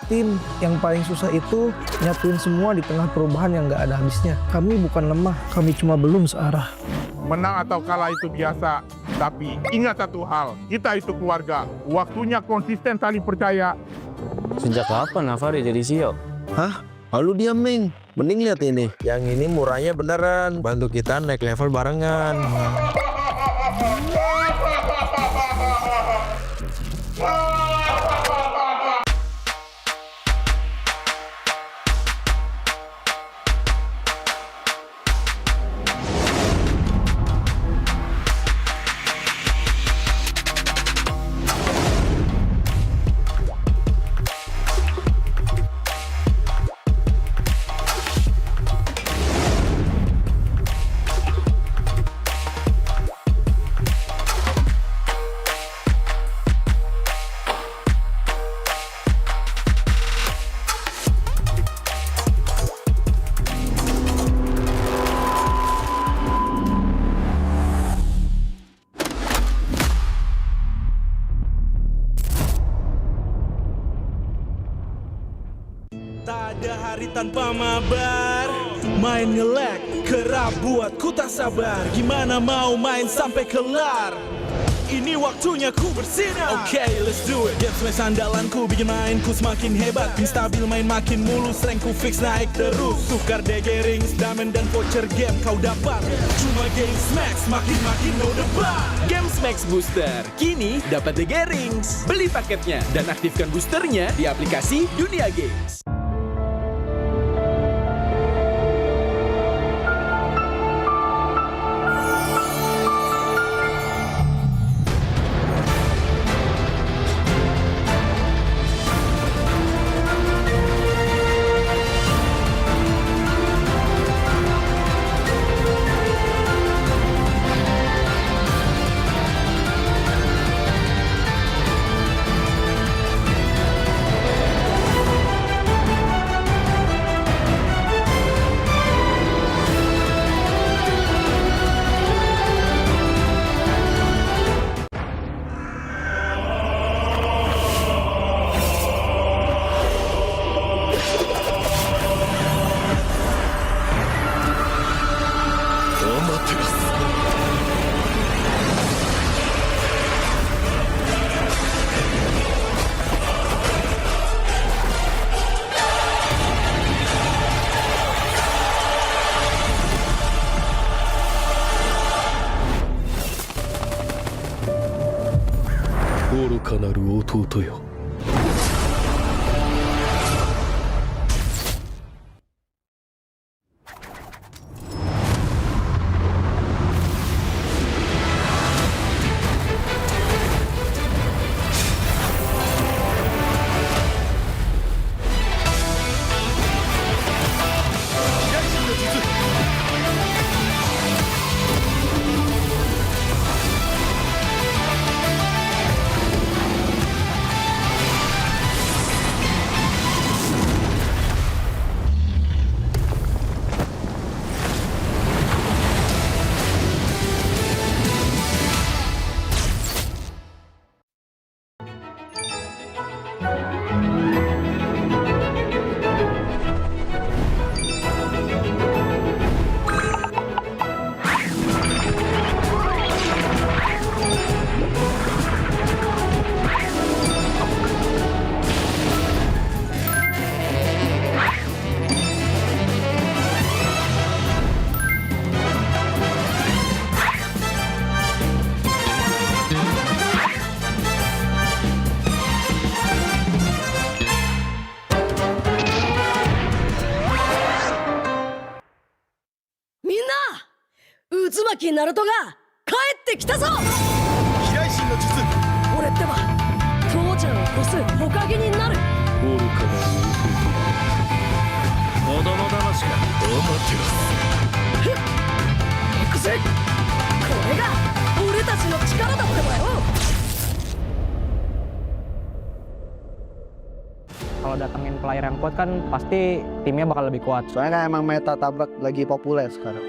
tim, yang paling susah itu nyatuin semua di tengah perubahan yang nggak ada habisnya. Kami bukan lemah, kami cuma belum searah. Menang atau kalah itu biasa, tapi ingat satu hal, kita itu keluarga. Waktunya konsisten saling percaya. Sejak kapan Navari jadi CEO? Hah? Lalu diam, Ming. Mending lihat ini. Yang ini murahnya beneran. Bantu kita naik level barengan. Tak ada hari tanpa mabar. Main nge-lag, kerap buat ku tak sabar. Gimana mau main sampai kelar? Ini waktunya ku bersinar. Oke, let's do it. Game smash andalanku bikin mainku semakin hebat. Pin stabil main makin mulus, rankku fix naik terus. Tukar DG rings, diamond dan voucher game kau dapat. Cuma game smash makin no debat. Game Max Booster kini dapat DG Rings. Beli paketnya dan aktifkan boosternya di aplikasi Dunia Games. Uzumaki Naruto が帰ってきたぞ。飛来神の術。俺ってば父ちゃんを越すほかげになる。愚かなる弟。子供騙しか。行くぜ。これが俺たちの力だってばよ。Kalau datengin player yang kuat kan pasti timnya bakal lebih kuat. Soalnya kan emang meta tabrak lagi populer sekarang.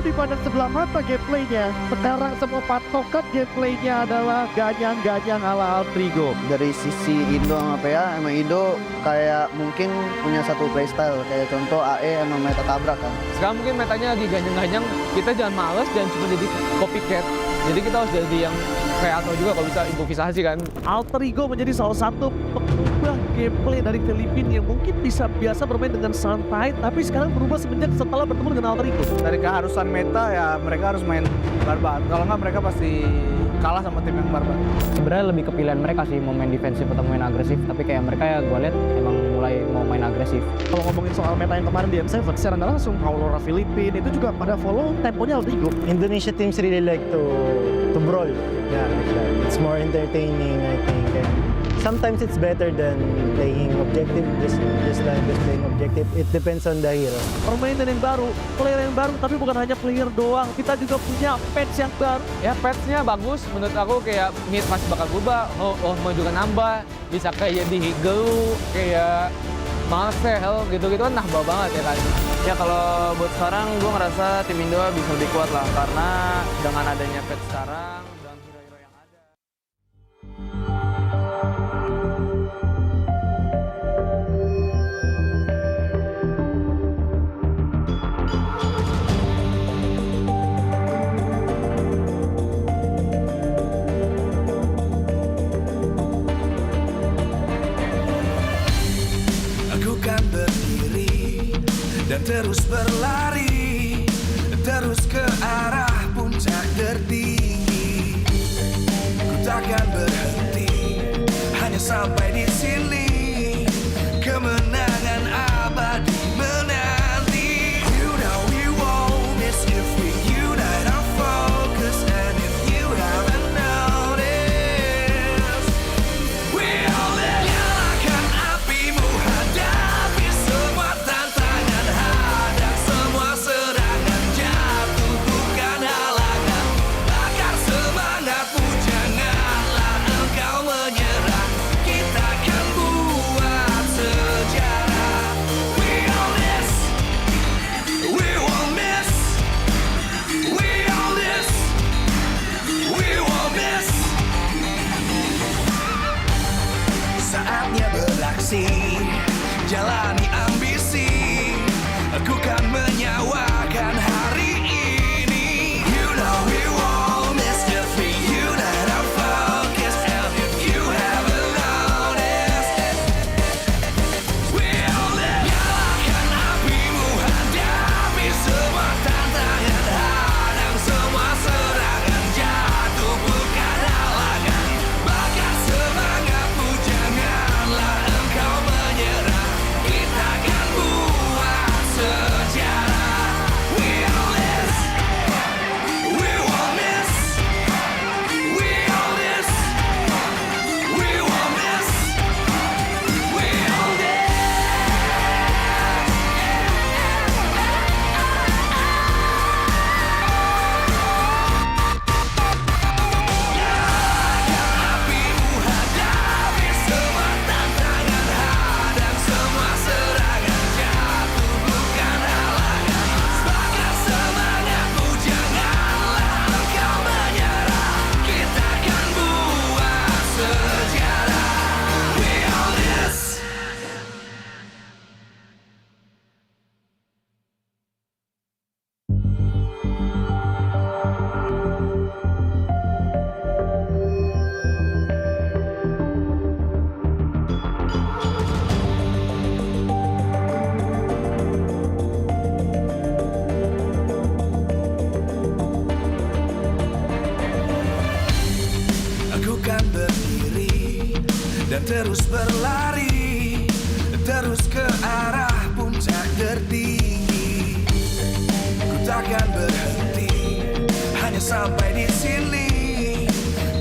dipandang sebelah mata gameplaynya. Sekarang semua patokan gameplaynya adalah ganyang-ganyang ala Altrigo. Dari sisi Indo sama PA, emang Indo kayak mungkin punya satu playstyle. Kayak contoh AE emang meta tabrak kan. Sekarang mungkin metanya lagi ganyang-ganyang, kita jangan males dan cuma jadi copycat. Jadi kita harus jadi yang kreator juga kalau bisa improvisasi kan. Altrigo menjadi salah satu pengubah gameplay dari Filipina yang mungkin bisa biasa bermain dengan santai, tapi sekarang berubah semenjak setelah bertemu dengan Altrigo. Dari keharusan meta ya mereka harus main barbar. Kalau nggak mereka pasti kalah sama tim yang barbar. Sebenarnya lebih kepilihan mereka sih mau main defensif atau main agresif, tapi kayak mereka ya gue lihat emang mulai mau main agresif. Kalau ngomongin soal meta yang kemarin di M7, secara nggak langsung Aurora Filipina itu juga pada follow temponya Altrigo. Indonesia teams really like to brawl. Yeah, like that. It's more entertaining, I think. And sometimes it's better than playing objective, just playing objective. It depends on the hero. Permainan yang baru, player yang baru, tapi bukan hanya player doang. Kita juga punya patch yang baru. Ya patch-nya bagus, menurut aku kayak mid masih bakal berubah, mau juga nambah, bisa kayak di Higelu, kayak Marcel gitu-gitu kan nambah banget ya kan. Ya kalau buat sekarang gue ngerasa tim Indo bisa lebih kuat lah karena dengan adanya patch sekarang dan hero-hero yang ada. Aku kan berdiri dan terus berlari, terus ke arah puncak tertinggi. Ku takkan berhenti, hanya sampai di sini. Kemenangan abadi menanti. You know we won't miss if we unite our focus. And if you haven't noticed, we all nyalakan apimu, hadapi semua tantangan, hadang semua serangan, jatuh bukan halangan, bakar semangatmu, janganlah engkau menyerah, kita akan buat sejarah. We all this, we won't miss, we all this, we won't miss. Saatnya beraksi, jalani ambisi, aku kan menyawakan hari ini. You know we won't miss if we unite our focus. And if you haven't noticed, we all live. Nyalakan apimu, hadapi semua tantangan, hadang semua serangan, jatuh bukan halangan, bakar semangatmu, janganlah engkau menyerah, kita akan buat sejarah. We all this, we won't miss, we all this, we won't miss, we all this. Apimu, hadapi semua tantangan, hadang semua serangan, jatuh bukan halangan, bakar semangatmu, janganlah engkau menyerah, kita akan buat sejarah. We all this. Aku kan berdiri dan terus berlari, terus ke arah puncak tertinggi. Ku takkan berhenti, hanya sampai di sini.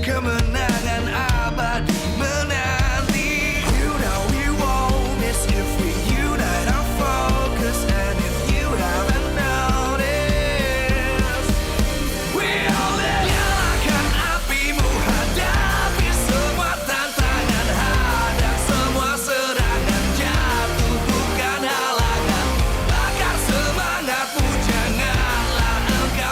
Kemenangan abadi menanti. You know we won't miss if we unite our focus. And if you haven't noticed, we all live. Nyalakan apimu, hadapi semua tantangan, hadang semua serangan, jatuh bukan halangan, bakar semangatmu, janganlah engkau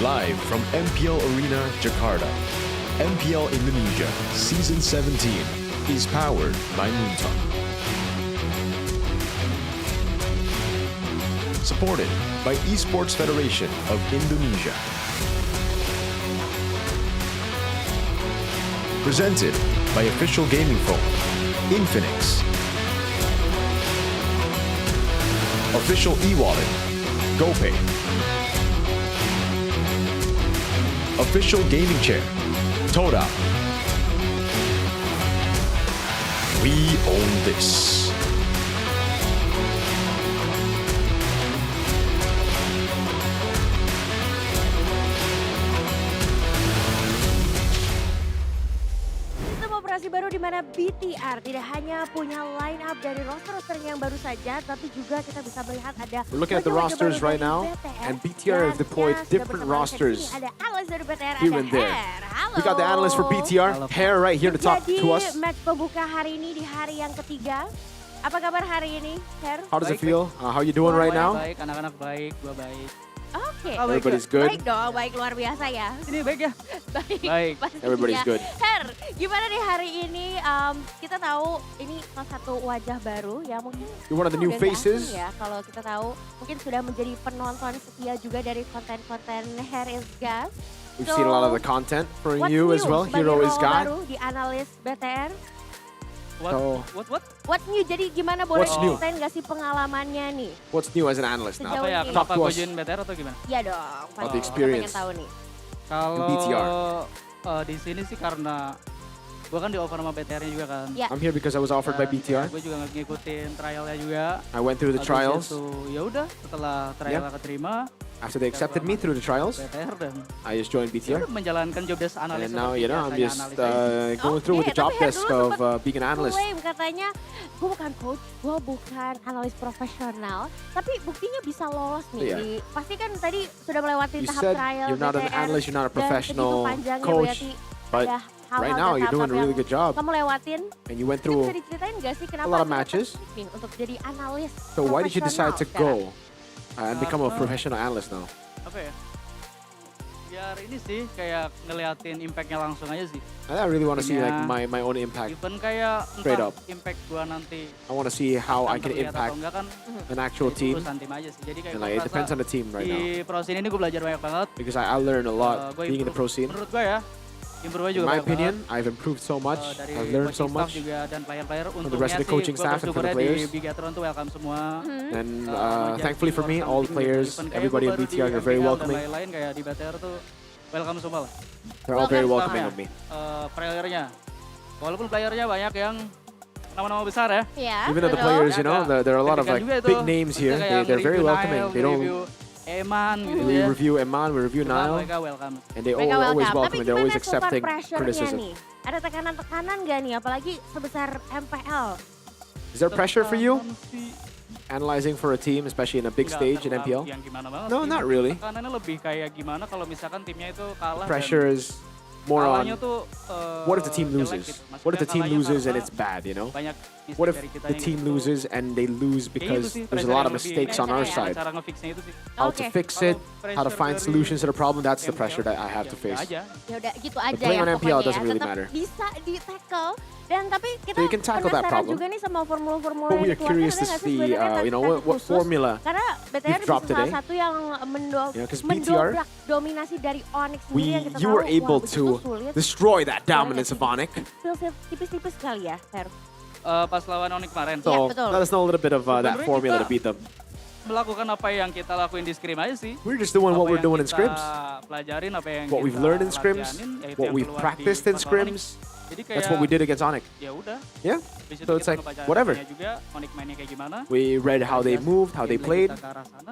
Live from MPL Arena, Jakarta, MPL Indonesia Season 17 is powered by Moontalk. Supported by Esports Federation of Indonesia. Presented by official gaming phone, Infinix. Official e-wallet, GoPay. Official gaming chair, Toda. We own this. Operasi baru di mana BTR tidak hanya punya line up dari roster-roster yang baru saja, tapi juga kita bisa melihat ada We're looking at the rosters right now, and BTR have deployed different rosters ada Analyst dari BTR, here ada and there. Hair. Halo. We got the analyst for BTR, Hair right here to talk to us. Jadi match pembuka hari ini di hari yang ketiga. Apa kabar hari ini, Hair? How does it feel? How you doing right now? Baik, anak-anak baik, gua baik. Oke. Everybody's good. Baik dong, baik luar biasa ya. Ini baik ya? Baik. pastinya. Everybody's good. Her, gimana nih hari ini? Kita tahu ini salah satu wajah baru ya mungkin. You're one of the new udah nggak faces. asing ya kalau kita tahu mungkin sudah menjadi penonton setia juga dari konten-konten Hair is Gas. We've seen a lot of the content from what's you new as well. sebagai Hero is role God. baru di Analyst BTR. What? What's new? Jadi gimana boleh What's new? ceritain nggak sih pengalamannya nih? What's new as an analyst now? Apa ya? ini. Kenapa Talk to gue us. join BTR atau gimana? Iya dong. About the Pasti. experience. Kita pengen tahu nih. Kalau BTR. di sini sih karena gue kan di offer sama BTR-nya juga kan. Ya. I'm here because I was offered by BTR. Gue juga ngikutin trialnya juga. I went through the trials. Ya udah, setelah trialnya keterima, After they accepted me through the trials, BTR dan I just joined BTR. menjalankan job desk analis. And now, you know, I'm biasanya just analis aja. going through with the job tapi Hair desk dulu of sempet being an analyst. Klaim katanya, gue bukan coach, gue bukan analis profesional, tapi buktinya bisa lolos nih. Iya. Pasti kan tadi sudah melewati You tahap said trial you're not an BTR, analyst, you're not a dan professional begitu panjangnya coach, berarti but ada hal-hal right now dan you're doing a tahap really yang good job. kamu lewatin. And you went Itu through bisa diceritain gak sih kenapa a lot of kamu matches. tertarik nih untuk jadi analis So why did you decide to profesional go and become a professional analyst now? Apa ya? Biar ini sih kayak ngeliatin impact-nya langsung aja sih. I really want to see like Timnya. my own impact. Even kayak Straight entah up. impact gua nanti I want to see how I can terlihat impact atau enggak kan an actual itu team. urusan tim aja sih. Jadi kayak And gua like it merasa depends on the team right now. di pro scene ini gue belajar banyak banget. Because I learned a lot Gua being in the pro scene. Menurut gue ya, improve In juga my banyak opinion, banget. I've improved so much. Dari I've learned so coaching staff much. juga dan player-player the untungnya rest of the sih coaching gua staff and for the bersyukurnya players. di Bigatron tuh welcome semua. And Ngejudging thankfully for me, all the something players, even kayak everybody gua in baru BTR di are very MPL welcoming. Dan lain-lain kayak di BTR tuh welcome semua lah. They're all very Welcome welcoming Sama of me. playernya. Walaupun playernya banyak yang nama-nama besar ya. Iya, Even though the betul. players, you know, there are a lot of like Deg-degan juga big itu. names here. Maksudnya kayak They're very nge-review welcoming. Nile, They don't. nge-review Eman gitu We ya. review Eman, we review Cuma Nile, mereka welcome. and they Mereka always welcome. welcome. Tapi They're always gimana super accepting pressure-nya criticism. nih? Ada tekanan-tekanan gak nih? Apalagi sebesar MPL. Is there pressure for you analyzing for a team, especially in a big Nggak stage in terlalu MPL? yang gimana banget No, sih. not really. Tekanannya lebih kayak gimana kalau misalkan timnya itu kalah. Pressure is more on kalahnya tuh, what if the team jelek loses? gitu. Maksudnya What if the team kalahnya loses and karena it's bad, you know? banyak mistake What if dari kitanya the team gitu. loses and they lose Kayaknya itu because sih there's a pressure lot yang of lebih mistakes on our kayak side? Cara ngefixnya itu sih. How to Oke. fix it, how to pressure find dari solutions to the problem, that's the MPL, pressure that I have to ya face. aja. Ya udah gitu aja playing ya on MPL pokoknya doesn't ya. really Tetap matter. bisa di-tackle. Dan tapi kita So you can tackle that penasaran problem. juga nih sama formula-formula But yang we are dikeluarkan. curious Ada to nggak sih see, sebenarnya you know, taktik-taktik what khusus? formula Karena BTR you've bisa dropped salah today. satu yang Yeah, 'cause BTR, mendobrak dominasi dari Onyx sendiri yang kita you tahu were able wah, to begitu sulit. destroy that dominance of Onyx. Tipis-tipis kali ya, Fer. Pas lawan Onyx kemarin. Iya, So betul. let us know a little bit of that Sebenarnya formula kita to beat them. melakukan apa yang kita lakuin di scrim aja sih. We're just doing what Apa we're yang doing in kita scrims. pelajarin, apa yang What we've kita learned in scrims, latihanin, ya itu what yang we've keluar di practiced in pas lawan scrims. Onyx. Jadi That's what we did against Onyx. Ya udah. Yeah. Habis itu So it's kita like, ngebaca whatever. mainnya juga, Onyx mainnya kayak gimana. We read how they moved, how they Gameplay played. kita ke arah sana.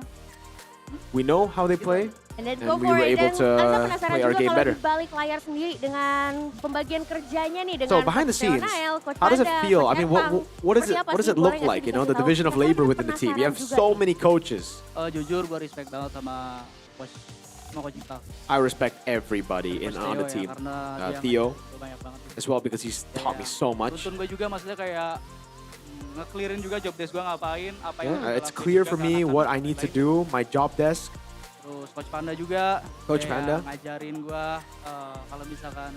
We know how they play. And then And go we for were it. able Dan to Anda penasaran play our juga game kalau better. di balik layar sendiri dengan pembagian kerjanya nih dengan So behind the Coach Theo scenes, Nael, Coach how does it Panda, feel? Coach I mean, Epang. what does Seperti it apa what does sih? it look Boleh nggak like? sih You know, the dikasih division tahu? of labor Karena within the team. You have penasaran so juga. many coaches. Jujur gue respect banget sama coach, sama coaching staff. I respect everybody Coach on the Theo ya, team. karena dia Theo ngajarin gue banyak banget. as well because he's taught me so much. Tuntun gue juga maksudnya kayak nge-clearin juga job desk gue ngapain, apa yang Yeah, it's clear for me what I need to do, my job desk. Terus Coach Panda juga. Coach kayak Panda. ngajarin gue kalau misalkan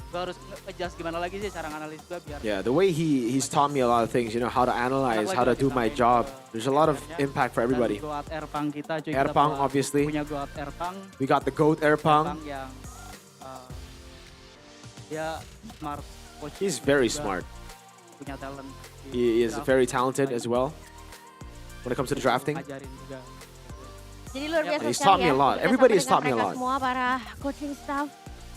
gue harus adjust gimana lagi sih cara analis gue biar. Yeah, the way he's taught me a lot of things, you know, how to analyze, how to do my job. There's a lot of impact for everybody. Dan goat Erpang kita, cuy. Erpang, Kita obviously. punya goat Erpang. We got the GOAT Erpang. Yang dia smart. Coach He's very juga smart. Punya talent. He is very talented as well when it comes to the drafting. Ngajarin juga. Jadi luar biasa He's sekali taught me ya. a lot. Kerjasama Everybody has dengan taught me a mereka lot. semua para coaching staff,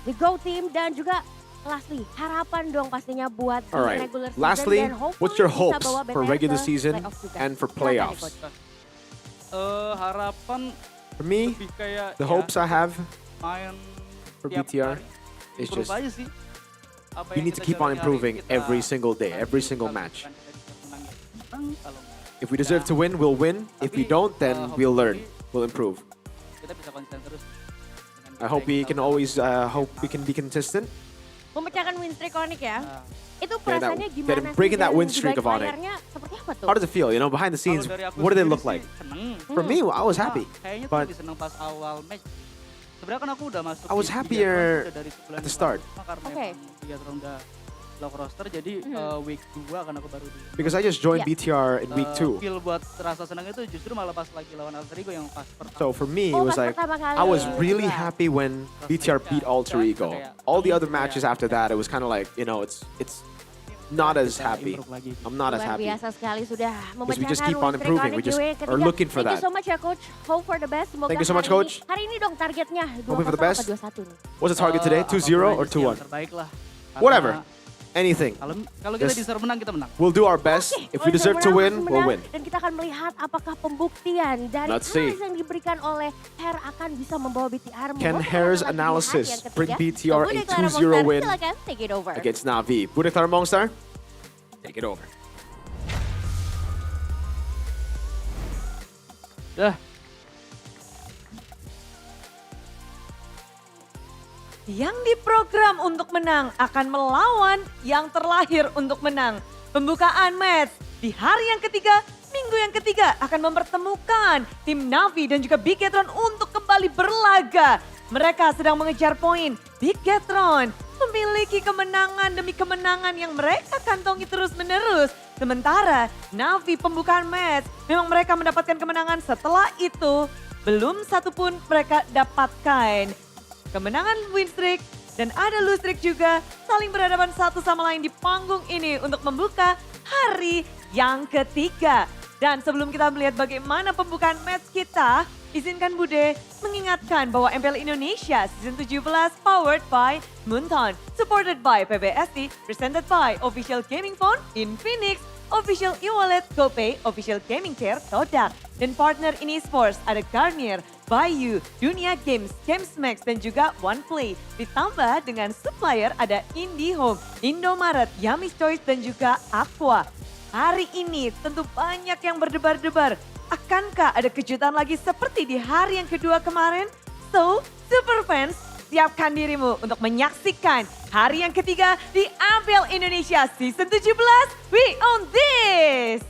the Go Team dan juga lastly harapan dong pastinya buat All right. regular season Lastly, dan hopefully what's your bisa hopes bawa for BTS regular ke season playoff juga. and for Silakan nih, playoffs? Coach. Harapan For me, lebih kayak the ya, hopes I have main for tiap BTR hari, is improve just aja sih. Apa we yang need to kita keep on jalani hari improving ini kita every single day, every single kalau match. misalkan kita bisa menang ya menang, kalau If we deserve to win, we'll win. If we don't, then we'll learn. We'll improve. kita bisa konsisten terus. I hope we can always hope we can be consistent. Memecahkan win streak Onyx ya. Itu Yeah, perasaannya that- gimana sih? breaking that Dan win di streak balik of Onyx. layarnya seperti apa tuh? How does it feel? You know, behind the scenes, Kalau dari aku what did it sendiri look sih like? seneng. For me, I was happy. Kayaknya tuh But lebih seneng pas awal match. Sebenarnya kan aku udah masuk I was di happier Biathlon udah dari sebulan at the yang start. lalu. Cuma karena Oke. emang Biathlon udah lock roster jadi week 2 kan aku baru di Because I just joined Yeah. BTR in week 2. Feel buat rasa senang itu justru malah pas lagi lawan Alter Ego yang pas pertama. So for me, it Oh, was pas like, pertama kali. I was really Iya. happy when BTR beat Alter Ego. All the other matches after that, it was kind of like, you know, it's not as happy. I'm not as Luar happy. biasa sekali sudah Because we just memecahkan keep on win streak improving. Onyx We just di week are ketiga. looking for Thank you that. so much ya Coach. Hope for the best. Semoga Thank you so much, hari Coach. ini- Hari ini dong targetnya 2-0 Hoping for the best. atau 2-1 nih. What's the target today? 2-0 or 2-1? Terbaik lah. Whatever. Anything. Kalau kita Just- deserve menang kita menang. We'll do our best. If we deserve to win, we'll win. Dan kita akan melihat apakah pembuktian dari Let's see. analis yang diberikan oleh Hair akan bisa membawa BTR. Can membawa Hair's kemenangan analysis di hari yang bring ketiga. BTR So, a Bude Clara 2-0 Monster, win Silakan take it over. against Navi? Bude Clara Monster, take it over. Dah. Yang diprogram untuk menang akan melawan yang terlahir untuk menang. Pembukaan match di hari yang ketiga, minggu yang ketiga akan mempertemukan tim Navi dan juga Bigetron untuk kembali berlaga. Mereka sedang mengejar poin. Bigetron memiliki kemenangan demi kemenangan yang mereka kantongi terus-menerus. Sementara Navi pembukaan match memang mereka mendapatkan kemenangan, setelah itu belum satu pun mereka dapatkan. Kemenangan win streak dan ada lose streak juga saling berhadapan satu sama lain di panggung ini untuk membuka hari yang ketiga. Dan sebelum kita melihat bagaimana pembukaan match kita, izinkan Bude mengingatkan bahwa MPL Indonesia Season 17 powered by Moonton, supported by PBSI, presented by Official Gaming Phone, Infinix, Official e-wallet, GoPay, Official Gaming Chair, Todak, dan partner in Esports ada Garnier, Bayu, Dunia Games, Gamesmax, dan juga OnePlay. Ditambah dengan supplier ada IndiHome, Indomaret, Yummy Choice, dan juga Aqua. Hari ini tentu banyak yang berdebar-debar. Akankah ada kejutan lagi seperti di hari yang kedua kemarin? So, super fans, siapkan dirimu untuk menyaksikan hari yang ketiga di MPL Indonesia Season 17. We own this!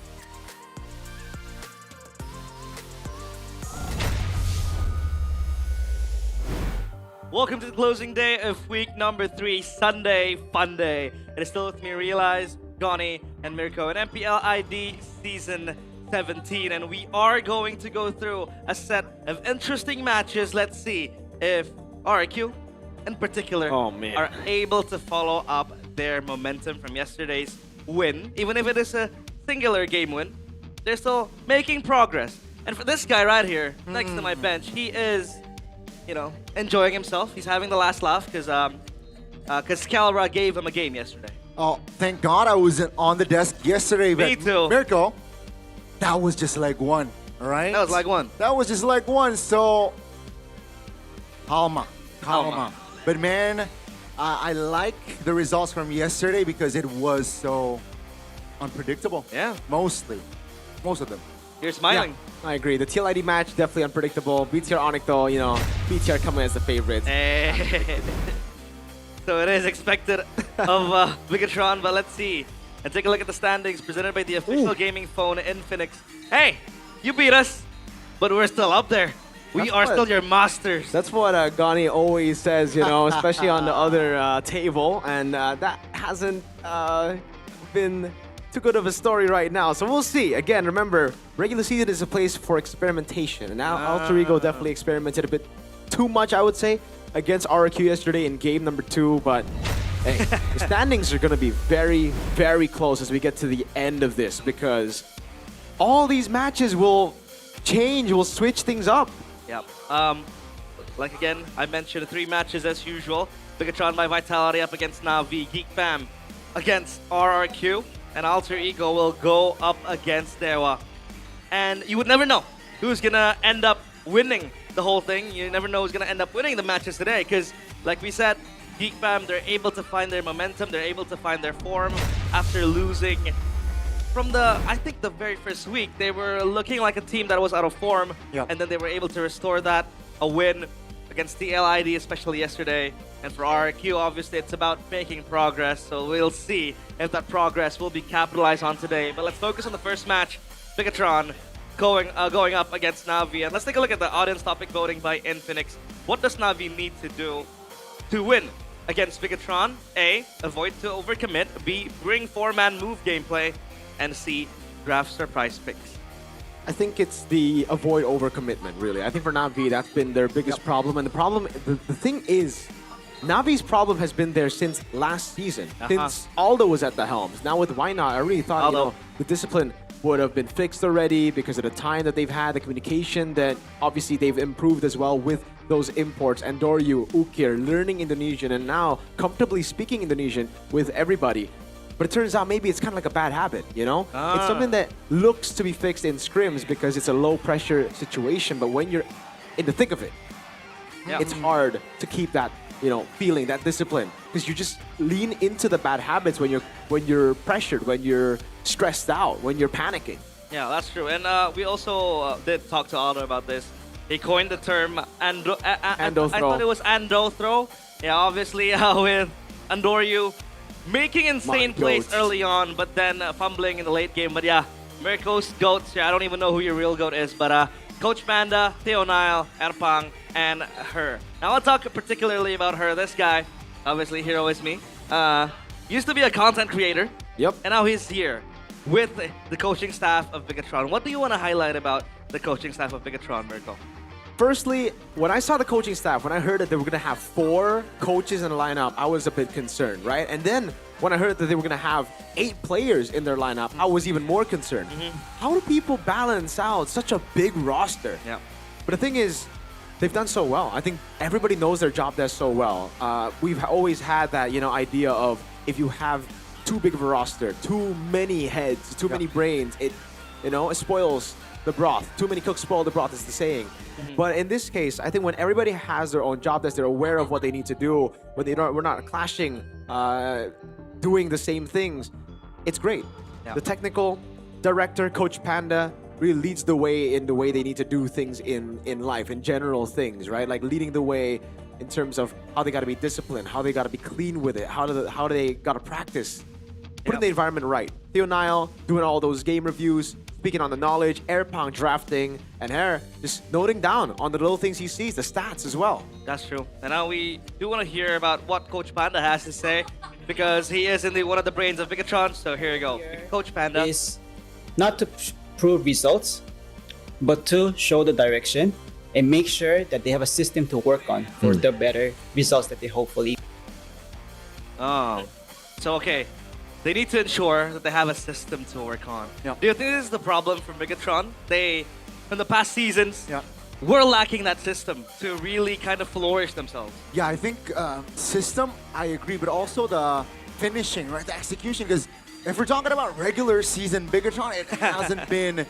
Welcome to the closing day of week number 3, Sunday Fun Day. It is still with me, Realize, Goni, and Mirko, and MPL ID Season 17. And we are going to go through a set of interesting matches. Let's see if RQ, in particular, are able to follow up their momentum from yesterday's win. Even if it is a singular game win, they're still making progress. And for this guy right here, next to my bench, he is, you know, enjoying himself. He's having the last laugh because Calra gave him a game yesterday. Oh, thank God I wasn't on the desk yesterday. Me but too. Mirko, that was just like one, all right? That was like one. That was just like one, so calma. But man, I like the results from yesterday because it was so unpredictable. Yeah. Most of them. You're smiling. I agree. The TLID match, definitely unpredictable. BTR Onyx though, you know, BTR coming as the favorite. Hey. So it is expected of Bigatron, but let's see. And take a look at the standings presented by the official gaming phone, Infinix. Hey, you beat us, but we're still up there. We are still your masters. That's what Gani always says, you know, especially on the other table, and that hasn't been too good of a story right now. So we'll see. Again, remember, regular season is a place for experimentation, and now Alter Ego definitely experimented a bit too much, I would say, against RRQ yesterday in game number 2, but hey, the standings are going to be very, very close as we get to the end of this, because all these matches will change, will switch things up. Yep. Like again, I mentioned 3 matches as usual. Bigatron by Vitality up against Na'Vi, Geek Fam against RRQ, and Alter Ego will go up against Dewa. And you would never know who's gonna end up winning the whole thing. You never know who's gonna end up winning the matches today, because like we said, Geek Fam, they're able to find their momentum, they're able to find their form after losing from I think the very first week. They were looking like a team that was out of form, and then they were able to restore that, a win against TLID, especially yesterday. And for RRQ, obviously, it's about making progress, so we'll see if that progress will be capitalized on today. But let's focus on the first match, Bigatron going up against Na'Vi. And let's take a look at the audience topic voting by Infinix. What does Na'Vi need to do to win against Bigatron? A, avoid to overcommit. B, bring 4-man move gameplay. And C, draft surprise picks. I think it's the avoid overcommitment, really. I think for Na'Vi, that's been their biggest problem. And the thing is, Navi's problem has been there since last season, since Aldo was at the helms. Now with Why Not, I really thought, you know, the discipline would have been fixed already because of the time that they've had, the communication that obviously they've improved as well with those imports. And Doryu, Ukir, learning Indonesian, and now comfortably speaking Indonesian with everybody. But it turns out maybe it's kind of like a bad habit, you know? It's something that looks to be fixed in scrims because it's a low-pressure situation, but when you're in the thick of it, it's hard to keep that, you know, feeling, that discipline, because you just lean into the bad habits when you're pressured, when you're stressed out, when you're panicking. Yeah, that's true. And we also did talk to Aldo about this. He coined the term Ando throw. I thought it was Ando throw. Yeah, obviously with Andoryu making insane plays early on, but then fumbling in the late game. But yeah, Mirko's GOATs. Yeah, I don't even know who your real GOAT is, but Coach Panda, Theo Nile, Erpang, and her. Now I'll talk particularly about her. This guy, obviously hero is me, used to be a content creator. Yep. And now he's here with the coaching staff of Bigatron. What do you want to highlight about the coaching staff of Bigatron, Mirko? Firstly, when I saw the coaching staff, when I heard that they were going to have 4 coaches in the lineup, I was a bit concerned, right? And then when I heard that they were going to have 8 players in their lineup, I was even more concerned. How do people balance out such a big roster? Yeah. But the thing is, they've done so well. I think everybody knows their job there so well. We've always had that, you know, idea of if you have too big of a roster, too many heads, too many brains, it spoils the broth. Too many cooks spoil the broth is the saying. But in this case, I think when everybody has their own job desk, they're aware of what they need to do, when we're not clashing, doing the same things, it's great. Yeah. The technical director, Coach Panda, really leads the way in the way they need to do things in life, in general things, right? Like leading the way in terms of how they got to be disciplined, how they got to be clean with it, how they got to practice, putting the environment right. Theo Nile doing all those game reviews, speaking on the knowledge, Erpang drafting, and Hair just noting down on the little things he sees, the stats as well. That's true. And now we do want to hear about what Coach Panda has to say, because he is indeed one of the brains of Bigatron. So here you go. Coach Panda. Is not to prove results, but to show the direction and make sure that they have a system to work on for the better results that they hopefully. So okay. They need to ensure that they have a system to work on. Do you think this is the problem for Bigatron? They, in the past seasons, were lacking that system to really kind of flourish themselves. Yeah, I think system, I agree, but also the finishing, right? The execution, because if we're talking about regular season Bigatron, it hasn't been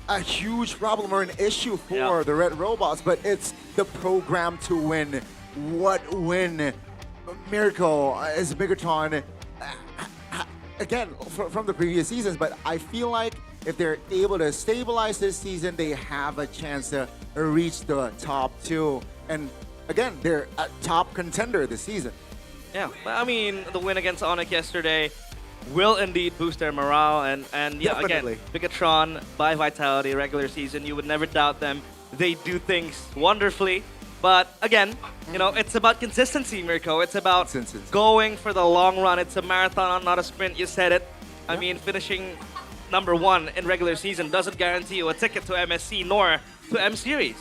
a huge problem or an issue for the Red Robots, but it's the program to win. What win? Miracle is Bigatron. Again, from the previous seasons, but I feel like if they're able to stabilize this season, they have a chance to reach the top 2. And again, they're a top contender this season. Yeah, I mean, the win against Onyx yesterday will indeed boost their morale. And yeah, Definitely. again, Bigatron by Vitality, regular season, you would never doubt them they do things wonderfully. But again, you know, it's about consistency, Mirko. It's about going for the long run. It's a marathon, not a sprint. You said it. I mean, finishing #1 in regular season doesn't guarantee you a ticket to MSC nor to M Series.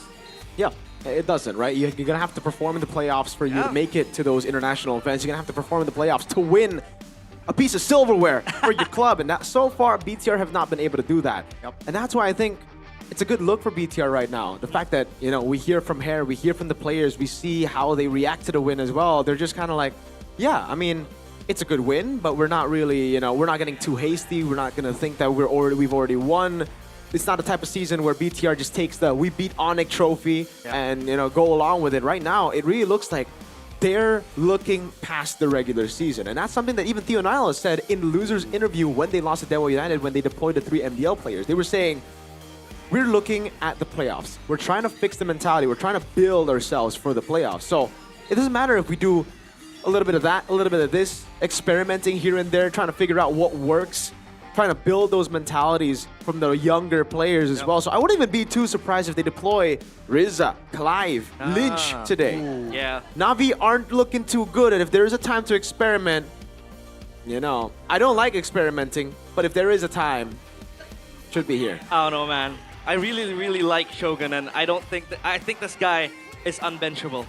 Yeah, it doesn't, right? You're going to have to perform in the playoffs for you to make it to those international events. You're going to have to perform in the playoffs to win a piece of silverware for your club. And that, so far, BTR have not been able to do that. And that's why I think it's a good look for BTR right now. The fact that, you know, we hear from Hair, we hear from the players, we see how they react to the win as well. They're just kind of like, yeah, I mean, it's a good win, but we're not really, you know, we're not getting too hasty. We're not going to think that we've already won. It's not the type of season where BTR just takes the "we beat Onyx" trophy and, you know, go along with it. Right now, it really looks like they're looking past the regular season. And that's something that even Theo Nyla said in the losers interview when they lost to Dewa United, when they deployed the 3 MDL players. They were saying, we're looking at the playoffs. We're trying to fix the mentality. We're trying to build ourselves for the playoffs. So it doesn't matter if we do a little bit of that, a little bit of this, experimenting here and there, trying to figure out what works, trying to build those mentalities from the younger players as well. So I wouldn't even be too surprised if they deploy Rizza, Clive, Lynch today. Yeah. Na'Vi aren't looking too good, and if there is a time to experiment, you know, I don't like experimenting, but if there is a time, should be here. I don't know, man. I really, really like Shogun, and I think this guy is unbenchable.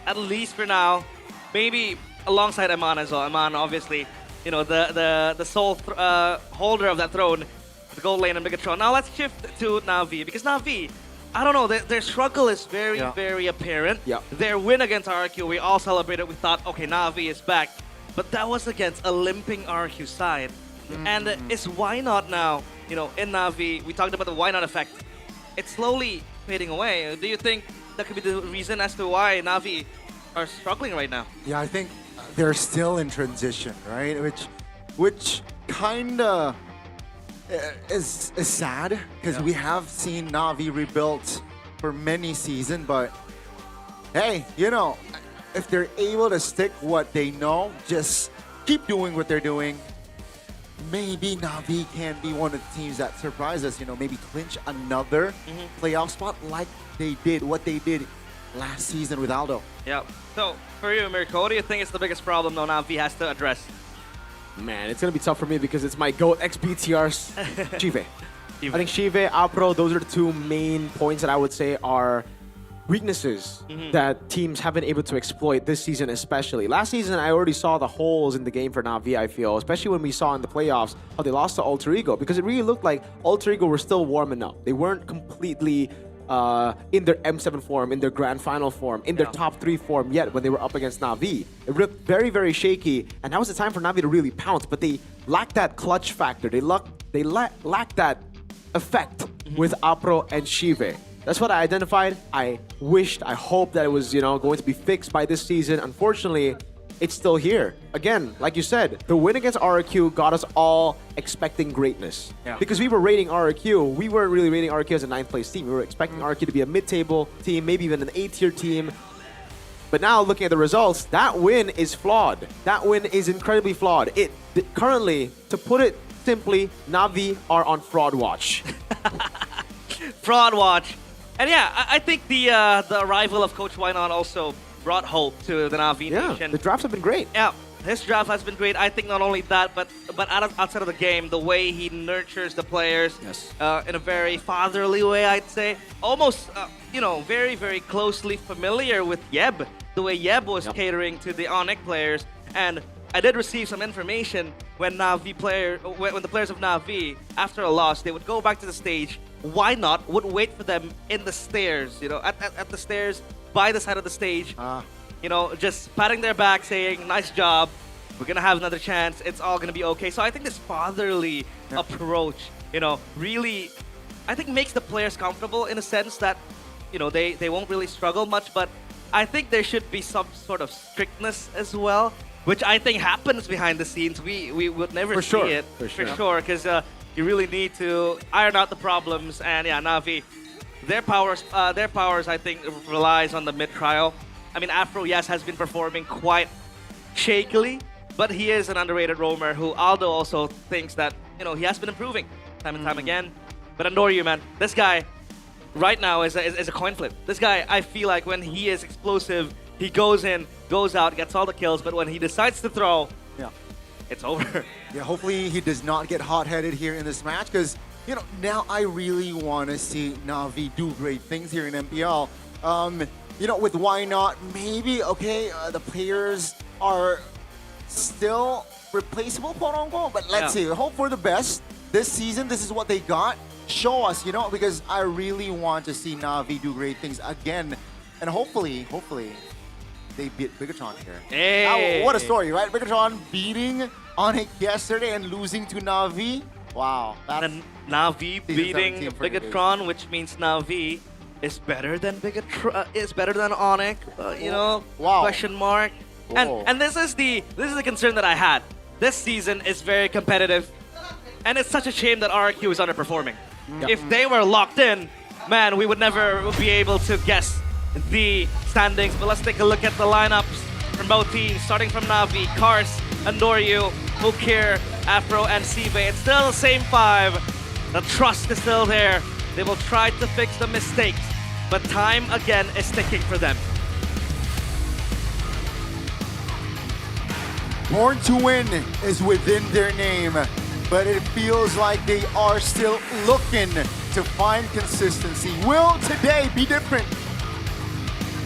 At least for now. Maybe alongside Aman as well. Aman, obviously, you know, the sole holder of that throne, the gold lane and Megatron. Now let's shift to Na'Vi, because Na'Vi, I don't know, their struggle is very, very apparent. Their win against RQ, we all celebrated. We thought, okay, Na'Vi is back. But that was against a limping RQ side. And it's why not now, you know, in Na'Vi, we talked about the why not effect. It's slowly fading away. Do you think that could be the reason as to why Na'Vi are struggling right now? Yeah, I think they're still in transition, right? Which kind of is sad, because we have seen Na'Vi rebuilt for many seasons, but hey, you know, if they're able to stick what they know, just keep doing what they're doing, maybe Na'Vi can be one of the teams that surprise us, you know, maybe clinch another playoff spot like they did, what they did last season with Aldo. Yeah. So, for you, Mirko, what do you think is the biggest problem though Na'Vi has to address? Man, it's going to be tough for me because it's my GOAT ex-BTR's Shive. I think Shive, Apro, those are the two main points that I would say are weaknesses that teams have been able to exploit this season especially. Last season, I already saw the holes in the game for Na'Vi, I feel, especially when we saw in the playoffs how they lost to Alter Ego, because it really looked like Alter Ego were still warming up. They weren't completely in their M7 form, in their grand final form, in their top 3 form yet when they were up against Na'Vi. It looked very, very shaky, and that was the time for Na'Vi to really pounce, but they lacked that clutch factor. They lacked that effect with Apro and Shive. That's what I identified. I wished, I hoped that it was, you know, going to be fixed by this season. Unfortunately, it's still here. Again, like you said, the win against RQ got us all expecting greatness. Because we were rating RQ, we weren't really rating RQ as a 9th place team. We were expecting RQ to be a mid-table team, maybe even an A-tier team. But now, looking at the results, that win is flawed. That win is incredibly flawed. Currently, to put it simply, Na'Vi are on fraud watch. Fraud watch. And yeah, I think the arrival of Coach Wynot also brought hope to the Na'Vi nation. The drafts have been great. Yeah, his draft has been great. I think not only that, but outside of the game, the way he nurtures the players in a very fatherly way, I'd say. Almost, you know, very, very closely familiar with Yeb. The way Yeb was catering to the Onyx players. And I did receive some information when when the players of Na'Vi, after a loss, they would go back to the stage. Why not? Would wait for them in the stairs, you know, at the stairs, by the side of the stage, you know, just patting their back, saying, nice job, we're going to have another chance, it's all going to be okay. So I think this fatherly approach, you know, really, I think makes the players comfortable in a sense that, you know, they won't really struggle much, but I think there should be some sort of strictness as well, which I think happens behind the scenes. We would never see it, for sure, because you really need to iron out the problems, and yeah, Na'Vi, their powers, I think, relies on the mid-trial. I mean, Afro, yes, has been performing quite shakily, but he is an underrated roamer who Aldo also thinks that, you know, he has been improving time and time again. But Andoryu, man, this guy, right now is a coin flip. This guy, I feel like when he is explosive, he goes in, goes out, gets all the kills, but when he decides to throw, it's over. Yeah, hopefully he does not get hot-headed here in this match because, you know, now I really want to see Na'Vi do great things here in MPL. You know, with why not, maybe, okay, the players are still replaceable, quote unquote, but let's see. Hope for the best. This season, this is what they got. Show us, you know, because I really want to see Na'Vi do great things again. And hopefully, they beat Bigatron here. Hey. Now, what a story, right? Bigatron beating Onyx yesterday and losing to Na'Vi. Wow. And Na'Vi beating 17 for Bigatron, which means Na'Vi is better than Bigatron, is better than Onyx. You know, question mark. And this is the concern that I had. This season is very competitive, and it's such a shame that RRQ is underperforming. If they were locked in, man, we would never be able to guess the standings. But let's take a look at the lineups from both teams, starting from Na'Vi, Kars, Andoryu, Ukir, Afro, and Sive. It's still the same five. The trust is still there. They will try to fix the mistakes, but time again is ticking for them. Born to win is within their name, but it feels like they are still looking to find consistency. Will today be different?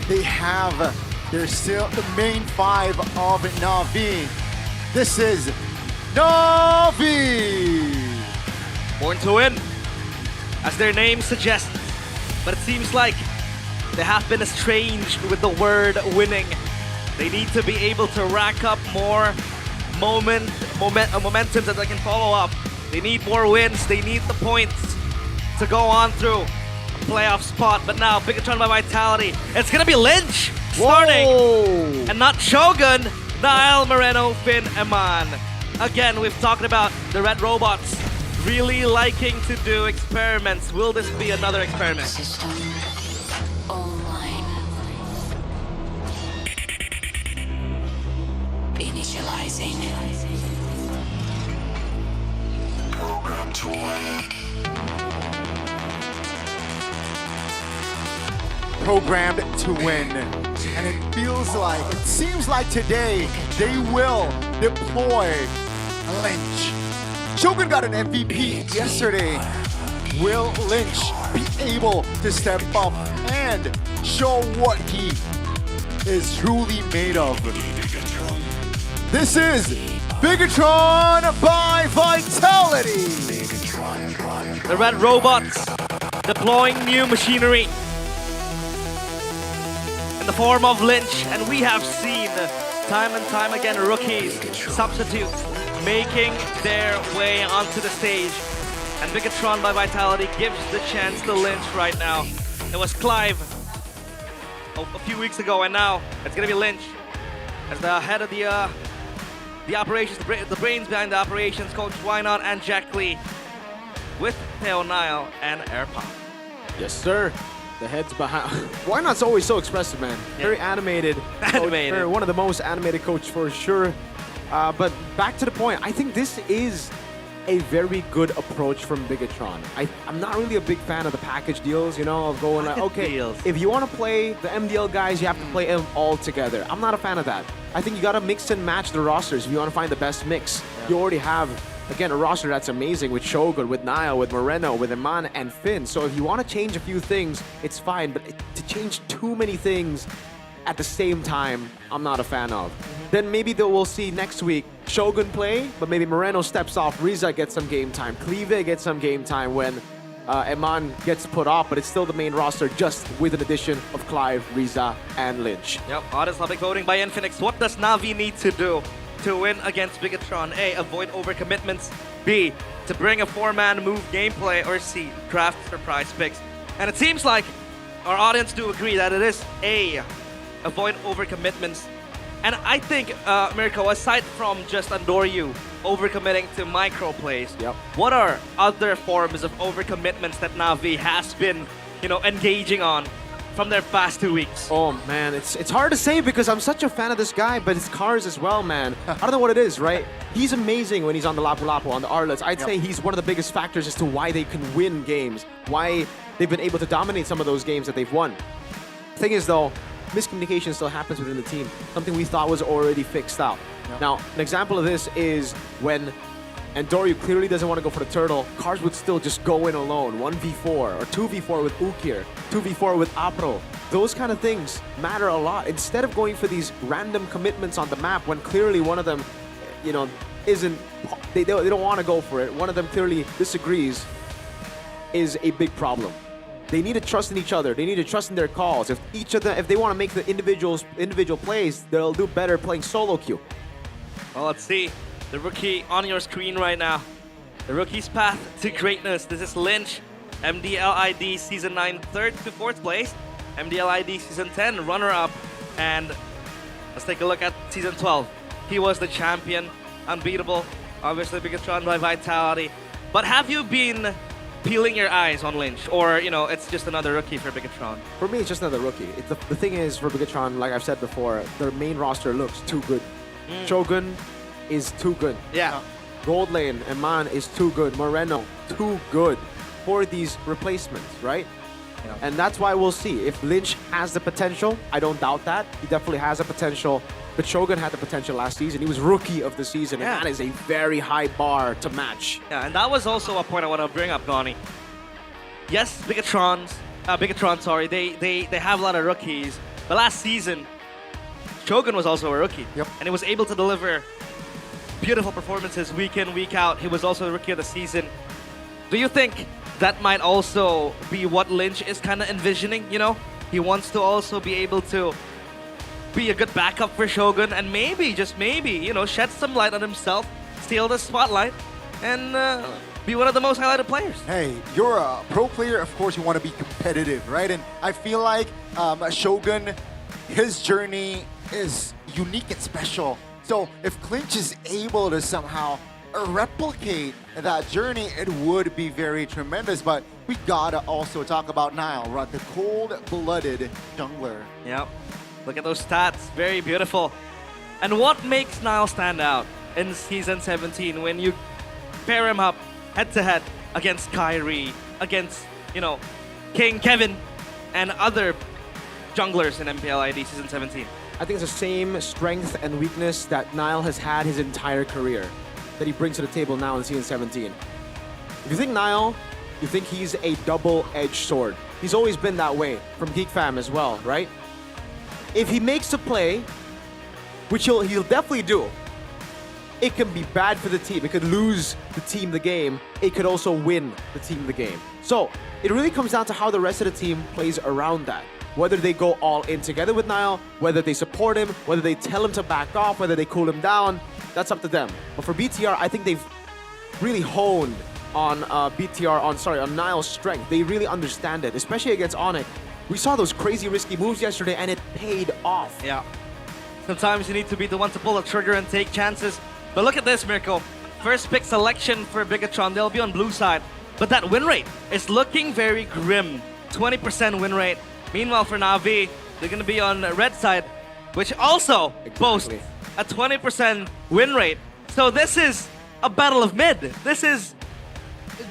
They're still the main five of Na'Vi. This is Na'Vi! Born to win, as their name suggests, but it seems like they have been estranged with the word winning. They need to be able to rack up more momentum that they can follow up. They need more wins. They need the points to go on through a playoff spot. But now, Bigatron by Vitality. It's gonna be Lynch starting, and not Shogun. Niall, Moreno, Finn, Eman. Again, we've talked about the Red Robots really liking to do experiments. Will this be another experiment? Initializing. Program to win. Programmed to win. And it seems like today they will deploy Lynch. Shogun got an MVP yesterday. Will Lynch be able to step up and show what he is truly made of? This is Bigatron by Vitality. The Red Robots deploying new machinery in the form of Lynch, and we have seen time and time again rookies, substitutes, making their way onto the stage. And Bigatron by Vitality gives the chance to Lynch right now. It was Clive a few weeks ago, and now it's gonna be Lynch as the head of the operations, the brains behind the operations, Coach Wynot and Jack Lee, with Theo Nile and Airpop. Yes, sir. The heads behind. Why Not's always so expressive, man. Very animated. Animated. One of the most animated coach for sure. But back to the point, I think this is a very good approach from Bigatron. I'm not really a big fan of the package deals, you know, of going like, okay, if you want to play the MDL guys, you have to play them all together. I'm not a fan of that. I think you got to mix and match the rosters if you want to find the best mix. You already have, again, a roster that's amazing with Shogun, with Niall, with Moreno, with Eman, and Finn. So if you want to change a few things, it's fine. But to change too many things at the same time, I'm not a fan of. Then maybe we'll see next week Shogun play, but maybe Moreno steps off, Riza gets some game time, Cleve gets some game time when Eman gets put off, but it's still the main roster just with an addition of Clive, Riza, and Lynch. Yep, honest public voting by Infinix. What does Na'Vi need to do to win against Bigatron? A, avoid overcommitments. B, to bring a four-man move gameplay. Or C, draft surprise picks. And it seems like our audience do agree that it is A, avoid overcommitments. And I think, Mirko, aside from just Andoryu overcommitting to micro plays, what are other forms of overcommitments that Na'Vi has been, you know, engaging on from their past 2 weeks? Oh man, it's hard to say because I'm such a fan of this guy, but his cars as well, man. I don't know what it is, right? He's amazing when he's on the Lapu-Lapu, on the Arlets. I'd say he's one of the biggest factors as to why they can win games, why they've been able to dominate some of those games that they've won. Thing is though, miscommunication still happens within the team, something we thought was already fixed out. Now, an example of this is when Andoryu clearly doesn't want to go for the turtle, Cars would still just go in alone, 1v4 or 2v4 with Ukir, 2v4 with Apro. Those kind of things matter a lot. Instead of going for these random commitments on the map when clearly one of them, you know, isn't, they don't want to go for it, one of them clearly disagrees, is a big problem. They need to trust in each other. They need to trust in their calls. If each of them, if they want to make the individual plays, they'll do better playing solo queue. Well, let's see. The rookie on your screen right now. The rookie's path to greatness. This is Lynch, MDLID Season 9, 3rd to 4th place. MDLID Season 10, runner-up. And let's take a look at Season 12. He was the champion, unbeatable. Obviously, Bigatron by Vitality. But have you been peeling your eyes on Lynch? Or, you know, it's just another rookie for Bigatron? For me, it's just another rookie. The thing is, for Bigatron, like I've said before, their main roster looks too good. Shogun is too good. Yeah. Gold Lane, Eman is too good. Moreno, too good for these replacements, right? Yeah. And that's why we'll see. If Lynch has the potential, I don't doubt that. He definitely has the potential. But Shogun had the potential last season. He was rookie of the season, and that is a very high bar to match. Yeah, and that was also a point I want to bring up, Donnie. Yes, Bigatron, they have a lot of rookies. But last season, Shogun was also a rookie. Yep. And he was able to deliver beautiful performances week in, week out. He was also the rookie of the season. Do you think that might also be what Lynch is kind of envisioning, you know? He wants to also be able to be a good backup for Shogun and maybe, just maybe, you know, shed some light on himself, steal the spotlight, and be one of the most highlighted players. Hey, you're a pro player, of course you want to be competitive, right? And I feel like Shogun, his journey is unique and special. So if Clinch is able to somehow replicate that journey, it would be very tremendous. But we gotta also talk about Nile, right? The cold-blooded jungler. Yep. Look at those stats, very beautiful. And what makes Nile stand out in Season 17 when you pair him up head-to-head against Kyrie, against, you know, King Kevin, and other junglers in MPL ID Season 17? I think it's the same strength and weakness that Nile has had his entire career that he brings to the table now in Season 17. If you think Nile, you think he's a double-edged sword. He's always been that way, from Geek Fam as well, right? If he makes a play, which he'll definitely do, it can be bad for the team. It could lose the team the game. It could also win the team the game. So it really comes down to how the rest of the team plays around that. Whether they go all in together with Nile, whether they support him, whether they tell him to back off, whether they cool him down, that's up to them. But for BTR, I think they've really honed on on Nile's strength. They really understand it, especially against Onyx. We saw those crazy risky moves yesterday and it paid off. Yeah. Sometimes you need to be the one to pull the trigger and take chances. But look at this, Mirko. First pick selection for Bigatron. They'll be on blue side. But that win rate is looking very grim. 20% win rate. Meanwhile, for Na'Vi, they're going to be on red side, which also boasts a 20% win rate. So this is a battle of mid. This is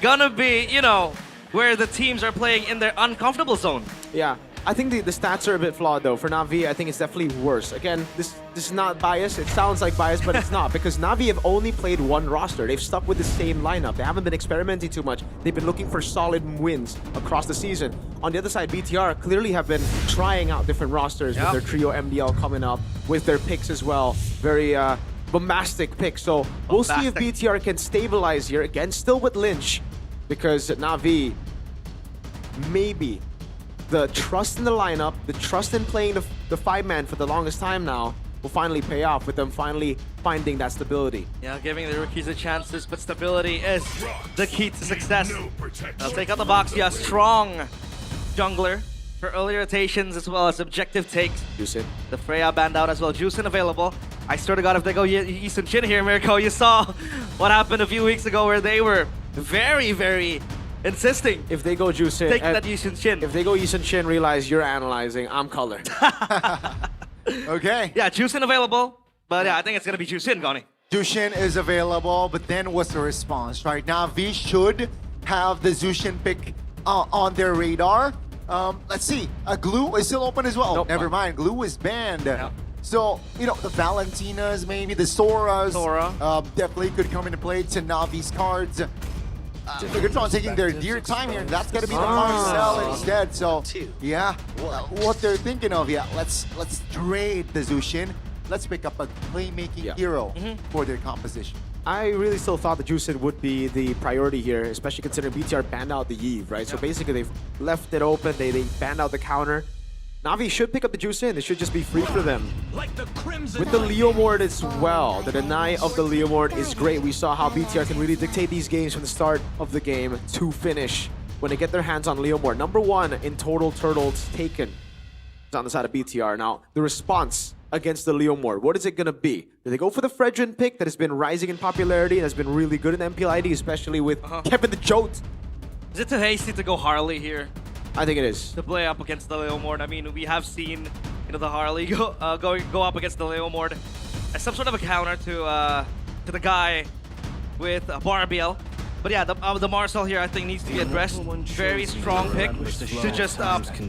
going to be, you know, where the teams are playing in their uncomfortable zone. Yeah, I think the stats are a bit flawed though. For Na'Vi, I think it's definitely worse. Again, this is not bias. It sounds like bias, but it's not, because Na'Vi have only played one roster. They've stuck with the same lineup. They haven't been experimenting too much. They've been looking for solid wins across the season. On the other side, BTR clearly have been trying out different rosters with their trio MDL coming up, with their picks as well. Very bombastic picks. So we'll see if BTR can stabilize here. Again, still with Lynch, because Na'Vi, maybe the trust in the lineup, the trust in playing the 5-man for the longest time now will finally pay off with them finally finding that stability. Yeah, giving the rookies a chances, but stability is the key to success. I'll take out the box. Yeah, strong jungler for early rotations as well as objective takes. Juicin. The Freya banned out as well. Juicin available. I swear to God, if they go Eastern Chin here, Mirko, you saw what happened a few weeks ago where they were very, very insisting. If they go Juicin, Take that Yushin Shin. If they go Yushin Shin, realize you're analyzing. I'm color. Okay. Yeah, Jushin available, but yeah, I think it's gonna be Jushin, Goni. Jushin is available, but then what's the response? Right now, V should have the Jushin pick on their radar. Let's see. Glue is still open as well. Nope. Never mind. Glue is banned. So, you know, the Valentinas, maybe the Soras, definitely could come into play to Navi's cards. Megatron taking their dear time here. That's going to be the Marcel instead. So, yeah, what they're thinking of, let's trade the Jushin. Let's pick up a playmaking hero for their composition. I really still thought the Jushin would be the priority here, especially considering BTR banned out the Eve, right? So basically they've left it open, they banned out the counter. Na'Vi should pick up the Jushin, it should just be free for them. With the Leomord as well, the deny of the Leomord is great. We saw how BTR can really dictate these games from the start of the game to finish when they get their hands on Leomord. Number 1 in total turtles taken is on the side of BTR. Now, the response against the Leomord, what is it going to be? Do they go for the Fredrin pick that has been rising in popularity and has been really good in MPL ID, especially with Kevin the Jote? Is it too hasty to go Harley here? I think it is. To play up against the Leomord. I mean, we have seen, you know, the Harley go up against the Leomord as some sort of a counter to the guy with Barbiel. But yeah, the Marcel here I think needs to be addressed. Very strong pick to just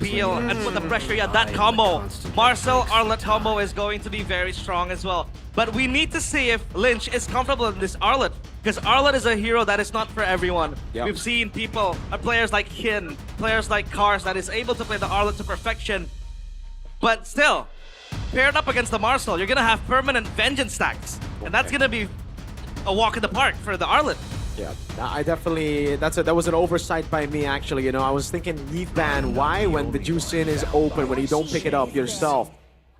peel and put the pressure. Yeah, that combo. Marcel Arlet combo is going to be very strong as well. But we need to see if Lynch is comfortable in this Arlet, because Arlet is a hero that is not for everyone. We've seen players like Hin, players like Cars that is able to play the Arlet to perfection. But still, paired up against the Marcel, you're gonna have permanent vengeance stacks. And that's gonna be a walk in the park for the Arlet. Yeah, I definitely, that was an oversight by me actually, you know. I was thinking Eve ban, why when the Jushin is open, when you don't pick it up yourself?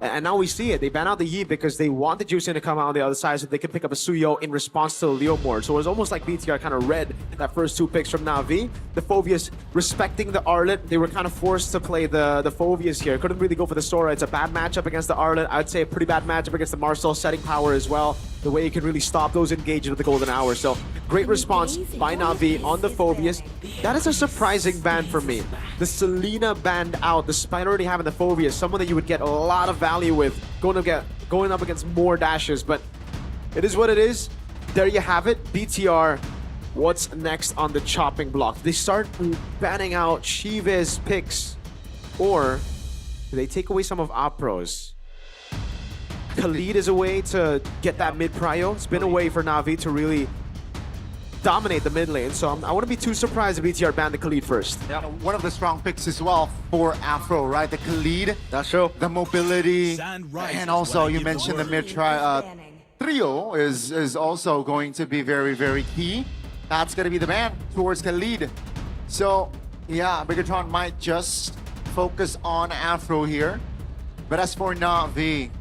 And now we see it. They ban out the Yi because they want the Jushin to come out on the other side so they can pick up a Suyo in response to the Leomord. So it was almost like BTR kind of read that first 2 picks from Na'Vi. The Phoveus respecting the Arlet. They were kind of forced to play the Phoveus here. Couldn't really go for the Sora. It's a bad matchup against the Arlet. I'd say a pretty bad matchup against the Marcel, setting power as well. The way he can really stop those engages with the Golden Hour. So great response by Na'Vi on the Phoveus. That is a surprising ban for me. The Selena banned out, despite already having the Phoveus, someone that you would get a lot of value with going up against more dashes. But it is what it is. There you have it. BTR, what's next on the chopping block? They start banning out Shiva's picks, or do they take away some of Apro's? Khalid is a way to get that mid prio. It's been a way for Na'Vi to really dominate the mid lane, so I wouldn't be too surprised if BTR banned the Khalid first. One of the strong picks as well for Afro, right? The Khalid, that's true. The mobility, and also you mentioned the mid trio is also going to be very, very key. That's going to be the ban towards Khalid. So yeah, Megatron might just focus on Afro here. But as for Na'Vi,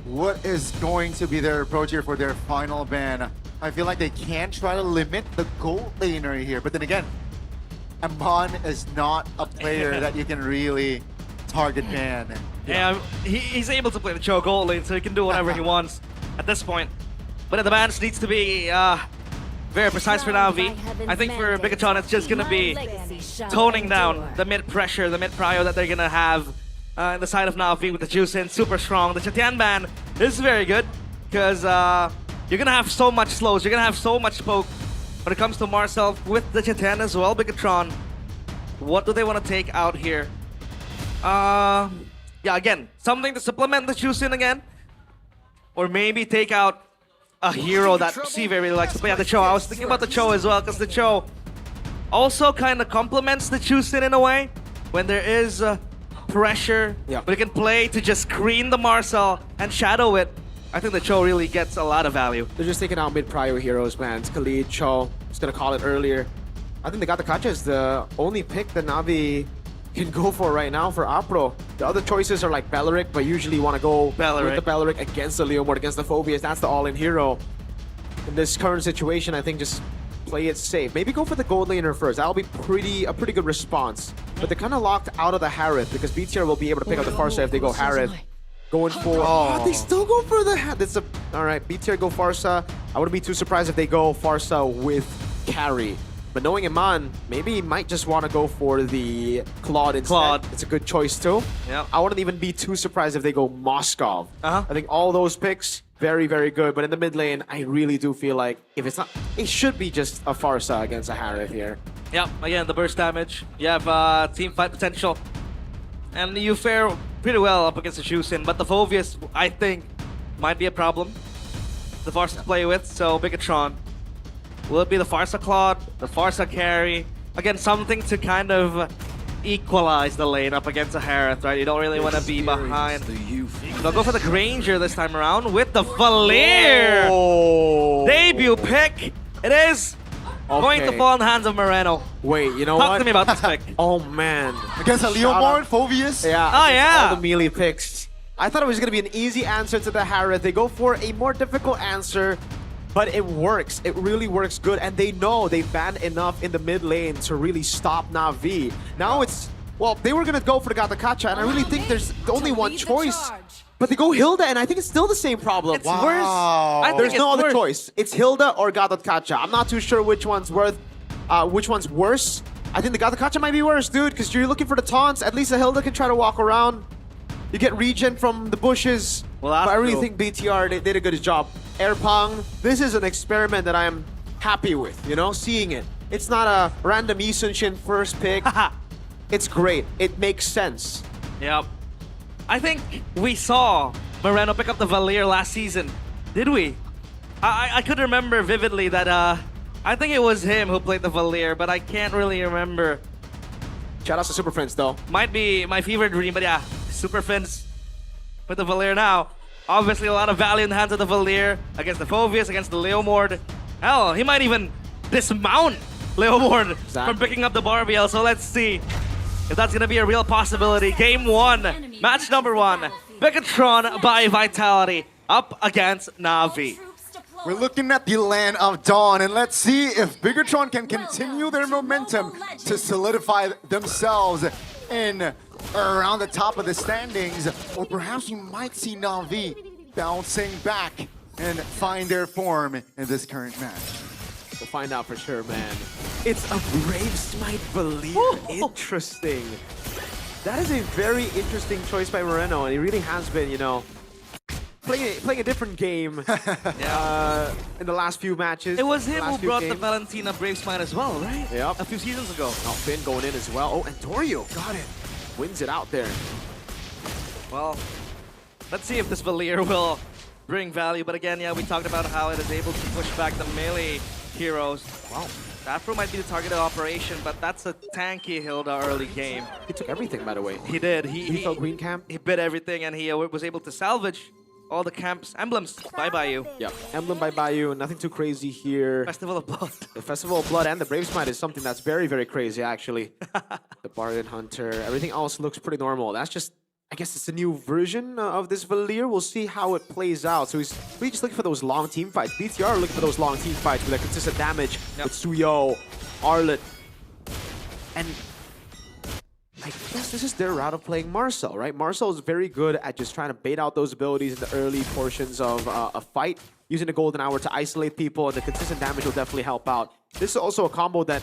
what is going to be their approach here for their final ban? I feel like they can try to limit the gold laner here, but then again, Amon is not a player that you can really target ban. Yeah, he's able to play the Cho gold lane, so he can do whatever he wants at this point. But the bans needs to be very precise for Na'Vi. I think for Megatron, it's just gonna be toning down the mid pressure, the mid prio that they're gonna have in the side of Na'Vi with the Jushin, super strong. The Chatian ban is very good because you're gonna have so much slows, you're gonna have so much poke when it comes to Marcel with the Chatian as well. Megatron, what do they want to take out here? Yeah, again, something to supplement the Jushin again, or maybe take out a hero that C really likes to play at the Cho. I was thinking about the Cho as well, because the Cho also kind of complements the Jushin in a way when there is pressure, but it can play to just screen the Marcel and shadow it. I think the Cho really gets a lot of value. They're just taking out mid-prio heroes, man. It's Khalid, Cho, just gonna call it earlier. I think they got the Kacha is the only pick that Na'Vi can go for right now for Apro. The other choices are like Belleric, but usually you want to go with the Belleric against the Leomord, against the Phoveus. That's the all-in hero. In this current situation, I think just play it safe. Maybe go for the gold laner first. That'll be a pretty good response. But they're kind of locked out of the Harith because BTR will be able to pick up the Farsa if they go Harith. Going for they still go for the that's all right. BTR go Farsa. I wouldn't be too surprised if they go Farsa with carry. But knowing Iman, maybe he might just want to go for the Claude instead. It's a good choice too. Yeah. I wouldn't even be too surprised if they go Moskov. I think all those picks, very, very good. But in the mid lane, I really do feel like if it's not, it should be just a Farsa against a Harith here. Yep, again, the burst damage. You have team fight potential. And you fare pretty well up against the Shusin, but the Phoveus, I think, might be a problem. The Farsa to play with, so Bigatron. Will it be the Farsa Claude, the Farsa carry? Again, something to kind of equalize the lane up against a Harith, right? You don't really want to be behind. They'll go for the Granger this time around with the Valier! Debut pick! It is going to fall in the hands of Moreno. Wait, you know Talk what? to me about this pick. Oh man. Against a Leomord, Phoveus? Yeah. Oh, yeah. All the melee picks. I thought it was going to be an easy answer to the Harith. They go for a more difficult answer, but it works. It really works good. And they know they've banned enough in the mid lane to really stop Na'Vi. Now it's, well, they were going to go for the Gatakacha, and I really think there's only one choice. But they go Hilda, and I think it's still the same problem. It's worse. I think There's it's no other worse. choice. It's Hilda or Gatakacha. I'm not too sure which one's worse. I think the Gatakacha might be worse, dude, because you're looking for the taunts. At least the Hilda can try to walk around. You get regen from the bushes. Well, but I really true. think BTR they did a good job. Airpong, this is an experiment that I am happy with, you know, seeing it. It's not a random Isunshin first pick. It's great. It makes sense. Yep. I think we saw Moreno pick up the Valier last season. Did we? I could remember vividly that I think it was him who played the Valier, but I can't really remember. Shout out to Super Friends though. Might be my fever dream, but yeah, Super Fins with the Valier now. Obviously a lot of value in the hands of the Valier against the Phoveus, against the Leomord. Hell, he might even dismount Leomord from picking up the Barbiel, so let's see if that's gonna be a real possibility. Game 1, match number 1. Bigatron by Vitality up against Na'Vi. We're looking at the land of Dawn, and let's see if Bigatron can continue their momentum to solidify themselves in around the top of the standings, or perhaps you might see Na'Vi bouncing back and find their form in this current match. We'll find out for sure, man. It's a Brave Smite Valier. Interesting. That is a very interesting choice by Moreno, and he really has been, you know, playing a different game in the last few matches. It was him who brought the Valentina Brave Smite as well, right? Yep. A few seasons ago. Oh, Finn going in as well. Oh, and Dorio got it. Wins it out there. Well, let's see if this Valier will bring value. But again, yeah, we talked about how it is able to push back the melee heroes. Wow. Afro might be the targeted operation, but that's a tanky Hilda early game. He took everything, by the way. He did. He felt green camp. He bit everything, and he was able to salvage all the camp's emblems by Bayou. Yeah, emblem by Bayou. Nothing too crazy here. Festival of Blood. The Festival of Blood and the Brave Smite is something that's very, very crazy, actually. The Barbarian Hunter. Everything else looks pretty normal. That's just, I guess it's a new version of this Valier. We'll see how it plays out. So he's really just looking for those long team fights. BTR are looking for those long team fights with that consistent damage with Suyo, Arlet. And I guess this is their route of playing Marcel, right? Marcel is very good at just trying to bait out those abilities in the early portions of a fight, using the Golden Hour to isolate people, and the consistent damage will definitely help out. This is also a combo that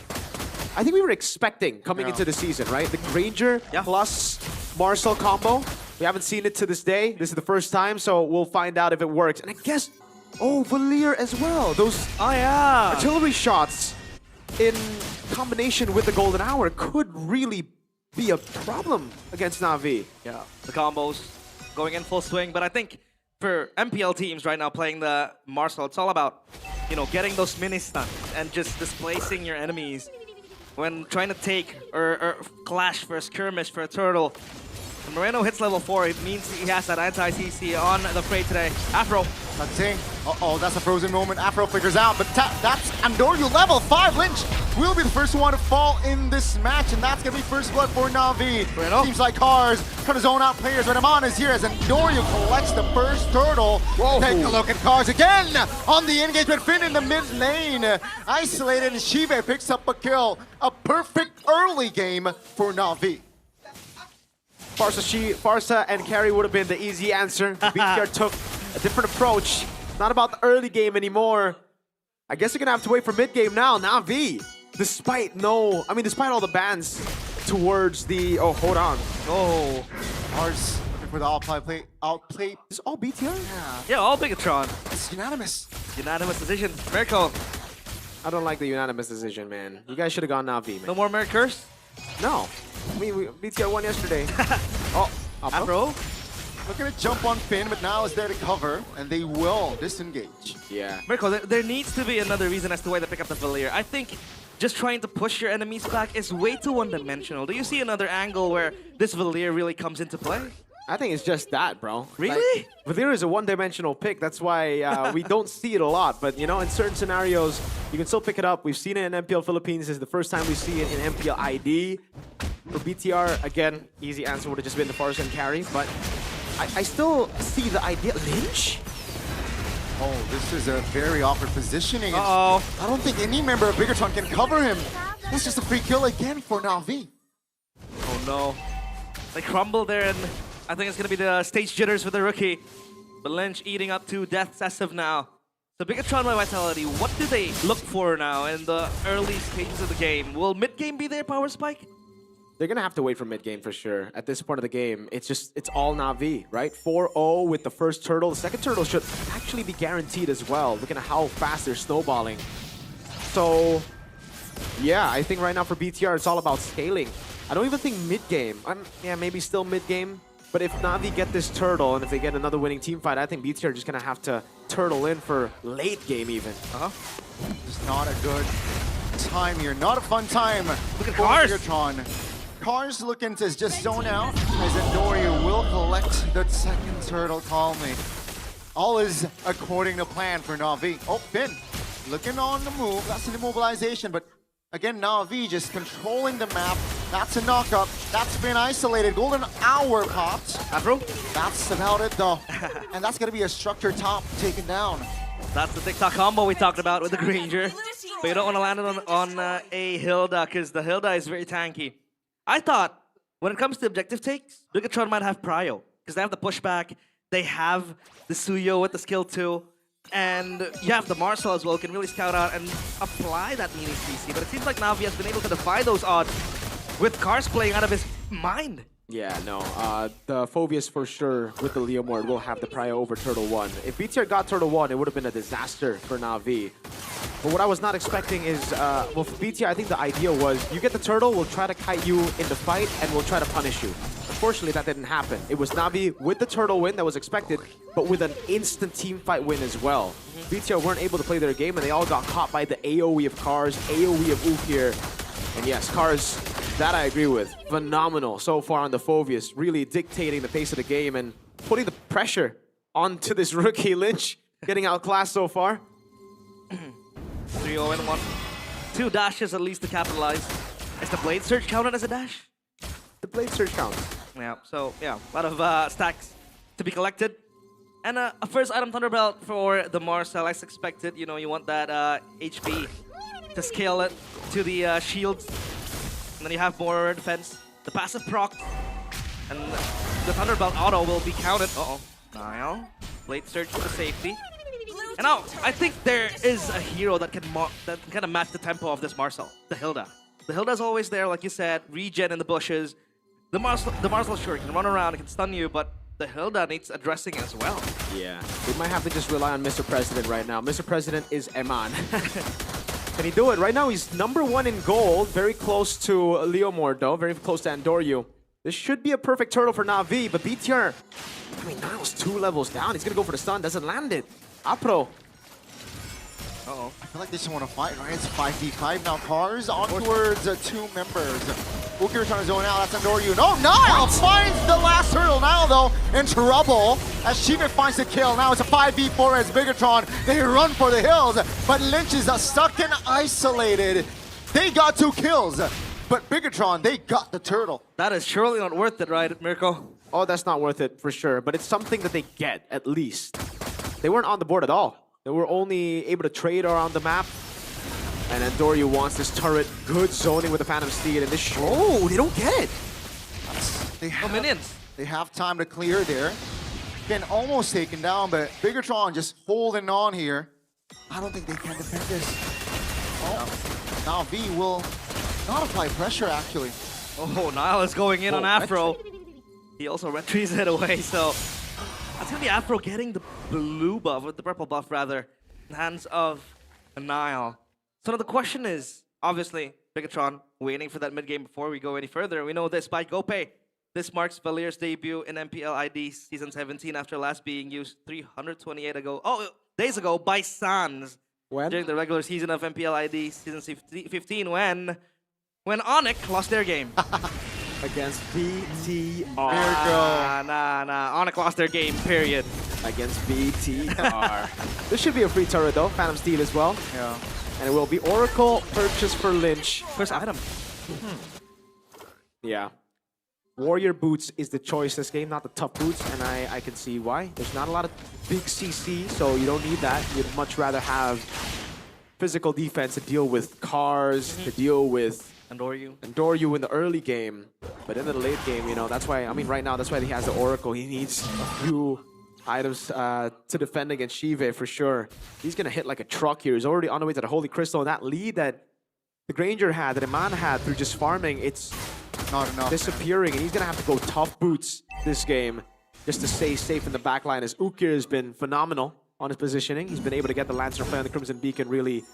I think we were expecting coming into the season, right? The Granger plus Marcel combo. We haven't seen it to this day. This is the first time, so we'll find out if it works. And I guess, Valier as well. Those artillery shots in combination with the Golden Hour could really be a problem against Na'Vi. Yeah, the combos going in full swing, but I think for MPL teams right now playing the Marcel, it's all about, you know, getting those mini stuns and just displacing your enemies when trying to take or clash for a skirmish for a turtle. When Moreno hits level 4, it means he has that anti-CC on the Fray today. Afro. Touching. Uh-oh, that's a frozen moment. Afro figures out, but that's Amdorio level 5. Lynch will be the first one to fall in this match, and that's going to be first blood for Na'Vi. Seems like Cars trying to zone out players, but Amon is here as Amdorio collects the first turtle. Whoa. Take a look at Cars again on the engagement. Finn in the mid lane. Isolated, and Shive picks up a kill. A perfect early game for Na'Vi. Farsa and carry would have been the easy answer. BTR took a different approach. Not about the early game anymore. I guess you're going to have to wait for mid game now. Na'Vi despite all the bans towards the, oh, hold on. Oh. Ours looking for the outplay. Is all BTR? Yeah, all Bigatron. It's unanimous. Unanimous decision. Miracle. I don't like the unanimous decision, man. You guys should have gone Na'Vi, man. No more Merc Curse? No. BTR won yesterday. Oh, Afro? Looking to jump on Finn, but now is there to cover, and they will disengage. Yeah. Miracle, there needs to be another reason as to why they pick up the Valier. I think just trying to push your enemies back is way too one-dimensional. Do you see another angle where this Valier really comes into play? I think it's just that, bro. Really? Like, Valier is a one-dimensional pick. That's why we don't see it a lot. But, you know, in certain scenarios, you can still pick it up. We've seen it in MPL Philippines. This is the first time we see it in MPL ID. For BTR, again, easy answer would have just been the Farsen carry. But I still see the idea. Lynch? Oh, this is a very awkward positioning. Uh-oh. I don't think any member of Bigatron can cover him. That's just a free kill again for Na'Vi. Oh no. They crumble there, and I think it's going to be the stage jitters for the rookie. But Lynch eating up to decisive now. So Bigatron by Vitality, what do they look for now in the early stages of the game? Will mid-game be their power spike? They're going to have to wait for mid-game for sure. At this point of the game, it's all Na'Vi, right? 4-0 with the first turtle. The second turtle should actually be guaranteed as well, looking at how fast they're snowballing. So, yeah, I think right now for BTR, it's all about scaling. I don't even think mid-game. Yeah, maybe still mid-game. But if Na'Vi get this turtle, and if they get another winning team fight, I think BTR are just going to have to turtle in for late game even. It's not a good time here. Not a fun time. Look at Cars. Bigatron. Cars looking to just zone out as Endoria will collect the second turtle calmly. All is according to plan for Na'Vi. Oh, Finn looking on the move. That's an immobilization, but again, Na'Vi just controlling the map. That's a knockup. That's been isolated. Golden Hour popped. Afro? That's about it, though. And that's going to be a structure top taken down. That's the TikTok combo we talked about with the Granger. But you don't want to land it on a Hilda, because the Hilda is very tanky. I thought, when it comes to objective takes, Bigatron might have Prio, because they have the pushback, they have the Suyo with the skill 2, and you have the Marcel as well, who can really scout out and apply that meaning CC. But it seems like Na'Vi has been able to defy those odds with Cars playing out of his mind. Yeah, no. The Phobius for sure with the Leomord will have the Prio over Turtle 1. If BTR got Turtle 1, it would have been a disaster for Na'Vi. But what I was not expecting is, well, for BTR, I think the idea was, you get the turtle, we'll try to kite you in the fight, and we'll try to punish you. Unfortunately, that didn't happen. It was Na'Vi with the turtle win that was expected, but with an instant team fight win as well. BTR weren't able to play their game, and they all got caught by the AoE of Cars, AoE of Ook here. And yes, Cars, that I agree with. Phenomenal so far on the Phobius, really dictating the pace of the game and putting the pressure onto this rookie Lynch, getting outclassed so far. 3-0 and 1. 2 dashes at least to capitalize. Is the Blade Surge counted as a dash? The Blade Surge counts. Yeah, so yeah, a lot of stacks to be collected. And a first item Thunderbelt for the Marcel, as expected. You know, you want that HP to scale it to the shields. And then you have more defense. The passive proc. And the Thunderbelt auto will be counted. Uh-oh. Nile. Blade Surge for the safety. And now, I think there is a hero that can kind of match the tempo of this Marcel, the Hilda. The Hilda's always there, like you said, regen in the bushes. The Marcel sure can run around, it can stun you, but the Hilda needs addressing as well. Yeah, we might have to just rely on Mr. President right now. Mr. President is Eman. Can he do it? Right now, he's #1 in gold, very close to Leomord though, very close to Andoryu. This should be a perfect turtle for Na'Vi, but BTR, I mean, Nile's 2 levels down. He's gonna go for the stun, doesn't land it. Apro. Uh-oh. I feel like they just want to fight, right? It's 5v5 now. Cars on towards 2 members. Booker trying to zone out. That's Andoryu. No, Nile finds the last turtle now, though, in trouble. As Shimei finds the kill. Now it's a 5v4 as Bigatron. They run for the hills, but Lynch is stuck and isolated. They got 2 kills, but Bigatron, they got the turtle. That is surely not worth it, right, Mirko? Oh, that's not worth it for sure, but it's something that they get, at least. They weren't on the board at all. They were only able to trade around the map. And Andoryu wants this turret. Good zoning with the Phantom Steed. And this oh, they don't get it. They have, minions. They have time to clear there. Again, almost taken down, but Bigatron just holding on here. I don't think they can defend this. Oh. Na'Vi will not apply pressure actually. Oh, Nile is going in on Afro. He also retreats it away, so that's gonna be Afro getting the blue buff, or the purple buff rather, in the hands of Nile. So now the question is, obviously, Bigatron waiting for that mid game before we go any further. We know this by Gope. This marks Valier's debut in MPL ID Season 17 after last being used 328 days ago by Sans. When? During the regular season of MPL ID Season 15 when Onyx lost their game. Against BTR. Nah. Onyx lost their game, period. Against BTR. This should be a free turret though. Phantom Steel as well. Yeah. And it will be Oracle purchase for Lynch. First item. Yeah. Warrior Boots is the choice this game, not the tough boots, and I can see why. There's not a lot of big CC, so you don't need that. You'd much rather have physical defense to deal with cars, to deal with Endure you in the early game. But in the late game, you know, that's why, I mean, right now, that's why he has the Oracle. He needs a few items to defend against Shive for sure. He's going to hit like a truck here. He's already on the way to the Holy Crystal, and that lead that the Granger had, that Iman had through just farming, it's not enough. Disappearing, and he's gonna have to go tough boots this game just to stay safe in the backline, as Ukir has been phenomenal on his positioning. He's been able to get the Lancer play on the Crimson Beacon really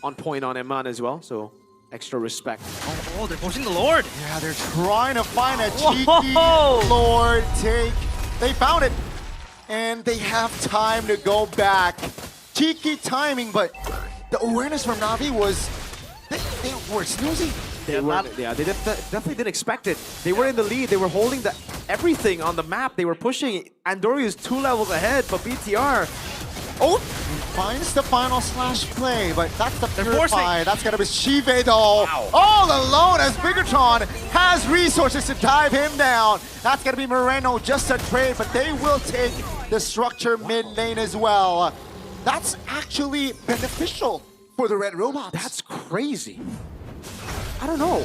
on point on Iman as well, so extra respect. Oh, they're pushing the Lord! Yeah, they're trying to find a cheeky Lord take. They found it, and they have time to go back. Cheeky timing, but the awareness from Na'Vi was, they were snoozing. They definitely didn't expect it. They were in the lead. They were holding everything on the map. They were pushing. Andoria is 2 levels ahead, but BTR... Oh! Finds the final slash play, but that's the Purify. That's gonna be Shive though. Wow. All alone as Bigatron has resources to dive him down. That's gonna be Moreno, just a trade, but they will take the structure mid lane as well. That's actually beneficial for the Red Robots. That's crazy. I don't know.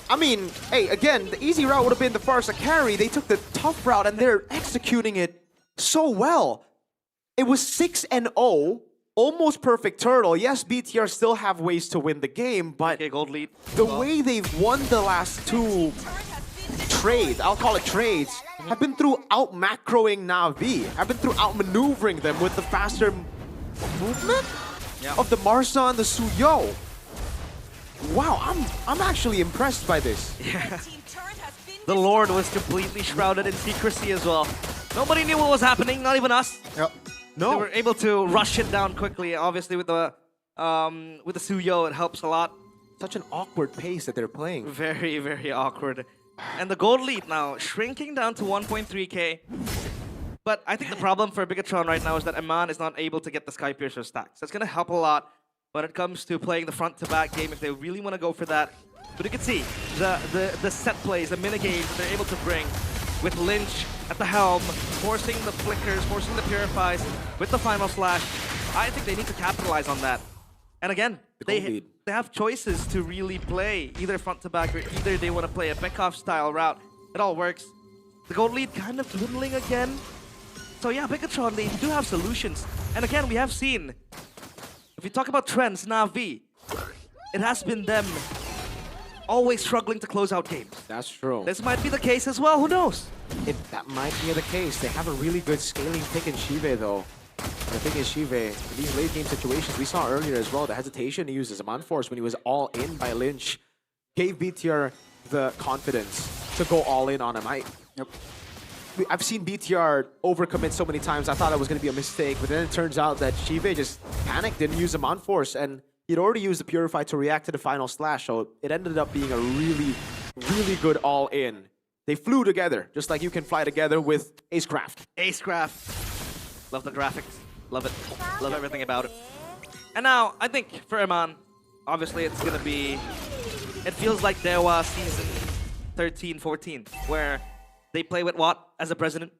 I mean, hey, again, the easy route would have been the Farsa carry. They took the tough route, and they're executing it so well. It was 6-0, almost perfect turtle. Yes, BTR still have ways to win the game, but gold lead. The way they've won the last 2 trades, I'll call it trades, have been through out-macroing Na'Vi. Have been through out-maneuvering them with the faster movement of the Marsa and the Suyo. Wow, I'm actually impressed by this. Yeah. The Lord was completely shrouded in secrecy as well. Nobody knew what was happening, not even us. Yep. No. They were able to rush it down quickly. Obviously, with the Suyo, it helps a lot. Such an awkward pace that they're playing. Very, very awkward. And the gold lead now shrinking down to 1.3k. But I think the problem for Bigatron right now is that Iman is not able to get the Skypiercer stacks. That's going to help a lot when it comes to playing the front-to-back game if they really want to go for that. But you can see the set plays, the mini-games that they're able to bring with Lynch at the helm, forcing the flickers, forcing the purifies with the final slash. I think they need to capitalize on that. And again, they have choices to really play either front-to-back or either they want to play a Bekoff-style route. It all works. The gold lead kind of dwindling again. So yeah, Bigatron, they do have solutions. And again, we have seen, if you talk about trends, Na'Vi, it has been them always struggling to close out games. That's true. This might be the case as well, who knows? That might be the case. They have a really good scaling pick in Shive though. And the thing is, Shive, in these late game situations, we saw earlier as well, the hesitation he used as a man force when he was all in by Lynch gave BTR the confidence to go all in on him. I've seen BTR overcommit so many times, I thought it was going to be a mistake, but then it turns out that Shive just panicked, didn't use a on force, and he'd already used the Purify to react to the final slash, so it ended up being a really, really good all-in. They flew together, just like you can fly together with Acecraft. Acecraft. Love the graphics. Love it. Love everything about it. And now, I think for Iman, obviously it's going to be... It feels like Dewa season 13-14, where they play with Watt as a president,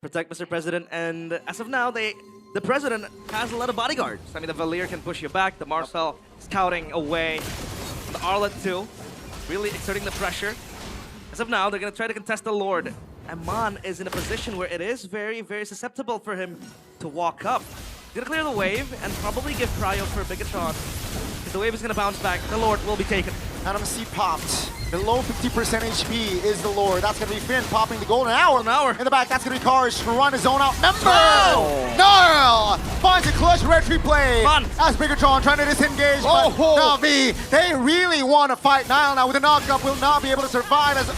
protect Mr. President, and as of now, the president has a lot of bodyguards. I mean, the Valier can push you back, the Marcel scouting away, the Arlet too, really exerting the pressure. As of now, they're going to try to contest the Lord. Iman is in a position where it is very, very susceptible for him to walk up. gonna clear the wave and probably give prio for Bigatron. If the wave is gonna bounce back, the Lord will be taken. Adam C popped. Below 50% HP is the Lord. That's going to be Finn popping the golden hour. In the back, that's going to be Cars to run his zone out. Number! Gnarl! Finds a clutch retry play. As Bigatron trying to disengage, but Na'Vi, they really want to fight Nile now with the knockup. Will not be able to survive as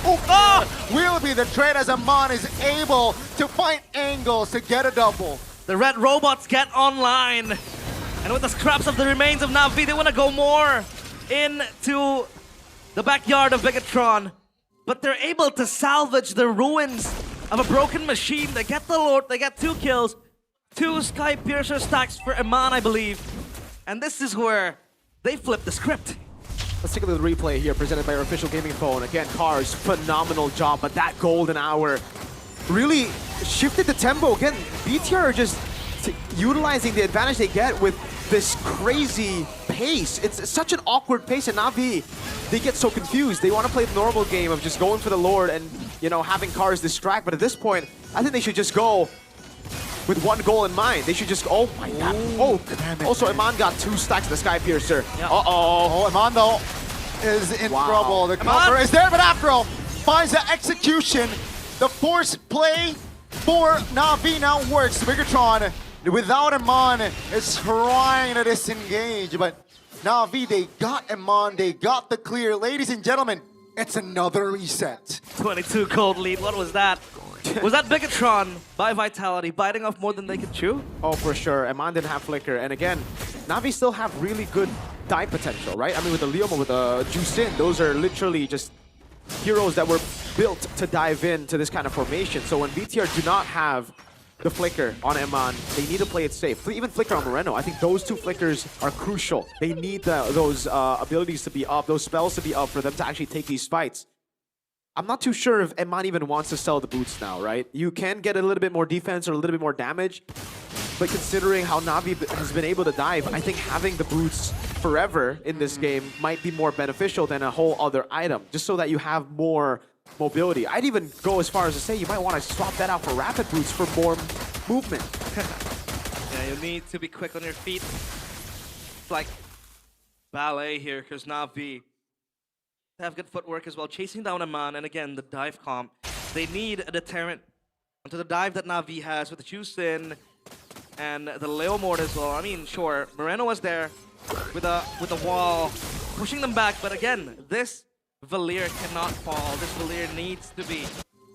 will be the trade as Amon is able to find angles to get a double. The red robots get online. And with the scraps of the remains of Na'Vi, they want to go more into the backyard of Bigatron, but they're able to salvage the ruins of a broken machine. They get the Lord, they get 2 kills, 2 Sky Piercer stacks for Iman, I believe. And this is where they flip the script. Let's take a look at the replay here presented by our official gaming phone. Again, Cars, phenomenal job, but that golden hour really shifted the tempo. Again, BTR are just utilizing the advantage they get with this crazy pace. It's such an awkward pace, and Na'Vi, they get so confused. They want to play the normal game of just going for the Lord and, you know, having Cars distract. But at this point, I think they should just go with one goal in mind. They should just, oh my god. Oh, also Iman got 2 stacks of the Sky Piercer. Oh, Iman though is in trouble. The cover is there, but after all, finds the execution. The force play for Na'Vi now works. Bigatron, without Iman, is trying to disengage, but Na'Vi, they got Iman, they got the clear. Ladies and gentlemen, it's another reset. 22 gold lead, what was that? Was that Bigatron by Vitality biting off more than they could chew? Oh, for sure. Iman didn't have Flicker, and again, Na'Vi still have really good dive potential, right? I mean, with the Leoma, with the Jusin, those are literally just heroes that were built to dive into this kind of formation. So when BTR do not have the Flicker on Iman, they need to play it safe. Even Flicker on Moreno, I think those 2 Flickers are crucial. They need those abilities to be up, those spells to be up for them to actually take these fights. I'm not too sure if Iman even wants to sell the boots now, right? You can get a little bit more defense or a little bit more damage, but considering how Na'Vi has been able to dive, I think having the boots forever in this game might be more beneficial than a whole other item, just so that you have more mobility. I'd even go as far as to say you might want to swap that out for rapid boots for more movement. Yeah, you need to be quick on your feet. It's like ballet here, because Na'Vi have good footwork as well, chasing down Iman, and again, the dive comp. They need a deterrent onto the dive that Na'Vi has with the Jusin and the Leomord as well. I mean, sure, Moreno was there with a wall, pushing them back, but again, this Valir cannot fall. This Valir needs to be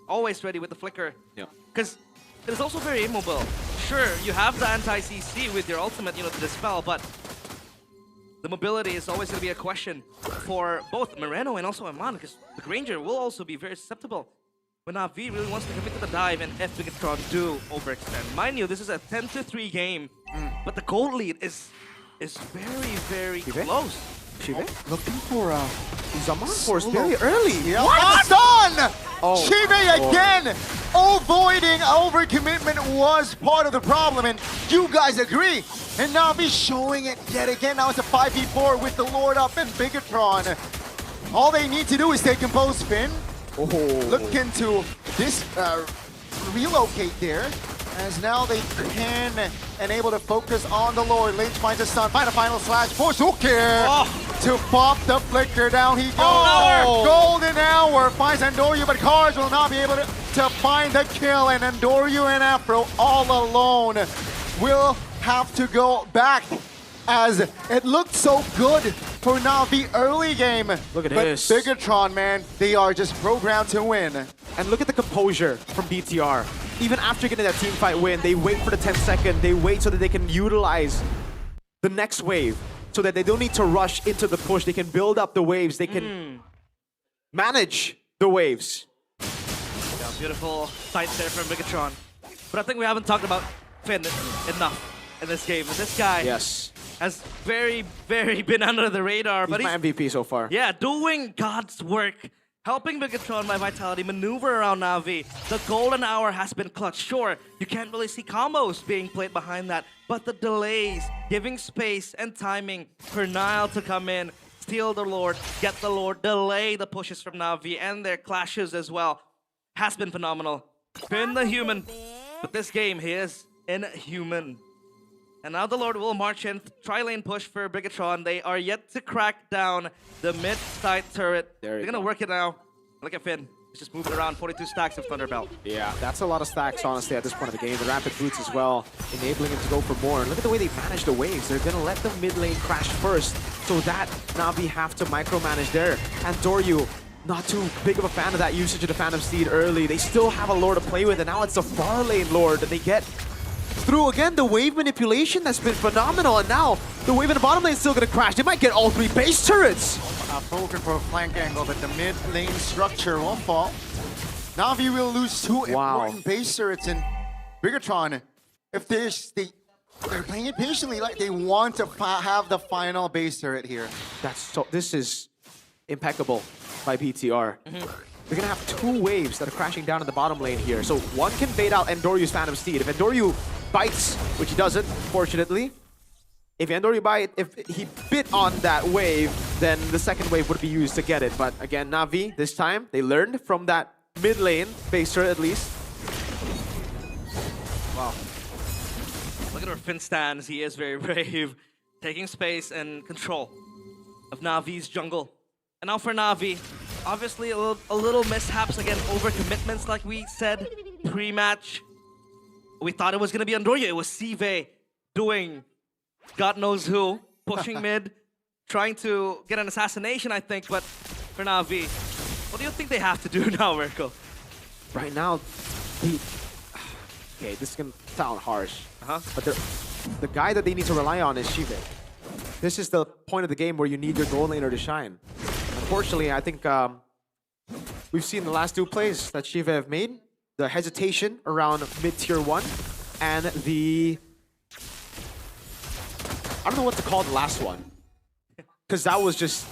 always ready with the Flicker. Yeah. Because it is also very immobile. Sure, you have the anti-CC with your ultimate, you know, the Dispel, but the mobility is always going to be a question for both Moreno and also Iman, because the Granger will also be very susceptible when Na'Vi really wants to commit to the dive and if Bigatron do overextend. Mind you, this is a 10-3 game, but the gold lead is very, very close. Looking for Zaman Force very early. Yeah. What? Done! Chive again! Avoiding overcommitment was part of the problem, and you guys agree. And Na'Vi showing it yet again. Now it's a 5v4 with the Lord up and Bigatron. All they need to do is stay composed, Finn. Look into this relocate there, as now they can and able to focus on the Lord. Lynch finds a stun, find a final slash for Zukir to pop the Flicker. Down he goes. Golden hour finds Andoryu, but Cars will not be able to find the kill, and Andoryu and Afro all alone will have to go back, as it looked so good for Na'Vi early game. Look at this. But Bigatron, man, they are just programmed to win. And look at the composure from BTR. Even after getting that team fight win, they wait for the 10 second, they wait so that they can utilize the next wave, so that they don't need to rush into the push. They can build up the waves, they can manage the waves. Yeah, beautiful fight there from Bigatron. But I think we haven't talked about Finn enough in this game. And this guy has very, very been under the radar. He's my MVP so far. Yeah, doing God's work, helping Bigatron by Vitality maneuver around Na'Vi. The golden hour has been clutch. Sure, you can't really see combos being played behind that, but the delays, giving space and timing for Nile to come in, steal the Lord, get the Lord, delay the pushes from Na'Vi and their clashes as well, has been phenomenal. Finn the human, but this game, he is inhuman. And now the Lord will march in, tri-lane push for Bigatron. They are yet to crack down the mid-side turret. They're gonna work it now. Look at Finn. He's just moving around, 42 stacks of Thunderbelt. Yeah, that's a lot of stacks, honestly, at this point of the game. The rapid boots as well, enabling him to go for more. And look at the way they manage the waves. They're gonna let the mid lane crash first, so that Na'Vi have to micromanage there. And Doryu, not too big of a fan of that usage of the Phantom Steed early. They still have a lore to play with, and now it's the far lane lore that they get through. Again, the wave manipulation that's been phenomenal, and now the wave in the bottom lane is still gonna crash. They might get all 3 base turrets. Poking for a flank angle, but the mid lane structure won't fall. Na'Vi will lose 2 important base turrets, and Bigatron, if they're playing it patiently, like they want to have the final base turret here. This is impeccable by BTR. They're gonna have 2 waves that are crashing down in the bottom lane here. So one can bait out Endoryu's Phantom Steed. If Endoryu bites, which he doesn't, fortunately, if he bit on that wave, then the second wave would be used to get it. But again, Na'Vi, this time, they learned from that mid lane base turret at least. Wow. Look at where Finn stands. He is very brave, taking space and control of Na'Vi's jungle. And now for Na'Vi, obviously a little mishaps again, overcommitments like we said pre-match. We thought it was going to be Andorya. It was Sive doing God knows who, pushing mid, trying to get an assassination, I think. But for Na'Vi, what do you think they have to do now, Mirko? Right now, okay, this is going to sound harsh, but the guy that they need to rely on is Sive. This is the point of the game where you need your gold laner to shine. Unfortunately, I think we've seen the last 2 plays that Sive have made. The hesitation around mid-tier 1 and the... I don't know what to call the last one. Because that was just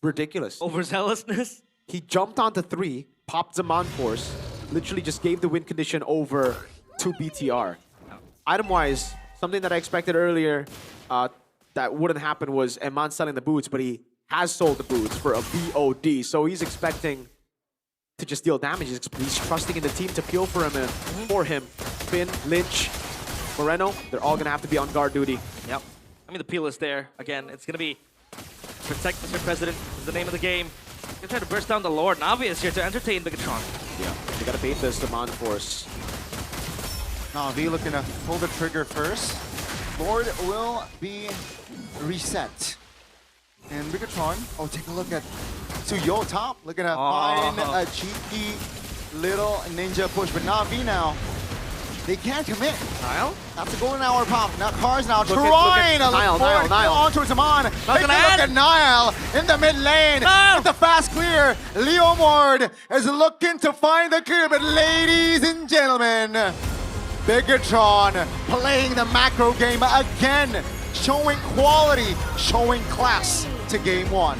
ridiculous. Overzealousness? He jumped onto 3, popped Zaman Force, literally just gave the win condition over to BTR. Item-wise, something that I expected earlier that wouldn't happen was Eman selling the boots, but he has sold the boots for a BOD, so he's expecting to just deal damage. He's trusting in the team to peel for him. Finn, Lynch, Moreno, they're all gonna have to be on guard duty. Yep. I mean, the peel is there. Again, it's gonna be Protect Mr. President is the name of the game. Gonna try to burst down the Lord. Na'Vi is here to entertain Bigatron. Yeah, they gotta bait this Zaman Force. Na'Vi looking to pull the trigger first. Lord will be reset. And Bigatron, take a look at Suyo top, looking to find a cheeky little ninja push, but Na'Vi now, they can't commit. Niall? That's a golden hour pop. Now Cars now Look trying to Niall, look forward, Niall. on towards Amon. Take a look at Niall in the mid lane. With the fast clear, Leo Mord is looking to find the clear, but ladies and gentlemen, Bigatron playing the macro game again, showing quality, showing class to game 1.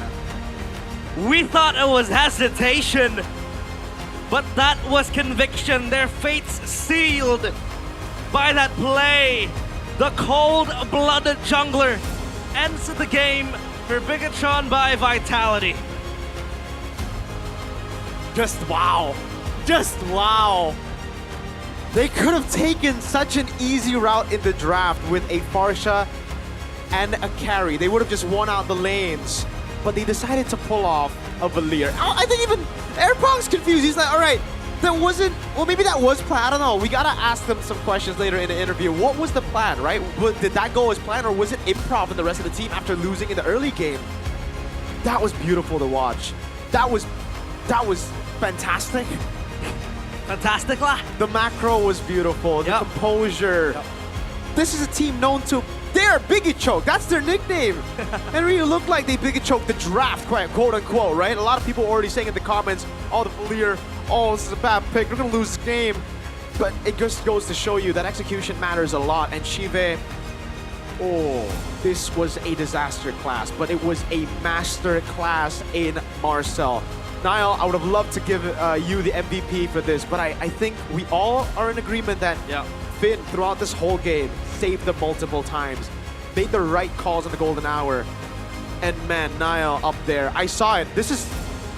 We thought it was hesitation, but that was conviction. Their fates sealed by that play. The cold-blooded jungler ends the game for Bigatron by Vitality. Just wow. Just wow. They could have taken such an easy route in the draft with a Farsha and a carry. They would have just won out the lanes. But they decided to pull off a Valir. I think even Airpong's confused. He's like, all right, that wasn't, well, maybe that was planned. I don't know. We got to ask them some questions later in the interview. What was the plan, right? Did that go as planned, or was it improv in the rest of the team after losing in the early game? That was beautiful to watch. That was fantastic. Fantastic lah. The macro was beautiful. The composure. This is a team known to, they're Biggie Choke. That's their nickname. And really looked like they Biggie Choked the draft, quote unquote, right? A lot of people already saying in the comments, oh, the Valir, oh, this is a bad pick. We're going to lose this game. But it just goes to show you that execution matters a lot. And Shive, this was a disaster class, but it was a master class in Marcel. Niall, I would have loved to give you the MVP for this, but I think we all are in agreement that Finn, throughout this whole game, saved them multiple times, made the right calls in the golden hour, and man, Niall up there, I saw it. This is,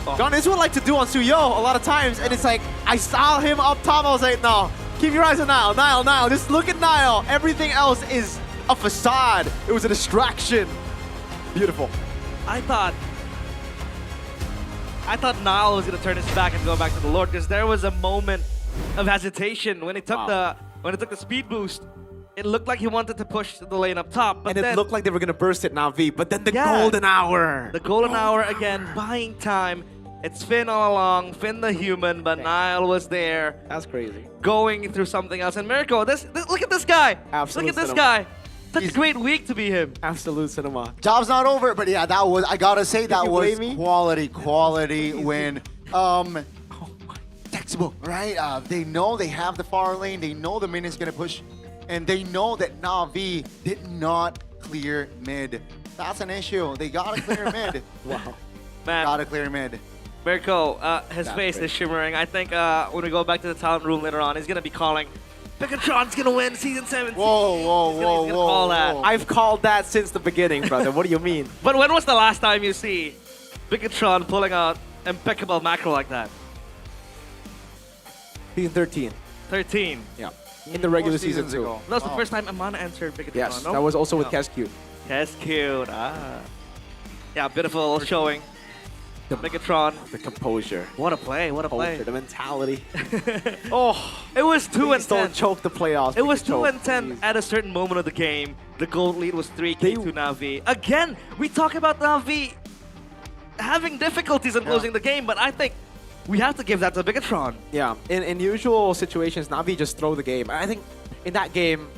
Gon, this is what I like to do on Suyo a lot of times, and it's like, I saw him up top, I was like, no, Keep your eyes on Nile. Nile. Just look at Nile. Everything else is a facade. It was a distraction. Beautiful. I thought Nile was gonna turn his back and go back to the Lord because there was a moment of hesitation when he took the speed boost. It looked like he wanted to push the lane up top, but And then it looked like they were gonna burst it Na'Vi, but then the golden hour. The golden hour again, buying time. It's Finn all along, Finn the human, but Nile was there. That's crazy. Going through something else. And Mirko, look at this guy. Absolute Look at this cinema. guy. Such a great week to be him. Absolute cinema. Job's not over, but yeah, that was, I gotta say, that you was blame me? quality win. Textbook, right? They know they have the far lane, they know the minion's gonna push, and they know that Na'Vi did not clear mid. That's an issue. They gotta clear mid. Wow. Man. Gotta clear mid. Mirko, his That's face great. is shimmering. I think when we go back to the talent room later on, he's going to be calling, Picatron's going to win Season 17. Whoa. He's gonna call that. I've called that since the beginning, brother. What do you mean? But when was the last time you see Picatron pulling out impeccable macro like that? Season 13. 13. Yeah. In the regular season seasons too. ago. That was the first time Aman answered Picatron. Yes, no? that was also with No. Kescute. That's cute. Yeah, beautiful showing. The Megatron. The composure. What a play, what a play. The mentality. It was 2 and 10. Don't choke the playoffs. It was Pikachu. 2 and 10 at a certain moment of the game. The gold lead was 3K to Na'Vi. Again, we talk about Na'Vi having difficulties in closing the game, but I think we have to give that to Bigatron. Yeah, in usual situations, Na'Vi just throw the game. I think in that game,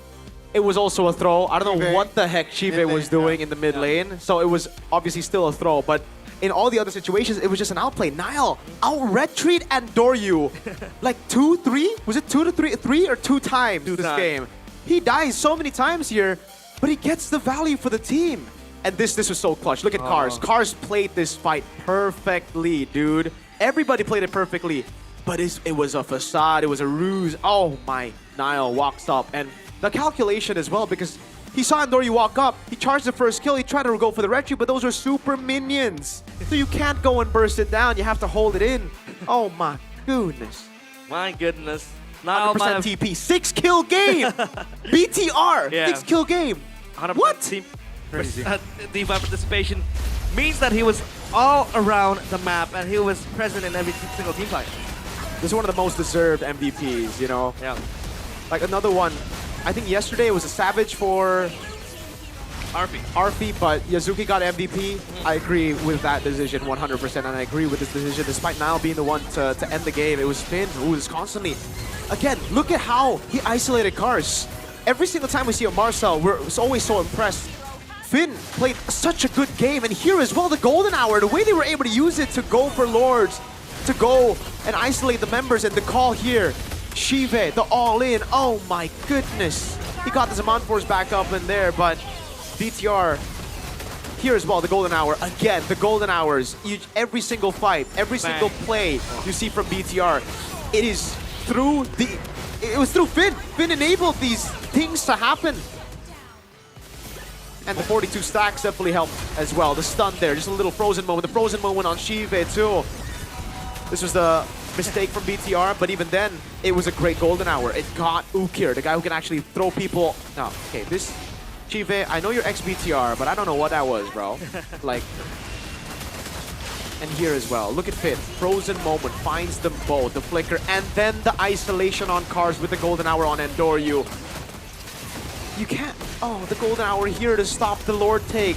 it was also a throw. I don't know what the heck Chive was doing in the mid lane, so it was obviously still a throw, but in all the other situations, it was just an outplay. Nile out-retreat and Doryu. Like 2, 3? Was it 2 to 3? 3 or 2 times this game? He dies so many times here, but he gets the value for the team. And this was so clutch. Look at Cars. Cars played this fight perfectly, dude. Everybody played it perfectly, but it was a facade. It was a ruse. Oh my. Nile walks up, and the calculation as well, because he saw Andoryu walk up, he charged the first kill, he tried to go for the retreat, but those are super minions. So you can't go and burst it down, you have to hold it in. Oh my goodness. My goodness. Nile 100% TP, 6 kill game! BTR, 6 kill game. 100% What? Team DeFi participation means that he was all around the map and he was present in every single team fight. This is one of the most deserved MVPs, you know? Yeah. Like another one, I think yesterday it was a Savage for Arfi, but Yazuki got MVP. I agree with that decision 100%, and I agree with this decision despite Nile being the one to end the game. It was Finn who was constantly... Again, look at how he isolated Cars. Every single time we see a Marcel, we're always so impressed. Finn played such a good game, and here as well, the Golden Hour, the way they were able to use it to go for Lords, to go and isolate the members, and the call here. Shive, the all-in, oh my goodness. He got the Zaman Force back up in there, but BTR here as well, the Golden Hour. Again, the Golden Hours, every single fight, every single play you see from BTR, it is through it was through Finn. Finn enabled these things to happen. And the 42 stacks definitely helped as well. The stun there, just a little frozen moment. The frozen moment on Shive too. This was the mistake from BTR, but even then, it was a great Golden Hour. It got Ukir, the guy who can actually throw people. No, okay, this Chive, I know you're ex-BTR, but I don't know what that was, bro. Like, and here as well. Look at Finn. Frozen moment, finds them both, the flicker, and then the isolation on Cars with the Golden Hour on Endoryu. You can't. Oh, the Golden Hour here to stop the Lord take.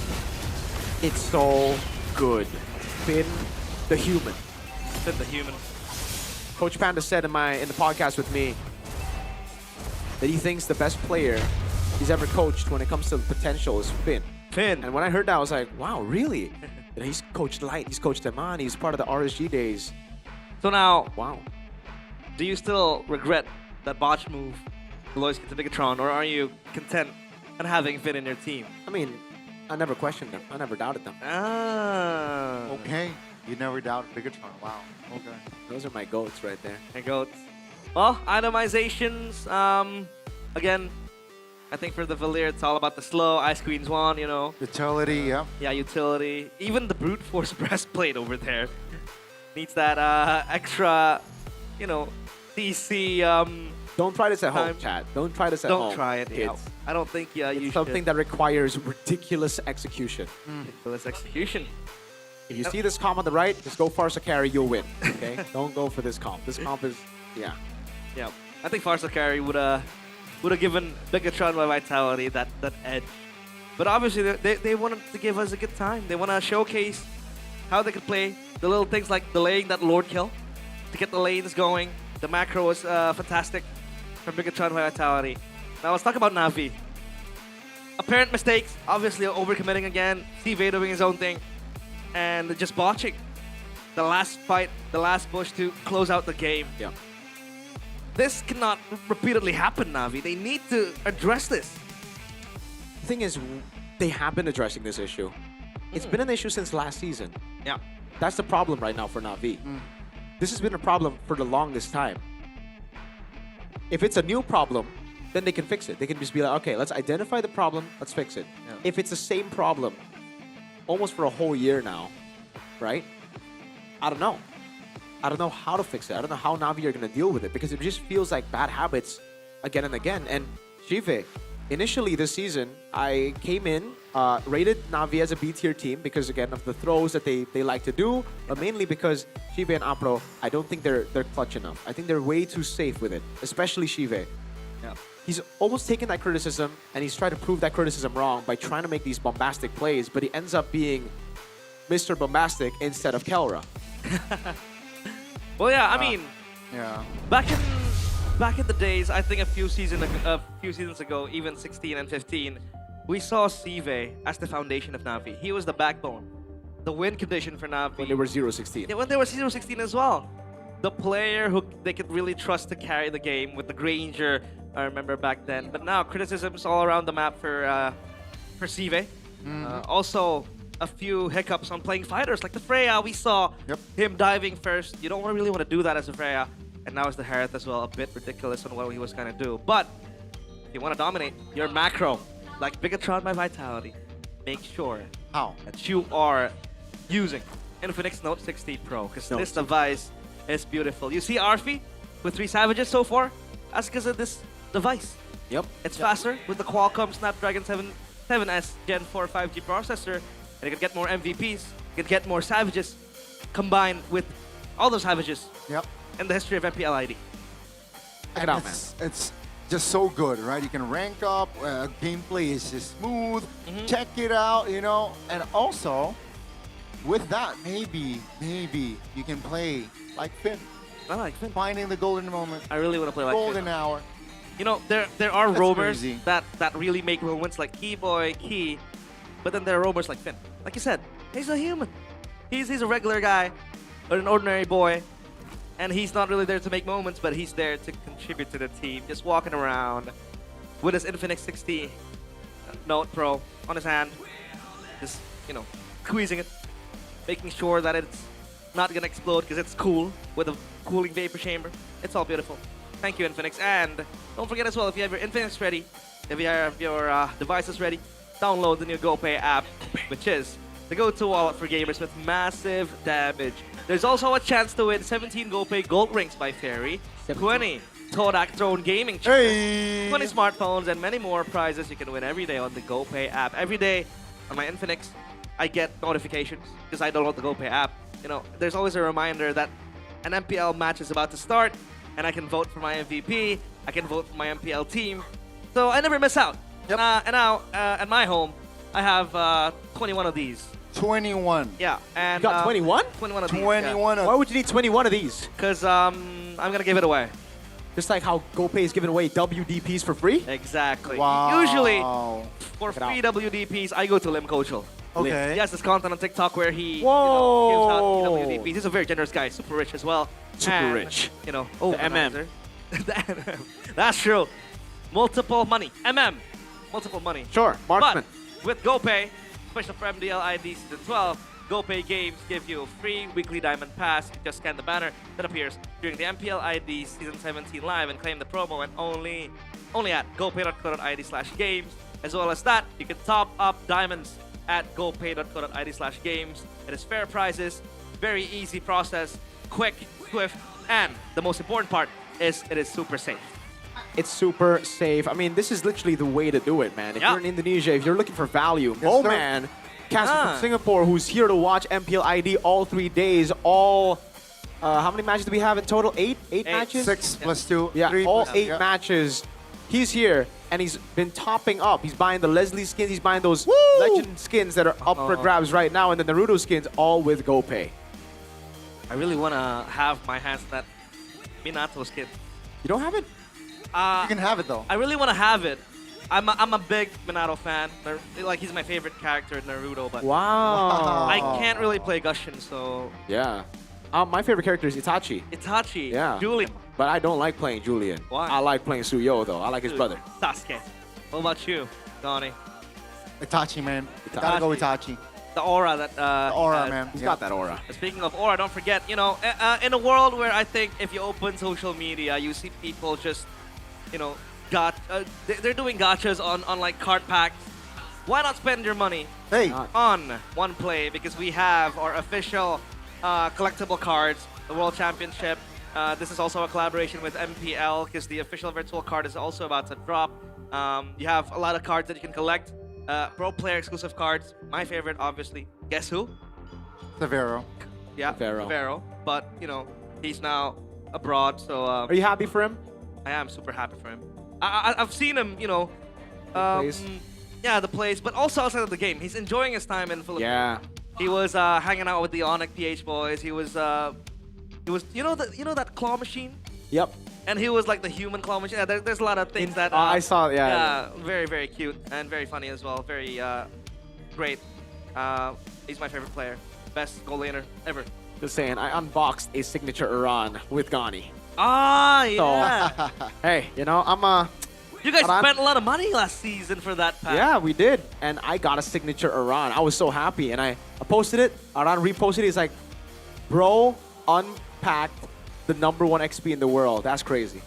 It's so good. Finn, the human. Finn, the human. Coach Panda said in the podcast with me that he thinks the best player he's ever coached when it comes to potential is Finn. Finn. And when I heard that, I was like, wow, really? And he's coached Light, he's coached Eman, he's part of the RSG days. So now, wow. Do you still regret that botch move, the Lois get to Bigatron, or are you content on having Finn in your team? I mean, I never questioned them. I never doubted them. Ah. Okay. You never doubted Bigatron. Wow. Okay. Those are my goats right there. My goats. Well, itemizations. Again, I think for the Valir, it's all about the slow. Ice Queen's one, you know. Utility, yeah. Yeah, utility. Even the brute force breastplate over there needs that extra, you know, DC Don't try this at home, Time. Chad. Don't try this at Don't home. try it. Yeah. kids. I don't think you It's should. something that requires ridiculous execution. Ridiculous execution. If you see this comp on the right, just go Farsa carry, you'll win. Okay? Don't go for this comp. This comp is, yeah. Yeah, I think Farsa carry would have given Bigatron by Vitality that edge. But obviously they wanted to give us a good time. They want to showcase how they could play the little things like delaying that Lord kill to get the lanes going. The macro was fantastic from Bigatron by Vitality. Now let's talk about Navi. Apparent mistakes, obviously overcommitting again. CV doing his own thing, and just botching the last fight, the last push to close out the game. Yeah. This cannot repeatedly happen, Navi. They need to address this. The thing is, they have been addressing this issue. It's been an issue since last season. Yeah. That's the problem right now for Navi. This has been a problem for the longest time. If it's a new problem, then they can fix it. They can just be like, okay, let's identify the problem, let's fix it. Yeah. If it's the same problem almost for a whole year now, right? I don't know. I don't know how to fix it. I don't know how Navi are going to deal with it because it just feels like bad habits again and again. And Shive, initially this season, I came in, rated Navi as a B tier team because, again, of the throws that they like to do, but mainly because Shive and Apro, I don't think they're clutch enough. I think they're way too safe with it, especially Shive. Yeah. He's almost taken that criticism and he's tried to prove that criticism wrong by trying to make these bombastic plays, but he ends up being Mr. Bombastic instead of Kelra. Well, yeah, I mean, Yeah. back in the days, I think a few seasons ago, even 16 and 15, we saw CV as the foundation of Navi. He was the backbone, the win condition for Navi. When they were 0-16. Yeah, when they were 0-16 as well. The player who they could really trust to carry the game with the Granger, I remember back then. But now criticisms all around the map for CV. Also, a few hiccups on playing fighters like the Freya. We saw him diving first. You don't really want to do that as a Freya. And now it's the Harith as well. A bit ridiculous on what he was going to do. But if you want to dominate your macro, like Bigatron by Vitality, make sure that you are using Infinix Note 16 Pro. Because this device is beautiful. You see Arfi with 3 Savages so far? That's because of this device. Yep. It's faster with the Qualcomm Snapdragon 7S Gen 4 5G processor. And you can get more MVPs, you can get more Savages combined with all those Savages in the history of MPL ID. Check it out, man. It's just so good, right? You can rank up, gameplay is just smooth, check it out, you know, and also, with that, maybe you can play like Finn. I like Finn. Finding the golden moment. I really want to play like golden Finn. hour. You know, there are That's roamers crazy. that really make moments like Keyboy, Key, but then there are roamers like Finn. Like you said, he's a human. He's a regular guy, or an ordinary boy, and he's not really there to make moments, but he's there to contribute to the team, just walking around with his Infinix 60 Note Pro on his hand, just, you know, squeezing it, making sure that it's not gonna explode because it's cool with a cooling vapor chamber. It's all beautiful. Thank you, Infinix. And don't forget as well, if you have your Infinix ready, if you have your devices ready, download the new GoPay app, which is the go-to wallet for gamers with massive damage. There's also a chance to win 17 GoPay Gold Rings by Fairy, 20 Todak Throne Gaming chairs, 20 smartphones, and many more prizes you can win every day on the GoPay app. Every day on my Infinix, I get notifications because I download the GoPay app. You know, there's always a reminder that an MPL match is about to start, and I can vote for my MVP, I can vote for my MPL team, so I never miss out. And now, at my home, I have 21 of these. 21. Yeah, and You got 21? 21 of these. 21 of Why would you need 21 of these? Because I'm gonna give it away. Just like how GoPay is giving away WDPs for free? Exactly. Wow. Usually, for free WDPs, I go to Lim Kochel. Okay. He has this content on TikTok where he Whoa. gives out WDPs. He's a very generous guy, super rich as well. Super And, rich. You know, The MM. The MM. That's true. Multiple money. Multiple money. Sure, marksman. But with GoPay, especially for MDL ID Season 12, GoPay games give you a free weekly diamond pass. You just scan the banner that appears during the MPL ID Season 17 live and claim the promo, and only at gopay.co.id/games. As well as that, you can top up diamonds at gopay.co.id/games. It is fair prices, very easy process, quick, swift, and the most important part is it is super safe. It's super safe. I mean, this is literally the way to do it, man. If you're in Indonesia, if you're looking for value, man, Casper from Singapore, who's here to watch MPL ID all 3 days, all... how many matches do we have in total? Eight matches? 6 plus 2. Yeah, 3 all plus, 8 matches. He's here, and he's been topping up. He's buying the Leslie skins. He's buying those legend skins that are up for grabs right now, and the Naruto skins, all with GoPay. I really want to have my hands on that Minato skin. You don't have it? You can have it, though. I really want to have it. I'm a big Minato fan. Like, he's my favorite character in Naruto, but I can't really play Gushin, so... Yeah. My favorite character is Itachi. Itachi. Yeah. Julian. But I don't like playing Julian. Why? I like playing Suyo, though. I like his brother. Sasuke. What about you, Donnie? Itachi, man. Gotta go Itachi. The aura that... the aura, he man. He's got that aura. Speaking of aura, don't forget, you know, in a world where I think if you open social media, you see people just, you know, they're doing gachas on like card packs. Why not spend your money on one play? Because we have our official collectible cards, the World Championship. This is also a collaboration with MPL because the official virtual card is also about to drop. You have a lot of cards that you can collect. Pro player exclusive cards. My favorite, obviously. Guess who? Severo. Yeah, Severo. But, you know, he's now abroad, so... Are you happy for him? I am super happy for him. I've seen him, you know... yeah, the plays, but also outside of the game. He's enjoying his time in Philippines. Yeah. He was hanging out with the Onyx PH boys. He was you know that claw machine? Yep. And he was like the human claw machine. Yeah, there's a lot of things that I saw. Yeah, very, very cute and very funny as well. Very great. He's my favorite player. Best goal laner ever. Just saying, I unboxed a signature Iran with Ghani. Ah, yeah. So, hey, you know, You guys spent a lot of money last season for that pack. Yeah, we did. And I got a signature Iran. I was so happy. And I posted it. Aran reposted it. He's like, bro, unpacked the #1 XP in the world. That's crazy.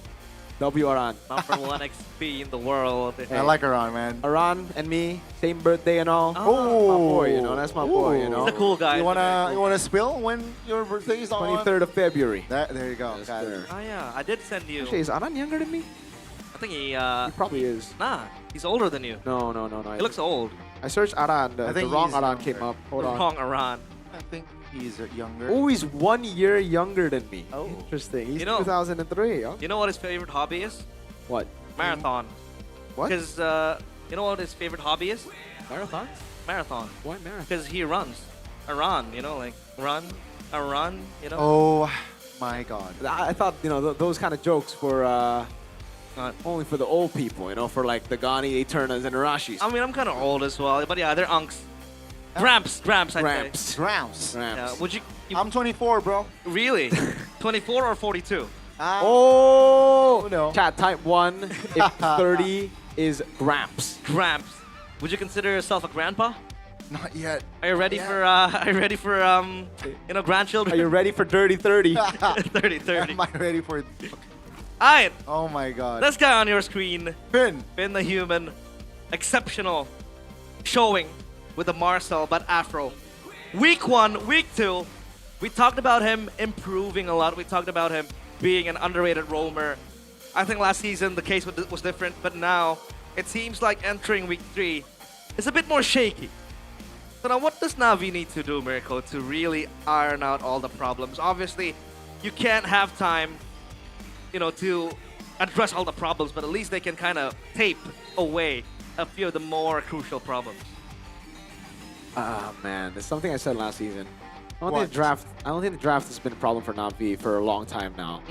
W Aran. #1 XP in the world. Hey. I like Aran, man. Aran and me, same birthday and all. Oh, my boy, you know, that's my boy, you know. He's a cool guy. You wanna spill when your birthday is on? 23rd of February. There you go. Got it. Oh yeah, I did send you. Actually, is Aran younger than me? I think he probably is. Nah, he's older than you. No. He looks old. I searched Aran. I think the wrong he's Aran younger. came up. Hold on. Wrong Aran. I think he's younger. Oh, he's 1 year younger than me. Oh. Interesting. He's You know- 2003. Huh? You know what his favorite hobby is? What? Marathon. What? Because you know what his favorite hobby is? Marathon? Marathon. Why marathon? Because he runs. A run, you know, like run, a run, you know. Oh my God. I thought, you know, those kind of jokes were only for the old people, you know, for like the Ghani, Eternas, and Arashis. I mean, I'm kind of old as well, but yeah, they're unks. Gramps, I'd say. Gramps. Yeah, would you I'm 24, bro. really? 24 or 42? Oh! No. Chat, type 1 if 30 is Gramps. Gramps. Would you consider yourself a grandpa? Not yet. Are you ready for you know, grandchildren? Are you ready for Dirty 30? 30. Am I ready for it? Alright, Oh my God. this guy on your screen, Finn. Finn the Human, exceptional showing with the Marcel but Afro. Week 1, week 2, we talked about him improving a lot. We talked about him being an underrated roamer. I think last season the case was different, but now it seems like entering week 3 is a bit more shaky. So now what does Navi need to do, Mirko, to really iron out all the problems? Obviously, you can't have time, you know, to address all the problems, but at least they can kind of tape away a few of the more crucial problems. Man, it's something I said last season. I don't What? think the draft has been a problem for Navi for a long time now.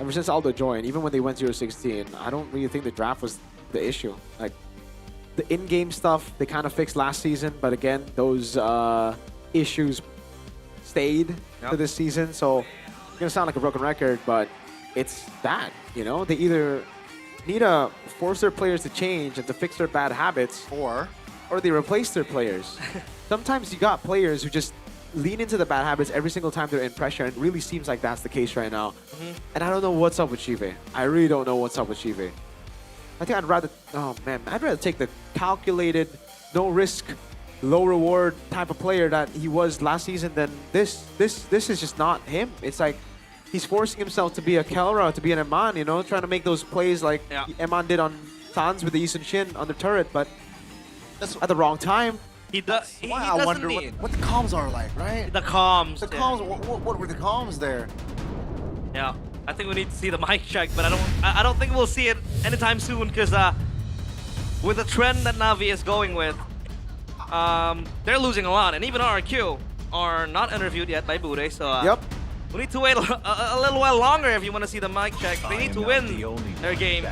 Ever since Aldo joined, even when they went 0-16, I don't really think the draft was the issue. Like, the in-game stuff, they kind of fixed last season, but again, those issues stayed to this season. So, it's going to sound like a broken record, but it's that, you know? They either need to force their players to change and to fix their bad habits, or they replace their players. Sometimes you got players who just lean into the bad habits every single time they're in pressure, and it really seems like that's the case right now. And I don't know what's up with Chive. I really don't know what's up with Chive. I think I'd rather take the calculated, no risk, low reward type of player that he was last season than this. This is just not him. It's like he's forcing himself to be a Kelra, to be an Eman, you know, trying to make those plays like Eman did on Sans with the Yisun Shin on the turret, but at the wrong time. He does. He Why doesn't I wonder need what the comms are like, right? the comms. The comms. What were the comms there? Yeah, I think we need to see the mic check, but I don't think we'll see it anytime soon because with the trend that Navi is going with, they're losing a lot, and even RQ are not interviewed yet by Bude, so we need to wait a little while longer if you want to see the mic check. They need to win their games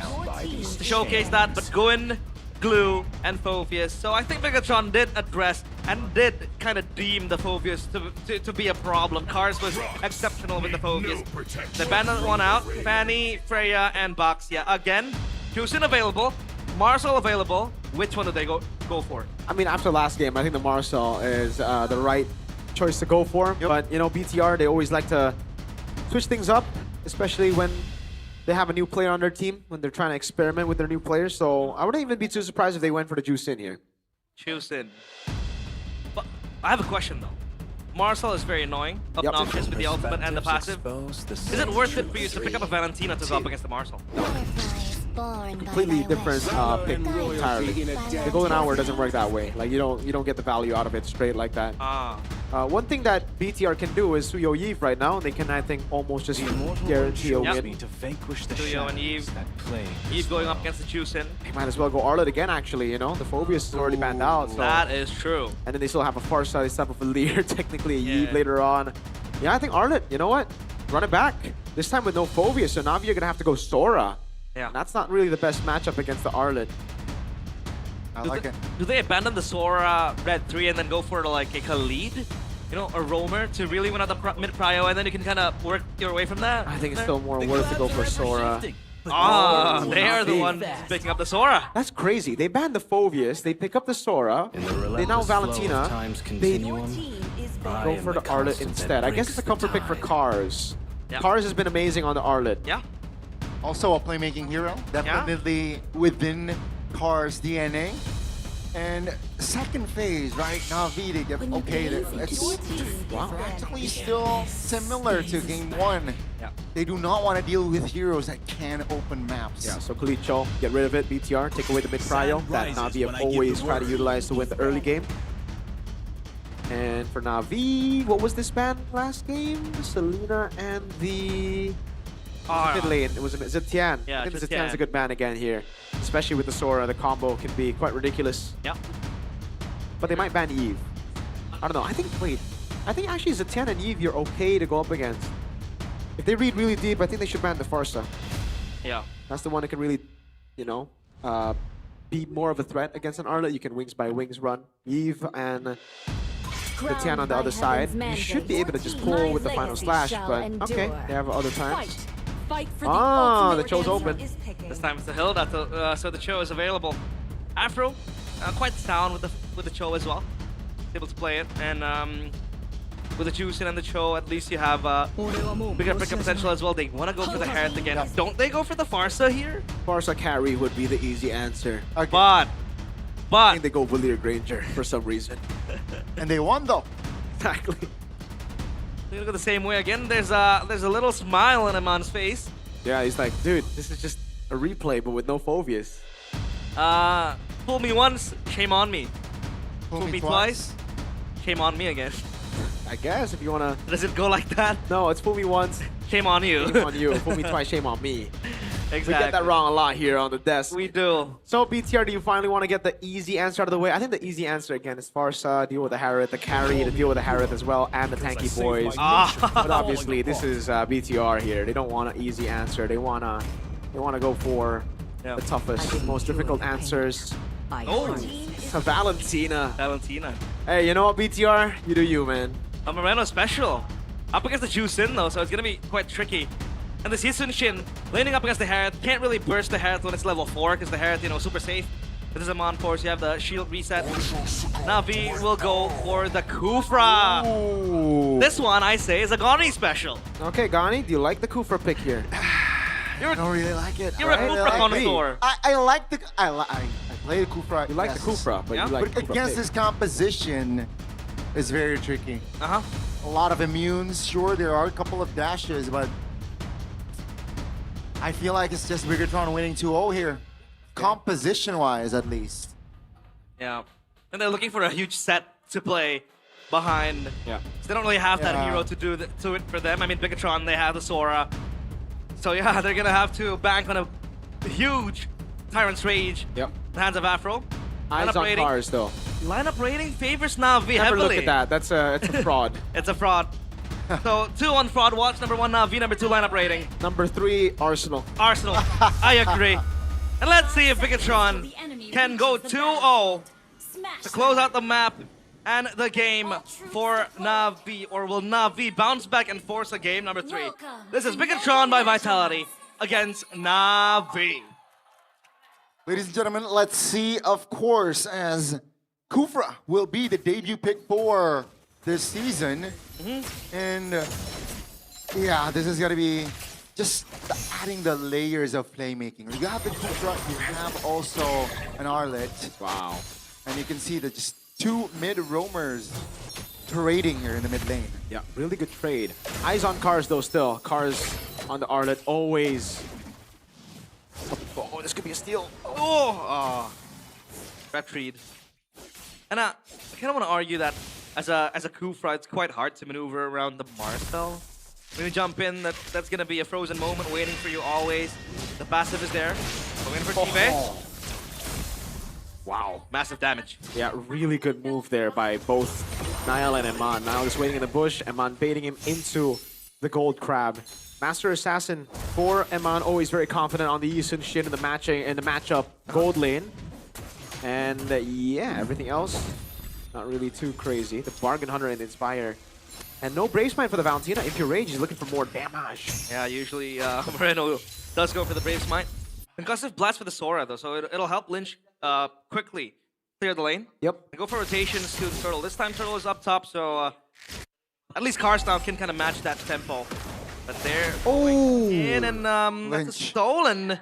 to showcase that, but Gwyn, Glue, and Phoveus. So I think Megatron did address and did kind of deem the Phoveus to be a problem. Cars was exceptional with the Phoveus. They banned one out. Fanny, Freya, and Box. Yeah, again, Juicin available, Marcel available. Which one do they go for? I mean, after last game, I think the Marcel is the right choice to go for. But, you know, BTR, they always like to switch things up, especially when they have a new player on their team, when they're trying to experiment with their new players. So I wouldn't even be too surprised if they went for the Juicin here. Juicin. But I have a question though. Marcel is very annoying, obnoxious with the ultimate and the passive. Is it worth it for you to pick up a Valentina to go up against the Marcel? Completely different pick entirely. The Golden Hour doesn't work that way. Like you don't get the value out of it straight like that. One thing that BTR can do is Suyo Eve right now. They can, I think, almost just guarantee a win. Suyo and Eve. Eve going up against the Juicin. They might as well go Arlet again, actually, you know? The Phoveus is already banned out. So. That is true. And then they still have a Farsa, this type of a leader, technically a Eve later on. Yeah, I think Arlet, you know what? Run it back. This time with no Phoveus, so Navi you're going to have to go Sora. Yeah. And that's not really the best matchup against the Arlet. I like it. Do they abandon the Sora Red 3 and then go for like a Khalid? You know, a roamer to really win out the mid prio, and then you can kind of work your way from that? I think it's still more worth to go for Sora. They are the ones picking up the Sora. That's crazy. They banned the Phoveus, they pick up the Sora, they now Valentina, they go for the Arlet instead. I guess it's a comfort pick for Cars. Cars has been amazing on the Arlet. Yeah. Also a playmaking hero, definitely within Cars' DNA. And second phase, right? Navi, it's practically still similar to game one. Yeah. They do not want to deal with heroes that can open maps. Yeah, so Khalid Cho, get rid of it, BTR, take away the mid prio that Navi have always tried to utilize to win the early game. And for Navi, what was this ban last game? Selena and the mid lane. It was Zetian. Yeah, I think Zetian's a good ban again here. Especially with the Sora, the combo can be quite ridiculous. Yeah. But they might ban Eve. I don't know. I think actually Zetian and Eve you're okay to go up against. If they read really deep, I think they should ban the Farsa. Yeah. That's the one that can really, you know, be more of a threat against an Arlet. You can wings by wings run. Eve and Zetian on the other side. You should be able to just pull with the final slash, but okay, they have other times. The Cho's open. This time it's the Hill, so the Cho is available. Afro, quite sound with the Cho as well. Able to play it, and with the Juicin and the Cho, at least you have bigger pickup potential as well. They want to go for the Herald again. Don't they go for the Farsa here? Farsa carry would be the easy answer. But I think they go Valir Granger for some reason. And they won though. Exactly. They look the same way again. There's a little smile on Eman's face. Yeah, he's like, dude, this is just a replay, but with no Phoveus. Fool me once, shame on me. Fool me twice, shame on me again. I guess if you wanna. Does it go like that? No, it's fool me once, shame on you. Shame on you. Fool me twice, shame on me. Exactly. We get that wrong a lot here on the desk. We do. So BTR, do you finally want to get the easy answer out of the way? I think the easy answer again is Farsa, deal with the Harith, the carry to deal with the Harith as well, and the tanky boys. But obviously, this is BTR here. They don't want an easy answer. They wanna go for the toughest, most difficult answers. Oh, Valentina. Valentina. Hey, you know what, BTR? You do you, man. A Moreno special. Up against the Juicin though, so it's gonna be quite tricky. And the Yisun Shin laning up against the Herald. Can't really burst the Herald when it's level 4 because the Herald, you know, super safe. This is a Mon Force. You have the shield reset. Navi will go for the Kufra. Ooh. This one, I say, is a Gani special. Okay, Gani, do you like the Kufra pick here? I don't really like it. You're a Kufra connoisseur. I like the I play the Kufra. You like the Kufra, but you like the Kufra against pick. this composition is very tricky. A lot of immunes. Sure, there are a couple of dashes, but I feel like it's just Bigatron winning 2-0 here. Composition-wise, at least. Yeah. And they're looking for a huge set to play behind. Yeah. So they don't really have that hero to do to it for them. I mean, Bigatron, they have the Sora. So yeah, they're gonna have to bank on a huge Tyrant's Rage. Yep. The hands of Afro. Eyes on cars, though. Lineup rating favors Na'Vi Never heavily. look at that. That's it's a fraud. It's a fraud. So 2 on fraud watch, number 1 Na'Vi, number 2 lineup rating. Number 3, Arsenal. Arsenal. I agree. And let's see if Bigatron can go 2-0 to close out the map and the game for Na'Vi. Or will Na'Vi bounce back and force a game? Number 3. This is Bigatron by Vitality against Na'Vi. Ladies and gentlemen, let's see, of course, as Kufra will be the debut pick for this season. And yeah, this is going to be just adding the layers of playmaking. You have the Kufra, you have also an Arlet. Wow. And you can see that just 2 mid-roamers trading here in the mid lane. Yeah, really good trade. Eyes on cars, though, still. Cars on the Arlet, always. Oh, this could be a steal. Oh! Red read. And I kind of want to argue that as a Kufra, it's quite hard to maneuver around the Marcel. When you jump in, that's going to be a frozen moment waiting for you always. The passive is there. Going in for Chive. Wow. Massive damage. Yeah, really good move there by both Niall and Eman. Niall is waiting in the bush, Eman baiting him into the gold crab. Master Assassin for Eman, always very confident on the Yisun Shin in the matchup gold lane. And yeah, everything else, not really too crazy. The Bargain Hunter and the Inspire. And no Brave Smite for the Valentina. If you're Rage, he's looking for more damage. Yeah, usually Moreno does go for the Brave Smite. Concussive Blast for the Sora, though, so it'll help Lynch quickly clear the lane. Yep. And go for rotations to the Turtle. This time Turtle is up top, so at least Cars now can kind of match that tempo. But they're going in, and that's a stolen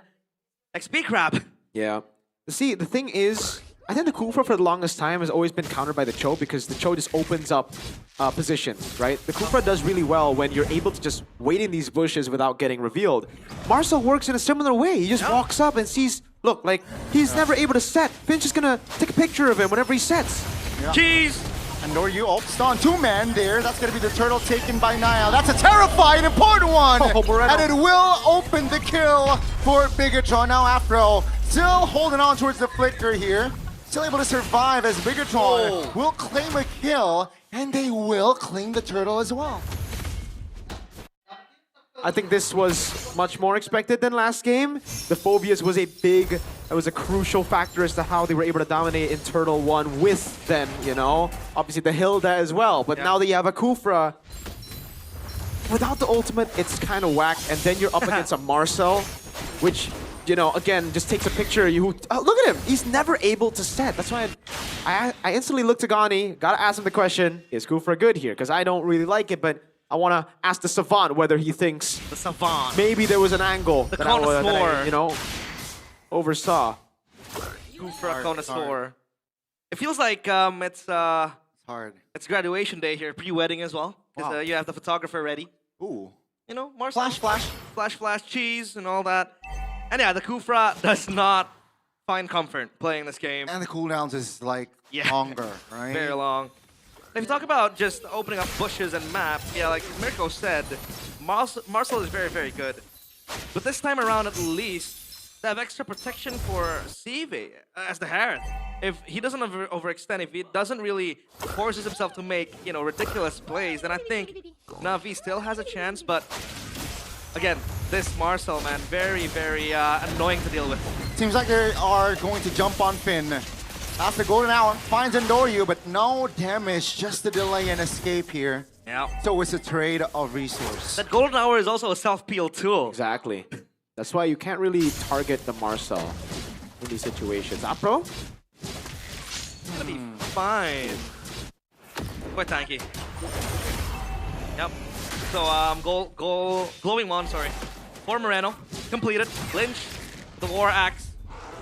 XP Crab. Yeah. See, the thing is, I think the Kufra for the longest time has always been countered by the Cho because the Cho just opens up positions, right? The Kufra does really well when you're able to just wait in these bushes without getting revealed. Marcel works in a similar way. He just walks up and sees, look, like, he's never able to set. Finch is gonna take a picture of him whenever he sets. Yeah. Cheese! And Noryu stun 2-man there. That's going to be the turtle taken by Niall. That's a terrifying, important one. And it will open the kill for Bigatron. Now Afro still holding on towards the flicker here. Still able to survive as Bigatron will claim a kill. And they will claim the turtle as well. I think this was much more expected than last game. The Phobias was a crucial factor as to how they were able to dominate in Turtle 1 with them, you know? Obviously the Hilda as well, but now that you have a Kufra, without the ultimate, it's kind of whack, and then you're up against a Marcel, which, you know, again, just takes a picture of you. Look at him! He's never able to set. That's why I instantly looked to Gani, gotta ask him the question, is Kufra good here? Because I don't really like it, but I want to ask the Savant whether he thinks the Savant maybe there was an angle the that I, you know, oversaw. Kufra connoisseur. It feels like it's hard. It's graduation day here, pre-wedding as well. Wow. You have the photographer ready. Ooh. You know, Marcel. Flash, cheese, and all that. And yeah, the Kufra does not find comfort playing this game. And the cooldowns is like longer, right? Very long. If you talk about just opening up bushes and map, yeah, like Mirko said, Marcel is very, very good. But this time around, at least, they have extra protection for CV as the Harith. If he doesn't overextend, if he doesn't really forces himself to make, you know, ridiculous plays, then I think Na'Vi still has a chance. But again, this Marcel, man, very, very annoying to deal with. Seems like they are going to jump on Finn. After golden hour, finds Endoryu, but no damage, just the delay and escape here. Yeah. So it's a trade of resource. That golden hour is also a self-peel tool. Exactly. That's why you can't really target the Marcel in these situations. Apro? It's gonna be fine. Quite tanky. Yep. So glowing wand, sorry. For Moreno, completed. Lynch, the war axe.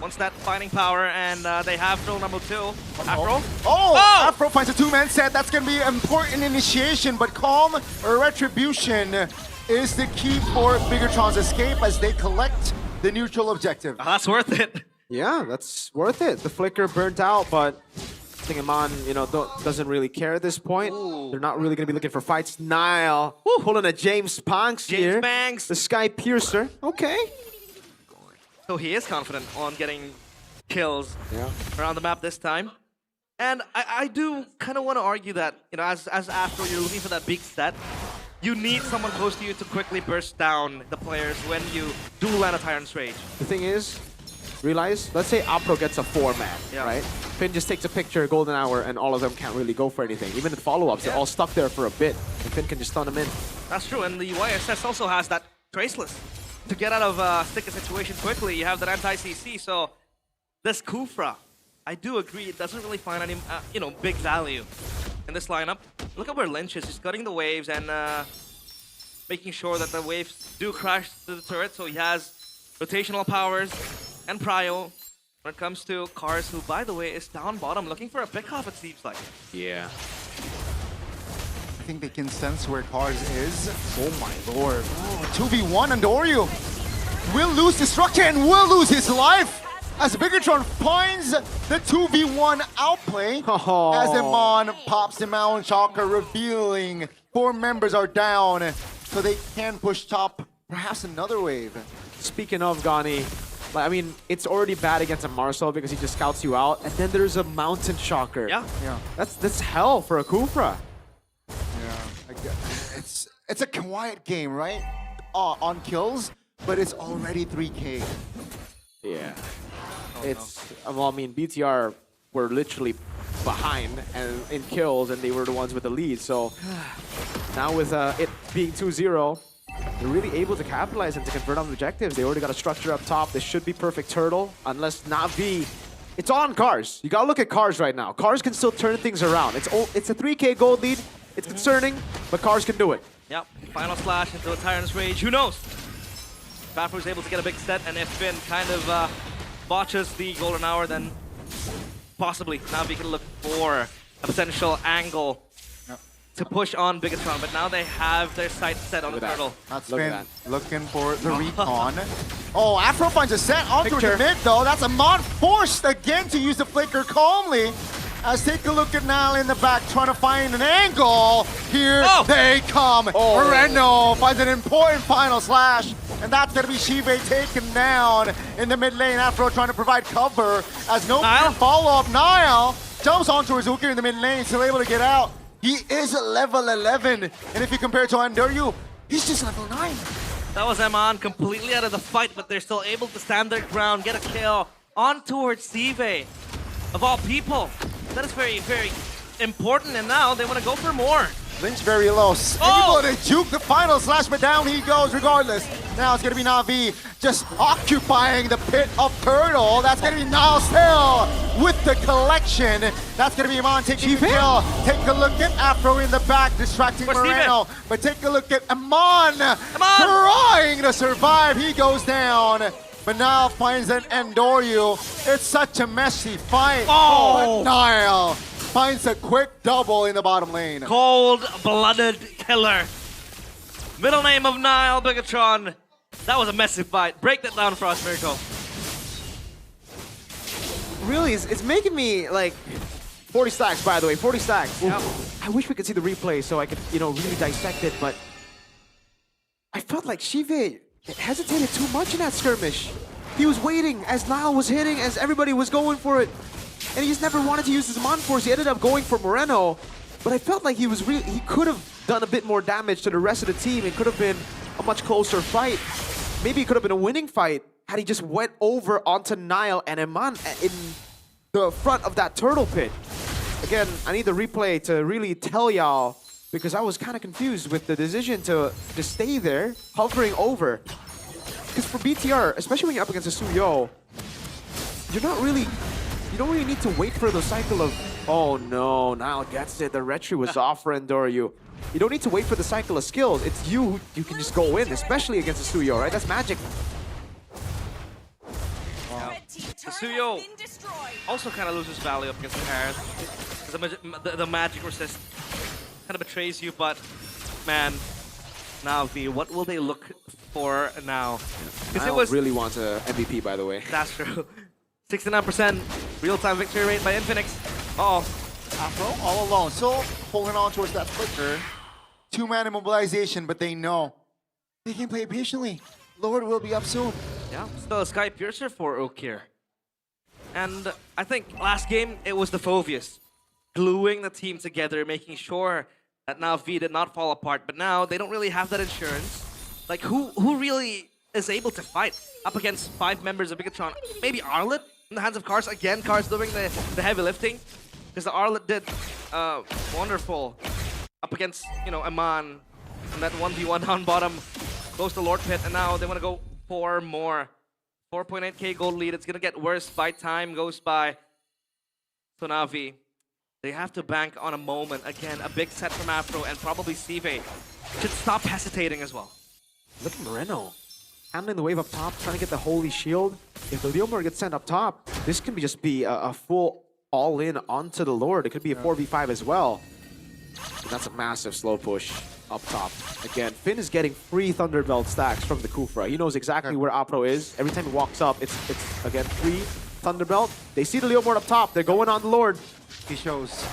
Wants that fighting power, and they have drill number 2. Afro. Afro finds a 2-man set. That's going to be an important initiation, but Calm or Retribution is the key for Biggotron's escape as they collect the neutral objective. That's worth it. Yeah, that's worth it. The flicker burnt out, but I think Amon, doesn't really care at this point. They're not really going to be looking for fights. Nile pulling a James Panks here. Banks. The Sky Piercer. Okay. So he is confident on getting kills around the map this time. And I do kind of want to argue that, as after you're looking for that big set, you need someone close to you to quickly burst down the players when you do land a Tyrant's Rage. The thing is, realize, let's say Apro gets a 4-man, right? Finn just takes a picture, golden hour, and all of them can't really go for anything. Even the follow-ups, they're all stuck there for a bit, and Finn can just stun them in. That's true, and the YSS also has that Traceless. To get out of a sticky situation quickly, you have that anti-CC, so this Kufra, I do agree, it doesn't really find any, big value in this lineup. Look at where Lynch is, just cutting the waves and making sure that the waves do crash to the turret, so he has rotational powers and prio when it comes to Cars, who, by the way, is down bottom, looking for a pickoff, it seems like. Yeah. I think they can sense where Cars is. Oh my lord. 2v1 and Doryu will lose the structure and will lose his life as Biggotron finds the 2v1 outplay as Iman pops him out. Shocker revealing 4 members are down so they can push top perhaps another wave. Speaking of Gani, it's already bad against a Marcel because he just scouts you out, and then there's a Mountain Shocker. Yeah. That's hell for a Kufra. It's a quiet game, right? On kills, but it's already 3K. Yeah. BTR were literally behind and in kills, and they were the ones with the lead. So now with it being 2-0, they're really able to capitalize and to convert on objectives. They already got a structure up top. This should be perfect turtle, unless Na'Vi. It's on Cars. You gotta look at Cars right now. Cars can still turn things around. It's a 3K gold lead. It's concerning, but Cars can do it. Yep, final slash into a Tyrant's Rage. Who knows? Baffer is able to get a big set, and if Finn kind of botches the golden hour, then possibly Na'Vi can look for a potential angle to push on Biggotron, but now they have their sights set on the turtle. That's Finn looking for the recon. Oh, Afro finds a set onto the mid though. That's Amon forced again to use the flicker calmly. As take a look at Nile in the back, trying to find an angle. Here they come. Reno finds an important final slash. And that's going to be Shive taken down in the mid lane. Afro trying to provide cover as no follow-up. Nile jumps onto Rizuki in the mid lane, still able to get out. He is level 11. And if you compare to Andoryu, he's just level 9. That was Eman completely out of the fight, but they're still able to stand their ground, get a kill on towards Sive. Of all people. That is very, very important, and now they want to go for more. Lynch very low. Able to juke the final slash, but down he goes regardless. Now it's going to be Na'Vi just occupying the pit of Turtle. That's going to be Nile still with the collection. That's going to be Iman taking the kill. Take a look at Afro in the back, distracting Moreno. But take a look at Iman trying to survive. He goes down. But Nile finds an Andoryu. It's such a messy fight. But Nile finds a quick double in the bottom lane. Cold-blooded killer. Middle name of Nile, Biggotron. That was a messy fight. Break that down for us, Mirko. Really, it's making me like 40 stacks, by the way, 40 stacks. Yep. I wish we could see the replay so I could, really dissect it, but I felt like Shive hesitated too much in that skirmish. He was waiting as Nile was hitting, as everybody was going for it. And he just never wanted to use his Mon Force. He ended up going for Moreno. But I felt like he could have done a bit more damage to the rest of the team. It could have been a much closer fight. Maybe it could have been a winning fight had he just went over onto Nile and Iman in the front of that turtle pit. Again, I need the replay to really tell y'all, because I was kind of confused with the decision to stay there, hovering over. Because for BTR, especially when you're up against a Suyo, you don't really need to wait for the cycle of, oh no, Nile gets it, the retry was off for Andoryu. You don't need to wait for the cycle of skills. It's you who can just go in, especially against a Suyo, right? That's magic. The Suyo also kind of loses value up against the Harris. The magic resist kind of betrays you, but man, Navi, what will they look for now? I really want a MVP, by the way. That's true. 69% real-time victory rate by Infinix. Uh-oh. Afro all alone, so holding on towards that flicker. 2-man immobilization, but they know they can play patiently. Lord will be up soon. Yeah, still a Sky Piercer for Ook here. And I think last game, it was the Phovius gluing the team together, making sure that Navi did not fall apart. But now, they don't really have that insurance. Like, who really is able to fight up against 5 members of Bigatron? Maybe Arlet in the hands of Cars. Again, Cars doing the heavy lifting. Because the Arlet did wonderful up against, you know, Aman. And that 1v1 down bottom goes to Lord Pit. And now they want to go for more. 4.8k gold lead. It's going to get worse by time goes by. So Navi, they have to bank on a moment. Again, a big set from Afro and probably Sive should stop hesitating as well. Look at Moreno. Handling the wave up top, trying to get the Holy Shield. If the Leomord gets sent up top, this can just be a full all-in onto the Lord. It could be a 4v5 as well. And that's a massive slow push up top. Again, Finn is getting free Thunderbelt stacks from the Kufra. He knows exactly where Apro is. Every time he walks up, it's again, free Thunderbelt. They see the Leomord up top. They're going on the Lord. He shows.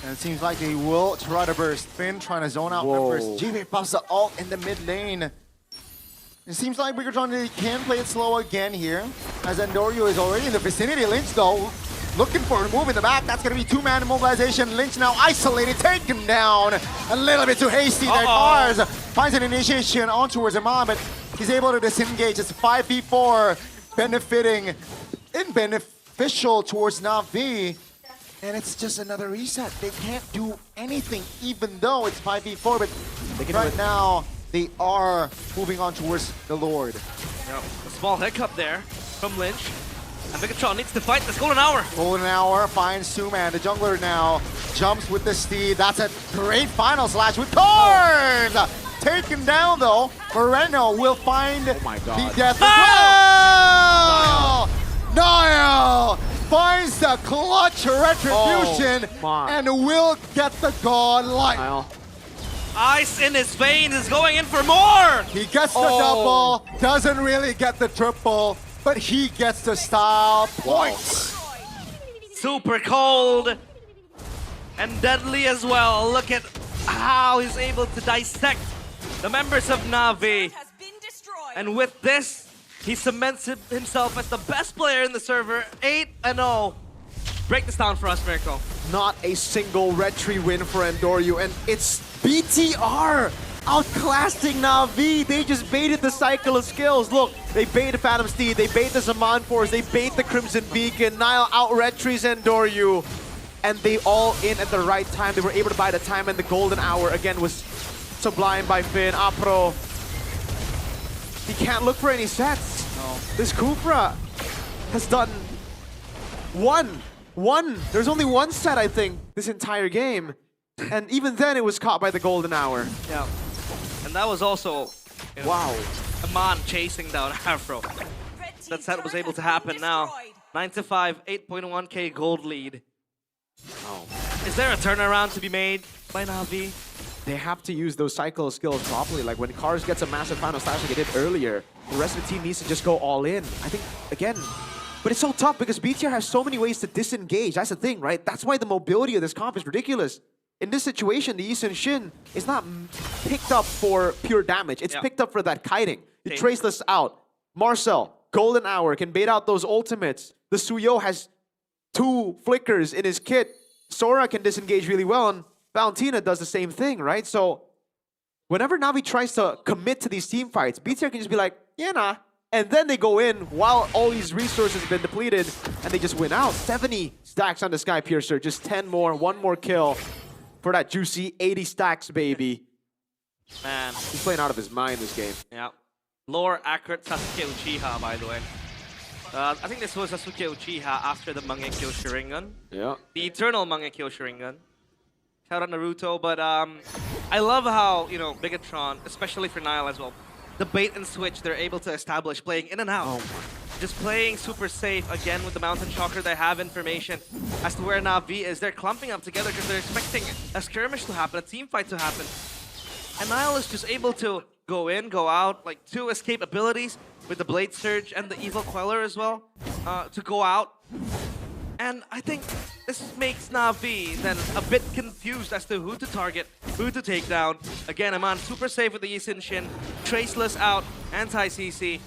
And it seems like they will try to burst. Finn trying to zone out members. GB pops the ult in the mid lane. It seems like Bigatron can play it slow again here. As Endorio is already in the vicinity. Lynch though, looking for a move in the back. That's going to be 2-man immobilization. Lynch now isolated, taken down. A little bit too hasty there. Cars finds an initiation on towards Iman, but he's able to disengage. It's 5v4, beneficial towards Navi. And it's just another reset. They can't do anything, even though it's 5v4. But right now, they are moving on towards the Lord. Yep. A small hiccup there from Lynch. And Bigatron needs to fight this Golden Hour. Golden Hour finds Suman. The jungler now jumps with the steed. That's a great final slash with Cars! Taken down though. Moreno will find the death as well. Niall finds the clutch retribution and will get the god light. Ice in his veins is going in for more. He gets the double, doesn't really get the triple, but he gets the style points. Super cold and deadly as well. Look at how he's able to dissect the members of Navi. And with this, he cements himself as the best player in the server, 8-0. Break this down for us, Mirko. Not a single retry win for Endorio, and it's BTR outclassing Navi. They just baited the cycle of skills. Look, they bait the Phantom Steed, they bait the Zaman Force, they bait the Crimson Beacon. Niall out-retries Endorio, and they all in at the right time. They were able to buy the time, and the Golden Hour again was sublime by Finn. Apro, he can't look for any sets. No. This Kufra has done one. There's only one set, I think, this entire game. And even then, it was caught by the Golden Hour. Yeah. And that was also, you know, Aman chasing down Afro. That set was able to happen now. 9-5, 8.1k gold lead. Oh. Is there a turnaround to be made by Navi? They have to use those cycle skills properly. Like when Cars gets a massive final slash like it did earlier, the rest of the team needs to just go all in. I think, again, but it's so tough because BTR has so many ways to disengage. That's the thing, right? That's why the mobility of this comp is ridiculous. In this situation, the Eastern Shin is not picked up for pure damage. It's picked up for that kiting. You trace this out. Marcel, Golden Hour can bait out those ultimates. The Suyo has 2 flickers in his kit. Sora can disengage really well, and Valentina does the same thing, right? So whenever Navi tries to commit to these team fights, BTR can just be like, yeah, nah. And then they go in while all these resources have been depleted, and they just win out. 70 stacks on the Sky Piercer, just 10 more, 1 more kill for that juicy 80 stacks, baby. Man. He's playing out of his mind this game. Yeah. Lore accurate Sasuke Uchiha, by the way. I think this was Sasuke Uchiha after the Mangekyo Sharingan. Yeah. The eternal Mangekyo Sharingan. Shout out Naruto, but I love how, you know, Bigatron, especially for Niall as well, the bait and switch they're able to establish, playing in and out. Just playing super safe, again with the Mountain Shocker. They have information as to where Navi is. They're clumping up together because they're expecting a skirmish to happen, a team fight to happen. And Nile is just able to go in, go out, like 2 escape abilities with the Blade Surge and the Evil Queller as well, to go out. And I think this makes Na'Vi then a bit confused as to who to target, who to take down. Again, Aman super safe with the Yi Sin Shin, Traceless out, anti-CC.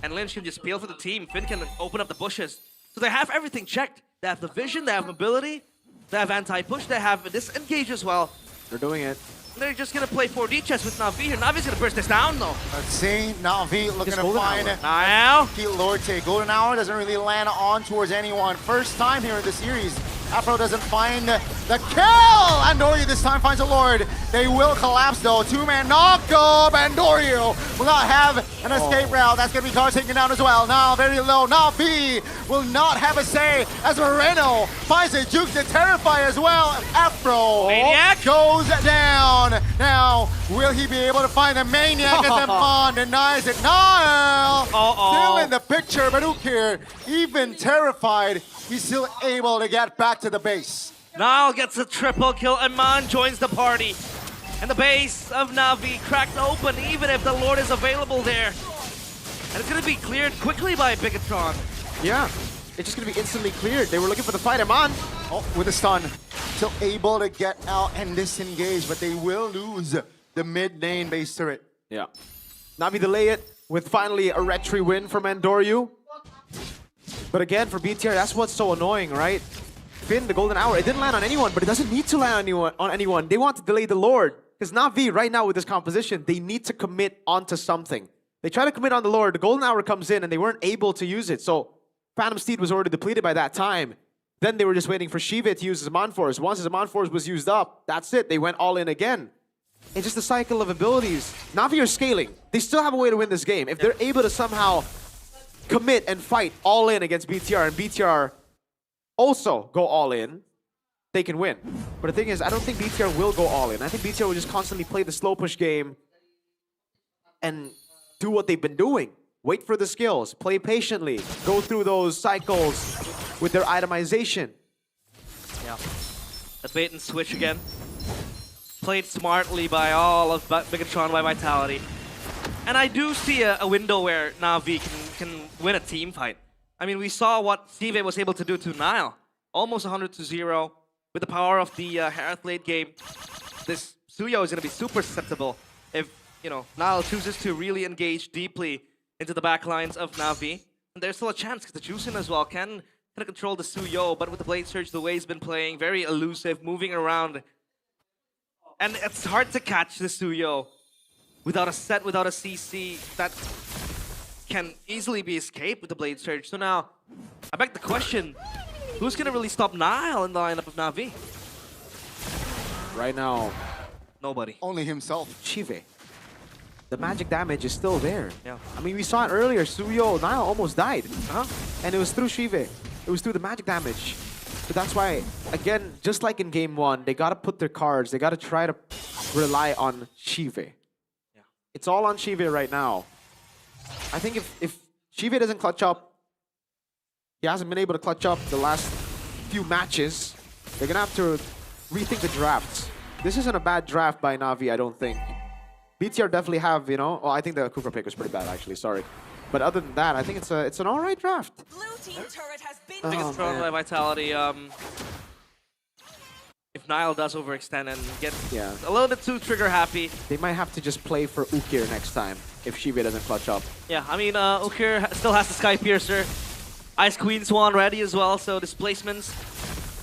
And Lynch can just peel for the team. Finn can open up the bushes. So they have everything checked. They have the vision, they have mobility, they have anti-push, they have disengage as well. They're doing it. They're just gonna play 4D chess with Na'Vi here. Na'Vi's gonna burst this down though. Let's see, Na'Vi looking Just to Golden find Hour. Now. Lorte. Golden Hour doesn't really land on towards anyone. First time here in the series. Afro doesn't find the kill! Andorio this time finds a Lord. They will collapse though. 2-man knock-up. Andorio will not have an escape route. That's gonna be Car taken down as well. Now very low. Na'Vi will not have a say as Moreno finds a juke to terrify as well. Afro Maniac goes down. Now, will he be able to find the Maniac as Mon denies it? Nile still in the picture, but who cares? Even terrified, he's still able to get back to the base. Nile gets a triple kill. Aman joins the party. And the base of Na'Vi cracked open even if the Lord is available there. And it's going to be cleared quickly by Bigatron. Yeah, it's just going to be instantly cleared. They were looking for the fight. Aman with a stun. Still able to get out and disengage, but they will lose the mid lane base turret. Yeah. Na'Vi delay it with finally a retry win from Andoryu. But again, for BTR, that's what's so annoying, right? Finn, the Golden Hour, it didn't land on anyone, but it doesn't need to land on anyone. They want to delay the Lord. Because Na'Vi, right now with this composition, they need to commit onto something. They try to commit on the Lord, the Golden Hour comes in, and they weren't able to use it. So Phantom Steed was already depleted by that time. Then they were just waiting for Shiva to use his Amon Force. Once his Amon Force was used up, that's it. They went all in again. It's just a cycle of abilities. Na'Vi are scaling. They still have a way to win this game. If they're able to somehow commit and fight all in against BTR, and BTR also go all in, they can win. But the thing is, I don't think BTR will go all in. I think BTR will just constantly play the slow push game and do what they've been doing. Wait for the skills, play patiently, go through those cycles with their itemization. Yeah. The bait and switch again. Played smartly by all of Bigatron, by Vitality. And I do see a window where Na'Vi can win a team fight. I mean, we saw what Steve was able to do to Nile. Almost 100-0 with the power of the Harith late game. This Suyo is going to be super susceptible if, you know, Nile chooses to really engage deeply into the backlines of Na'Vi. And there's still a chance because the Juicin as well can control the Suyo, but with the Blade Surge, the way he's been playing, very elusive, moving around. And it's hard to catch the Suyo without a set, without a CC that can easily be escaped with the Blade Surge. So now, I beg the question, who's going to really stop Nile in the lineup of Na'Vi? Right now, nobody. Only himself. Chive. The magic damage is still there. Yeah. I mean, we saw it earlier. Suyo, Nile almost died. And it was through Chive. It was through the magic damage. So that's why, again, just like in game one, they got to put their cards, they got to try to rely on Chive. Yeah. It's all on Chive right now. I think if Chive doesn't clutch up, he hasn't been able to clutch up the last few matches, they're going to have to rethink the drafts. This isn't a bad draft by Na'Vi, I don't think. BTR definitely have, you know, well, I think the Kufra pick was pretty bad, actually, sorry. But other than that, I think it's an alright draft. Biggest thrown by Vitality. If Nile does overextend and get a little bit too trigger happy, they might have to just play for Ukir next time if Shiva doesn't clutch up. Yeah, I mean, Ukir still has the Sky Piercer. Ice Queen Swan ready as well, so displacements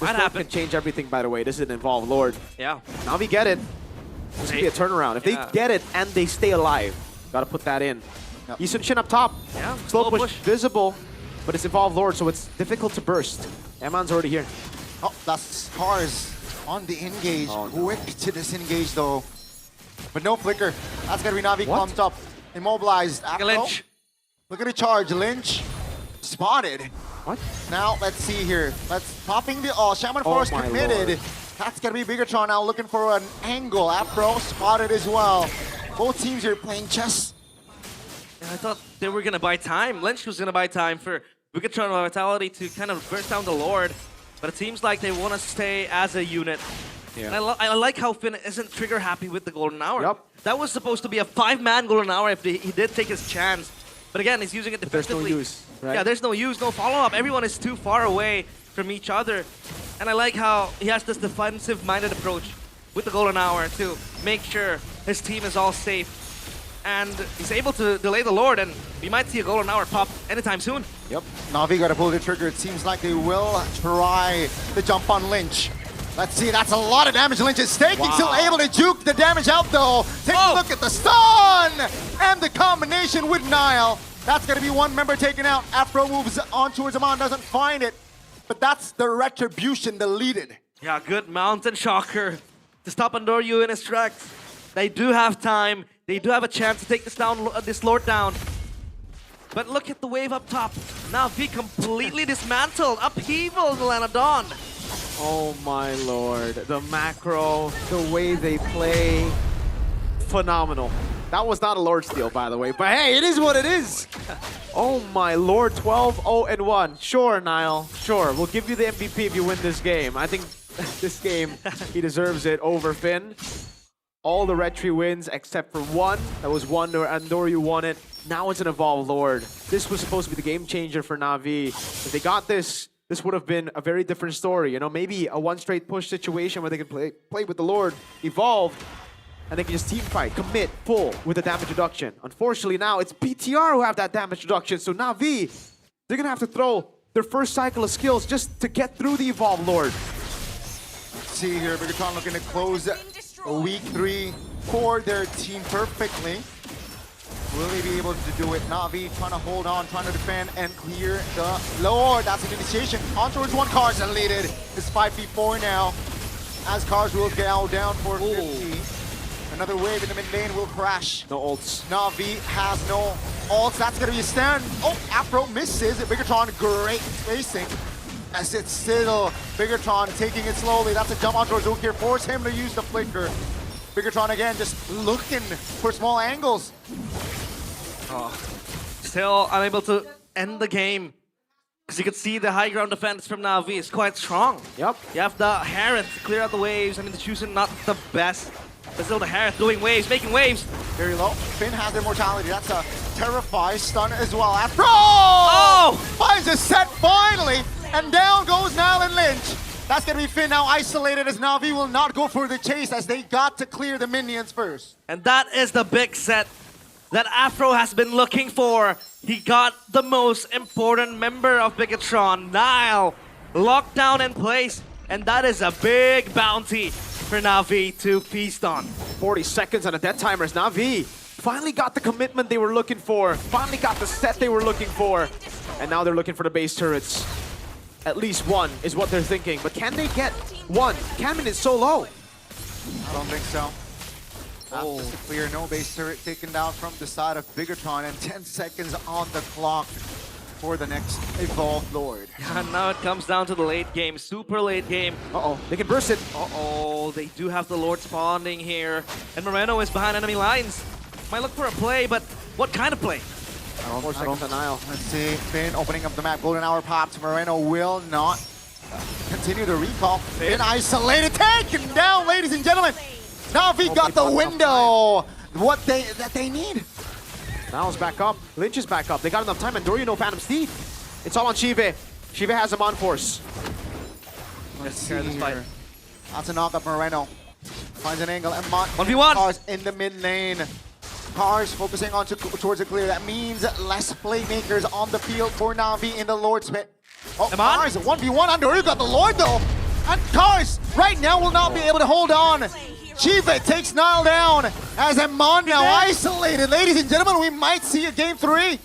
might happen. Can change everything, by the way. This didn't involve Lord. Yeah. Na'Vi get it. This could be a turnaround. If they get it and they stay alive, gotta put that in. Yi Sin Shin up top. Yeah. Slow push visible, but it's involved Lord, so it's difficult to burst. Eman's already here. Oh, that's Cars on the engage. Quick to disengage though. But no flicker. That's gonna be Na'Vi clumped up. Immobilized. Lynch. Look at the charge. Lynch spotted. What? Now let's see here. Let's popping the Shaman Force committed. Lord. That's gonna be Bigatron now looking for an angle. Afro spotted as well. Both teams are playing chess. I thought they were going to buy time. Lynch was going to buy time for Bigatron and Vitality to kind of burst down the Lord. But it seems like they want to stay as a unit. And I like how Finn isn't trigger happy with the golden hour. That was supposed to be a 5-man golden hour if he did take his chance. But again, he's using it defensively. There's no use, right? Yeah, there's no use, no follow-up. Everyone is too far away from each other. And I like how he has this defensive-minded approach with the golden hour to make sure his team is all safe. And he's able to delay the Lord, and we might see a golden hour pop anytime soon. Yep, Na'Vi got to pull the trigger. It seems like they will try the jump on Lynch. Let's see, that's a lot of damage Lynch is taking. Still able to juke the damage out though. Take a look at the stun! And the combination with Nile. That's going to be one member taken out. Afro moves on towards Amon, doesn't find it. But that's the retribution deleted. Yeah, good mountain shocker to stop Andoryu in his tracks. They do have time. They do have a chance to take this Lord down. But look at the wave up top. Now V completely dismantled. Upheaval in the Land of Dawn. Oh my lord. The macro, the way they play, phenomenal. That was not a Lord steal, by the way. But hey, it is what it is. Oh my lord, 12-0-1. Sure, Nile. Sure, we'll give you the MVP if you win this game. I think this game, he deserves it over Finn. All the retry wins except for one. That was one where Andoryu won it. Now it's an Evolved Lord. This was supposed to be the game changer for Na'Vi. If they got this, this would have been a very different story. You know, maybe a one straight push situation where they could play with the Lord, evolve, and they can just team fight, commit full with the damage reduction. Unfortunately now, it's BTR who have that damage reduction, so Na'Vi, they're gonna have to throw their first cycle of skills just to get through the Evolved Lord. Let's see here, Bigatron looking to close week 3 for their team perfectly. Will they be able to do it? Na'Vi trying to hold on, trying to defend and clear the Lord. That's an initiation. On towards one, Cars deleted. It's 5v4 now. As Cars will go down for 50. Another wave in the mid lane will crash. No ults. Na'Vi has no ults. That's going to be a stand. Oh, Afro misses. Bigatron, great spacing. As it's still Bigatron taking it slowly. That's a jump on towards Ukir. Force him to use the flicker. Bigatron again just looking for small angles. Oh, still unable to end the game. Because you can see the high ground defense from Na'Vi is quite strong. Yep. You have the Harith to clear out the waves. I mean, the Chusen not the best. But still the Harith doing waves, making waves. Very low. Finn has immortality. That's a terrifying stun as well. Afro! Oh! Finds a set finally. And down goes Nile and Lynch. That's going to be Finn now isolated as Na'Vi will not go for the chase as they got to clear the minions first. And that is the big set that Afro has been looking for. He got the most important member of Bigatron, Nile, locked down in place. And that is a big bounty for Na'Vi to feast on. 40 seconds on a death timer as Na'Vi finally got the commitment they were looking for. Finally got the set they were looking for. And now they're looking for the base turrets. At least one is what they're thinking. But can they get one? Cameron is so low. I don't think so. Just to clear, no base turret taken down from the side of Bigatron, and 10 seconds on the clock for the next Evolved Lord. Yeah, now it comes down to the late game, super late game. Uh-oh, they can burst it. Uh-oh, they do have the Lord spawning here. And Moreno is behind enemy lines. Might look for a play, but what kind of play? 4 seconds on Nile. Let's see, Finn opening up the map, golden hour pops. Moreno will not continue the recall. Finn isolated, taken down, ladies and gentlemen. Na'Vi got the window, that they need. Nile's back up, Lynch is back up. They got enough time, and Andoryu no Phantom Steed. It's all on Shive. Shive has him on force. Let's see here. That's a knock up Moreno. Finds an angle, and 1v1. Cars in the mid lane. Cars focusing on towards the clear. That means less playmakers on the field for Na'Vi in the Lord's pit. Oh, Cars, 1v1. Andoryu got the Lord though. And Cars right now will not be able to hold on. Chive takes Nile down as Amon now isolated. Ladies and gentlemen, we might see a game 3.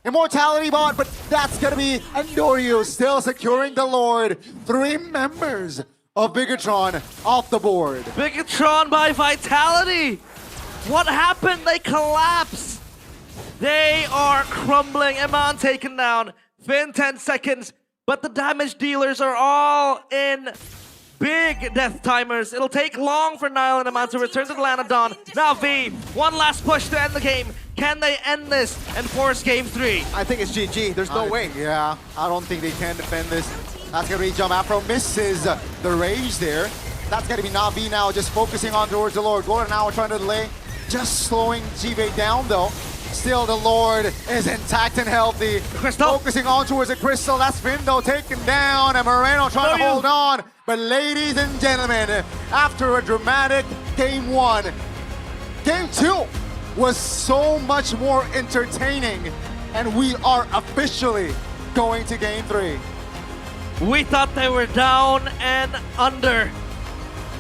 Immortality bot, but that's going to be Andoryu still securing the Lord. 3 members of Bigatron off the board. Bigatron by Vitality. What happened? They collapse. They are crumbling. Amon taken down. Finn 10 seconds, but the damage dealers are all in. Big death timers. It'll take long for Nile and Amon to return to the Land of Dawn. Now V, one last push to end the game. Can they end this and force game 3? I think it's GG. There's no way. Yeah, I don't think they can defend this. That's going to be jump. Afro misses the rage there. That's going to be Na'Vi now, just focusing on towards the Lord. Gordon now trying to delay, just slowing Jive down though. Still, the Lord is intact and healthy. Crystal. Focusing on towards the Crystal. That's Vindo taken down, and Moreno trying to hold on. But ladies and gentlemen, after a dramatic Game 1, Game 2 was so much more entertaining, and we are officially going to Game 3. We thought they were down and under,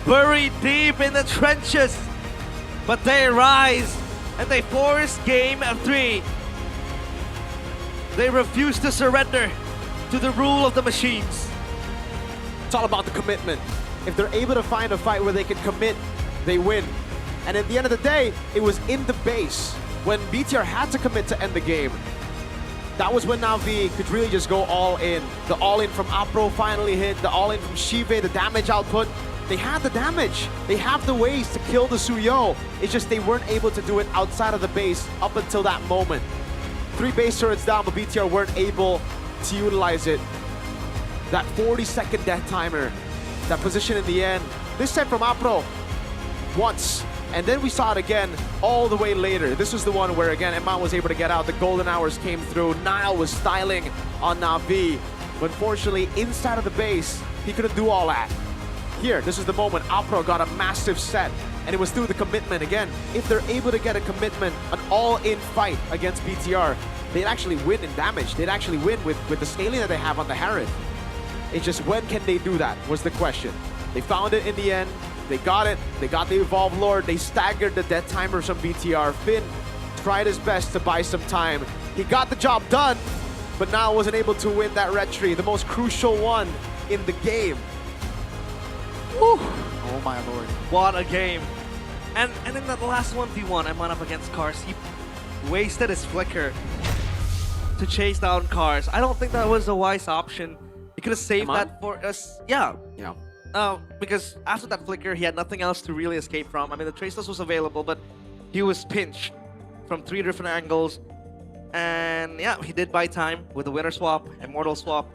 buried deep in the trenches, but they rise and they force Game 3. They refuse to surrender to the rule of the machines. It's all about the commitment. If they're able to find a fight where they can commit, they win. And at the end of the day, it was in the base when BTR had to commit to end the game. That was when Na'Vi could really just go all in. The all-in from Apro finally hit, the all-in from Shive, the damage output. They had the damage. They have the ways to kill the Suyo. It's just they weren't able to do it outside of the base up until that moment. 3 base turrets down, but BTR weren't able to utilize it. That 40-second death timer, that position in the end. This time from Apro, once. And then we saw it again all the way later. This was the one where, again, Emma was able to get out. The golden hours came through. Nile was styling on Na'Vi. But unfortunately, inside of the base, he couldn't do all that. Here, this is the moment. Apro got a massive set. And it was through the commitment. Again, if they're able to get a commitment, an all-in fight against BTR, they'd actually win in damage. They'd actually win with the scaling that they have on the Harith. It's just, when can they do that was the question. They found it in the end. They got it. They got the Evolved Lord. They staggered the death timers from BTR. Finn tried his best to buy some time. He got the job done, but now wasn't able to win that red tree, the most crucial one in the game. Whew. Oh my lord. What a game. And in that last 1v1, Eman up against Cars, he wasted his flicker to chase down Cars. I don't think that was a wise option. He could have saved that for us. Yeah. Because after that flicker, he had nothing else to really escape from. I mean, the Traceless was available, but he was pinched from 3 different angles. And yeah, he did buy time with the winner swap, immortal swap.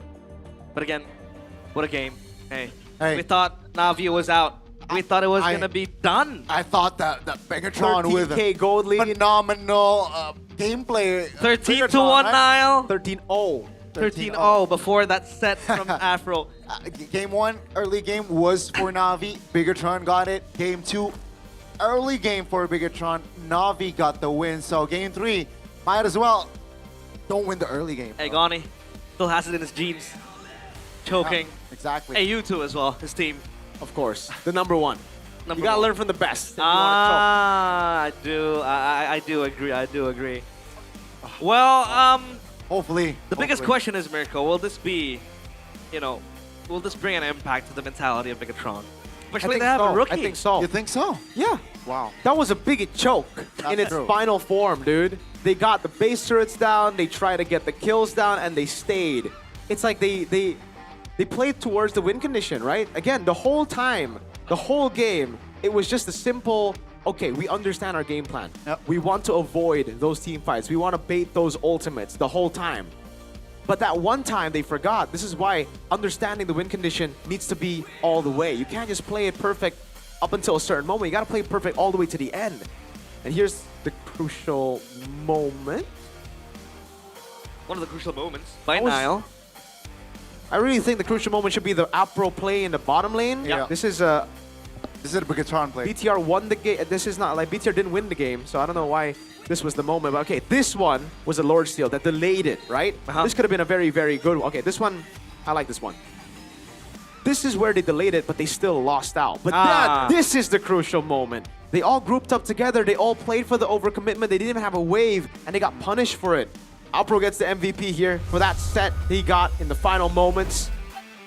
But again, what a game. Hey. We thought Na'Vi was out. We thought it was going to be done. I thought that Megatron with 13K gold lead. Phenomenal gameplay. 13-1 Nile. 13-0. 13-0 before that set from Afro. Game 1, early game was for Na'Vi. Bigatron got it. Game 2, early game for Bigatron. Na'Vi got the win. So game 3, might as well don't win the early game. Hey, Gani still has it in his genes. Choking. Exactly. Hey, you too as well, his team. Of course. The number one. You gotta learn from the best. I do agree. I do agree. Well, hopefully. The biggest question is, Mirko, will this be, will this bring an impact to the mentality of Bigatron? Especially they have a rookie. I think so. You think so? Yeah. Wow. That was a big choke in its final form, dude. They got the base turrets down, they tried to get the kills down, and they stayed. It's like they played towards the win condition, right? Again, the whole time, the whole game, it was just a simple, okay, we understand our game plan. Yep. We want to avoid those team fights. We want to bait those ultimates the whole time. But that one time they forgot. This is why understanding the win condition needs to be all the way. You can't just play it perfect up until a certain moment. You got to play it perfect all the way to the end. And here's the crucial moment. One of the crucial moments by Nile. I really think the crucial moment should be the Apro play in the bottom lane. Yeah. This is a Bigatron play. BTR won the game. This is not like BTR didn't win the game, so I don't know why this was the moment. But okay, this one was a Lord Steal that delayed it, right? This could have been a very, very good one. Okay, this one, I like this one. This is where they delayed it, but they still lost out. But this is the crucial moment. They all grouped up together. They all played for the overcommitment. They didn't even have a wave, and they got punished for it. Apro gets the MVP here for that set he got in the final moments.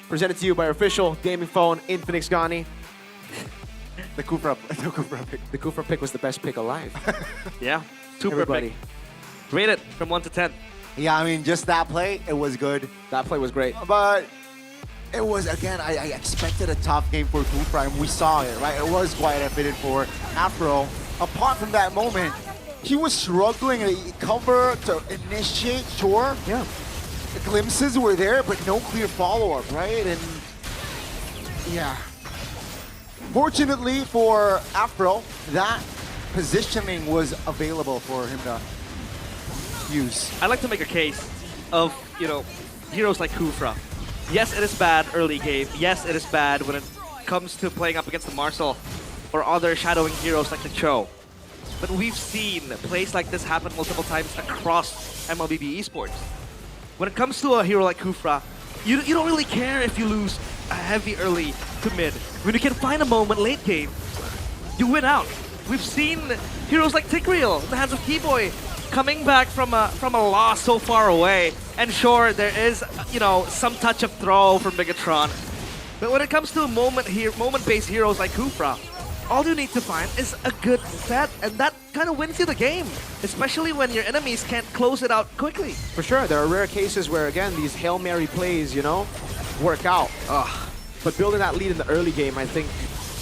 Presented to you by our official gaming phone, Infinix Gani. The Kufra pick. The Kufra pick was the best pick alive. Yeah, super Everybody. pick. Rate it from 1 to 10. Yeah, I mean, just that play, it was good. That play was great. But it was, again, I expected a tough game for Kufra, and we saw it, right? It was quite fitted for Afro. Apart from that moment, he was struggling to cover, to initiate, sure. Yeah. The glimpses were there, but no clear follow-up, right? And yeah. Fortunately for Afro, that positioning was available for him to use. I like to make a case of, heroes like Kufra. Yes, it is bad early game. Yes, it is bad when it comes to playing up against the Marcel or other shadowing heroes like the Cho. But we've seen plays like this happen multiple times across MLBB Esports. When it comes to a hero like Kufra, you don't really care if you lose a heavy early to mid. When you can find a moment late game, you win out. We've seen heroes like Tigreal in the hands of Keyboy coming back from a loss so far away. And sure, there is, some touch of throw from Bigatron. But when it comes to moment-based heroes like Kufra, all you need to find is a good set, and that kind of wins you the game, especially when your enemies can't close it out quickly. For sure, there are rare cases where, again, these Hail Mary plays, work out. But building that lead in the early game, I think,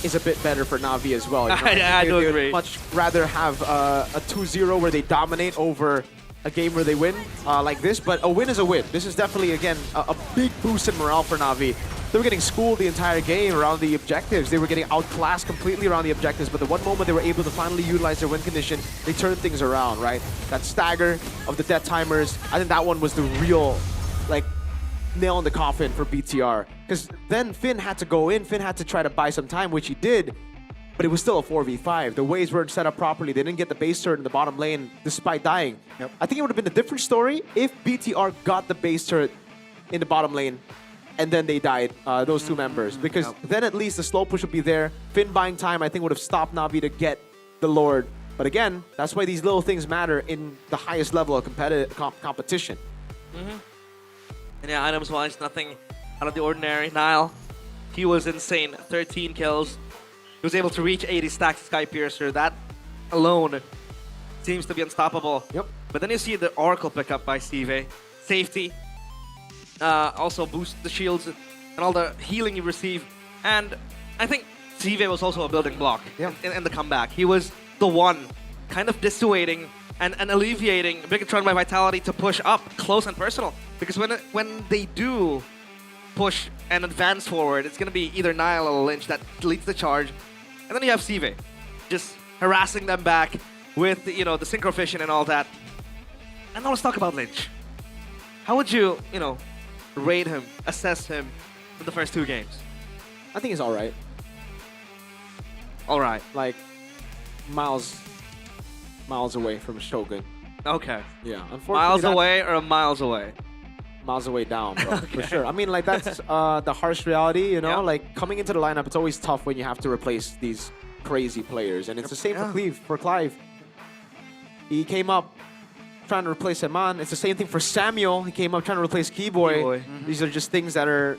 is a bit better for Na'Vi as well. I do They would agree. much rather have a 2-0 where they dominate over a game where they win like this, but a win is a win. This is definitely, again, a big boost in morale for Na'Vi. They were getting schooled the entire game around the objectives. They were getting outclassed completely around the objectives, but the one moment they were able to finally utilize their win condition, they turned things around, right? That stagger of the death timers, I think that one was the real, nail in the coffin for BTR. Because then Finn had to go in, Finn had to try to buy some time, which he did, but it was still a 4v5. The waves weren't set up properly. They didn't get the base turret in the bottom lane despite dying. Yep. I think it would have been a different story if BTR got the base turret in the bottom lane and then they died, those two members. Because then at least the slow push would be there. Finn buying time, I think, would have stopped Na'Vi to get the Lord. But again, that's why these little things matter in the highest level of competitive competition. And yeah, items-wise, nothing out of the ordinary. Nile, he was insane. 13 kills. He was able to reach 80 stacks Sky Piercer. That alone seems to be unstoppable. Yep. But then you see the Oracle pickup by Steve. Safety. Also boost the shields and all the healing you receive. And I think Steve was also a building block in the comeback. He was the one kind of dissuading and alleviating Bigatron by Vitality to push up close and personal. Because when they do push and advance forward, it's going to be either Nile or Lynch that leads the charge. And then you have Sive just harassing them back with, the Synchro Fission and all that. And now let's talk about Lynch. How would you, rate him, assess him in the first two games? I think he's all right. All right. Like, miles away from Shogun. Okay. Yeah, unfortunately. Miles away or miles away? Miles away down, bro, for sure. I mean, that's the harsh reality, Like, coming into the lineup, it's always tough when you have to replace these crazy players. And it's the same for Clive. He came up trying to replace Eman. It's the same thing for Samuel. He came up trying to replace Keyboy. These are just things that are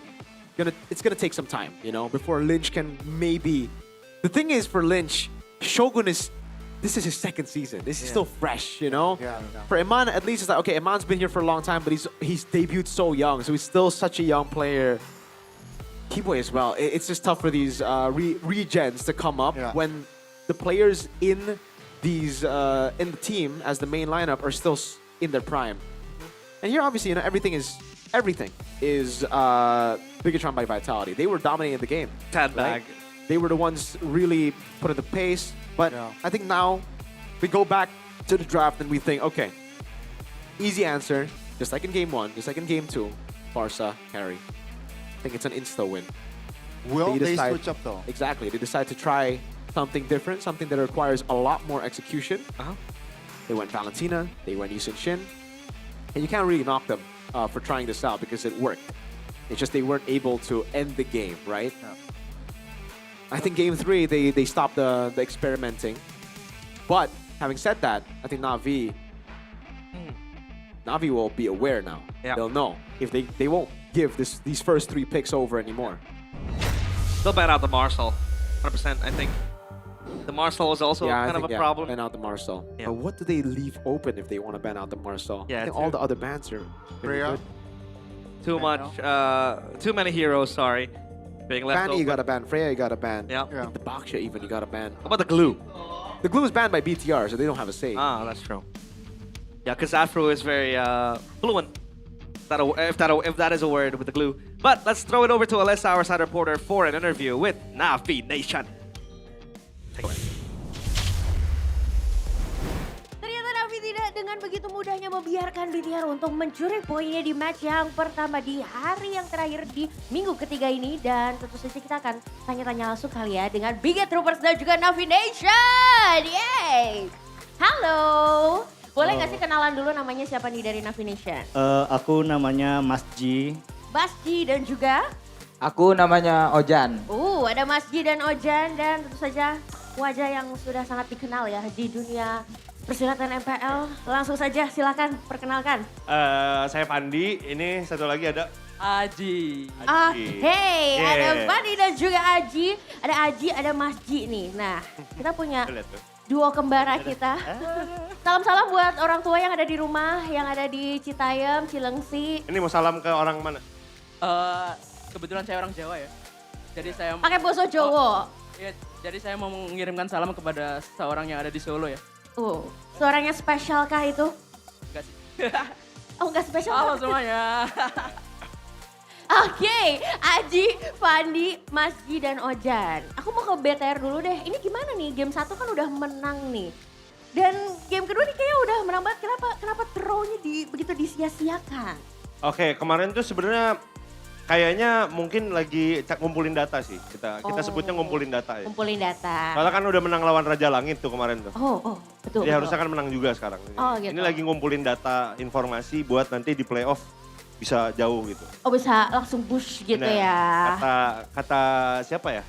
it's gonna take some time, before Lynch can maybe. The thing is, for Lynch, Shogun this is his second season. This is still fresh, For Eman, at least it's like, okay, Eman's been here for a long time, but he's debuted so young, so he's still such a young player. Keyboy as well. It's just tough for these regens to come up when the players in these in the team as the main lineup are still in their prime. And here, obviously, everything is Bigatron by Vitality. They were dominating the game. Tad bag. They were the ones really putting the pace. But I think now we go back to the draft and we think, okay, easy answer, just like in game 1, just like in game 2, Barca carry. I think it's an insta win. Will they switch up though? Exactly. They decide to try something different, something that requires a lot more execution. They went Valentina, they went Yusin Shin, and you can't really knock them for trying this out because it worked. It's just they weren't able to end the game, right? I think game 3, they stopped the experimenting. But having said that, I think Na'Vi will be aware now. They'll know if they won't give these first 3 picks over anymore. They'll ban out the Marcel, 100%. I think the Marcel was also kind of a problem. Ban out the Marcel. But what do they leave open if they want to ban out the Marcel? Yeah, I think all the other bans are pretty good. Too much, too many heroes. Sorry. Being left Fanny, open. you got to ban. Freya, you got to ban. Yeah. The Baksha, even, you got to ban. How about the glue? The glue is banned by BTR, so they don't have a say. Ah, that's true. Yeah, because Afro is very fluent. If that is a word with the glue. But let's throw it over to Alyssa, our side reporter, for an interview with Na'Vi Nation. begitu mudahnya membiarkan BTR untuk mencuri poinnya di match yang pertama di hari yang terakhir di minggu ketiga ini. Dan tentu saja kita akan tanya-tanya langsung kali ya dengan Big Troopers dan juga Navi Nation. Yeay! Halo! Boleh nggak sih kenalan dulu namanya siapa nih dari Navi Nation? Aku namanya Mas Ji. Basji dan juga? Aku namanya Ojan. Ada Mas Ji dan Ojan dan tentu saja wajah yang sudah sangat dikenal ya di dunia persilatan MPL. Langsung saja silakan perkenalkan. Saya Pandi, ini satu lagi ada Aji. Hey, ada Pandi dan juga Aji. Ada Aji, ada Mas Ji nih. Nah, kita punya duo kembara kita. Salam-salam buat orang tua yang ada di rumah, yang ada di Citayam, Cilengsi. Ini mau salam ke orang mana? Kebetulan saya orang Jawa ya. Jadi saya pakai bahasa Jawa. Iya, jadi saya mau mengirimkan salam kepada seorang yang ada di Solo ya. Suaranya spesial kah itu? Enggak sih. Enggak spesial. Halo semuanya. Oke, Aji, Pandi, Mas Ji, dan Ojan. Aku mau ke BTR dulu deh. Ini gimana nih? Game 1 kan udah menang nih. Dan game kedua nih kayaknya udah menang banget. Kenapa throw-nya begitu disia-siakan? Oke, kemarin tuh sebenarnya kayaknya mungkin lagi ngumpulin data sih. Kita sebutnya ngumpulin data ya. Ngumpulin data. Soalnya kan udah menang lawan Raja Langit tuh kemarin tuh. Betul. Jadi harusnya kan menang juga sekarang. Gitu. Ini lagi ngumpulin data informasi buat nanti di playoff bisa jauh gitu. Bisa langsung push gitu ya. Kata siapa ya?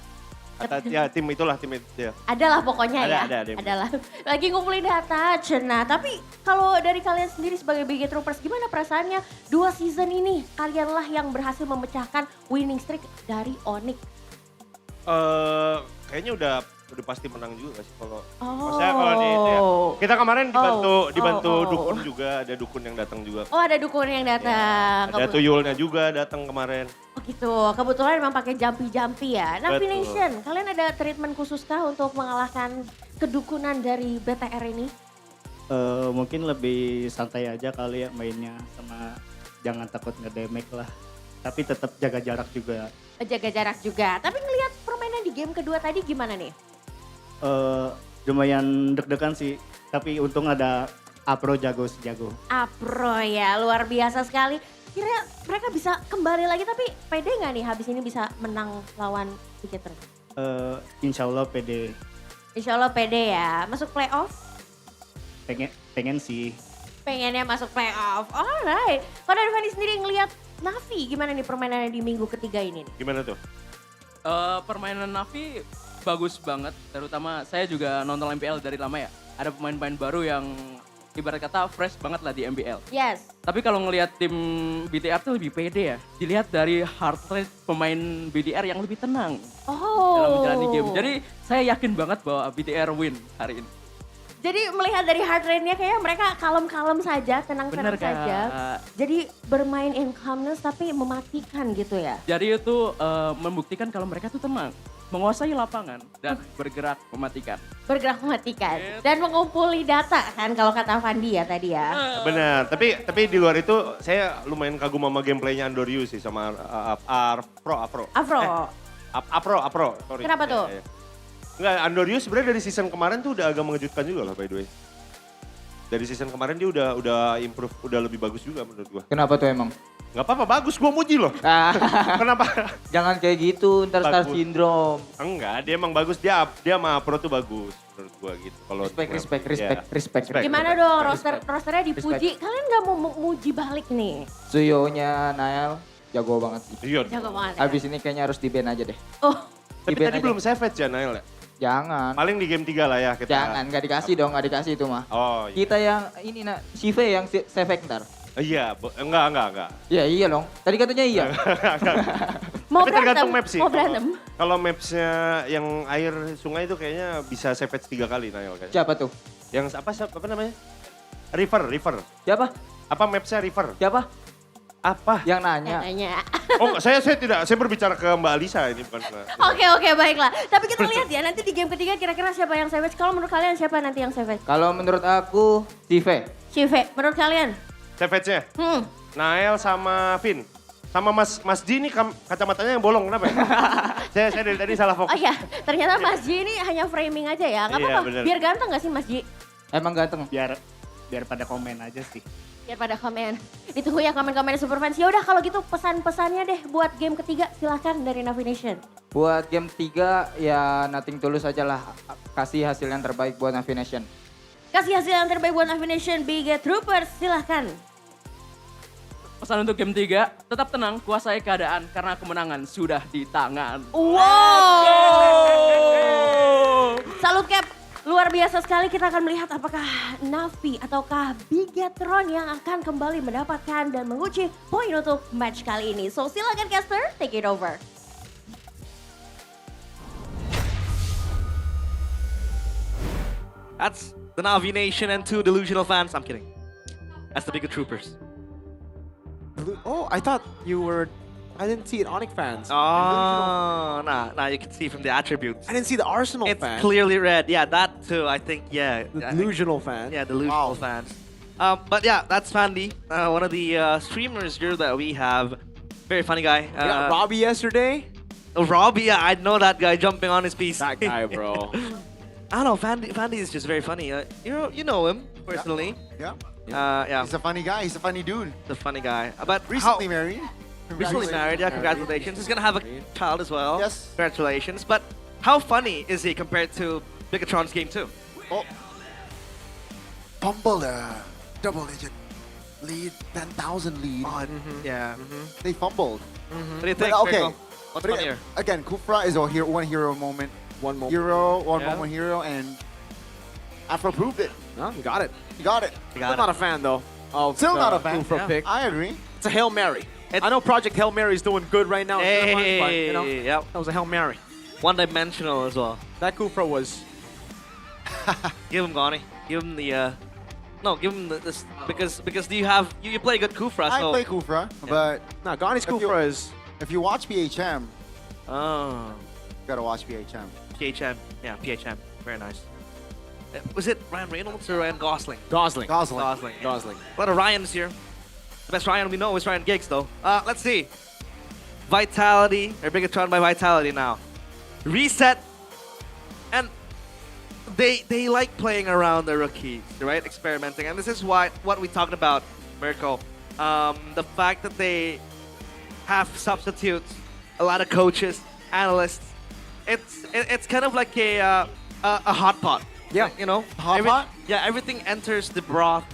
Ya tim itu ya. Adalah pokoknya ya. Ada. Adalah. Lagi ngumpulin data, Cena. Tapi kalau dari kalian sendiri sebagai Big Troopers, gimana perasaannya 2 season ini? Kalianlah yang berhasil memecahkan winning streak dari Onyx. Kayaknya udah pasti menang juga sih kalau. Maksudnya kalau ya. Kita kemarin dibantu dukun juga, ada dukun yang datang juga. Ada dukun yang datang. Ada tuyulnya juga datang kemarin. Gitu, kebetulan memang pakai jampi-jampi ya. Navi Nation, kalian ada treatment khusus kah untuk mengalahkan kedukunan dari BTR ini? Mungkin lebih santai aja kali ya mainnya, sama jangan takut nge-damage lah. Tapi tetap jaga jarak juga. Jaga jarak juga, tapi ngelihat permainan di game kedua tadi gimana nih? Lumayan deg-degan sih, tapi untung ada Apro jago. Apro ya, luar biasa sekali. Kira mereka bisa kembali lagi, tapi pede nggak nih habis ini bisa menang lawan Vigator? Insya Allah pede. Insya Allah pede ya, masuk playoff? Pengen sih. Pengennya masuk playoff, alright. Kalau dari Fanny sendiri ngelihat Navi, gimana nih permainannya di minggu ketiga ini? Gimana tuh? Permainan Navi bagus banget, terutama saya juga nonton MPL dari lama ya. Ada pemain-pemain baru yang ibarat kata fresh banget lah di MPL. Yes. Tapi kalau ngelihat tim BTR tuh lebih pede ya. Dilihat dari heart rate pemain BTR yang lebih tenang dalam menjalani game. Jadi saya yakin banget bahwa BTR win hari ini. Jadi melihat dari heart rate-nya kayaknya mereka kalem-kalem saja, tenang-tenang saja. Jadi bermain in calmness tapi mematikan gitu ya. Jadi itu membuktikan kalau mereka tuh tenang, menguasai lapangan dan bergerak mematikan. Bergerak mematikan dan mengumpuli data kan kalau kata Fandi ya tadi ya. Benar, tapi di luar itu saya lumayan kagum sama gameplaynya Andorius sih sama Afro. Sorry. Kenapa tuh? Ya. Enggak, Andorius sebenarnya dari season kemarin tuh udah agak mengejutkan juga loh by the way. Dari season kemarin dia udah improve, udah lebih bagus juga menurut gua. Kenapa tuh emang? Gak apa-apa, bagus, gua muji loh. Kenapa? Jangan kayak gitu, ntar star syndrome. Enggak, dia emang bagus, dia sama Pro tuh bagus menurut gua gitu. Kalau respect. Gimana dong rosternya dipuji, kalian gak mau muji balik nih? Suyonya Nael jago banget sih. Jago banget. Abis ini kayaknya harus di-ban aja deh. Tapi tadi belum savage ya Nael ya? Jangan. Paling di game 3 lah ya kita. Jangan, gak dikasih dong, gak dikasih itu mah. Iya. Kita yang ini Shive yang savage ntar. Iya, enggak. Iya dong. Tadi katanya iya. Mau tapi tergantung map sih. Mau berantem. Kalau mapsnya yang air sungai itu kayaknya bisa savage 3 kali Nail kayaknya. Siapa tuh? Yang apa namanya? River. Siapa? Apa mapsnya River? Siapa? Apa? Yang nanya. Oh, saya tidak, saya berbicara ke Mbak Alisa ini bukan ke... Oke, baiklah. Tapi kita lihat ya nanti di game ketiga kira-kira siapa yang savage. Kalau menurut kalian siapa nanti yang savage? Kalau menurut aku Shive. Menurut kalian? Savage-nya? Nael sama Vin. Sama Mas Ji ini kacamatanya yang bolong, kenapa ya? saya dari tadi salah fokus. Oh iya, ternyata Mas Ji ini hanya framing aja ya. Gak apa-apa, Iya, biar ganteng gak sih Mas Ji? Emang ganteng? biar pada komen aja sih. Biar pada komen. Ditunggu ya komen-komen Superfans. Ya udah kalau gitu pesan-pesannya deh buat game ketiga silahkan dari Navi Nation. Buat game 3 ya nothing tulus aja lah. Kasih hasil yang terbaik buat Navi Nation. Kasih hasil yang terbaik buat Navi Nation. Big Troopers silahkan. Pesan untuk game 3, tetap tenang, kuasai keadaan karena kemenangan sudah di tangan. Wow. Salut Cap. Luar biasa sekali, kita akan melihat apakah Navi ataukah Bigetron yang akan kembali mendapatkan dan menguji poin untuk match kali ini. So silakan Casper, take it over. That's the Navi Nation and 2 delusional fans. I'm kidding. That's the bigger troopers. Oh, I thought you were... I didn't see it, Onyx fans. Oh, nah, you can see from the attributes. I didn't see the Arsenal It's fans. clearly red. Yeah, that too, I think, yeah. The delusional fans. Yeah, delusional fans. But yeah, that's Fandy, one of the streamers here that we have. Very funny guy. Yeah, Robbie yesterday. Oh, Robbie, yeah, I know that guy jumping on his piece. That guy, bro. I don't know, Fandy is just very funny. You know him personally. Yeah. Yeah. He's a funny guy. He's a funny dude. He's a funny guy. But Recently married. Recently married, yeah, congratulations. He's gonna have a child as well. Yes. Congratulations. But how funny is he compared to Bigatron's game 2? Oh. Fumble double-digit lead, 10,000 lead. Yeah. They fumbled. What do you think, But, okay. Mirko? What's But funnier? again, Kufra is a one hero moment. One moment. Hero, one Yeah. moment hero, and Afro proved it. No, you got it. He got it. Still not a fan though. Of Still not the a fan. Kufra pick. I agree. It's a Hail Mary. I know Project Hail Mary is doing good right now. Hey, but, you know, yep. that was a Hail Mary. One-dimensional as well. That Kufra was... Give him Gani. Give him the no, give him this because do you play good Kufra? I So play Kufra, but no, Gani's Kufra is... If you watch PHM, oh, you gotta watch PHM. PHM, yeah, PHM, very nice. Was it Ryan Reynolds or Ryan Gosling? Gosling. Gosling. Gosling. A lot of Ryans here. The best Ryan we know is Ryan Giggs though. Let's see. Vitality, or Bigatron by Vitality now. Reset, and they like playing around the rookies, right? Experimenting, and this is what we talked about, Mirko. The fact that they have substitutes, a lot of coaches, analysts. It's kind of like a hot pot. Yeah, like, you know, hot pot. Yeah, everything enters the broth,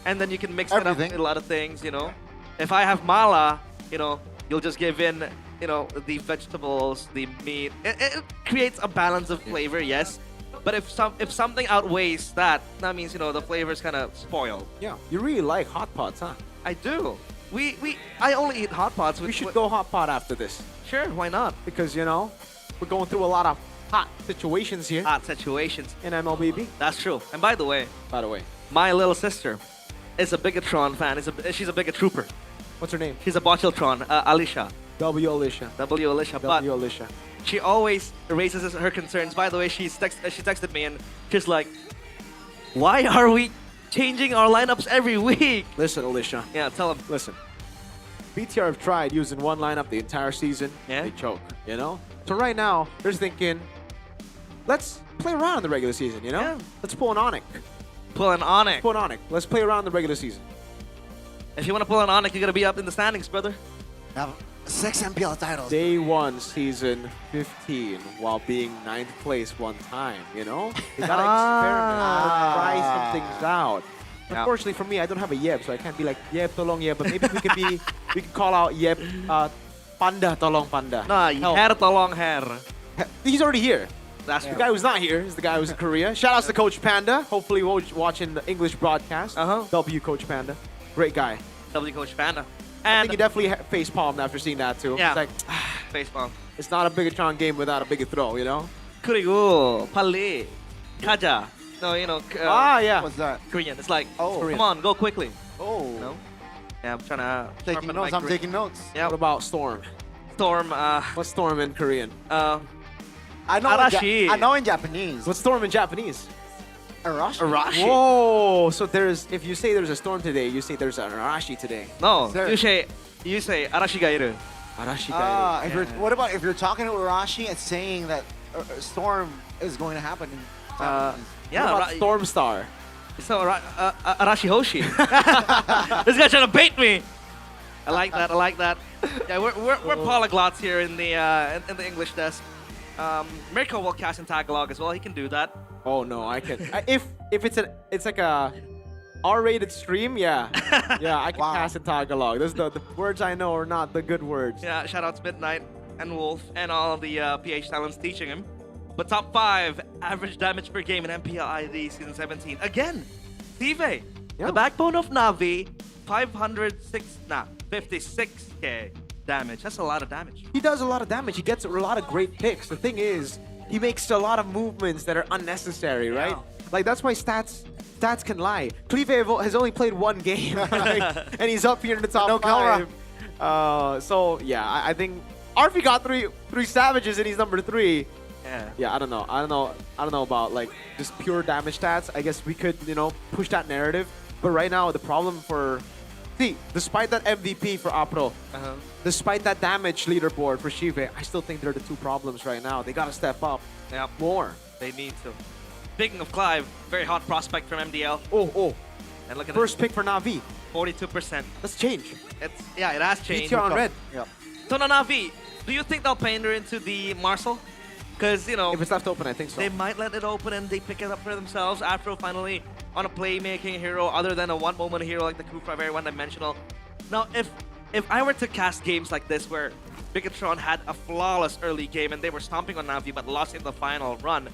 and then you can mix it up Everything. with a lot of things. You know, if I have mala, you know, you'll just give in, you know, the vegetables, the meat. It creates a balance of flavor, yes. But if something outweighs that, that means, you know, the flavor's kind of spoiled. Yeah, you really like hot pots, huh? I do. I only eat hot pots. We should go hot pot after this. Sure, why not? Because, you know, we're going through a lot of hot situations here. Hot situations. In MLBB. That's true. And by the way, my little sister is a Bigatron fan. She's a Bigot trooper. What's her name? She's a Botcheltron, Alicia. W. Alicia. W. Alicia. But W. Alicia. she always raises her concerns. By the way, she texted me and she's like, why are we changing our lineups every week? Listen, Alicia. Yeah, tell him. Listen. BTR have tried using one lineup the entire season. Yeah. They choke, you know? So right now, they're just thinking, let's play around in the regular season, you know? Yeah. Let's pull an Onyx. Pull an Onyx. Pull an Onyx. Let's play around the regular season. If you want to pull an Onyx, you got to be up in the standings, brother. Have 6 MPL titles. Day 1, season 15, while being 9th place one time, you know? You gotta experiment, try some things out. Yeah. Unfortunately for me, I don't have a Yeb, so I can't be like, Yeb, tolong Yeb, but maybe we can call out Yeb, Panda, tolong Panda. Nah, hair tolong hair. He's already here. That's The true. guy who's not here is the guy who's in Korea. Shout outs to Coach Panda. Hopefully watching the English broadcast. W Coach Panda. Great guy. W Coach Panda. I think you definitely face palmed after seeing that too. Yeah. It's like, Facepalm. it's not a Bigatron game without a big throw, you know? Kurigo, Pali, Kaja. No, you know. Yeah. What's that? Korean. It's like, Oh. come on, go quickly. Oh. You know? Yeah, I'm trying to. Taking sharpen notes. my I'm Korean. taking notes. Yeah. What about Storm? Storm. What's Storm in Korean? I know. Arashi. I know in Japanese. What's Storm in Japanese? Arashi. Arashi. Whoa! So if you say there's a storm today, you say there's an Arashi today. No, Sir. you say Arashi ga iru. Arashi If you're, what about if you're talking to Arashi and saying that a storm is going to happen in Japanese? Yeah, What about Storm Star? So, Arashi Hoshi. This guy's trying to bait me. I like that. I like that. Yeah, we're polyglots here in the English desk. Mirko will cast in Tagalog as well. He can do that. Oh no, I can. If it's like a R-rated stream, yeah, I can cast in Tagalog. Those the words I know are not the good words. Yeah, shout out to Midnight and Wolf and all the PH talents teaching him. But top 5 average damage per game in MPL ID Season 17. Again, Steve, the backbone of Na'Vi, 56k damage. That's a lot of damage. He does a lot of damage. He gets a lot of great picks. The thing is, he makes a lot of movements that are unnecessary, right? Like that's why stats can lie. Cleve has only played 1 game, and he's up here in the top 5. So yeah, I think Arfi got three savages and he's number 3. Yeah, I don't know about like just pure damage stats. I guess we could, push that narrative. But right now, the problem despite that MVP for Apro, despite that damage leaderboard for Shive, I still think they're the 2 problems right now. They gotta step up more. They need to. Speaking of Clive, very hot prospect from MDL. Oh. And look at First pick for Na'Vi. 42%. Let's change. It has changed. BTR on red. So Na'Vi, do you think they'll pander into the Marcel? Because, if it's left open, I think so. They might let it open and they pick it up for themselves. Afro finally on a playmaking hero other than a one-moment hero like the Kufra, very one-dimensional. Now, if I were to cast games like this where Bigatron had a flawless early game and they were stomping on Na'Vi but lost in the final run,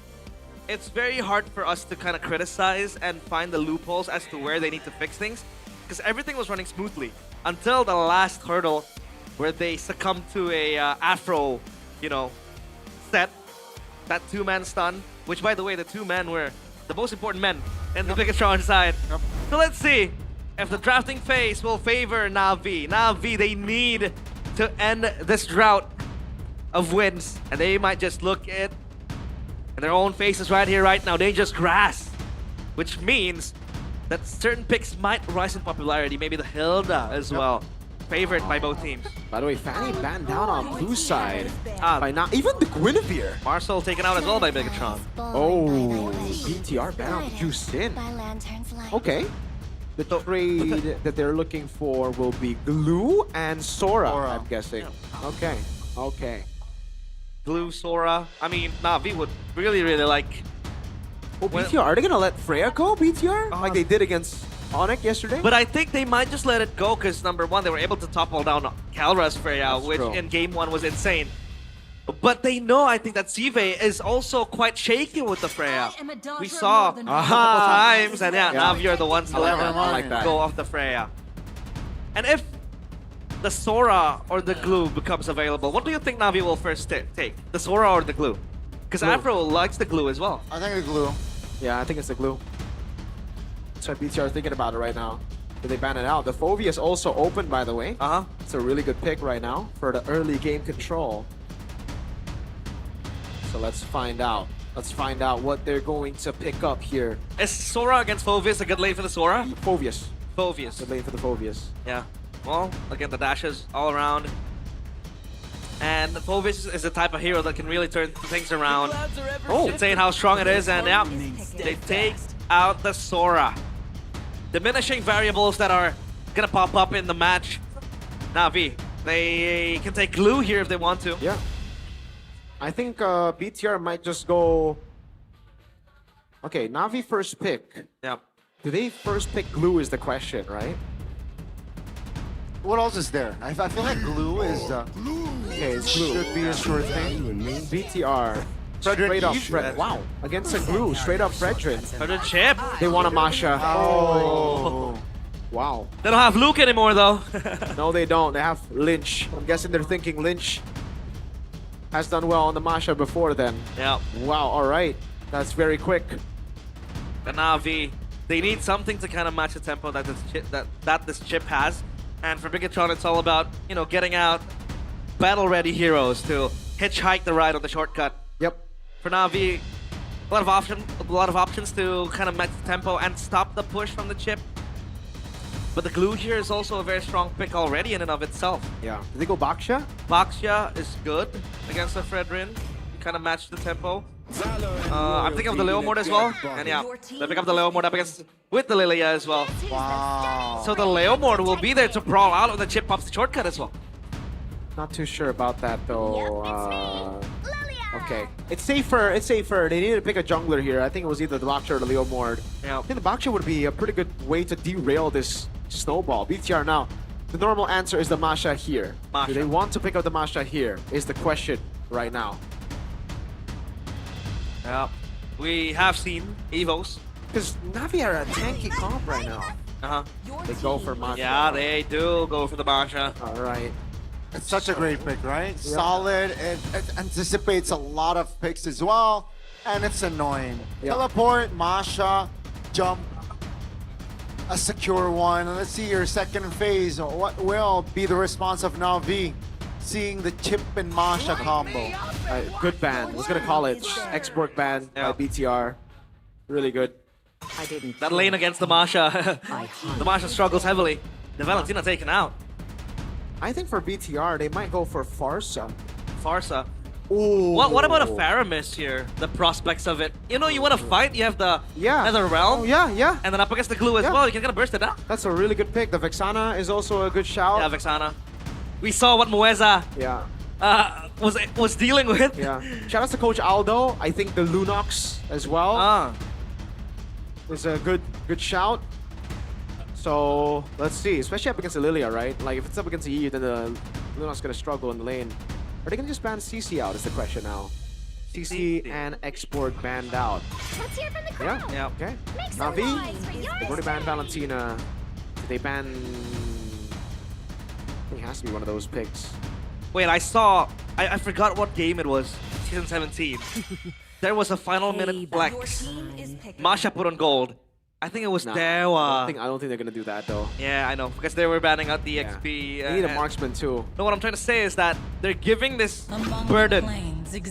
it's very hard for us to kind of criticize and find the loopholes as to where they need to fix things. Because everything was running smoothly until the last hurdle where they succumbed to a Afro, set. That 2-man stun, which by the way, the 2 men were the most important men in the Bigatron side. So let's see if the drafting phase will favor Na'Vi. Na'Vi, they need to end this drought of wins, and they might just look at their own faces right here, right now. Dangerous Grass, which means that certain picks might rise in popularity, maybe the Hilda as well. Favored by both teams. By the way, Fanny banned down on blue side. By not even the Guinevere. Marcel taken out as well by Bigatron. Oh, BTR banned on Justin. Okay. The trade that they're looking for will be Glue and Sora, I'm guessing. Okay. Glue, Sora. I mean, Na'Vi would really like... Oh, BTR, are they gonna let Freya go, BTR? Like they did against Onyx yesterday? But I think they might just let it go because number 1, they were able to topple down Calra's Freya, which in game 1 was insane. But they know, I think, that Sive is also quite shaky with the Freya. We saw a couple times, and Na'Vi are the ones to let them go off the Freya. And if the Sora or the Glue becomes available, what do you think Na'Vi will first take? The Sora or the Glue? Because Afro likes the Glue as well. I think the Glue. Yeah, I think it's the Glue. That's what BTR are thinking about it right now. Did they ban it out? The Fovea is also open, by the way. It's a really good pick right now for the early game control. So let's find out. Let's find out what they're going to pick up here. Is Sora against Phoveus a good lane for the Sora? Phoveus. Good lane for the Phoveus. Yeah. Well, again, the dashes all around. And Phoveus is the type of hero that can really turn things around. Oh, insane how strong it is. And they take out the Sora. Diminishing variables that are gonna pop up in the match. Na'Vi, they can take Glue here if they want to. Yeah. I think BTR might just go... Okay, Na'Vi first pick. Yeah. Do they first pick Glue is the question, right? What else is there? I feel like Glue is... Okay, it's Glue. Should be a sure thing. BTR. Straight up Fred. Wow. Against a Glue. Straight up Fredrin. For the chip. They want a Masha. Oh. Wow. They don't have Luke anymore though. No, they don't. They have Lynch. I'm guessing they're thinking Lynch has done well on the Masha before then. Yeah. Wow, alright. That's very quick. The Na'Vi, they need something to kind of match the tempo that this chip has. And for Bigatron, it's all about, getting out battle-ready heroes to hitchhike the ride on the shortcut. Yep. For Na'Vi, a lot of options to kind of match the tempo and stop the push from the chip. But the Glue here is also a very strong pick already in and of itself. Yeah. Did they go Baksha? Baksha is good against the Fredrin. You kind of match the tempo. I'm thinking of the Leo mode as well. And yeah, they pick up the Leo mode up against with the Lilia as well. Wow. So the Leo mode will be there to brawl out of the chip pops the shortcut as well. Not too sure about that though. Okay, it's safer. It's safer. They need to pick a jungler here. I think it was either the Baksha or the Leo Mord. Yeah. I think the Baksha would be a pretty good way to derail this snowball. BTR now. The normal answer is the Masha here. Masha. Do they want to pick up the Masha here? Is the question right now. Yeah, we have seen Evos. Because Navi are a tanky comp right now. They go for Masha. Yeah, they do go for the Masha. All right. It's such a great pick, right? Solid. It anticipates a lot of picks as well. And it's annoying. Teleport, Masha, jump. A secure one. Let's see your second phase. What will be the response of Navi seeing the Chip and Masha combo? Good ban. I was going to call it export ban by BTR. Really good. That lane against the Masha. The Masha struggles heavily. The Valentina taken out. I think for BTR, they might go for Farsa. Farsa. Ooh. What about a Faramis here? The prospects of it. You know, you want to fight, you have the Nether Realm. Oh, yeah. And then up against the glue as well, you can kind of burst it out. That's a really good pick. The Vexana is also a good shout. Yeah, Vexana. We saw what Mueza was dealing with. Yeah. Shout out to Coach Aldo. I think the Lunox as well is a good shout. So let's see, especially up against the Lilia, right? Like if it's up against the EU, then the Lunox gonna struggle in the lane. Are they gonna just ban CC out is the question now. CC and export banned out. Let's hear from the crowd. Yeah. Okay. Make some Navi, noise for yours they've already banned Valentina. Did they ban... I think it has to be one of those picks. Wait, I saw... I forgot what game it was. Season 17. There was a final minute flex. Masha put on gold. I think it was Dewa. I don't think they're gonna do that though. Yeah, I know, because they were banning out the XP. They need a marksman too. No, what I'm trying to say is that they're giving this burden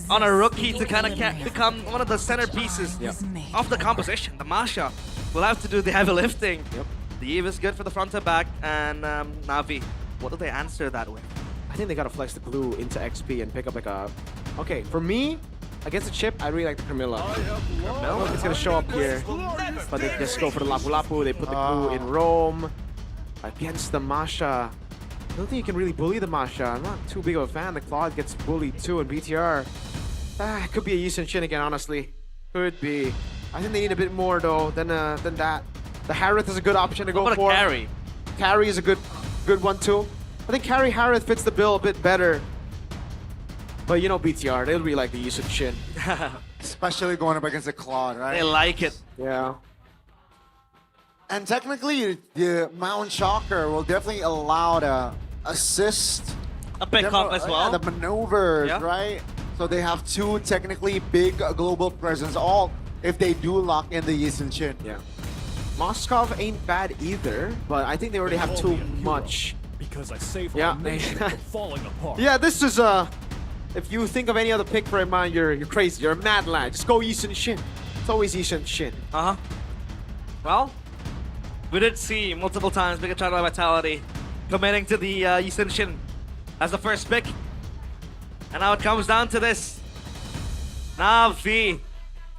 on a rookie to kind of become one of the centerpieces of the composition. The Masha will have to do the heavy lifting. The Eve is good for the front and back, and Navi, what do they answer that with? I think they gotta flex the glue into XP and pick up like a... Okay, for me, against the Chip, I really like the Camilla. I don't know if it's gonna show up here, but they just go for the Lapu Lapu. They put the glue in Rome. Against the Masha, I don't think you can really bully the Masha. I'm not too big of a fan. The Claude gets bullied too in BTR. It could be a Yi Shin again, honestly. Could be. I think they need a bit more though than that. The Harith is a good option to go for. Carry? Carry is a good one too. I think Carry Harith fits the bill a bit better. But you know BTR, they'll be like the Yi Shin. Especially going up against the Claude, right? They like it. Yeah. And technically, the Mount Shocker will definitely allow the assist. A pickup as well. The maneuvers, right? So they have two technically big global presence, all if they do lock in the Yi Shin. Yeah. Moskov ain't bad either, but I think they already have too much. Because I saved Yeah. our nation from falling apart. Yeah, this is if you think of any other pick for a man, you're crazy. You're a mad lad. Just go Yi Shin. It's always Yi Shin. Well, we did see multiple times Big Channel Vitality committing to the Yi Shin as the first pick. And now it comes down to this. Navi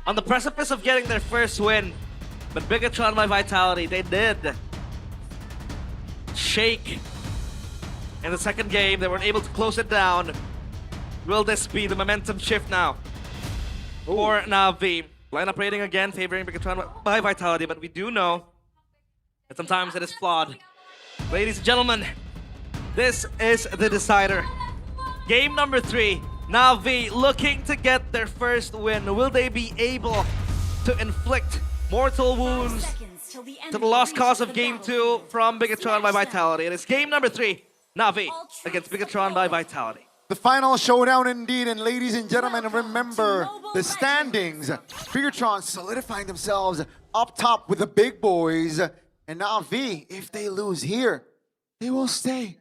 on the precipice of getting their first win. But Bigatron by Vitality, they did shake in the second game. They weren't able to close it down. Will this be the momentum shift now for Navi? Lineup rating again, favoring Bigatron by Vitality, but we do know that sometimes it is flawed. Ladies and gentlemen, this is the decider. Game number 3. Navi looking to get their first win. Will they be able to inflict mortal wounds to the lost cause of Game 2 from Bigatron by Vitality? It is game number 3. Navi against Bigatron by Vitality. The final showdown indeed, and ladies and gentlemen, remember the standings. Bigatron solidifying themselves up top with the big boys. And Navi, if they lose here, they will stay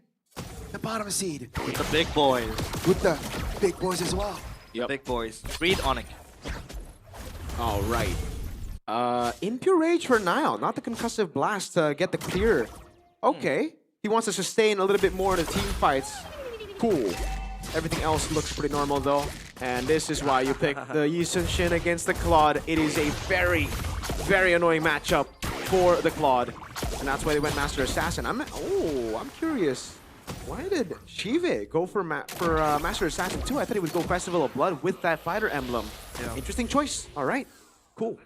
the bottom seed. With the big boys. With the big boys as well. Yep. Big boys. Read Onic. All right. Impure Rage for Nile, not the concussive blast to get the clear. Okay. He wants to sustain a little bit more in the team fights. Cool. Everything else looks pretty normal though. And this is why you pick the Yi Sun-shin against the Claude. It is a very, very annoying matchup for the Claude. And that's why they went Master Assassin. I'm curious. Why did Shive go for Master Assassin too? I thought he would go Festival of Blood with that fighter emblem. Yeah. Interesting choice. All right, cool.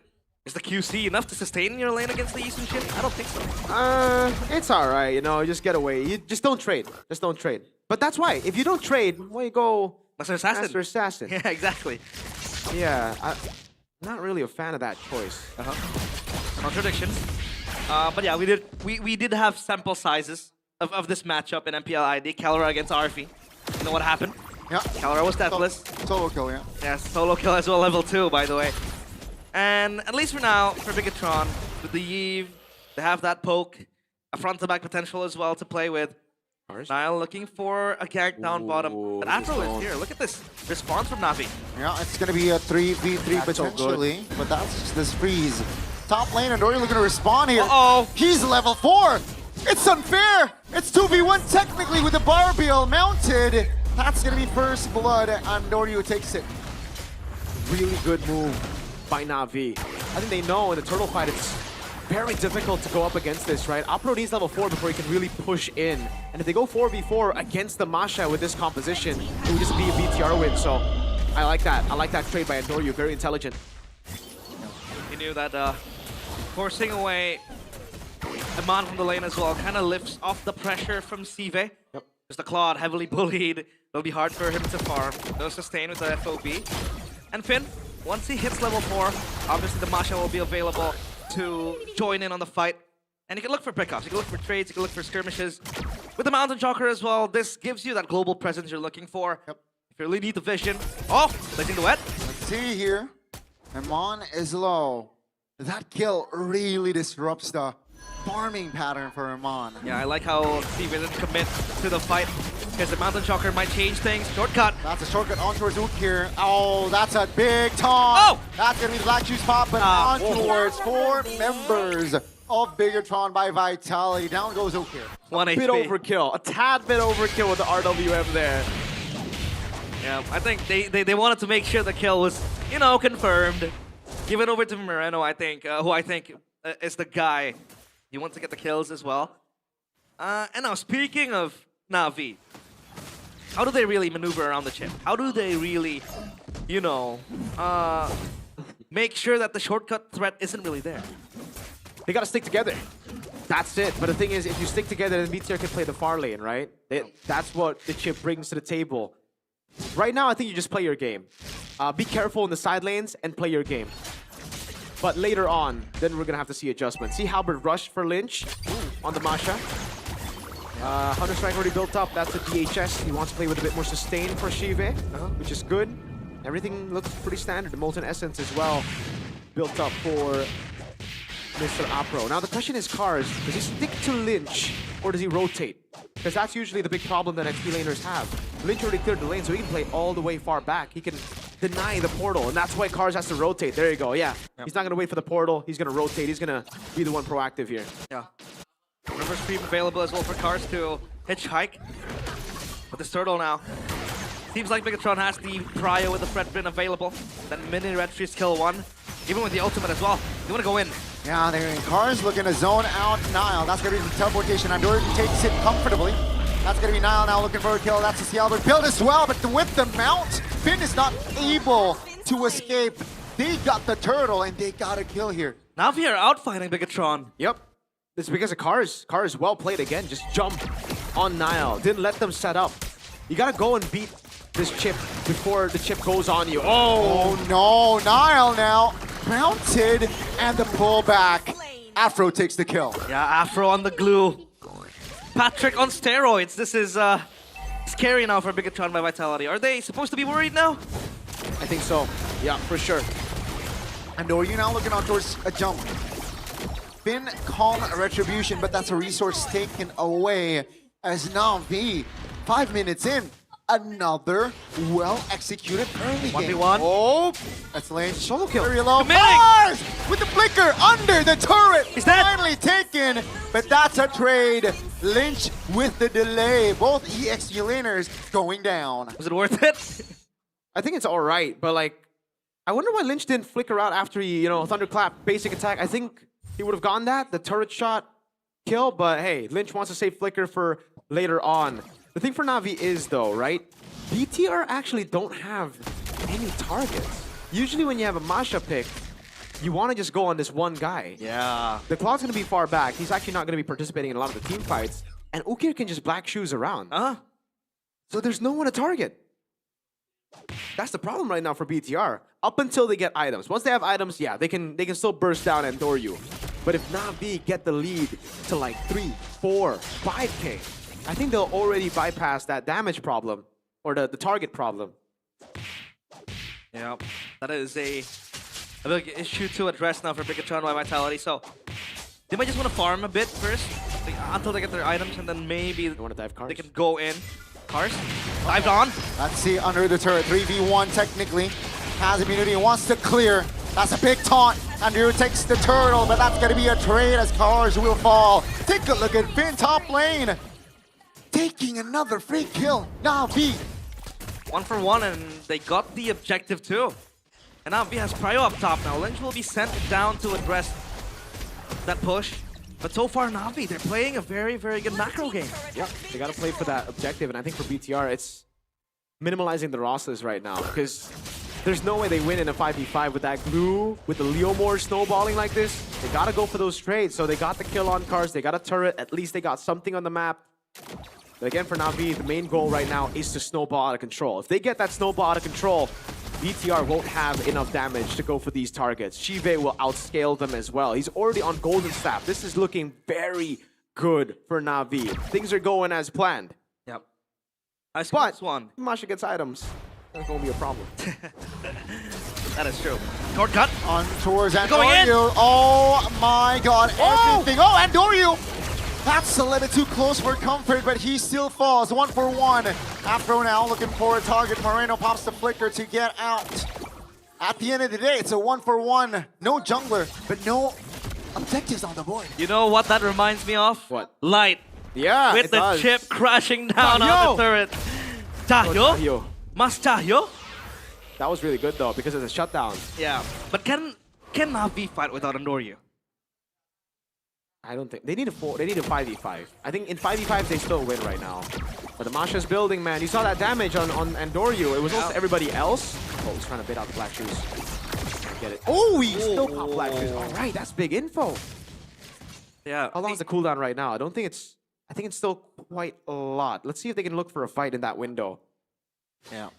Is the QC enough to sustain in your lane against the Yi Sun-shin? I don't think so. It's all right. You know, just get away. You just don't trade. Just don't trade. But that's why. If you don't trade, well, you go Master Assassin. Master Assassin. Yeah, exactly. Yeah, I'm not really a fan of that choice. Contradictions. But yeah, we did have sample sizes of this matchup in MPL ID. Calera against RFE. You know what happened? Yeah. Calera was deathless. Solo kill, yeah. Yeah, solo kill as well, level 2, by the way. And at least for now, for Bigatron, with the Yve, they have that poke, a front-to-back potential as well to play with. Nile looking for a gank down bottom. But Afro is here. Look at this response from Navi. Yeah, it's going to be a 3v3 potentially, but that's just this freeze. Top lane, Andori looking to respond here. He's level 4. It's unfair. It's 2v1 technically with the Barbiel mounted. That's going to be first blood, and Andori takes it. Really good move by Navi. I think they know in the turtle fight it's very difficult to go up against this, right? Apro needs level 4 before he can really push in. And if they go 4v4 against the Masha with this composition, it would just be a BTR win. So I like that. I like that trade by Andoryu. Very intelligent. He knew that forcing away Iman from the lane as well kind of lifts off the pressure from Sive. Yep. Because the Claude heavily bullied. It'll be hard for him to farm. No sustain with the FOB. And Finn, once he hits level 4, obviously the Masha will be available to join in on the fight. And you can look for pickups, you can look for trades, you can look for skirmishes. With the Mountain Joker as well, this gives you that global presence you're looking for. Yep. If you really need the vision. Oh, placing the wet. Let's see here. Amon is low. That kill really disrupts the farming pattern for Amon. Yeah, I like how Steve didn't commit to the fight because the Mountain Shocker might change things. Shortcut. That's a shortcut on towards Ook here. Oh, that's a big taunt. Oh! That's going to be the Black Juice pop, but on towards 4 members of Bigatron by Vitality. Down goes Ook here. A bit overkill. A tad bit overkill with the RWM there. Yeah, I think they wanted to make sure the kill was, you know, confirmed. Give it over to Moreno, I think, who I think is the guy. He wants to get the kills as well. And now, speaking of Na'Vi, how do they really maneuver around the chip? How do they really, you know, make sure that the shortcut threat isn't really there? They gotta stick together. That's it. But the thing is, if you stick together, then BTR can play the far lane, right? That's what the chip brings to the table. Right now, I think you just play your game. Be careful in the side lanes and play your game. But later on, then we're gonna have to see adjustments. See Halberd rush for Lynch on the Masha. Hunter Strike already built up. That's a DHS. He wants to play with a bit more sustain for Shive, which is good. Everything looks pretty standard. The Molten Essence as well built up for Mr. Apro. Now the question is, Cars, does he stick to Lynch or does he rotate? Because that's usually the big problem that XP laners have. Lynch already cleared the lane, so he can play all the way far back. He can deny the portal, and that's why Cars has to rotate. There you go, yeah. He's not going to wait for the portal. He's going to rotate. He's going to be the one proactive here. Yeah. River Stream available as well for Cars to hitchhike. With this turtle now. Seems like Bigatron has the prio with the Fred Bin available. Then mini Red Trees kill 1. Even with the ultimate as well. You want to go in. Yeah, they're in. Cars looking to zone out Nile. That's going to be the teleportation. Andor takes it comfortably. That's going to be Nile now looking for a kill. That's a C. Albert build as well, but with the mount, Finn is not able to escape. They got the turtle and they got a kill here. Now we are outfighting Bigatron. Yep. It's because of Cars. Cars well played again. Just jump on Nile. Didn't let them set up. You got to go and beat this chip before the chip goes on you. Oh no, Nile now mounted and the pullback. Afro takes the kill. Yeah, Afro on the glue. Patrick on steroids. This is scary now for Bigatron by Vitality. Are they supposed to be worried now? I think so. Yeah, for sure. And you're now looking on towards a jump. Finn calm retribution, but that's a resource taken away as now V, 5 minutes in. Another well-executed early game. 1v1. Oh, that's lane. Solo kill. Very low. Mars with the flicker under the turret. He's dead. Finally taken, but that's a trade Lynch with the delay. Both EXP laners going down. Was it worth it? I think it's all right, but like, I wonder why Lynch didn't flicker out after he, thunderclap, basic attack. I think he would have gone that, the turret shot kill, but hey, Lynch wants to save flicker for later on. The thing for Na'Vi is though, right? BTR actually don't have any targets. Usually when you have a Masha pick, you want to just go on this one guy. Yeah. The Cloud's going to be far back. He's actually not going to be participating in a lot of the team fights. And Ukir can just black shoes around. So there's no one to target. That's the problem right now for BTR. Up until they get items. Once they have items, yeah, they can still burst down and door you. But if Na'Vi get the lead to like 3, 4, 5K, I think they'll already bypass that damage problem or the target problem. Yeah, that is a big issue to address now for Bigatron by Vitality. So they might just want to farm a bit first until they get their items, and then maybe they can go in. Cars, dived on. Let's see, under the turret, 3v1 technically. Has immunity, wants to clear. That's a big taunt. Andrew takes the turtle, but that's gonna be a trade as Cars will fall. Take a look at Finn top lane. Taking another free kill. Na'Vi. 1 for 1, and they got the objective too. And Na'Vi has Prio up top now. Lynch will be sent down to address that push. But so far, Na'Vi, they're playing a very, very good macro game. Yeah, they got to play for that objective. And I think for BTR, it's minimalizing the losses right now. Because there's no way they win in a 5v5 with that glue, with the Leomord snowballing like this. They got to go for those trades. So they got the kill on Cars. They got a turret. At least they got something on the map. But again, for Na'Vi, the main goal right now is to snowball out of control. If they get that snowball out of control, BTR won't have enough damage to go for these targets. Shive will outscale them as well. He's already on Golden Staff. This is looking very good for Na'Vi. Things are going as planned. Yep. But Masha gets items. That's going to be a problem. That is true. Shortcut. On towards Going in. Andoryu. Oh my god, everything. Oh, Andoryu! That's a little bit too close for comfort, but he still falls. 1 for 1. Afro now looking for a target. Moreno pops the flicker to get out. At the end of the day, it's a 1 for 1. No jungler, but no objectives on the board. You know what that reminds me of? What? Light. Yeah, with it the does. chip crashing down on the turret. Tahyo? Mas Tahyo? That was really good though, because of the shutdown. Yeah, but can Na'Vi fight without Andoryu? I don't think they need a 5v5. I think in 5v5 they still win right now. But the Masha's building, man. You saw that damage on Andoryu. It was also everybody else. Oh, he's trying to bait out the black shoes. Get it. Oh, he still popped black shoes. All right, that's big info. Yeah. How long is the cooldown right now? I think it's still quite a lot. Let's see if they can look for a fight in that window. Yeah.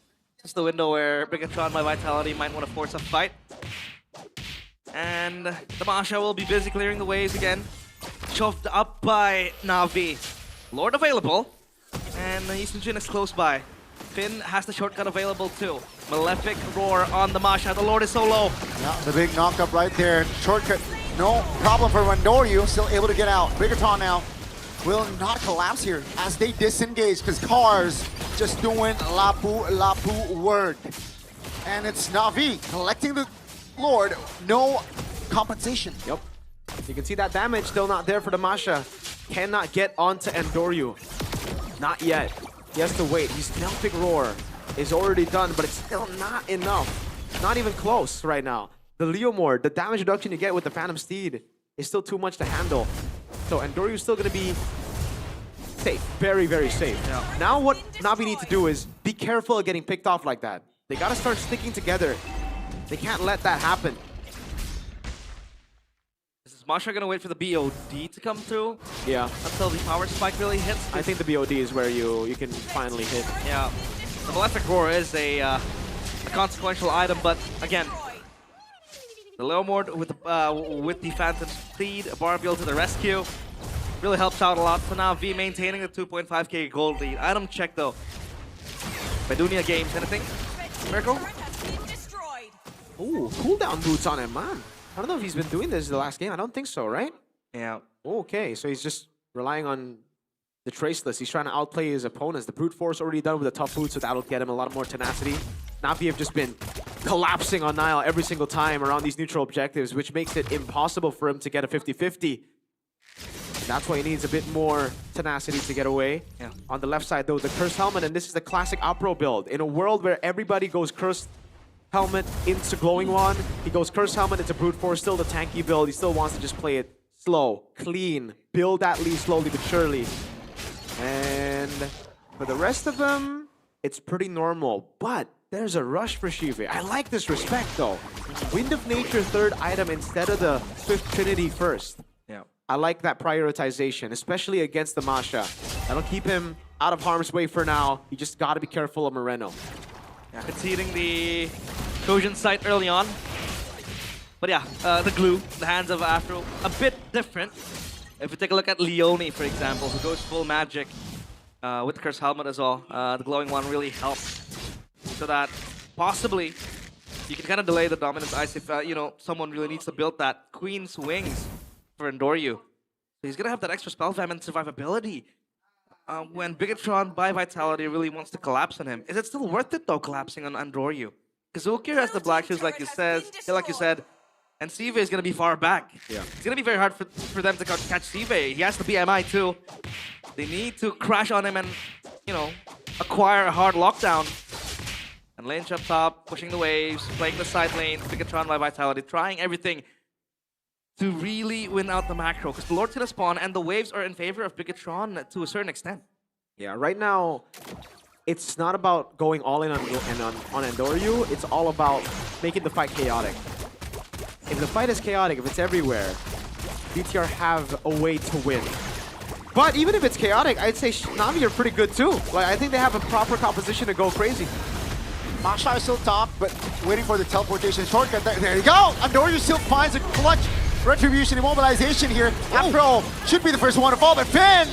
This is the window where Bigatron by Vitality might want to force a fight. And the Masha will be busy clearing the waves again. Shoved up by Na'Vi. Lord available. And Eastern Jin is close by. Finn has the shortcut available too. Malefic Roar on the Masha. The Lord is so low. Yeah, the big knock-up right there. Shortcut, no problem for Andoryu. Still able to get out. Bigatron now will not collapse here as they disengage because Cars just doing Lapu work. And it's Na'Vi collecting the Lord. No compensation. Yep. You can see that damage still not there for the Masha. Cannot get onto Andoryu. Not yet. He has to wait. His Malefic Roar is already done, but it's still not enough. Not even close right now. The Leomord, the damage reduction you get with the Phantom Steed is still too much to handle. So Andoryu is still going to be safe. Very, very safe. Yeah. Now what Na'Vi need to do is be careful of getting picked off like that. They got to start sticking together. They can't let that happen. Is Masha gonna wait for the BOD to come through? Yeah. Until the power spike really hits? I think the BOD is where you can finally hit. Yeah. The Malefic Roar is a consequential item, but again, the Leomord with the Phantom Steed, Barbiel to the rescue, really helps out a lot. For now, V maintaining the 2.5k gold lead. Item check though. Bedunia Games, anything? Miracle? Ooh, cooldown boots on him, man. I don't know if he's been doing this the last game. I don't think so, right? Yeah. Okay, so he's just relying on the Traceless. He's trying to outplay his opponents. The Brute Force already done with the tough boot, so that'll get him a lot more tenacity. Na'Vi have just been collapsing on Nile every single time around these neutral objectives, which makes it impossible for him to get a 50-50. That's why he needs a bit more tenacity to get away. On the left side, though, the Cursed Helmet, and this is the classic Opro build. In a world where everybody goes Cursed Helmet into Glowing Wand, he goes Cursed Helmet into Brute Force, still the tanky build. He still wants to just play it slow, clean, build that lead slowly but surely. And for the rest of them, it's pretty normal. But there's a rush for Shive. I like this respect, though. Wind of Nature third item instead of the Swift Trinity first. Yeah. I like that prioritization, especially against the Masha. That'll keep him out of harm's way for now. You just got to be careful of Moreno. Yeah, conceding the Trojan site early on. But yeah, the glue, the hands of Afro, a bit different. If you take a look at Leone, for example, who goes full magic with the Curse Helmet as well, the Glowing One really helps. So that possibly you can kind of delay the Dominance Ice if you know, someone really needs to build that Queen's Wings for Endoryu. So he's going to have that extra spell fam and survivability. When Bigatron by Vitality really wants to collapse on him. Is it still worth it though, collapsing on Endoryu? Because Ukir has the Black Shoes like you said, and Sive is going to be far back. Yeah. It's going to be very hard for them to catch Sive. He has the BMI too. They need to crash on him and, you know, acquire a hard lockdown. And lane up top, pushing the waves, playing the side lane, Bigatron by Vitality, trying everything to really win out the macro. Because the Lord's going to spawn and the waves are in favor of Bigatron to a certain extent. Yeah, right now, it's not about going all in on Endoryu. It's all about making the fight chaotic. If the fight is chaotic, if it's everywhere, BTR have a way to win. But even if it's chaotic, I'd say Na'Vi are pretty good too. Like, I think they have a proper composition to go crazy. Masha is still top, but waiting for the teleportation shortcut. There you go! Endoryu still finds a clutch retribution immobilization here. Afro should be the first one to fall, but Finn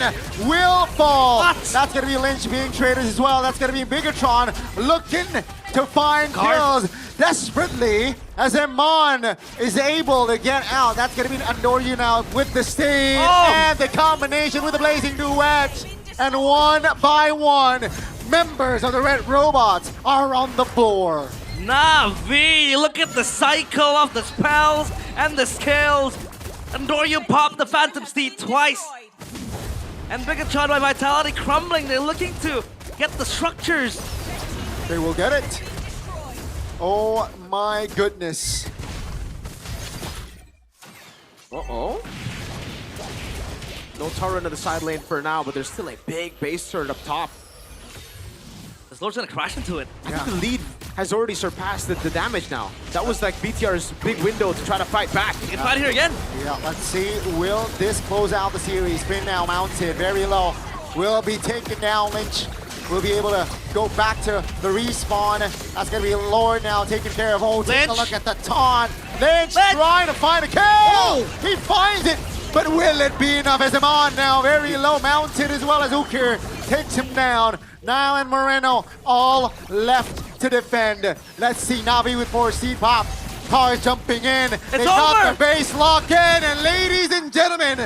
will fall. That's going to be Lynch being traded as well. That's going to be Bigatron looking to find kills desperately as Emon is able to get out. That's going to be Endoryu now with the stage and the combination with the Blazing Duet. And one by one, members of the Red Robots are on the board. Na'Vi, look at the cycle of the spells and the skills. Endoryu popped the Phantom Steed twice. And Bigatron by Vitality crumbling. They're looking to get the structures. They will get it. Oh my goodness. Uh-oh. No turret into the side lane for now, but there's still a big base turret up top. This Lord's gonna crash into it. I think the lead has already surpassed the damage now. That was like BTR's big window to try to fight back. You can fight here again. Yeah, let's see. Will this close out the series? Finn now mounted very low. Will be taken down. Lynch will be able to go back to the respawn. That's going to be Lord now taking care of. Oh, take a look at the taunt. Lynch trying to find a kill. He finds it, but will it be enough as Amon now very low mounted as well as Ukir takes him down. Now and Moreno all left to defend. Let's see Na'Vi with 4 seed pop. Cars jumping in. They got the base lock in. And ladies and gentlemen,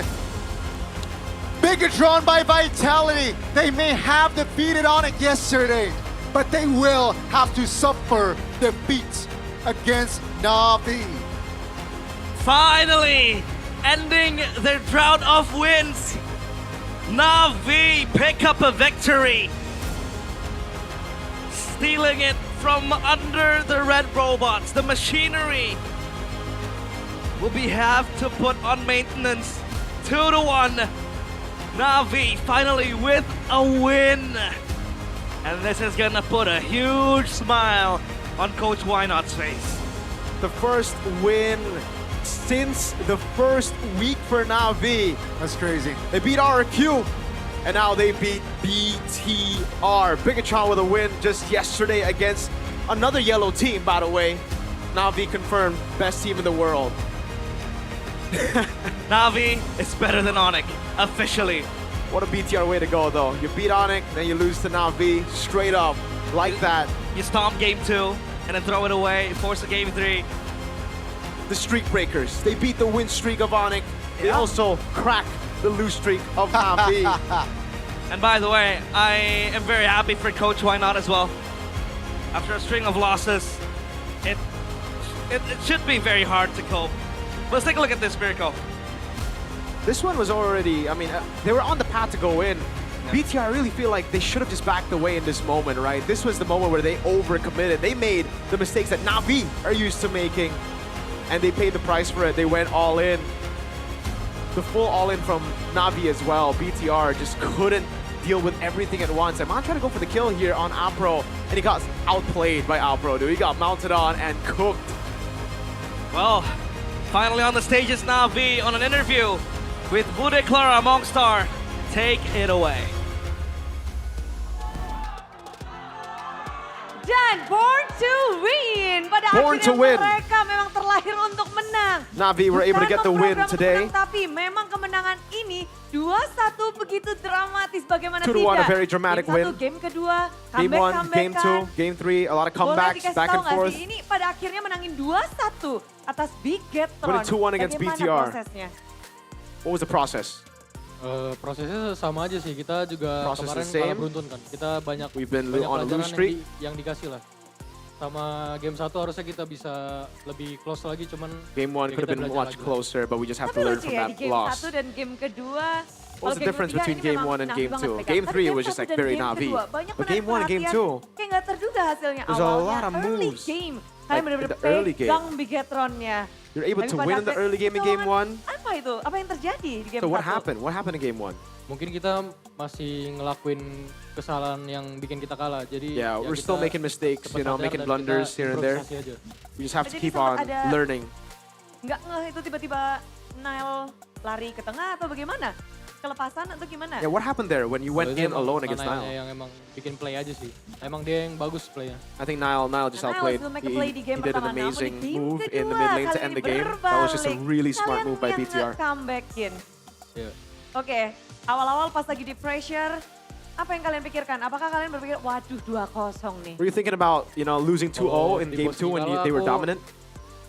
Bigatron by Vitality. They may have defeated Onyx yesterday, but they will have to suffer defeat against Na'Vi. Finally, ending their drought of wins. Na'Vi pick up a victory. Stealing it from under the Red Robots. The machinery will have to put on maintenance. 2-1. Na'Vi finally with a win. And this is gonna put a huge smile on Coach Wynot's face. The first win since the first week for Na'Vi. That's crazy. They beat RQ, and now they beat BTR. Bigatron with a win just yesterday against another yellow team, by the way. Na'Vi confirmed best team in the world. Na'Vi is better than Onyx, officially. What a BTR way to go, though. You beat Onyx, then you lose to Na'Vi, straight up, like that. You stomp game 2, and then throw it away, force a game 3. The streak breakers. They beat the win streak of Onyx. They also crack the lose streak of Na'Vi. And by the way, I am very happy for Coach Wynot as well. After a string of losses, it should be very hard to cope. Let's take a look at this, Mirko. This one was already, I mean, they were on the path to go in. BTR, I really feel like they should have just backed away in this moment, right? This was the moment where they overcommitted. They made the mistakes that Na'Vi are used to making, and they paid the price for it. They went all in. The full all-in from Na'Vi as well. BTR just couldn't deal with everything at once. And Man tried to go for the kill here on Apro, and he got outplayed by Apro, dude. He got mounted on and cooked. Well, finally on the stage is Na'Vi on an interview with Bude Clara Mongstar. Take it away. Dan Born to Win. Pada Born akhirnya to win. mereka memang terlahir untuk menang. Na'Vi were able to Bukan get the win memprogram untuk today. menang, tapi memang kemenangan ini 2-1 begitu dramatis. Bagaimana 2-1, tidak? a very dramatic Game 1, win. game kedua, Game 1, Game 2, Game 3, a lot of comebacks, back and forth. Ini pada akhirnya menangin 2-1 atas Bigetron. Winning 2-1 against Bagaimana BTR. prosesnya? What was the process? Prosesnya sama aja sih, kita juga Process kemarin the same. kalah beruntun kan. Kita banyak been banyak on a pelajaran lose streak. yang dikasih lah. Sama game 1 harusnya kita bisa lebih close lagi, cuman Game 1 ya could have kita been belajar much lagi. closer, but we just have Tapi to learn lucu from ya, that di game loss. 1 dan game kedua. What was the difference between game 1 and game 2? Game 3 was just like very Na'Vi. But game 1 and game 2, Kayak nggak terduga hasilnya There's a awalnya. lot of Early moves. game. Like Kalian in benar-benar the early game. pegang Bigetronnya. you're able Tapi to pada win in the akhir- early game in game 1. Apa itu? Apa yang terjadi di game So what 1? happened? What happened in game 1? Mungkin kita masih ngelakuin kesalahan yang bikin kita kalah. Jadi Yeah, ya we're still kita making mistakes, cepat you know, sadar making dan blunders kita here and there. improvisasi aja. We just have to Jadi keep sempat on ada- learning. Nggak ngeh itu tiba-tiba Nile lari ke tengah atau bagaimana? Kelepasan atau gimana? Yeah, what happened there when you went Itu in emang alone against Nile-nya Nile? yang emang bikin play aja sih. Emang dia yang bagus playnya. I think Nile just Nile outplayed. will make a play di game He did an pertama, namun di amazing game move in the kedua mid lane to kali end ini the game. That was just a berbalik. really smart Kalian move by yang BTR. nge-comebackin. Iya. Oke, awal-awal pas lagi di pressure, apa yang kalian pikirkan? Apakah kalian berpikir, waduh 2-0 nih? Were you thinking about, you know, losing 2-0 in di game posisi 2 when kalah they were aku dominant?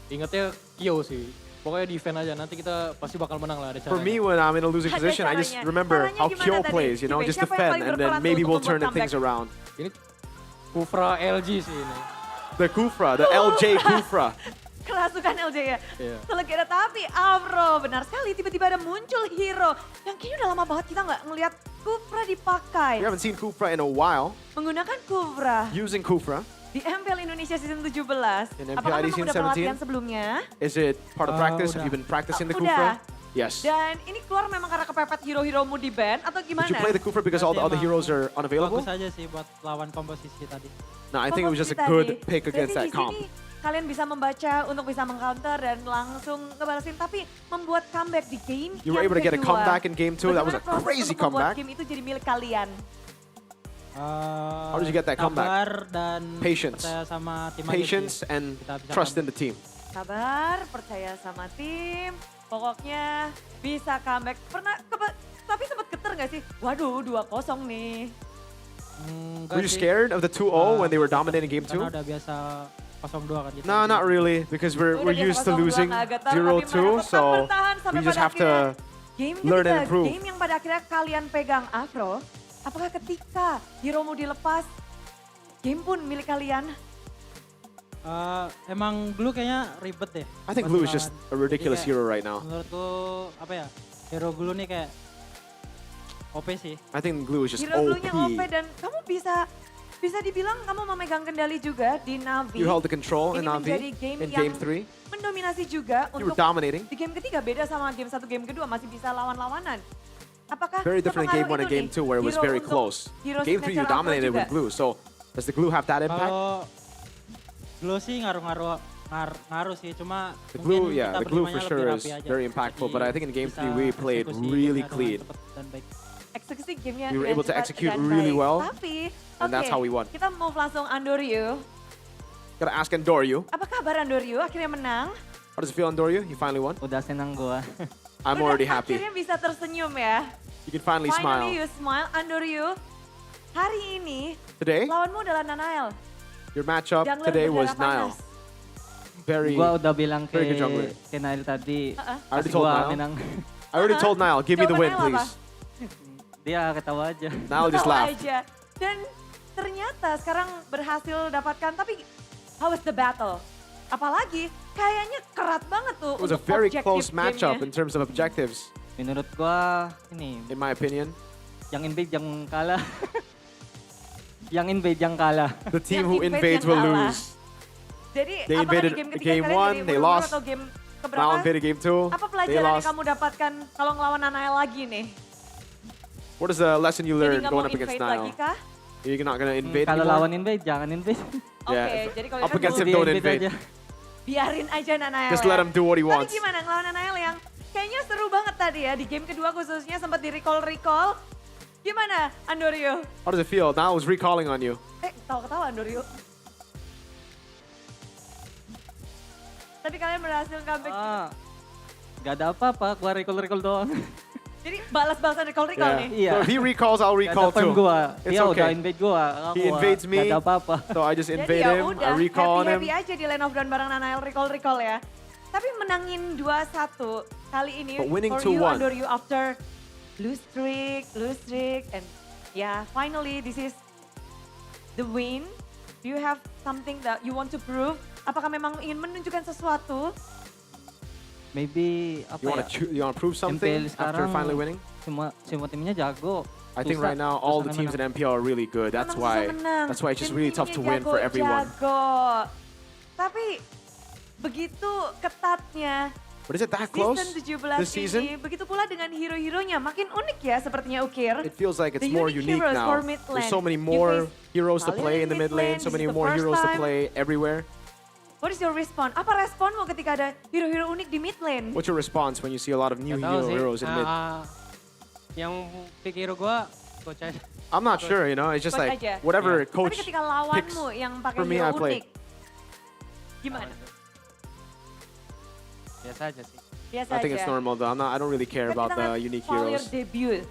Ingatnya Kyo sih. Pokoknya defend aja, nanti kita pasti bakal menang lah, ada For caranya. me, when I'm in a losing Ada position, I just caranya. remember Caranya how gimana Kyo tadi? plays, you know, Cibe, just siapa yang defend, paling and then berperan maybe untuk we'll membuat turn things comeback? around. Ini Kufra LG sih ini. The Kufra, the LJ Kufra. Kerasukan LJ ya? Iya. Selegenda tapi Avro, benar sekali tiba-tiba ada muncul hero. Yang kayaknya udah lama banget kita nggak ngelihat Kufra dipakai. We haven't seen Kufra in a while. Menggunakan Kufra Using Kufra. di MPL Indonesia Season 17. In Apakah MPL memang Season udah pelatihan 17? sebelumnya? Is it part of practice? Have udah. you been practicing the Udah. Kufra? Yes. Dan ini keluar memang karena kepepet hero-heromu di band atau gimana? Did you play the Kufra because all the other heroes are unavailable? Bagus aja sih buat lawan komposisi tadi. No, I think it was just a Komposisi good tadi. pick against Berarti that di comp. sini kalian bisa membaca untuk bisa mengcounter dan langsung ngebalasin. Tapi membuat comeback di game You were yang able to get a kedua. comeback in game 2. That was a Bagaimana proses crazy untuk membuat comeback. game itu jadi milik kalian? How did you get that comeback? Sabar dan Patience. percaya sama tim aja Patience sih. and Kita bisa trust in the team. Sabar, percaya sama tim. Pokoknya bisa comeback. Tapi sempat geter gak sih? Waduh, 2-0 nih. Were you scared of the 2-0 when they were dominating game 2? Karena udah biasa 0-2 kan gitu. No, not really, because we're used to losing 0-2, so we just have to Game learn ketiga, and improve. game yang pada akhirnya kalian pegang Afro, apakah ketika hero-mu dilepas, game pun milik kalian? Emang Glue kayaknya ribet deh. I think buat Glue is just lawan. a ridiculous Jadi kayak hero right now. Menurutku apa ya, hero Glue nih kayak OP sih. I think Glue is just Hero Blue-nya OP OP. dan kamu bisa dibilang kamu memegang kendali juga di Navi. You held the control in Ini menjadi Navi game in yang game 3. mendominasi juga You were untuk dominating. di game ketiga beda sama game 1 game kedua masih bisa lawan-lawanan. Apakah Very different in game 1 sepengaruh and itu game nih, 2 where it was hero very untuk close. hero Game 3 you signature dominated Afro with juga? Glue, so does the Glue have that impact? Kalau Glue sih ngaruh sih, cuma The mungkin Glue, kita yeah, the Glue for berlimanya sure lebih is rapi aja. very impactful, but I think in game Bisa 3 we played eksekusi really dengan clean. cepat dan baik. Eksekusi gamenya We were dengan able to cepat execute dan really baik. well, Tapi, and that's how we won. Kita move langsung Andoryu. Gotta ask Andoryu. Apa kabar Andoryu? Akhirnya menang. How does it feel, Andoryu? You finally won? Udah senang gua. I'm already happy. Akhirnya bisa tersenyum ya. You can finally Finally smile. you smile. Andoryu, hari ini Today, lawanmu adalah Nanael. your matchup Jungler today was berdarah Nile. Very, Gua udah bilang very good jungler. ke Nail tadi. I already pas told gua Nile. menang. I already told Nile, give me the win, Jawaban Nile please. Dia ketawa aja. Nile just Tahu laughed. aja. Dan ternyata sekarang berhasil dapatkan, tapi how was the battle? Apalagi kayaknya kerat banget tuh It was a untuk very objective close matchup gamenya. in terms of objectives. Menurut gua ini. In my opinion. Yang invade yang kalah. Yang invade yang kalah. The team Yang who invade invades yang will kalah. lose. Jadi They apakah invaded di game ketiga game kalian one, jadi they mundur lost. atau game keberapa? Now invaded game 2, Apa they pelajaran yang lost. kamu dapatkan kalau ngelawan Nanael lagi nih? What is the lesson you Jadi learned nggak going mau up against invade lagi Nile? kah? You're not gonna invade Kalau anymore? lawan invade jangan invade. Oke, jadi kalau up itu against him, dulu don't invade. aja. biarin aja Nanael. Just let him do what he Tapi wants. gimana ngelawan Nanael yang kayaknya seru banget tadi ya di game kedua khususnya sempat di recall. Gimana Andorio? How does it feel? Now was recalling on you. Ketawa-ketawa Andorio. Tapi kalian berhasil comeback. Gak ada apa-apa, gua recall doang. Jadi balas-balasan recall nih. So if he recalls, I'll recall Gak ada too. gua. It's Dia udah okay. invade gua. He invades me. Gak ada apa-apa. So I just Jadi invade ya him. udah, I recall on him. happy aja di lane of down bareng Nanael recall ya. Tapi menangin 2-1 kali ini But winning for you 2-1. Andorio after lose streak and yeah, finally this is the win. Do you have something that you want to prove? Apakah memang ingin menunjukkan sesuatu? Maybe apa You wanna prove something MPL after sekarang finally winning? Semua timnya jago. I think right now all the teams in MPL are really good. That's why. That's why it's just really tough to win for everyone. Jago. Tapi begitu ketatnya But is it that close season 17 this season? ini, begitu pula dengan hero-heronya makin unik ya sepertinya Ukir. It feels like it's The more unique unique heroes now. for mid There's lane. so many You more face heroes to Valerian play in the mid lane, so this many is the more first heroes to time. play everywhere. What is your response? Apa responmu ketika ada hero-hero unik di mid lane? What's your response when you see a lot of new Gak tahu sih. heroes in mid? Yang pick hero gua coach aja. I'm not sure, you know. It's just Coach like aja. whatever Tapi coach ketika picks. lawanmu yang pakai For me, hero I play. unik, gimana? Biasa aja sih. Biasa I think aja. it's normal though. I don't really care about the unique Valir heroes. debut.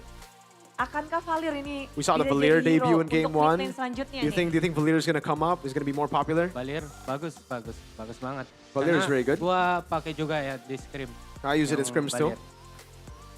Akankah Valir ini We saw the bisa Valir jadi hero debut in game untuk mid 1. lane selanjutnya Do you nih? think Valir is gonna come up? Is gonna be more popular? Valir bagus banget. Valir is Karena very good. Gua pakai juga ya di scrim. I use it in scrims too.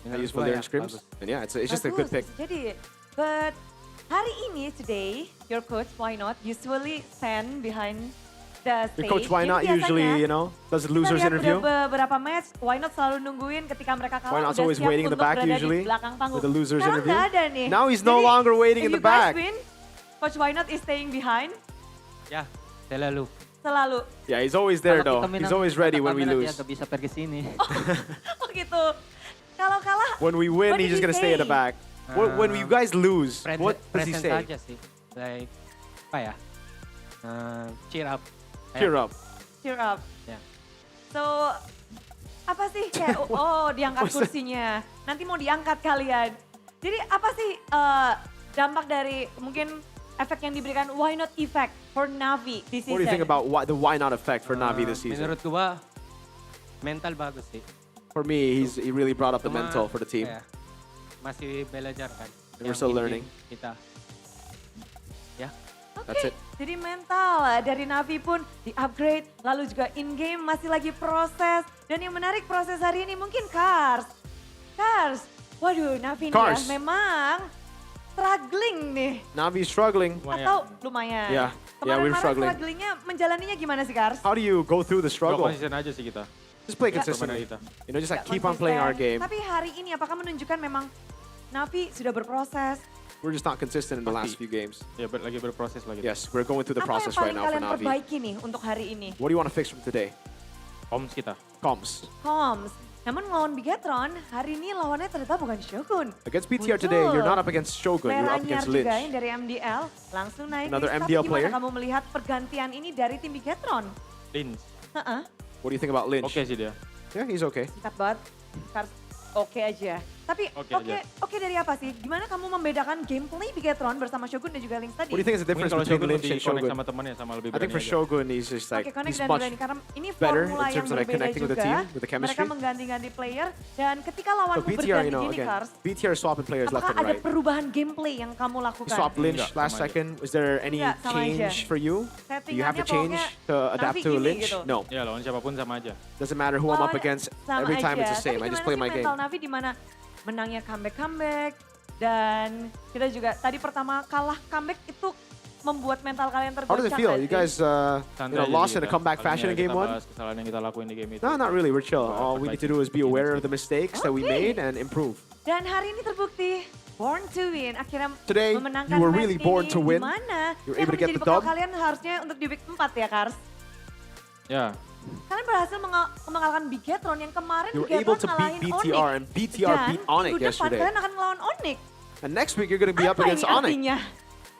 I use Valir in ya, scrims, and yeah, it's just a good Bagus. pick. Jadi, but hari ini today, your coach why not usually stand behind the stage. Your coach, why Jadi not biasanya usually, you know, does losers kita lihat interview? beberapa match, why not selalu nungguin ketika mereka kalah Why not's udah always siap waiting in the untuk back berada usually di belakang panggung. with the losers Sekarang interview? nggak ada nih. Now he's no Jadi, longer waiting if in the you guys back. win, coach why not is staying behind Ya, selalu. selalu. Yeah, he's always there Kalau though. kita He's menang, always ready when we kata lose. Dia gak bisa pergi sini. Oh gitu. Kalau kalah, When we win, what he's did just he gonna stay at the say? back. When you guys lose, what does he Present say? aja sih. Like, apa ya? Cheer up. Cheer up. Cheer up. Ya. So, apa sih kayak, oh diangkat kursinya, nanti mau diangkat kalian. Jadi apa sih dampak dari mungkin efek yang diberikan why not effect for Navi this season? What do you think about the why not effect for Navi this season? Menurut gua, mental bagus sih. For me, he really brought up the Cuma, mental for the team. ya, masih belajar kan. And we're Yang still inti learning. Kita. Ya. That's it. Jadi mental dari Navi pun di-upgrade, lalu juga in-game masih lagi proses. Dan yang menarik proses hari ini mungkin Cars. Waduh Navi nih Cars. ya memang struggling nih. Navi's struggling. Atau lumayan. Yeah, yeah, we're Kemarin-kemarin struggling. strugglingnya menjalaninya gimana sih Cars? How do you go through the struggle? Konsisten aja sih kita. Just play Ya. consistently. You know, just like Nggak keep on playing our konsisten. game. Tapi hari ini apakah menunjukkan memang Navi sudah berproses? We're just not consistent in the last few games. Ya, lagi berproses lagi. Yes, we're going through the Apa yang process right paling now for kalian Navi. perbaiki nih untuk hari ini? What do you want to fix from today? Comms kita. Comms. Comms. Namun melawan Bigetron, hari ini lawannya ternyata bukan Shogun. Against BTR today, you're not up against Shogun, you're up Leranyar against juga Lynch. yang dari MDL langsung naik. Another Tapi MDL gimana player. kamu melihat pergantian ini dari tim Bigetron? Lynch. Heeh, What do you think about Lynch? Oke sih dia. Yeah, he's okay. singkat banget. Oke aja. Tapi Oke oke aja. oke dari apa sih? Gimana kamu membedakan gameplay Bigetron bersama Shogun dan juga Lynx tadi? What do you think is the difference Mungkin kalau between Shogun Lynch lebih and connect Shogun? sama temannya, sama lebih I think for berani aja. Shogun, he's just like, Oke, connect he's dan much berani karena ini better formula in yang terms of like berbeda connecting with the juga. team, with the Mereka chemistry. mengganti-ganti player dan ketika So lawanmu BTR, berganti you know, gini again, Cars, BTR swapping players left apakah and ada right. perubahan gameplay yang kamu You lakukan? swapped Lynch Enggak, last sama aja. second. Was there any Enggak, sama aja. change for you? Do you have to Settingannya change pokoknya to adapt Navi to gini Lynch? gitu. No. Ya lawan siapapun sama aja. Doesn't matter who I'm up Lawannya against. sama Every time aja. it's the same. Tapi I just gimana play sih my game. mental Navi di mana menangnya comeback dan kita juga tadi pertama kalah comeback itu membuat mental kalian How tergoncang does it feel? nggak You sih? guys lost in a comeback fashion in game 1? Kesalahan yang kita lakuin di game itu. No, not really. We're chill. All we need to do is be aware of the mistakes that we made and improve. Dan hari ini terbukti Born to Win akhirnya Today, memenangkan you were match really ini. born to win. Gimana? You were Yang able to get menjadi the bekal dub. kalian harusnya untuk di week 4 ya, Kars? Ya. Kalian berhasil mengalahkan Bigetron yang kemarin You were able Bigetron to beat ngalahin BTR Onyx. and BTR beat Onyx minggu depan yesterday. kalian akan melawan Onyx. And next week you're going to be up Apa against ini Onyx. artinya?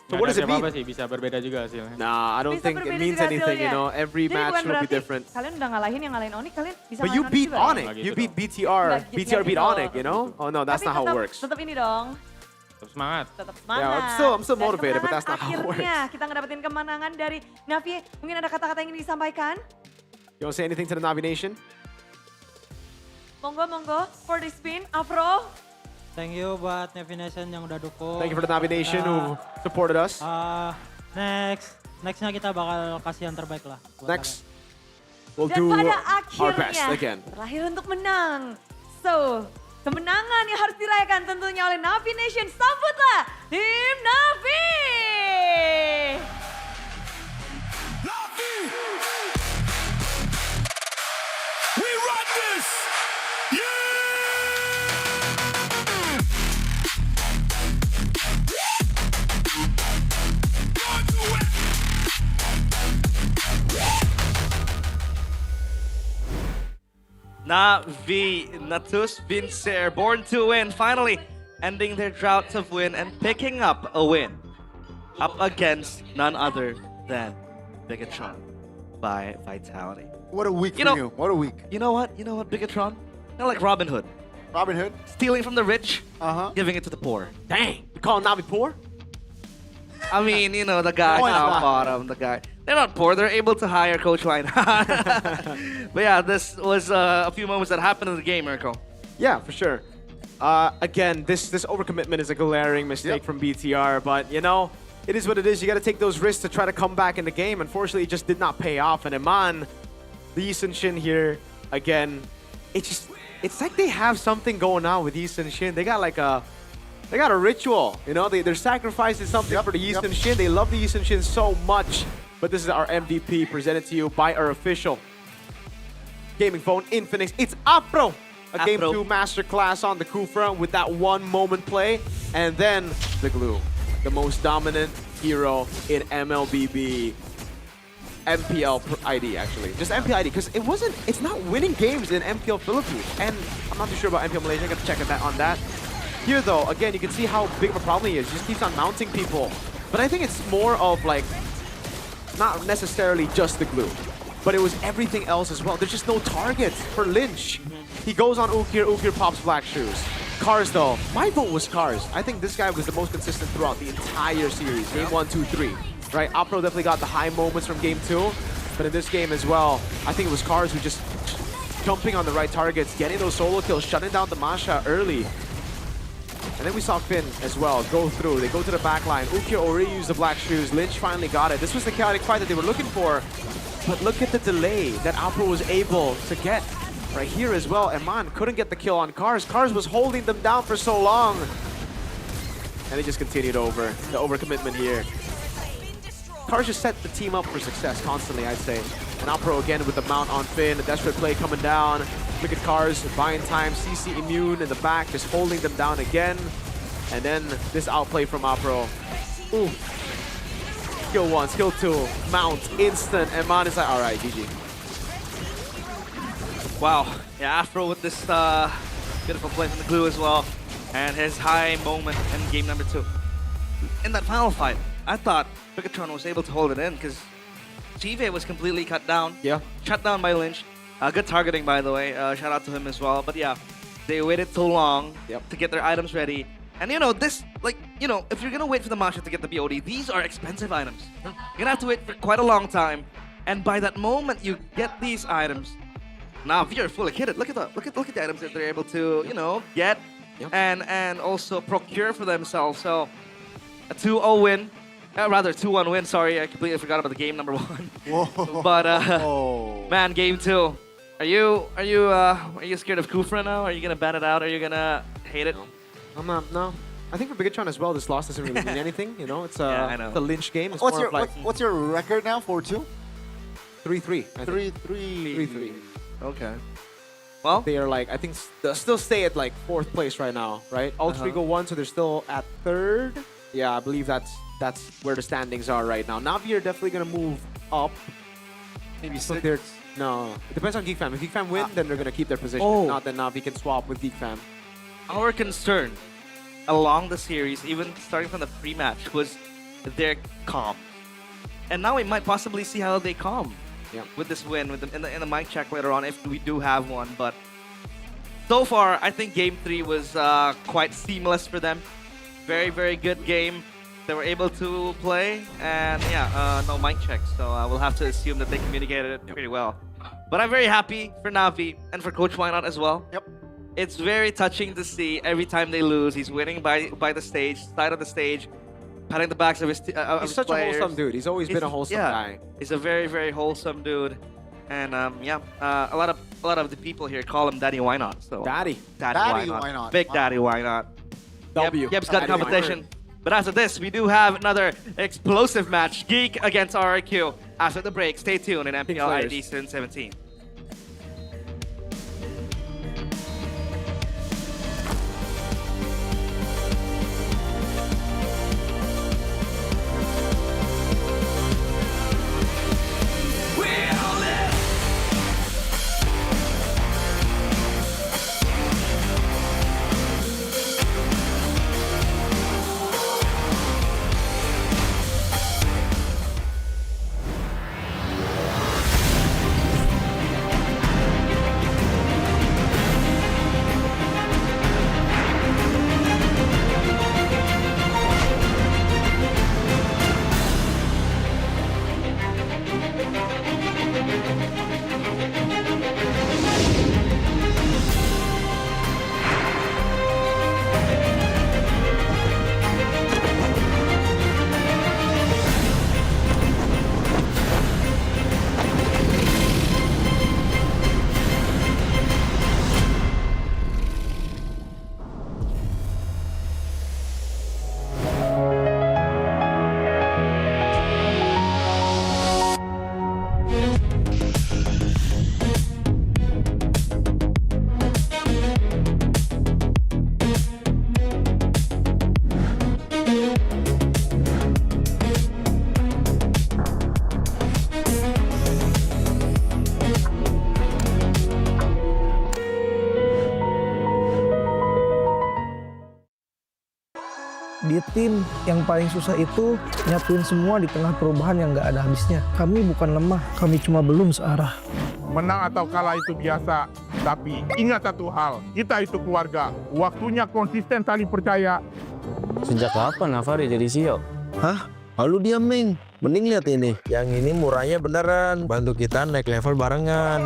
So what does it mean? Apa sih, bisa berbeda juga hasilnya. Nah, I don't Bisa think it berbeda means juga anything, you hasilnya. know. Every Jadi match bukan will be berarti different. Kalian udah ngalahin yang ngalahin Onyx, kalian bisa But you ngalahin beat juga ya? Onyx. You beat BTR. Nggak gitu, BTR beat gitu. Onyx, you know? Oh no, that's Tapi not how it tetap- works. Tetap ini dong. Tetap semangat. Tetap semangat. Yeah, I'm still Dan motivated, but that's not kemenangan how it works. akhirnya kita ngedapetin kemenangan dari Navi. Mungkin ada kata-kata yang ingin disampaikan? You want to say anything to the Navi Nation? Monggo, for the spin, Afro. Thank you buat Navi Nation yang udah dukung. Thank you for the Navi Nation who supported us. Nextnya kita bakal kasih yang terbaik lah. Next, we'll Dan do pada our best akhirnya, again. terakhir untuk menang. So, kemenangan yang harus dirayakan tentunya oleh Navi Nation. Sambutlah tim Navi! We run this! Navi, Natus, Vincer, born to win, finally ending their droughts of win and picking up a win. Up against none other than Bigetron by Vitality. What a week You for know- you. What a week. You know what, Bigetron? They're like Robin Hood. Robin Hood? Stealing from the rich, giving it to the poor. Dang, you call Navi poor? I mean, you know, the guy No, it's down not. bottom, the guy. They're not poor, they're able to hire Coach Wine. But yeah, this was a few moments that happened in the game, Mirko. Yeah, for sure. Again, this overcommitment is a glaring mistake from BTR, but you know, it is what it is. You got to take those risks to try to come back in the game. Unfortunately, it just did not pay off. And Iman, the Yi Shin here, again, it's like they have something going on with Yi Shin. They got a ritual, you know. They're sacrificing something for the Yi Shin. They love the Yi Shin so much. But this is our MVP presented to you by our official gaming phone, Infinix. It's Apro. A Game 2 masterclass on the Kufra with that one moment play. And then the glue. The most dominant hero in MLBB. MPL ID, actually. Just MPL ID, because it's not winning games in MPL Philippines. And I'm not too sure about MPL Malaysia. I got to check on that. Here, though, again, you can see how big of a problem he is. He just keeps on mounting people. But I think it's more of like, not necessarily just the glue, but it was everything else as well. There's just no target for Lynch. He goes on Ukir, Ukir pops Black Shoes. Cars though, my vote was Cars. I think this guy was the most consistent throughout the entire series. Game 1, 2, 3. Right, Apro definitely got the high moments from game 2, but in this game as well, I think it was Cars who just jumping on the right targets, getting those solo kills, shutting down the Masha early. And then we saw Finn as well go through. They go to the back line. Ukir already used the Black Shoes. Lynch finally got it. This was the chaotic fight that they were looking for. But look at the delay that Apro was able to get right here as well. Eman couldn't get the kill on Cars. Cars was holding them down for so long. And they just continued over. The overcommitment here. Cars just set the team up for success constantly, I'd say. And Apro again with the mount on Finn. A desperate play coming down. Look at Cars buying time. CC immune in the back, just holding them down again. And then this outplay from Apro. Ooh. Skill 1, skill 2, mount, instant. And Man is like, all right, GG. Wow. Yeah, Afro with this beautiful play from the glue as well. And his high moment in game number 2. In that final fight, I thought Bigetron was able to hold it in because Chive was completely cut down. Yeah. Shut down by Lynch. Good targeting, by the way. Shout out to him as well. But yeah, they waited so long to get their items ready. And you know, this, like, you know, if you're gonna wait for the Masha to get the BOD, these are expensive items. You're gonna have to wait for quite a long time. And by that moment you get these items, now if you're fully kitted, look at the items that they're able to, you know, get and also procure for themselves. So a 2-0 win. Rather, 2-1 win. Sorry, I completely forgot about the game number 1. Whoa. But man, game 2. Are you scared of Kufra now? Are you gonna ban it out? Are you gonna hate it? I'm not. No. I think for Bigatron as well, this loss doesn't really mean anything. You know, it's Yeah, I know. the Lynch game. It's What's more your of like what's your record now? 4-2? 3-3. 3-3. Okay. Well, they are like, I think they'll still stay at like 4th place right now, right? All three go 1, so they're still at 3rd. Yeah, I believe that's where the standings are right now. Navi are definitely gonna move up. Maybe So 6. they're no, it depends on Geek Fam. If Geek Fam win, then they're gonna keep their position. Oh. If not, then Navi can swap with Geek Fam. our concern along the series, even starting from the pre-match, was their calm. And now we might possibly see how they calm with this win, with in the mic check later on, if we do have one. But so far, I think Game 3 was quite seamless for them. Very, very good game. They were able to play, and yeah, no mic check, so we'll have to assume that they communicated it pretty well. But I'm very happy for Navi and for Coach Why Not as well. Yep. It's very touching to see every time they lose, he's winning by the stage, side of the stage, patting the backs of his He's such a wholesome dude. He's always been a wholesome guy. He's a very, very wholesome dude. And a lot of the people here call him Daddy Why Not. So Daddy Why Why Not. Big Wow. Daddy Why Not. W. Yep's got Daddy Why Not. competition. But after this, we do have another explosive match, Geek against RRQ. After the break, stay tuned in MPL ID Season 17. Di tim yang paling susah itu nyatuin semua di tengah perubahan yang nggak ada habisnya. Kami bukan lemah, kami cuma belum searah. Menang atau kalah itu biasa, tapi ingat satu hal, kita itu keluarga. Waktunya konsisten saling percaya. Sejak kapan Navari jadi CEO? Hah? Lalu dia Ming. Mending lihat ini. Yang ini murahnya beneran. Bantu kita naik level barengan.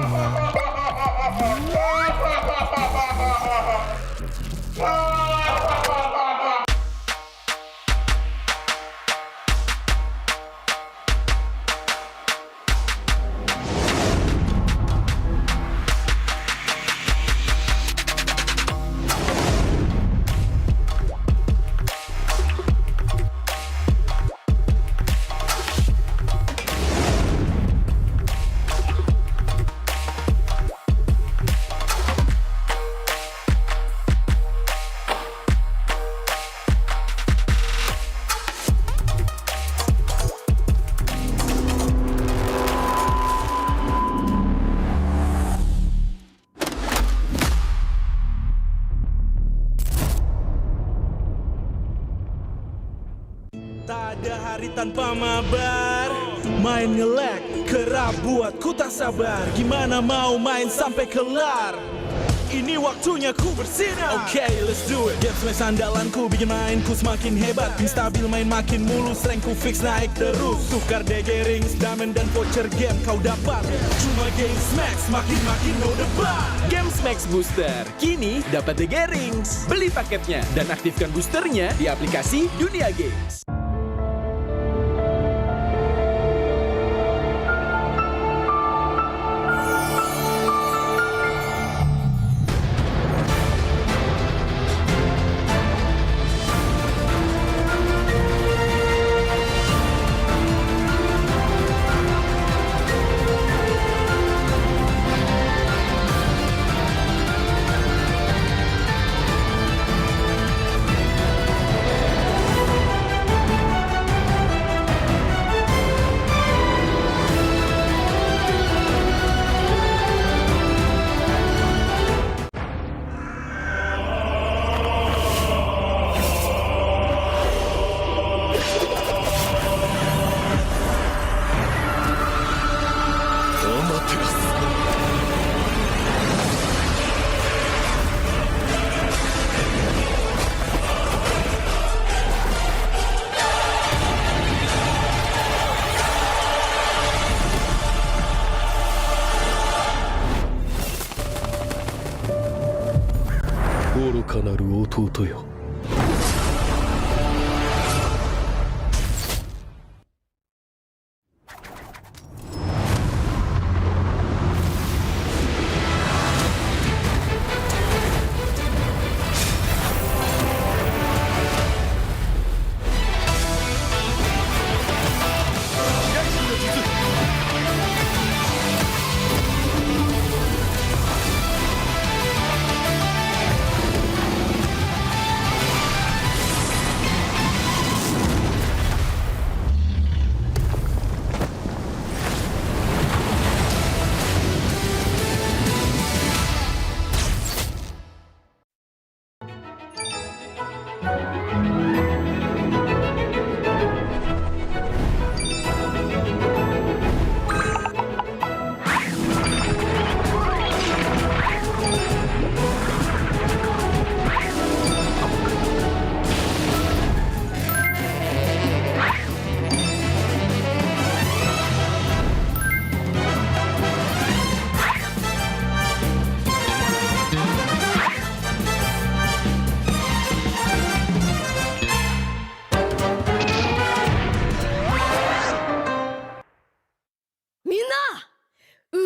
Tak ada hari tanpa mabar. Main nge-lag, kerap buat ku tak sabar. Gimana mau main sampai kelar? Ini waktunya ku bersinar. Okay, let's do it. Game smash andalanku bikin mainku semakin hebat. Tim stabil main makin mulus, rankku fix naik terus. Tukar DG rings, diamond dan voucher game kau dapat. Cuma game smash, makin no debat. Games Max Booster, kini dapat DG Rings. Beli paketnya dan aktifkan boosternya di aplikasi Dunia Games. かなる弟よ。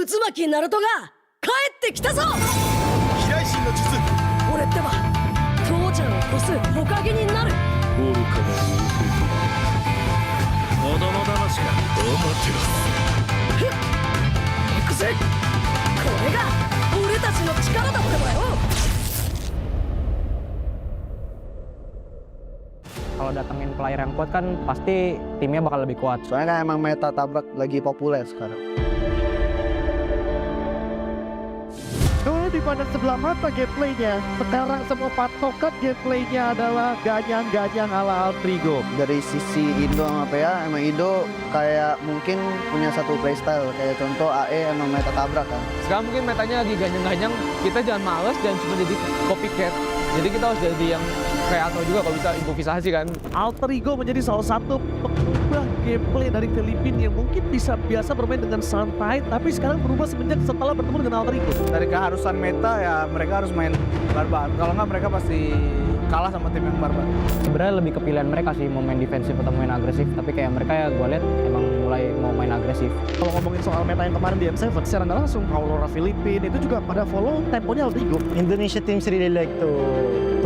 渦巻きナルトが帰ってきたぞ。飛来神の術。俺ってば父ちゃんを越す火影になる。愚かなる弟。子供騙しか。アマテラス。行くぜ。これが俺たちの力だってばよ。Kalau datengin player yang kuat kan pasti timnya bakal lebih kuat. Soalnya kan emang meta tabrak lagi populer sekarang. Kalau dipandang sebelah mata gameplaynya, sekarang semua patokan gameplaynya adalah ganyang-ganyang ala Altrigo. Dari sisi Indo sama PA, emang Indo kayak mungkin punya satu playstyle. Kayak contoh AE emang meta tabrak kan. Sekarang mungkin metanya lagi ganyang-ganyang, kita jangan males dan cuma jadi copycat. Jadi kita harus jadi yang kreator juga kalau bisa improvisasi kan. Altrigo menjadi salah satu pengubah gameplay dari Filipina yang mungkin bisa biasa bermain dengan santai, tapi sekarang berubah semenjak setelah bertemu dengan Altrigo. Dari keharusan meta ya mereka harus main barbar. Kalau nggak mereka pasti kalah sama tim yang barbar. Sebenarnya lebih kepilihan mereka sih mau main defensif atau main agresif, tapi kayak mereka ya gue lihat emang mulai mau main agresif. Kalau ngomongin soal meta yang kemarin di M7, secara nggak langsung Aurora Filipina itu juga pada follow temponya Altrigo. Indonesia teams really like to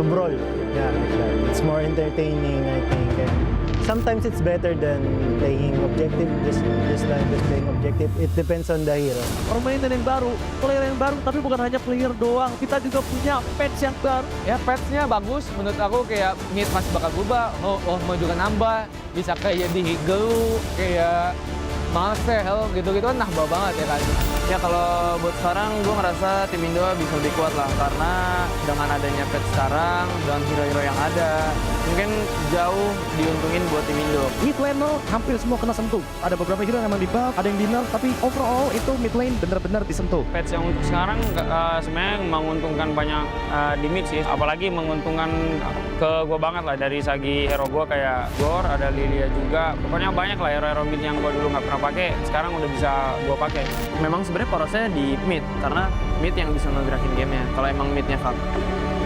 brawl. Yeah, like that. It's more entertaining, I think. And sometimes it's better than playing objective, just playing objective. It depends on the hero. Permainan yang baru, player yang baru, tapi bukan hanya player doang. Kita juga punya patch yang baru. Ya patchnya bagus, menurut aku kayak mid masih bakal berubah, mau juga nambah, bisa kayak jadi Higelu, kayak Marcel gitu-gitu kan nambah banget ya kan. Ya kalau buat sekarang gue ngerasa tim Indo bisa lebih kuat lah karena dengan adanya patch sekarang dengan hero-hero yang ada mungkin jauh diuntungin buat tim Indo. Mid laner hampir semua kena sentuh. Ada beberapa hero yang emang di buff, ada yang di nerf, tapi overall itu mid lane benar-benar disentuh. Patch yang untuk sekarang sebenarnya menguntungkan banyak di mid sih, apalagi menguntungkan ke gue banget lah dari segi hero gue kayak Gor, ada Lilia juga. Pokoknya banyak lah hero-hero mid yang gue dulu nggak pernah pakai, sekarang udah bisa gue pakai. Memang sebenarnya porosnya di mid karena mid yang bisa ngegerakin gamenya. Kalau emang midnya fuck,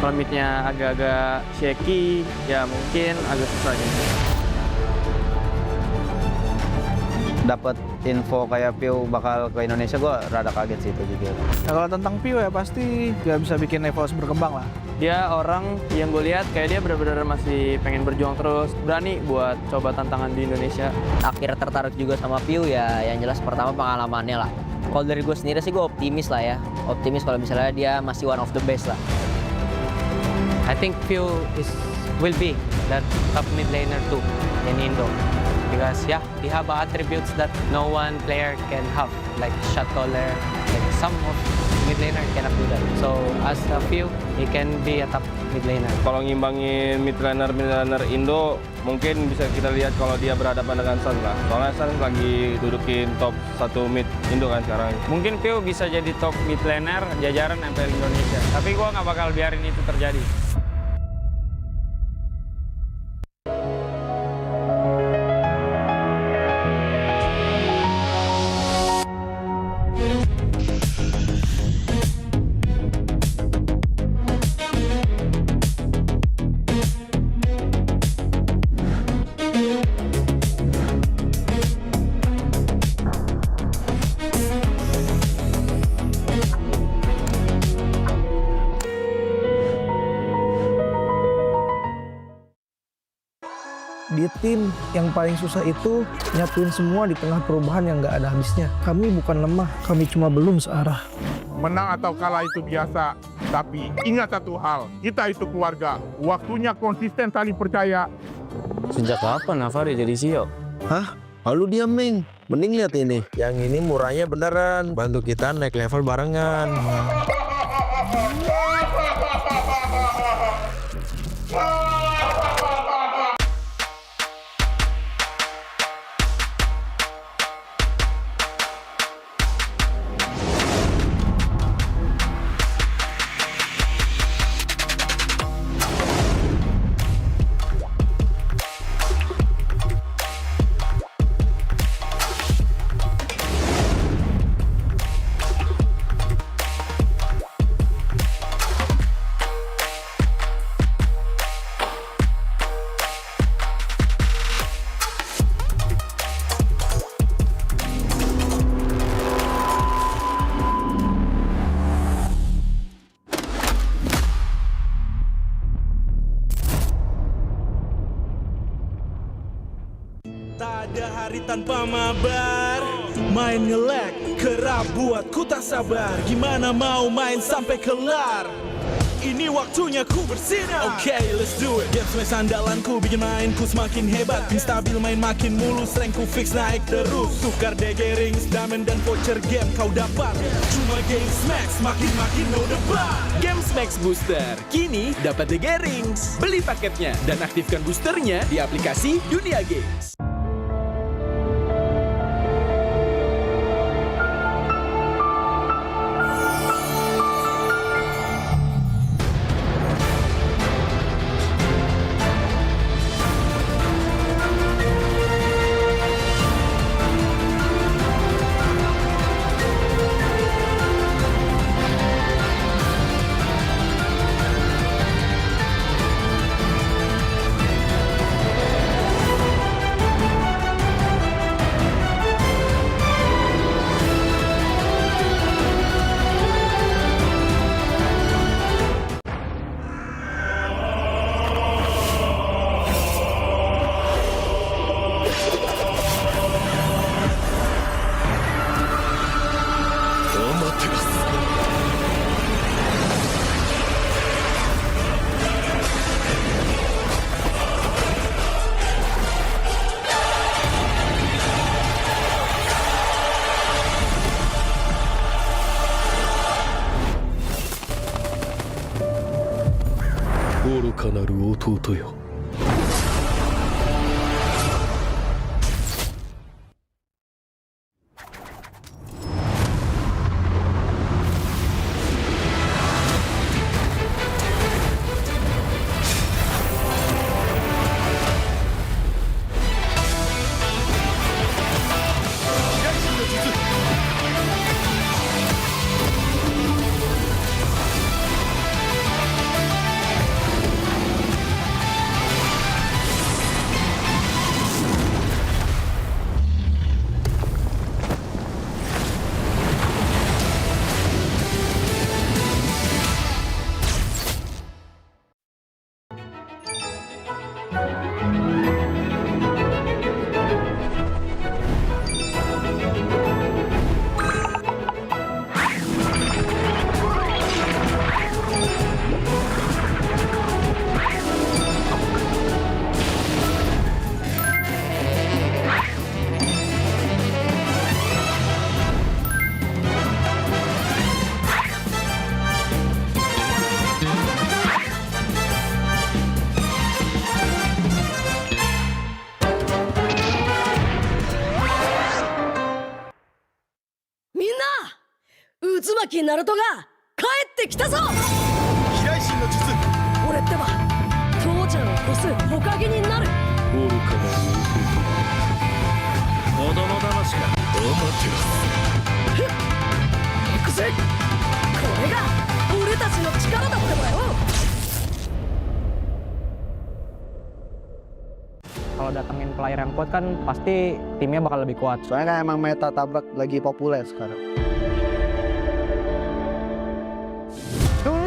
kalau midnya agak-agak shaky ya mungkin agak susah gitu. Dapat info kayak Piu bakal ke Indonesia, gue rada kaget sih itu juga. Nah, kalau tentang Piu ya pasti dia bisa bikin Esports berkembang lah. Dia orang yang gue lihat kayak dia benar-benar masih pengen berjuang terus, berani buat coba tantangan di Indonesia. Akhirnya tertarik juga sama Piu ya, yang jelas pertama pengalamannya lah. Kalau dari gue sendiri sih gue optimis lah ya, optimis kalau misalnya dia masih one of the best lah. I think Piu will be that top mid laner too in Indo. Because yeah, he have attributes that no one player can have, like shot caller, like some of mid laner cannot do that. So as a few, he can be a top mid laner. Kalau ngimbangin mid laner Indo, mungkin bisa kita lihat kalau dia berhadapan dengan Sun lah. Soalnya Sun lagi dudukin top 1 mid Indo kan sekarang. Mungkin Piu bisa jadi top mid laner jajaran MPL Indonesia. Tapi gua nggak bakal biarin itu terjadi. tim yang paling susah itu nyatuin semua di tengah perubahan yang nggak ada habisnya. Kami bukan lemah, kami cuma belum searah. Menang atau kalah itu biasa, tapi ingat satu hal, kita itu keluarga. Waktunya konsisten saling percaya. Sejak kapan Navari jadi CEO? Hah? Lalu dia Ming. Mending lihat ini. Yang ini murahnya beneran. Bantu kita naik level barengan. Tak ada hari tanpa mabar. Main nge-lag, kerap buat ku tak sabar. Gimana mau main sampai kelar? Ini waktunya ku bersinar. Okay, let's do it. Game smash andalanku bikin mainku semakin hebat. Tim stabil main makin mulus, rankku fix naik terus. Tukar DG rings, diamond dan voucher game kau dapat. Cuma game smash makin no debat. Games Max Booster, kini dapat DG Rings. Beli paketnya dan aktifkan boosternya di aplikasi Dunia Games. Uzumaki Naruto が帰ってきたぞ。飛来神の術。俺ってば父ちゃんを越す火影になる。愚かな子供騙しか。アマテラス。行くぜ。これが俺たちの力だってばよ。 Kalau datengin player yang kuat kan pasti timnya bakal lebih kuat. Soalnya kan emang meta tabrak lagi populer sekarang.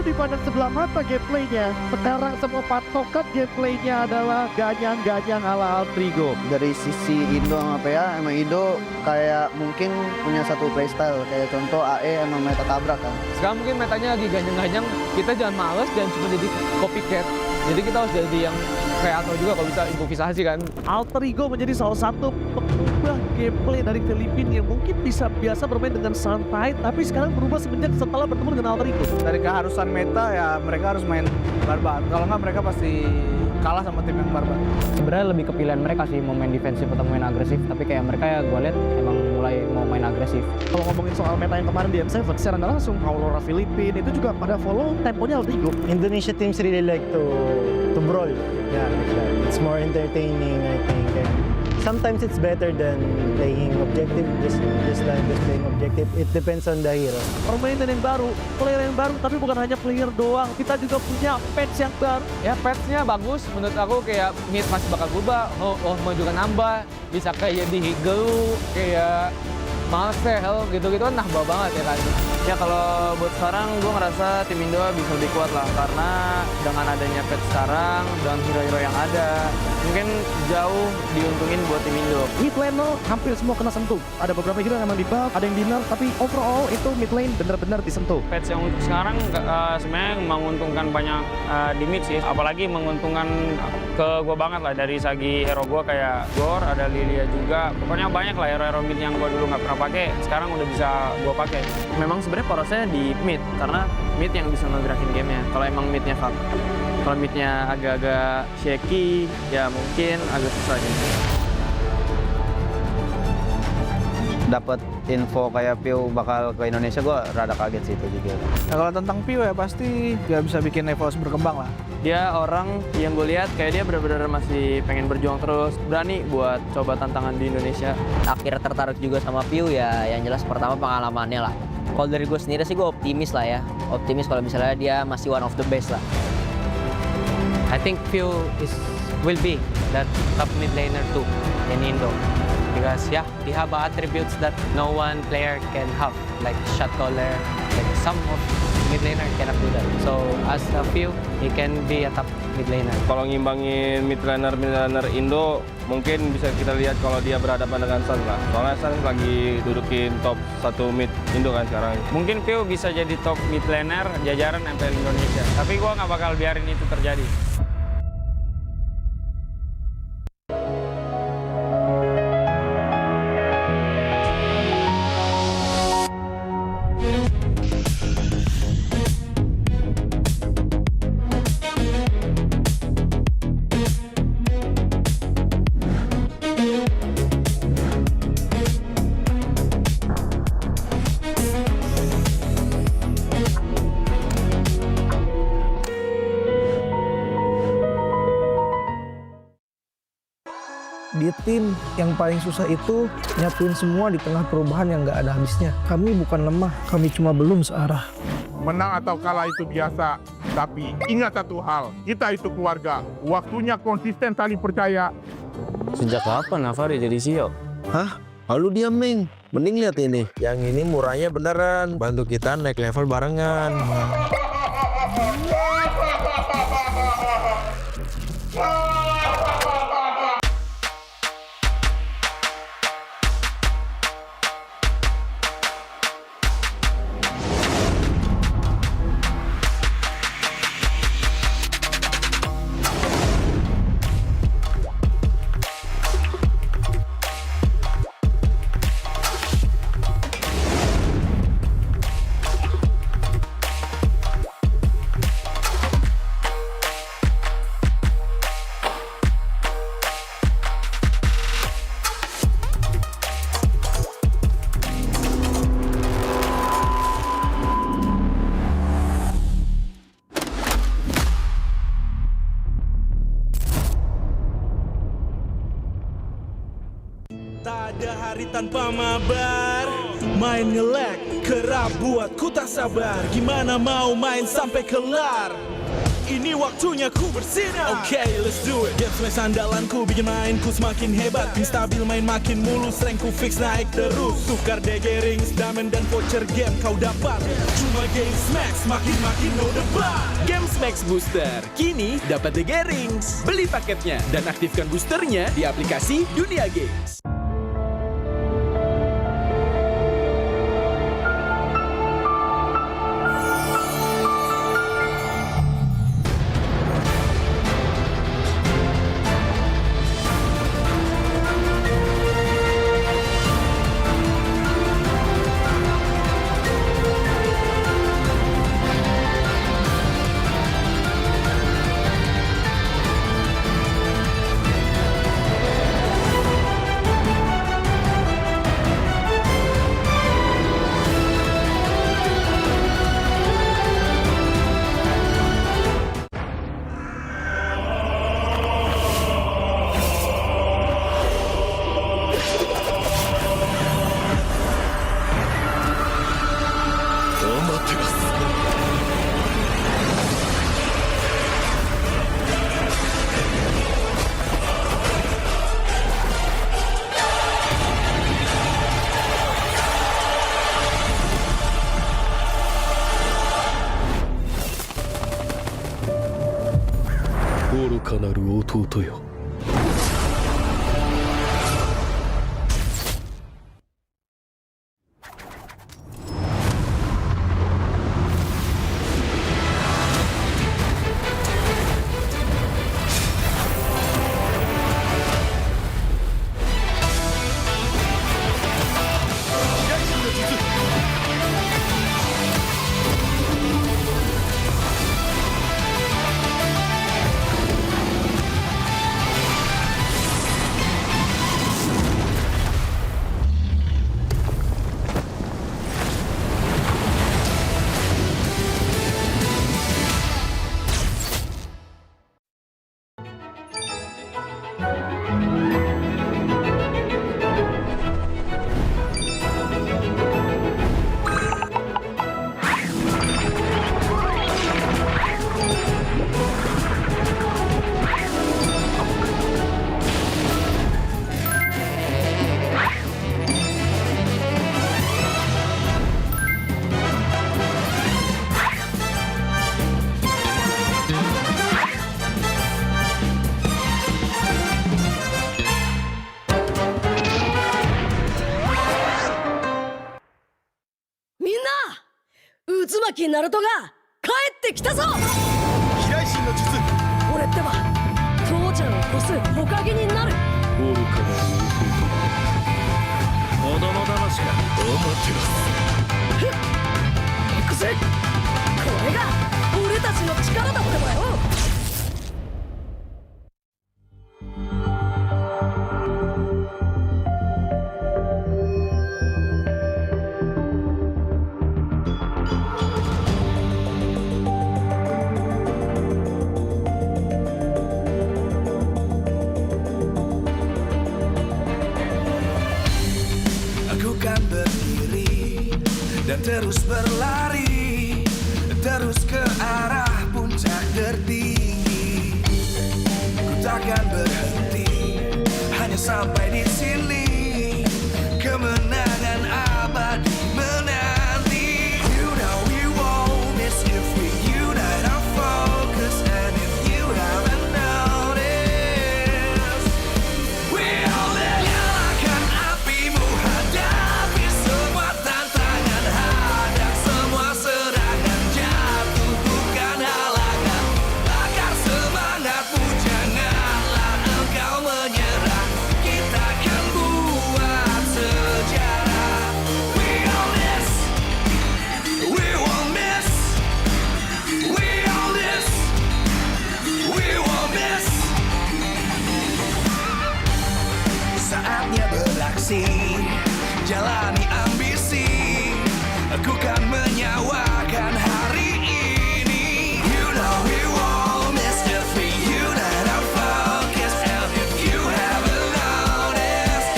dipandang sebelah mata gameplaynya. Sekarang semua patokan gameplaynya adalah ganyang-ganyang ala Altrigo. Dari sisi Indo sama PA, emang Indo kayak mungkin punya satu playstyle. Kayak contoh AE emang meta tabrak kan. Sekarang mungkin metanya lagi ganyang-ganyang, kita jangan males dan cuma jadi copycat. Jadi kita harus jadi yang kreator juga kalau bisa improvisasi kan. Altrigo menjadi salah satu pengubah gameplay dari Filipina yang mungkin bisa biasa bermain dengan santai, tapi sekarang berubah semenjak setelah bertemu dengan Altrigo. Dari keharusan meta ya mereka harus main barbar. Kalau nggak mereka pasti kalah sama tim yang barbar. Sebenarnya lebih kepilihan mereka sih mau main defensif atau main agresif, tapi kayak mereka ya gue lihat emang mulai mau main agresif. Kalau ngomongin soal meta yang kemarin di M7, secara nggak langsung Aurora Filipina itu juga pada follow temponya Altrigo. Indonesia teams really like to brawl. Yeah, like that. It's more entertaining, I think. And sometimes it's better than playing objective, just playing objective. It depends on the hero. Permainan yang baru, player yang baru, tapi bukan hanya player doang. Kita juga punya patch yang baru. Ya patchnya bagus, menurut aku kayak mid masih bakal berubah, mau juga nambah, bisa kayak di Higelu, kayak Marcel gitu-gitu kan nambah banget ya kan. Ya kalau buat sekarang gue ngerasa tim Indo bisa lebih kuat lah, karena dengan adanya patch sekarang, dengan hero-hero yang ada, mungkin jauh diuntungin buat tim Indo. Mid lane hampir semua kena sentuh. Ada beberapa hero yang emang di buff, ada yang di nerf, tapi overall itu mid lane benar-benar disentuh. Patch yang untuk sekarang sebenarnya menguntungkan banyak di mid sih, apalagi menguntungkan ke gue banget lah dari segi hero gue kayak Gor, ada Lilia juga. Pokoknya banyak lah hero-hero mid yang gue dulu nggak pernah pakai, sekarang udah bisa gue pakai. Memang sebenarnya porosnya di mid, karena mid yang bisa ngegerakin gamenya. Kalau emang midnya fuck, kalau midnya agak-agak shaky, ya mungkin agak susah gitu. Dapat info kayak Piu bakal ke Indonesia, gue rada kaget sih itu juga. Nah, kalau tentang Piu ya pasti dia bisa bikin Esports berkembang lah. Dia orang yang gue lihat kayak dia benar-benar masih pengen berjuang terus, berani buat coba tantangan di Indonesia. Akhirnya tertarik juga sama Piu ya, yang jelas pertama pengalamannya lah. Kalau dari gue sendiri sih gue optimis lah ya, optimis kalau misalnya dia masih one of the best lah. I think Piu will be that top mid laner too in Indo. Because yeah, they have attributes that no one player can have, like shot caller, like some of mid laner cannot do that. So as a few, he can be a top mid laner. Kalau ngimbangin mid laner Indo, mungkin bisa kita lihat kalau dia berhadapan dengan Sun lah. Soalnya Sun lagi dudukin top 1 mid Indo kan sekarang. Mungkin Piu bisa jadi top mid laner jajaran MPL Indonesia. Tapi gua nggak bakal biarin itu terjadi. Di tim yang paling susah itu nyatuin semua di tengah perubahan yang nggak ada habisnya. Kami bukan lemah, kami cuma belum searah. Menang atau kalah itu biasa, tapi ingat satu hal, kita itu keluarga. Waktunya konsisten saling percaya. Sejak kapan Navari jadi CEO? Hah? Lalu dia Ming. Mending lihat ini. Yang ini murahnya beneran. Bantu kita naik level barengan. Tak ada hari tanpa mabar, main nge-lag, kerap buat ku tak sabar. Gimana mau main sampai kelar? Ini waktunya ku bersinar. Oke, let's do it. Game smash andalanku bikin mainku semakin hebat. Tim stabil main makin mulus, rankku fix naik terus. Tukar DG rings, diamond dan voucher game kau dapat. Cuma game smash makin no debat. Game Max Booster kini dapat DG Rings. Beli paketnya dan aktifkan boosternya di aplikasi Dunia Games. Uzumaki Naruto が帰ってきたぞ。飛来神の術。俺ってば父ちゃんを越すほかげになる。愚かな子供騙しか。アマテラス。行くぜ。これが俺たちの力だってばよ。Dan terus berlari, terus ke arah puncak tertinggi. Ku takkan berhenti, hanya sampai di sini. Kemenangan abadi menanti. You know we won't miss if we unite our focus. And if you haven't noticed, we all nyalakan apimu, hadapi semua tantangan. Hadang semua serangan, jatuh bukan halangan. Bakar semangatmu, janganlah engkau menyerah. Kita akan buat sejarah. We all this, we won't miss. We all this, we won't miss. Saatnya beraksi, jalani ambisi. Aku kan menyawakan hari ini. You know we won't miss if we unite our focus. And if you haven't noticed,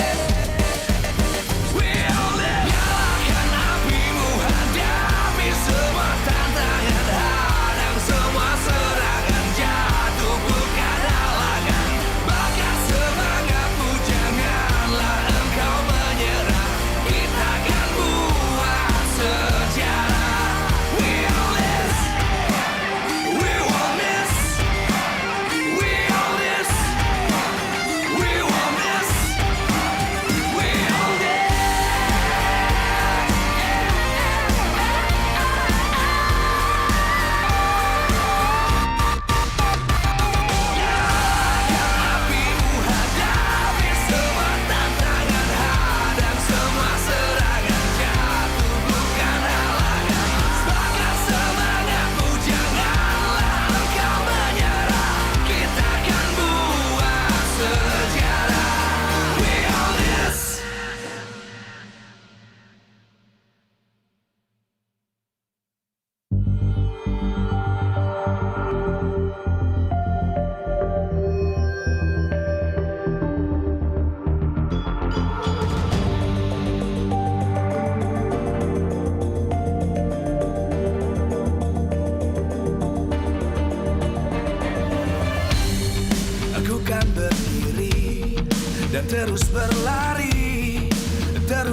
we all live. Nyalakan apimu, hadapi semua tantangan. Hadang semua serangan.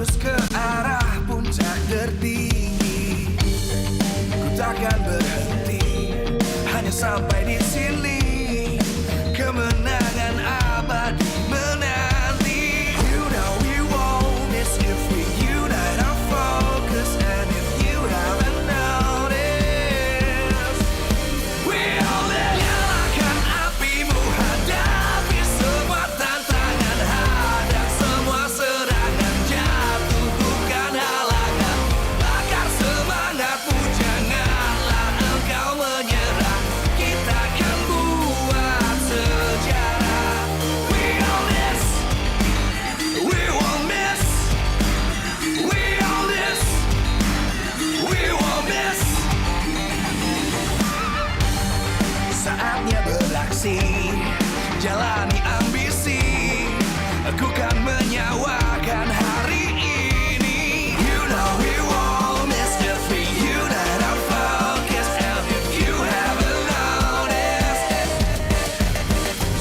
terus ke arah puncak tertinggi. Ku takkan berhenti, hanya sampai di sini. Kemenangan abadi menanti. You know we won't miss if we unite our focus. And if you haven't noticed, we all in. Nyalakan apimu, hadapi semua tantangan, hadang semua serangan, jatuh bukan halangan. Bakar semangatmu, janganlah engkau menyerah. Kita akan buat sejarah. We all this, we won't miss. We all this, we won't miss. Saatnya beraksi, jalani ambisi. Aku kan menyawakan hari ini. You know we won't miss if we unite our focus. And if you haven't noticed,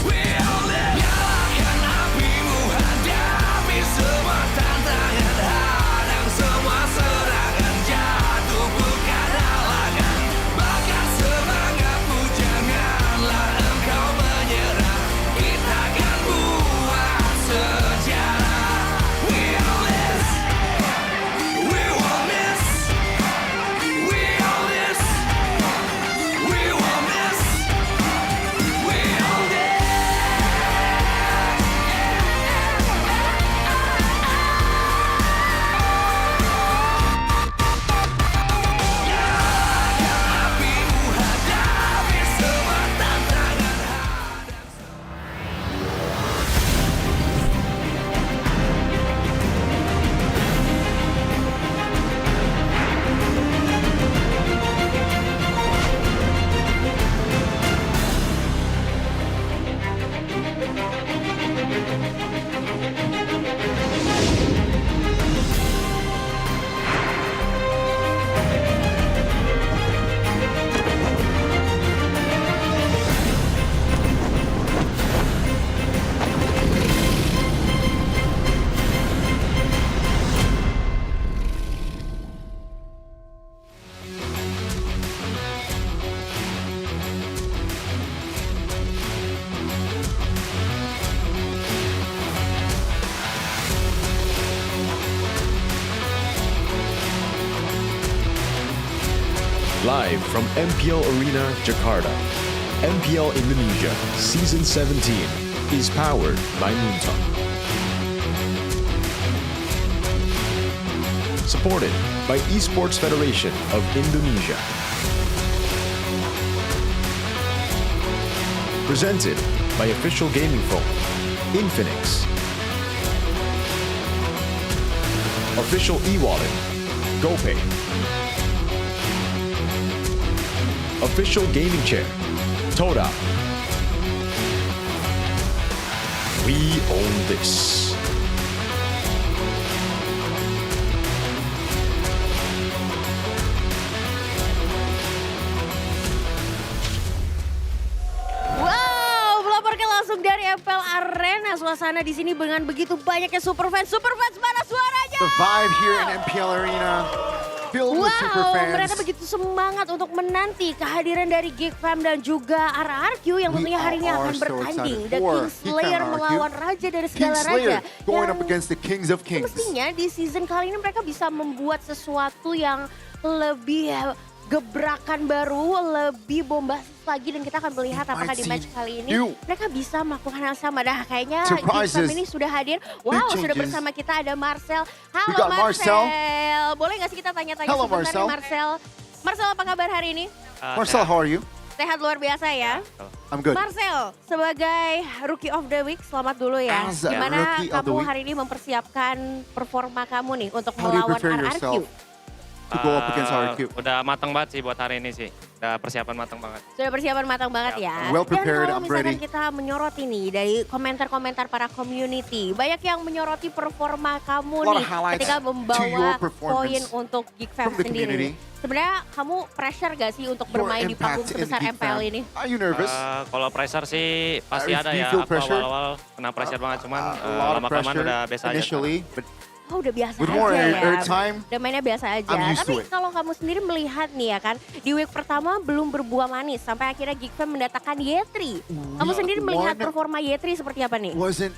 we all in. Nyalakan apimu, hadapi semua tantangan, hadang semua serangan, jatuh bukan halangan. Bakar semangatmu, janganlah engkau menyerah. Kita akan buat sejarah. We all this, we won't miss. We all this, we won't miss. We all this. Apimu, hadapi semua tantangan. Live from MPL Arena, Jakarta, MPL Indonesia Season 17 is powered by Moontalk. Supported by Esports Federation of Indonesia. Presented by official gaming phone, Infinix. Official e-wallet, GoPay. Official gaming chair, Toda. We own this. Wow, melaporkan langsung dari MPL Arena. Suasana di sini dengan begitu banyaknya superfans. Superfans mana suaranya? The vibe here in MPL Arena. Filled with super fans. Mereka begitu semangat untuk menanti kehadiran dari Geek Fam dan juga RRQ yang tentunya hari ini akan bertanding. The Kingslayer melawan Raja dari segala raja. Going up against the Kings of Kings. Mestinya di season kali ini mereka bisa membuat sesuatu yang lebih gebrakan baru, lebih bombastis lagi, dan kita akan melihat apakah di match kali ini mereka bisa melakukan hal sama. Dah kayaknya Geek Fam ini sudah hadir. Wow, sudah bersama kita ada Marcel. Halo Marcel. Boleh nggak sih kita tanya-tanya sebentar nih Marcel? Marcel, apa kabar hari ini? Marcel, how are you? Sehat luar biasa ya. I'm good. Marcel, sebagai Rookie of the Week, selamat dulu ya. Gimana kamu hari ini mempersiapkan performa kamu nih untuk melawan RRQ? To go up against RRQ. Udah matang banget sih buat hari ini sih. Udah persiapan matang banget. Sudah persiapan matang banget ya. Well prepared, Dan kalau I'm misalkan ready. kita menyoroti nih dari komentar-komentar para community, banyak yang menyoroti performa kamu Lot of nih highlights ketika to membawa your performance poin untuk Geek Fam from the sendiri. community. Sebenarnya kamu pressure gak sih untuk bermain di panggung impact in sebesar Geek MPL Fam. ini? Are you nervous? Kalau pressure sih pasti Do ada you ya. feel Aku pressure? awal-awal kena pressure banget, cuman A lot of lama-kelamaan pressure udah biasa aja. initially, but Oh, udah biasa With aja more ya. airtime, Udah mainnya biasa aja. I'm used to Tapi it. kalau kamu sendiri melihat nih ya kan, di week pertama belum berbuah manis sampai akhirnya Geekfam mendatangkan Y3. Kamu sendiri melihat performa Y3 seperti apa nih? Wasn't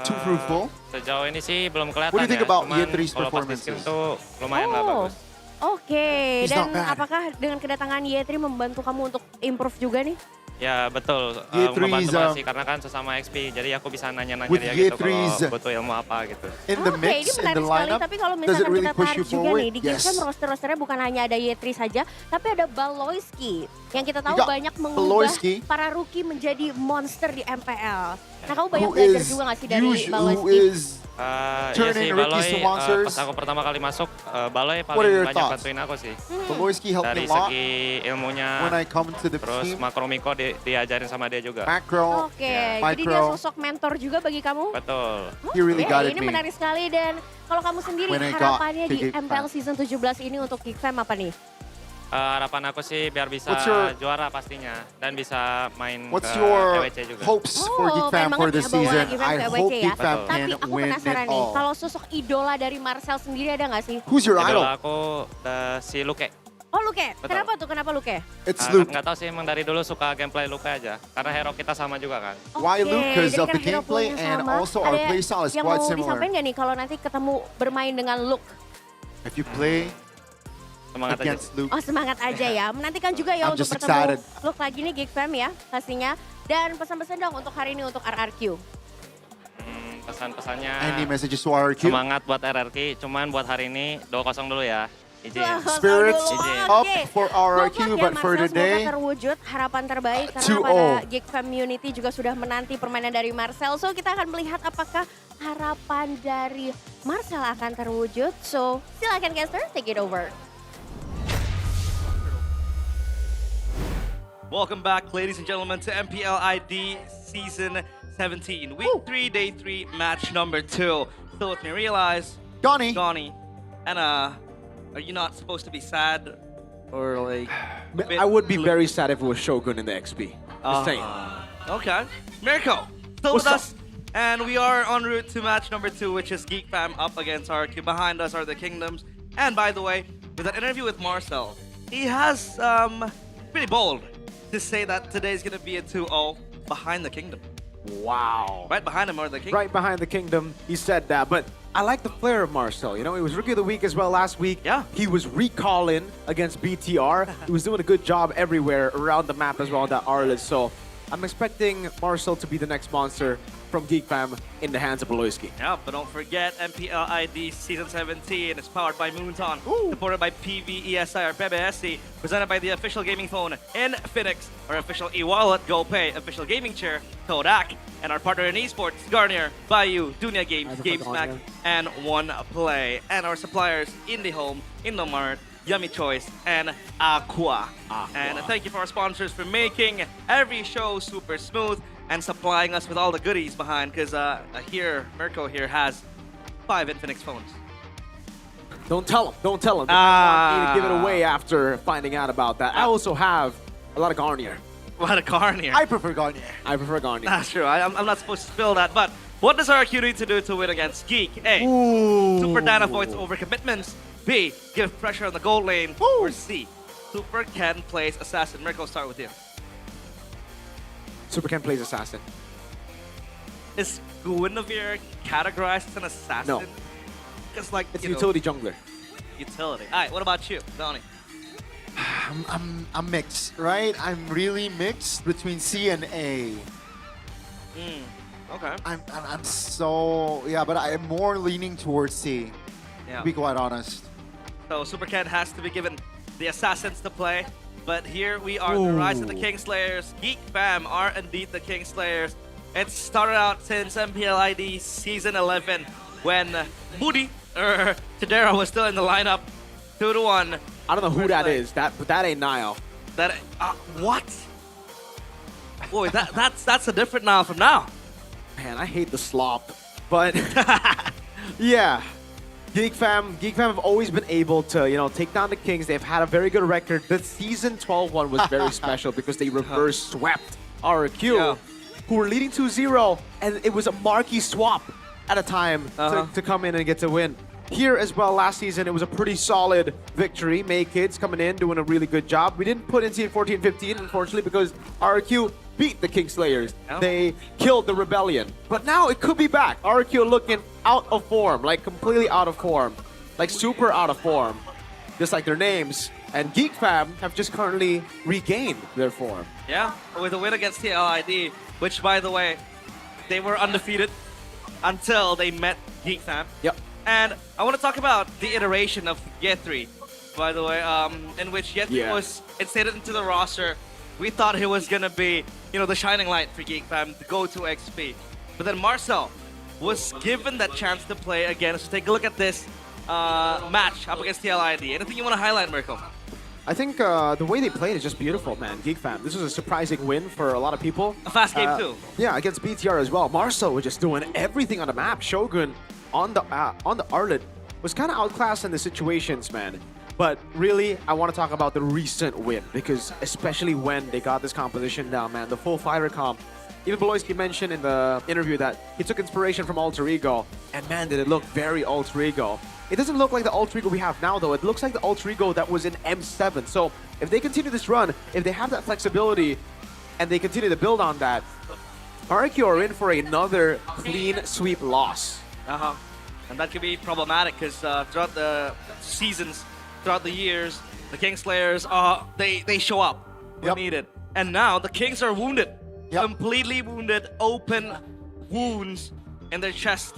too fruitful. Sejauh ini sih belum kelihatan What do you think ya. about Cuman Y3's kalau pas di performances? scrim tuh lumayan lah bagus. Oke, He's dan not bad. apakah dengan kedatangan Y3 membantu kamu untuk improve juga nih? Ya betul, Y3's, membantu banget sih karena kan sesama XP, jadi aku bisa nanya-nanya with dia gitu Y3's, kalau butuh ilmu apa gitu. In the Oke, ini mix, in menarik the sekali. lineup, Tapi kalau does it misalkan really kita push tarik you juga forward? nih, di Geekfam roster-rosternya bukan hanya ada Y3 saja, tapi ada Baloyski. Yang kita tahu You got banyak mengubah Baloyski. para rookie menjadi monster di MPL. Nah, kamu banyak Who belajar is juga gak sih dari who Baloyski? is Ya turning sih, rookies to Baloy, monsters? pas aku pertama kali masuk, Baloy What are paling your banyak thoughts? bantuin aku sih. Baloyski helped Dari me a lot segi ilmunya, when I come to the terus team. makro miko diajarin sama dia juga. Macro, Oke, jadi dia micro. sosok mentor juga bagi kamu? Betul. He really Oke, guided ini me. menarik sekali dan kalau kamu sendiri When I got harapannya to di Geekfam. MPL Season 17 ini untuk Geekfam apa nih? Harapan aku sih biar bisa What's your- juara pastinya dan bisa main What's ke your EWC juga. hopes for Oh, Geekfam pengen for banget this ya bawa season? Geekfam I ke hope EWC ya. Geekfam Tapi can aku win penasaran it nih, all. kalau sosok idola dari Marcel sendiri ada nggak sih? Who's your idol? Idola aku si Luke. Oh, Luke. Betul. Kenapa tuh? Kenapa Luke? It's Luke. Nggak tahu sih emang dari dulu suka gameplay Luke aja. Karena hero kita sama juga kan. Why Luke? Because jadi of the karena hero gameplay poolnya and sama. also our Ada playstyle is yang quite mau similar. disampaikan nggak nih kalau nanti ketemu bermain dengan Luke? If you play Semangat aja. against Luke, Oh, semangat aja ya. Menantikan juga ya I'm untuk just bertemu excited. Luke lagi nih Geekfam ya pastinya. Dan pesan-pesan dong untuk hari ini untuk RRQ. Pesan-pesannya any messages to our queue? semangat buat RRQ. Cuman buat hari ini 2-0 dulu ya. Izin. Spirits up Oke. for our Good queue, luck ya, but for Marcel, today, semoga terwujud harapan terbaik karena 2-0. para Geekfam Community juga sudah menanti permainan dari Marcel. So kita akan melihat apakah harapan dari Marcel akan terwujud. So silakan caster, take it over. Welcome back, ladies and gentlemen, to MPL ID Season 17. Week 3, Day 3, Match number 2. Still with me, Realize. Goni. And are you not supposed to be sad? Or like... I would be very sad if it was Shogun in the XP. Just saying. Okay. Mirko, still with us. And we are en route to match number 2, which is Geek Fam up against RQ. Behind us are the Kingdoms. And by the way, with that interview with Marcel, he has pretty bold to say that today is going to be a 2-0 behind the Kingdom. Wow. Right behind him are the Kingdom. Right behind the Kingdom, he said that. But I like the flair of Marcel. You know, he was Rookie of the Week as well last week. Yeah. He was recalling against BTR. He was doing a good job everywhere around the map as well on that Arlis. So I'm expecting Marcel to be the next monster from Geek Fam in the hands of Baloyski. Yeah, but don't forget MPL ID Season 17 is powered by Moonton, supported by PVESI or PBSC, presented by the official gaming phone Infinix, our official e-wallet GoPay, official gaming chair Kodak, and our partner in esports Garnier, Bayou, Dunia Games, GameSmack, and One Play, and our suppliers IndieHome, Indomart, Yummy Choice, and Aqua. And thank you for our sponsors for making every show super smooth and supplying us with all the goodies behind, because here, Mirko here has 5 Infinix phones. Don't tell him. Don't tell him. They want me to give it away after finding out about that. I also have a lot of Garnier. A lot of Garnier. I prefer Garnier. I prefer Garnier. That's true. I'm not supposed to spill that, but what does RQ need to do to win against Geek? A. Super Dan avoids overcommitments. B. Give pressure on the gold lane. Or C. Super Ken plays Assassin. Mirko, start with you. Super Ken plays Assassin. Is Guinevere categorized as an assassin? No. Because like It's you know, utility jungler. Utility. All right. What about you, Donnie? I'm mixed, right? I'm really mixed between C and A. Okay. I'm so but I am more leaning towards C. Yeah. To be quite honest. So Super Ken has to be given the assassins to play. But here we are, the rise of the Kingslayers. Geek Fam are indeed the Kingslayers. It started out since MPL ID Season 11 when Moody or Tadera was still in the lineup. 2-1. I don't know who that is. But that ain't Niall. That what? Boy, that's a different Niall from now. Man, I hate the slop. But yeah. Geek Fam have always been able to, you know, take down the Kings. They've had a very good record. The Season 12 one was very special because they reverse swept RQ, who were leading 2-0, and it was a marquee swap at a time to come in and get to win. here as well last season, it was a pretty solid victory. May Kids coming in, doing a really good job. We didn't put in Team 14-15, unfortunately, because RQ beat the Kingslayers. Yeah. They killed the Rebellion. But now it could be back. RQ looking out of form, like completely out of form. Like super out of form. Just like their names. And Geek Fam have just currently regained their form. Yeah, with a win against TLID, which, by the way, they were undefeated until they met Geek Fam. Yep. And I want to talk about the iteration of Yetri, by the way, in which Yetri was instated into the roster. We thought he was going to be, the shining light for Geek Fam, the go-to XP. But then Marcel was given that chance to play again. So take a look at this match up against TLID. Anything you want to highlight, Mirko? I think the way they played is just beautiful, man. Geek Fam. This was a surprising win for a lot of people. A fast game, too. Yeah, against BTR as well. Marcel was just doing everything on the map. Shogun on the Arlet was kind of outclassed in the situations, man. But really, I want to talk about the recent win, because especially when they got this composition down, man, the full fighter comp. Even Beloyski mentioned in the interview that he took inspiration from Alter Ego, and man, did it look very Alter Ego. It doesn't look like the Alter Ego we have now, though. It looks like the Alter Ego that was in M7. So if they continue this run, if they have that flexibility, and they continue to build on that, RQ are in for another clean sweep loss. And that could be problematic, because throughout the seasons, throughout the years, the Kingslayers, they show up when needed. And now the Kings are wounded. Completely wounded, open wounds in their chest.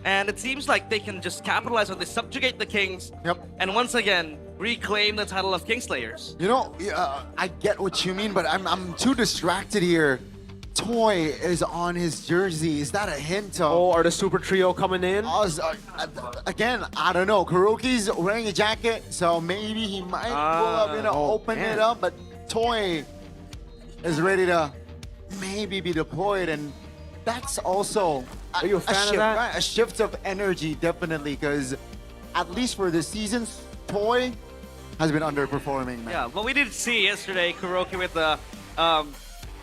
And it seems like they can just capitalize on this, subjugate the Kings, and once again, reclaim the title of Kingslayers. I get what you mean, but I'm too distracted here. Toy is on his jersey. Is that a hint of... Oh, are the Super Trio coming in? Again, I don't know. Kuroki's wearing a jacket, so maybe he might pull up, open it up, but Toy is ready to maybe be deployed, and that's also are you a fan shift, of that? right? A shift of energy, definitely, because at least for this season, Toy has been underperforming, man. Yeah, but we did see yesterday Kuroki with the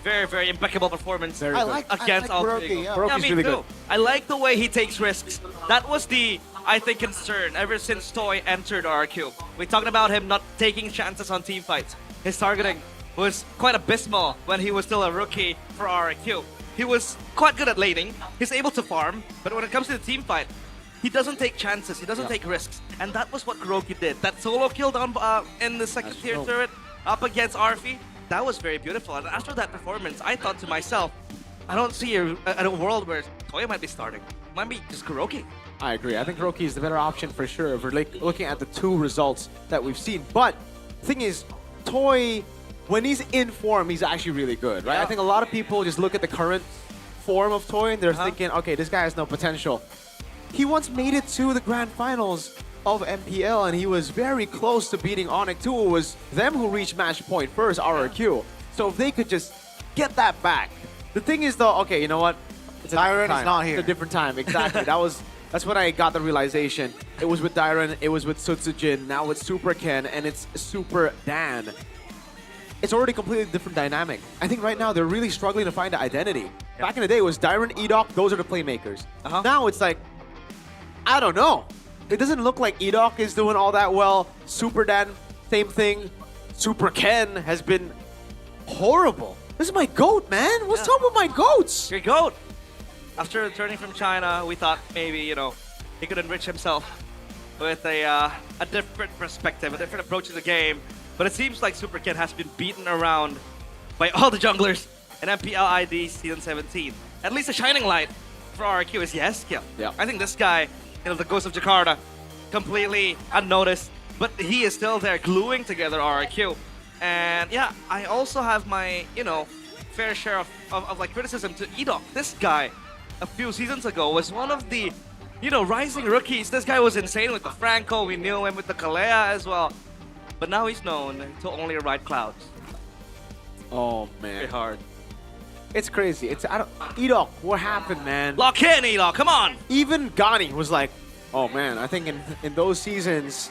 very, very impeccable performance against Alter Ego. Kuroki's me really too. good. I like the way he takes risks. That was the, I think, concern ever since Toy entered RQ. We talked about him not taking chances on team fights. His targeting was quite abysmal when he was still a rookie for RQ. He was quite good at laning. He's able to farm, but when it comes to the team fight, he doesn't take chances. He doesn't take risks, and that was what Kuroki did. That solo kill down in the second tier turret up against Arfi, that was very beautiful. And after that performance, I thought to myself, I don't see a world where Toy might be starting. Might be just Kuroki. I agree. I think Kuroki is the better option for sure if we're looking at the two results that we've seen. But the thing is, Toy, when he's in form, he's actually really good, right? I think a lot of people just look at the current form of Toy and they're thinking, okay, this guy has no potential. He once made it to the grand finals of MPL, and he was very close to beating Onyx too. It was them who reached match point first, RRQ. So if they could just get that back. The thing is though, okay, you know what? Dyron is not here. It's a different time, exactly. That's when I got the realization. It was with Dyron, it was with Sutsujin, now it's Super Ken, and it's Super Dan. It's already completely different dynamic. I think right now they're really struggling to find an identity. Back in the day, it was Dyron, Edok, those are the playmakers. Now it's like, I don't know. It doesn't look like Edok is doing all that well. Super Dan, same thing. Super Ken has been horrible. This is my GOAT, man. What's up with my GOATs? Your GOAT. After returning from China, we thought maybe, he could enrich himself with a different perspective, a different approach to the game. But it seems like Super Ken has been beaten around by all the junglers in MPL ID Season 17. At least a shining light for RQ is Yeskiel. Yeah. I think this guy, the Ghost of Jakarta, completely unnoticed, but he is still there gluing together RQ. And yeah, I also have my, fair share of like criticism to Edok. This guy, a few seasons ago, was one of the, rising rookies. This guy was insane with the Franco. We knew him with the Kalea as well. But now he's known to only ride clouds. Oh man, very hard. It's crazy. Edok, what happened, man? Lock in, Edok, come on! Even Gani was like, oh man, I think in those seasons,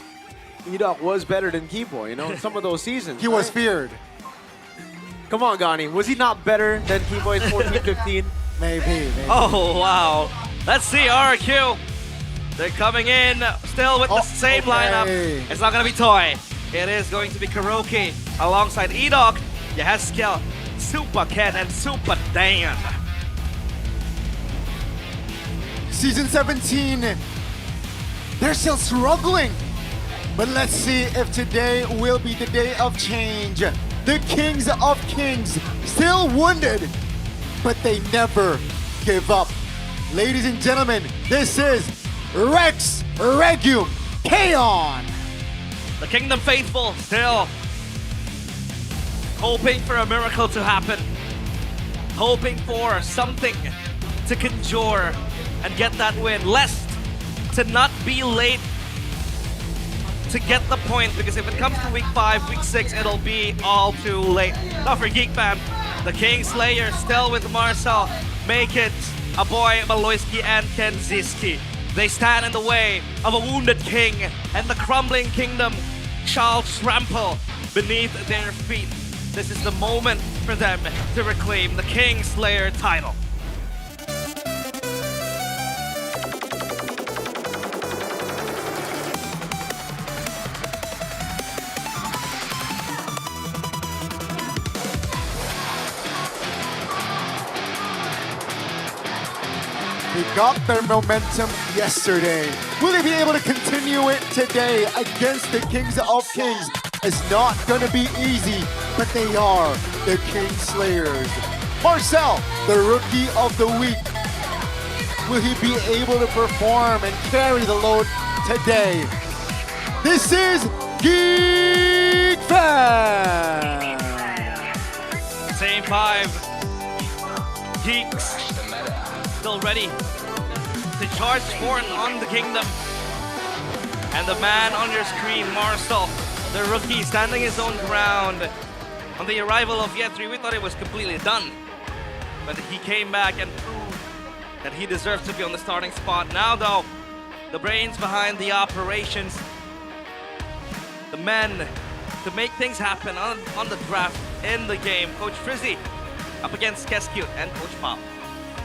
Edok was better than Keyboy, in some of those seasons. He was feared. Come on, Gani. Was he not better than Keyboy in 14-15? Maybe. Oh, wow. Let's see RQ They're coming in still with the same lineup. It's not going to be Toy. It is going to be Karaoke alongside E-Dog, Yeheskel, Super Ken, and Super Dan. Season 17, they're still struggling. But let's see if today will be the day of change. The Kings of Kings, still wounded, but they never give up. Ladies and gentlemen, this is Rex Regum Kaon. The Kingdom faithful still hoping for a miracle to happen. Hoping for something to conjure and get that win. Lest to not be late to get the point, because if it comes to week 5, week 6, it'll be all too late. Not for Geek Fam. The Kingslayer still with Marcel, Make It, a boy Maloyski and Ken Ziski. They stand in the way of a wounded king and the crumbling kingdom shall trample beneath their feet. This is the moment for them to reclaim the Kingslayer title. They got their momentum yesterday. Will they be able to continue it today against the Kings of Kings? It's not gonna be easy, but they are the Kingslayers. Marcel, the Rookie of the Week. Will he be able to perform and carry the load today? This is Geek Fan! Same 5. Geeks still ready to charge forth on the kingdom. And the man on your screen, Marcel, the rookie, standing his own ground. On the arrival of Yetri, we thought it was completely done. But he came back and proved that he deserves to be on the starting spot. Now though, the brains behind the operations, the men to make things happen on the draft in the game. Coach Frizzy up against Keskute and Coach Pop.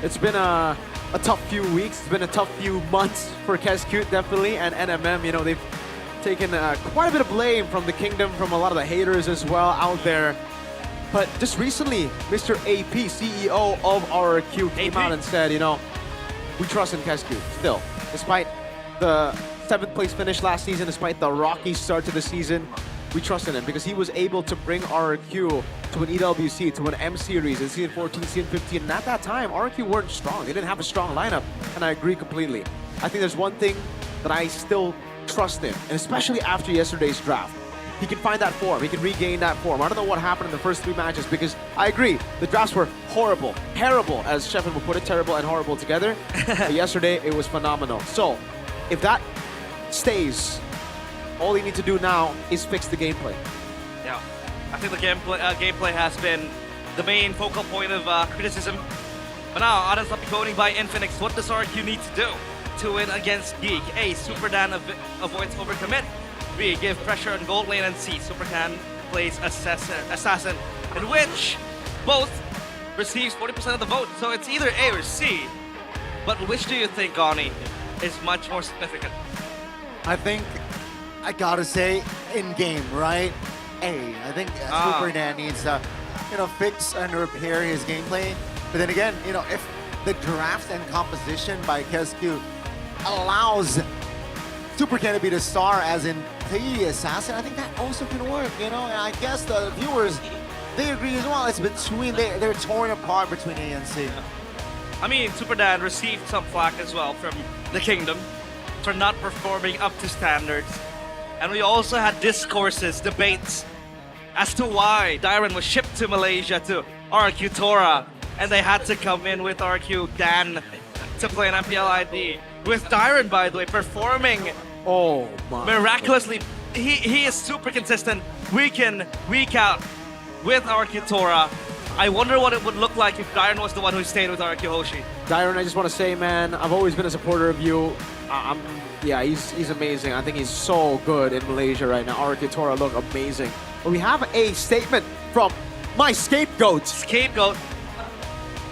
It's been a tough few weeks. It's been a tough few months for Keskute, definitely, and NMM. You know, they've taken quite a bit of blame from the kingdom, from a lot of the haters as well out there. But just recently, Mr. AP, CEO of RRQ, came out and said, you know, we trust in Keskute still. Despite the 7th place finish last season, despite the rocky start to the season, we trust in him because he was able to bring RRQ to an EWC, to an M Series in Season 14, Season 15. And at that time, RRQ weren't strong. They didn't have a strong lineup, and I agree completely. I think there's one thing that I still trust in, and especially after yesterday's draft. He can find that form. He can regain that form. I don't know what happened in the first 3 matches because I agree, the drafts were horrible, terrible, as Sheffin would put it, terrible and horrible together. But yesterday, it was phenomenal. So, if that stays, all you need to do now is fix the gameplay. Yeah, I think the gameplay has been the main focal point of criticism. But now, Adan's going by Infinix. What does RQ need to do to win against Geek? A, Super Dan avoids overcommit. B, give pressure on gold lane. And C, Super Dan plays assassin, in which both receives 40% of the vote. So it's either A or C. But which do you think, Gani, is much more significant? I think I gotta say in-game, right? A. I think Super Dan needs to, you know, fix and repair his gameplay. But then again, you know, if the draft and composition by Keskute allows Super Ken to be the star, as in the assassin, I think that also can work, you know? And I guess the viewers, they agree as well. It's between, they're torn apart between A and C. I mean, Super Dan received some flack as well from the Kingdom for not performing up to standards. And we also had discourses, debates, as to why Dyron was shipped to Malaysia to RQ Tora, and they had to come in with RQ Dan to play an MPL ID. With Dyron, by the way, performing miraculously. He is super consistent, week in, week out with RQ Tora. I wonder what it would look like if Dyron was the one who stayed with RQ Hoshi. Dyron, I just want to say, man, I've always been a supporter of you. Yeah, he's amazing. I think he's so good in Malaysia right now. RQ Tora look amazing. But we have a statement from my scapegoat. Scapegoat,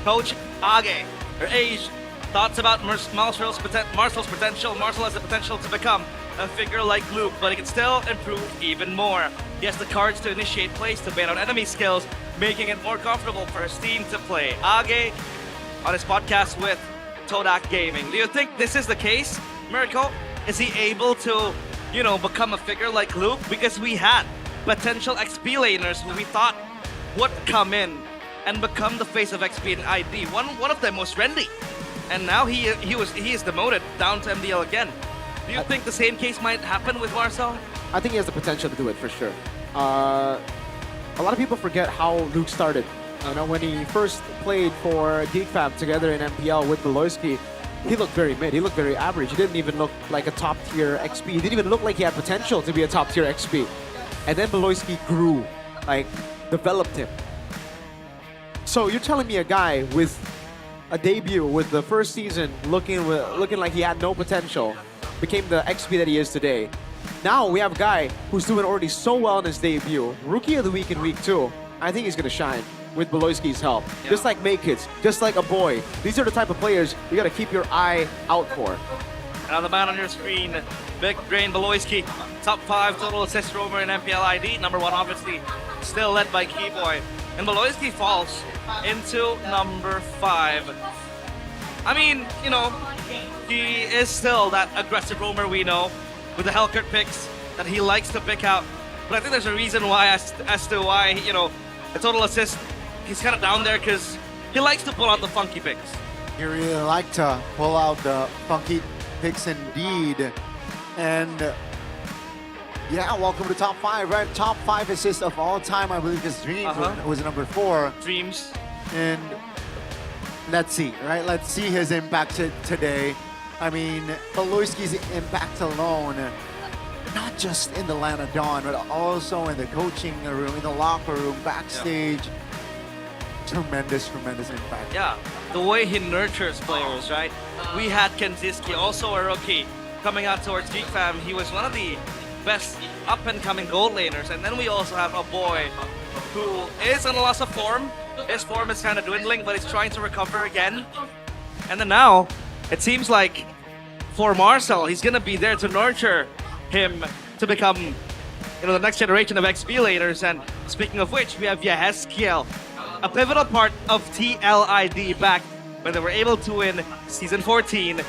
Coach Age, or Age, Thoughts about Marcel's potential. Marcel has the potential to become a figure like Luke, but he can still improve even more. He has the cards to initiate plays, to bait out enemy skills, making it more comfortable for his team to play. Age, on his podcast with Todak Gaming. Do you think this is the case, Mirko? Is he able to, become a figure like Luke? Because we had potential XP laners who we thought would come in and become the face of XP in ID. One of them was Rendy, and now he is demoted down to MDL again. Do you think the same case might happen with Marcel? I think he has the potential to do it for sure. A lot of people forget how Luke started. When he first played for GeekFam together in MPL with Beloyski, he looked very mid. He looked very average. He didn't even look like a top tier XP. He didn't even look like he had potential to be a top tier XP. And then Beloyski grew, developed him. So you're telling me a guy with a debut with the first season looking like he had no potential became the XP that he is today. Now we have a guy who's doing already so well in his debut. Rookie of the week in week 2. I think he's going to shine with Beloyski's help. Yeah. Just like Makids, just like a boy. These are the type of players you got to keep your eye out for. Another man on your screen, Big Brain Beloyski. Top 5 total assist roamer in MPL ID. Number 1 obviously still led by Keyboy. And Beloyski falls into number 5. I mean, he is still that aggressive roamer we know with the Hellcurt picks that he likes to pick out. But I think there's a reason why as to why, the total assist, he's kind of down there because he likes to pull out the funky picks. He really like to pull out the funky picks indeed. And yeah, welcome to top 5, right? Top 5 assists of all time, I believe, because Dreams was number 4. Dreams. And let's see, right? Let's see his impact today. I mean, Beloyski's impact alone, not just in the Land of Dawn, but also in the coaching room, in the locker room, backstage. Tremendous impact. Yeah, the way he nurtures players, right? We had Kenziski, also a rookie, coming out towards GeekFam. He was one of the best up-and-coming gold laners. And then we also have a boy who is on a loss of form. His form is kind of dwindling, but he's trying to recover again. And then now, it seems like for Marcel, he's going to be there to nurture him to become the next generation of XP laners. And speaking of which, we have Yehezkiel, a pivotal part of TLID back when they were able to win Season 14.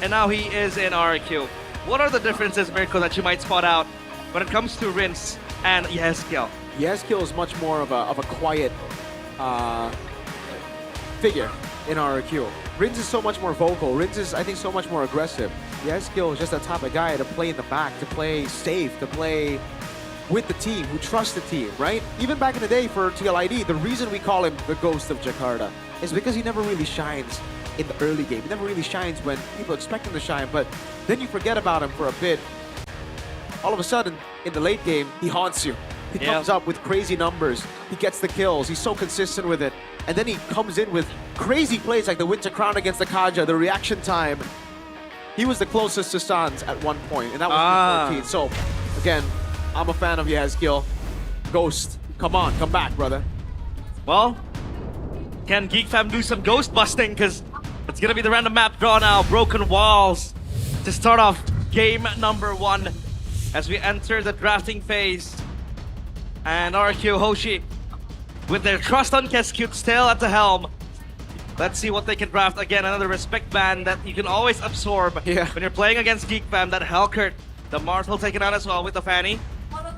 And now he is in RQ. What are the differences, Mirko, that you might spot out when it comes to Rince and Yehezkiel? Yehezkiel is much more of a quiet figure in RQ. Rince is so much more vocal. Rince is, I think, so much more aggressive. Yehezkiel is just that type of guy to play in the back, to play safe, to play with the team, who trusts the team, right? Even back in the day for TLID, the reason we call him the Ghost of Jakarta is because he never really shines in the early game. He never really shines when people expect him to shine, but then you forget about him for a bit. All of a sudden, in the late game, he haunts you. He comes up with crazy numbers. He gets the kills. He's so consistent with it. And then he comes in with crazy plays like the Winter Crown against the Kaja, the reaction time. He was the closest to Sans at one point, and that was 14. So, again, I'm a fan of Yehezkiel. Ghost, come on, come back, brother. Well, can GeekFam do some ghost busting? Because it's going to be the random map draw now. Broken Walls to start off game number 1 as we enter the drafting phase. And RQ Hoshi, with their trust on Keskute still at the helm. Let's see what they can draft. Again, another respect band that you can always absorb when you're playing against GeekFam. That Hellcurt, the Martel taken out as well with the Fanny.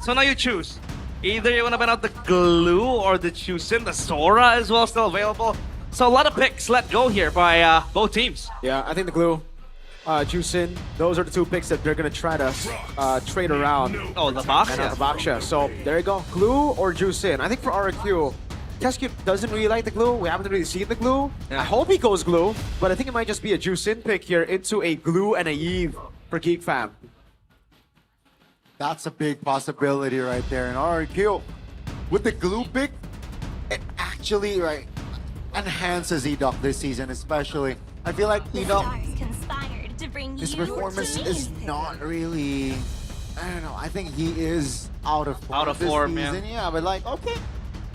So now you choose. Either you want to ban out the Glue or the Chusin. The Sora as well still available. So a lot of picks let go here by both teams. Yeah, I think the Glue, Chusin, those are the 2 picks that they're going to try to trade around. Oh, the Baksha. And the Baksha. So there you go. Glue or Chusin. I think for RQ, Keskute doesn't really like the Glue. We haven't really seen the Glue. I hope he goes Glue, but I think it might just be a Chusin pick here into a Glue and a Eve for GeekFam. That's a big possibility right there. And RQ, with the Glue pick, it actually enhances Edok this season, especially. I feel like Edok, his performance is not really, I don't know, I think he is out of form this season. Yeah, but okay.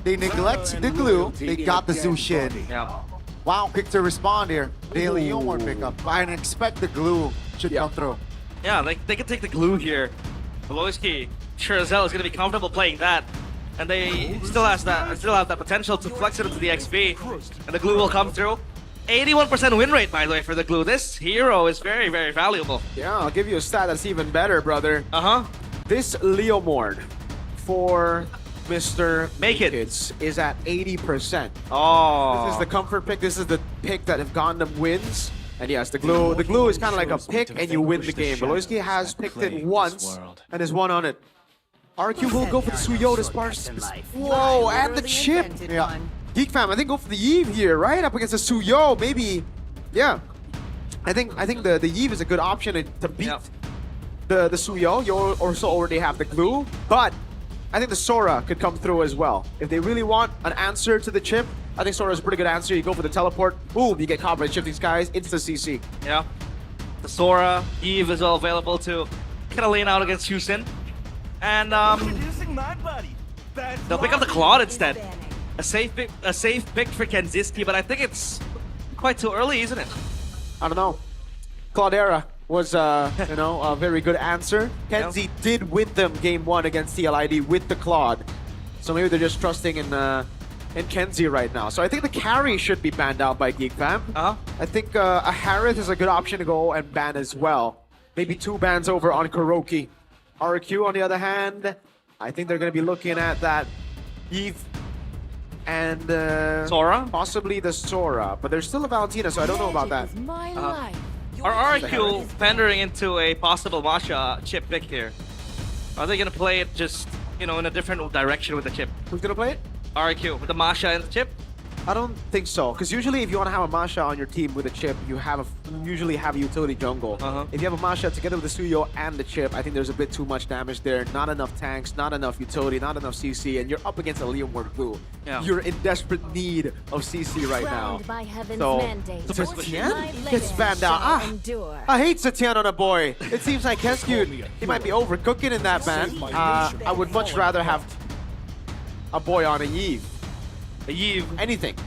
They neglect the Glue, they got the Zushin. Yeah. Wow, quick to respond here. De Leon won't pick up. I expect the glue should come through. Yeah, they can take the glue here. Voloisky, sure as hell, is going to be comfortable playing that. And they still have that potential to flex it into the XP. And the glue will come through. 81% win rate, by the way, for the glue. This hero is very, very valuable. Yeah, I'll give you a stat that's even better, brother. Uh-huh. This Leomord for Mr. Make It is at 80%. Oh. This is the comfort pick. This is the pick that if Gundam wins. And yes, the glue is kind of like a pick and you win the game. Voloisky has picked it once and is one on it. RQ will go for the Suyo to sparse. Whoa, and the chip. Yeah. Geek Fam, I think go for the Eve here, right? Up against the Suyo, maybe. Yeah. I think the Eve is a good option to beat the Suyo. You also already have the glue, but I think the Sora could come through as well. If they really want an answer to the chip, I think Sora's a pretty good answer. You go for the teleport, boom, you get caught by Shifting Skies, insta CC. Yeah. The Sora, Eve is all available to kind of lane out against Houston. And they'll pick up the Claude instead. A safe pick for Kenziski, but I think it's quite too early, isn't it? I don't know. Claudera was a very good answer. Kenzie did win them game 1 against CLID with the Claude. So maybe they're just trusting in Kenzie right now. So I think the carry should be banned out by Geek Fam. I think a Harith is a good option to go and ban as well. Maybe 2 bans over on Kuroki. RQ on the other hand, I think they're going to be looking at that Eve and Sora? Possibly the Sora. But there's still a Valentina, so I don't know about that. Are RQ pandering into a possible Masha chip pick here? Are they going to play it just, in a different direction with the chip? Who's going to play it? RQ, with the Masha and the chip? I don't think so, because usually if you want to have a Masha on your team with a chip, you usually have a utility jungle. If you have a Masha together with the Suyo and the chip, I think there's a bit too much damage there. Not enough tanks, not enough utility, not enough CC, and you're up against a Leomord Blue. Yeah. You're in desperate need of CC right now. So, Satian gets banned out. I hate Satian on a boy. It seems like Kescute, he might be overcooking in that ban. I would much rather have a boy on a Eve. Anything.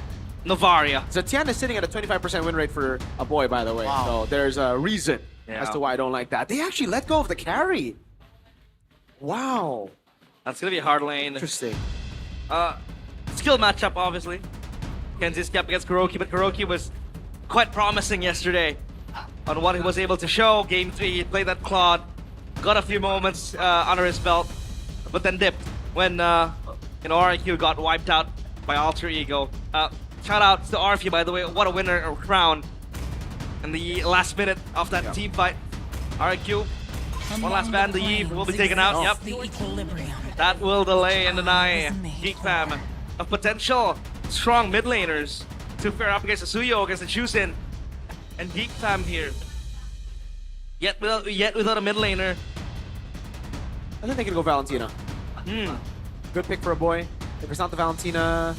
Novaria. Zatian is sitting at a 25% win rate for a boy, by the way. Wow. So there's a reason as to why I don't like that. They actually let go of the carry. Wow. That's going to be a hard lane. Interesting. Skill matchup, obviously. Kenzie's up against Kuroki, but Kuroki was quite promising yesterday on what he was able to show. Game 3, he played that Claude, got a few moments under his belt, but then dipped when RIQ got wiped out by Alter Ego. Shout out to RFU, by the way. What a winner or crown in the last minute of that team fight. RIQ, one last ban. The Eve will be taken out. Yep. That will delay and deny Geek Fam of potential strong mid laners to fare up against the Suyo, against the Chusin, and Geek Fam here. Yet without a mid laner. I think they can go Valentina. Good pick for a boy. If it's not the Valentina,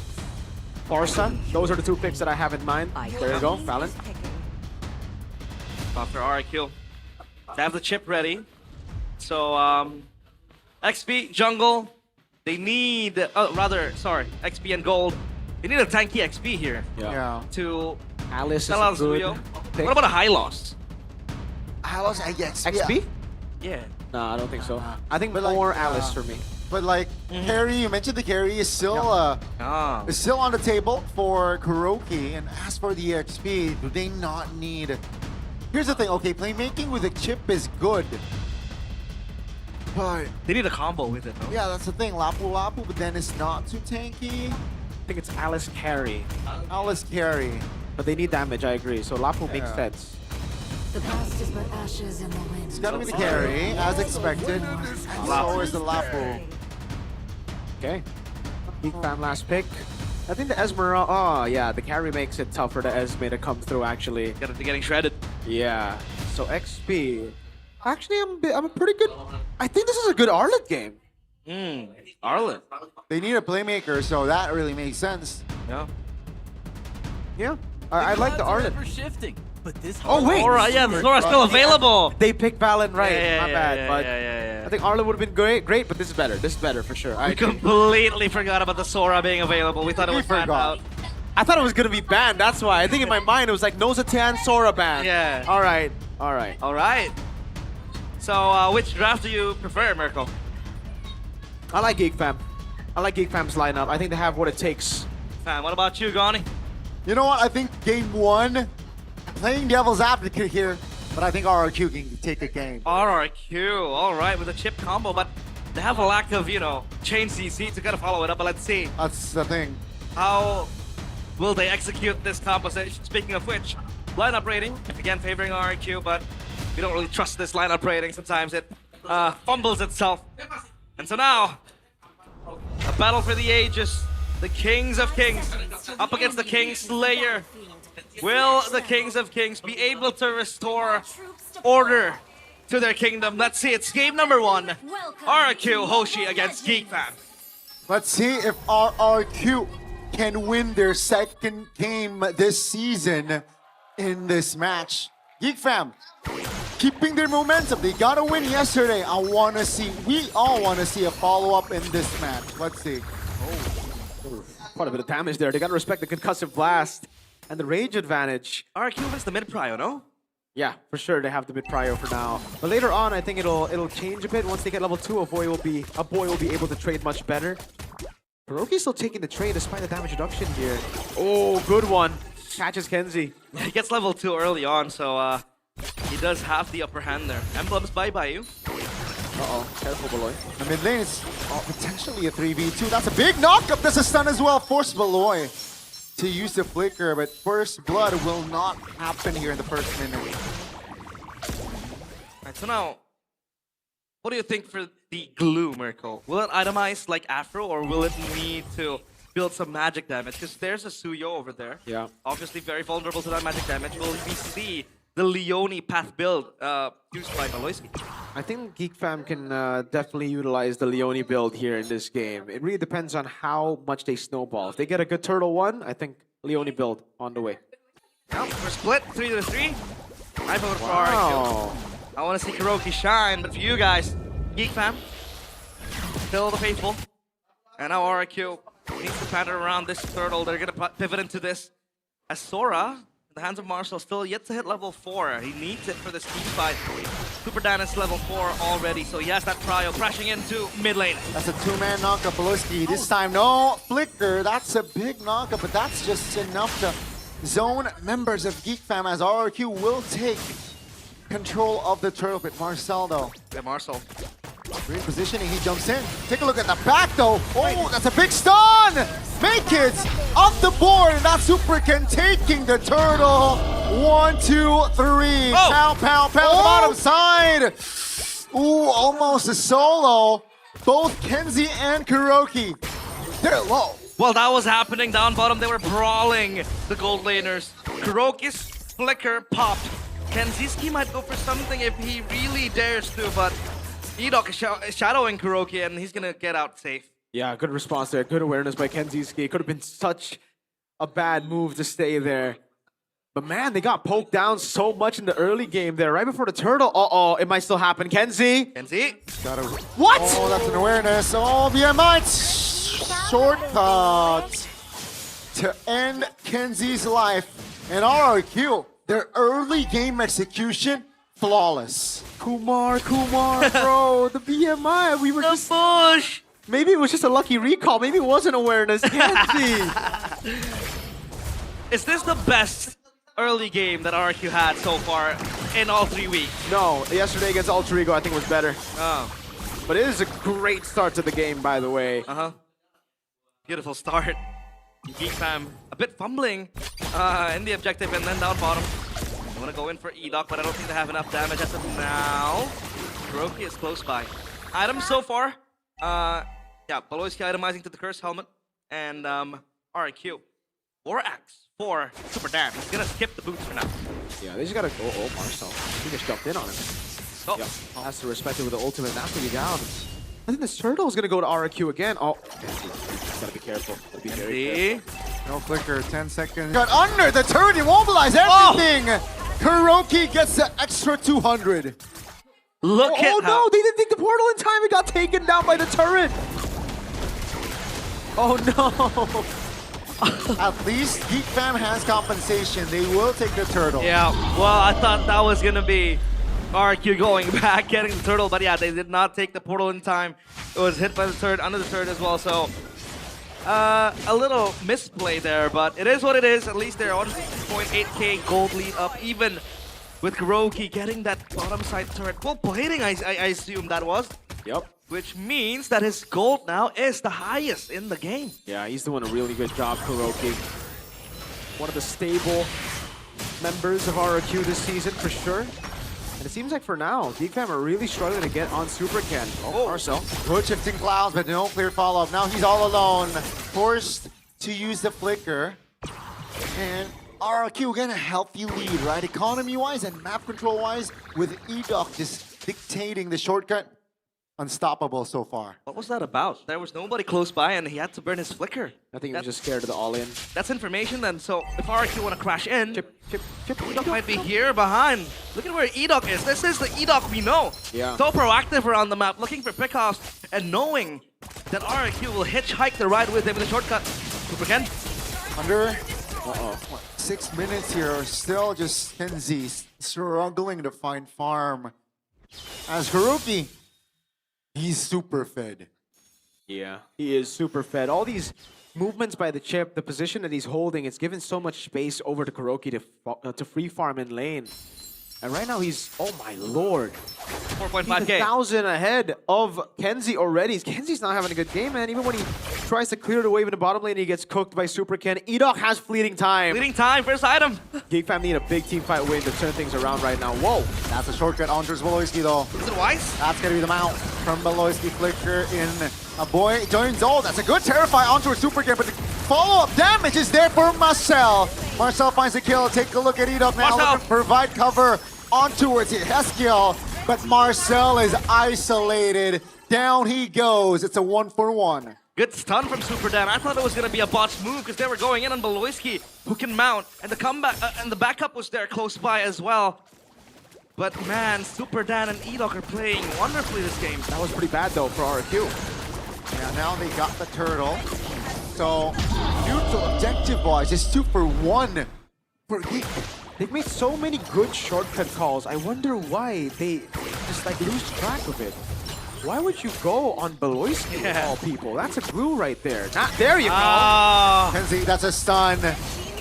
Barca, those are the 2 picks that I have in mind. There you go, Valen. After RIQ. They have the chip ready. So, XP, jungle, they need, XP and gold. They need a tanky XP here. Yeah. To Alice sell out Suyo. What about a high loss? High loss, yes. XP? Yeah. No, I don't think so. I think more Alice for me. But carry, you mentioned the carry is still is still on the table for Kuroki. And as for the XP, do they not need? Here's the thing. Okay, playmaking with a chip is good, but they need a combo with it. No? Yeah, that's the thing. Lapu, but then it's not too tanky. I think it's Alice carry. Alice carry, but they need damage. I agree. So Lapu makes sense. The past is but ashes in the wind. It's gotta be the carry, as expected. So is the Lapu. Okay. Geek Fam last pick. I think the Esmeralda. The carry makes it tough for the Esme to come through, actually. They're getting shredded. Yeah. So XP. Actually, I'm a pretty good. I think this is a good Arlet game. Arlet. They need a playmaker, so that really makes sense. Yeah. Yeah. I like the Arlet. But this oh wait! The Sora's still available. They picked Valen right. My bad. But yeah. I think Arlet would have been great, but this is better. This is better for sure. I completely forgot about the Sora being available. We thought it was banned out. I thought it was gonna be banned. That's why. I think in my mind it was like Nozatan, Sora ban. Yeah. All right. All right. All right. So, which draft do you prefer, Mirko? I like Geek Fam. I like Geek Fam's lineup. I think they have what it takes. Fam, what about you, Gani? You know what? I think game one, playing devil's advocate here, but I think RRQ can take a game. RRQ, all right, with a chip combo, but they have a lack of, chain CC to kind of follow it up, but let's see. That's the thing. How will they execute this composition? Speaking of which, lineup rating, again favoring RRQ, but we don't really trust this lineup rating. Sometimes it fumbles itself. And so now, a battle for the ages. The Kings of Kings up against the King Slayer. Will the Kings of Kings be able to restore order to their kingdom? Let's see, it's game number 1. RRQ Hoshi against Geek Fam. Let's see if RRQ can win their second game this season in this match. Geek Fam, keeping their momentum. They got a win yesterday. We all want to see a follow-up in this match. Let's see. Quite a bit of damage there. They gotta respect the concussive blast and the rage advantage. RRQ wins the mid prio, no? Yeah, for sure they have the mid prio for now. But later on, I think it'll change a bit. Once they get level 2, a boy will be able to trade much better. Hiroki's still taking the trade despite the damage reduction here. Oh, good one. Catches Kenzie. Yeah, he gets level 2 early on, so he does have the upper hand there. Emblems bye you. Uh-oh, careful, Beloy. The mid lane is potentially a 3v2. That's a big knockup. That's a stun as well. Force Beloy to use the flicker, but first blood will not happen here in the first minute. Alright, so now, what do you think for the glue, Mirko? Will it itemize like Afro, or will it need to build some magic damage? Because there's a Suyo over there. Yeah. Obviously very vulnerable to that magic damage. Will we see the Leone path build used by Maloyski? I think Geek Fam can definitely utilize the Leone build here in this game. It really depends on how much they snowball. If they get a good turtle one, I think Leone build on the way. Now, we're split 3-3. I voted for Wow. RRQ. I want to see Kuroki shine, but for you guys, Geek Fam, still the faithful. And now RRQ needs to pattern around this turtle. They're going to pivot into this. As Sora, the hands of Marshall, still yet to hit level 4. He needs it for this team fight. Super Dan is level 4 already, so he has that prio crashing into mid lane. That's a two-man knockup, Beloyski. This time, no flicker. That's a big knockup, but that's just enough to zone members of Geek Fam as RRQ will take control of the turtle pit. Marcel, though. Yeah, Marcel. Great positioning, he jumps in. Take a look at the back, though. Oh, that's a big stun! Make it off the board, and that Superkin taking the turtle. 1, 2, 3. Pow, pow, pow, the bottom side. Ooh, almost a solo. Both Kenzie and Kuroki, they're low. Well, that was happening down bottom. They were brawling the gold laners. Kuroki's flicker popped. Kenziski might go for something if he really dares to, but Edok is shadowing Kuroki, and he's gonna get out safe. Yeah, good response there. Good awareness by Kenziski. It could have been such a bad move to stay there. But man, they got poked down so much in the early game there, right before the turtle. Uh-oh, it might still happen. Kenzie. Kenzie. Got a... What? Oh, that's an awareness. Oh, BMI. Shortcut to end Kenzie's life. And RRQ, their early game execution, flawless. Kumar, bro. The BMI. We were just... push. Maybe it was just a lucky recall. Maybe it wasn't awareness. Kenzie. Is this the best early game that RRQ had so far in all 3 weeks? No, yesterday against Ultra Ego I think was better. Oh. But it is a great start to the game, by the way. Uh-huh. Beautiful start. Geek Fam a bit fumbling in the objective, and then down bottom. I want to go in for Edok, but I don't think they have enough damage as of now. Kuroki is close by. Items so far. Yeah, Beloyski itemizing to the Curse Helmet. And RRQ. 4x for Super Dan. He's going to skip the boots for now. Yeah, they just got to go. Oh, Marcel. He just jumped in on him. Oh. Yeah, has to respect it with the ultimate. That's what you down. I think this turtle is going to go to RRQ again. Oh, gotta be careful. Gotta be very careful. No flicker, 10 seconds. Got under the turret, immobilize everything. Kuroki gets the extra 200. Look at Oh no, they didn't think the portal in time. It got taken down by the turret. Oh no. At least Geek Fam has compensation. They will take the turtle. Yeah, well, I thought that was gonna be RQ going back, getting the turtle, but yeah, they did not take the portal in time. It was hit by the turret, under the turret as well, so a little misplay there, but it is what it is. At least they're on 6.8k gold lead up, even with Kuroki getting that bottom side turret. Well, blading, I assume that was. Yep. Which means that his gold now is the highest in the game. Yeah, he's doing a really good job, Kuroki. One of the stable members of RRQ this season, for sure. And it seems like for now, Geek Fam are really struggling to get on Super Ken. Oh, Marcel. Good shifting clouds, but no clear follow-up. Now he's all alone, forced to use the flicker. And RRQ again, a healthy lead, right? Economy-wise and map control-wise, with Edoc just dictating the shortcut. Unstoppable so far. What was that about? There was nobody close by and he had to burn his flicker. I think he was just scared of the all-in. That's information then, so if RQ want to crash in, Edoc might be here behind. Look at where Edoc is. This is the Edoc we know. Yeah. So proactive around the map, looking for pickoffs and knowing that RQ will hitchhike the ride with him with a shortcut. Super Ken. Under 6 minutes here, still just Kenzie struggling to find farm. As Kuroki, he's super fed. Yeah, he is super fed. All these movements by the chip, the position that he's holding, it's given so much space over to Kuroki to free farm in lane. And right now he's, oh my lord. 4.5k. 1,000 ahead of Kenzie already. Kenzie's not having a good game, man. Even when he tries to clear the wave in the bottom lane, he gets cooked by Super Ken. Edoc has fleeting time. Fleeting time, first item. Geek Fam need a big team fight win to turn things around right now. Whoa. That's a shortcut onto Beloyski though. Is it wise? That's gonna be the mount from Beloyski. Flicker in. A boy joins all. That's a good terrify onto a Super Ken, but the follow-up damage is there for Marcel. Marcel finds the kill. Take a look at Edoc now. Looking to provide cover on towards Ezekiel, but Marcel is isolated. Down he goes. It's a 1-for-1. Good stun from Super Dan. I thought it was going to be a botched move because they were going in on Beloyski, who can mount, and the comeback and the backup was there close by as well. But man, Super Dan and Edoc are playing wonderfully this game. That was pretty bad though for RQ. Yeah, now they got the turtle. So neutral objective-wise, it's 2-for-1 for Geek. They've made so many good shortcut calls. I wonder why they just like lose track of it. Why would you go on Beloyski of all people? That's a glue right there. There you go. Kenzie, that's a stun.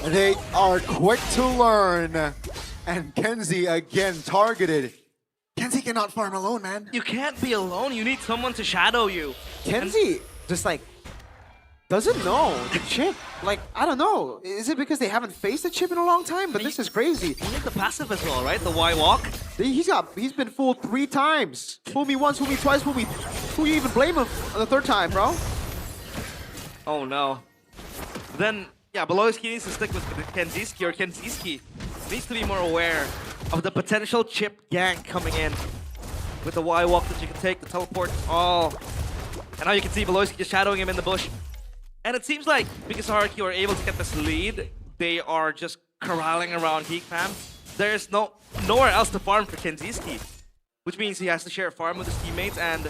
They are quick to learn. And Kenzie again targeted. Kenzie cannot farm alone, man. You can't be alone. You need someone to shadow you. Kenzie just like doesn't know the chip. Like, I don't know. Is it because they haven't faced the chip in a long time? But this is crazy. You need the passive as well, right? The Y walk. He's been fooled 3 times. Fool me once, fool me twice, fool me. Who you even blame him on the 3rd time, bro? Oh no. Then yeah, Beloyski needs to stick with Kenziski, or Kenziski needs to be more aware of the potential chip gank coming in with the Y walk that you can take, the teleport. Oh, and now you can see Beloyski just shadowing him in the bush. And it seems like because RQ are able to get this lead, they are just corralling around Geek Fam. There's nowhere else to farm for Kenziski, which means he has to share a farm with his teammates, and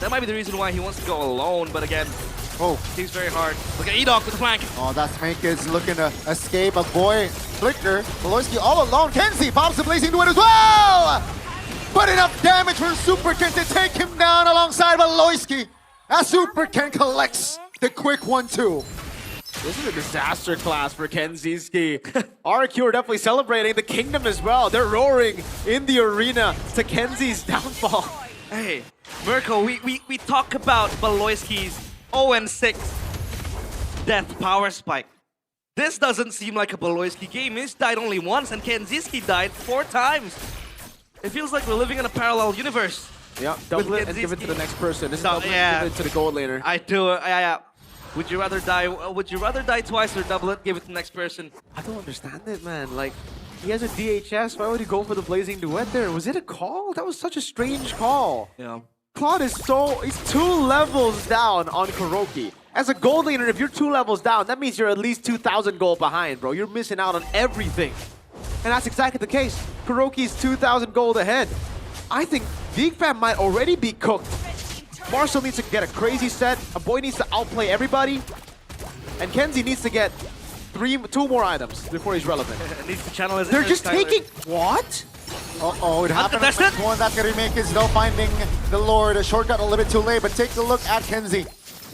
that might be the reason why he wants to go alone. But again, seems very hard. Look at Edoc with the flank. Oh, that's Mankins looking to escape. A boy flicker. Beloyski all alone. Kenzie pops the blazing to it as well. But enough damage for Super Ken to take him down alongside Beloyski. As Super Ken collects the quick 1-2. This is a disaster class for Kenziski. RQ are definitely celebrating the kingdom as well. They're roaring in the arena to Kenzie's downfall. Hey, Mirko, we talk about Beloyski's 0-6 death power spike. This doesn't seem like a Beloyski game. He's died only once, and Kenziski died 4 times. It feels like we're living in a parallel universe. Yeah, double it and give it to the next person. This is double it and give it to the gold laner. I do. Yeah. Would you rather die? Would you rather die twice or double it? Give it to the next person. I don't understand it, man. Like, he has a DHS. Why would he go for the blazing duet there? Was it a call? That was such a strange call. Yeah. Claude is he's 2 levels down on Kuroki. As a gold laner, if you're 2 levels down, that means you're at least 2,000 gold behind, bro. You're missing out on everything. And that's exactly the case. Kuroki's 2,000 gold ahead. I think Geek Fam might already be cooked. Marcel needs to get a crazy set. A boy needs to outplay everybody. And Kenzie needs to get two more items before he's relevant. Needs to channel his They're inner just Skylar. taking... What? Uh-oh, it happened with one. That's going to remake is now finding the Lord. A shortcut a little bit too late, but take a look at Kenzie.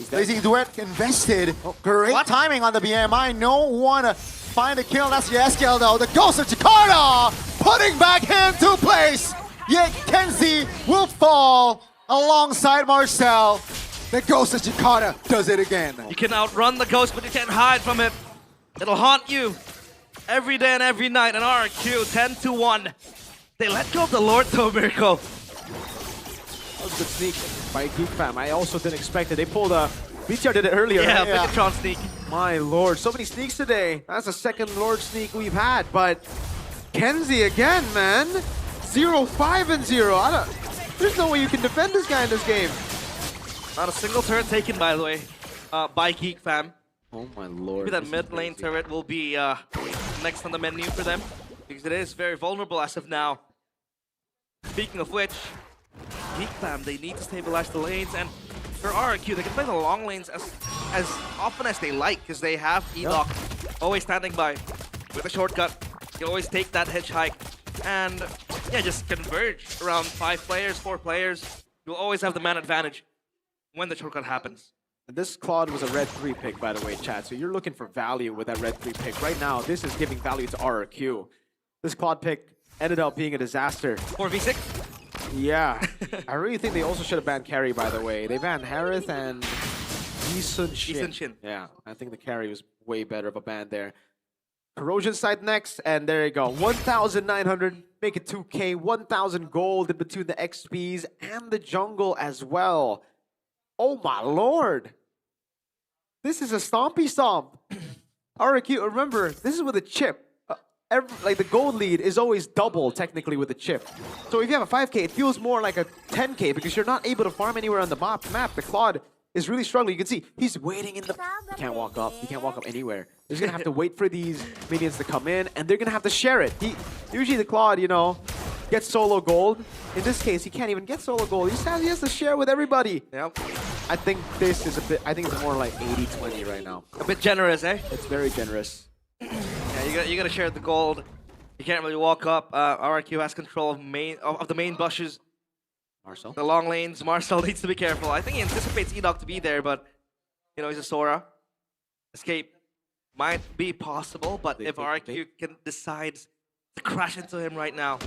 Blazing Duet invested. Great timing on the BMI. No one to find a kill. That's Yeskiel though. The Ghost of Jakarta putting back into place. Yet Kenzie will fall alongside Marcel. The Ghost of Jakarta does it again. You can outrun the ghost, but you can't hide from it. It'll haunt you every day and every night. And RQ 10-1. They let go of the Lord though, Mirko. That was a good sneak by Geek Fam. I also didn't expect it. They pulled a... BTR did it earlier. Yeah, right? Megatron sneak. My lord, so many sneaks today. That's the second Lord sneak we've had, but Kenzie again, man. 0-5-0. There's no way you can defend this guy in this game. Not a single turret taken, by the way, by Geek Fam. Oh my lord. Maybe that mid lane turret will be next on the menu for them, because it is very vulnerable as of now. Speaking of which, Geek Fam, they need to stabilize the lanes, and for RRQ, they can play the long lanes as often as they like, because they have Elock always standing by with a shortcut. You always take that hitchhike, and yeah, just converge around 5 players, 4 players. You'll always have the man advantage when the shortcut happens. And this Claude was a red 3 pick, by the way, chat. So you're looking for value with that red 3 pick. Right now, this is giving value to RRQ. This Claude pick ended up being a disaster. 4v6? Yeah. I really think they also should have banned carry, by the way. They banned Harith and Easun Shin. Yeah, I think the carry was way better of a ban there. Corrosion side next, and there you go. 1,900, make it 2K, 1,000 gold in between the XPs and the jungle as well. Oh my lord. This is a stompy stomp. RQ, remember, this is with a chip. Like the gold lead is always double technically with a chip. So if you have a 5K, it feels more like a 10K because you're not able to farm anywhere on the map. The Claude is really struggling. You can see he's waiting in the... He can't walk up. He can't walk up anywhere. He's going to have to wait for these minions to come in, and they're going to have to share it. Usually the Claude, you know, gets solo gold. In this case, he can't even get solo gold. He has to share with everybody. Yep. I think this is a bit... I think it's more like 80-20 right now. A bit generous, eh? It's very generous. Yeah, you gotta share the gold. You can't really walk up. RRQ has control of the main bushes. Marcel? The long lanes. Marcel needs to be careful. I think he anticipates Edoc to be there, but you know, he's a Sora. Escape might be possible, but if RRQ can decide to crash into him right now,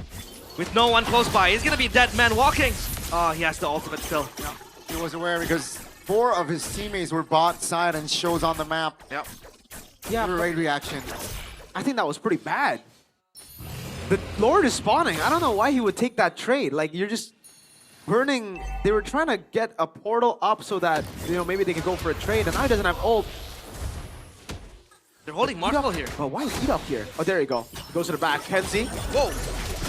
with no one close by, he's gonna be dead man walking. Oh, he has the ultimate still. Yeah. He was aware because 4 of his teammates were bot side and shows on the map. Yep. Yeah, right reaction. I think that was pretty bad. The Lord is spawning. I don't know why he would take that trade. Like, you're just burning. They were trying to get a portal up so that, you know, maybe they could go for a trade, and now he doesn't have ult. They're holding Marcel here. Oh, why is he up here? Oh, there you go. He goes to the back. Kenzie. Whoa.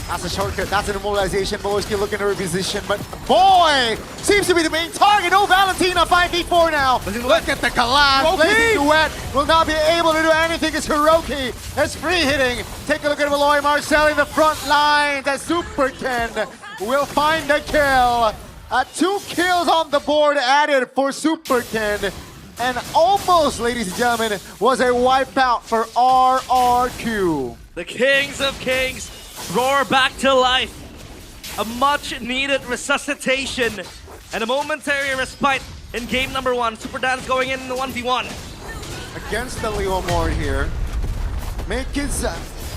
That's a shortcut. That's an immobilization. Boyski looking to reposition, but boy seems to be the main target. No Valentina 5v4 now. Look at the collapse. Blazing Duet will not be able to do anything as Hiroki is free hitting. Take a look at Malloy Marcel in the front lines as Super Ken will find the kill. 2 kills on the board added for Super Ken. And almost, ladies and gentlemen, was a wipeout for RRQ. The Kings of Kings roar back to life. A much needed resuscitation and a momentary respite in game number 1. Super Dan's going in the 1v1. Against the Leo Mord here. Makin's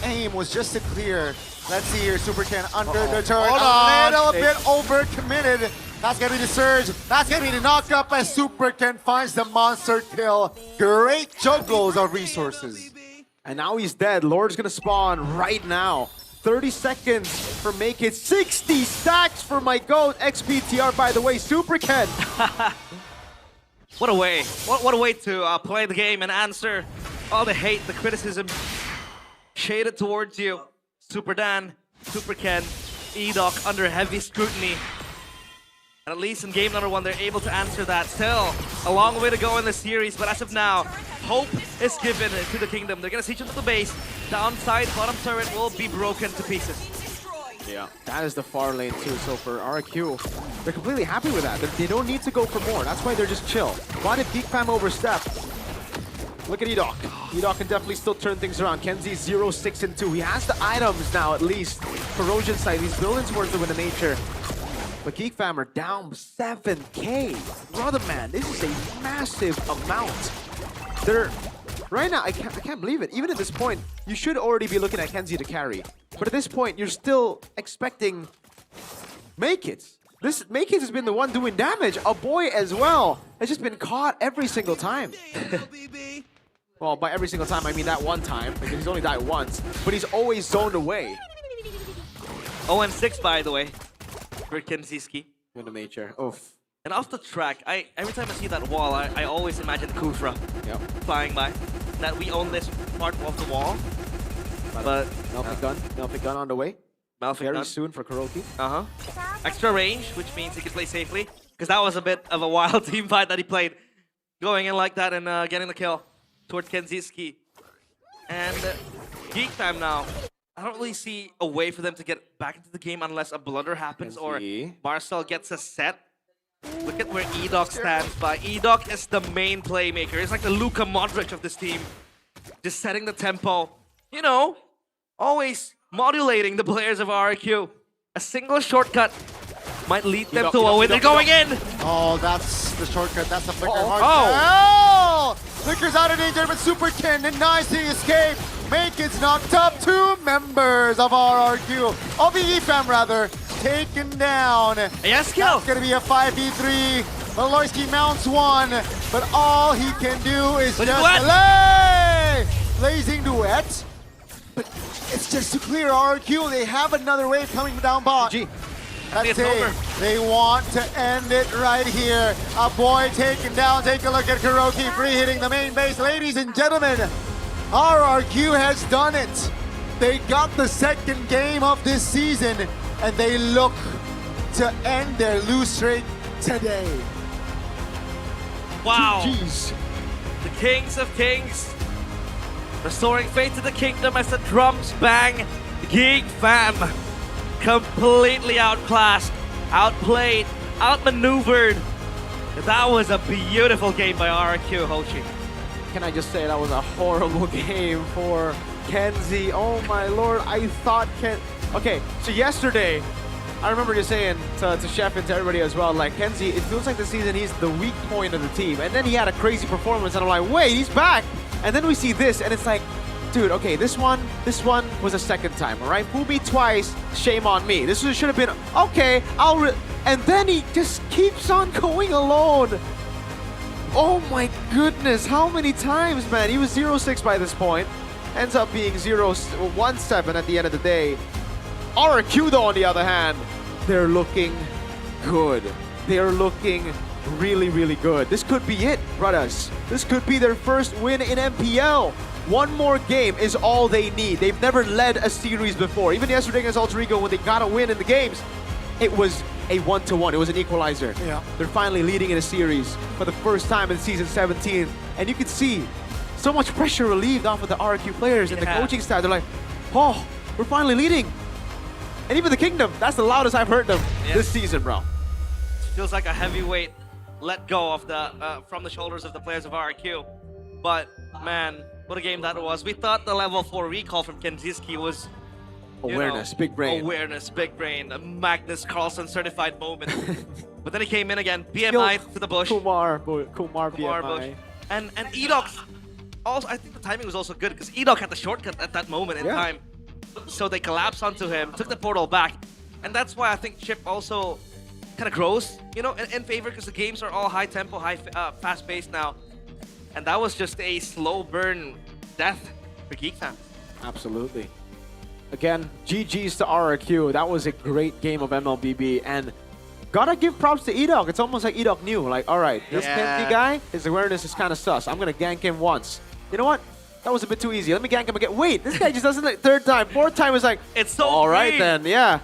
aim was just to clear. Let's see here, Super Ken under the turret. A little bit overcommitted. That's gonna be the surge. That's gonna be the knock up as Super Ken finds the monster kill. Great juggles of resources. And now he's dead. Lord's gonna spawn right now. 30 seconds for Make It. 60 stacks for my GOAT. XPTR, by the way, Super Ken. What a way. What a way to play the game and answer all the hate, the criticism shaded towards you. Super Dan, Super Ken, Edoc under heavy scrutiny. And at least in game number 1, they're able to answer that. Still, a long way to go in this series, but as of now, hope is given to the Kingdom. They're gonna siege into the base. Downside, bottom turret will be broken to pieces. Yeah, that is the far lane too. So for RQ, they're completely happy with that. They don't need to go for more. That's why they're just chill. Why did Geek Fam overstep? Look at Edok. Edok can definitely still turn things around. Kenzie 0-6 and 2. He has the items now, at least. Corrosion side, these buildings worth it with the nature. But Geek Fam are down 7K. Brother man, this is a massive amount. They're right now. I can't believe it. Even at this point, you should already be looking at Kenzie to carry. But at this point, you're still expecting Make-It. This Make-It has been the one doing damage. A boy as well has just been caught every single time. Well, by every single time, I mean that one time, because he's only died once. But he's always zoned away. 0-6, by the way, for Kenziski. In the nature. Oof. And off the track, every time I see that wall, I always imagine Kufra flying by. That we own this part of the wall. But Melfic gun on the way. Very soon for Kuroki. Extra range, which means he can play safely. Because that was a bit of a wild team fight that he played. Going in like that and getting the kill towards Kenziski. And Geek Fam now. I don't really see a way for them to get back into the game unless a blunder happens or Marcel gets a set. Look at where Edok stands by. Edok is the main playmaker. It's like the Luka Modric of this team. Just setting the tempo. You know, always modulating the players of RRQ. A single shortcut might lead them to a win. They're going in! Oh, that's the shortcut. That's the flicker hard. Oh! Flicker's out of danger, but Super Ken denies the escape. Make-It's knocked up. 2 members of RRQ, of the EFAM rather, taken down. Yes, kill! It's gonna be a 5v3. Maloyski mounts one, but all he can do is just lay! Blazing duet. But it's just to clear RRQ. They have another wave coming down bot. That's it. They want to end it right here. A boy taken down. Take a look at Kuroki free-hitting the main base. Ladies and gentlemen, RRQ has done it. They got the second game of this season, and they look to end their lose streak today. Wow. GG's. The Kings of Kings. Restoring faith to the kingdom as the drums bang. Geek Fam completely outclassed, outplayed, outmaneuvered. That was a beautiful game by RRQ, Hochi. Can I just say that was a horrible game for Kenzie? Oh my lord, I thought Okay, so yesterday, I remember just saying to Chef and to everybody as well, like, Kenzie, it feels like this season he's the weak point of the team. And then he had a crazy performance, and I'm like, wait, he's back! And then we see this, and it's like, dude, okay, this one was a second time, all right? Fool me twice, shame on me. This should have been, okay, and then he just keeps on going alone. Oh my goodness, how many times, man? He was 0-6 by this point. Ends up being 0-1-7 at the end of the day. RRQ, though, on the other hand, they're looking good. They're looking really, really good. This could be it, brothers. This could be their first win in MPL. One more game is all they need. They've never led a series before. Even yesterday against Alter Ego, when they got a win in the games, it was a 1-1. It was an equalizer. Yeah. They're finally leading in a series for the first time in Season 17. And you can see so much pressure relieved off of the RRQ players and the coaching staff. They're like, oh, we're finally leading. And even the Kingdom, that's the loudest I've heard them this season, bro. Feels like a heavyweight let go of the from the shoulders of the players of RRQ. But, man, what a game that was. We thought the level 4 recall from Kenziski was awareness, big brain. Awareness, big brain. A Magnus Carlsen certified moment. But then he came in again. BMI to the bush. Kumar BMI. Bush. And Edok also, I think the timing was also good because Edok had the shortcut at that moment in time. So they collapsed onto him, took the portal back. And that's why I think Chip also kind of grows, you know, in favor because the games are all high tempo, fast paced now. And that was just a slow burn death for Geek Fam. Absolutely. Again, GG's to RRQ. That was a great game of MLBB. And gotta give props to Edok. It's almost like Edok knew, like, all right, this Kenzie guy, his awareness is kind of sus. I'm going to gank him once. You know what? That was a bit too easy. Let me gank him again. Wait, this guy just doesn't like third time. Fourth time was like, it's so all right free. then, yeah.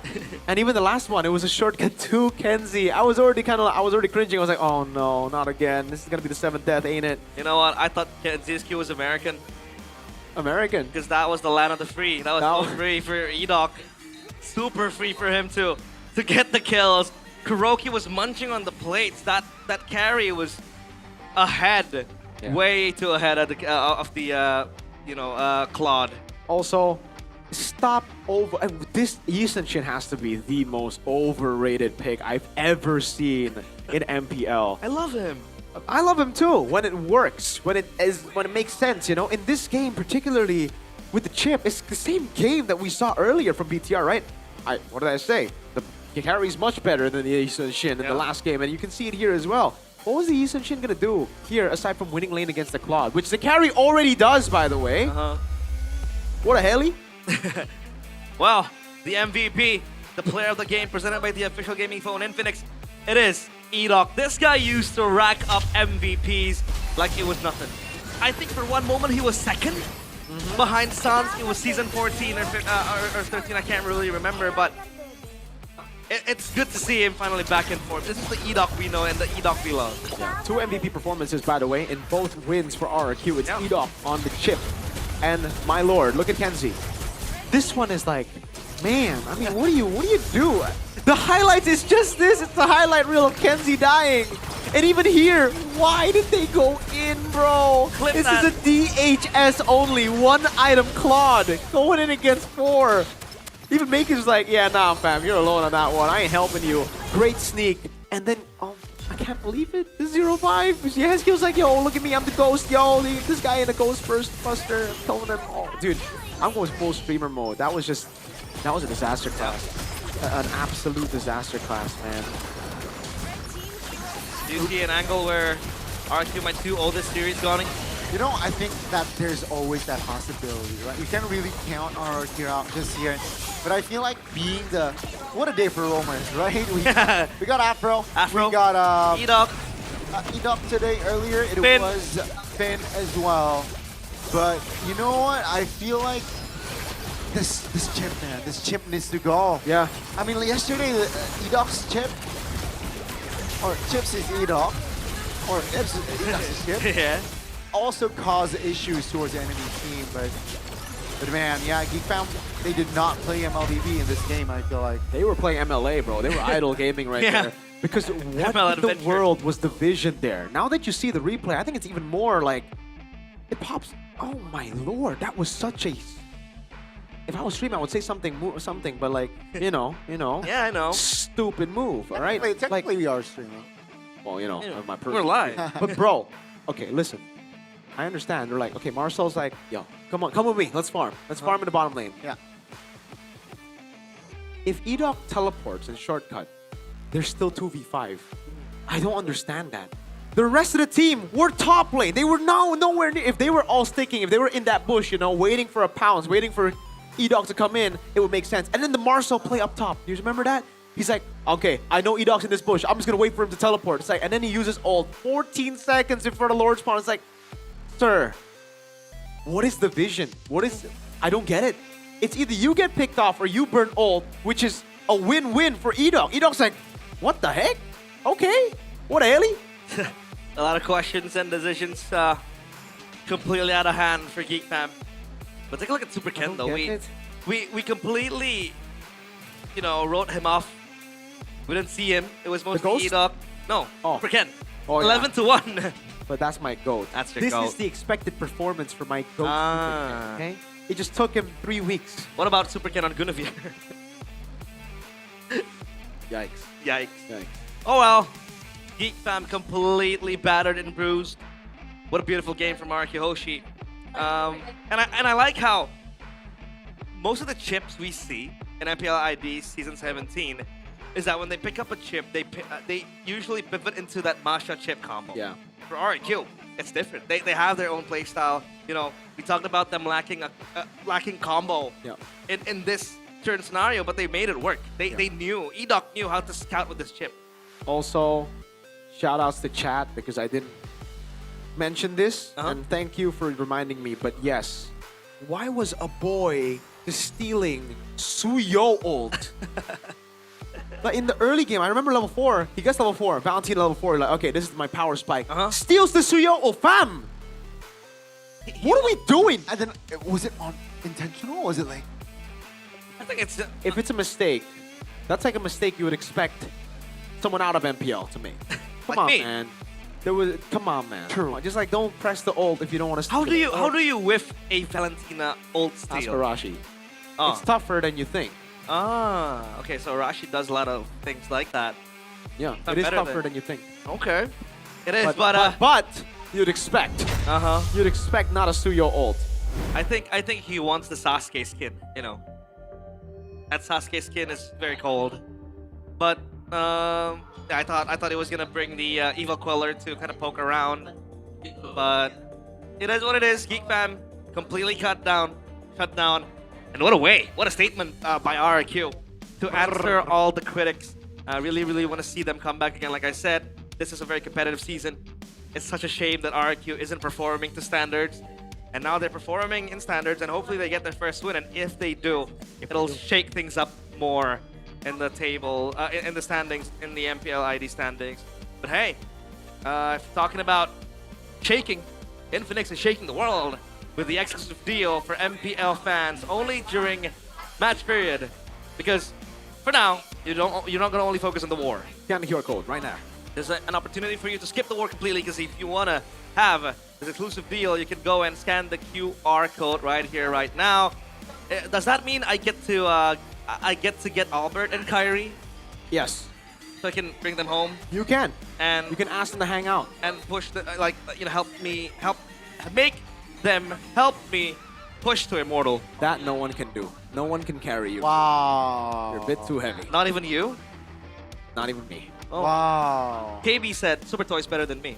And even the last one, it was a shortcut to Kenzie. I was already cringing. I was like, oh no, not again. This is gonna be the 7th death, ain't it? You know what? I thought Kenziski was American. American? Because that was the land of the free. That was so free for Edok. Super free for him to get the kills. Kuroki was munching on the plates. That carry was ahead way too ahead of the Claude. Also, stop over. This Yisenshin has to be the most overrated pick I've ever seen in MPL. I love him. I love him too when it works, when it makes sense. You know, in this game particularly with the chip, it's the same game that we saw earlier from BTR, right? What did I say? The carry is much better than the Yisenshin in the last game, and you can see it here as well. What was the Yisenshin gonna do here aside from winning lane against the Claude, which the carry already does, by the way? What a heli! Well, the MVP, the player of the game, presented by the official gaming phone Infinix, it is Edoc. This guy used to rack up MVPs like it was nothing. I think for one moment he was second behind Sans. It was season 14 or 13, I can't really remember, but it's good to see him finally back in form. This is the Edoc we know and the Edoc we love. Yeah. 2 MVP performances, by the way, in both wins for RRQ. It's Edoc on the chip. And my lord, look at Kenzie. This one is like, man, I mean, what do you do? The highlight is just this. It's the highlight reel of Kenzie dying. And even here, why did they go in, bro? This is a DHS only, 1 item Claude going in against 4. Even Maker's like, yeah, nah, fam, you're alone on that one. I ain't helping you. Great sneak. And then, I can't believe it. The 0-5. Yes, he was like, yo, look at me, I'm the ghost, yo. This guy in the ghost first buster. I'm telling them, dude, I'm going full streamer mode. That was a disaster class. An absolute disaster class, man. Do you see an angle where RQ might do all this series going? You know, I think that there's always that possibility, right? You can't really count our RQ out just here. But I feel like being the... What a day for Romers, right? We got Afro. We got... Edoc. Edoc today earlier. It Finn. was Finn as well. But you know what? I feel like this chip, man. This chip needs to go. Yeah. I mean, yesterday, Edoc's chip... Or Chips is Edoc. Or Edoc's chip. Yeah. Also cause issues towards the enemy team, but man, yeah, GeekFam, they did not play MLBB in this game, I feel like. They were playing MLA, bro. They were idle gaming right there. Because what in the world was the vision there? Now that you see the replay, I think it's even more like, it pops. Oh my lord, that was such a... If I was streaming, I would say something, but like, you know. Yeah, I know. Stupid move, all right? Technically we are streaming. Well, you know, my personal... We're live. But bro, okay, listen. I understand. They're like, okay, Marcel's like, yo, come on, come with me. Let's farm. Let's farm in the bottom lane. Yeah. If Edoc teleports and shortcut, there's still 2v5. I don't understand that. The rest of the team were top lane. They were nowhere near. If they were all sticking, if they were in that bush, you know, waiting for a pounce, waiting for Edoc to come in, it would make sense. And then the Marcel play up top. You remember that? He's like, okay, I know Edoc's in this bush. I'm just going to wait for him to teleport. It's like, and then he uses ult 14 seconds in front of Lord Spawn. It's like, sir, what is the vision? I don't get it. It's either you get picked off or you burn ult, which is a win-win for Edoc. Edoc's like, what the heck? Okay, what a heli? A lot of questions and decisions completely out of hand for Geek Fam. But take a look at Super Ken though. We completely, wrote him off. We didn't see him. It was mostly Edoc. No, Super Ken. 11-1. But that's my GOAT. That's your This GOAT. is the expected performance for my GOAT. Okay? It just took him 3 weeks. What about Super Ken on Guinevere? Yikes. Yikes. Oh well. Geek Fam completely battered and bruised. What a beautiful game from Araki Hoshi. And I like how most of the chips we see in MPL ID Season 17 is that when they pick up a chip, they usually pivot into that Masha chip combo. Yeah. For RQ, it's different. They have their own playstyle. We talked about them lacking combo in this certain scenario, but they made it work. They knew, Edoc knew how to scout with this chip. Also, shout outs to chat because I didn't mention this, and thank you for reminding me. But yes, why was a boy just stealing Suyo ult? Like in the early game, I remember level 4. He gets level 4. Valentine level 4. Like, okay, this is my power spike. Steals the Suyo ult, fam. What are we doing? And then, was it intentional? Or was it like? I think it's. If it's a mistake, that's like a mistake you would expect someone out of MPL to make. Come Like on, me. man. There was, come on, man. True. Just like don't press the ult if you don't want to. How do you whiff a Valentina ult steal? Ask for Rashi. Oh. It's tougher than you think. Ah, okay. So Rashi does a lot of things like that. Yeah, Not it is better tougher than you think. Okay, it is. But you'd expect. You'd expect not a Suyo ult. I think he wants the Sasuke skin. You know, that Sasuke skin is very cold. But yeah, I thought it was gonna bring the evil queller to kind of poke around. But it is what it is. Geek Fam completely shut down. And what a way! What a statement by RRQ to answer all the critics. I really want to see them come back again. Like I said, this is a very competitive season. It's such a shame that RRQ isn't performing to standards. And now they're performing in standards, and hopefully they get their first win. And if they do, it'll shake things up more in the table, in the standings, in the MPL ID standings. But hey, talking about shaking, Infinix is shaking the world with the exclusive deal for MPL fans only during match period. Because for now, you're not going to only focus on the war. Scan the QR code right now. There's an opportunity for you to skip the war completely, because if you want to have this exclusive deal, you can go and scan the QR code right here, right now. Does that mean I get to get Albert and Kyrie? Yes. So I can bring them home? You can. And you can ask them to hang out. And push the, make them help me push to Immortal. That no one can do. No one can carry you. Wow. You're a bit too heavy. Not even you? Not even me. Oh. Wow. KB said Super Toy's better than me.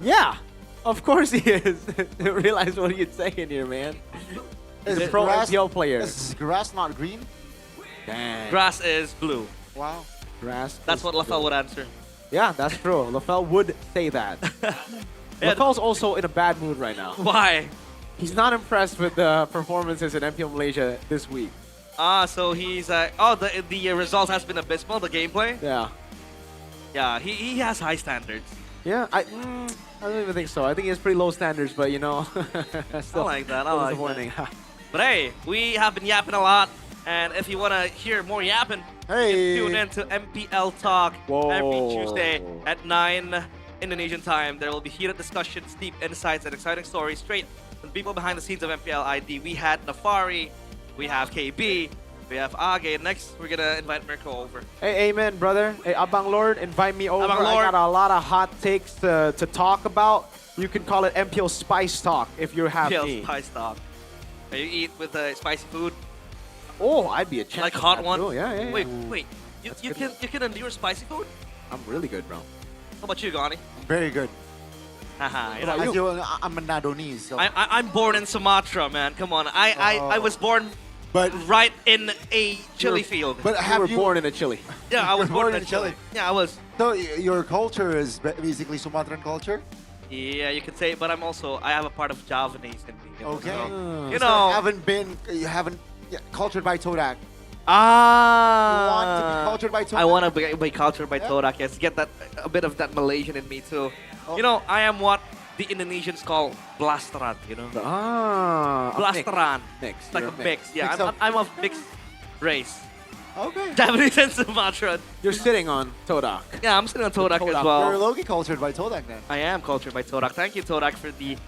Yeah. Of course he is. Realize what you're saying here, man. He's a pro MPL player. Is grass not green? Dang. Grass is blue. Wow. Grass. That's what LaFell would answer. Yeah, that's true. LaFell would say that. LaFell's also in a bad mood right now. Why? He's not impressed with the performances in MPL Malaysia this week. Ah, so he's the result has been abysmal, the gameplay? Yeah. Yeah, he has high standards. Yeah, I don't even think so. I think he has pretty low standards, but you know, still, I like that. I like disappointing. that. But hey, we have been yapping a lot, and if you want to hear more yapping, hey, you can tune in to MPL Talk every Tuesday at 9 Indonesian time. There will be heated discussions, deep insights, and exciting stories straight from the people behind the scenes of MPL ID. We had Nafari, we have KB, we have Age. Next, we're gonna invite Mirko over. Hey, amen, brother. Hey, Abang Lord, invite me over. Abang Lord. I got a lot of hot takes to talk about. You can call it MPL Spice Talk if you have MPL me. Spice Talk. You eat with spicy food? Oh, I'd be a champ. Like hot one? Too. Yeah. Wait. You can endure spicy food? I'm really good, bro. How about you, Gani? Very good. Haha. I'm a Nadonese. So. I'm born in Sumatra, man. Come on. I was born right in a chili field. But you were born in a chili. Yeah, I was born in a chili. Yeah, I was. So your culture is basically Sumatran culture? Yeah, you could say, but I have a part of Javanese in me. Okay. You know. You haven't cultured by Todak. Ah. You want to be cultured by Todak? I want to be cultured by Todak, yes. Get a bit of that Malaysian in me too. Oh. You know, I am what the Indonesians call blasteran, you know? Blasteran. Mix. Like a mix. Yeah, I'm of mixed race. Okay. Japanese and Sumatran. You're sitting on Todak. Yeah, I'm sitting on Todak as well. You're low-key cultured by Todak then. I am cultured by Todak. Thank you, Todak, for the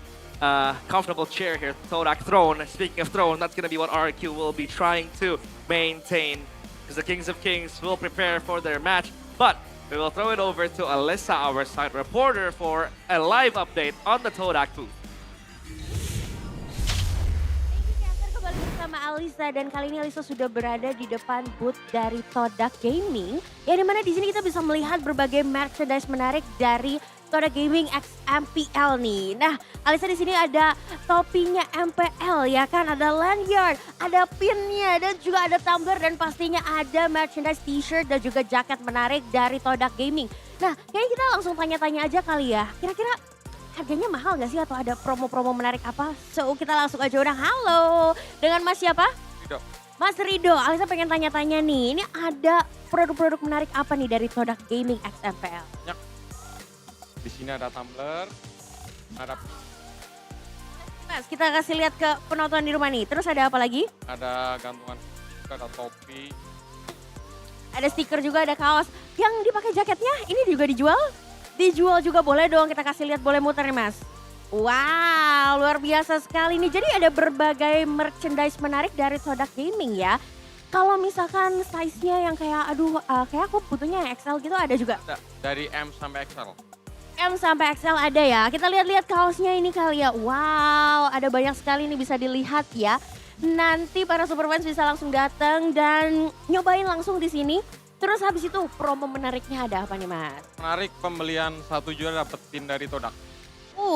comfortable chair here. Todak throne. Speaking of throne, that's going to be what RQ will be trying to maintain, because the Kings of Kings will prepare for their match. But we will throw it over to Alyssa, our site reporter, for a live update on the Todak booth. Kembali bersama Alisa, dan kali ini Alisa sudah berada di depan booth dari Todak Gaming, yang dimana di sini kita bisa melihat berbagai merchandise menarik dari Todak Gaming X MPL nih. Nah, Alisa di sini ada topinya MPL ya kan, ada lanyard, ada pinnya, dan juga ada tumbler, dan pastinya ada merchandise t-shirt dan juga jaket menarik dari Todak Gaming. Nah, kayaknya kita langsung tanya-tanya aja kali ya. Kira-kira harganya mahal nggak sih atau ada promo-promo menarik apa? So, kita langsung aja udah halo. Dengan Mas siapa? Rido. Mas Rido, Alisa pengen tanya-tanya nih. Ini ada produk-produk menarik apa nih dari Todak Gaming X MPL? Ya. Di sini ada tumbler, ada Mas, kita kasih lihat ke penonton di rumah nih. Terus ada apa lagi? ada gantungan, ada topi. Ada stiker juga, ada kaos. Yang dipakai jaketnya ini juga dijual? Dijual juga boleh dong, kita kasih lihat, boleh muter nih Mas. Wow, luar biasa sekali nih. Jadi ada berbagai merchandise menarik dari Todak Gaming ya. Kalau misalkan size-nya yang kayak kayak aku butuhnya yang XL gitu ada juga? Dari M sampai XL. M sampai XL ada ya. Kita lihat-lihat kaosnya ini kali ya. Wow, ada banyak sekali nih bisa dilihat ya. Nanti para superfans bisa langsung datang dan nyobain langsung di sini. Terus habis itu promo menariknya ada apa nih Mas? Menarik, pembelian 1 juta dapat pin dari Todak.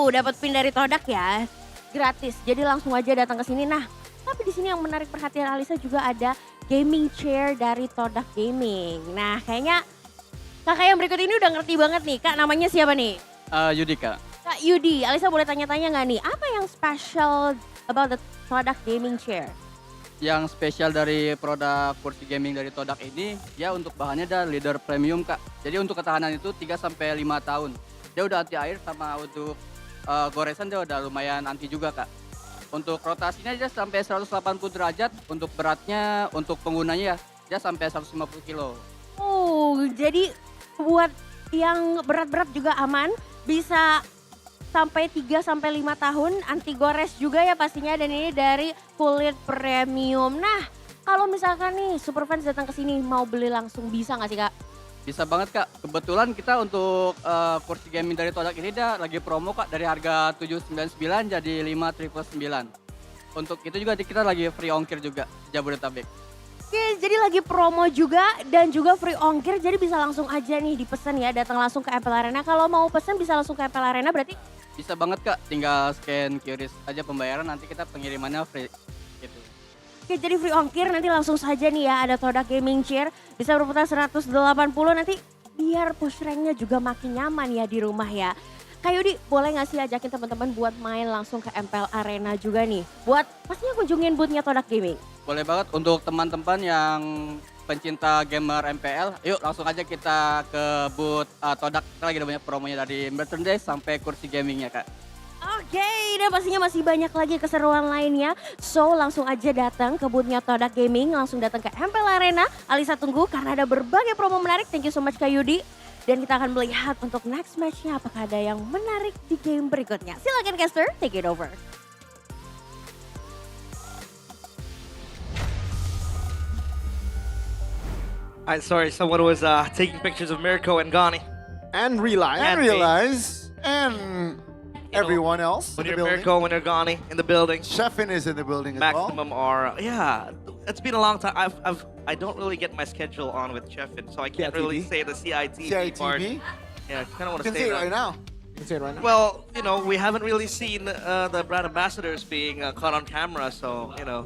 Dapat pin dari Todak ya. Gratis. Jadi langsung aja datang ke sini. Nah, tapi di sini yang menarik perhatian Alisa juga ada gaming chair dari Todak Gaming. Nah, kayaknya kakak yang berikut ini udah ngerti banget nih. Kak, namanya siapa nih? Yudika. Kak Yudi, Alisa boleh tanya-tanya nggak nih? Apa yang special about the Todak Gaming chair? Yang spesial dari produk kursi gaming dari Todak ini, ya untuk bahannya ada leather premium Kak. Jadi untuk ketahanan itu 3-5 tahun. Dia udah anti air sama untuk goresan dia udah lumayan anti juga Kak. Untuk rotasinya dia sampai 180 derajat, untuk beratnya, untuk penggunanya ya, dia sampai 150 kilo. Jadi buat yang berat-berat juga aman, bisa sampai 3-5 tahun, anti gores juga ya pastinya, dan ini dari kulit premium. Nah, kalau misalkan nih superfans datang ke sini mau beli langsung bisa nggak sih Kak? Bisa banget Kak, kebetulan kita untuk kursi gaming dari Todak ini dia lagi promo Kak, dari harga 799 jadi 5.999. Untuk itu juga kita lagi free ongkir juga, Jabodetabek. Oke, jadi lagi promo juga dan juga free ongkir, jadi bisa langsung aja nih dipesan ya, datang langsung ke MPL Arena. Kalau mau pesan bisa langsung ke MPL Arena berarti? Bisa banget Kak, tinggal scan QRIS aja pembayaran, nanti kita pengirimannya free gitu. Oke, jadi free ongkir, nanti langsung saja nih ya, ada Todak Gaming Chair, bisa berputar 180, nanti biar push ranknya juga makin nyaman ya di rumah ya. Kak Yudi, boleh nggak sih ajakin teman-teman buat main langsung ke MPL Arena juga nih, buat pastinya kunjungin boothnya Todak Gaming. Boleh banget untuk teman-teman yang pencinta gamer MPL, yuk langsung aja kita ke booth Todak. Kita lagi ada banyak promonya dari merchandise sampai kursi gamingnya Kak. Oke, dan pastinya masih banyak lagi keseruan lainnya. So, langsung aja datang ke boothnya Todak Gaming, langsung datang ke MPL Arena. Alisa tunggu karena ada berbagai promo menarik. Thank you so much Kak Yudi. Dan kita akan melihat untuk next match-nya apakah ada yang menarik di game berikutnya. Silakan caster, take it over. Alright, sorry, someone was taking pictures of Mirko and Gani. And realize. And everyone else When in the you're building. Mirko, when you're Gani in the building. Sheffin is in the building as well. Maximum are, yeah, it's been a long time. I don't really get my schedule on with Sheffin, so I can't really say the CITV part. Yeah, I kind of want to You can say say it that. right now. You can say it right now. Well, you know, we haven't really seen the brand ambassadors being caught on camera, so, you know,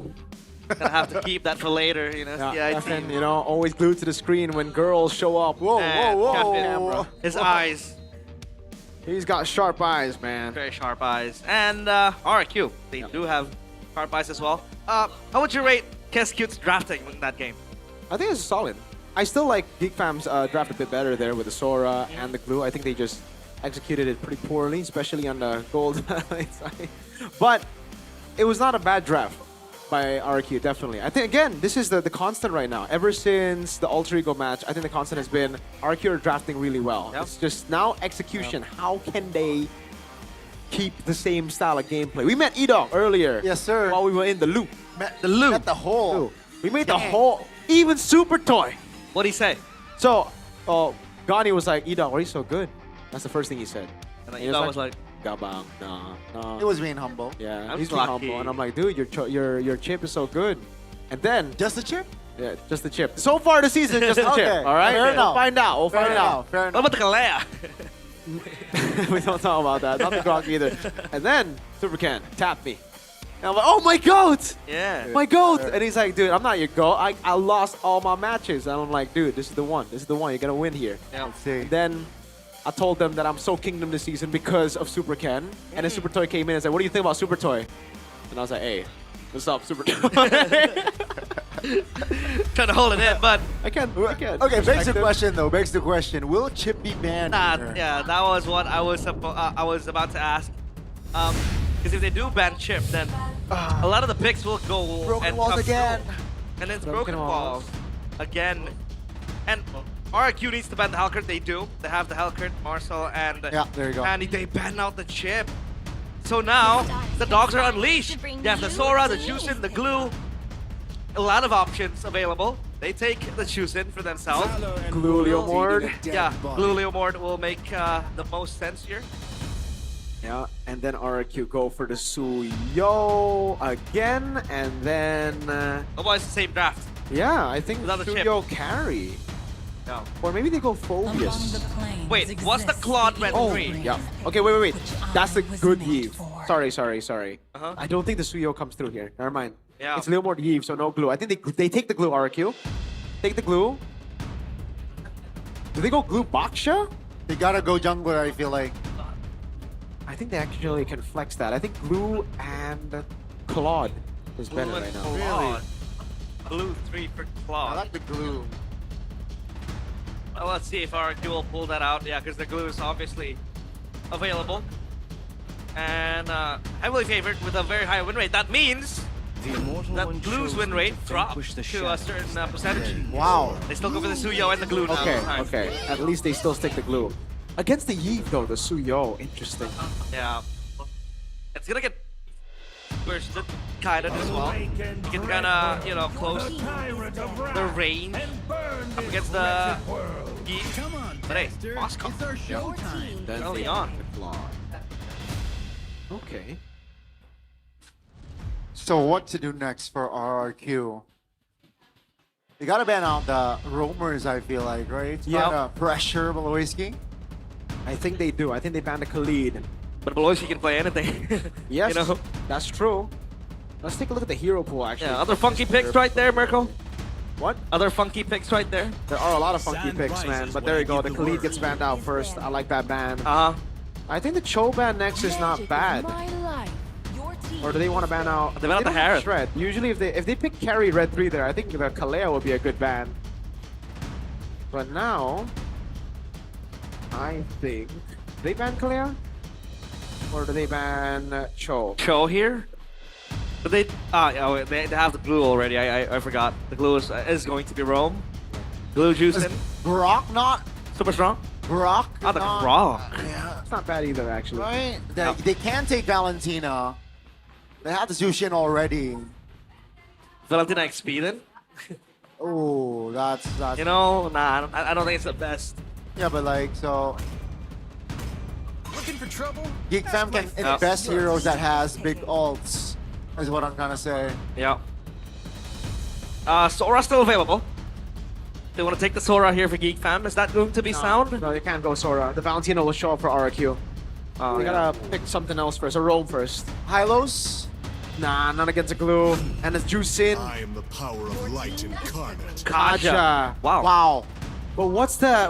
gonna have to keep that for later, you know, CIT. And, you know, always glued to the screen when girls show up. Whoa, And whoa, Sheffin, whoa. his eyes. He's got sharp eyes, man. Very sharp eyes. And RQ, they do have sharp eyes as well. How would you rate Kescute's drafting in that game? I think it's solid. I still like GeekFam's draft a bit better there with the Sora and the glue. I think they just executed it pretty poorly, especially on the gold side. But it was not a bad draft by RQ, definitely. I think, again, this is the constant right now. Ever since the Alter Ego match, I think the constant has been RQ are drafting really well. Yep. It's just now execution. How can they keep the same style of gameplay? We met Edog earlier. Yes, sir. While we were in the loop. Met the hole. We made the whole, even Super Toy. What'd he say? So, Gani was like, Edog, why are you so good? That's the first thing he said. And then he Edog was like, Gabang, nah. It was being humble. Yeah, I'm he's being lucky. humble. And I'm like, dude, your chip is so good. And then... Just the chip? Yeah, just the chip. So far this season, just the Okay, chip, all right? fair We'll enough. find out, we'll Fair find out. Fair what about the Kalea? We don't talk about that, not the Gronk either. And then, Super Ken tapped me. And I'm like, oh, my GOAT! Yeah. My GOAT! And he's like, dude, I'm not your GOAT. I lost all my matches. And I'm like, dude, this is the one. This is the one. You're going to win here. Yeah. And then I told them that I'm so Kingdom this season because of Super Ken. And then Super Toy came in and said, what do you think about Super Toy? And I was like, hey, what's up, Super Toy? Trying to hold it in, but I can't. Okay, begs the question though. Begs the question. Will Chip be banned? nah, here? yeah, that was what I was about to ask. Because if they do ban Chip, then a lot of the picks will go Broken and walls come again. through. And it's Broken broken walls again. And RQ needs to ban the Hellcurt. They do. They have the Hellcurt, Marcel, and Yeah, there you go. and they ban out the chip. So now the dogs are unleashed. You have the Sora, the Juicin, the Glue. A lot of options available. They take the Juicin for themselves. Glue Leomord. Yeah, Glue Leomord will make the most sense here. Yeah, and then RQ go for the Suyo again, and then... Otherwise, the same draft. yeah, I think Without the chip. Suyo carry. No. Or maybe they go Phobius. Wait, what's the Claude Red 3? Yeah. Okay, wait. That's the good Eve. Sorry. Uh-huh. I don't think the Suyo comes through here. Never mind. Yeah. It's Leomord Eve, so no glue. I think they take the glue, RQ. Take the glue. Do they go glue Baksha? They gotta go jungler, I feel like. I think they actually can flex that. I think glue and Claude is better Glue and right now. Claude. Glue 3 for Claude. I like the glue. Well, let's see if RQ will pull that out. Yeah, because the glue is obviously available. And heavily favored with a very high win rate. That means that Blue's win rate dropped to a certain percentage. Wow. They still go for the Suyo and the glue now. this time. Okay. At least they still stick the glue. Against the Eve though, the Suyo, interesting. Yeah. It's gonna get bursted, kind of as well. You can kind of, you know, close the range up against the Geek. But hey, Moscow. Then Early the on. Okay. So what to do next for RRQ? You gotta ban out the roamers, I feel like, right? Yeah. Gotta pressure Beloyski. I think they do. I think they banned the Khalid. But Beloyski can play anything. Yes, You know? that's true. Let's take a look at the hero pool, actually. Yeah, other funky picks right there, Mirko. What? Other funky picks right there. There are a lot of funky picks, man. But there you go. The Khalid gets banned out first. I like that ban. I think the Cho ban next is not bad. Or do they want to ban out? They ban out the Harris. Shred. Usually, if they pick carry red 3 there, I think the Kalea would be a good ban. But now, I think they ban Kalea, or do they ban Cho? Cho here. But they they have the glue already. I forgot. The glue is going to be Rome. Glue Juicin. Brock not super strong. Brock. Oh, the not- Brock. Yeah. It's not bad either, actually. Right? They can take Valentina. They have the Zushin already. Valentina XP then? Oh, that's You know, nah, I don't think it's the best. yeah, but like so. Looking for trouble? Geek Fam can invest heroes that has big ults, is what I'm gonna say. Yeah. Sora still available. They want to take the Sora here for Geek Fam. Is that going to be sound? No, you can't go Sora. The Valentina will show up for RQ. Oh, we yeah. gotta pick something else first, a roam first. Hylos? Nah, not against a glue. And it's Juicin. I am the power of light incarnate. Kaja. Wow. But what's the I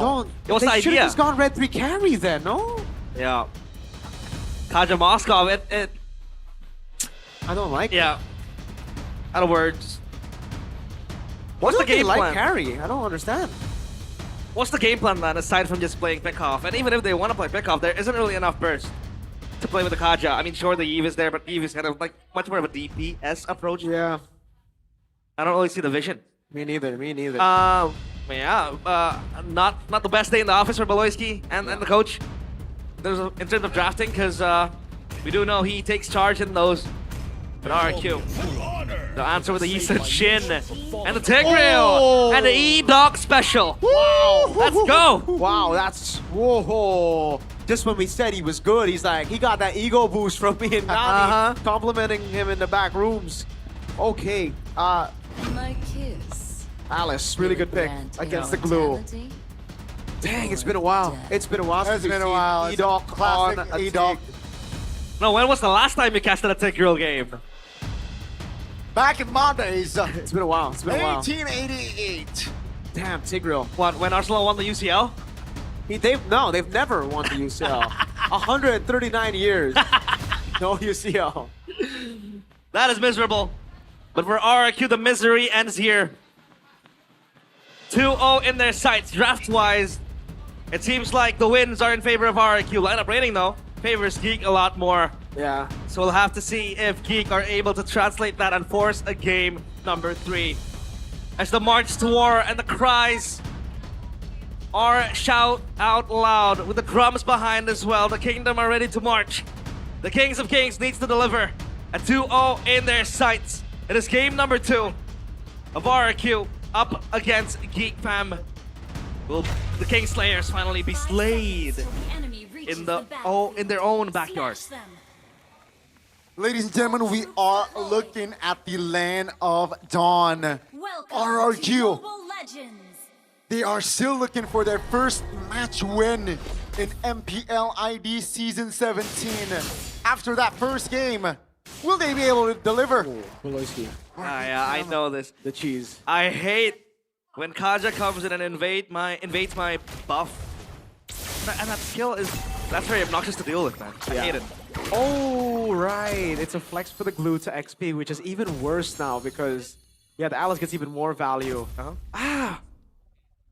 don't What's they the should idea? have just gone red 3 carry then, no? Yeah. Kaja Moscow, it I don't like yeah. Out of words. What's Why the don't they game like plan? carry? I don't understand. What's the game plan then, aside from just playing pickoff? And even if they want to play pickoff, there isn't really enough burst to play with the Kaja. I mean, sure, the Eve is there, but Eve is kind of like much more of a DPS approach. Yeah. I don't really see the vision. Me neither. Not the best day in the office for Beloyski and the coach. In terms of drafting, because we do know he takes charge in those. But RQ, the answer with the Yisun Shin and the Tigreal and the E-Dog special. Wow. Let's go. Wow, that's whoa. Just when we said he was good, he's like, he got that ego boost from me and Nani complimenting him in the back rooms. Okay. My kiss. Alice, really good pick against the glue. Dang, it's been a while. It's been a while since It's been a we've while. seen It's a E-Dog on classic a E-Dog. Tig. No, when was the last time you casted a Tigreal game? Back in my days. It's been a while. 1888. Damn, Tigreal. What, when Arsenal won the UCL? They've never won the UCL. 139 years. No UCL. That is miserable. But for RRQ, the misery ends here. 2-0 in their sights. Draft-wise, it seems like the wins are in favor of RRQ. Lineup rating, though, favors Geek a lot more. Yeah. So we'll have to see if Geek are able to translate that and force a game number 3. As the march to war and the cries our shout out loud with the drums behind as well. The Kingdom are ready to march. The Kings of Kings needs to deliver a 2-0 in their sights. It is game number 2 of RRQ up against Geek Fam. Will the Kingslayers finally be slayed in their own backyard? Ladies and gentlemen, we are looking at the land of Dawn. RRQ. They are still looking for their first match win in MPL ID Season 17. After that first game, will they be able to deliver? Yeah, I know this. The cheese. I hate when Kaja comes in and invades my buff. And that skill that's very obnoxious to deal with, man. I hate it. Oh, right. It's a flex for the glue to XP, which is even worse now because, yeah, the Alice gets even more value. Ah!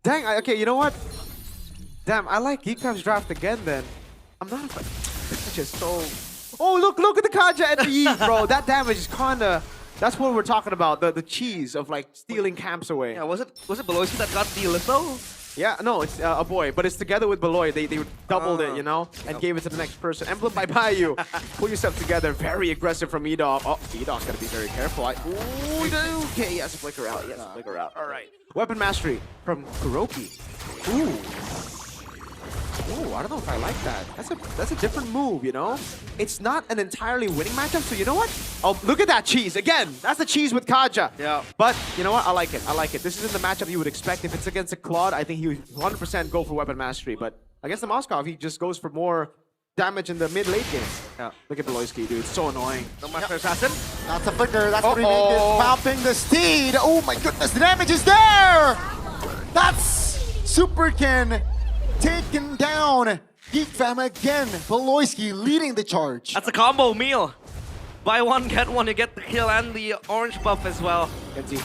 Dang, okay, you know what? Damn, I like Geek Fam's draft again then. I'm not a It's just so... Oh, look at the Kaja and the Yi, bro. That damage is kinda... That's what we're talking about, the cheese of like stealing camps away. Yeah, was it Beloyski that got the litho? Yeah, no, it's a boy, but it's together with Beloy. They doubled it, you know, and gave it to the next person. Emblem by Bayou. Pull yourself together. Very aggressive from Edog. Oh, Edog's gotta be very careful. Ooh, okay, he has to flicker out. He has to flicker out. All right. Weapon mastery from Kuroki. Ooh, I don't know if I like that. That's a different move, you know? It's not an entirely winning matchup, so you know what? Oh, look at that cheese. Again, that's the cheese with Kaja. Yeah. But you know what? I like it. I like it. This isn't the matchup you would expect. If it's against a Claude, I think he would 100% go for weapon mastery. But against the Moskov, he just goes for more damage in the mid-late game. Yeah. Look at Beloyski, dude. It's so annoying. No Master Assassin. That's a flicker. That's what he made it. Popping the steed. Oh my goodness, the damage is there! That's Super Ken taken down. Geek Fam again. Beloyski leading the charge. That's a combo meal. Buy one, get one. You get the kill and the orange buff as well. Kenzie.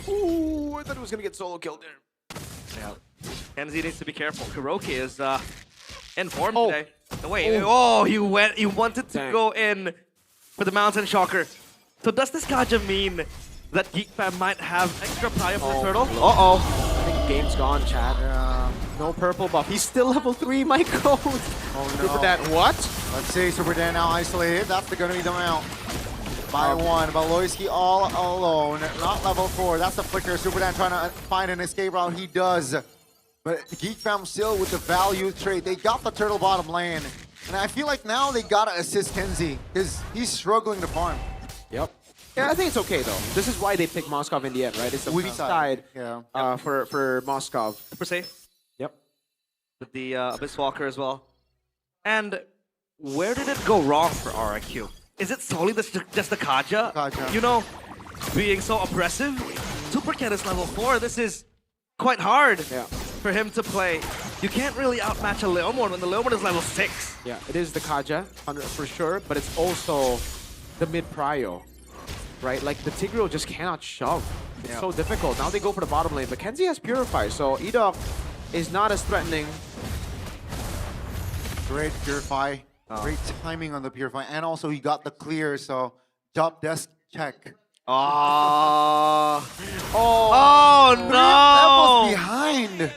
Ooh, I thought he was gonna get solo killed there. Yeah. Kenzie needs to be careful. Kuroki is in form today. No, wait. He wanted to go in for the Mountain Shocker. So does this Kaja mean that Geek Fam might have extra prio for the turtle? I think game's gone, chat. No purple buff. He's still level 3, my code. Oh no. Super Dan, what? Let's see, Super Dan now isolated. That's gonna be the mount. By one, Beloyski all alone. Not level 4. That's the flicker. Super Dan trying to find an escape route. He does. But Geek Fam still with the value trade. They got the turtle bottom lane. And I feel like now they gotta assist Kenzie because he's struggling to farm. Yep. Yeah, I think it's okay though. This is why they picked Moskov in the end, right? It's the weak side for Moskov. Super safe. Yep. With the Abyss Walker as well. And where did it go wrong for RRQ? Is it solely just the Kaja? You know, being so oppressive? Super Cat is level 4. This is quite hard for him to play. You can't really outmatch a Leomord when the Leomord is level 6. Yeah, it is the Kaja, for sure, but it's also the mid-prio, right? Like, the Tigreal just cannot shove. It's so difficult. Now they go for the bottom lane, but Kenzie has Purify, so Edog is not as threatening. Great Purify. Great timing on the Purify. And also he got the clear, so job desk check. Oh no! 3 levels behind.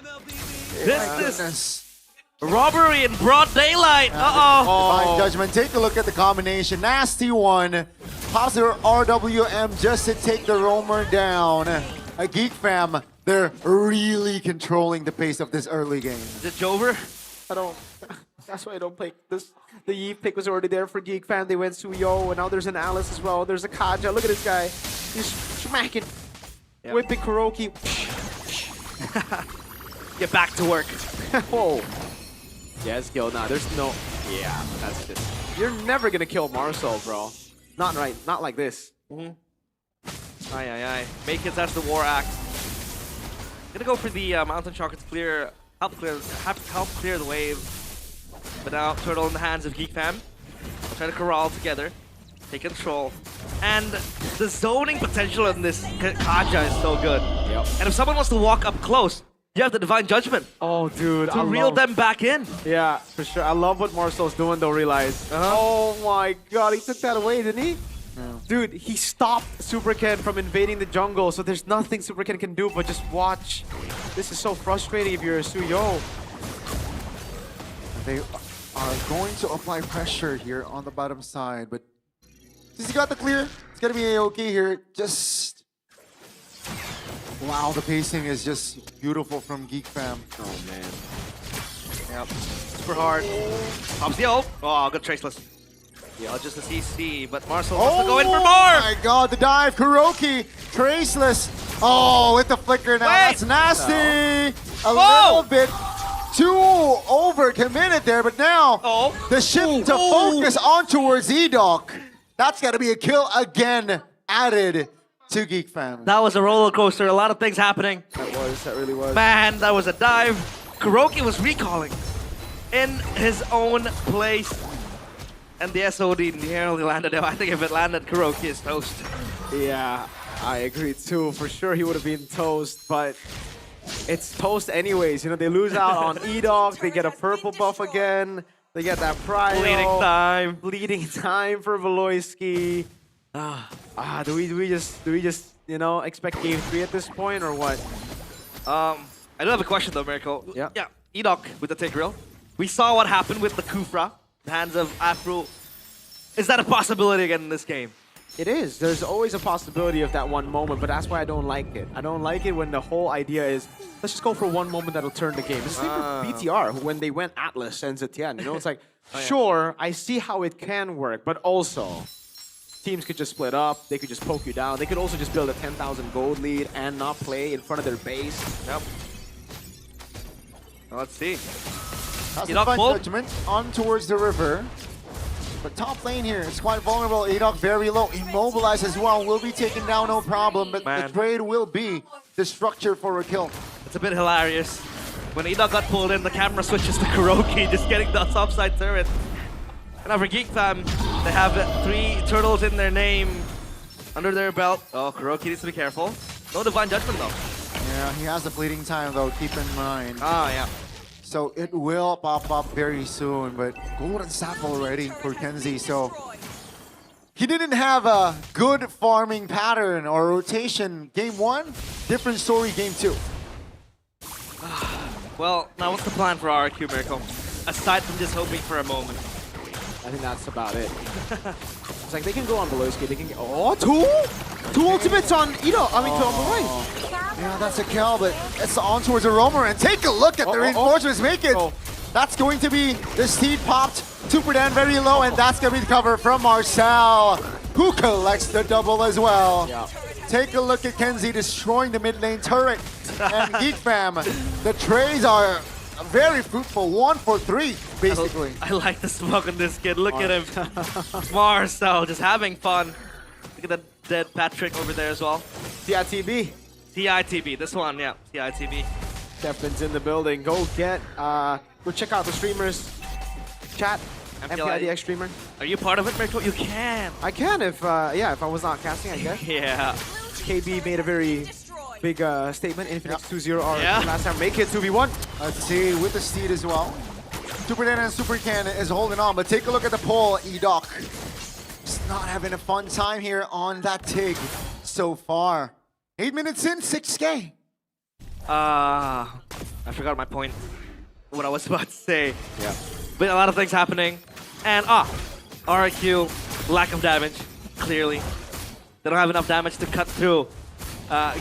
This is robbery in broad daylight. Divine Judgment. Take a look at the combination. Nasty one. Positive RWM just to take the roamer down. A Geek Fam, they're really controlling the pace of this early game. Is it Jover? I don't. That's why I don't play this. The Eve pick was already there for Geek Fam. They went Suyo, and now there's an Alice as well. There's a Kaja. Look at this guy. He's smacking. Whipping Kuroki. Get back to work. Whoa. Yes, kill. Nah, there's no. Yeah, that's just. You're never gonna kill Marcel, bro. Not right. Not like this. Aye. Make it as the war act. Gonna go for the Mountain Shocker to help clear the wave. But now Turtle in the hands of Geek Fam. Try to corral together, take control, and the zoning potential in this Kaja is so good. And if someone wants to walk up close, you have the Divine Judgment. Oh, dude, to reel them back in. Yeah, for sure. I love what Marcel's doing, though. Realize. Oh my God, he took that away, didn't he? Dude, he stopped Super Ken from invading the jungle, so there's nothing Super Ken can do but just watch This is so frustrating if you're a Suyo. They are going to apply pressure here on the bottom side, but since he got the clear, it's gonna be okay here. Just wow, the pacing is just beautiful from Geek Fam. Oh man. Yep. Super hard. Pops the ult. Oh, good traceless. Yeah, just a CC, but Marcel wants to go in for more! Oh my god, the dive, Kuroki, traceless. Oh, with the flicker now, that's nasty. A little bit too over-committed there, but now the shift to focus on towards E-Doc. That's gotta be a kill again added to Geek Fam. That was a roller coaster, a lot of things happening. That really was. Man, that was a dive. Kuroki was recalling in his own place. And the SOD nearly landed him. I think if it landed, Kuroki is toast. Yeah, I agree too. For sure he would have been toast, but it's toast anyways. You know, they lose out on E-Dog, they get a purple buff again, they get that pride. Bleeding time for Valoisky. Do we just, you know, expect game 3 at this point or what? I do have a question though, Miracle. Yeah, E-Doc with the take drill. We saw what happened with the Kufra. The hands of Afro. Is that a possibility again in this game? It is. There's always a possibility of that one moment, but that's why I don't like it. I don't like it when the whole idea is, let's just go for one moment that'll turn the game. It's the same for BTR, when they went Atlas and Zetian. You know, it's like, sure, I see how it can work, but also, teams could just split up, they could just poke you down, they could also just build a 10,000 gold lead and not play in front of their base. Yep. Well, let's see. That's a fun judgment on towards the river. But top lane here is quite vulnerable. Enoch very low, immobilized as well. Will be taken down, no problem. But the trade will be the structure for a kill. It's a bit hilarious. When Enoch got pulled in, the camera switches to Kuroki, just getting the topside turret. And now for Geek Fam, they have 3 turtles in their name under their belt. Oh, Kuroki needs to be careful. No Divine Judgment though. Yeah, he has the bleeding time though, keep in mind. Yeah. So it will pop up very soon, but golden staff already for Kenzie. So he didn't have a good farming pattern or rotation game 1, different story game 2. Well, now what's the plan for RRQ, Miracle? Aside from just hoping for a moment. I think that's about it. It's like they can go on Valoisky, they can get, two ultimates on Valois. Yeah, that's a kill, but it's on towards a roamer, and take a look at the reinforcements make it. That's going to be the steed popped, Super Dan very low, and that's going to be the cover from Marcel, who collects the double as well. Take a look at Kenzie destroying the mid lane turret, and Geek Fam, the trades are very fruitful, 1 for 3, basically. I like the smoke on this kid, look at him. Marcel just having fun. Look at the dead Patrick over there as well. TITB. TITB, this one, yeah, TITB. Captain's in the building. Go check out the streamers. Chat, MPLIDX streamer. Are you part of it, Miracle? You can. I can if I was not casting, I guess. Yeah. KB made a very big statement. Infinix 2-0 last time. Make it 2v1. Let's see, with the steed as well. Super Dan and Super Can is holding on, but take a look at the poll, E-Doc. Just not having a fun time here on that TIG so far. 8 minutes in, 6K. I forgot my point. What I was about to say. Yeah. But a lot of things happening. And RRQ, lack of damage, clearly. They don't have enough damage to cut through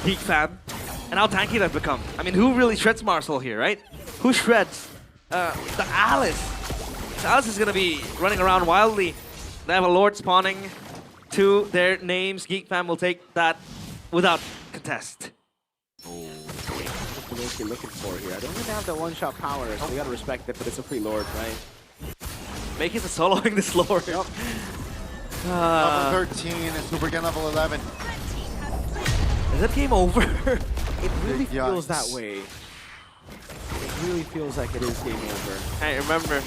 Geek Fam. And how tanky they've become. I mean, who really shreds Marcel here, right? Who shreds? The Alice. The Alice is going to be running around wildly. They have a Lord spawning to their names. Geek Fam will take that without contest. What are looking for here? I don't think they have the one-shot power, so we gotta respect it, but it's a free Lord, right? Making the soloing this Lord. Level 13 and Super Gen level 11. Is that game over? It really feels that way. It really feels like it is game over. Hey, remember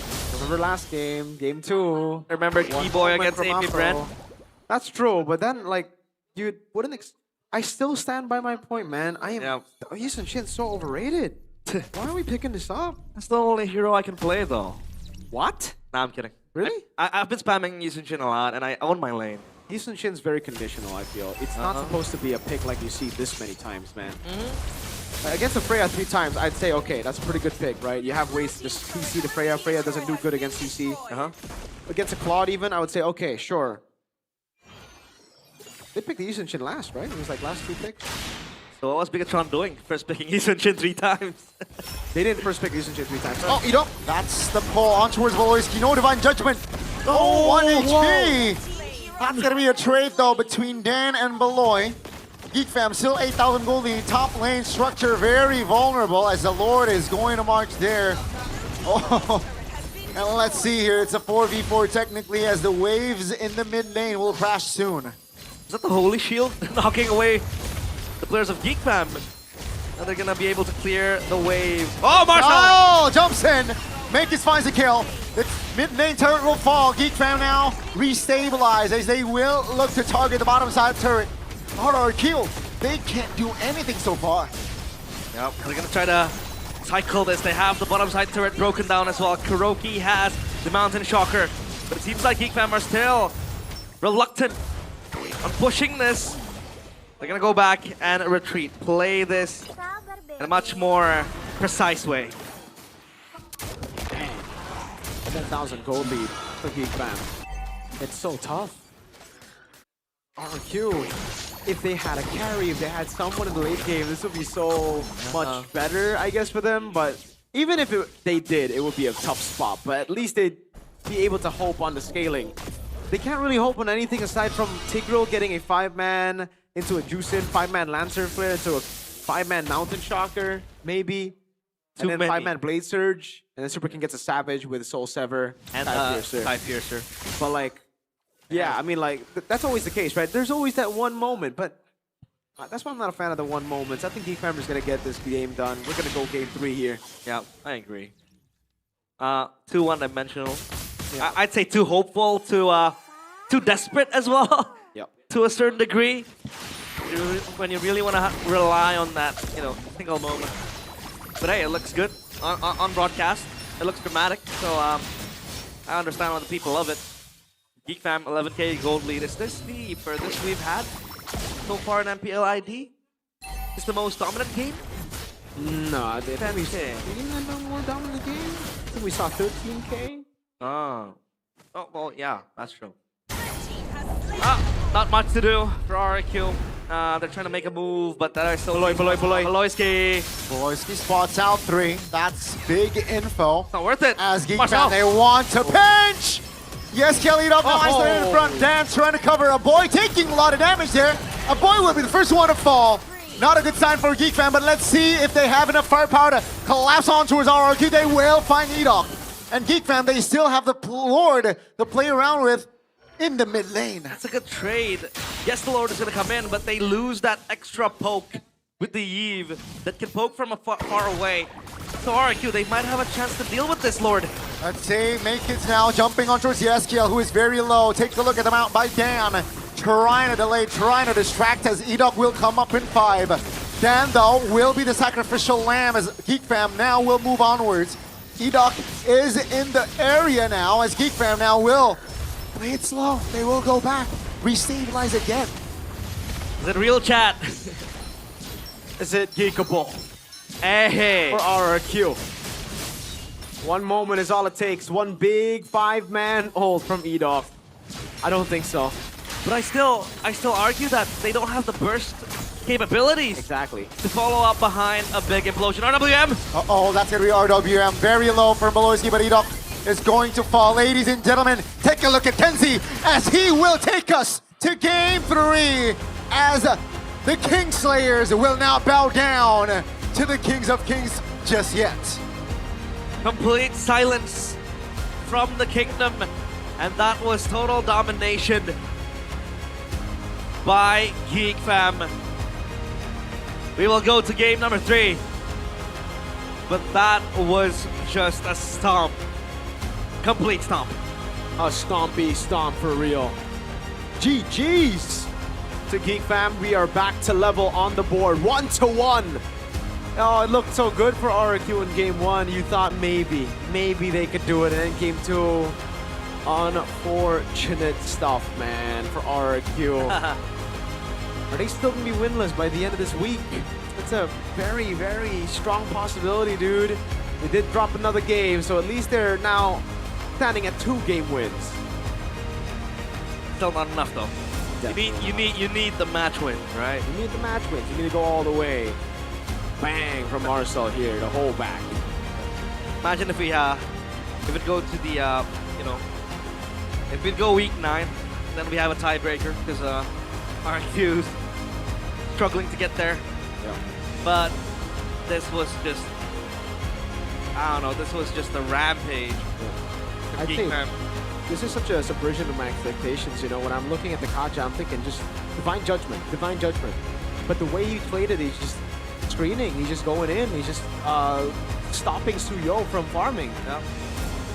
last game, game 2. Remember Keyboy against AP Brent? That's true, but then, like, you wouldn't I still stand by my point, man. Yushin Shin's so overrated. Why are we picking this up? That's the only hero I can play, though. What? Nah, I'm kidding. Really? I've been spamming Yushin Shin a lot, and I own my lane. Yushin Shin's very conditional, I feel. It's not supposed to be a pick like you see this many times, man. Against the Freya 3 times, I'd say, okay, that's a pretty good pick, right? You have ways to just CC the Freya. Freya doesn't do good against CC. Against a Claude even, I would say, okay, sure. They picked the Eastern Shin last, right? It was like last 2 picks. So what was Bigatron doing? First picking Eastern Shin 3 times. They didn't first pick Eastern Shin 3 times. Oh, Ido, that's the pull on towards Voloisky. No Divine Judgment. Oh, 1 HP. That's going to be a trade, though, between Dan and Beloy. Geek Fam still 8,000 gold lead. Top lane structure very vulnerable as the Lord is going to march there. Oh, and let's see here. It's a 4v4 technically as the waves in the mid lane will crash soon. Is that the Holy Shield knocking away the players of Geek Fam? And they're gonna be able to clear the wave. Oh, Marshall! Oh, jumps in. Makis finds a kill. The mid lane turret will fall. Geek Fam now restabilize as they will look to target the bottom side turret. RRQ, they can't do anything so far. Yep, they're gonna try to cycle this. They have the bottom side turret broken down as well. Kuroki has the Mountain Shocker. But it seems like Geek Fam are still reluctant on pushing this. They're gonna go back and retreat. Play this in a much more precise way. 10,000 gold lead for Geek Fam. It's so tough. RQ, if they had a carry, if they had someone in the late game, this would be so much better, I guess, for them. But even if they did, it would be a tough spot. But at least they'd be able to hope on the scaling. They can't really hope on anything aside from Tigreal getting a 5-man into a Juicin, 5-man Lancer Flare into a 5-man Mountain Shocker, maybe. And then 5-man Blade Surge. And then Super King gets a Savage with Soul Sever and Tie Piercer. But like, yeah, I mean, like, that's always the case, right? There's always that one moment, but that's why I'm not a fan of the one moments. I think Geek Fam is going to get this game done. We're going to go game 3 here. Yeah, I agree. Too one-dimensional. Yeah. I'd say too hopeful, too desperate as well. Yep. To a certain degree. When you really want to rely on that, you know, single moment. But hey, it looks good on broadcast. It looks dramatic, so I understand why the people love it. Geek Fam 11k gold lead. Is this the furthest we've had so far in MPL ID? Is the most dominant game? No, I think we've seen a more dominant game. I think we saw 13k. Oh, well, yeah, that's true. Not much to do for RRQ. They're trying to make a move, but they're still... Beloyski spots out 3. That's big info. It's not worth it. As Geek Fam, they want to pinch! Yes, Kelly up nice in front. Dan trying to cover. A boy taking a lot of damage there. A boy will be the first one to fall. Not a good sign for Geek Fam, but let's see if they have enough firepower to collapse on towards RRQ. They will find Edok. And Geek Fam, they still have the Lord to play around with in the mid lane. That's a good trade. Yes, the Lord is going to come in, but they lose that extra poke with the Eve that can poke from far away. So RRQ, they might have a chance to deal with this Lord. Let's see, Makins now jumping on towards Yeskiel, who is very low. Take a look at the mount by Dan. Trying to delay, trying to distract as Edok will come up in 5. Dan, though, will be the sacrificial lamb as Geek Fam now will move onwards. Edok is in the area now as Geek Fam now will play it slow. They will go back, restabilize again. Is it real, chat? Is it geekable? Hey. For RRQ. One moment is all it takes. One big 5-man ult from Edok. I don't think so. But I still argue that they don't have the burst capabilities. Exactly. To follow up behind a big implosion. RWM! Uh-oh, that's going to be RWM. Very low for Beloyski, but Edok is going to fall. Ladies and gentlemen, take a look at Kenzie as he will take us to game 3 as the Kingslayers will now bow down to the Kings of Kings just yet. Complete silence from the kingdom, and that was total domination by Geek Fam. We will go to game number 3, but that was just a stomp. Complete stomp. A stompy stomp for real. GG's to Geek Fam. We are back to level on the board, 1-1. Oh, it looked so good for RRQ in game 1. You thought maybe they could do it. And then game 2, unfortunate stuff, man, for RRQ. Are they still gonna be winless by the end of this week? It's a very, very strong possibility, dude. They did drop another game, so at least they're now standing at 2 game wins. Still not enough though. You need the match win, right? You need the match wins. You need to go all the way. Bang from Marcel here, the whole back. Imagine if it go to the if we go week 9, then we have a tiebreaker because RQ's struggling to get there. Yeah. But this was just, I don't know, this was just a rampage. I think this is such a subversion of my expectations. You know, when I'm looking at the Kaja, I'm thinking just divine judgment. But the way he played it, he's just screening, he's just going in, he's just stopping Suyo from farming. Yeah.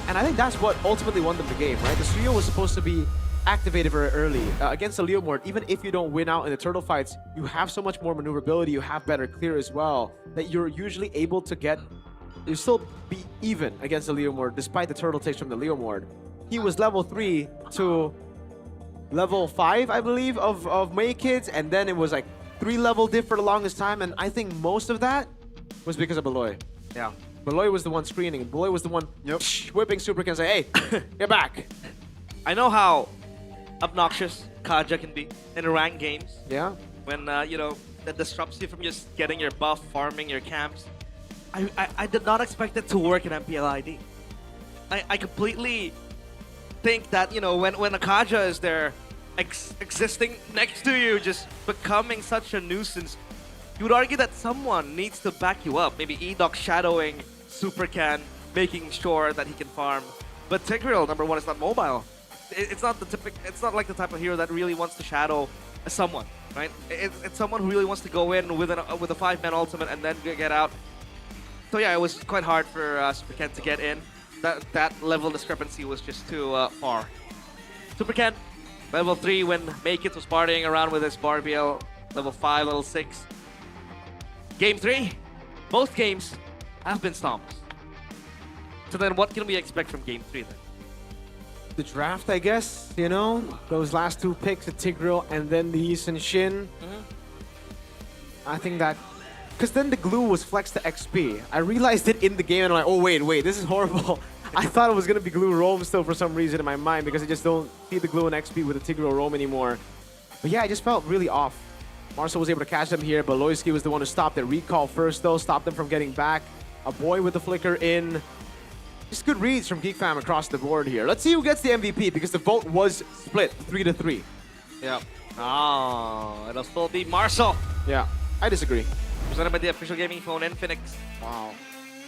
And I think that's what ultimately won them the game, right? The Suyo was supposed to be activated very early. Against the Leomord, even if you don't win out in the turtle fights, you have so much more maneuverability, you have better clear as well, that you're usually able to you still be even against the Leomord, despite the turtle takes from the Leomord. He was level 3 to level 5, I believe, of May Kids, and then it was like 3 level diff for the longest time, and I think most of that was because of Beloy. Yeah. Beloy was the one screening, and Beloy was the one whipping Super can say, hey, get back. I know how obnoxious Kaja can be in ranked games. Yeah. When, that disrupts you from just getting your buff, farming your camps. I did not expect it to work in MPL ID. I completely think that, when a Kaja is there, existing next to you, just becoming such a nuisance, you would argue that someone needs to back you up. Maybe Edoc shadowing Supercan, making sure that he can farm. But Tigreal, number 1, is not mobile. It's not like the type of hero that really wants to shadow someone, right? It's someone who really wants to go in with a 5-man ultimate and then get out. So yeah, it was quite hard for Supercan to get in. That level discrepancy was just too far. Supercan, level 3 when Maykit was partying around with his Barbiel. Level 5, level 6. Game 3, both games have been stomped. So then what can we expect from Game 3 then? The draft, I guess, those last 2 picks, the Tigreal and then the Yi Shin. I think that, because then the glue was flexed to XP. I realized it in the game and I'm like, oh wait, this is horrible. I thought it was going to be glue roam still for some reason in my mind because I just don't see the glue and XP with the Tigreal roam anymore. But yeah, I just felt really off. Marcel was able to catch them here, but Loyski was the one who stopped it. Recall first though, stopped them from getting back. A boy with the flicker in. Just good reads from Geek Fam across the board here. Let's see who gets the MVP because the vote was split 3-3. Yeah. Oh, it'll still be Marcel. Yeah, I disagree. Presented by the official gaming phone Infinix. Wow.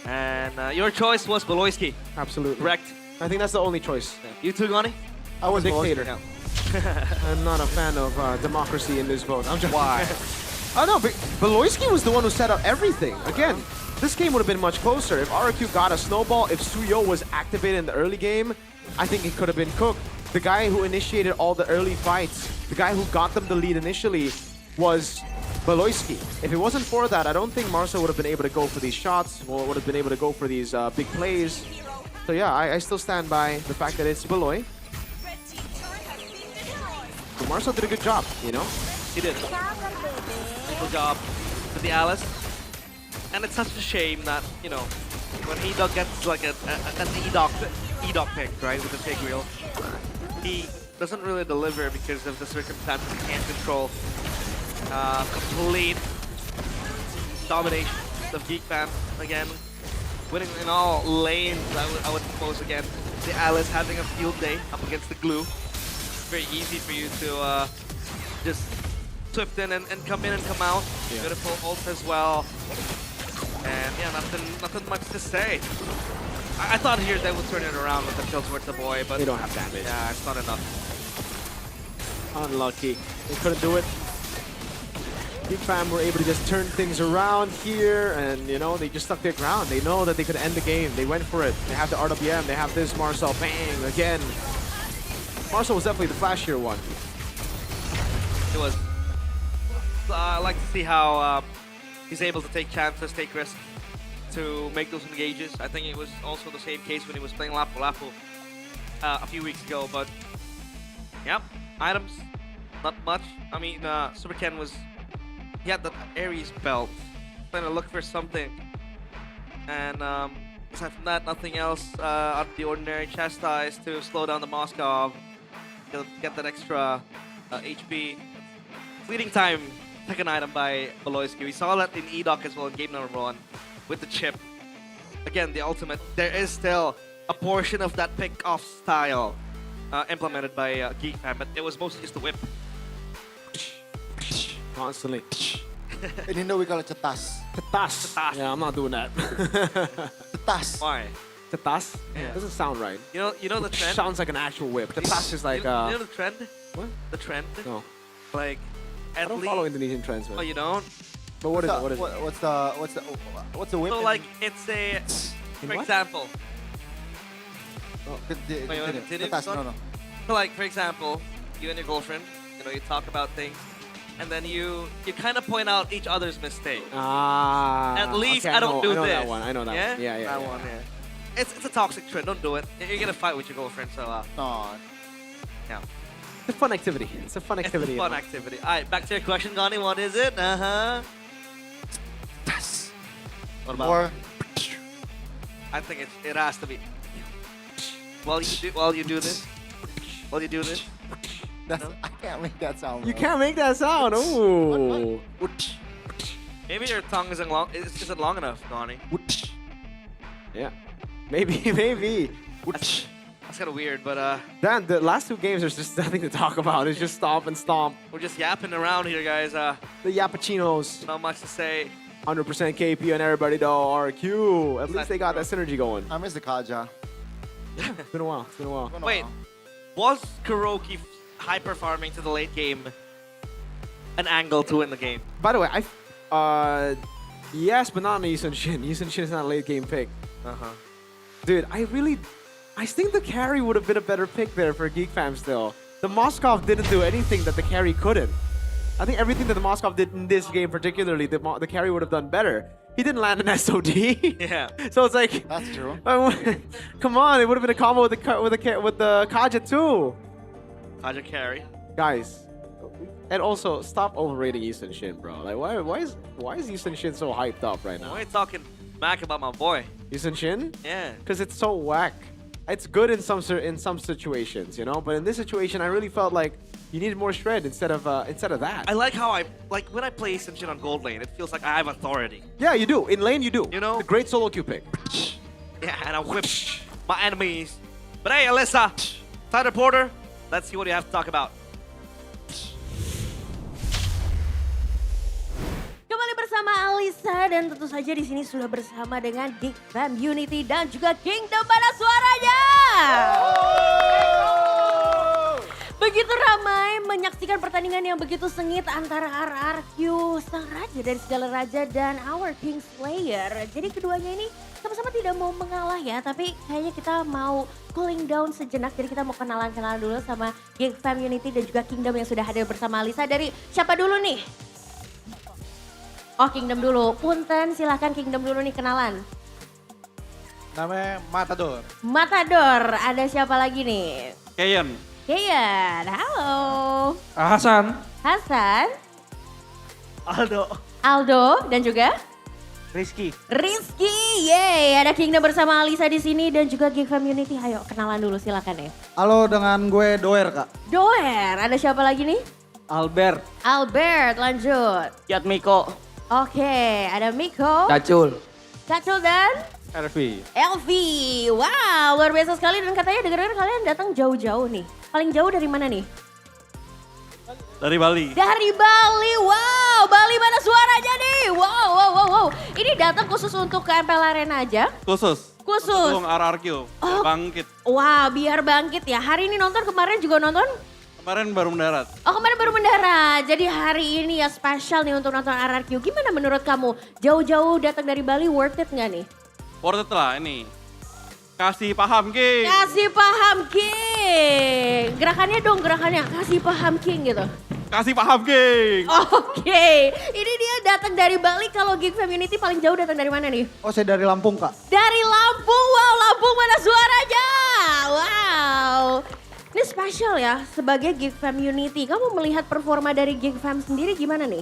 And your choice was Beloyski. Absolutely. Correct. I think that's the only choice. Yeah. You too, Gani? I was dictator. Yeah. I'm not a fan of democracy in this vote. I'm just Why? Oh no, but Beloyski was the one who set up everything. Again, this game would have been much closer. If RQ got a snowball, if Suyo was activated in the early game, I think it could have been cooked. The guy who initiated all the early fights, the guy who got them the lead initially was Beloyski. If it wasn't for that, I don't think Marcel would have been able to go for these shots or would have been able to go for these big plays. So yeah, I still stand by the fact that it's Beloy. But Marcel did a good job, He did. Good job with the Alice. And it's such a shame that, when Edoc gets like an Edoc pick, right, with the Tigreal, he doesn't really deliver because of the circumstances. He can't control complete domination of Geek Fam again. Winning in all lanes, I would propose again. The Alice having a field day up against the Glue. Very easy for you to just swift in and come in and come out. Yeah. Beautiful ult as well. And yeah, nothing much to say. I thought here they would turn it around with the kill towards the boy, but they don't have damage. Yeah, it's not enough. Unlucky. They couldn't do it. Geek Fam were able to just turn things around here, and they just stuck their ground. They know that they could end the game. They went for it. They have the RWM. They have this Marcel. Bang again. Marcel was definitely the flashier one. It was. I like to see how he's able to take chances, take risks to make those engages. I think it was also the same case when he was playing Lapu Lapu a few weeks ago. But yep, items, not much. I mean, Super Ken he had the Ares belt, trying to look for something. And aside from that, nothing else out of the ordinary. Chastise to slow down the Moskov, get that extra HP. Fleeting time, second item by Beloyski. We saw that in E-Doc as well in game number 1 with the chip. Again, the ultimate. There is still a portion of that pick-off style implemented by Geek Fam, but it was mostly just the whip. Constantly. In Indo we call it cetas. Cetas. Yeah, I'm not doing that. Cetas. Why? Cetas? Yeah. Doesn't sound right. You know the trend? Sounds like an actual whip. Cetas is like you know the trend? What? The trend? No. Like I don't follow Indonesian trends, man. Oh, you don't? But what is it? What is it? What's the whip? So like it's a for example. Oh, you wanna continue? cetas, no. So like for example, you and your girlfriend, you talk about things, and then you kind of point out each other's mistake. At least okay, I don't do I know this. that one. I know that yeah? one. Yeah, That one, yeah. It's a toxic trend. Don't do it. You're gonna fight with your girlfriend, so yeah. It's a fun activity. It's a fun activity. It's a fun activity. All right, back to your question, Gani. What is it? What about? Or I think it has to be. While you do this. that's, I can't make that sound. You bro. can't make that sound. Ooh. Maybe your tongue isn't long enough, Gani. Yeah. Maybe. That's kind of weird, but Dan, the last 2 games, there's just nothing to talk about. It's just stomp and stomp. we're just yapping around here, guys. The Yapachinos. Not much to say. 100% KP on everybody though. RQ. At least they got that synergy going. I miss the Kaja. It's been a while. Wait, was Kuroki hyper farming to the late game an angle to win the game? By the way, yes, but not on Yisun Shin. Yisun Shin is not a late game pick. Dude, I think the carry would have been a better pick there for Geek Fam still. The Moskov didn't do anything that the carry couldn't. I think everything that the Moskov did in this game particularly, the carry would have done better. He didn't land an SOD. Yeah. So it's like, that's true. Come on, it would have been a combo with the Kaja too. Kaja carry. Guys, and also stop overrating Yisun Shin, bro. Like why is Yisun Shin so hyped up right now? Why are you talking smack about my boy? Yisun Shin? Yeah. Because it's so whack. It's good in some situations, but in this situation, I really felt like you needed more shred instead of that. I like how when I play some shit on gold lane, it feels like I have authority. Yeah, you do. In lane, you do. The great solo queue pick. Yeah, and I whip my enemies. But hey, Alyssa, side reporter, let's see what you have to talk about. Kembali bersama Alisa dan tentu saja di sini sudah bersama dengan Geek Fam Unity dan juga Kingdom. Mana suaranya? Begitu ramai menyaksikan pertandingan yang begitu sengit antara RRQ, sang raja dari segala raja, dan Our King Slayer. Jadi keduanya ini sama-sama tidak mau mengalah ya, tapi kayaknya kita mau cooling down sejenak. Jadi kita mau kenalan-kenalan dulu sama Geek Fam Unity dan juga Kingdom yang sudah hadir bersama Alisa. Dari siapa dulu nih? Oh, Kingdom dulu. Punten, silahkan Kingdom dulu nih kenalan. Namanya Matador. Matador, ada siapa lagi nih? Kayan. Kayan, halo. Hasan. Hasan. Aldo. Dan juga? Rizky. Yeay, ada Kingdom bersama Alisa di sini dan juga Geek Fam Unity. Ayo kenalan dulu silakan ya. Halo, dengan gue Doer, Kak. Doer, ada siapa lagi nih? Albert. Lanjut. Yatmiko. Oke, ada Miko. Cacul. Dan? Elvi. Wow, luar biasa sekali dan katanya dengar-dengar kalian datang jauh-jauh nih. Paling jauh dari mana nih? Dari Bali. Dari Bali, wow. Bali mana suaranya nih? Wow. Ini datang khusus untuk ke MPL Arena aja? Khusus. Khusus. RRQ. Bangkit. Wah, biar bangkit ya. Hari ini nonton, kemarin juga nonton? Kemarin baru mendarat. Oh, kemarin baru mendarat. Jadi hari ini ya spesial nih untuk nonton RRQ. Gimana menurut kamu? Jauh-jauh datang dari Bali, worth it nggak nih? Worth it lah ini. Kasih paham, King. Kasih paham, King. Gerakannya dong, kasih paham, King gitu. Kasih paham, King. Oke, ini dia datang dari Bali. Kalau Geek Fam Unity paling jauh datang dari mana nih? Oh, saya dari Lampung, Kak. Dari Lampung, wow, Lampung mana suaranya? Wow. Ini spesial ya, sebagai Geek Fam Unity. Kamu melihat performa dari Geek Fam sendiri gimana nih?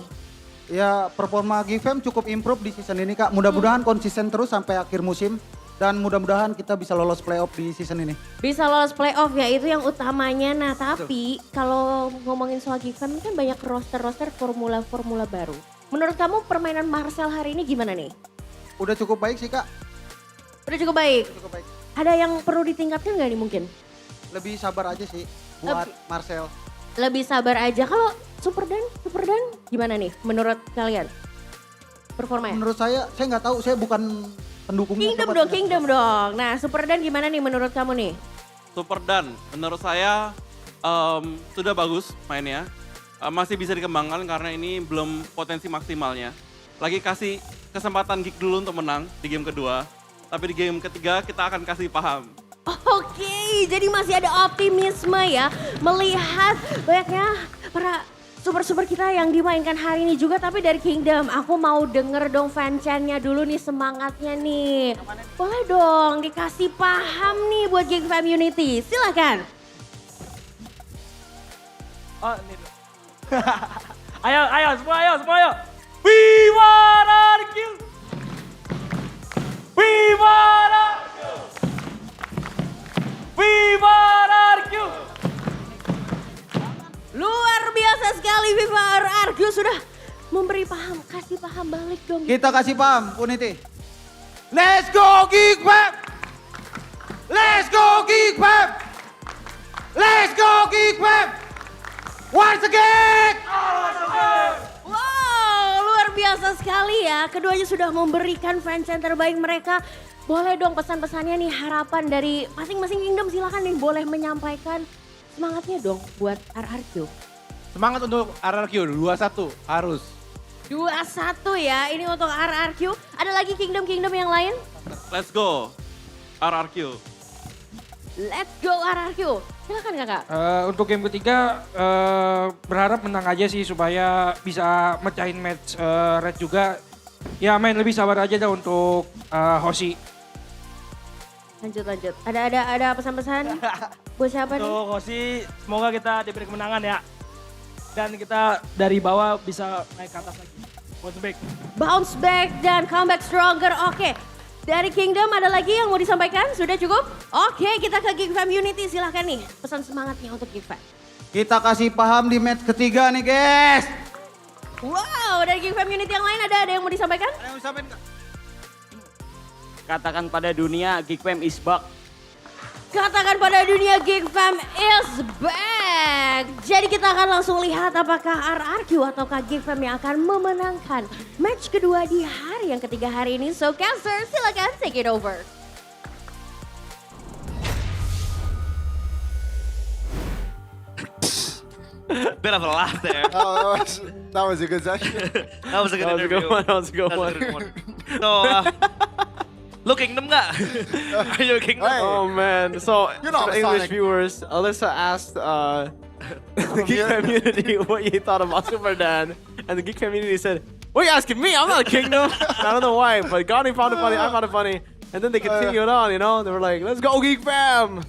Ya performa GFM cukup improve di season ini Kak. Mudah-mudahan konsisten terus sampai akhir musim. Dan mudah-mudahan kita bisa lolos playoff di season ini. Bisa lolos playoff ya, itu yang utamanya. Nah tapi kalau ngomongin soal GFM kan banyak roster-roster formula-formula baru. Menurut kamu permainan Marcel hari ini gimana nih? Udah cukup baik sih Kak. Udah cukup baik? Cukup baik. Ada yang perlu ditingkatkan gak nih mungkin? Lebih sabar aja sih buat Marcel. Lebih sabar aja. Kalau Super Dan gimana nih menurut kalian? Performanya? Menurut saya nggak tahu, saya bukan pendukungnya. Kingdom dong. Nah Super Dan gimana nih menurut kamu nih? Super Dan, menurut saya sudah bagus mainnya. Masih bisa dikembangkan karena ini belum potensi maksimalnya. Lagi kasih kesempatan Geek dulu untuk menang di game kedua. Tapi di game ketiga kita akan kasih paham. Oke, jadi masih ada optimisme ya melihat banyaknya para super-super kita yang dimainkan hari ini juga. Tapi dari Kingdom, aku mau denger dong fanchannya dulu nih, semangatnya nih. Boleh dong dikasih paham nih buat Geek Fam Unity, silakan. Oh ini ayo semua. We wanna kill. We wanna kill. We wanna kill. Luar biasa sekali Viva Argu sudah memberi paham, kasih paham balik dong. Kita kasih paham, Unity. Let's go Geek Fam! Let's go Geek Fam! Let's go Geek Fam! Once again! Wow, luar biasa sekali ya. Keduanya sudah memberikan fanchan terbaik mereka. Boleh dong pesan-pesannya nih, harapan dari masing-masing Kingdom, silakan nih boleh menyampaikan semangatnya dong buat RRQ. Semangat untuk RRQ 2-1 harus. 2-1 ya, ini untuk RRQ. Ada lagi Kingdom-Kingdom yang lain? Let's go, RRQ. Let's go RRQ. Silakan kakak. Untuk game ketiga berharap menang aja sih supaya bisa mecahin match red juga. Ya main lebih sabar aja dah untuk Hoshi. Lanjut. Ada pesan-pesan buat siapa nih? Untuk Hoshi semoga kita diberi kemenangan ya. Dan kita dari bawah bisa naik ke atas lagi. Bounce back dan comeback stronger. Oke. Dari Kingdom ada lagi yang mau disampaikan? Sudah cukup? Oke, kita ke Geek Fam Unity. Silahkan nih pesan semangatnya untuk Geek Fam. Kita kasih paham di match ketiga nih guys. Wow, dari Geek Fam Unity yang lain ada yang mau disampaikan? Ada yang mau disampaikan? Katakan pada dunia Geek Fam is back. Katakan pada dunia Geek Fam is back. Jadi kita akan langsung lihat apakah RRQ ataukah Geek Fam yang akan memenangkan match kedua di hari yang ketiga hari ini. So Caster, silakan take it over. Bit of a laugh there. Oh, that was a good session. That was a good interview. That was a good one. So, lo Kingdom nggak? Are you a Kingdom? Oh man, so You're not for a English Sonic. viewers, Alyssa asked the Geek community what you thought about Super Dan, and the Geek community said, "What are you asking me? I'm not a Kingdom." I don't know why, but Gani found it funny, I found it funny, and then they continued on, you know? They were like, "Let's go Geek Fam!"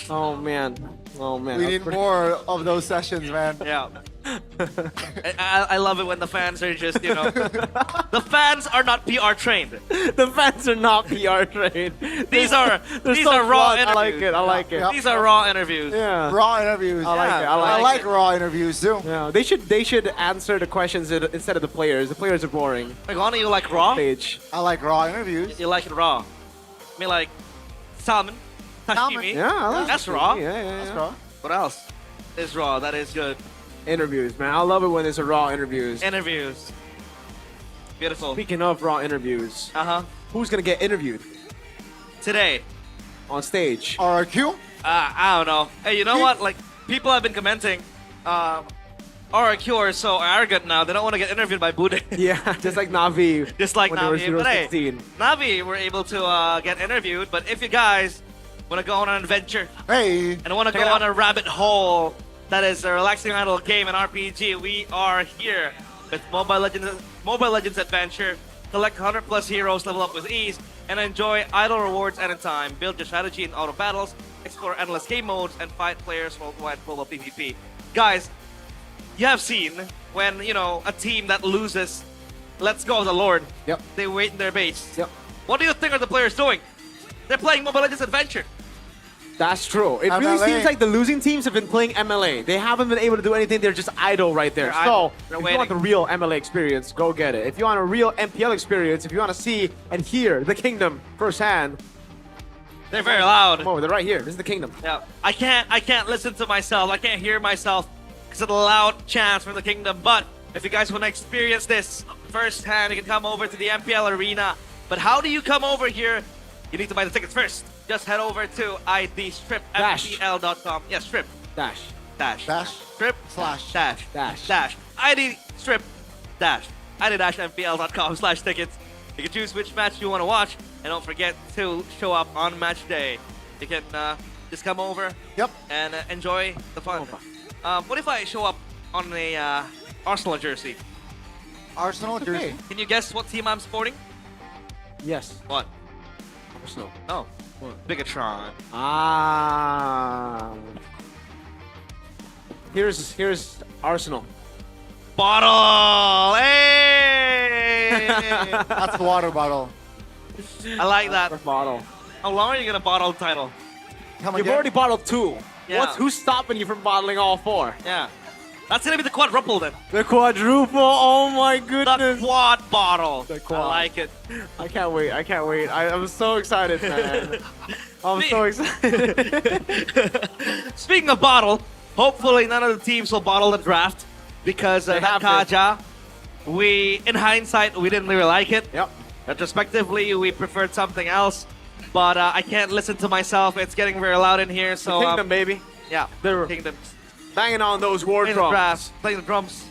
Oh man. We need more of those sessions, man. Yeah. I love it when the fans are just, you know, the fans are not PR trained. The fans are not PR trained. These are raw interviews. I like it. These are raw interviews. Yeah. Raw interviews. I like it. I like raw interviews too. Yeah, they should answer the questions instead of the players. The players are boring. Like, Gani, you like raw? Stage. I like raw interviews. You like it raw. I mean, like salmon, sashimi. Yeah, I like That's sashimi. raw. Yeah. That's raw. What else is raw? That is good. Interviews, man. I love it when there's a raw interviews. Interviews. Beautiful. Speaking of raw interviews, who's gonna get interviewed Today. on stage? RRQ? I don't know. Hey, you know what? Like, people have been commenting. RRQ are so arrogant now. They don't want to get interviewed by Bude. Yeah, just like Navi. Just like when they were Navi. But hey, 016. Navi were able to get interviewed. But if you guys want to go on an adventure and want to go on a rabbit hole that is a relaxing idle game and RPG, we are here with Mobile Legends Adventure. Collect 100 plus heroes, level up with ease, and enjoy idle rewards anytime. Build your strategy in auto battles, explore endless game modes, and fight players worldwide global PvP. Guys, you have seen when, you know, a team that loses lets go of the Lord. Yep. They wait in their base. Yep. What do you think are the players doing? They're playing Mobile Legends Adventure. That's true. It really MLA. seems like the losing teams have been playing MLA. They haven't been able to do anything. They're just idle right there. They're idle. So, They're if you want the real MLA experience, go get it. If you want a real MPL experience, if you want to see and hear the Kingdom firsthand, They're very loud. come over. They're right here. This is the Kingdom. Yeah, I can't listen to myself. I can't hear myself because of the loud chants from the Kingdom. But if you guys want to experience this firsthand, you can come over to the MPL Arena. But how do you come over here? You need to buy the tickets first. Just head over to idstripmpl.com. Yeah, strip. Dash. Strip. Dash. ID strip. ID-mpl.com/tickets. You can choose which match you want to watch. And don't forget to show up on match day. You can just come over and enjoy the fun. What if I show up on a Arsenal jersey? Arsenal jersey? Can you guess what team I'm sporting? Yes. What? Arsenal. No. Bigatron. Ah. Here's Arsenal. Bottle! Hey! That's the water bottle. I like that. Bottle. How long are you gonna bottle the title? You've already bottled 2. Yeah. Who's stopping you from bottling all 4? Yeah. That's gonna be the quadruple then. The quadruple, oh my goodness. The quad bottle. The quad. I like it. I can't wait. I'm so excited, man. I'm so excited. Speaking of bottle, hopefully none of the teams will bottle the draft because that Kaja, in hindsight, we didn't really like it. Yep. Retrospectively, we preferred something else, but I can't listen to myself. It's getting very loud in here, so... The Kingdom, baby. Yeah, They're Kingdom. banging on those war Playing the drums. drums. Playing the drums.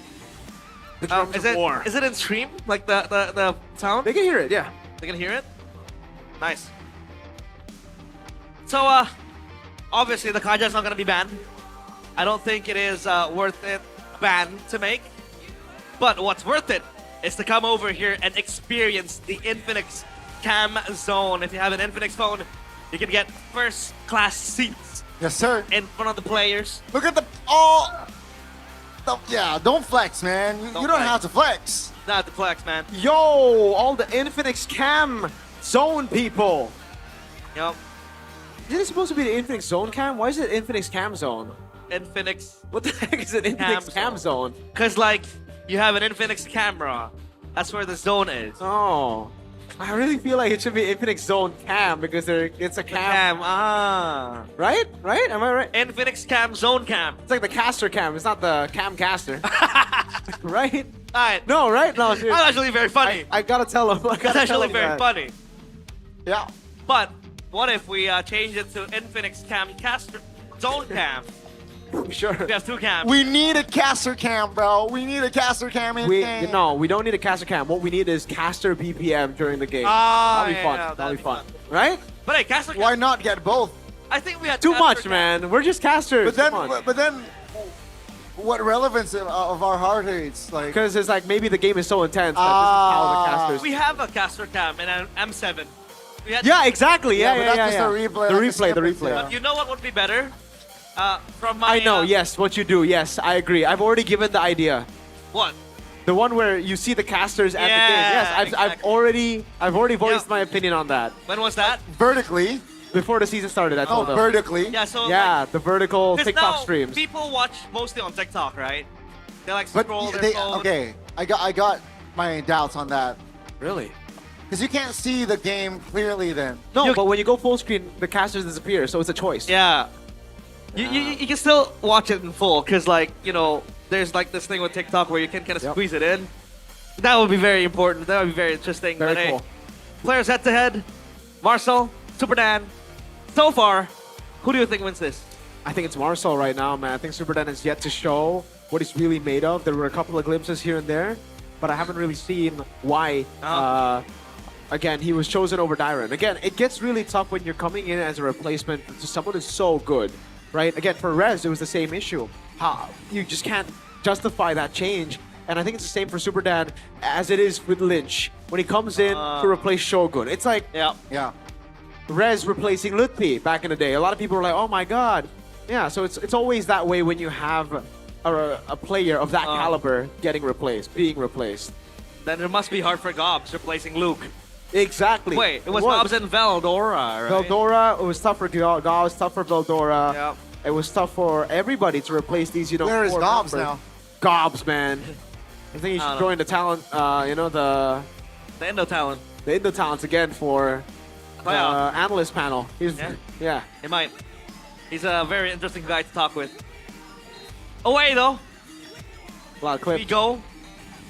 The drums of war. Is it in stream? Like the sound? They can hear it, yeah. They can hear it? Nice. So, obviously the Kaja's not gonna be banned. I don't think it is worth it ban to make. But what's worth it is to come over here and experience the Infinix Cam Zone. If you have an Infinix phone, you can get first class seats. Yes, sir. In front of the players. Look at yeah, don't flex, man. You don't have to flex. Not the flex, man. Yo, all the Infinix Cam Zone people. Yup. Isn't it supposed to be the Infinix Zone Cam? Why is it Infinix Cam Zone? Infinix. What the heck is an Infinix Cam Zone? Because, like, you have an Infinix camera. That's where the zone is. Oh. I really feel like it should be Infinix Zone Cam because it's a cam. Right? Right? Am I right? Infinix Cam Zone Cam. It's like the caster cam. It's not the cam caster. Right? Alright. No, right? No, That's actually very funny. I gotta tell him. That's actually very funny. Yeah. But what if we change it to Infinix Cam Caster Zone Cam? Sure. We have 2 cams. We need a caster cam, bro. We need a caster cam in game. No, we don't need a caster cam. What we need is caster BPM during the game. Ah, that'll be fun. yeah, That'll be fun. Right? But hey, caster cam. Why not get both? I think we had Too caster much, cam. man. We're just casters. But then, what relevance of our heart rates? Like, because it's like maybe the game is so intense that this is how the casters. We have a caster cam in an M7. We had Yeah, exactly. Yeah, but yeah, that's yeah. just a replay, The like a replay, the snippet, replay. But you know what would be better? From my... I know, yes, what you do. Yes, I agree. I've already given the idea. What? The one where you see the casters at the game. Yes, I've already voiced my opinion on that. When was that? Vertically. Before the season started, I told them. Vertically. Yeah, so Yeah, the vertical 'cause TikTok now streams. people watch mostly on TikTok, right? They like But scroll their phone. okay, I got my doubts on that. Really? Because you can't see the game clearly then. No, but when you go full screen, the casters disappear, so it's a choice. Yeah. You can still watch it in full, because, like, you know, there's like this thing with TikTok where you can kind of squeeze it in. That would be very important. That would be very interesting. Very But, hey, cool. players head to head. Marcel, Super Dan. So far, who do you think wins this? I think it's Marcel right now, man. I think Super Dan has yet to show what he's really made of. There were a couple of glimpses here and there, but I haven't really seen why. Again, he was chosen over Dyron. Again, it gets really tough when you're coming in as a replacement to someone who's so good, right? Again, for Rez, it was the same issue. You just can't justify that change. And I think it's the same for Super Dan as it is with Lynch. When he comes in to replace Shogun, it's like Rez replacing Lutpi back in the day. A lot of people were like, oh my god. Yeah, so it's always that way when you have a player of that caliber getting replaced, being replaced. Then it must be hard for Gobs replacing Luke. Exactly. Wait, it was Gobs and Veldora, right? Veldora, it was tough for Gobs, tough for Veldora. Yeah. It was tough for everybody to replace these, Where is core Gobs members. now? Gobs, man. I think he I should don't join the talent, the Indo talent. The Indo talents again for the analyst panel. Yeah. He might. He's a very interesting guy to talk with. Away though. A lot of clips. We go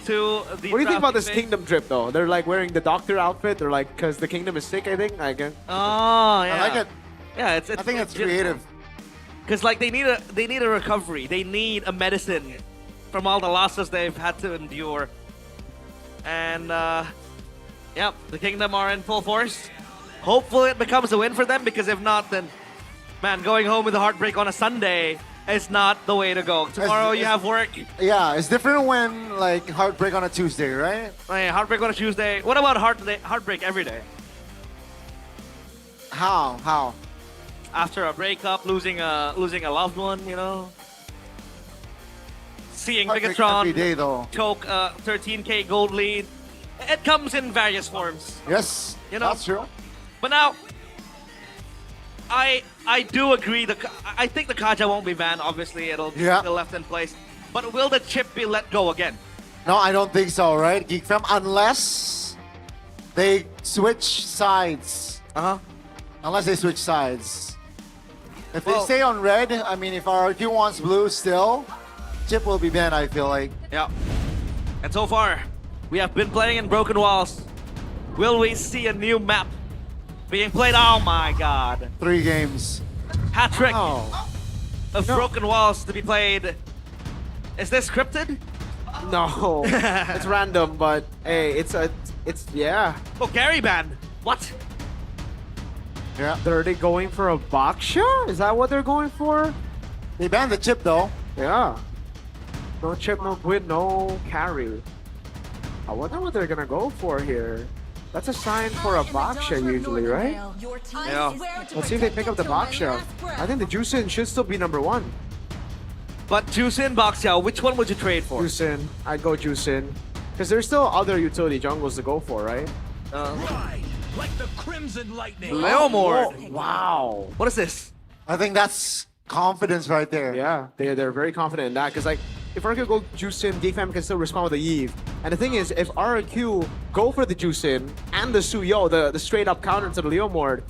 to the. What do you think about this traffic Kingdom trip, though? They're like wearing the doctor outfit. They're like, because the Kingdom is sick, I think. I guess. Oh, yeah. I like it. Yeah, it's I think it's creative. Because like they need a recovery. They need a medicine from all the losses they've had to endure. And yep, the Kingdom are in full force. Hopefully it becomes a win for them, because if not, then man, going home with a heartbreak on a Sunday is not the way to go. Tomorrow you have work. Yeah, it's different when like heartbreak on a Tuesday, right? Oh, yeah, heartbreak on a Tuesday. What about heartbreak every day? How? After a breakup, losing a loved one, you know. Seeing Heartbreak Bigatron every day, though. choke a 13k gold lead. It comes in various forms. Yes, you know. that's true. But now, I do agree. I think the Kaja won't be banned. Obviously, it'll be still left in place. But will the chip be let go again? No, I don't think so, right, Geek Fam? Unless they switch sides. Unless they switch sides. If they stay on red, I mean, if RQ wants blue still, chip will be banned, I feel like. Yeah. And so far, we have been playing in Broken Walls. Will we see a new map being played? Oh my god. 3 games. Hat-trick of Broken Walls to be played. Is this scripted? No, it's random, but hey, it's yeah. Oh, Gary banned. What? Yeah. Are they going for a Baksha? Is that what they're going for? They banned the chip though. Yeah. No chip, no quid, no carry. I wonder what they're gonna go for here. That's a sign for a Baksha usually, right? Yeah. Let's see if they pick up the Baksha. I think the Jusin should still be number 1. But Jusin, Baxiao, which one would you trade for? Jusin. I'd go Jusin. Because there's still other utility jungles to go for, right? Like the Crimson Lightning. Leomord. Wow. What is this? I think that's confidence right there. Yeah, they're very confident in that. Because like, if RQ go Jusin, DFM can still respond with the Eve. And the thing is, if RQ go for the Jusin and the Suyo, the straight up counter to the Leomord,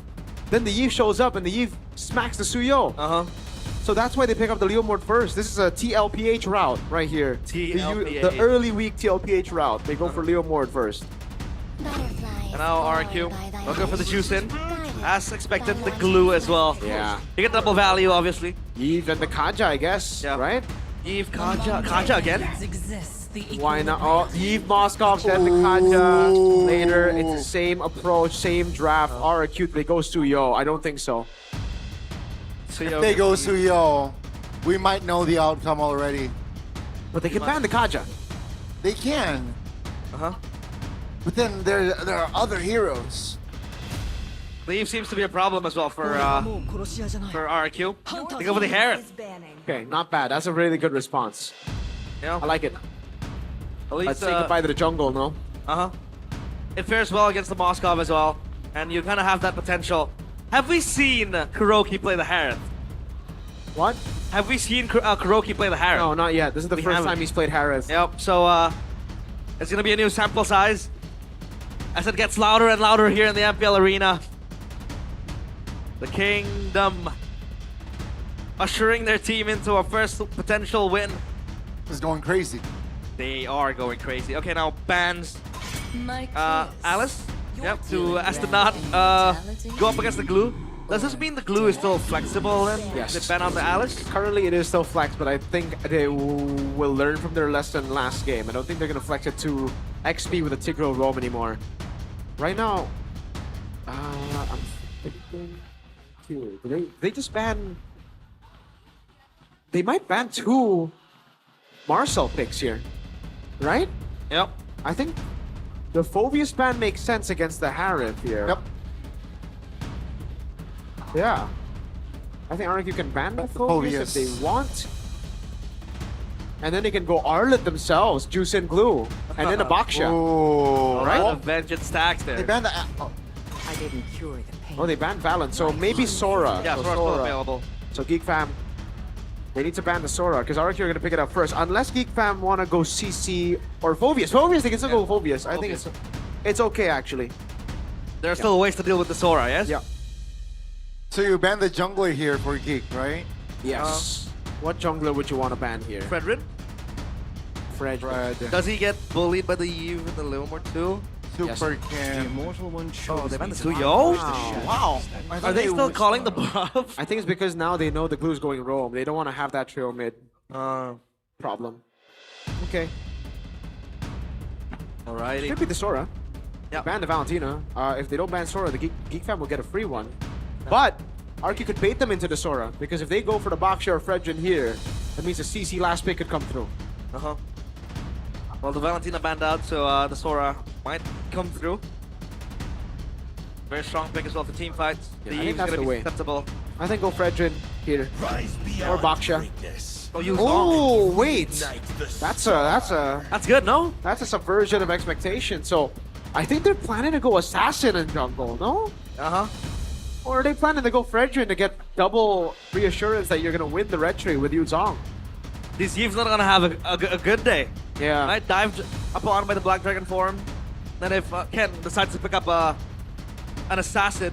then the Eve shows up and the Eve smacks the Suyo. So that's why they pick up the Leomord first. This is a TLPH route right here. The early week TLPH route. They go for Leomord first. And now RQ will go for the Jusin. As expected, the glue as well. Yeah. You get double value, obviously. Eve and the Kaja, I guess, right? Eve, Kaja again? Why not? Oh, Eve, Moskov, then the Kaja. Later, it's the same approach, same draft. RQ, they go Suyo. I don't think so. If they go Suyo, we might know the outcome already. But they can ban the Kaja. They can. But then there are other heroes. Leave seems to be a problem as well for RQ. They go for the Heron. Okay, not bad. That's a really good response. Yeah. I like it. At least, Let's say goodbye to the jungle, no? It fares well against the Moskov as well. And you kind of have that potential. Have we seen Kuroki play the Heron? What? Have we seen Kuroki play the Heron? No, not yet. This is the first time he's played Harith. Yep, so it's going to be a new sample size. As it gets louder and louder here in the MPL arena. The Kingdom ushering their team into a first potential win. It's going crazy. They are going crazy. Okay, now bans Alice. Yep, to Astronaut go up against the glue. Does this mean the glue is still flexible then? Yes. They ban out the Alice? Currently it is still flex, but I think they will learn from their lesson last game. I don't think they're going to flex it to XP with a Tigro roam anymore. Right now, I'm thinking... They just ban... They might ban 2 Marcel picks here, right? Yep. I think the Phobius ban makes sense against the Harith here. Yep. Yeah. I think RQ can ban the Phobius if they want. And then they can go Arlet themselves, Juice and Glue, and then a Baksha. Oh, right? right. Vengeance stacks there. They banned the. I didn't cure the pain. Oh, they banned Valen, so maybe Sora. Yeah, so Sora's still available. So Geek Fam, they need to ban the Sora, because RQ are going to pick it up first. Unless Geek Fam want to go CC or Phobius. Phobius, they can still go Phobius. I think it's okay, actually. There are still ways to deal with the Sora, yes? Yeah. So you banned the jungler here for Geek, right? Yes. What jungler would you want to ban here? Fredrin? Fred. Does he get bullied by the Eve and the Lilmore too? Super Cam. Oh, they banned the Suyo? Wow. Are they still calling the buff? I think it's because now they know the glue's going roam. They don't want to have that trio mid problem. Okay. Alrighty. Could be the Sora. Yeah. Ban the Valentina. If they don't ban Sora, the Geek Fam will get a free one. But Arky could bait them into the Sora, because if they go for the Baksha or Fredrin here, that means the CC last pick could come through. Well, the Valentina banned out, so the Sora might come through. Very strong pick as well for team fights. Yeah, The I think Eve's that's gonna the be way. susceptible. I think go Fredrin here. Or Baksha. Oh, you Oh, wait. That's good, no? That's a subversion of expectation. So I think they're planning to go Assassin in jungle, no? Or are they planning to go Fredrin to get double reassurance that you're going to win the red tree with Yu Zhong? These Eve's not gonna have a good day. Yeah. Right? Dived up on by the Black Dragon form. Then if Ken decides to pick up an Assassin.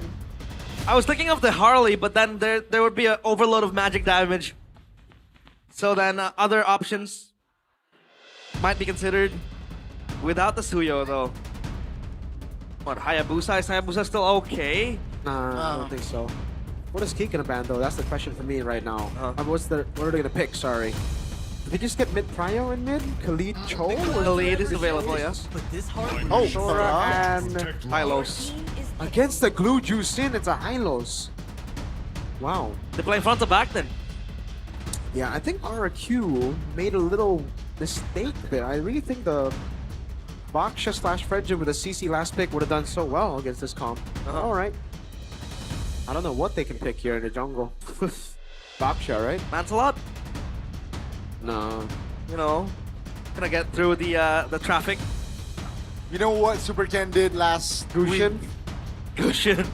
I was thinking of the Harley, but then there would be an overload of magic damage. So then other options might be considered without the Suyo though. What, Hayabusa? Is Hayabusa still okay? Nah, I don't think so. What is Geek gonna ban though? That's the question for me right now. What are they gonna pick? Sorry. Did they just get mid Prio in mid? Khalid Cho? Khalid is available, yes. Oh, Sora and Hylos. Against the Glue Juice in, it's a Hylos. Wow. They're playing front to back then. Yeah, I think RQ made a little mistake there. I really think the Baksha / Fredrin with a CC last pick would have done so well against this comp. Alright. I don't know what they can pick here in the jungle. Baksha, right? Lancelot? No. You know, gonna get through the traffic. You know what Super Ken did last Gushin? Gushin.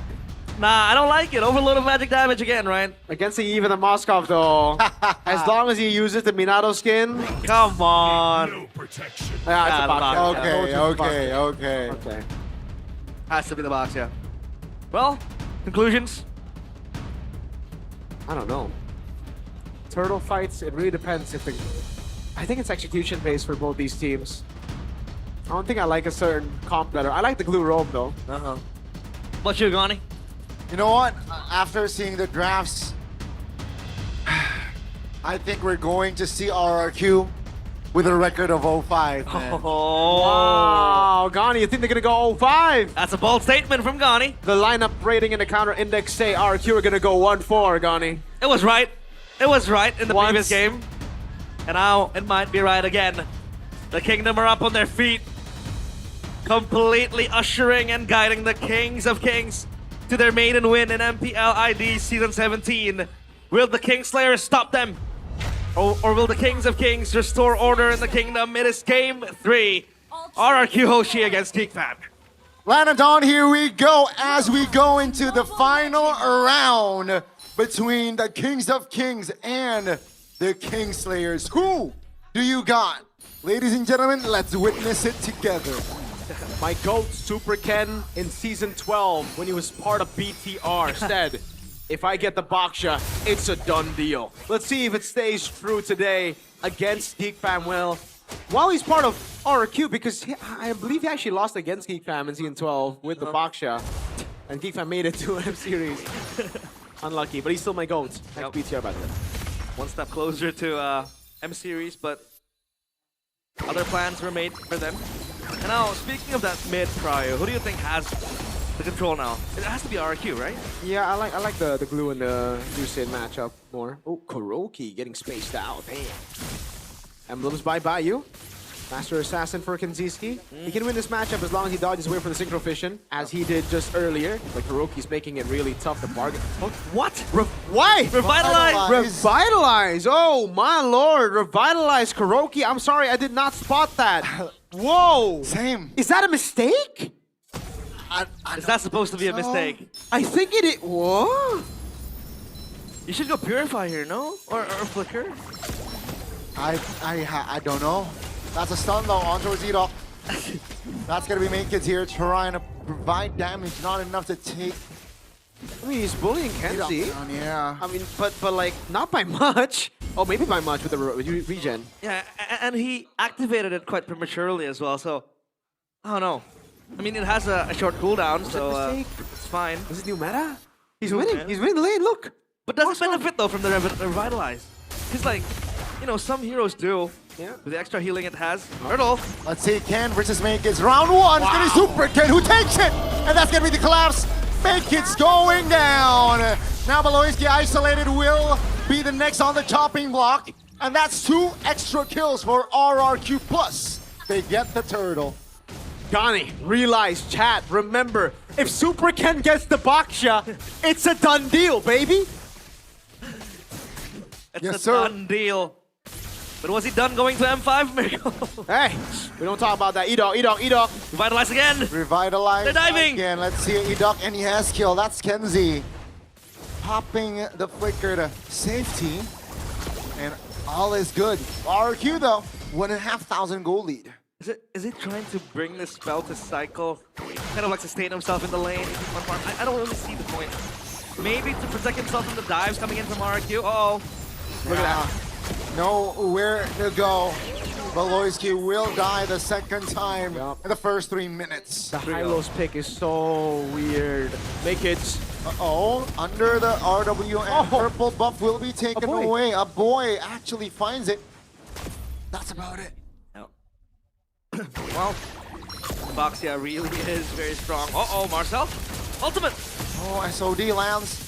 Nah, I don't like it. Overload of magic damage again, right? Against the Eve and the Moskov though. As long as he uses the Minato skin. Come on. Yeah, it's a Baksha. Okay. Has to be the box, yeah. Well, conclusions? I don't know. Turtle fights, it really depends if I think it's execution based for both these teams. I don't think I like a certain comp better. I like the Glue Roam though. What's you, Gani? You know what? After seeing the drafts, I think we're going to see RRQ with a record of 0-5. Man. Wow, Gani, you think they're gonna go 0-5? That's a bold statement from Gani. The lineup rating and the counter index say RQ are gonna go 1-4, Gani. It was right. It was right in the previous game. And now it might be right again. The Kingdom are up on their feet. Completely ushering and guiding the Kings of Kings to their maiden win in MPL ID Season 17. Will the Kingslayers stop them? Or will the Kings of Kings restore order in the Kingdom? It is Game 3. RRQ Hoshi against Geek Fam. Lanadon, here we go as we go into the final round between the Kings of Kings and the Kingslayers. Who do you got? Ladies and gentlemen, let's witness it together. My GOAT, Super Ken, in Season 12, when he was part of BTR, said, if I get the Baksha, it's a done deal. Let's see if it stays true today against Geek Fam. Well, while he's part of RQ, because I believe he actually lost against Geek Fam in Season 12 with the Baksha, and Geek Fam made it to M Series. Unlucky, but he's still my GOAT. Next BTR, by the way. One step closer to M Series, but other plans were made for them. And now, speaking of that mid Prio, who do you think has the control now? It has to be RQ, right? Yeah, I like the Glue and the Juicin matchup more. Oh, Kuroki getting spaced out. Damn. Emblems by Bayou. Master Assassin for Kenziski. He can win this matchup as long as he dodges away from the Synchro Fission, as he did just earlier. But Hiroki's making it really tough to bargain. What? Why? Revitalize! Revitalize! Oh my lord! Revitalize Kuroki. I'm sorry, I did not spot that. Whoa! Same. Is that a mistake? Is that supposed to be a mistake? I think it is. What? You should go Purify here, no? Or Flicker? I don't know. That's a stun though on towards Edok. That's gonna be Makekids here trying to provide damage, not enough to take. I mean, he's bullying Kenzie. Edok down, yeah. I mean, but like not by much. Oh, maybe by much with the regen. Yeah, and he activated it quite prematurely as well, so I don't know. I mean, it has a short cooldown, so it's fine. Is it new meta? He's winning. He's winning the lane, look. But does it benefit though from the Revitalize? Because like, you know, some heroes do. Yeah. With the extra healing it has. Hurdle. Let's see, Ken versus Makekids. Round one. It's gonna be Super Ken who takes it! And that's gonna be the collapse. Makekids going down. Now Baloyski isolated will be the next on the chopping block. And that's 2 extra kills for RRQ+. Plus, they get the turtle. Gani, realize, chat, remember, if Super Ken gets the Baksha, it's a done deal, baby. It's a done deal. But was he done going to M5, Miracle? Hey, we don't talk about that. Edok. Revitalize again. Revitalize. They're diving. Again. Let's see Edok, and he has kill. That's Kenzie. Popping the flicker to safety. And all is good. RQ though, 1,500 gold lead. Is he trying to bring this spell to cycle? Kind of like sustain himself in the lane. I don't really see the point. Maybe to protect himself from the dives coming in from RQ. Uh-oh. Look at that. Nowhere to go. Baloyski will die the second time in the first 3 minutes. The Hylos pick is so weird. Makekids. Uh-oh, under the RWM, purple buff will be taken away. A boy actually finds it. That's about it. Well, Baksha really is very strong. Uh-oh, Marcel. Ultimate. Oh, SOD lands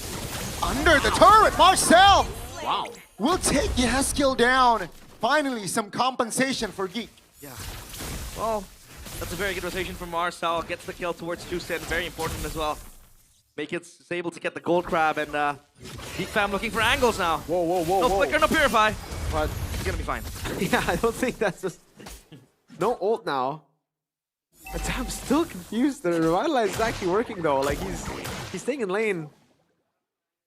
under the turret. Marcel. Wow. We'll take Yaskill down. Finally, some compensation for Geek. Yeah. Well, that's a very good rotation from Marcel. Gets the kill towards Jusen. Very important as well. Makekids is able to get the gold crab, and Geek fam looking for angles now. Whoa. No flicker, no purify. But he's gonna be fine. Yeah, I don't think that's just... No ult now. I'm still confused. The Revitalize is actually working though. Like he's staying in lane.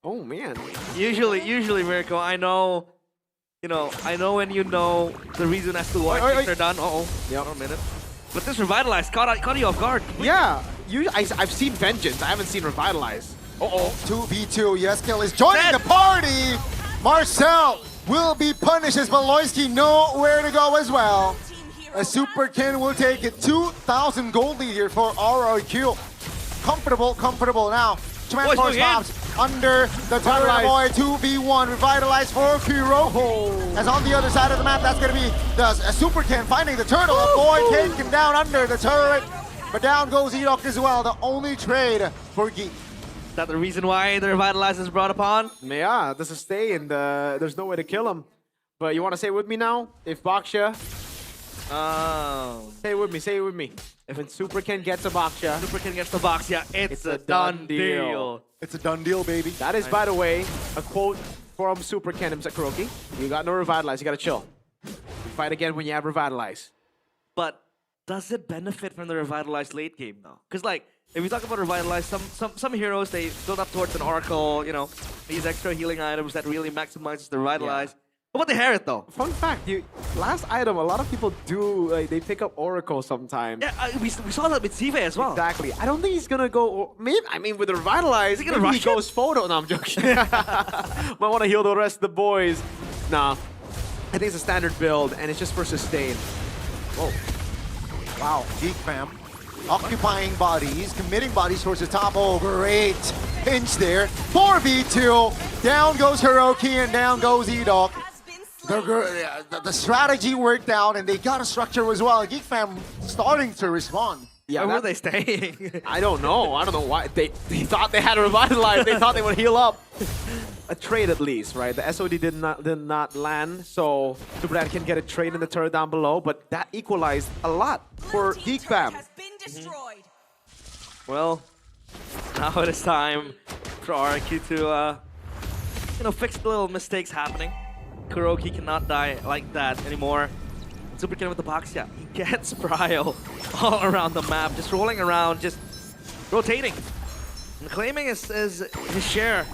Oh man. Usually, Miracle, I know when you know the reason as to why things are done. Uh-oh. Yeah. 1 minute. But this Revitalize caught you off guard. Yeah. I've seen Vengeance. I haven't seen Revitalize. Uh-oh. 2v2. Yaskill is joining the party. Marcel will be punished as Baloyski nowhere to go as well. A Super Ken will take it. 2,000 gold lead here for RRQ. Comfortable now. Command force pops under the turret boy. 2v1. Revitalize for Kuro. As on the other side of the map, that's going to be the Super Ken finding the turtle. A boy taken down under the turret. But down goes Edok as well. The only trade for Geek. Is that the reason why the Revitalize is brought upon? Yeah, the sustain. There's no way to kill him. But you want to say it with me now? If Baksha... Say it with me. If Super Ken gets a Baksha, it's a done deal. It's a done deal, baby. That is, by the way, a quote from Super Ken himself, Kuroki. You got no Revitalize, you gotta chill. You fight again when you have Revitalize. But does it benefit from the Revitalize late game though? Because like, if we talk about Revitalize, some heroes, they build up towards an Oracle, you know, these extra healing items that really maximizes the Revitalize. Yeah. What about the Herod though? Fun fact, last item, a lot of people do, like, they pick up Oracle sometimes. Yeah, we saw that with Sive as well. Exactly. I don't think he's gonna go, maybe, I mean, with the Revitalize, he goes photo. No, I'm joking. Might want to heal the rest of the boys. Nah, I think it's a standard build, and it's just for sustain. Whoa. Wow, Geek fam. Occupying bodies, committing bodies towards the top. Oh, great pinch there. 4v2. Down goes Hiroki, and down goes Edok. The strategy worked out, and they got a structure as well. Geek fam starting to respond. Yeah, where were they staying? I don't know. I don't know why. They thought they had a Revitalize. They thought they would heal up. a trade at least, right? The SOD did not land, so Superdan can get a trade in the turret down below, but that equalized a lot for Geek Fam. Well, now it is time for RQ to, fix the little mistakes happening. Kuroki cannot die like that anymore. Supercan with the box, yeah, he gets Bryo all around the map, just rolling around, just rotating. And claiming his share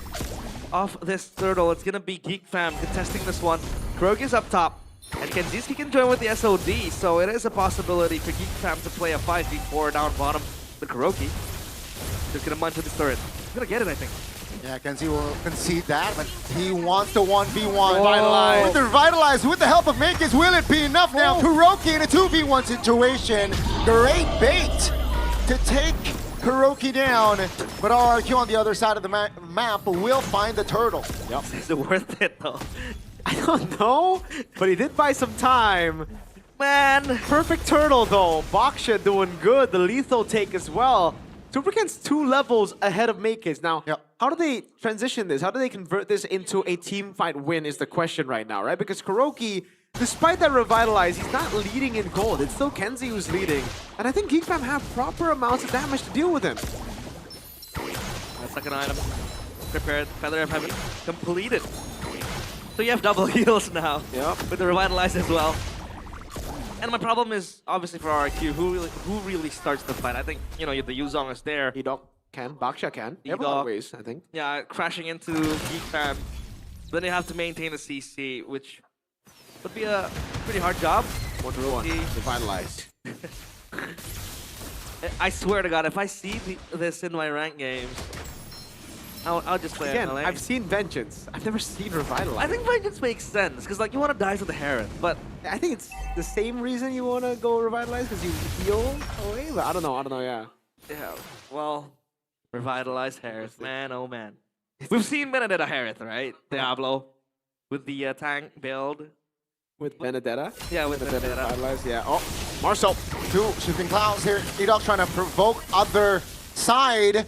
of this turtle. It's gonna be Geek Fam contesting this one. Kuroki is up top, and Kenziski can join with the SOD, so it is a possibility for Geek Fam to play a 5v4 down bottom. But Kuroki just gonna munch at this turret. He's gonna get it, I think. Yeah, Kenzie will concede that, but he wants the 1v1. Revitalize. With the Revitalize, with the help of Makers, will it be enough now? Kuroki in a 2v1 situation. Great bait to take Kuroki down, but RRQ on the other side of the map will find the turtle. Yep. Is it worth it, though? I don't know, but he did buy some time. Man, perfect turtle though. Baksha doing good, the lethal take as well. Supercan's 2 levels ahead of Makers. Now, how do they transition this? How do they convert this into a team fight win is the question right now, right? Because Kuroki, despite that Revitalize, he's not leading in gold. It's still Kenzie who's leading. And I think Geek Fam have proper amounts of damage to deal with him. That second item prepared, Feather of Heaven completed. So you have double heals now. Yep. With the Revitalize as well. And my problem is, obviously, for RQ, who really starts the fight? I think, the Yuzong is there. Edok can, Baksha can. They have a lot of ways, I think. Yeah, crashing into Geek Fam. Then you have to maintain the CC, which would be a pretty hard job. 1-1, Revitalize. I swear to God, if I see this in my ranked games, I'll just play Again, MLA. I've seen Vengeance. I've never seen Revitalize. I think Vengeance makes sense, because you want to die to the Hereth, but I think it's the same reason you want to go Revitalize, because you heal away, but I don't know, yeah. Yeah, well, Revitalize Hereth, man, oh man. We've seen Benedetta Hereth, right? Diablo, with the tank build. With Benedetta? Yeah, with Benedetta. Revitalize, yeah. Oh, Marcel. 2 shooting clouds here. Edok trying to provoke other side.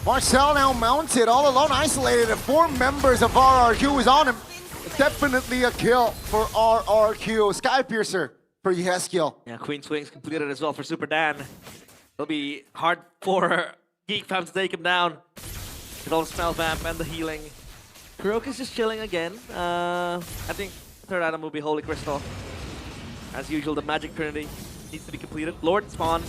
Marcel now mounted, all alone, isolated, and 4 members of RRQ is on him. Definitely a kill for RRQ. Skypiercer for Yeskiel. Yeah, Queen Swings completed as well for Super Dan. It'll be hard for Geek Fam to take him down. With all the spell vamp and the healing. Kuroki's just chilling again. I think third item will be Holy Crystal. As usual, the Magic Trinity needs to be completed. Lord spawns.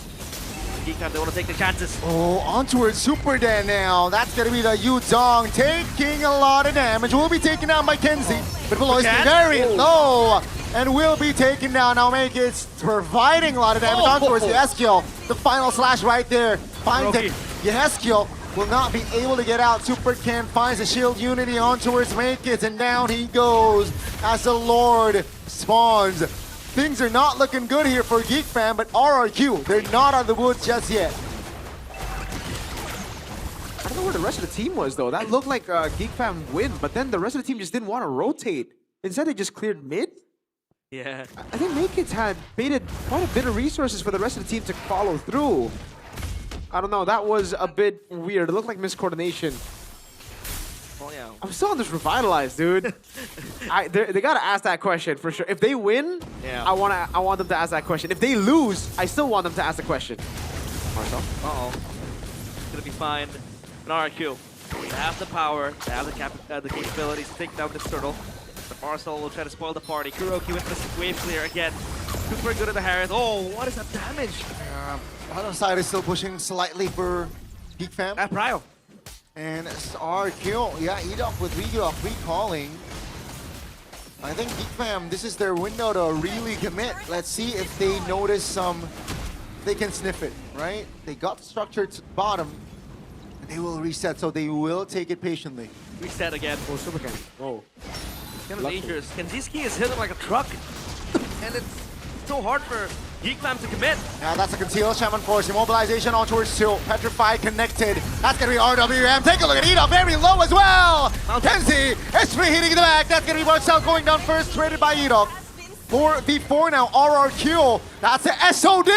Geek Fam, they want to take the chances. Oh, on towards Super Dan now. That's going to be the Yuzong taking a lot of damage. Will be taken down by Kenzie. But below is very low. And will be taken down. Now make it providing a lot of damage on towards Yeskiel. The final slash right there. Finds it. Yeskiel will not be able to get out. Supercan finds a shield unity on towards Make It. And down he goes as the Lord spawns. Things are not looking good here for Geek Fam, but RRQ, they're not out of the woods just yet. I don't know where the rest of the team was, though. That looked like a Geek Fam win, but then the rest of the team just didn't want to rotate. Instead, they just cleared mid. Yeah. I think Make-It's had baited quite a bit of resources for the rest of the team to follow through. I don't know, that was a bit weird. It looked like miscoordination. Oh, yeah. I'm still on this Revitalize, dude. They gotta ask that question for sure. If they win, I want them to ask that question. If they lose, I still want them to ask the question. Marcel. Uh-oh. It's gonna be fine. An RQ. They have the power, they have the capabilities to take down this turtle. But Marcel will try to spoil the party. Kuroki with this wave clear again. Super good at the Harris. Oh, what is that damage? Other side is still pushing slightly for Geek Fam. Bryo. And RRQ, yeah, Edok with recalling. I think Geek Fam, this is their window to really commit. Let's see if they notice they can sniff it, right? They got the structure to bottom, and they will reset, so they will take it patiently. Reset again. Oh, Supercan. Oh. It's kind of dangerous. Kenziski is hitting like a truck. And it's so hard for Geek Fam to commit. Now that's a concealed Shaman Force. Immobilization on towards 2. Petrified connected. That's going to be RWM. Take a look at Edok. Very low as well. Kenzie is free hitting in the back. That's going to be Marcel going down first. Traded by Edok. 4v4 now. RRQ. That's the SOD.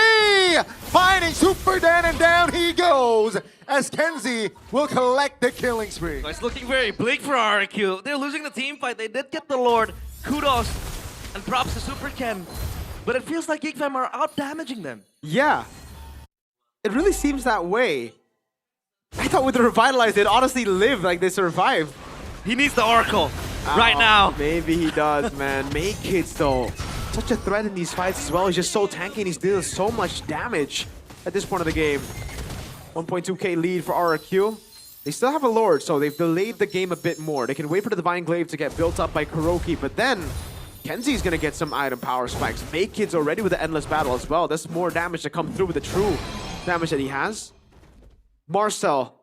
finding Super Dan, and down he goes as Kenzie will collect the killing spree. It's looking very bleak for RRQ. They're losing the team fight. They did get the Lord. Kudos and props to Super Ken. But it feels like GeekFam are out damaging them. Yeah. It really seems that way. I thought with the Revitalize, they'd honestly live, like they survived. He needs the Oracle right now. Maybe he does, man. Make Kids, though. Such a threat in these fights as well. He's just so tanky and he's dealing so much damage at this point of the game. 1.2k lead for RRQ. They still have a Lord, so they've delayed the game a bit more. They can wait for the Divine Glaive to get built up by Kuroki, but then Kenzie's gonna get some item power spikes. Make Kids already with the Endless Battle as well. That's more damage to come through with the true damage that he has. Marcel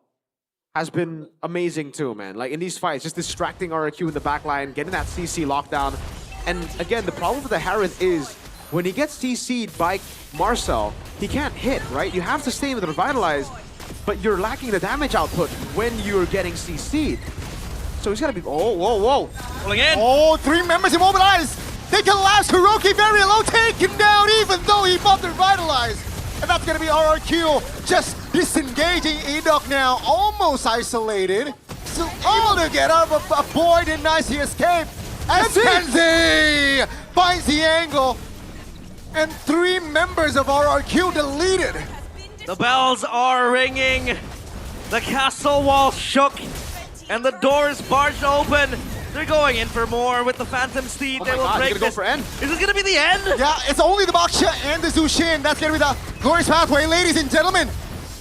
has been amazing too, man. Like in these fights, just distracting RRQ in the backline, getting that CC lockdown. And again, the problem with the Harith is when he gets CC'd by Marcel, he can't hit, right? You have to stay with the Revitalize, but you're lacking the damage output when you're getting CC'd. So he's gotta be, oh, whoa, whoa. Pulling in. Oh, 3 members immobilized. They collapse. Kuroki very low, taken down even though he buffed the Revitalize. And that's gonna be RRQ just disengaging. Edok now almost isolated. Still able to get out of a void, and nice he escaped. As Kenzie finds the angle. And 3 members of RRQ deleted. The bells are ringing. The castle wall shook. And the doors barged open. They're going in for more with the Phantom Steed. Oh they my will God, break he's gonna this. go for end. Is this gonna be the end? Yeah, it's only the Baksha and the Zushin. That's gonna be the glorious pathway, ladies and gentlemen.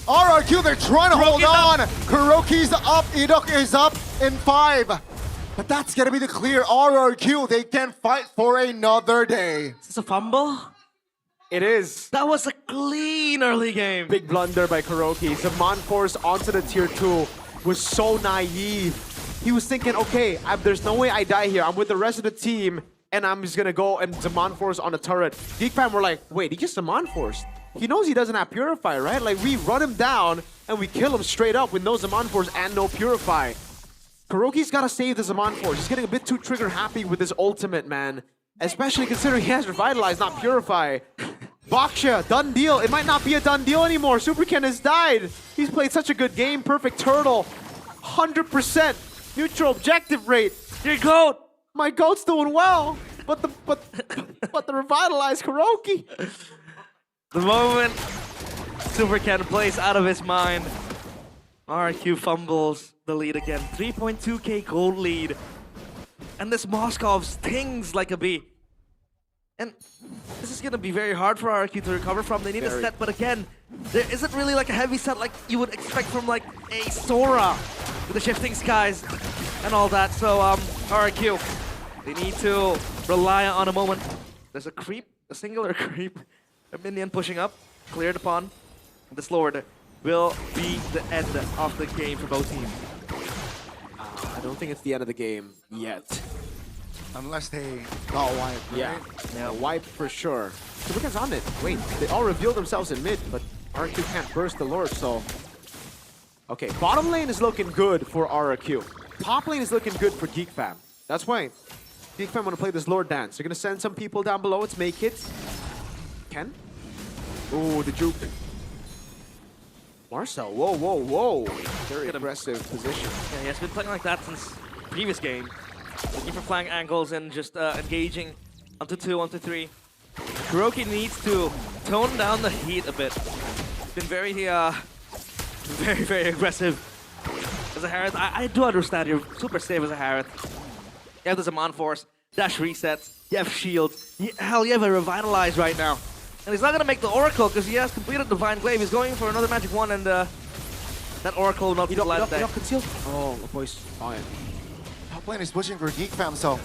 RRQ, they're trying to hold on. Kuroki's up, Edok is up in 5. But that's gonna be the clear. RRQ, they can fight for another day. Is this a fumble? It is. That was a clean early game. Big blunder by Kuroki. Zaman Force onto the tier 2 was so naive. He was thinking, okay, there's no way I die here. I'm with the rest of the team, and I'm just gonna go and Zaman Force on the turret. GeekFam were like, wait, he just Zaman Force. He knows he doesn't have Purify, right? Like, we run him down, and we kill him straight up with no Zaman Force and no Purify. Kuroki's gotta save the Zaman Force. He's getting a bit too trigger happy with his ultimate, man. Especially considering he has Revitalize, not Purify. Baksha, done deal. It might not be a done deal anymore. Super Ken has died. He's played such a good game. Perfect turtle. 100% neutral objective rate. Your goat. My goat's doing well. But the Revitalized Kuroki. The moment Super Ken plays out of his mind, RRQ fumbles the lead again. 3.2k gold lead. And this Moskov stings like a bee. And this is going to be very hard for RRQ to recover from. They need a set, but again, there isn't really like a heavy set like you would expect from like a Sora with the shifting skies and all that. So RRQ, they need to rely on a moment. There's a creep, a singular creep, a minion pushing up, cleared upon. This Lord will be the end of the game for both teams. I don't think it's the end of the game yet. Unless they got wiped, right? Yeah, wipe for sure. Super Ken's on it. Wait, they all revealed themselves in mid, but RRQ can't burst the Lord, so... Okay, bottom lane is looking good for RRQ. Top lane is looking good for GeekFam. That's why GeekFam want to play this Lord dance. They're going to send some people down below. It's Make It. Ken? Ooh, the juke. Marcel, whoa, whoa, whoa. Very aggressive position. Yeah, he has been playing like that since previous game. Looking for flank angles and just engaging onto 2, onto 3. Kuroki needs to tone down the heat a bit. He's been very, very aggressive as a Harith. I do understand you're super safe as a Harith. You have the Zaman Force, dash resets, you have shields. Hell, you have a Revitalize right now. And he's not going to make the Oracle because he has completed Divine Glaive. He's going for another Magic Wand and that Oracle will not be alive there. Oh, the boy's fine. Top lane is pushing for GeekFam, so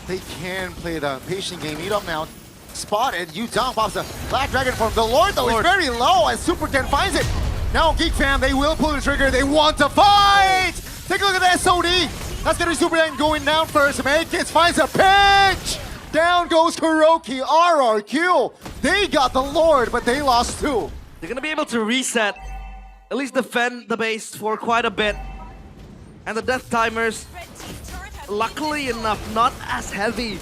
they can play the patient game. Edok now spotted. Yudong pops the Black Dragon form. The Lord, though, is very low as Super Ken finds it. Now GeekFam, they will pull the trigger. They want to fight! Take a look at the SOD. That's going to be Super Ken going down first. Make It finds a pinch! Down goes Kuroki. RRQ. They got the Lord, but they lost 2. They're going to be able to reset, at least defend the base for quite a bit. And the death timers, luckily enough, not as heavy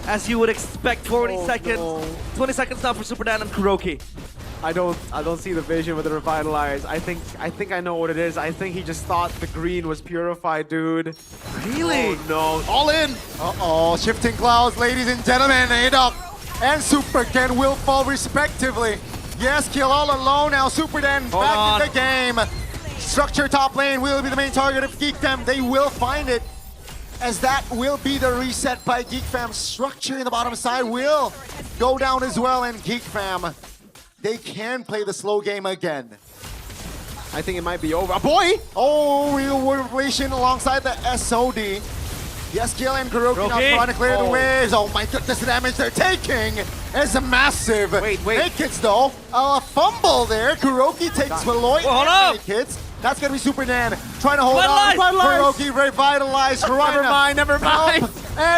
as you would expect. 40 seconds. No. 20 seconds now for Super Dan and Kuroki. I don't see the vision with the revitalize. I think I know what it is. I think he just thought the green was purified, dude. Really? Oh no. All in! Uh-oh, shifting clouds, ladies and gentlemen. Adok and Super Ken will fall respectively. Yes, kill all alone now. Super Den back in the game. Structure top lane will be the main target of Geek Fam. They will find it, as that will be the reset by Geek Fam. Structure in the bottom side will go down as well, and Geek Fam, they can play the slow game again. I think it might be over. Boy! Oh, real world inflation alongside the SOD. Yes, Kill and Kuroki now trying to clear the waves. Oh my goodness, the damage they're taking is massive. Wait. Nakeds though, a fumble there. Kuroki takes Veloy and Nakeds. That's gonna be Super Dan trying to hold on. Kuroki revitalized. Never mind.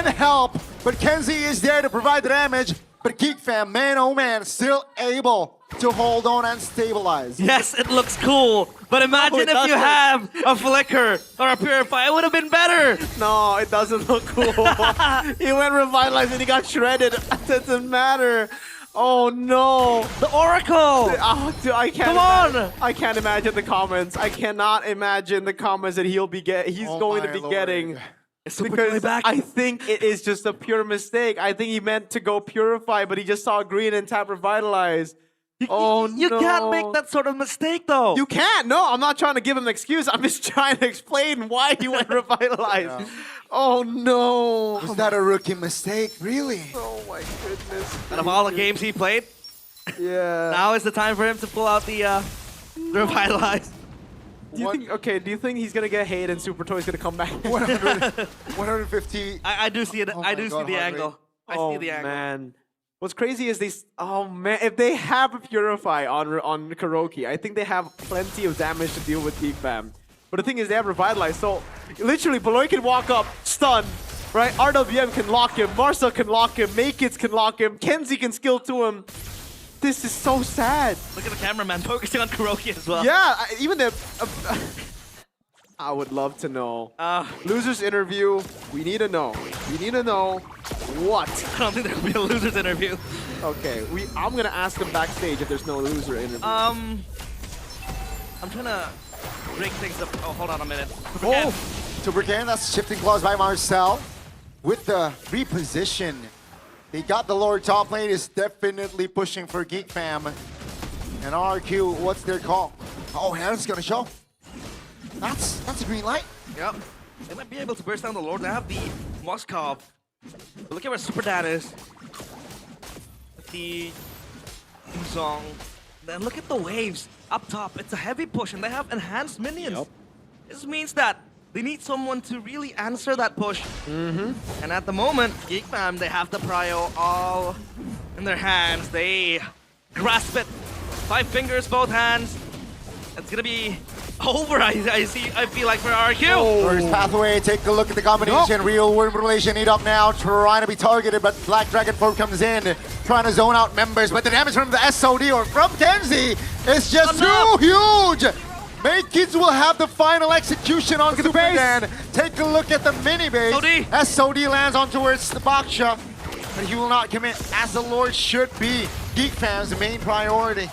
Help. But Kenzie is there to provide the damage. But Geek Fam, man oh man, still able to hold on and stabilize. Yes, it looks cool, but imagine if you have a Flicker or a Purify, it would have been better. No, it doesn't look cool. He went revitalized and he got shredded. It doesn't matter. Oh no. The Oracle. Oh, dude, I can't. Come on. I can't imagine the comments. I cannot imagine the comments that he's going to be getting. Because I think it is just a pure mistake. I think he meant to go Purify, but he just saw green and tap Revitalize. You can't make that sort of mistake, though. You can't. No, I'm not trying to give him an excuse. I'm just trying to explain why he went Revitalize. Yeah. Oh, no. Was that a rookie mistake? Really? Oh, my goodness. Out of all the games he played, now is the time for him to pull out the Revitalize. Do you think he's gonna get hate and Super Toy's gonna come back? 150. I do see it. I do see the angle. I see the angle. Man. What's crazy is if they have a Purify on Kuroki, I think they have plenty of damage to deal with Geek Fam. But the thing is they have Revitalize, so literally Beloy can walk up, stun, right? RWM can lock him, Marcel can lock him, Makits can lock him, Kenzie can skill to him. This is so sad. Look at the cameraman focusing on Kuroki as well. Yeah, even the... I would love to know. Losers interview, we need to know. We need to know what. I don't think there'll be a losers interview. Okay, I'm gonna ask them backstage if there's no loser interview. I'm trying to break things up. Oh, hold on a minute. Super Ken, that's shifting clause by Marcel. With the reposition, they got the lower top lane, is definitely pushing for Geek Fam. And RQ, what's their call? Oh, Heron's gonna show. That's a green light. Yep. They might be able to burst down the Lord. They have the Moskov. But look at where Super Dan is. The Song. Then look at the waves up top. It's a heavy push and they have enhanced minions. Yep. This means that they need someone to really answer that push. And at the moment, Geek Fam, they have the prio all in their hands. They grasp it. 5 fingers, both hands. It's gonna be over, I feel like, for RQ. First pathway, take a look at the combination. Real world relation, Edok now trying to be targeted, but Black Dragon 4 comes in, trying to zone out members, but the damage from the SOD or from Kenzie is just too huge. Kids will have the final execution on Super Dan. Take a look at the mini base. SOD lands on towards the Baksha, but he will not commit, as the Lord should be. Geek Fam's main priority.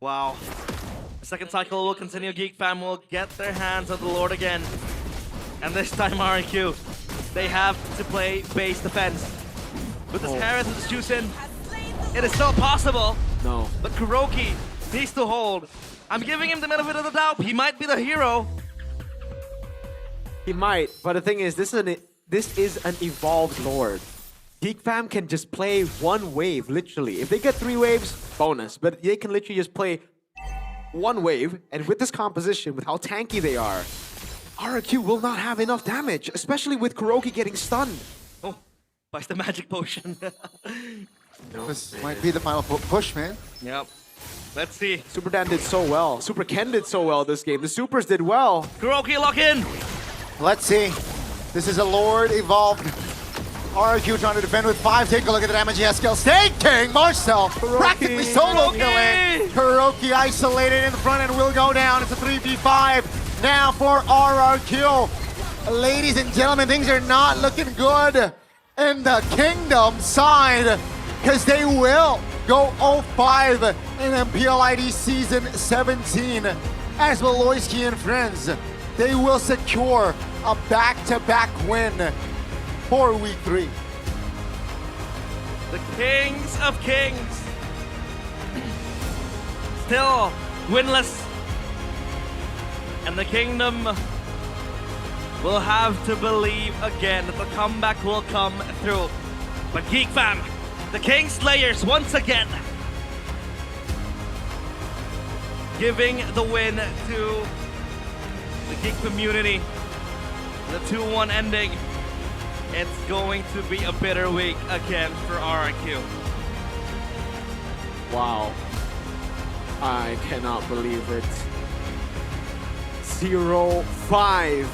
Wow. The second cycle will continue. Geek Fam will get their hands on the Lord again. And this time RQ, they have to play base defense. With this Harris and this Juicin, it is still possible. No. But Kuroki needs to hold. I'm giving him the benefit of the doubt. He might be the hero. He might, but the thing is, this is an evolved Lord. Geek Fam can just play one wave, literally. If they get 3 waves, bonus. But they can literally just play one wave, and with this composition, with how tanky they are, RQ will not have enough damage, especially with Kuroki getting stunned. Oh, buys the magic potion. This might be the final push, man. Yep. Let's see. Super Dan did so well. Super Ken did so well this game. The Supers did well. Kuroki, lock in. Let's see. This is a Lord evolved. RQ trying to defend with 5. Take a look at the damage he has skill. Staking Marcel practically solo killing. Kuroki isolated in the front and will go down. It's a 3v5 now for RRQ. Ladies and gentlemen, things are not looking good in the Kingdom side, because they will go 0-5 in MPL ID Season 17. As Waloyski and friends, they will secure a back-to-back win for Week 3. The Kings of Kings. Still winless. And the Kingdom will have to believe again that the comeback will come through. But Geek Fam, the King Slayers once again giving the win to the Geek community. The 2-1 ending. It's going to be a bitter week again for RRQ. Wow. I cannot believe it. 0-5.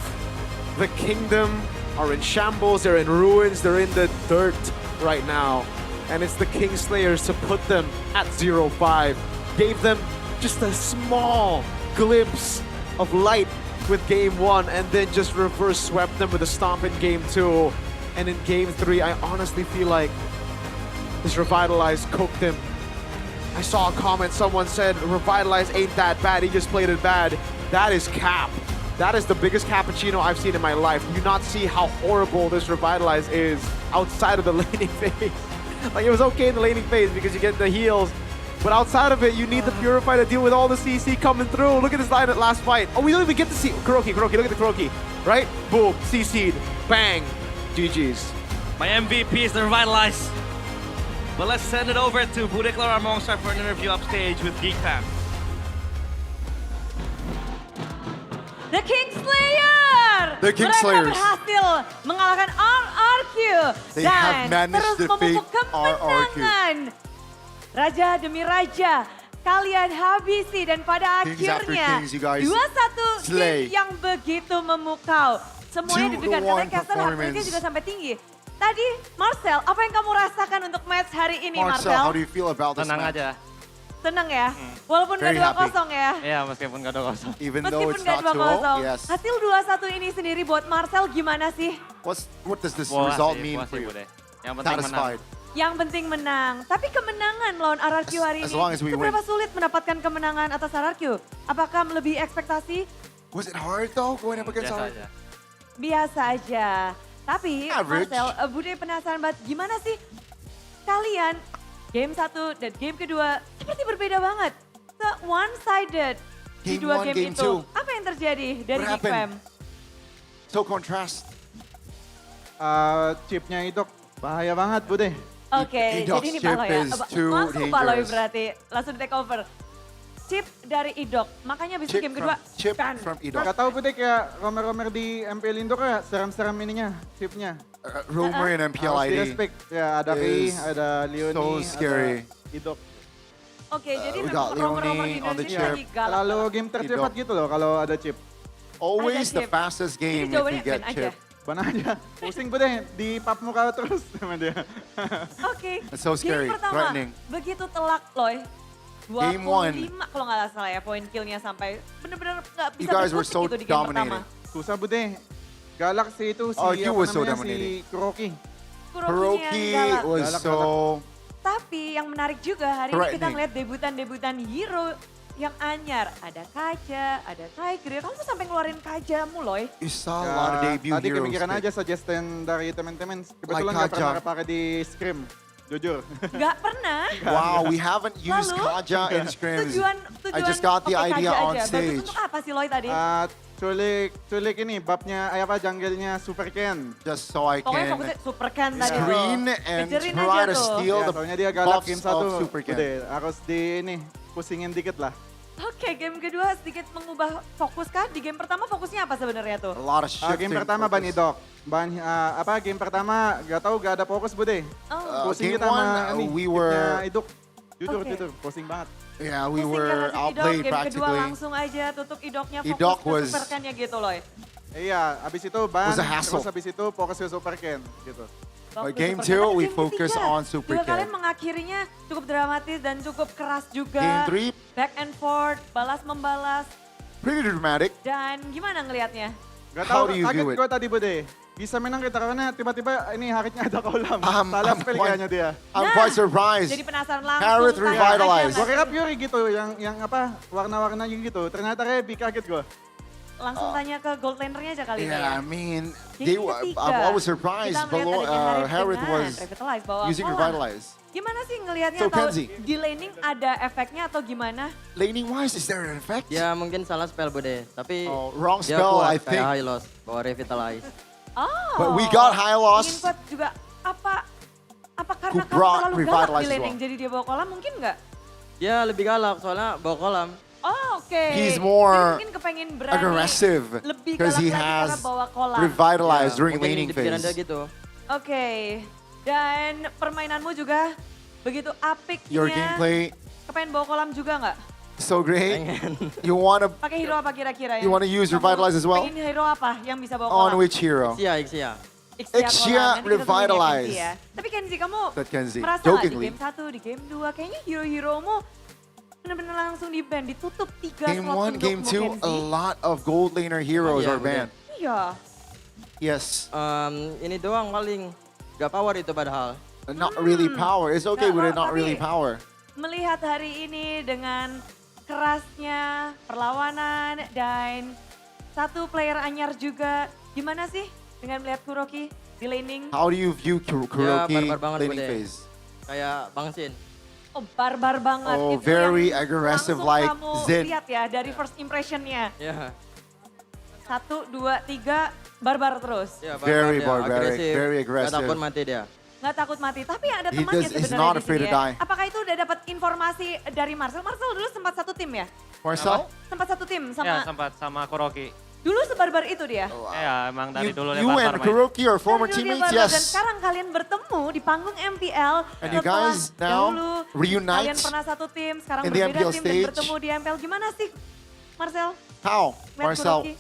The Kingdom are in shambles, they're in ruins, they're in the dirt right now. And it's the Kingslayers to put them at 0-5. Gave them just a small glimpse of light with Game 1 and then just reverse swept them with a stomp in Game 2. And in Game 3, I honestly feel like this Revitalize cooked him. I saw a comment, someone said, Revitalize ain't that bad, he just played it bad. That is cap. That is the biggest cappuccino I've seen in my life. Do you not see how horrible this Revitalize is outside of the laning phase? Like, it was okay in the laning phase because you get the heals, but outside of it, you need the Purify to deal with all the CC coming through. Look at this line at last fight. Oh, we don't even get to see Kuroki, look at the Kuroki, right? Boom, CC'd, bang, GG's. My MVP is the Revitalize. But let's send it over to Budeklar Armongstar for an interview upstage with Geek Fam. The Kingslayer! The Kingslayers. Mereka berhasil mengalahkan RRQ They dan have managed terus to defeat memupuk kemenangan. Raja demi raja, kalian habisi dan pada Kings after akhirnya kings, you guys 2-1 slay. game yang begitu memukau. Semuanya 2-1 deg-degan karena caster heart performance. rate-nya juga sampai tinggi. Tadi, Marcel, apa yang kamu rasakan untuk match hari ini, Marcel, how do you feel about this Tenang match? aja. Seneng ya? Walaupun Very nggak happy. 2-0 ya? Iya, meskipun gak 2-0. Even though Meskipun it's nggak not 2-0, 2-0, yes. hasil 2-1 ini sendiri buat Marcel gimana sih? What does this Puas result sih, mean puas for sih, you? Bude. Yang penting menang. Satisfied. Yang penting menang. Tapi kemenangan lawan RRQ hari As ini, long as we seberapa win. sulit mendapatkan kemenangan atas RRQ? Apakah melebihi ekspektasi? Was it hard though going up against Biasa our... aja. Biasa aja. Tapi Average. Marcel, Bude penasaran banget gimana sih kalian game 1 dan game kedua seperti berbeda banget. One-sided di Game dua 1, game game itu. 2. Apa yang terjadi dari What Geek Fam? happened? So contrast. Chipnya itu bahaya banget, Bude. Oke, Idok's jadi ini chip Paloy ya. is too Langsung Paloy dangerous. berarti, langsung di take over. Chip dari Idok, makanya abis itu Chip game kedua. Chip ban. from Idok. Gak tau, Bude, kayak romer-romer di MPL Indo kayak seram-seram ininya, chipnya. Romer in MPL Harus ID di-respect. Ya, ada Ri, is ada Leoni, so scary. ada Idok. Oke, jadi we memang got romer-romer Leoni di on the Indonesia chip. lagi galak. Terlalu game tercepat Idok. gitu loh kalau ada chip. Always Ada the chip. fastest game Jadi if jawabannya you get ban aja. chip. Ban aja. Pusing, Bude, di pap muka terus sama dia. Oke, It's so scary, game pertama threatening. begitu telak Loy. Game 25 kalau nggak salah ya poin killnya sampai bener-bener nggak bisa You guys were berkutik so gitu di game pertama. dominating. Susah, Bude. Galak sih itu si, Oh, you apa was so namanya, dominating. si Kuroki. Hiroki galak. was Galak, so... Tapi yang menarik juga hari ini kita Threatening. ngeliat debutan-debutan hero yang anyar. Ada Kaja, ada Tiger. Kamu sampai ngeluarin Kajamu, Loy. You saw a lot of debut Tadi heroes. kepikiran pick. aja suggestion dari teman-teman. Kebetulan Like gak pernah Kaja. kepake di Scrim. Jujur. Gak pernah. Wow, we haven't used Lalu, Kaja in scrims. Tujuan I just got the oke, idea Kaja on aja. Bagus stage. untuk apa sih Loy tadi? Culik ini, babnya, jungle-nya Super Ken. Just so I Pokoknya can fokusnya Super Ken tadi tuh. screen and Kejerin try aja to tuh. steal Ya, the soalnya dia galak game buffs 1. of Super Ken. Udah, harus di ini, pusingin dikit lah. Oke, game kedua sedikit mengubah fokus kan? Di game pertama fokusnya apa sebenarnya tuh? A lot of shifting. Game pertama focus. Ban Idok. Game pertama gak ada fokus, Bude. Pusing Game kita sama one, ini, we kitnya were- Idok. Jujur, Oke. jujur, pusing banget. Yeah, we Pusing were karena si Idok, outplayed game kedua practically. langsung aja tutup Idoknya fokus Idok ke was- Super Ken-nya gitu Loy. Iya, abis itu Ban, Was a hassle. terus abis itu fokus ke Super Ken, gitu. Fokus game Super two, Ken. we Game focus ketiga on Super juga Ken. kalian mengakhirinya cukup dramatis dan cukup keras juga. Game three, Back and forth, balas membalas. pretty dramatic. Dan gimana ngelihatnya? Gak How tau, do you kaget view it? gue tadi, Bude. bisa menang kita karena tiba-tiba ini Harithnya ada kolam. Salah spell kayaknya dia. I'm quite surprised. Jadi penasaran langsung. Harith revitalized. Gue kira Fury gitu, yang apa, warna-warna gitu. Ternyata Rebi, kaget gue. Langsung tanya ke gold lanernya aja kali ini Yeah, ya. I mean, Jadi I was surprised. kita melihat adanya Harith dengan was Revitalize bawa using kolam. revitalize. Gimana sih ngelihatnya So, atau Kenzie. di laning ada efeknya atau gimana? Laning wise, is there an effect? Ya mungkin salah spell Bude, tapi wrong dia spell, kuat I think. kayak high loss, bawa revitalize. Oh. But we got high loss. Ingin kuat juga apa karena Who kamu brought terlalu galak Revitalize di as laning well. jadi dia bawa kolam mungkin nggak? Dia lebih galak soalnya bawa kolam. Oh, oke. He's Jadi more mungkin kepengen berani aggressive lebih because galak he lagi karena has bawa kolam. revitalized during mungkin laning di pikiran dia phase. gitu. Oke. Dan permainanmu juga begitu apiknya. Your gameplay Kepengen bawa kolam juga nggak? so great. You wanna Pakai hero apa kira-kira ya? you wanna use revitalize as well? Pengen hero apa yang bisa bawa kolam? On which hero? Ixia. Ixia kolam. Nanti kita tungguin ya, revitalize. Kenzie ya. Tapi Kenzie kamu That Kenzie. merasa nggak di Jokingly. game 1, di game 2 kayaknya hero-heromu benar-benar langsung di ban, ditutup 3 Game slot 1, Game 2, a Kenzie. lot of gold laner heroes Iya, are banned. Iya. Yes. Ini doang paling gak power itu padahal. Not really power. It's okay with it not really tapi- power. Melihat hari ini dengan kerasnya perlawanan dan satu player anyar juga, gimana sih dengan melihat Kuroki di laning? How do you view Kuroki barbar banget laning Bude. phase? Kayak Bangsin. Oh, barbar banget. Oh, Itu very yang aggressive langsung like kamu Zin. lihat ya dari first impressionnya. Ya. 1, 2, 3, barbar terus. Ya, Very dia, barbaric, agresif. very Gak aggressive. takut mati dia. Nggak takut mati, tapi ada He temannya he's sebenarnya not di afraid sini to ya. die. Apakah itu udah dapat informasi dari Marcel? Marcel dulu sempat satu tim ya? Marcel? Sempat satu tim sama, Ya sempat sama Kuroki. dulu sebarbar itu dia? Ya emang dari dulu You lebar and Kuroki are former Dulu dia teammates, barbar, Dan yes. sekarang kalian bertemu di panggung MPL. And you setelah guys now dahulu reunite Kalian pernah satu tim, sekarang in the berbeda MPL tim dan stage. bertemu di MPL. Gimana sih Marcel? How, Lihat Marcel? Kuroki?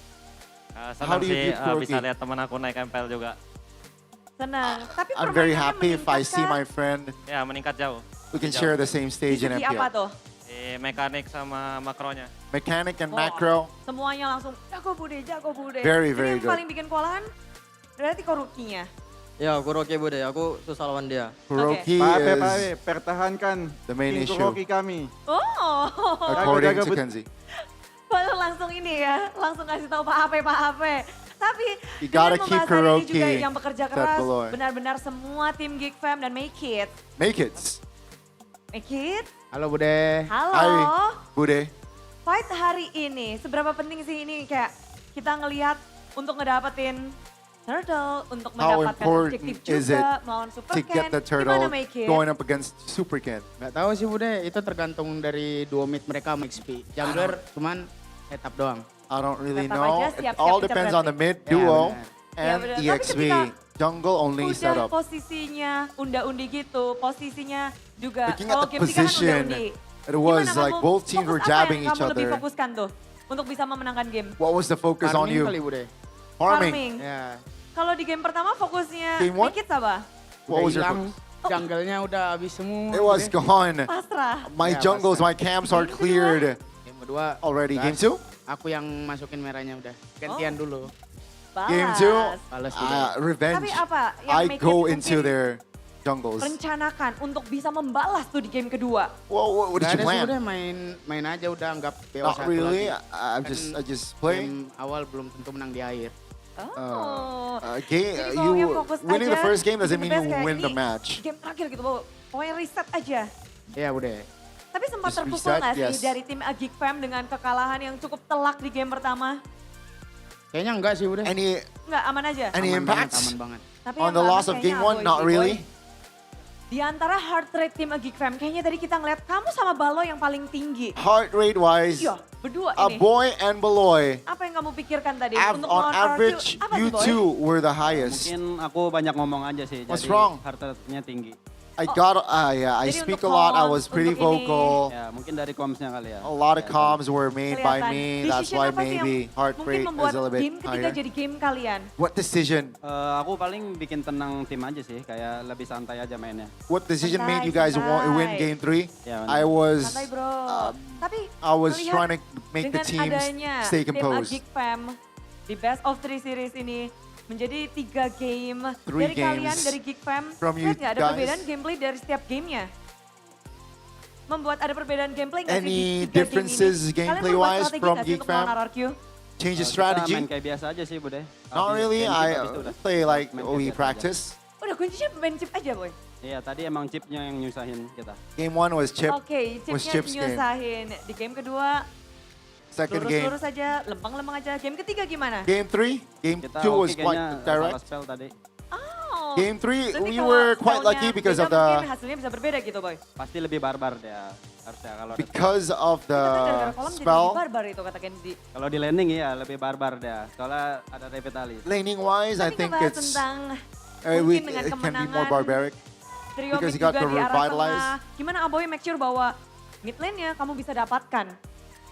How Senang do you sih view Kuroki? bisa lihat teman aku naik MPL juga. Senang. Tapi I'm very permainannya happy if I see meningkat my friend. Ya meningkat jauh. We can Jauh. share the same stage in Di apa MPL. tuh? Di mekanik sama makronya. Mechanic and Oh. macro. Semuanya langsung jago bude, jago bude. Very, Jadi very yang good. paling bikin kewalahan berarti Kurokinya. Ya Kuroki Bude, aku susah lawan dia. Kuroki Pape, is pertahankan the main tim issue. Kuroki kami. Oh. according Jaga-jaga to Kenzie. Baru langsung ini ya, langsung kasih tahu Pak Ape. Tapi You gotta dengan keep pembahasan ini juga Kuroki yang bekerja that keras, below. benar-benar semua tim Geek Fam dan Make It. Make it. Make It, Halo Bude. halo. Hi, Bude. Fight hari ini, seberapa penting sih ini kayak kita ngelihat untuk ngedapetin turtle, untuk How mendapatkan important objektif is it juga, melawan Super to get the turtle Gimana Make It? going up against Super Ken? Gak tahu sih Bude, itu tergantung dari duo mid mereka sama XP. Jungler cuman setup doang. I don't really Tetap know. aja It siap-siap all kita depends on the mid Ya, duo benar. Ya, and benar. Tapi EXP. ketika Jungle only Udah setup. posisinya unda-undi gitu, posisinya juga Looking at kalau the game 3 kan position, unda-undi. it was Gimana like kamu- both teams were fokus apa jabbing yang each kamu lebih other. fokuskan tuh untuk bisa memenangkan game? What was the focus on Farming you? kali Bude. Farming. Ya. Kalau di game pertama fokusnya Game one? Make It apa? What was your hilang, focus? jungle-nya udah habis semua. It was Bude. gone. Pasrah. My Ya, jungles, pasrah. my camps are cleared Game kedua already. udah. Game 2? Aku yang masukin merahnya udah. Gantian dulu. Balas. Game 2? Balas Bude. Revenge. Tapi apa yang I Make go It into mungkin their jungles. rencanakan untuk bisa membalas tuh di game kedua? What did Gak you ada sih plan? udah main aja udah anggap BO1 Not really. lagi. I just play. Game awal belum tentu menang di akhir. Oh. Game, Jadi kalau yang you fokus winning the aja, first game doesn't bikin mean the best you kayak win the ini match. Game terakhir gitu, pokoknya reset aja. Iya Bude. Tapi sempat Just terpukul reset, nggak sih yes. dari tim Geek Fam dengan kekalahan yang cukup telak di game pertama? Kayaknya enggak sih Bude. Nggak, aman aja? Any Aman impacts banget, aman banget. Tapi on yang the nggak loss aman of game kayaknya 1? Aboy Not sih, Boy. really. Di antara heart rate tim Geek Fam, kayaknya tadi kita ngeliat kamu sama Balo yang paling tinggi. Heart rate wise, Iya, berdua a ini. boy and Beloy. Apa yang kamu pikirkan tadi? On melawan average, RQ? Apa you sih, Boy? two were the highest. Mungkin aku banyak ngomong aja sih. What's jadi wrong? heart rate-nya tinggi. I got, yeah, I Jadi speak untuk a lot. I comms, was pretty untuk ini. vocal. Ya, mungkin dari comms-nya kali ya. A lot of comms were made by Kelihatan. me. That's Decision why apa sih yang maybe heart mungkin rate membuat is a little bit game ketiga higher. jadi game kalian? What decision? Aku paling bikin tenang tim aja sih, kayak lebih santai aja mainnya. What decision Santai, made you guys win santai. game 3? Ya, I was, Santai bro. Tapi I was melihat trying to make the dengan teams adanya stay tim composed. Geek Fam di Best of 3 series ini, menjadi 3 game Three dari kalian, games dari Geek Fam. from you Lihat nggak ada guys. perbedaan gameplay dari setiap gamenya? Membuat ada perbedaan gameplay nggak sih di Any 3 game ini? differences Kalian gameplay membuat wise strategi from nggak sih Geek untuk melawan Fam? RRQ? Change the Kita strategy? main kayak biasa aja sih, Bude. Not really. I play like we practice. Udah kuncinya main chip aja, Boy. Iya, tadi emang chipnya yang nyusahin kita. Game 1 was chip. Oke, was chipnya Chip's game. nyusahin. Di game kedua, Second game. lurus-lurus aja, lempeng-lempeng aja. Game ketiga gimana? Game 3, game Kita 2 was hoki quite kayaknya direct. salah spell tadi. Oh. Game 3, Berarti we kalau were quite stylenya lucky because beda, of the mungkin hasilnya bisa berbeda gitu, Boy. Pasti lebih barbar dia harusnya kalau ada- because of the Gara-gara kolam jadi spell. lebih barbar itu kata Kenzi. kalau di landing ya lebih barbar dia. Soalnya ada revitalis. Laning wise, I Tadi think ngebahas it's tentang we, mungkin dengan it can be more kemenangan barbaric. trio because mid you got juga to di arah revitalize. tengah. Gimana Aboy make sure bahwa mid lane-nya kamu bisa dapatkan.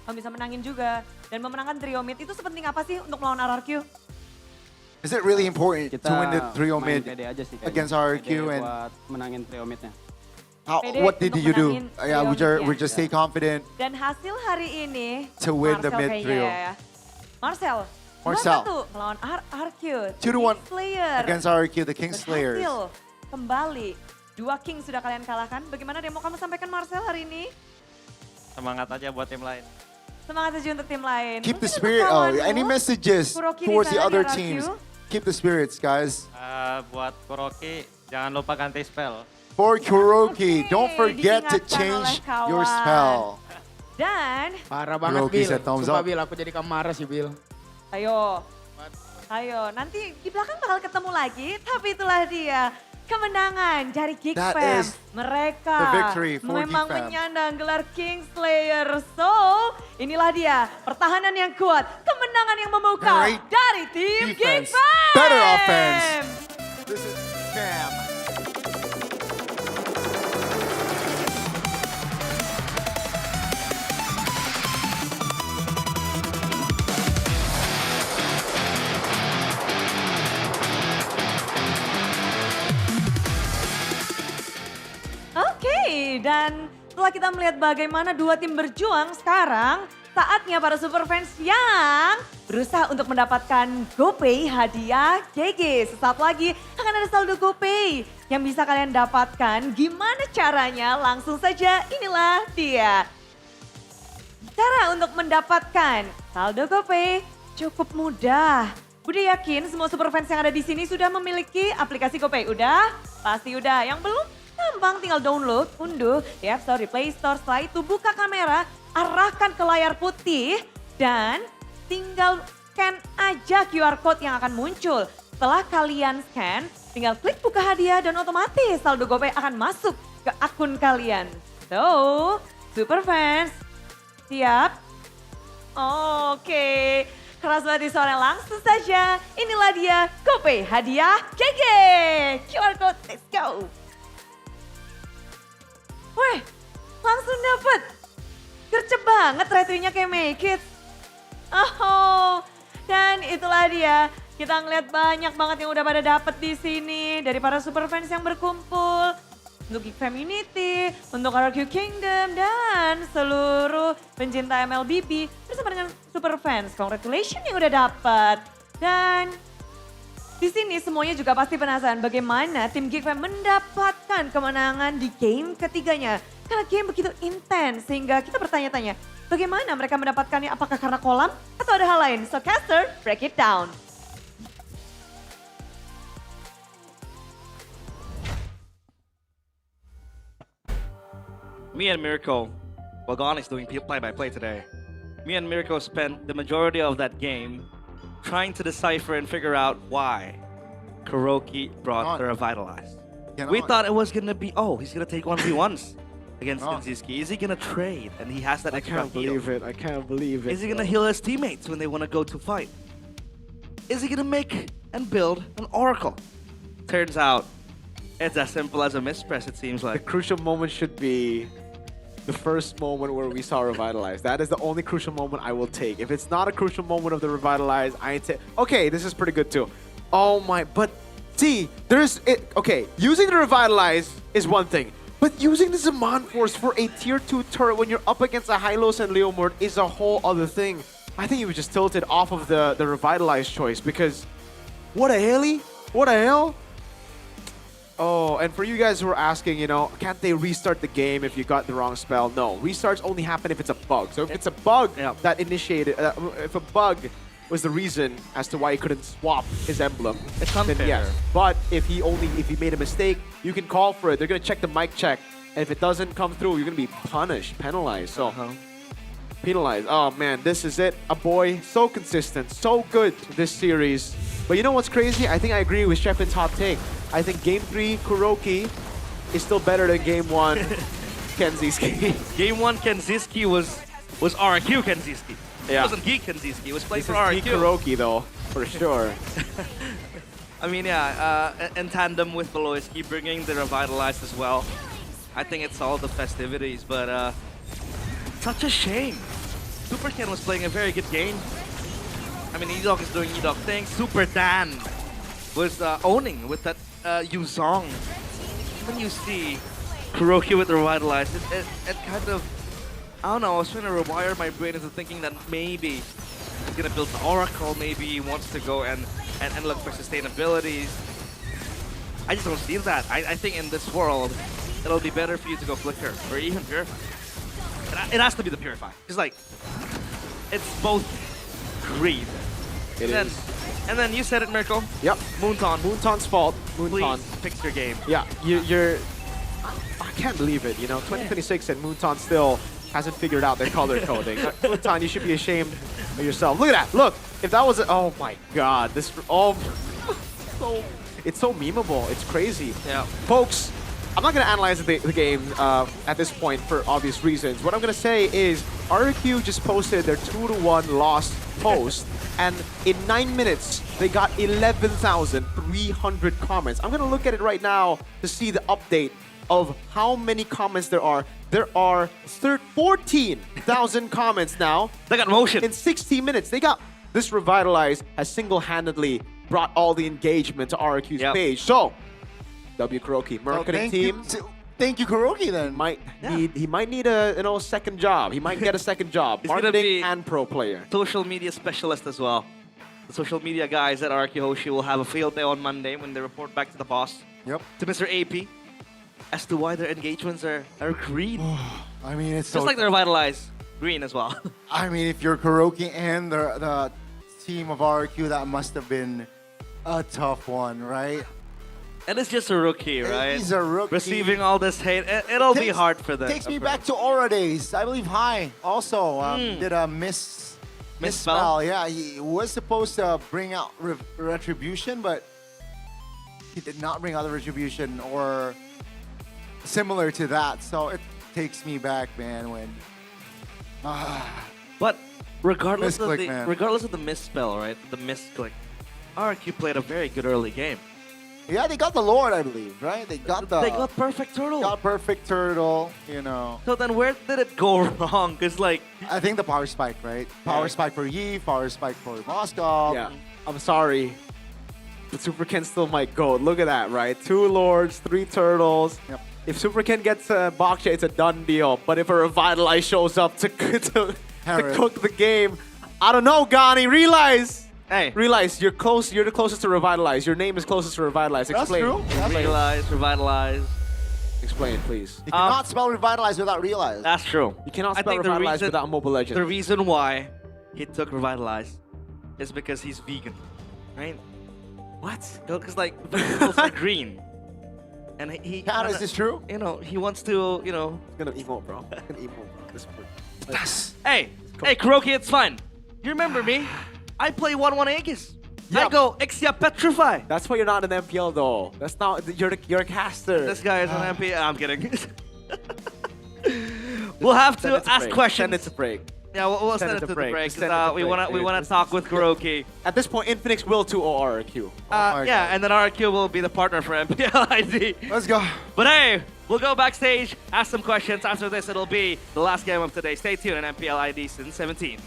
Kamu bisa menangin juga. Dan memenangkan trio mid itu sepenting apa sih untuk melawan RRQ? Is it really important Kita to win the trio main mid pede aja sih kayaknya. against RRQ Pede and buat menangin trio midnya. Pede what did untuk you do? menangin Yeah, trio we mid-nya. just stay confident. Dan hasil hari ini To win the Marcel mid kayaknya trio. ya. Marcel. Marcel. 2-1 melawan RRQ. 2-1 Slayer. against RRQ, the King Slayers. Berhasil kembali. 2 King sudah kalian kalahkan. Bagaimana demo kamu sampaikan Marcel hari ini? Semangat aja buat tim lain. Semangat aja untuk tim lain. Keep the Mungkin spirit. untuk Oh, kawanmu, any messages Kuroki di towards the sana di other RRQ? teams? Keep the spirits, guys. Buat Kuroki, jangan lupa ganti spell. For Kuroki, don't forget to diingatkan change oleh kawan. your spell. Dan, Parah banget, Kuroki Bill. said thumbs Sumpah, up. Bill, aku jadi marah sih, Bill. ayo. Ayo, nanti di belakang bakal ketemu lagi. Tapi itulah dia. Kemenangan dari Geek That Fam. is Mereka the victory for memang Geek Fam. menyandang gelar King Slayer. So, inilah dia pertahanan yang kuat, kemenangan yang memukau Great dari tim Geek defense, Fam. better offense. This is Cam. Oke, dan setelah kita melihat bagaimana dua tim berjuang, sekarang saatnya para super fans yang berusaha untuk mendapatkan GoPay hadiah GG. Sesaat lagi akan ada saldo GoPay yang bisa kalian dapatkan. Gimana caranya? Langsung saja inilah dia. Cara untuk mendapatkan saldo GoPay cukup mudah. Udah yakin semua super fans yang ada di sini sudah memiliki aplikasi GoPay? Udah? Pasti udah. Yang belum? Gampang, tinggal download, unduh di App Store, di Play Store. Setelah itu buka kamera, arahkan ke layar putih dan tinggal scan aja QR code yang akan muncul. Setelah kalian scan, tinggal klik buka hadiah dan otomatis saldo GoPay akan masuk ke akun kalian. So, super fans, siap? Oke, keras banget di suara, langsung saja. Inilah dia GoPay hadiah GG. QR code, let's go. Weh, langsung dapet. Gercep banget retrinya kayak make it. Oh, dan itulah dia. Kita ngeliat banyak banget yang udah pada dapet di sini dari para super fans yang berkumpul. Untuk Geek Community, untuk RRQ Kingdom, dan seluruh pencinta MLBB bersama dengan super fans. Congratulations yang udah dapet. Dan di sini semuanya juga pasti penasaran bagaimana tim Geek Fam mendapatkan kemenangan di game ketiganya. Karena game begitu intens sehingga kita bertanya-tanya bagaimana mereka mendapatkannya, apakah karena kolam atau ada hal lain. So caster, break it down. Me and Mirko, well, Gonix doing play-by-play today. Me and Mirko spent the majority of that game trying to decipher and figure out why Kuroki brought the Revitalize. We thought it was gonna be, oh, he's gonna take 1v1s against Zinziski. Is he gonna trade? And he has that extra heal. I can't believe it. Is he gonna heal his teammates when they wanna go to fight? Is he gonna make and build an Oracle? Turns out, it's as simple as a mispress, it seems The like. crucial moment should be the first moment where we saw Revitalize. That is the only crucial moment I will take. If it's not a crucial moment of the Revitalize, I ain't take. Okay, this is pretty good too. Oh my, but see, there's it. Okay, using the Revitalize is one thing, but using the Zaman Force for a tier 2 turret when you're up against a Hylos and Leomord is a whole other thing. I think he was just tilted off of the Revitalize choice because What a hell? What a hell? Oh, and for you guys who are asking, you know, can't they restart the game if you got the wrong spell? No, restarts only happen if it's a bug. So if it's a bug that initiated, if a bug was the reason as to why he couldn't swap his emblem, it's unfair. then yes. But if he made a mistake, you can call for it. They're gonna check the mic check, and if it doesn't come through, you're gonna be punished, penalized. So penalized. Oh man, this is it. A boy, so consistent, so good this series. But you know what's crazy? I think I agree with Shepin's hot take. I think Game 3 Kuroki is still better than Game 1 Kenziski. Game 1 Kenziski was RQ Kenziski. Yeah. It wasn't Geek Kenziski. It was played This for is RQ. Geek Kuroki though, for sure. I mean, yeah, in tandem with Beloyski bringing the Revitalized as well. I think it's all the festivities, but such a shame. Super Ken was playing a very good game. I mean, Edok is doing Edok things. Super Dan was owning with that Yuzong. When you see Kuroki with the Revitalized, it kind of, I don't know, I was trying to rewire my brain into thinking that maybe he's gonna build the Oracle, maybe he wants to go and look for sustainabilities. I just don't see that. I think in this world, it'll be better for you to go Flicker or even Purify. It has to be the Purify. It's like, it's both greed. It is. And then you said it, Mirko. Yep. Moonton. Moonton's fault. Moonton. Please fix your game. Yeah, you're... I can't believe it, you know, 2026 and Moonton still hasn't figured out their color coding. Moonton, you should be ashamed of yourself. Look at that, look! If that was oh my god, this, it's so memeable, it's crazy. Yeah. Folks, I'm not gonna analyze the game at this point for obvious reasons. What I'm gonna say is, RQ just posted their 2-1 loss post, and in 9 minutes, they got 11,300 comments. I'm gonna look at it right now to see the update of how many comments there are. There are 14,000 comments now. They got motion. In 60 minutes, they got this Revitalized has single-handedly brought all the engagement to RQ's page. So, W Kuroki, marketing team. Thank you, Kuroki. Then he might need a second job. He might get a second job. He's Marketing and pro player. Social media specialist as well. The social media guys at RQ Hoshi will have a field day on Monday when they report back to the boss. Yep. To Mr. AP. As to why their engagements are green. I mean, it's just so like the Revitalized green as well. I mean, if you're Kuroki and the team of RQ, that must have been a tough one, right? And it's just a rookie, right? He's a rookie. Receiving all this hate, it'll be hard for them. Takes me back to Aura days. I believe High also did a misspell. Yeah, he was supposed to bring out Retribution, but he did not bring out the Retribution or similar to that. So it takes me back, man, when... But regardless of misclick, regardless of the misspell, right? The misclick, RQ played a very good early game. Yeah, they got the Lord, I believe, right? They got Perfect Turtle. Got Perfect Turtle, you know. So then where did it go wrong? Because like... I think the Power Spike, right? Power Spike for Yi, Power Spike for Moscow. Yeah, I'm sorry. But Super Ken still might go. Look at that, right? 2 Lords, 3 Turtles. Yep. If Super Ken gets Baksha, it's a done deal. But if a Revitalize shows up to cook the game, I don't know, Gani. Realize you're close. You're the closest to Revitalize. Your name is closest to Revitalize. Explain. That's true. Revitalize. Explain, please. You cannot spell Revitalize without Realize. That's true. You cannot spell Revitalize without Mobile Legends. The reason why he took Revitalize is because he's vegan, right? What? Because like vegetables are green, and he. Is this true? You know, he wants to. You know. He's gonna emote, bro. He's gonna emote. Hey, Kuroki, it's fine. You remember me? I play 1-1 Aegis. I go Exia Petrify. That's why you're not an MPL though. That's not. You're a caster. This guy is an MPL. I'm kidding. We'll have to ask questions. Send it to break. Yeah, we'll send it to the break. We wanna talk with Kuroki. At this point, Infinix will 2-0 RQ. Yeah, and then RQ will be the partner for MPL ID. Let's go. But hey, we'll go backstage, ask some questions. After this, it'll be the last game of today. Stay tuned on MPL ID Season 17.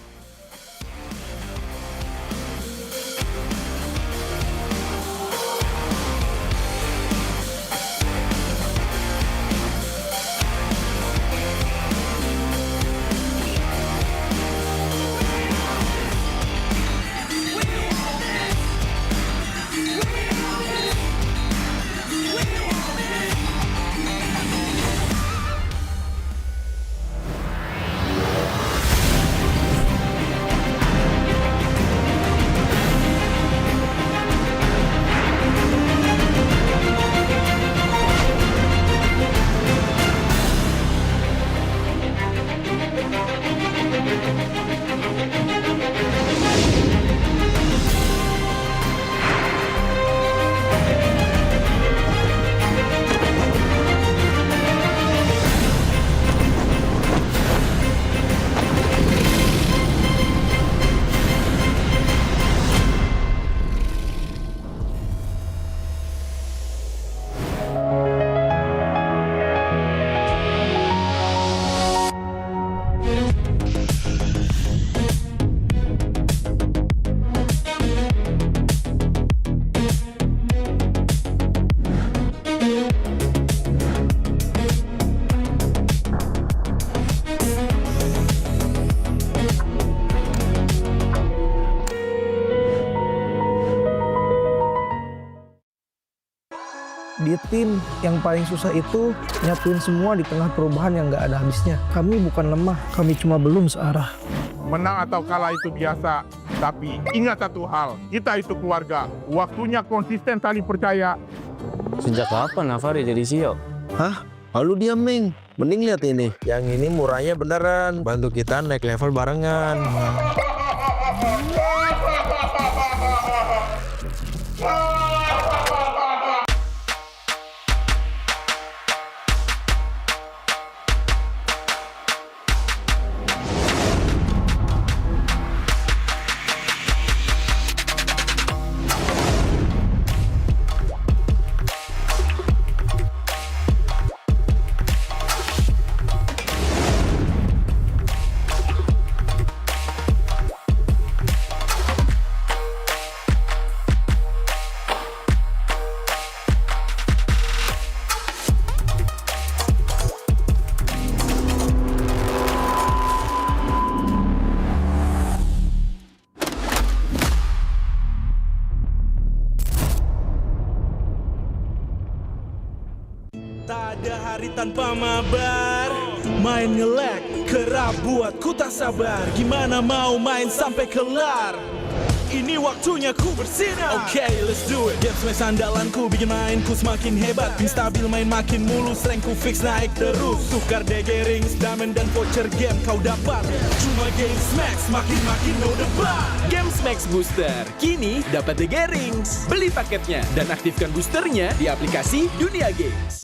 tim. Yang paling susah itu nyatuin semua di tengah perubahan yang nggak ada habisnya. Kami bukan lemah, kami cuma belum searah. Menang atau kalah itu biasa, tapi ingat satu hal, kita itu keluarga. Waktunya konsisten saling percaya. Sejak kapan Navari jadi CEO? Hah? Lalu dia Ming. Mending lihat ini. Yang ini murahnya beneran. Bantu kita naik level barengan. Tak ada hari tanpa mabar. Main nge-lag, kerap buat ku tak sabar. Gimana mau main sampai kelar? Ini waktunya ku bersinar. Oke, let's do it. Game smash andalanku bikin mainku semakin hebat. Pin stabil main makin mulus, rankku fix naik terus. Tukar DG rings, diamond dan voucher game kau dapat. Cuma game smash makin no debat. Game Max Booster, kini dapat DG Rings. Beli paketnya dan aktifkan boosternya di aplikasi Dunia Games.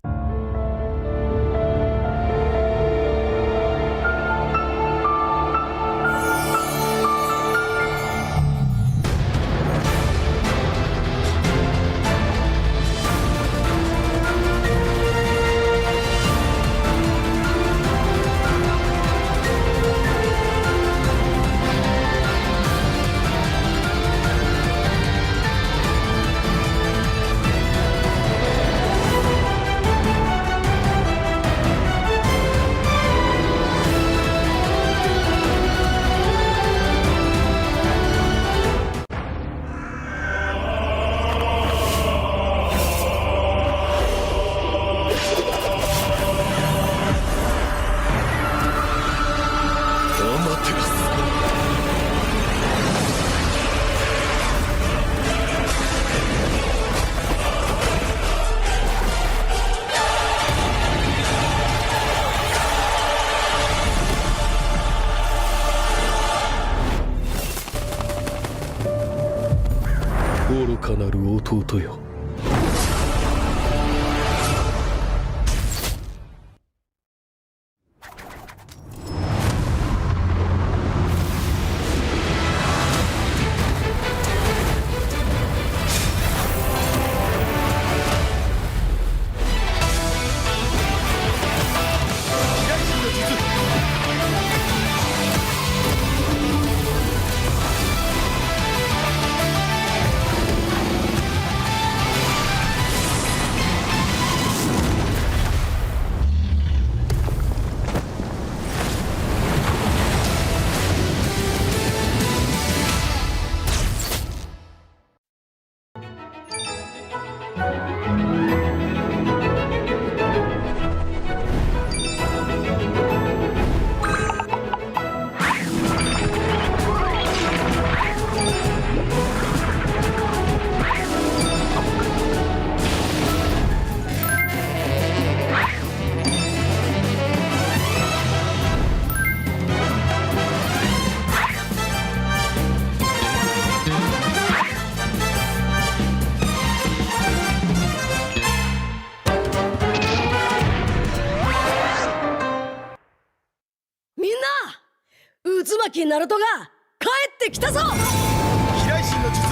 Uzumaki Naruto が帰ってきたぞ。飛来神の術。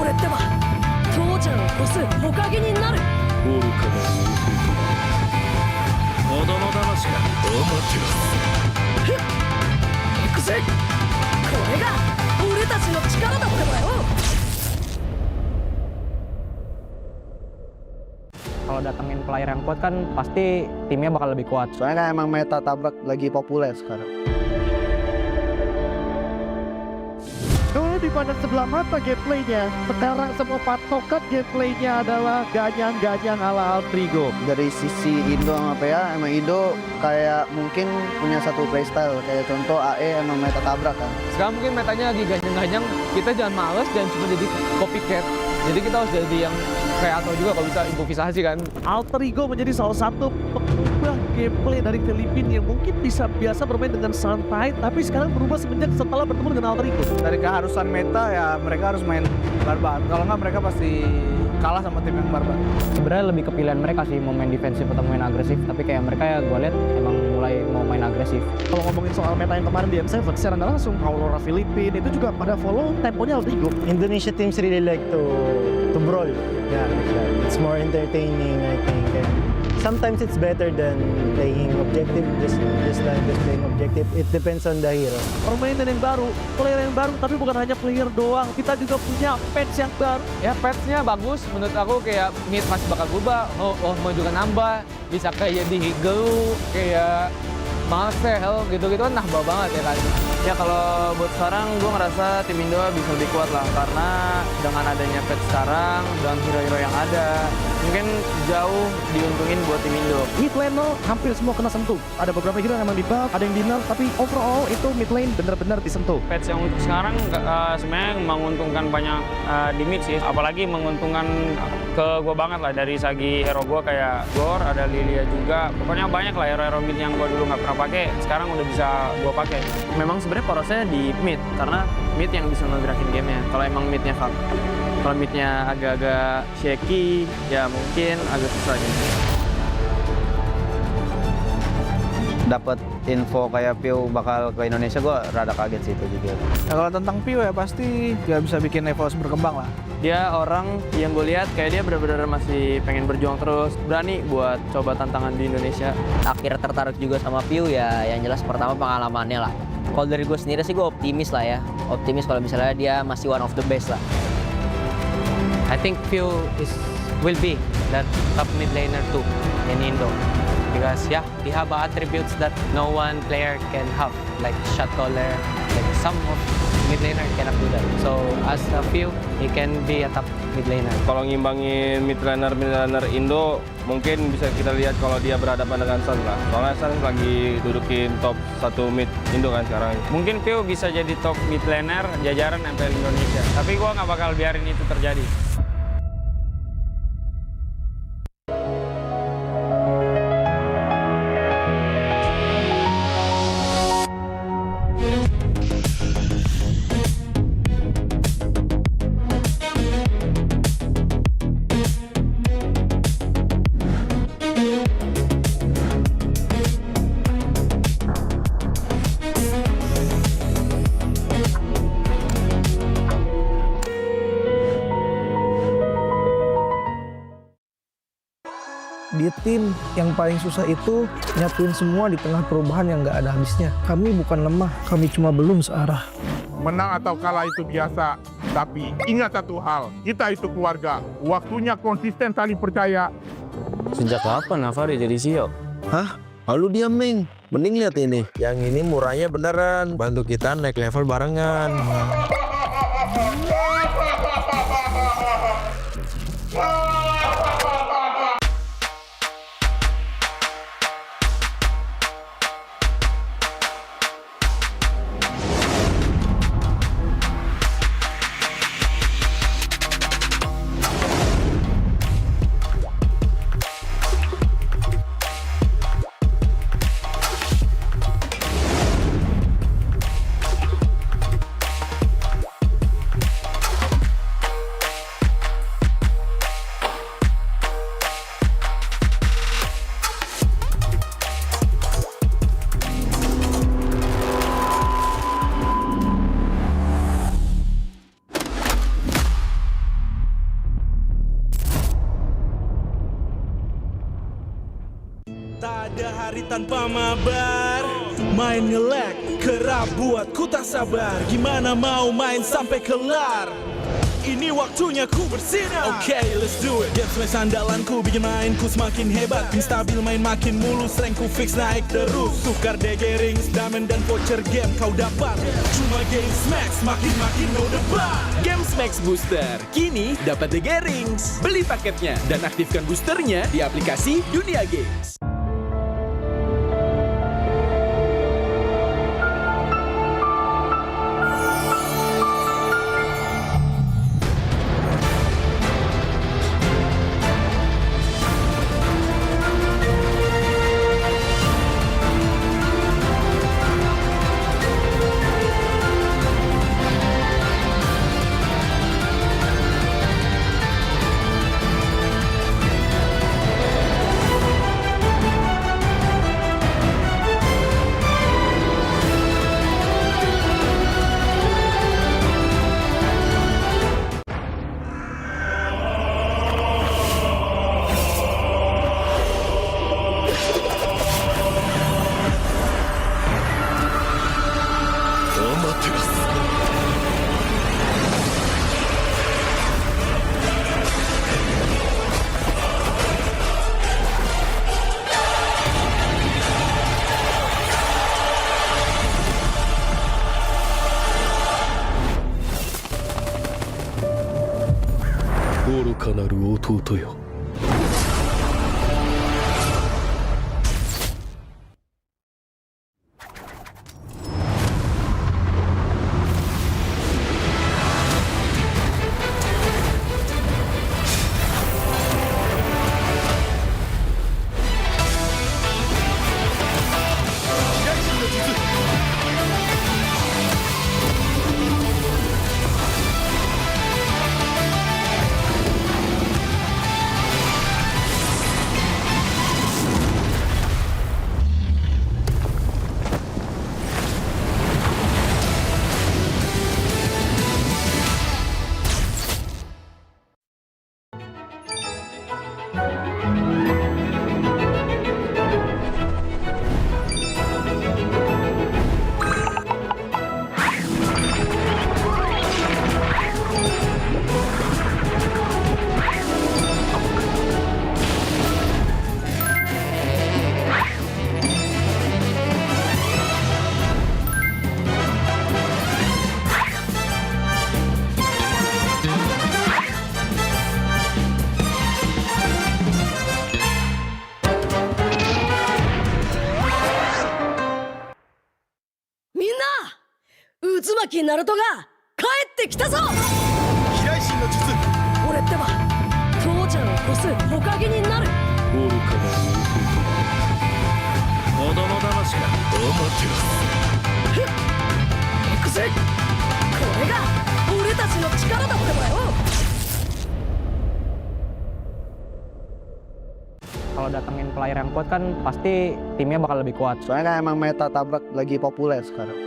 俺ってば父ちゃんを越す火影になる。愚かな子供騙しか。ふっ。行くぜ。これが俺たちの力だってばよ。 Kalau datengin player yang kuat kan pasti timnya bakal lebih kuat. Soalnya kan emang meta tabrak lagi populer sekarang. dipandang sebelah mata gameplaynya. Sekarang semua patokan gameplaynya adalah ganyang-ganyang ala Altrigo. Dari sisi Indo sama PA, emang Indo kayak mungkin punya satu playstyle. Kayak contoh AE emang meta tabrak kan. Sekarang mungkin metanya lagi ganyang-ganyang, kita jangan males dan cuma jadi copycat. Jadi kita harus jadi yang kreator juga kalau bisa improvisasi kan. Altrigo menjadi salah satu pengubah gameplay dari Filipina yang mungkin bisa biasa bermain dengan santai, tapi sekarang berubah semenjak setelah bertemu dengan Altrigo. Dari keharusan meta ya mereka harus main barbar. Kalau nggak mereka pasti kalah sama tim yang barbar. Sebenarnya lebih kepilihan mereka sih mau main defensif atau main agresif, tapi kayak mereka ya gue lihat emang mulai mau main agresif. Kalau ngomongin soal meta yang kemarin di M7, secara nggak langsung Aurora Filipina itu juga pada follow temponya Altrigo. Indonesia teams really like to brawl. Yeah, like that. It's more entertaining, I think. And sometimes it's better than playing objective, just playing objective. It depends on the hero. Permainan yang baru, player yang baru, tapi bukan hanya player doang. Kita juga punya fans yang baru. Ya fansnya bagus, menurut aku kayak mid masih bakal berubah. Mau juga nambah, bisa kayak di Higelu, kayak Marcel gitu-gitu kan nambah banget ya kan. Ya kalau buat sekarang gue ngerasa tim Indo bisa lebih kuat lah, karena dengan adanya pet sekarang dan hero-hero yang ada mungkin jauh diuntungin buat tim Indo. Mid lane hampir semua kena sentuh. Ada beberapa hero yang emang di buff, ada yang di nerf, tapi overall itu mid lane benar-benar disentuh. Patch yang untuk sekarang sebenarnya menguntungkan banyak di mid sih, apalagi menguntungkan ke gue banget lah dari segi hero gue kayak Gor, ada Lilia juga. Pokoknya banyak lah hero-hero mid yang gue dulu nggak pernah pakai, sekarang udah bisa gue pakai. Memang sebenarnya porosnya di mid, karena mid yang bisa ngegerakin gamenya. Kalau emang midnya fuck. Kalau midnya agak-agak shaky, ya mungkin agak susah gitu. Dapat info kayak Pio bakal ke Indonesia, gue rada kaget sih itu juga. Nah, kalau tentang Pio ya pasti dia bisa bikin Esports berkembang lah. Dia orang yang gue lihat kayak dia benar-benar masih pengen berjuang terus, berani buat coba tantangan di Indonesia. Akhirnya tertarik juga sama Pio ya, yang jelas pertama pengalamannya lah. Kalau dari gue sendiri sih gue optimis lah ya, optimis kalau misalnya dia masih one of the best lah. I think Pio will be that top mid laner too in Indo. Because yeah, he have attributes that no one player can have, like shot caller, like some of mid laner cannot do that. So as a few, he can be a top mid laner. Kalau ngimbangin mid laner Indo, mungkin bisa kita lihat kalau dia berhadapan dengan Sun lah. Soalnya Sun lagi dudukin top 1 mid Indo kan sekarang. Mungkin Pio bisa jadi top mid laner jajaran MPL Indonesia. Tapi gua nggak bakal biarin itu terjadi. Di tim yang paling susah itu nyatuin semua di tengah perubahan yang nggak ada habisnya. Kami bukan lemah, kami cuma belum searah. Menang atau kalah itu biasa, tapi ingat satu hal, kita itu keluarga. Waktunya konsisten saling percaya. Sejak kapan Navari jadi CEO? Hah? Lalu dia Ming. Mending lihat ini. Yang ini murahnya beneran. Bantu kita naik level barengan. Tak ada hari tanpa mabar, main nge-lag kerap buatku tak sabar. Gimana mau main sampai kelar? Ini waktunya ku bersinar. Okay, let's do it. Game smash andalanku bikin mainku semakin hebat. Pin stabil main makin mulus, rankku fix naik terus. Tukar DG rings, diamond dan voucher game kau dapat. Cuma game smash makin no debat. Games Max Booster, kini dapat DG Rings. Beli paketnya dan aktifkan boosternya di aplikasi Dunia Games.ナルトが帰ってきたぞ。飛来神の術。俺ってば父ちゃんを越す火影になる。愚かな子供騙しか。ふっ行くぜ。これが俺たちの力だってばよ。Kalau datengin player yang kuat kan pasti timnya bakal lebih kuat. Soalnya kan emang meta tabrak lagi populer sekarang.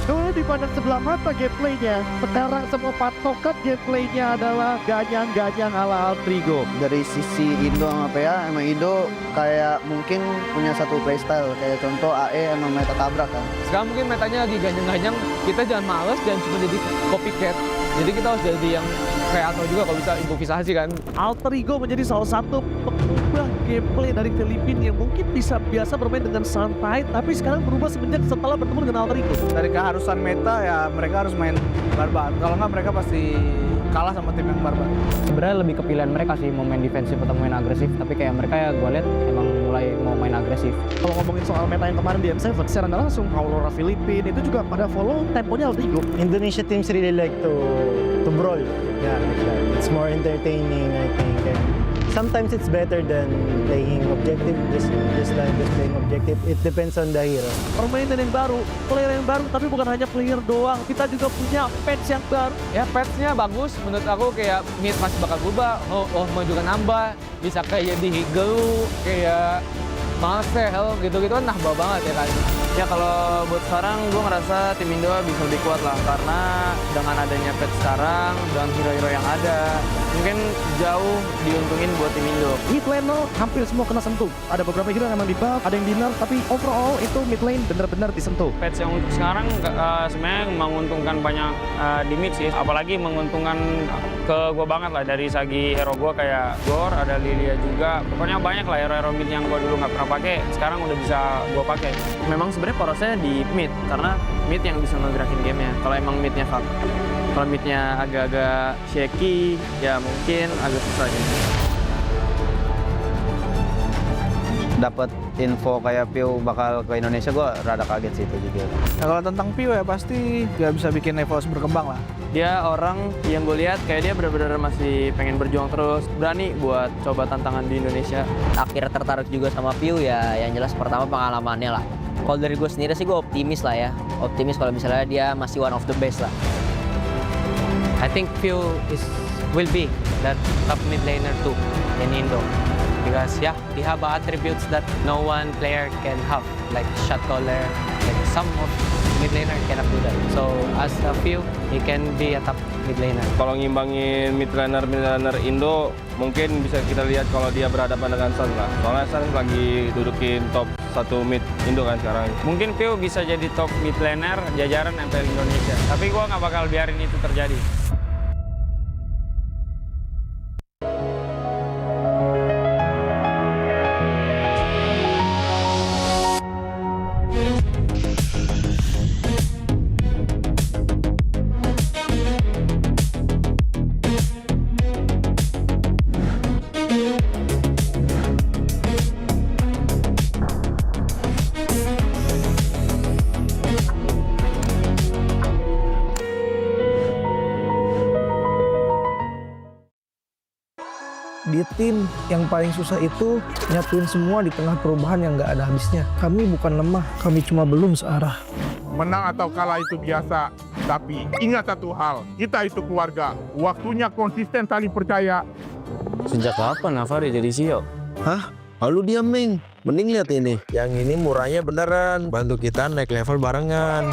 Kalau dipandang sebelah mata gameplaynya, sekarang semua patokan gameplaynya adalah ganyang-ganyang ala Altrigo. Dari sisi Indo sama PA, emang Indo kayak mungkin punya satu playstyle. Kayak contoh AE emang meta tabrak kan. Sekarang mungkin metanya lagi ganyang-ganyang, kita jangan males, jangan cuma jadi copycat. Jadi kita harus jadi yang kreator juga kalau bisa improvisasi kan. Altrigo menjadi salah satu pengubah gameplay dari Filipina yang mungkin bisa biasa bermain dengan santai, tapi sekarang berubah semenjak setelah bertemu dengan Altrigo. Dari keharusan meta ya mereka harus main barbar. Kalau nggak mereka pasti kalah sama tim yang barbar. Sebenarnya lebih ke pilihan mereka sih mau main defensif atau main agresif, tapi kayak mereka ya gue lihat emang mulai mau main agresif. Kalau ngomongin soal meta yang kemarin di M7, secara nggak langsung Aurora Filipina itu juga pada follow temponya Altrigo. Indonesia teams really like to brawl. Yeah, like that. It's more entertaining, I think. And sometimes it's better than playing objective, just playing objective. It depends on the hero. Permainan yang baru, player yang baru, tapi bukan hanya player doang. Kita juga punya patch yang baru. Ya patchnya bagus, menurut aku kayak mid masih bakal berubah, mau juga nambah, bisa kayak di Higelu, kayak Marcel gitu-gitu kan nambah banget ya kan. Ya kalau buat sekarang gue ngerasa tim Indo bisa lebih kuat lah, karena dengan adanya patch sekarang, dengan hero-hero yang ada, mungkin jauh diuntungin buat tim Indo. Mid lane hampir semua kena sentuh. Ada beberapa hero yang emang di buff, ada yang di nerf, tapi overall itu mid lane benar-benar disentuh. Patch yang untuk sekarang sebenarnya menguntungkan banyak di mid sih, apalagi menguntungkan ke gue banget lah dari segi hero gue kayak Gor, ada Lilia juga. Pokoknya banyak lah hero-hero mid yang gue dulu nggak pernah pakai, sekarang udah bisa gue pakai. Memang sebenarnya porosnya di mid, karena mid yang bisa ngegerakin gamenya. Kalau emang midnya fuck, kalau midnya agak-agak shaky, ya mungkin agak susah gitu. Dapat info kayak Piu bakal ke Indonesia, gue rada kaget sih itu juga. Nah, kalau tentang Piu ya pasti nggak bisa bikin Esports berkembang lah. Dia orang yang gue lihat kayak dia benar-benar masih pengen berjuang terus, berani buat coba tantangan di Indonesia. Akhirnya tertarik juga sama Piu ya, yang jelas pertama pengalamannya lah. Kalau dari gue sendiri sih gue optimis lah ya, optimis kalau misalnya dia masih one of the best lah. I think Piu will be that top mid laner too in Indo. Because yeah, he have attributes that no one player can have, like shot caller, like some of mid laner cannot do that. So as a few, he can be a top mid laner. Kalau ngimbangin mid laner Indo, mungkin bisa kita lihat kalau dia berhadapan dengan Sun lah. Soalnya Sun lagi dudukin top 1 mid Indo kan sekarang. Mungkin Piu bisa jadi top mid laner jajaran MPL Indonesia, tapi gue nggak bakal biarin itu terjadi. Di tim yang paling susah itu nyatuin semua di tengah perubahan yang nggak ada habisnya. Kami bukan lemah, kami cuma belum searah. Menang atau kalah itu biasa, tapi ingat satu hal, kita itu keluarga. Waktunya konsisten saling percaya. Sejak kapan Navari jadi CEO? Hah? Lalu dia Ming, mending lihat ini. Yang ini murahnya beneran, bantu kita naik level barengan.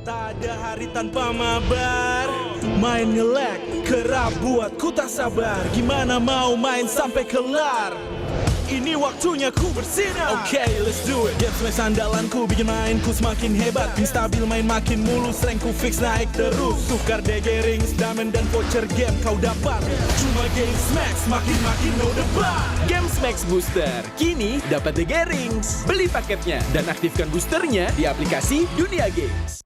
Tak ada hari tanpa mabar, main nge-lag, kerap buat ku tak sabar. Gimana mau main sampai kelar? Ini waktunya ku bersinar. Okay, let's do it. Game smash andalanku bikin mainku semakin hebat. Pin stabil main makin mulus, rankku fix naik terus. Tukar DG rings, diamond dan voucher game kau dapat. Cuma game smash makin no debat. Games Max Booster, kini dapat DG Rings. Beli paketnya dan aktifkan boosternya di aplikasi Dunia Games.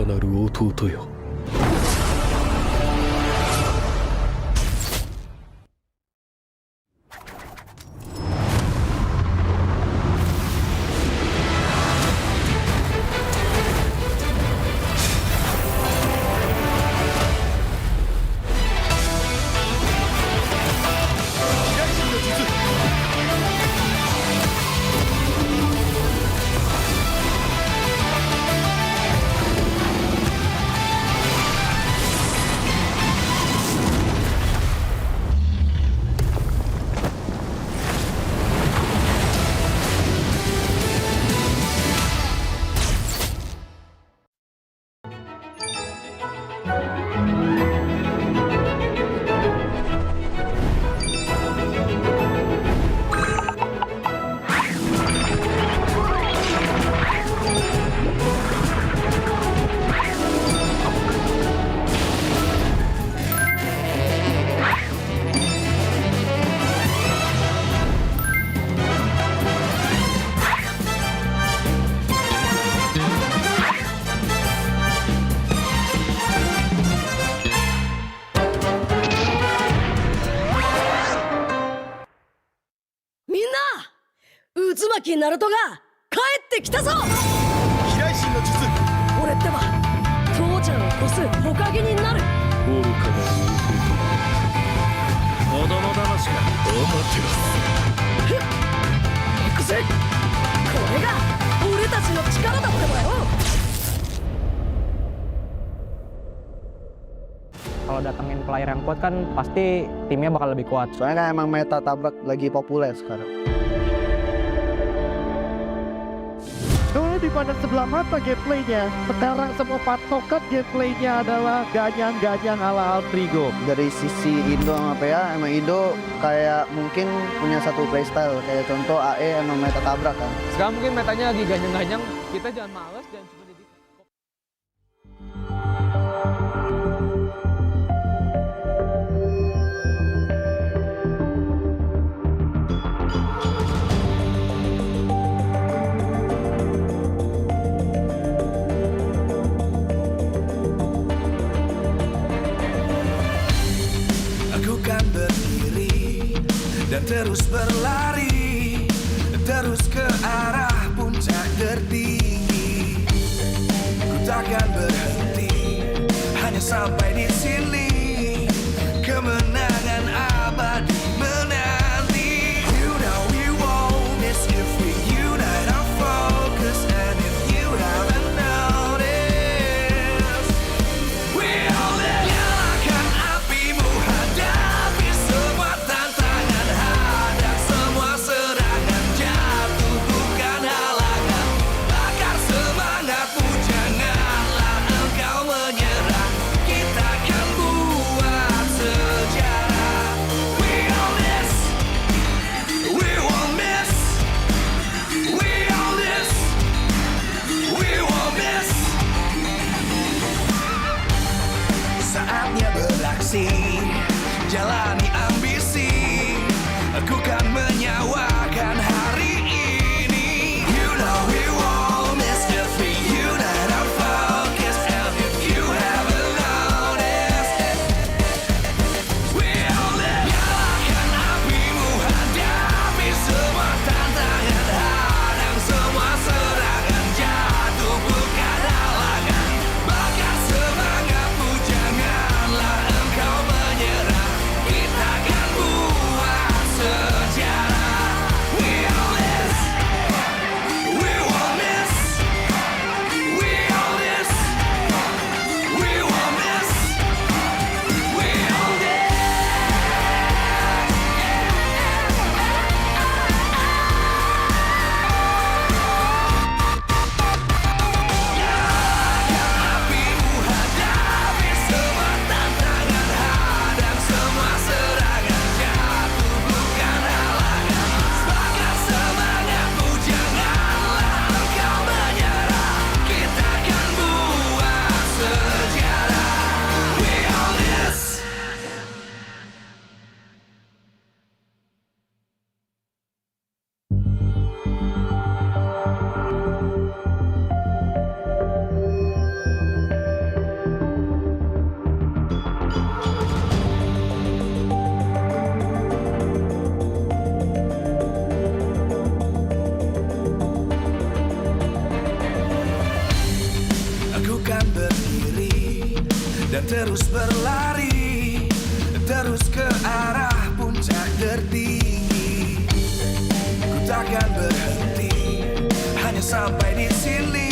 なる弟よ。渦巻きナルトが帰ってきたぞ。飛来神の術。俺ってば父ちゃんを越す火影になる。愚かな子供騙しか。ふっ行くぜ。これが俺たちの力だってばよ。Kalau datengin player yang kuat kan pasti timnya bakal lebih kuat. Soalnya kan emang meta tabrak lagi populer sekarang. Kalau dipandang sebelah mata gameplaynya, sekarang semua patokan gameplaynya adalah ganyang-ganyang ala Altrigo. Dari sisi Indo sama PA, emang Indo kayak mungkin punya satu playstyle. Kayak contoh AE emang meta tabrak kan. Sekarang mungkin metanya lagi ganyang-ganyang, kita jangan males dan cuma jadi dan terus berlari, terus ke arah puncak tertinggi. Ku takkan berhenti, hanya sampai di sini. Kemenangan abadi menanti. You know we won't miss if we unite our focus. And if you haven't noticed, we all nyalakan apimu, hadapi semua tantangan, hadap semua serangan, jatuh bukan halangan, bakar semangatmu, janganlah engkau menyerah, kita akan buat sejarah. We all this, we won't miss, we all this, we won't miss. Saatnya beraksi, jalani ambisi, aku kan menyawakan hari ini. You know we won't miss if we unite our focus. And if you haven't noticed, we all live. Nyalakan apimu, hadapi semua tantangan, hadang semua serangan, jatuh bukan halangan, bakar semangatmu, janganlah engkau menyerah, kita akan terus berlari, terus ke arah puncak tertinggi. Ku takkan berhenti, hanya sampai di sini.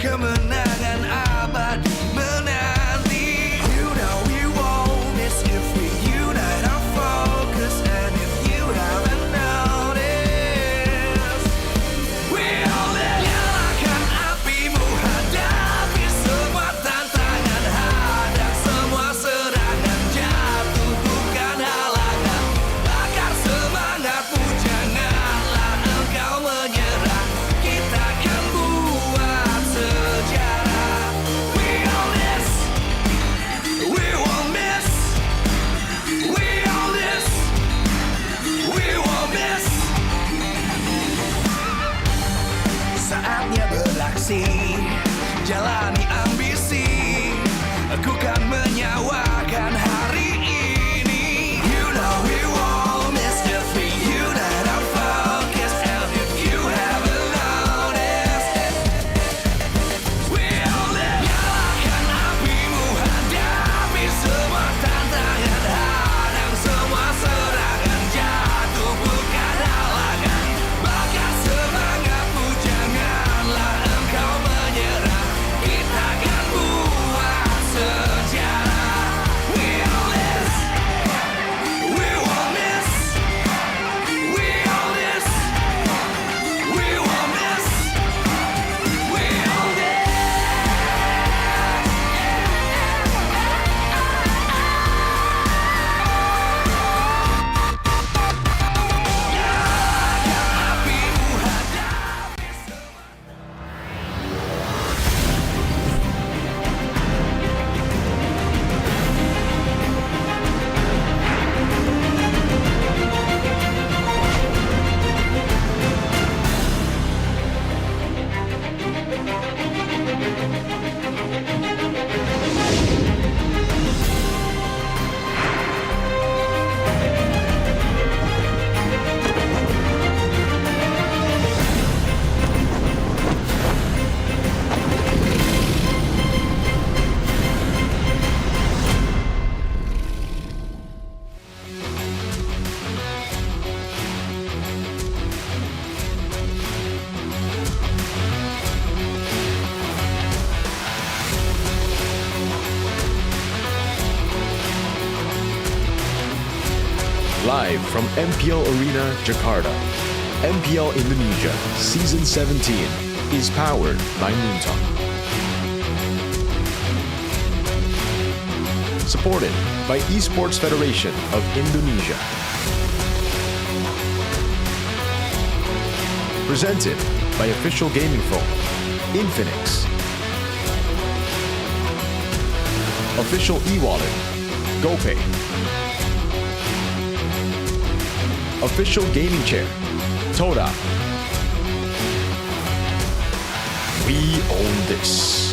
Kemenangan abadi menanti. You know we won't miss if we unite our focus. And if you haven't noticed, we all in. Nyalakan apimu, hadapi semua tantangan, hadang semua serangan, jatuh bukan halangan. Bakar semangatmu, janganlah engkau menyerah. Kita akan buat sejarah. We all this, we won't miss. We all this, we won't miss. Saatnya beraksi, jalani ambisi. Aku kan menyawakan hari ini. You know we won't miss if we unite our focus. And if you haven't noticed, we all live. Nyalakan apimu, hadapi semua tantangan, hadang semua serangan, jatuh bukan halangan. Bakar semangatmu, janganlah engkau menyerah. Kita akan buat sejarah. We all this, we won't miss. We all this, we won't miss. We all this. Live from MPL Arena, Jakarta, MPL Indonesia Season 17 is powered by Moontalk. Supported by Esports Federation of Indonesia. Presented by official gaming phone, Infinix. Official e-wallet, GoPay. Official gaming chair, Toda. We own this.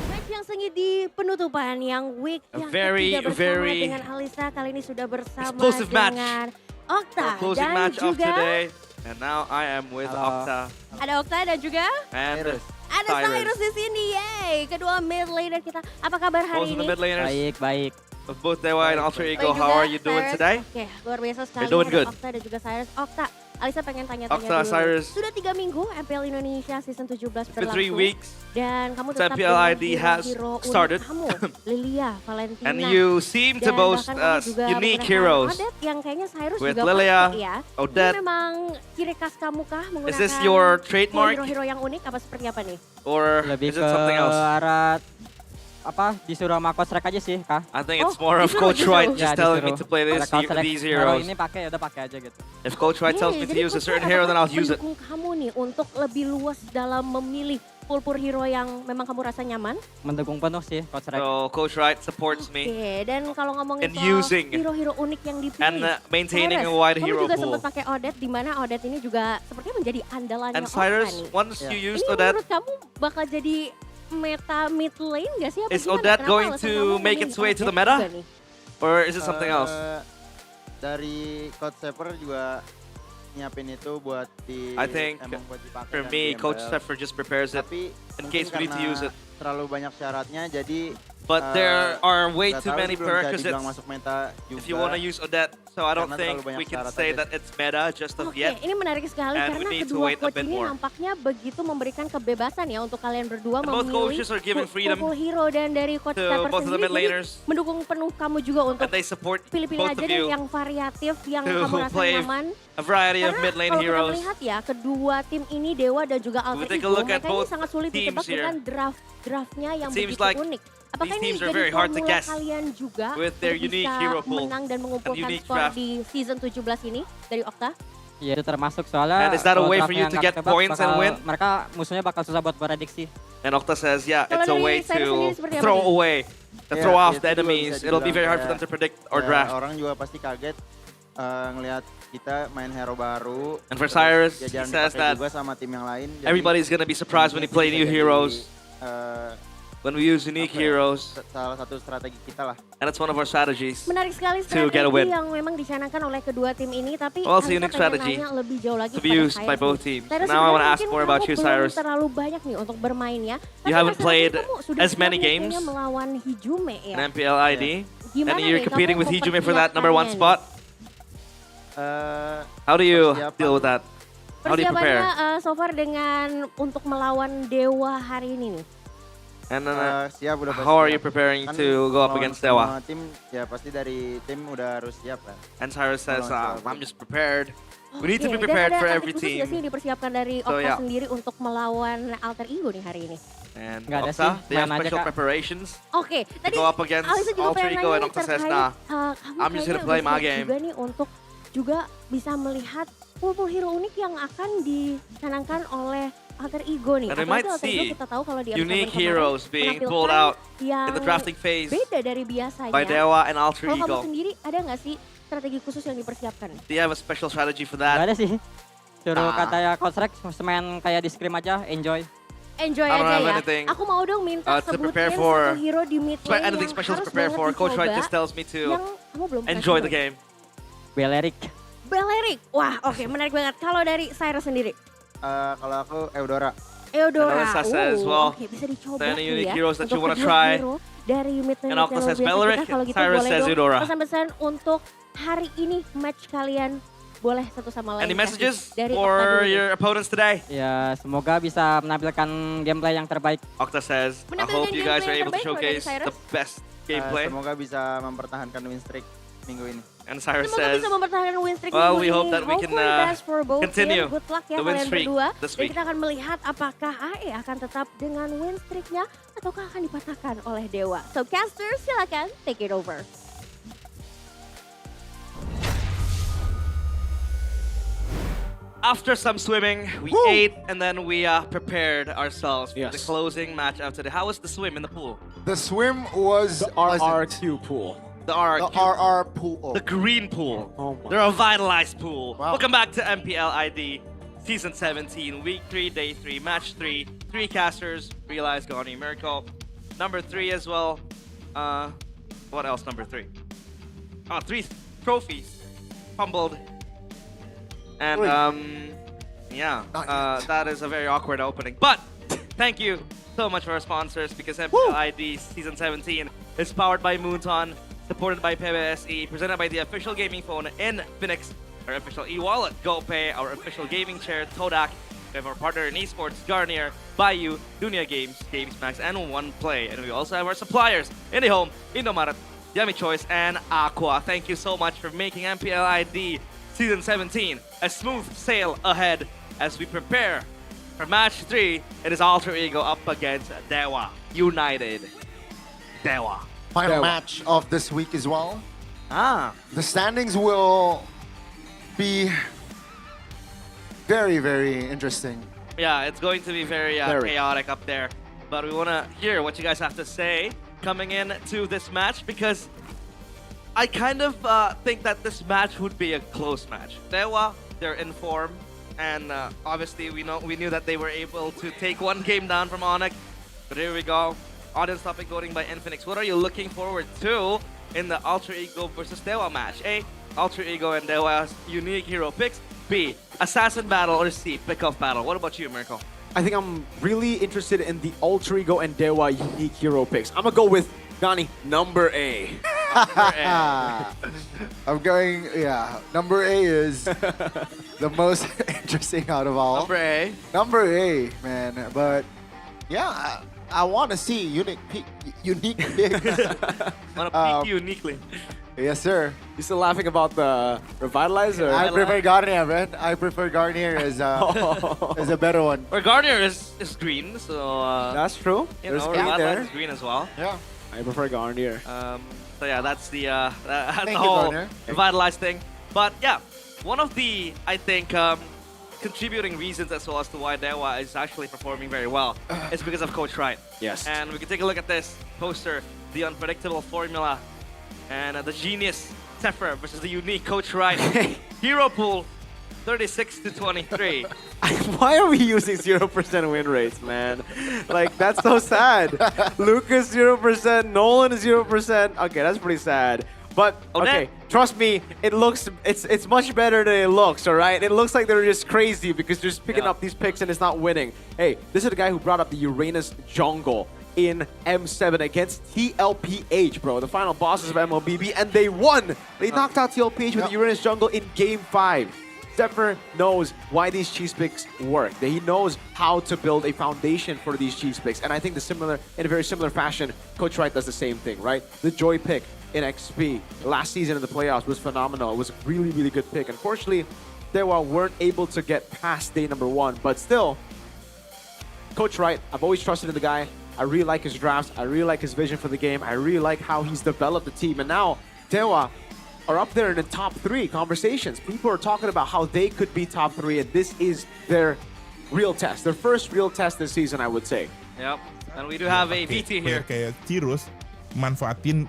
Match yang sengit di penutupan yang week yang ketiga bersama dengan Alisa. Kali ini sudah bersama dengan Okta Closing dan match of juga today. And now I am with Okta. ada Okta dan juga And ada Cyrus di sini. Yeay, kedua mid laner kita. Apa kabar hari Both of ini? the mid laners. Baik, baik. Of both Dewa and Alter Ego, Baik how juga, are you doing Cyrus. today? Oke, luar biasa sekali. You're doing Ada good. Okta dan juga Cyrus. Okta, Alisa pengen tanya-tanya Okta, dulu. Cyrus. Sudah 3 minggu MPL Indonesia Season 17 For 3 berlangsung. weeks, Dan kamu tetap MPL ID has hero unik started. kamu, Lilia, Valentina. And you seem to Dan boast bahkan kamu juga unique menggunakan heroes. Odette yang kayaknya Cyrus With juga Lilia, pakai ya. Odette. Ini memang ciri khas kamu kah menggunakan Is this your trademark? hero-hero yang unik apa seperti apa nih? Or Lebih is it something else? arah apa disuruh sama coach Rek aja sih, Kak. I think it's more of Coach Wright just telling me to play these Kalau heroes. ini pakai udah pakai aja gitu. If Coach Wright tells me to Jadi use a Coach certain Wright hero, then I'll apakah use it. mendukung kamu nih untuk lebih luas dalam memilih pulpur hero yang memang kamu rasa nyaman? Mendukung penuh sih coach Rek. So Coach Wright supports me Oke, dan kalau ngomongin in soal using hero-hero unik yang dipilih, and maintaining Cyrus, a wide kamu hero juga pool. sempat pakai Odette, di mana Odette ini juga sepertinya menjadi andalannya And Okta Cyrus, nih. once you use Ini Odette, menurut kamu bakal jadi meta mid lane gak sih? Apa is gimana? Odette Kenapa going alasan to kamu make memilih its way to the Odette meta? juga nih? Or is it something else? dari Coach Sepper juga nyiapin itu buat I think buat dipakai for kan me, di Coach MPL. Sepher just prepares it Tapi in case we need to use it. terlalu banyak syaratnya, jadi But there are way nggak too tahu many sih, belum bisa prerequisites dibilang masuk meta juga. if you want to use Odette. So I don't Karena think terlalu banyak we can syarat say aja. that it's meta just of Oke, yet. ini menarik sekali And we karena need to kedua wait a coach bit ini more. nampaknya begitu memberikan kebebasan ya untuk kalian berdua And both memilih coaches are giving freedom full hero, dan dari coach to Stepper both of the sendiri mid jadi laners. mendukung penuh kamu juga untuk And they support pilih-pilih both aja of deh you yang variatif, yang to kamu rasa play nyaman. a variety of Karena mid lane kalau kita heroes. melihat ya, kedua tim ini Dewa dan juga Alter take a Ego, look at mereka ini both sangat sulit teams ditebak here. dengan draftnya yang It seems begitu like unik. Apakah these ini teams are jadi very hard to formula guess kalian juga with their untuk unique bisa hero pool menang dan and mengumpulkan unique skor draft. di season 17 ini dari Okta? Iya, itu termasuk soalnya And is that a kalau way for draftnya you to nggak get ketebak, points and bakal- win? Mereka musuhnya bakal susah buat prediksi. And Okta says, yeah, Kalau it's a dari way Cyrus sendiri to seperti apa throw nih? away, to Ya, throw off itu the juga enemies. bisa It'll be dibilang very hard for them kayak- to predict or ya, draft. Orang juga pasti kaget ngelihat kita main hero baru. And for terus Cyrus, ya he jarang says dipakai that juga sama tim yang lain. Jadi everybody's gonna be surprised when you play bisa new jadi, heroes. eh, When we use unique apa ya, heroes, salah satu strategi kita lah. and it's one of our strategies Menarik sekali to get a strategi win. yang memang dicanangkan oleh kedua tim ini, tapi Well, it's a Alisa unique pengen strategy nanya lebih jauh lagi to be kepada used Cyrus by both nih. teams. Cyrus, Now I want to sebenarnya ask mungkin more about kamu you, belum Cyrus. terlalu banyak nih untuk bermain ya. Tapi You haven't rasa-rasanya played kamu sudah as siap many nih kayaknya games melawan Hijume ya. in MPL ID, Gimana and you're nih competing kamu with Hijume for that number one mempersiapkannya spot. How do you deal with that? How do you Persiapannya prepare? so far dengan untuk melawan Dewa hari ini nih. And then, Siap udah pasti how are you siap. preparing Kan to go up lawan against semua Dewa? Tim ya pasti dari tim udah harus siap kan. And Cyrus says, I'm just prepared. We need to be Oke, prepared dan for ada every taktik khusus nggak sih team. yang dipersiapkan dari So, Okta yeah. sendiri untuk melawan Alter Ego nih hari ini? And Nggak ada Okta, sih, they have main aja, special Kak. preparations Oke, to tadi go up against Alisa juga Alter pengen Ego, nanya and nih Okta says, terkait, nah, kamu I'm just gonna kayaknya play udah my siap game. juga nih untuk juga bisa melihat full hero unik yang akan dicanangkan oleh Alter Ego nih. And we Apalagi might Alter Ego see kita tahu kalau di unique episode kemarin heroes being menampilkan pulled out yang in the drafting phase beda dari biasanya. by Dewa and Alter Kalau kamu Ego. sendiri ada nggak sih strategi khusus yang dipersiapkan? Do you have a special strategy for Nggak that? ada sih. Suruh Nah. katanya Coach Rex main kayak di scrim aja, enjoy. Enjoy I don't aja have ya. anything, Aku mau dong minta to sebutin prepare for- satu hero di mid lane Anything yang special to harus prepare banget for? Coach Wright dicoba, just tells me to yang kamu belum pernah enjoy coba. the game. Belerik. Belerik. Wah, oke, menarik banget. Kalau dari Cyrus sendiri? Kalau aku Eudora. Eudora. Eudora says, well, Oke, bisa dicoba there are any nih unique ya. heroes that you untuk wanna kedua try? hero dari mid lane And Octa channel says biasa Belerik, kita. Kalau gitu Cyrus boleh says dong Eudora. pesan-pesan untuk hari ini match kalian. Boleh satu sama lain. Any messages kasih dari Octa for dulu nih. your opponents today? Ya, semoga bisa menampilkan gameplay yang terbaik. Octa says, I Menampilkan hope you guys gameplay are yang able to terbaik kalau dari showcase Cyrus. the best gameplay. Semoga bisa mempertahankan win streak minggu ini. And Cyrus Semoga says, bisa mempertahankan win streak well, minggu we hope ini. that we can Hopefully best for both continue team. Good luck ya the win kalian streak berdua. this Dan week. kita akan melihat apakah AE akan tetap dengan win streaknya ataukah akan dipatahkan oleh Dewa. So caster silakan take it over. After some swimming, we ate and then we prepared ourselves for the closing match after the. How was the swim in the pool? The swim was The RRQ pool. The RRQ. The RR pool. The green pool. Oh my. The revitalized pool. Wow. Welcome back to MPL ID Season 17, Week 3, Day 3, Match 3. 3 casters, Realize, Goni, Miracle. Number 3 as well. What else, number 3? Oh, 3 trophies. Fumbled. And, yeah, that is a very awkward opening. But, thank you so much for our sponsors because MPL ID Season 17 is powered by Moonton, supported by PBSE, presented by the official gaming phone Infinix, our official e-wallet, GoPay, our official gaming chair, Todak. We have our partner in Esports, Garnier, Bayou, Dunia Games, GamesMax, and OnePlay. And we also have our suppliers, IndyHome, Indomaret, Yummy Choice, and Aqua. Thank you so much for making MPL ID Season 17 a smooth sail ahead as we prepare for Match 3. It is Alter Ego up against Dewa United. Dewa. Final match of this week as well. The standings will be very, very interesting. Yeah, it's going to be very chaotic up there. But we want to hear what you guys have to say coming in to this match because I kind of think that this match would be a close match. Dewa, they're in form, and obviously we knew that they were able to take one game down from Onyx. But here we go. Audience topic voting by Infinix. What are you looking forward to in the Alter Ego versus Dewa match? Alter Ego and Dewa's unique hero picks. B, assassin battle, or C, pick-off battle. What about you, Mirko? I think I'm really interested in the Alter Ego and Dewa unique hero picks. I'm gonna go with Gani, number A. I'm going, yeah, number A is the most interesting out of all. Number A. Number A, man. But yeah, I want to see unique pick. Want to pick uniquely. Yes, sir. You still laughing about the Revitalizer? I prefer Garnier, man. I prefer Garnier as a better one. Or Garnier is green, so... that's true. There's green Revitalizer there. is green as well. Yeah. I prefer Garnier. So yeah, that's the that's Thank the you, whole Garnier. Revitalize thing. But yeah, one of the, I think, contributing reasons as well as to why Dewa is actually performing very well is because of Coach Wright. Yes. And we can take a look at this poster, the unpredictable formula, and the genius Zephyr versus the unique Coach Wright. Hero pool, 36-23. Why are we using 0% win rates, man? Like, that's so sad. Lucas 0%, Nolan 0%. Okay, that's pretty sad. But okay, trust me, it's much better than it looks, all right? It looks like they're just crazy because they're just picking up these picks and it's not winning. Hey, this is the guy who brought up the Uranus jungle in M7 against TLPH, bro. The final bosses of MLBB, and they won! They knocked out TLPH with the Uranus jungle in Game 5. Zephyr knows why these cheese picks work. He knows how to build a foundation for these cheese picks. And I think in a very similar fashion, Coach Wright does the same thing, right? The Joy pick in XP last season in the playoffs was phenomenal. It was a really, really good pick. Unfortunately, Dewa weren't able to get past day number 1. But still, Coach Wright, I've always trusted in the guy. I really like his drafts. I really like his vision for the game. I really like how he's developed the team. And now, Dewa are up there in the top 3 conversations. People are talking about how they could be top 3, and this is their real test. Their first real test this season, I would say. Yep. And we do have a VT here. Kayak Cirrus, manfaatin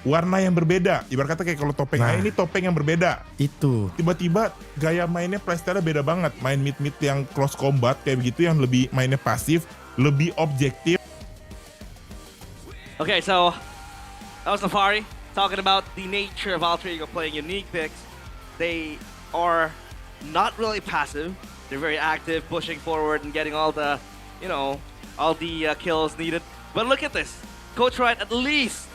warna yang berbeda. Ibarat kata kayak kalau topeng ini topeng yang berbeda. Itu. Tiba-tiba gaya mainnya playstyle beda banget. Main mid-mid yang close combat kayak begitu, yang lebih mainnya pasif, lebih objektif. Okay, so that was Safari talking about the nature of Alter Ego playing unique picks. They are not really passive. They're very active, pushing forward and getting all the, kills needed. But look at this. Coach Wright at least,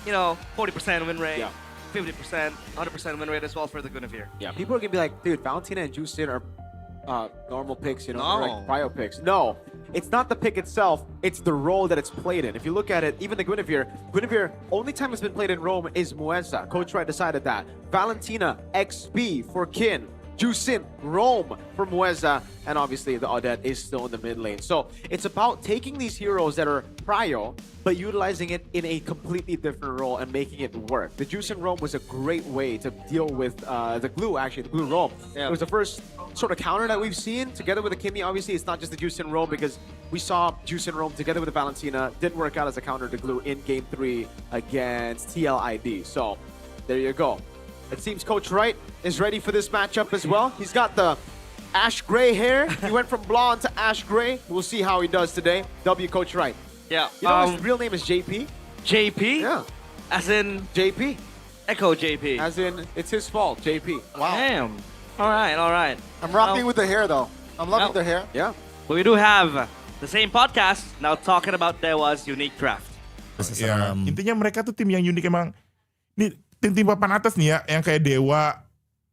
40% win rate, 50%, 100% win rate as well for the Guinevere. Yeah, people are gonna be like, dude, Valentina and Juicin are normal picks, No. like prio picks. No, it's not the pick itself, it's the role that it's played in. If you look at it, even the Guinevere, only time it's been played in Rome is Muesa. Coach Wright decided that. Valentina, XP for Kin. Juicin, Rome for Muesa, and obviously the Audette is still in the mid lane. So it's about taking these heroes that are prio, but utilizing it in a completely different role and making it work. The Juicin Rome was a great way to deal with the glue Rome. Yeah. It was the first sort of counter that we've seen together with the Kimmy. Obviously, it's not just the Juicin Rome because we saw Juicin Rome together with the Valentina. Didn't work out as a counter to glue in Game 3 against TLID. So there you go. It seems Coach Wright is ready for this matchup as well. He's got the ash gray hair. He went from blonde to ash gray. We'll see how he does today. W Coach Wright. Yeah. You know his real name is JP? JP? Yeah. As in? JP. Echo JP. As in, it's his fault, JP. Wow. Damn. All right. I'm rocking with the hair, though. I'm loving the hair. Yeah. But we do have the same podcast now talking about Dewa's unique draft. Ya, intinya mereka tuh tim yang unik emang. Nih, tim-tim papan atas nih ya, yang kayak Dewa,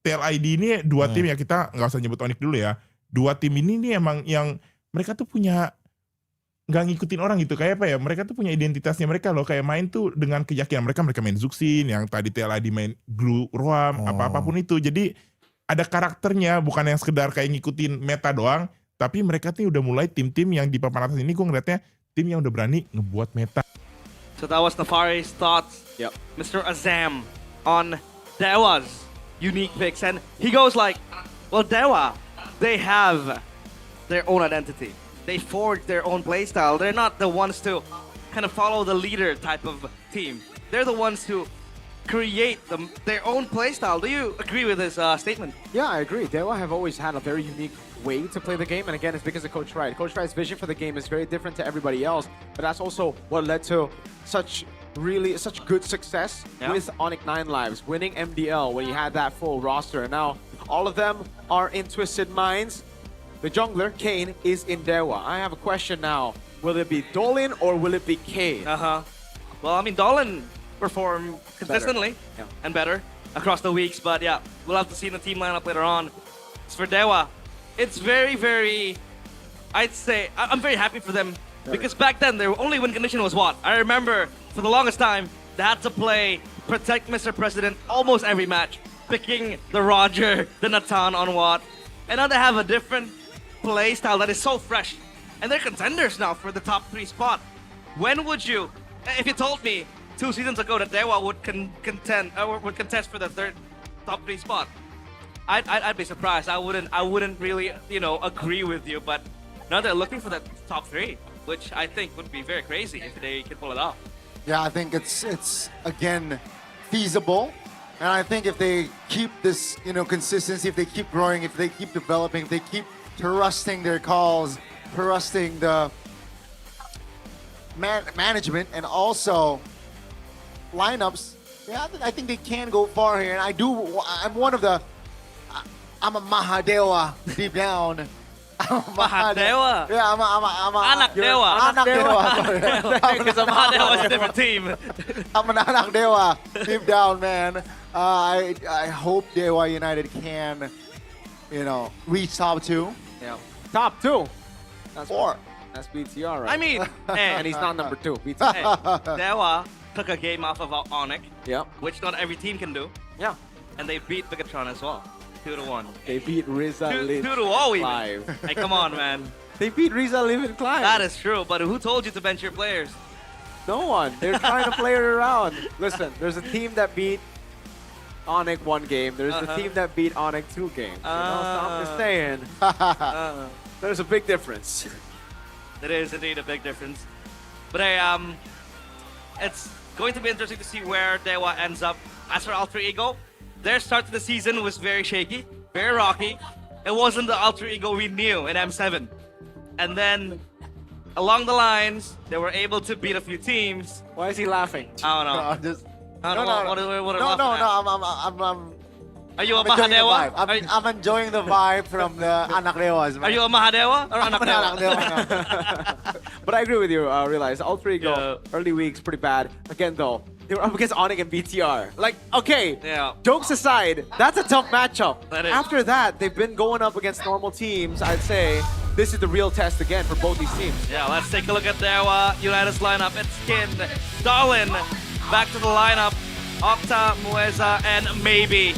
TLID ini dua tim ya, kita nggak usah nyebut Onyx dulu ya. Dua tim ini nih emang yang mereka tuh punya, nggak ngikutin orang gitu, kayak apa ya, mereka tuh punya identitasnya mereka loh, kayak main tuh dengan keyakinan mereka main Zuxin, yang tadi TLID main Glue, Roam, apa-apapun itu. Jadi ada karakternya, bukan yang sekedar kayak ngikutin meta doang, tapi mereka tuh udah mulai tim-tim yang di papan atas ini, gue ngeliatnya tim yang udah berani ngebuat meta. So that was Nafari's thoughts, Mr. Azam, on Dewa's unique picks. And he goes like, well, Dewa, they have their own identity. They forge their own playstyle. They're not the ones to kind of follow the leader type of team. They're the ones who create their own playstyle. Do you agree with this statement? Yeah, I agree. Dewa have always had a very unique way to play the game, and again, it's because of Coach Wright. Coach Wright's vision for the game is very different to everybody else, but that's also what led to such really such good success with Onyx 9 Lives, winning MDL when you had that full roster. And now all of them are in Twisted Minds. The jungler, Kane, is in Dewa. I have a question now. Will it be Dolan or will it be Kane? Well, I mean, Dolan performed consistently and better across the weeks, but yeah, we'll have to see in the team lineup later on. As for Dewa, it's very, I'd say, I'm very happy for them because back then their only win condition was what? I remember for the longest time, they had to play Protect Mr. President almost every match, picking the Roger, the Natan on what. And now they have a different play style that is so fresh. And they're contenders now for the top 3 spot. When would you, if you told me 2 seasons ago that Dewa would contest for the top 3 spot, I'd be surprised. I wouldn't really, agree with you. But now they're looking for that top 3, which I think would be very crazy if they can pull it off. Yeah, I think it's again feasible, and I think if they keep this, consistency, if they keep growing, if they keep developing, if they keep trusting their calls, trusting the management, and also lineups, yeah, I think they can go far here. And I'm a Mahadewa deep down. Mahadewa? Yeah, I'm a Anak Dewa. Anak Dewa. Because Mahadewa is a different team. I'm an Anak Dewa deep down, man. I hope Dewa United can, reach top 2. Yeah, top 2. That's 4. That's BTR, right? I mean, and he's not number 2. BTR. Dewa took a game off of Onyx, Yep. which not every team can do. Yeah. And they beat Bigatron as well. 2-1. They beat Riza Live 2-0 even. live. Hey, come on, man. They beat Riza Live and Climb. That is true, but who told you to bench your players? No one. They're trying to play it around. Listen, there's a team that beat Onyx 1 game. There's the team that beat Onyx 2 games. So I'm just saying. There's a big difference. It is indeed a big difference. But hey, it's going to be interesting to see where Dewa ends up. As for Alter Ego, their start to the season was very shaky, very rocky. It wasn't the Alter Ego we knew in M7. And then, along the lines, they were able to beat a few teams. Why is he laughing? I don't know. No, just, I don't know what are I'm Are you a enjoying the Mahadewa? vibe. I'm enjoying the vibe from the Anak Dewas, man. Are you a Mahadewa or Anak Anak Dewa? Dewa. But I agree with you, Realize. Alter Ego, early weeks, pretty bad. Again, though, they were up against Onyx and BTR. Like, okay, jokes aside, that's a tough matchup. That is. After that, they've been going up against normal teams. I'd say this is the real test again for both these teams. Yeah, let's take a look at Dewa United's lineup. It's Kin, Darlin, back to the lineup, Octa, Mueza, and maybe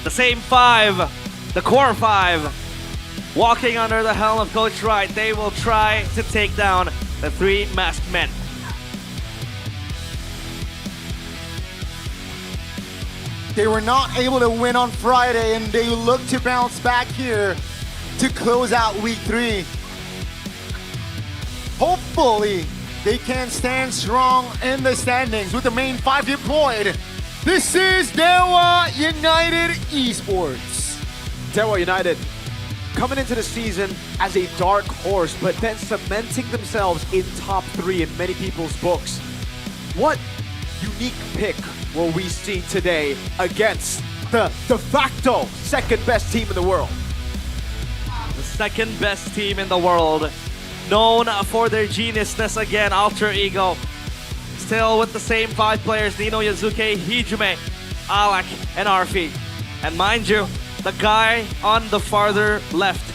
the same 5, the core 5, walking under the helm of Coach Wright. They will try to take down the 3 masked men. They were not able to win on Friday, and they look to bounce back here to close out week 3. Hopefully, they can stand strong in the standings with the main 5 deployed. This is Dewa United Esports. Dewa United coming into the season as a dark horse, but then cementing themselves in top 3 in many people's books. What unique pick will we see today against the de facto second best team in the world? The second best team in the world, known for their geniusness again, Alter Ego. Still with the same 5 players, Nino, Yazuke, Hijume, Alak, and Arfi. And mind you, the guy on the farther left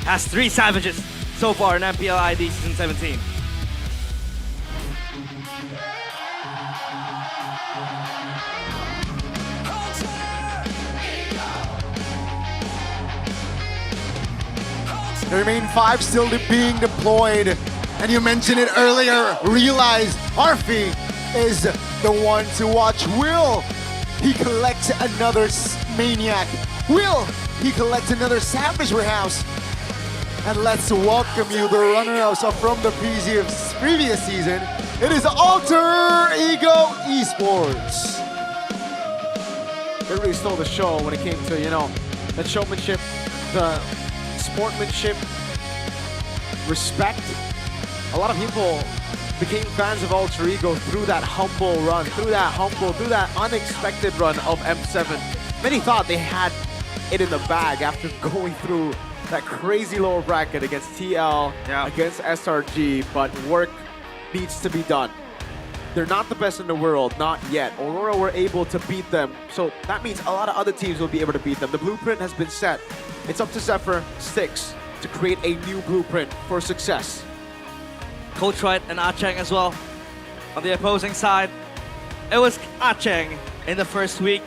has 3 Savages so far in MPL ID Season 17. The remaining 5 still being deployed. And you mentioned it earlier, Realize Arfi is the one to watch. Will he collect another Maniac? Will he collect another Savage Warehouse? And let's welcome you, the runner-ups from the previous season. It is Alter Ego Esports. They really stole the show when it came to, the showmanship, the sportsmanship, respect. A lot of people became fans of Alter Ego through that humble run, through that unexpected run of M7. Many thought they had it in the bag after going through that crazy lower bracket against TL, against SRG, but work needs to be done. They're not the best in the world, not yet. Aurora were able to beat them, so that means a lot of other teams will be able to beat them. The blueprint has been set. It's up to Zephyr 6 to create a new blueprint for success. Coach Wright and Acheng as well on the opposing side. It was Acheng in the first week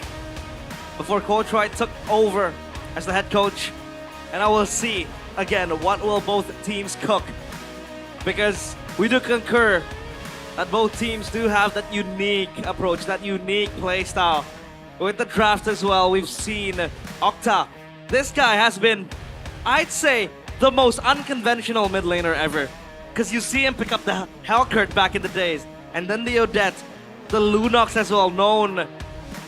before Coach Wright took over as the head coach. And I will see, again, what will both teams cook. Because we do concur that both teams do have that unique approach, that unique play style. With the draft as well, we've seen Octa. This guy has been, I'd say, the most unconventional mid laner ever. Because you see him pick up the Hellcurt back in the days. And then the Odette, the Lunox as well, known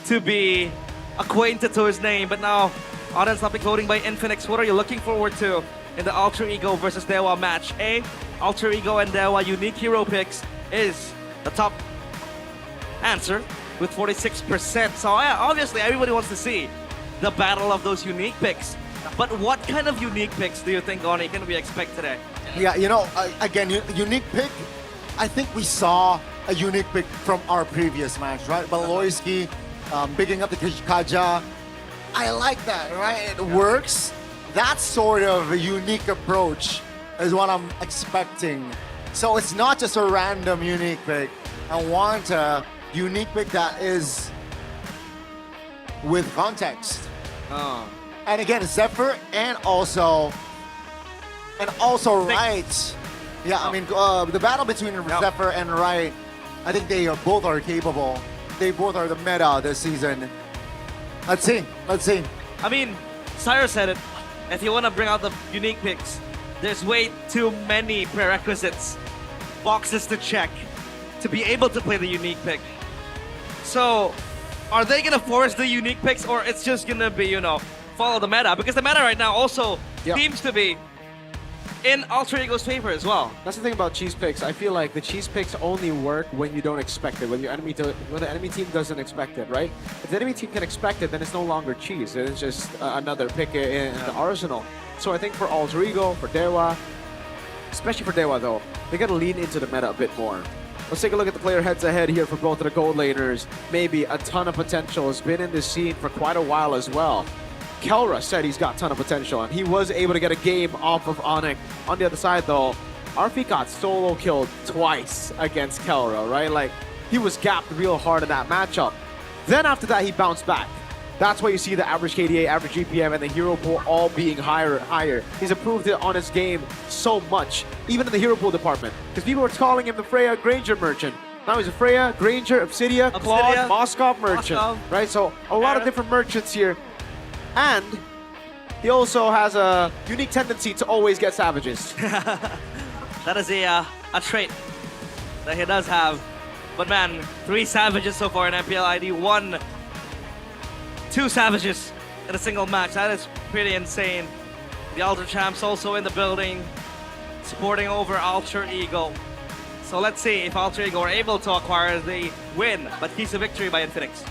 to be acquainted to his name. But now, audience topic voting by Infinix. What are you looking forward to in the Alter Ego versus Dewa match? A, Alter Ego and Dewa unique hero picks is the top answer with 46%. So obviously everybody wants to see the battle of those unique picks. But what kind of unique picks do you think, Goni, can we expect today? Yeah, you know, again, unique pick. I think we saw a unique pick from our previous match, right? Baloyski, picking up the Kaja. I like that, right? It works. That sort of a unique approach is what I'm expecting. So it's not just a random unique pick. I want a unique pick that is with context. And again, Zephyr and also Wright. Yeah, I mean, the battle between Zephyr and Wright, I think they both are capable. They both are the meta this season. Let's see. I mean, Cyrus said it. If you want to bring out the unique picks, there's way too many prerequisites, boxes to check to be able to play the unique pick. So, are they going to force the unique picks, or it's just going to be, you know, follow the meta? Because the meta right now also seems to be in Alter Ego's favor as well. That's the thing about cheese picks. I feel like the cheese picks only work when you don't expect it, when the enemy team doesn't expect it, right? If the enemy team can expect it, then it's no longer cheese. It's just another pick in the arsenal. So I think for Alter Ego, for Dewa, especially for Dewa though, they gotta lean into the meta a bit more. Let's take a look at the player heads-ahead here for both of the gold laners. Maybe a ton of potential, has been in this scene for quite a while as well. Kelra said he's got a ton of potential, and he was able to get a game off of Onyx. On the other side, though, Arfi got solo killed twice against Kelra, right? Like, he was gapped real hard in that matchup. Then after that, he bounced back. That's why you see the average KDA, average GPM, and the hero pool all being higher and higher. He's improved it on his game so much, even in the hero pool department. Because people were calling him the Freya Granger merchant. Now he's a Freya, Granger, Obsidia, Claude, Moskov merchant, right? So a lot of different merchants here. And he also has a unique tendency to always get savages. That is a trait that he does have. But man, 3 savages so far in MPL ID. 2 savages in a single match. That is pretty insane. The Alter Champs also in the building, supporting over Alter Ego. So let's see if Alter Ego are able to acquire the win, but keeps a victory by Infinix.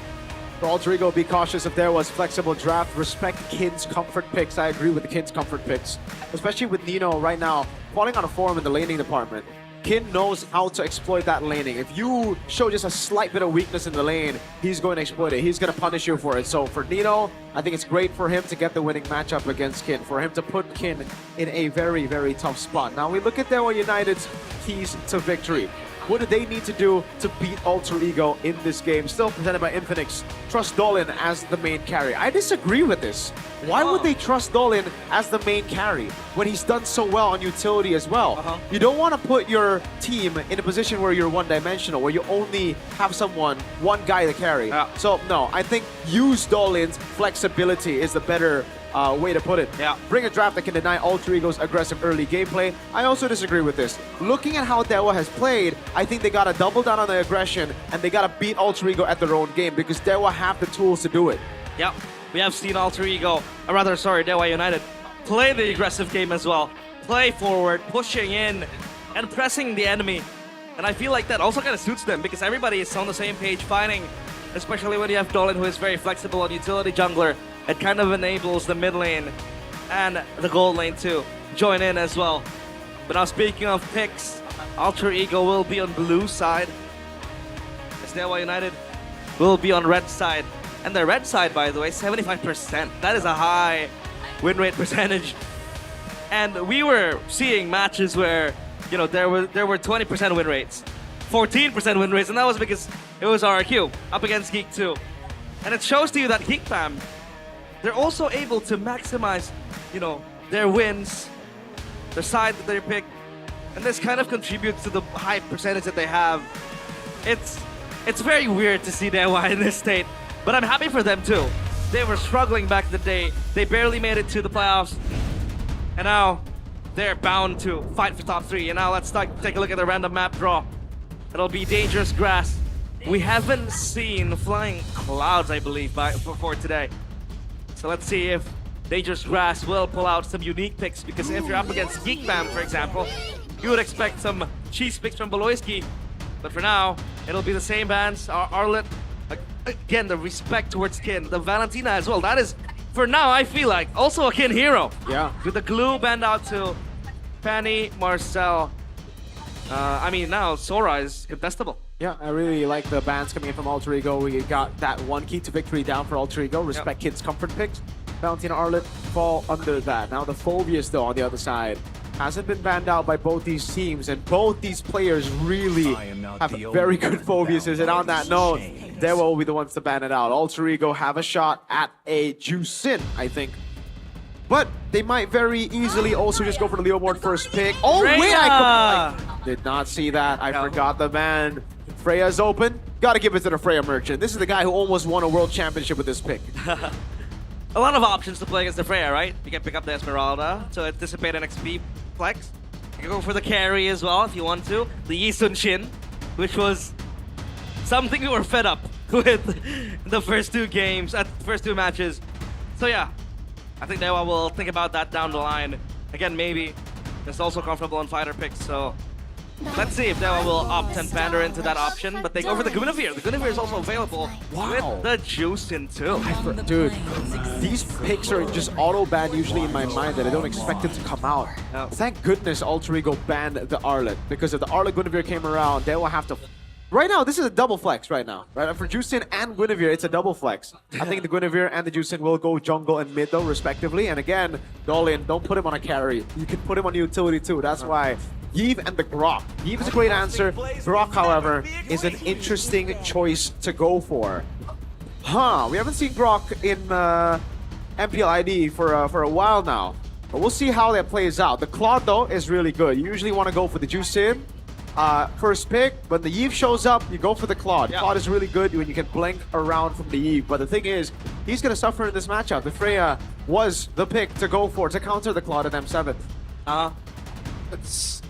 For Alter Ego, be cautious if there was flexible draft. Respect Kin's comfort picks. I agree with the Kin's comfort picks. Especially with Nino right now, falling on a form in the laning department. Kin knows how to exploit that laning. If you show just a slight bit of weakness in the lane, he's going to exploit it. He's going to punish you for it. So for Nino, I think it's great for him to get the winning matchup against Kin, for him to put Kin in a very, very tough spot. Now we look at Dewa United's keys to victory. What do they need to do to beat Alter Ego in this game? Still presented by Infinix. Trust Dolin as the main carry. I disagree with this. Why would they trust Dolin as the main carry when he's done so well on utility as well? You don't want to put your team in a position where you're one-dimensional, where you only have one guy to carry. So no, I think use Dolin's flexibility is the better way to put it. Bring a draft that can deny Alter Ego's aggressive early gameplay. I also disagree with this. Looking at how Dewa has played, I think they gotta double down on the aggression and they gotta beat Alter Ego at their own game because Dewa have the tools to do it. Yep, we have seen Alter Ego, Dewa United, play the aggressive game as well. Play forward, pushing in, and pressing the enemy And I feel like that also kind of suits them because everybody is on the same page fighting, especially when you have Dolan, who is very flexible on utility jungler. It kind of enables the mid lane and the gold lane to join in as well. But now speaking of picks, Alter Ego will be on blue side. Dewa United will be on red side. And the red side, by the way, 75%. That is a high win rate percentage. And we were seeing matches where, you know, there were 20% win rates, 14% win rates, and that was because it was RRQ up against Geek 2. And it shows to you that Geek Fam, they're also able to maximize, you know, their wins, the side that they pick, and this kind of contributes to the high percentage that they have. It's very weird to see Dewa in this state, but I'm happy for them too. They were struggling back in the day. They barely made it to the playoffs, and now they're bound to fight for top 3. And now let's take a look at the random map draw. It'll be Dangerous Grass. We haven't seen Flying Clouds, I believe, before today. So let's see if Dangerous Grass will pull out some unique picks, because if you're up against Geek Fam, for example, you would expect some cheese picks from Beloyski. But for now, it'll be the same bands. Arlet, again, the respect towards Kin. The Valentina as well. That is, for now, I feel like, also a Kin hero. Yeah. With the glue band out to Fanny, Marcel. I mean, now Sora is contestable. Yeah, I really like the bans coming in from Alter Ego. We got that one key to victory down for Alter Ego. Respect Kid's comfort picks. Valentina, Arlet fall under that. Now the Phobius, though, on the other side, hasn't been banned out by both these teams, and both these players really have very good Phobiuses. And on that note, they will be the ones to ban it out. Alter Ego have a shot at a Juicin, I think. But they might very easily also just go for the Leomord first pick. Oh, Freya! wait, I did not see that. I forgot the ban. Freya's open. Gotta give it to the Freya Merchant. This is the guy who almost won a world championship with this pick. A lot of options to play against the Freya, right? You can pick up the Esmeralda to anticipate an XP flex. You can go for the carry as well if you want to. The Yi Sun Shin, which was something we were fed up with the first 2 games, first 2 matches. So yeah, I think Dewa will think about that down the line. Again, maybe it's also comfortable on fighter picks, so let's see if Dewa will opt and pander into that option, but they go for the Guinevere. The Guinevere is also available with the Juicin too. Dude, these picks are just auto-banned usually in my mind that I don't expect it to come out. Thank goodness Alter Ego banned the Arlet, because if the Arlet Guinevere came around, they will have to... Right now, this is a double flex right now. Right? For Juicin and Guinevere, it's a double flex. I think the Guinevere and the Juicin will go jungle and mid though, respectively. And again, Dolin, don't put him on a carry. You can put him on utility too. That's why Yves and the Grok. Yves is a great answer. Grok, however, is an interesting choice to go for. We haven't seen Grok in MPL ID for a while now. But we'll see how that plays out. The Claude, though, is really good. You usually want to go for the Juicin first pick. When the Yves shows up, you go for the Claude. Yeah. Claude is really good when you can blink around from the Yves. But the thing is, he's going to suffer in this matchup. The Freya was the pick to go for, to counter the Claude at M7. It's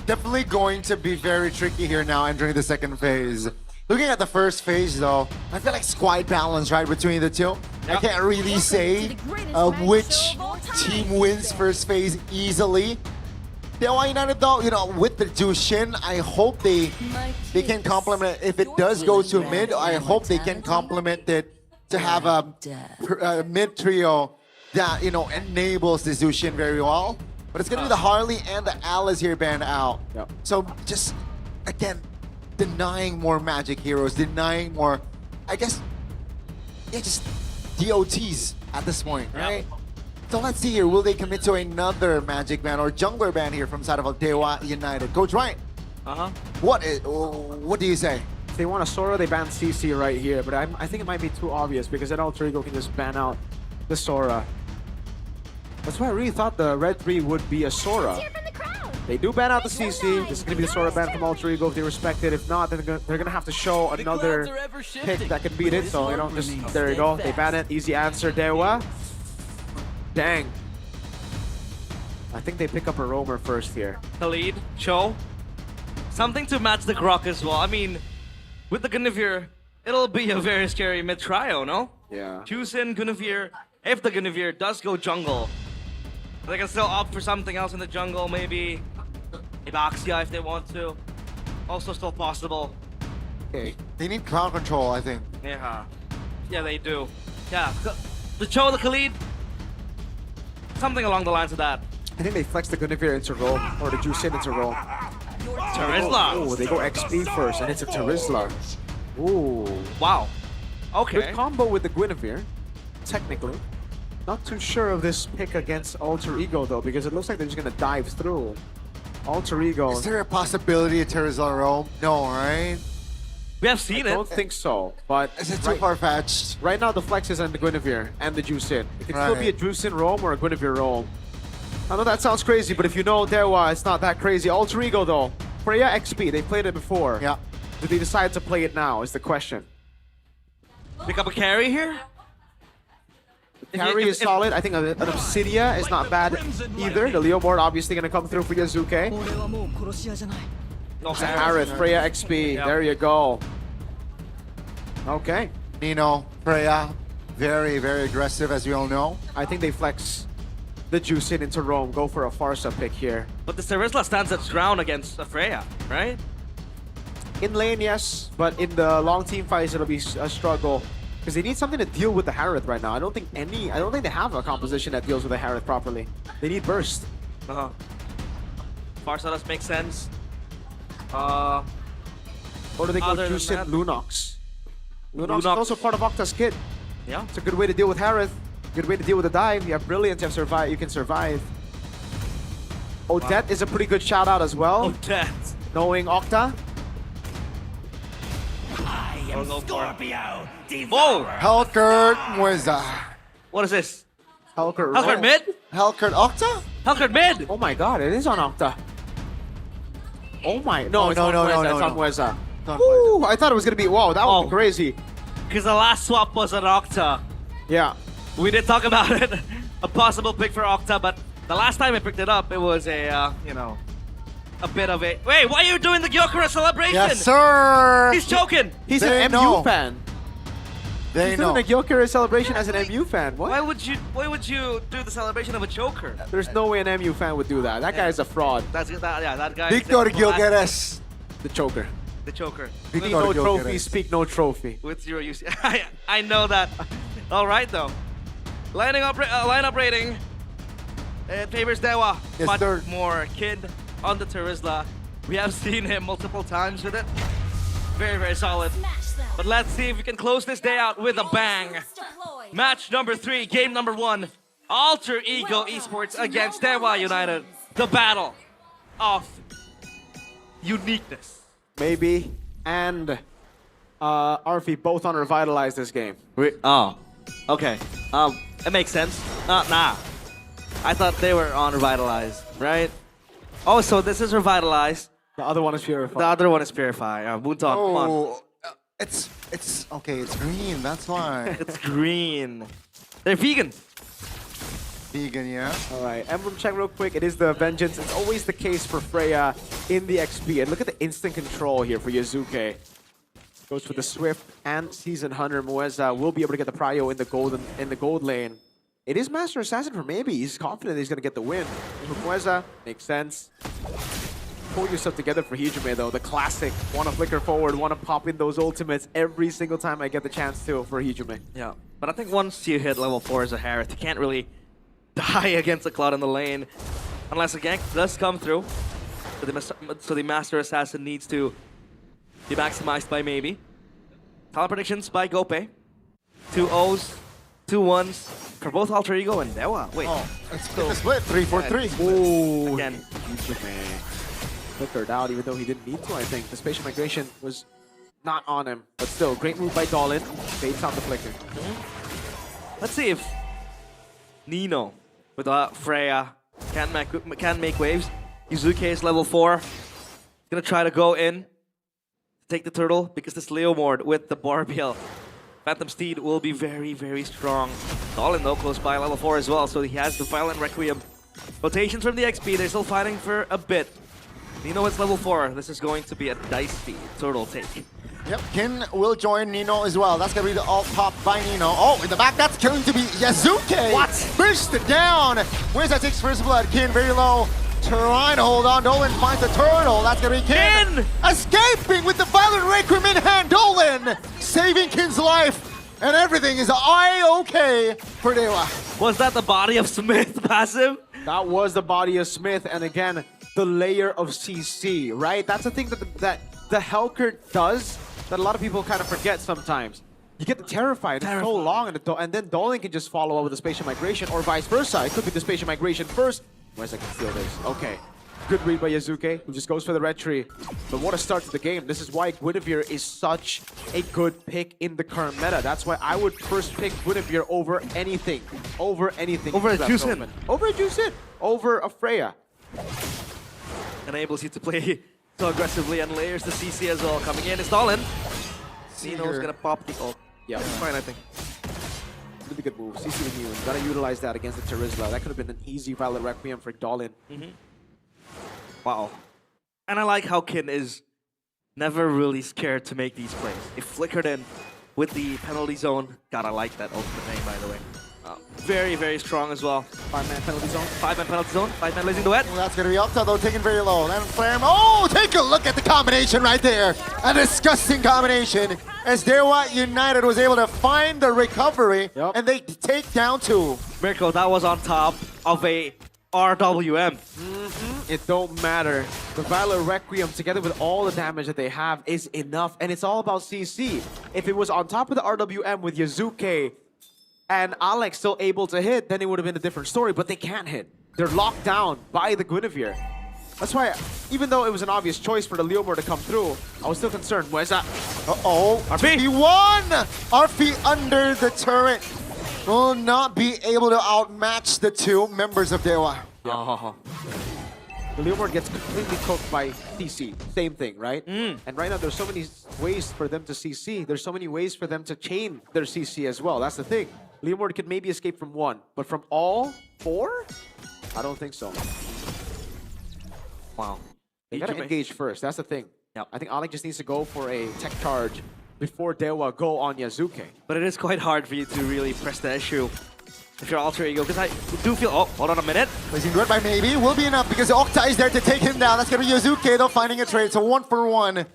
definitely going to be very tricky here now entering the second phase. Looking at the first phase though, I feel like squad balance right between the two. I can't really say which team wins first phase easily. Dewa United though, you know, with the Juicin, I hope they can complement. If it does go to mid, I hope they can complement it to have a mid trio that, you know, enables the Juicin very well. But it's gonna be the Harley and the Alice here banned out. So just, again, denying more magic heroes, denying more, I guess, yeah, just DOTs at this point, right? So let's see here, will they commit to another magic ban or jungler ban here from side of Dewa United? Coach Ryan, what do you say? If they want a Sora, they ban CC right here, but I think it might be too obvious because then Alter Ego can just ban out the Sora. That's why I really thought the Red 3 would be a Sora. They do ban out the CC. This is going to be the Sora ban from Alter Ego if they respect it. If not, then they're going to have to show another pick that can beat it. So, you know, just, there you go. They ban it. Easy answer, Dewa. Dang. I think they pick up a roamer first here. The lead, Cho. Something to match the Grok as well. I mean, with the Guinevere, it'll be a very scary mid-trio, no? Yeah. Juicin, Guinevere. If the Guinevere does go jungle, they can still opt for something else in the jungle, maybe Ibaxia if they want to. also still possible. Okay. They need crowd control, I think. Yeah. Yeah, they do. Yeah. The Cho, the Khalid. Something along the lines of that. I think they flex the Guinevere into roam, or the Juicin into roam. Terizla. Oh, they go XP first, and it's a Terizla. Ooh. Wow. Okay. Good combo with the Guinevere, technically. Not too sure of this pick against Alter Ego, though, because it looks like they're just going to dive through. Alter Ego. Is there a possibility of Terizla roam? No, right? We have seen it. I don't think so, but... Is it too far-fetched? Right now, the flex is on the Guinevere and the Juicin. It can still be a Juicin roam or a Guinevere roam. I know that sounds crazy, but if you know Dewa, it's not that crazy. Alter Ego, though. Freya XP, they played it before. Yeah. Do they decide to play it now, is the question. Pick up a carry here? Carry is solid. I think an Obsidia is not bad either. The Leo board obviously going to come through for Yazuke. Okay. Harith, Freya XP. Yep. There you go. Okay. Nino, Freya, very, very aggressive, as we all know. I think they flex the Juicin into Rome. Go for a Farsa pick here. But the Terizla stands its ground against Freya, right? In lane, yes. But in the long team fights, it'll be a struggle. Because they need something to deal with the Harith right now. I don't think they have a composition that deals with the Harith properly. They need burst. Farsa does make sense. Or do they go Juicin Lunox? Lunox is also part of Octa's kit. Yeah. It's a good way to deal with Harith. Good way to deal with the dive. You have Brilliance, you have Survive, you can survive. Odette is a pretty good shout out as well. Odette. Knowing Octa. I am Scorpio. Whoa! Helkert Mueza. What is this? Helkert. Helkert mid? Helkert Octa? Helkert mid! Oh my god, it is on Octa. Oh my... No, it's no, on no, Mueza, no, it's no. on Mueza. Woo, I thought it was going to be... Wow, that was crazy. Because the last swap was an Octa. Yeah. We did talk about it. A possible pick for Octa, but the last time I picked it up, it was a, you know, a bit of a... Wait, why are you doing the Gyokura celebration? Yes, sir! He's choking! He's They an know. MU fan. They He's know. doing a Gyokura celebration as an MU fan. What? Why would you do the celebration of a choker? There's no way an MU fan would do that. That guy is a fraud. That guy. Victor Gyökeres. The choker. The choker. Speak no trophy, speak no trophy. With 0 UC. I know that. All right, though. Lineup rating. It favors Dewa. Yes, much sir. more. Kid on the Terizla. We have seen him multiple times with it. Very, very solid. But let's see if we can close this day out with a bang. Match number 3, game number 1. Alter Ego Esports against Dewa United. The battle of uniqueness. Maybe. And Arfi both on Revitalize this game. Oh, okay. It makes sense. Nah. I thought they were on Revitalize, right? Oh, so this is Revitalize. The other one is Purify. The other one is Purify. Moontalk, come on. Oh, it's okay. It's green. That's why. It's green. They're vegan. Vegan, yeah. All right, emblem check real quick. It is the Vengeance. It's always the case for Freya in the XP. And look at the instant control here for Yazuke. Goes for the Swift and Season Hunter. Mueza will be able to get the prio in the gold lane. It is Master Assassin for maybe. He's confident he's gonna get the win. For Mueza, makes sense. Pull yourself together for Hijime though. The classic. Wanna flicker forward, wanna pop in those ultimates every single time I get the chance to for Hijime. Yeah, but I think once you hit level 4 as a Harith, you can't really die against a Cloud in the lane unless a gank does come through. So the Master Assassin needs to be maximized by maybe. Talent predictions by Gope. 2 O's, 2 1s for both Alter Ego and Dewa. Wait. Oh, let's get the split. 3-4-3. Ooh. Again. Hijime flickered out even though he didn't need to, I think. The spatial migration was not on him. But still, great move by Dolan. Baits out the flicker. Let's see if Nino with Freya can make waves. Yuzuke is level 4. He's gonna try to go in, take the turtle, because this Leo Mord with the Barbiel Phantom Steed will be very, very strong. Dolan though close by level 4 as well, so he has the Violent Requiem. Rotations from the XP, they're still fighting for a bit. Nino is level 4. This is going to be a dicey turtle take. Yep, Kin will join Nino as well. That's going to be the alt pop by Nino. Oh, in the back, that's going to be Yazuke. What? Pushed it down. Where's that takes first blood? Kin very low. trying to hold on. Dolan finds the turtle. That's going to be Kin. Escaping with the violent Requiem in hand. Dolan saving Kin's life. And everything is okay for Dewa. Was that the body of Smith passive? That was the body of Smith, and again, the layer of CC, right? That's the thing that the Helker does that a lot of people kind of forget sometimes. You get the Terrified, it's so long, and then Dolan can just follow up with the Spatial Migration, or vice versa. It could be the Spatial Migration first. Where's I can steal this? Okay. Good read by Yazuke, who just goes for the red tree. But what a start to the game. This is why Guinevere is such a good pick in the current meta. That's why I would first pick Guinevere over anything. Over anything. Over a Juicin. Over a Juicin. Over a Freya. Enables you to play so aggressively and layers the CC as well. Coming in is Dolan. Zeno's gonna pop the ult. Yeah, it's fine, I think. Really good move. CC with you. Gotta utilize that against the Terizla. That could have been an easy Violet Requiem for Dolan. Wow. And I like how Kin is never really scared to make these plays. He flickered in with the penalty zone. God, I like that ultimate name, by the way. Very, very strong as well. 5-man penalty zone. 5-man penalty zone. 5-man blazing duet. Well, that's going to be up, though, taken very low. Lemon Flare. Oh, take a look at the combination right there. A disgusting combination. As Dewa United was able to find the recovery, and they take down 2. Mirko, that was on top of a RWM. It don't matter. The Violet Requiem, together with all the damage that they have, is enough. And it's all about CC. If it was on top of the RWM with Yazuke and Alex still able to hit, then it would have been a different story. But they can't hit. They're locked down by the Guinevere. That's why, even though it was an obvious choice for the Leomord to come through, I was still concerned. Where's that? Uh-oh. RP! He won! RP under the turret. Will not be able to outmatch the 2 members of Dewa. Yeah. The Leomord gets completely cooked by CC. Same thing, right? And right now, there's so many ways for them to CC. There's so many ways for them to chain their CC as well. That's the thing. Leomord could maybe escape from 1, but from all 4? I don't think so. Wow. They gotta engage first. That's the thing. I think Alec just needs to go for a tech charge before Dewa go on Yazuke. But it is quite hard for you to really press the issue if you're alter ego, because I do feel... Oh, hold on a minute. Blazing Duet by maybe will be enough because Octa is there to take him down. That's going to be Yazuke, though, finding a trade. So 1-for-1.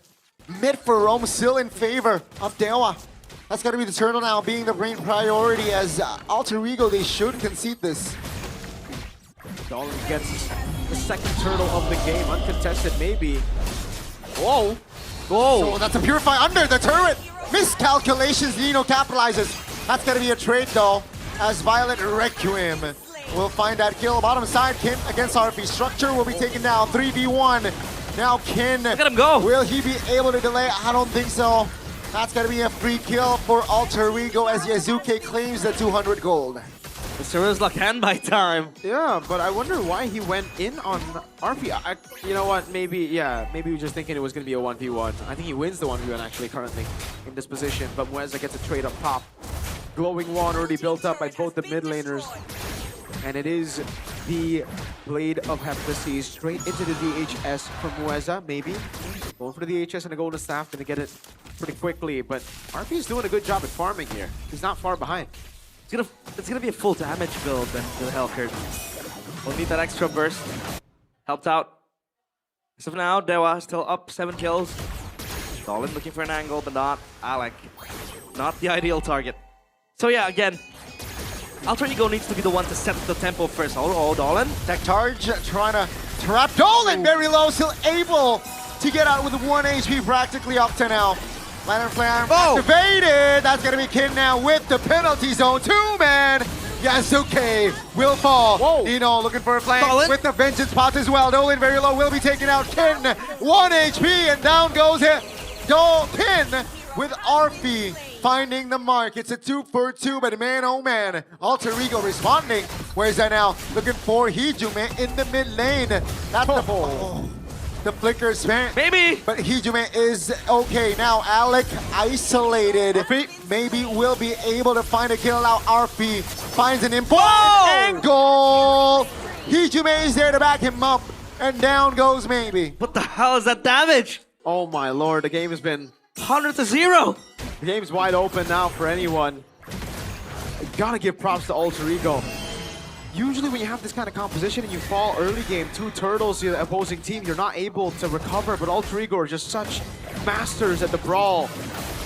Mid for Rome still in favor of Dewa. That's going to be the turtle now, being the main priority as alter ego. They should concede this. Dolan gets the second turtle of the game, uncontested maybe. Whoa. Whoa. So that's a Purify under the turret. Miscalculations, Nino capitalizes. That's going to be a trade, though, as Violet Requiem will find that kill. Bottom side, Kin against RP. Structure will be taken down, 3v1. Now Kin, look at him go. Will he be able to delay? I don't think so. That's going to be a free kill for Alter Ego as Yazuke claims the 200 gold. Mr. Rizla can buy time. Yeah, but I wonder why he went in on RP. You know what? Maybe he was just thinking it was going to be a 1v1. I think he wins the 1v1 actually currently in this position. But Mueza gets a trade up top. Glowing Wand already built up by both the mid laners. And it is the Blade of Hephaestus straight into the DHS from Mueza, maybe. Going for the DHS and a Golden Staff, gonna get it pretty quickly. But RP is doing a good job at farming here. He's not far behind. It's gonna be a full damage build then to the Hellcurt. We'll need that extra burst. Helped out. As of now, Dewa still up 7 kills. Dolan looking for an angle, but not Alec. Not the ideal target. So yeah, again, Alter Ego needs to be the one to set the tempo first. Oh, Dolan. Tech charge, trying to trap Dolan very low, still able to get out with 1 HP practically up to now. Lantern Flare activated. That's going to be Kin now with the penalty zone. 2-man. Yazuke will fall. Whoa. Nino looking for a flank with the vengeance pot as well. Dolan very low, will be taken out. Kin, 1 HP, and down goes it. Kin with Arfi finding the mark. It's a 2-for-2, but man, oh man. Alter Ego responding. Where's that now? Looking for Hijume in the mid lane. That's the flicker spent. Maybe. But Hijume is okay. Now Alec isolated. Maybe will be able to find a kill out. RP finds an important angle. Hijume is there to back him up. And down goes maybe. What the hell is that damage? Oh my lord, the game has been 100-0. The game's wide open now for anyone. Gotta give props to Alter Ego. usually when you have this kind of composition and you fall early game, 2 turtles, the opposing team, you're not able to recover, but Alter Ego are just such masters at the brawl.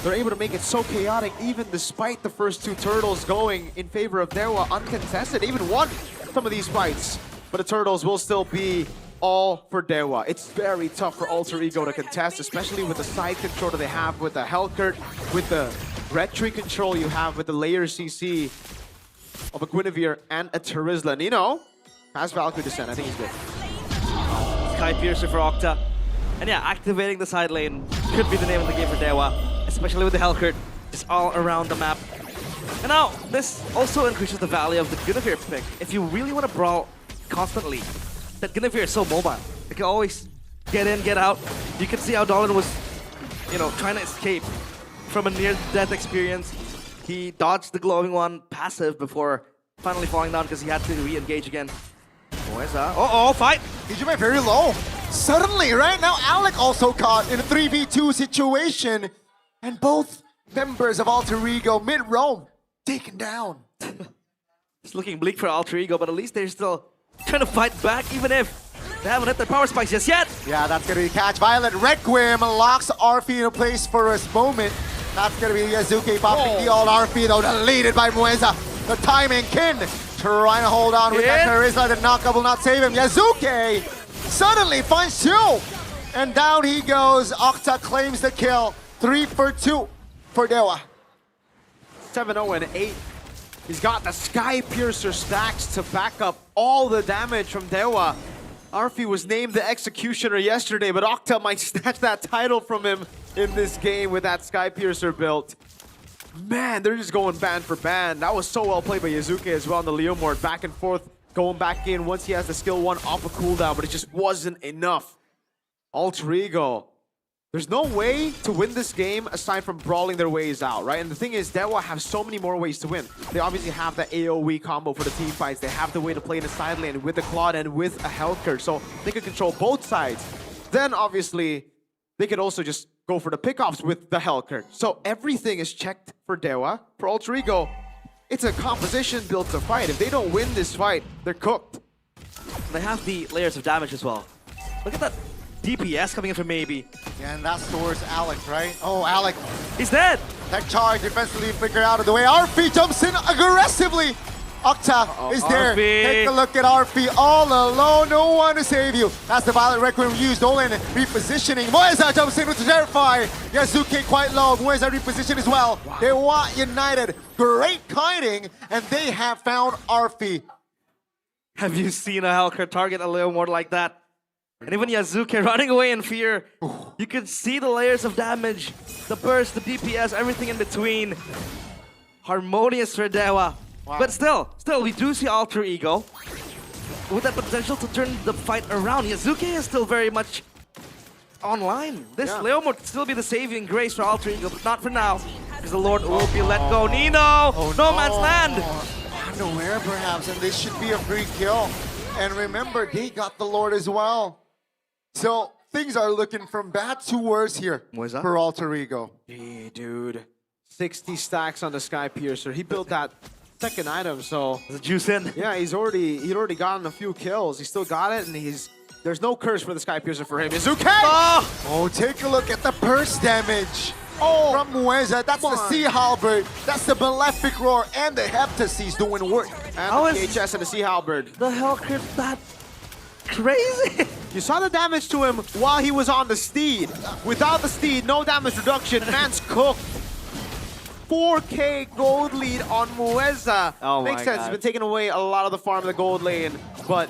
They're able to make it so chaotic, even despite the first 2 turtles going in favor of Dewa uncontested, even won some of these fights. But the turtles will still be all for Dewa. It's very tough for Alter Ego to contest, especially with the side control that they have with the Hellcurt, with the red tree control you have with the layer CC of a Guinevere and a Terizla. Nino has Valkyrie Descent. I think he's good. Sky Piercer for Octa. And yeah, activating the side lane could be the name of the game for Dewa, especially with the Hellcurt just all around the map. And now, this also increases the value of the Guinevere pick. If you really want to brawl constantly, that Guinevere is so mobile. It can always get in, get out. You can see how Dolan was, you know, trying to escape from a near-death experience. He dodged the glowing one passive before finally falling down because he had to re-engage again. Where's that? Uh-oh, fight! He's very low. Suddenly, right now, Alec also caught in a 3v2 situation. And both members of Alter Ego, mid-roam, taken down. It's looking bleak for Alter Ego, but at least they're still trying to fight back, even if they haven't hit their power spikes just yet. Yeah, that's going to be catch. Violet Requiem locks Arfi in place for a moment. That's going to be Yazuki popping the old Arfi, though, deleted by Mueza. The timing, Kin trying to hold on with that Terizla. The knockup will not save him. Yazuki suddenly finds 2. And down he goes. Octa claims the kill. 3 for 2 for Dewa. 7-0 and 8. He's got the Sky Piercer stacks to back up all the damage from Dewa. Arfi was named the Executioner yesterday, but Octa might snatch that title from him in this game with that Sky Piercer build. Man, they're just going band for band. That was so well played by Yazuki as well on the Leomord. Back and forth, going back in once he has the skill 1 off a cooldown, but it just wasn't enough. Alter Ego. There's no way to win this game aside from brawling their ways out, right? And the thing is, Dewa have so many more ways to win. They obviously have the AoE combo for the team fights. They have the way to play in the side lane with the Claude and with a Hellcurt, so they can control both sides. Then, obviously, they could also just go for the pickoffs with the Hellcurt. So everything is checked for Dewa. For Alter Ego, it's a composition built to fight. If they don't win this fight, they're cooked. They have the layers of damage as well. Look at that DPS coming in from Maybe. Yeah, and that's towards Alec, right? Oh, Alec. He's dead! Tech charge, defensively flicker out of the way. Arfi jumps in aggressively. Octa is there. Arfi. Take a look at Arfi all alone. No one to save you. That's the Violet Requiem used. Dolan repositioning. Mueza jumps in with the Terrify. Yazuki quite low. Mueza reposition as well. Wow. They want United. Great kiting, and they have found Arfi. Have you seen a Hellcurt target a little more like that? And even Yazuki running away in fear. You can see the layers of damage, the burst, the DPS, everything in between. Harmonious for Dewa. Wow. But still, we do see Alter Ego with that potential to turn the fight around. Yazuki is still very much online. This Leomord could still be the saving grace for Alter Ego, but not for now, because the Lord will be let go. Nino! No man's land! Nowhere perhaps, and this should be a free kill. And remember, they got the Lord as well. So things are looking from bad to worse here for Alter Ego. Hey, dude. 60 stacks on the Sky Piercer. He built that second item, so the juice in. Yeah, he'd already gotten a few kills. He still got it, and there's no curse for the Sky Piercer for him. Yazuki! Oh, take a look at the burst damage. From Mueza. That's the Sea Halberd. That's the Malefic Roar, and the Heptasis doing work. And the HS and the Sea Halberd. The Hellcurt that crazy. You saw the damage to him while he was on the steed. Without the steed, no damage reduction. Man's cooked. 4K gold lead on Mueza. Oh Makes sense. He's been taking away a lot of the farm in the gold lane. But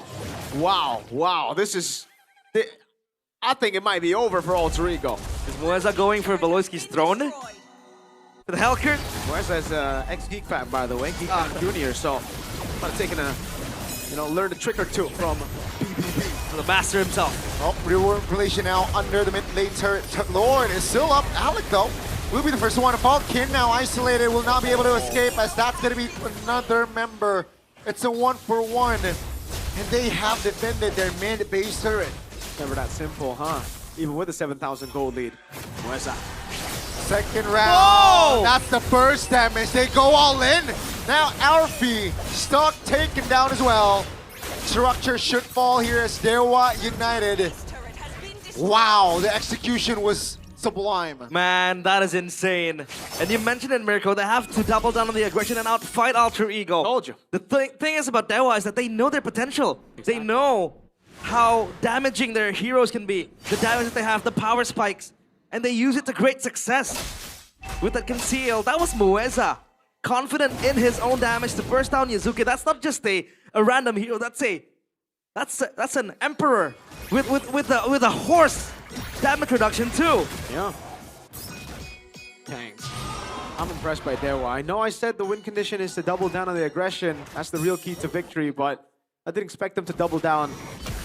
wow. This is... I think it might be over for Alter Ego. Is Mueza going for Beloyski's throne? For the Hellcurt? Mueza is ex-Geek Fan, by the way. Geek Fan Junior, so might have taken learned a trick or two from the master himself. Oh, reward relation now under the mid-lane turret. Lord is still up. Alec, though, will be the first one to fall. Kin now isolated, will not be able to escape, as that's going to be another member. It's a 1-for-1, and they have defended their mid-base turret. Never that simple, huh? Even with a 7,000 gold lead. Mueza. Second round. Whoa! That's the burst damage. They go all in. Now Alfie, stock taken down as well. Structure should fall here as Dewa United. Wow, the execution was sublime. Man, that is insane. And you mentioned it, Mirko, they have to double down on the aggression and outfight Alter Ego. Told you. The thing is about Dewa is that they know their potential. Exactly. They know how damaging their heroes can be. The damage that they have, the power spikes. And they use it to great success. With that conceal, that was Mueza. Confident in his own damage to burst down Yazuki. That's not just a random hero, that's an emperor with a horse damage reduction too. Yeah. Dang. I'm impressed by Dewa. I know I said the win condition is to double down on the aggression. That's the real key to victory, but I didn't expect them to double down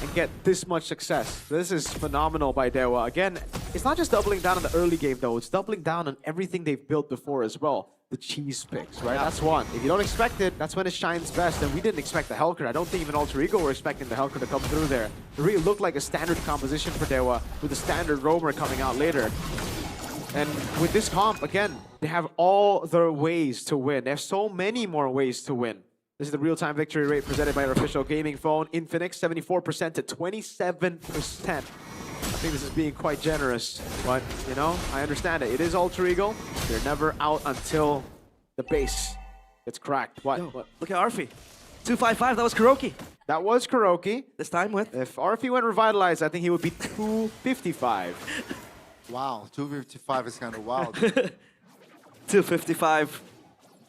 and get this much success. This is phenomenal by Dewa. Again, it's not just doubling down on the early game though, it's doubling down on everything they've built before as well. The cheese picks, right? That's one. If you don't expect it, that's when it shines best. And we didn't expect the Helker. I don't think even Alter Ego were expecting the Helker to come through there. It really looked like a standard composition for Dewa with a standard roamer coming out later. And with this comp, again, they have all their ways to win. They have so many more ways to win. This is the real-time victory rate presented by our official gaming phone. Infinix, 74% to 27%. I think this is being quite generous, but, you know, I understand it. It is Alter Ego. They're never out until the base gets cracked. What? What? Look at Arfi. 255, that was Kuroki. That was Kuroki. This time with? If Arfi went revitalized, I think he would be 255. Wow, 255 is kind of wild. 255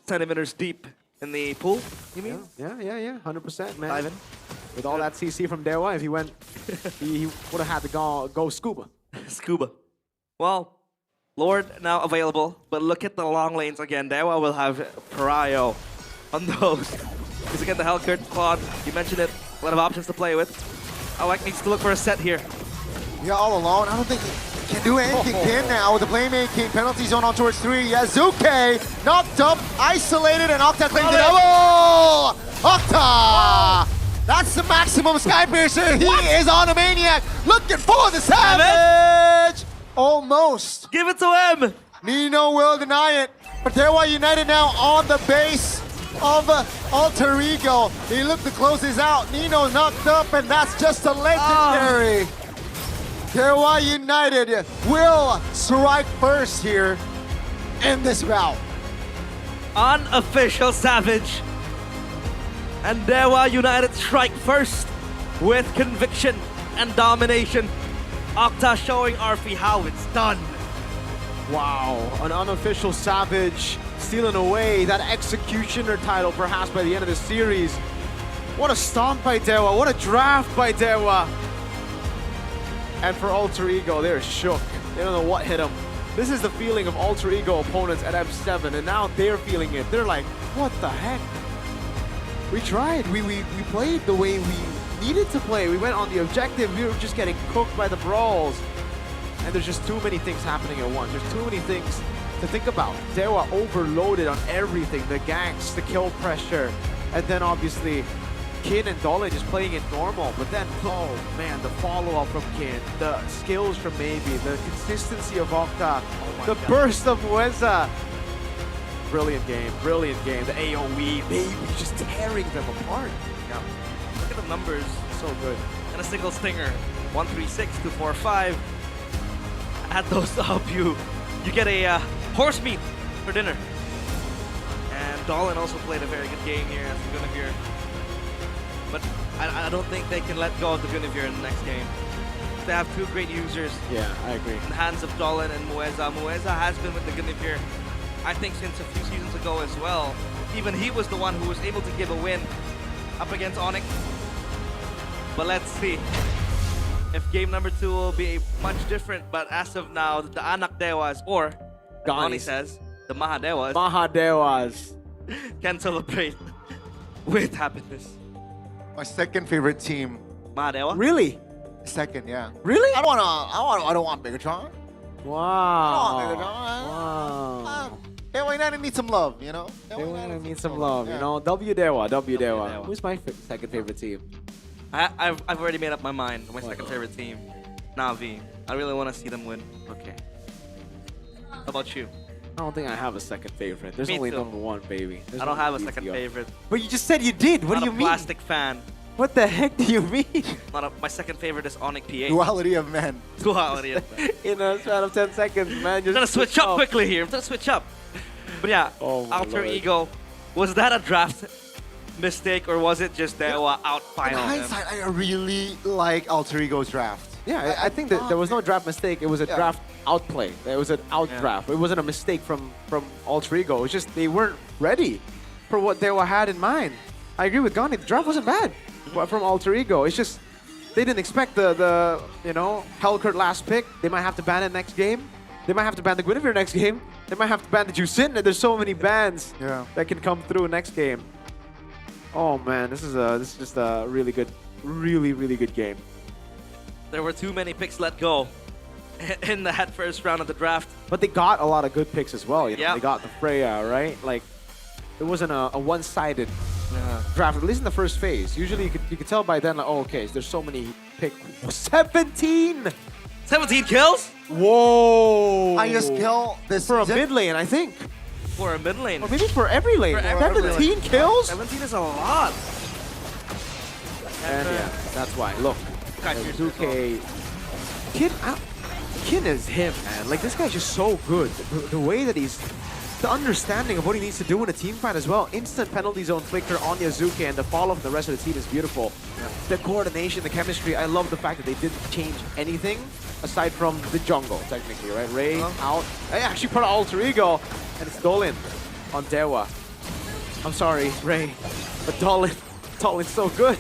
centimeters deep in the pool, you mean? Yeah, 100%, man. Ivan. With all that CC from Dewa, if he went, he would have had to go scuba. Scuba. Well, Lord now available, but look at the long lanes again. Dewa will have Pariah on those. Because again, the Hellcurt Claude, you mentioned it, a lot of options to play with. Alec needs to look for a set here. Yeah, all alone. I don't think he can do anything. Kin now with the playmaking. Penalty zone on towards 3. Yazuke knocked up, isolated, and Octa claims the double! Octa! That's the maximum Skypiercer. He is on a maniac. Looking for the savage. Almost. Give it to him. Nino will deny it. But Dewa United now on the base of Alter Ego. He looked to close his out. Nino knocked up, and that's just a legendary. Dewa United will strike first here in this round. Unofficial savage. And Dewa United strike first with conviction and domination. Octa showing Arfi how it's done. Wow, an unofficial savage stealing away that executioner title perhaps by the end of the series. What a stomp by Dewa, what a draft by Dewa. And for Alter Ego, they're shook. They don't know what hit them. This is the feeling of Alter Ego opponents at M7, and now they're feeling it. They're like, what the heck? We tried. We played the way we needed to play. We went on the objective. We were just getting cooked by the brawls. And there's just too many things happening at once. There's too many things to think about. Dewa overloaded on everything. The ganks, the kill pressure. And then obviously, Kin and Dole just playing it normal. But then, oh man, the follow-up from Kin. The skills from Maybe. The consistency of Octa. The burst of Mueza. Brilliant game, brilliant game. The AoE, Maybe just tearing them apart. Yeah. Look at the numbers. So good. And a single stinger. 136, 245. Add those up, you get a horse meat for dinner. And Dolan also played a very good game here as the Guinevere. But I don't think they can let go of the Guinevere in the next game. They have two great users. Yeah, I agree. In the hands of Dolan and Mueza. Mueza has been with the Guinevere, I think, since a few seasons ago as well. Even he was the one who was able to give a win up against Onyx. But let's see if game number 2 will be much different. But as of now, the Anak Dewas, or Donnie says, the Mahadewas. Mahadewas. Can celebrate with happiness. My second favorite team. Mahadewa? Really? Second, yeah. Really? I don't want Megatron. Wow. I don't want Megatron. Wow. Dewa United needs some love, you know? Dewa United needs some love, you know? W Dewa. Who's my second favorite team? I've already made up my mind. My second favorite team, Na'Vi. I really want to see them win. Okay. How about you? I don't think I have a second favorite. There's Me only too. number one, baby. There's I don't only have a second BTR. favorite. But you just said you did. What Not do you a mean? plastic fan. What the heck do you mean? My second favorite is Onyx P8. Duality of men. Duality of men. In a span of 10 seconds, man. I'm gonna switch up quickly here. I'm gonna switch up. But yeah, Oh my Alter Lord. Ego. Was that a draft mistake or was it just Dewa out In final him? hindsight, I really like Alter Ego's draft. Yeah, I think that there was no draft mistake. It was a Yeah. draft outplay. It was an out Yeah. draft. It wasn't a mistake from Alter Ego. It's just they weren't ready for what they had in mind. I agree with Gandhi. The draft wasn't bad from Alter Ego. It's just they didn't expect the Hellcurt last pick. They might have to ban it next game. They might have to ban the Guinevere next game. They might have to ban the Jusin. There's so many bans that can come through next game. Oh man, this is just a really good, really good game. There were too many picks let go in that first round of the draft. But they got a lot of good picks as well. You know? Yeah. They got the Freya, right? Like, it wasn't a one-sided draft, at least in the first phase. Usually you could tell by then, like, oh, okay, there's so many picks. 17! 17 kills? Whoa! Highest kill this For a season. mid lane, I think. For a mid lane. Or maybe for every lane. For every 17 lane. kills? 17 is a lot. And yeah, that's why. Look, Zuke, Kin is him, man. Like, this guy's just so good. The way that he's, the understanding of what he needs to do in a team fight as well. Instant penalty zone flicker on Yazuke, and the follow from the rest of the team is beautiful. The coordination, the chemistry, I love the fact that they didn't change anything aside from the jungle, technically, right? Ray out. They actually put an Alter Ego, and it's Dolan on Dewa. I'm sorry, Ray, but Dolan's so good.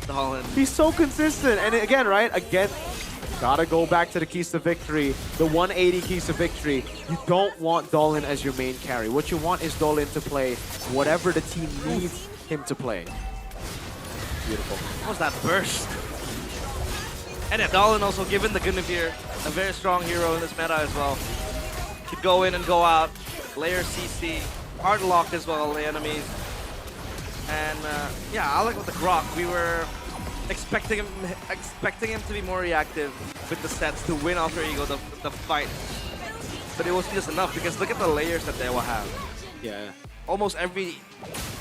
Dolan. He's so consistent. And again, right? Again, gotta go back to the keys to victory. The 180 keys to victory. You don't want Dolan as your main carry. What you want is Dolan to play whatever the team needs him to play. Beautiful. What was that burst? And yeah, Dolan also given the Guinevere a very strong hero in this meta as well. Could go in and go out. Layer CC. Hard lock as well, the enemies. And yeah, I like with the Grok. We were expecting him to be more reactive with the sets to win Alter Ego the fight. But it wasn't just enough because look at the layers that Dewa have. Yeah. Almost every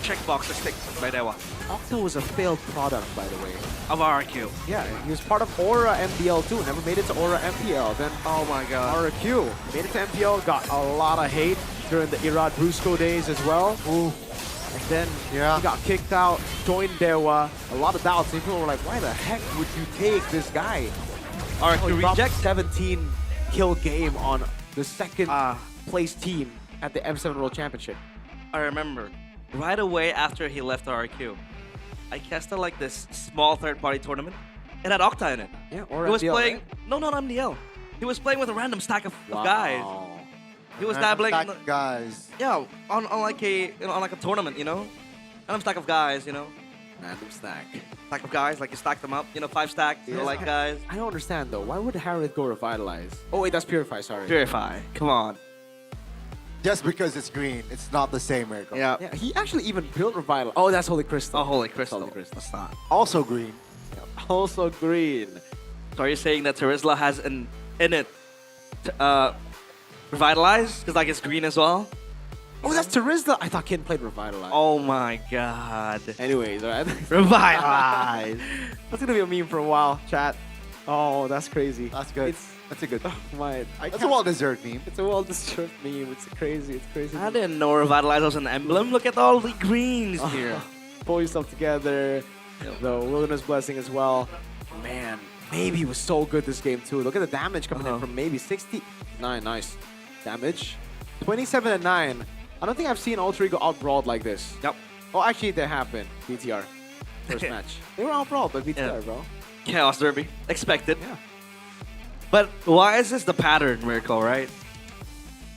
checkbox is ticked by Dewa. Octo was a failed product, by the way. Of RQ. Yeah, he was part of Aura MPL too. Never made it to Aura MPL. Then, oh my god. RQ made it to MPL, got a lot of hate during the Irad Brusco days as well. Ooh. And then he got kicked out, joined Dewa. A lot of doubts. People were like, why the heck would you take this guy? RQ reject 17 kill game on the second place team at the M7 World Championship. I remember right away after he left RQ, I casted like this small third-party tournament. It had Octa in it. Yeah, or he was MDL, playing. right? No, not MDL. He was playing with a random stack of guys. He was Random dabbling. stack of guys. Yeah, on like a on like a tournament, you know, random stack of guys, you know. Random stack. Stack of guys, like you stack them up, you know, 5 stacks, you know, like guys. I don't understand though. Why would Harith go Revitalize? Oh wait, that's Purify. Sorry. Purify. Come on. Just because it's green, it's not the same, Miracle. Yeah. Yeah, he actually even built Revitalize. Oh, that's Holy Crystal. Oh, Holy Crystal. Holy Crystal. That's not. Also green. Also green. So are you saying that Terizla has an in it Revitalize? Because like it's green as well? Oh, that's Terizla. I thought Kin played Revitalize. Oh my god. Anyways, alright. Revitalize. That's gonna be a meme for a while, chat. Oh, that's crazy. That's good. It's, That's a good. oh my. That's a well-deserved meme. It's a well-deserved meme. It's crazy. It's crazy. I didn't know Revitalize was an emblem. Look at all the greens here. Pull yourself together. The Wilderness Blessing as well. Man, Maybe was so good this game too. Look at the damage coming in from Maybe. 69, nice. Damage. 27 and 9. I don't think I've seen Alter Ego out-brawled like this. Yep. Oh, actually, they have been. BTR. First match. They were out-brawled by BTR, bro. Chaos Derby. Expected. Yeah. But why is this the pattern, Miracle, right?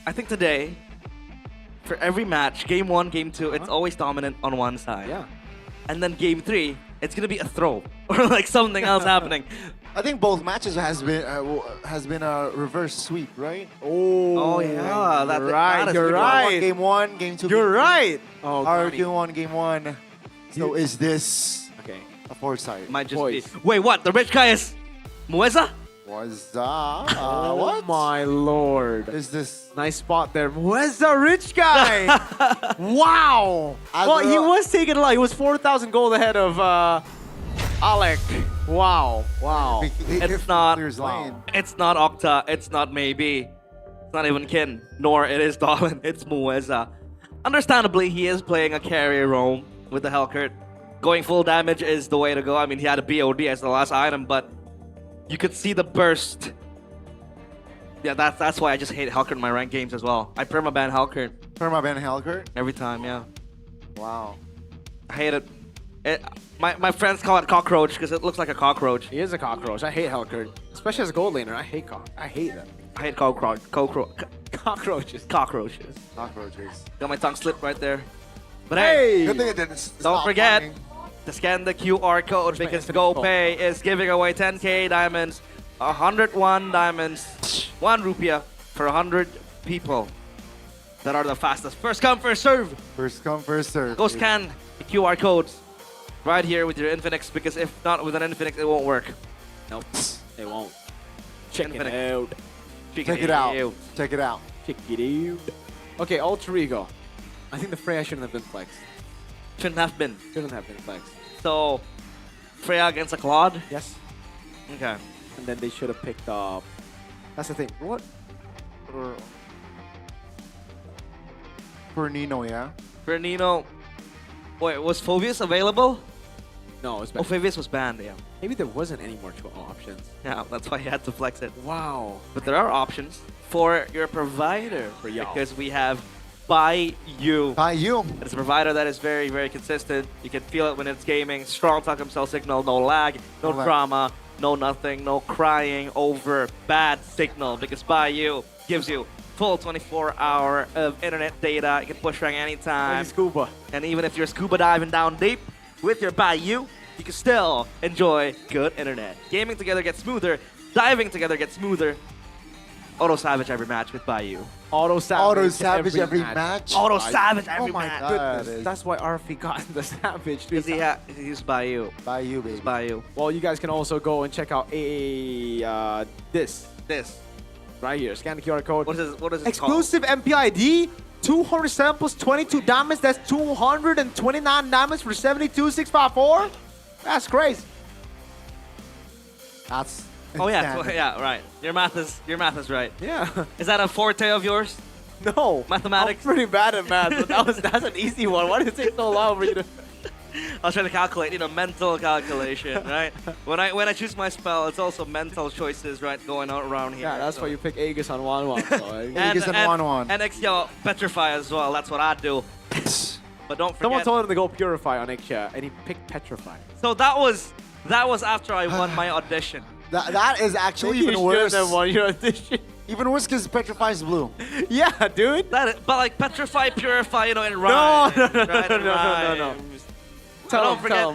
I think today, for every match, game 1, game 2, it's always dominant on one side. Yeah. And then game 3, it's going to be a throw. Or like something else happening. I think both matches has been a reverse sweep, right? Oh yeah, that's right. You're right. Game 1, game 2. You're game right. Three. Oh, RQ 1, game 1. So is this okay? A foresight. Might just be. Wait, what? The rich guy is Mueza? What's Oh my lord. is this? Nice spot there. Where's the rich guy? Wow. Well, he was taking a lot. He was 4,000 gold ahead of Alec. Wow. Wow. It's not. Lane. It's not Octa. It's not Maybe. It's not even Kin. Nor it is Dolan. It's Mueza. Understandably, he is playing a carry roam with the Hellcurt. Going full damage is the way to go. I mean, he had a BOD as the last item, but you could see the burst. Yeah, that's why I just hate Hellcurt in my ranked games as well. I permaban Hellcurt. Permaban Hellcurt? Every time, yeah. Wow. I hate it. My friends call it cockroach because it looks like a cockroach. He is a cockroach. I hate Hellcurt. Especially as a gold laner. I hate that. I hate cockroaches. Cockroaches. Cockroaches. Cockroaches. Got my tongue slipped right there. But Hey! hey, Good thing it didn't don't stop forget farming. to scan the QR code because GoPay is giving away 10k diamonds, 101 diamonds, 1 rupiah for 100 people that are the fastest. First come, first serve. First come, first serve. Go scan the QR codes right here with your Infinix because if not with an Infinix, it won't work. Nope, it won't. Check it Infinix. out. Check it out. Check it out. Check it out. Okay, Alter Ego. I think the Freya shouldn't have been flexed. Shouldn't have been. Shouldn't have been flexed. So, Freya against a Claude? Yes. Okay. And then they should have picked up. That's the thing. What? For Nino, yeah? For Nino. Wait, was Phoveus available? No, it was Oh, banned. Phoveus was banned, yeah. Maybe there wasn't any more options. Yeah, that's why he had to flex it. Wow. But there are options for your provider. For y'all. Because we have Buy You. Buy You. It's a provider that is very, very consistent. You can feel it when it's gaming. Strong Talcum Cell signal, no lag, no lag. drama, no nothing, no crying over bad signal. Because Buy You gives you full 24-hour of internet data. You can push rank anytime. Like scuba. And even if you're scuba diving down deep with your Buy You, you can still enjoy good internet. Gaming together gets smoother. Diving together gets smoother. Auto Savage every match with Buy You. Auto Savage every match. Auto Savage every Oh my match. God. Goodness. That's why RFE got the Savage. Because he's Buy You. Buy You, baby. He's Buy You. Well, you guys can also go and check out this right here. Scan the QR code. What is it Exclusive MPID. 207 plus 22 diamonds. That's 229 diamonds for 72,654. That's crazy. That's Oh yeah, insanity. yeah, right. Your math is right. Yeah. Is that a forte of yours? No. Mathematics? I'm pretty bad at math, but that's an easy one. Why did it take so long for you to? I was trying to calculate, mental calculation, right? When I choose my spell, it's also mental choices, right, going on around here. Yeah, that's so. why you pick Aegis on 1-1. So, Aegis and 1-1. And XL Petrify as well. That's what I do. But don't forget. Someone told him to go Purify on Ixia, and he picked Petrify. So that was after I won my audition. That is actually You even worse. shouldn't have won your audition. Even worse because Petrify is blue. Yeah, dude. But like Petrify, Purify, it No, rhymes. no, right? It no. rhymes. So don't forget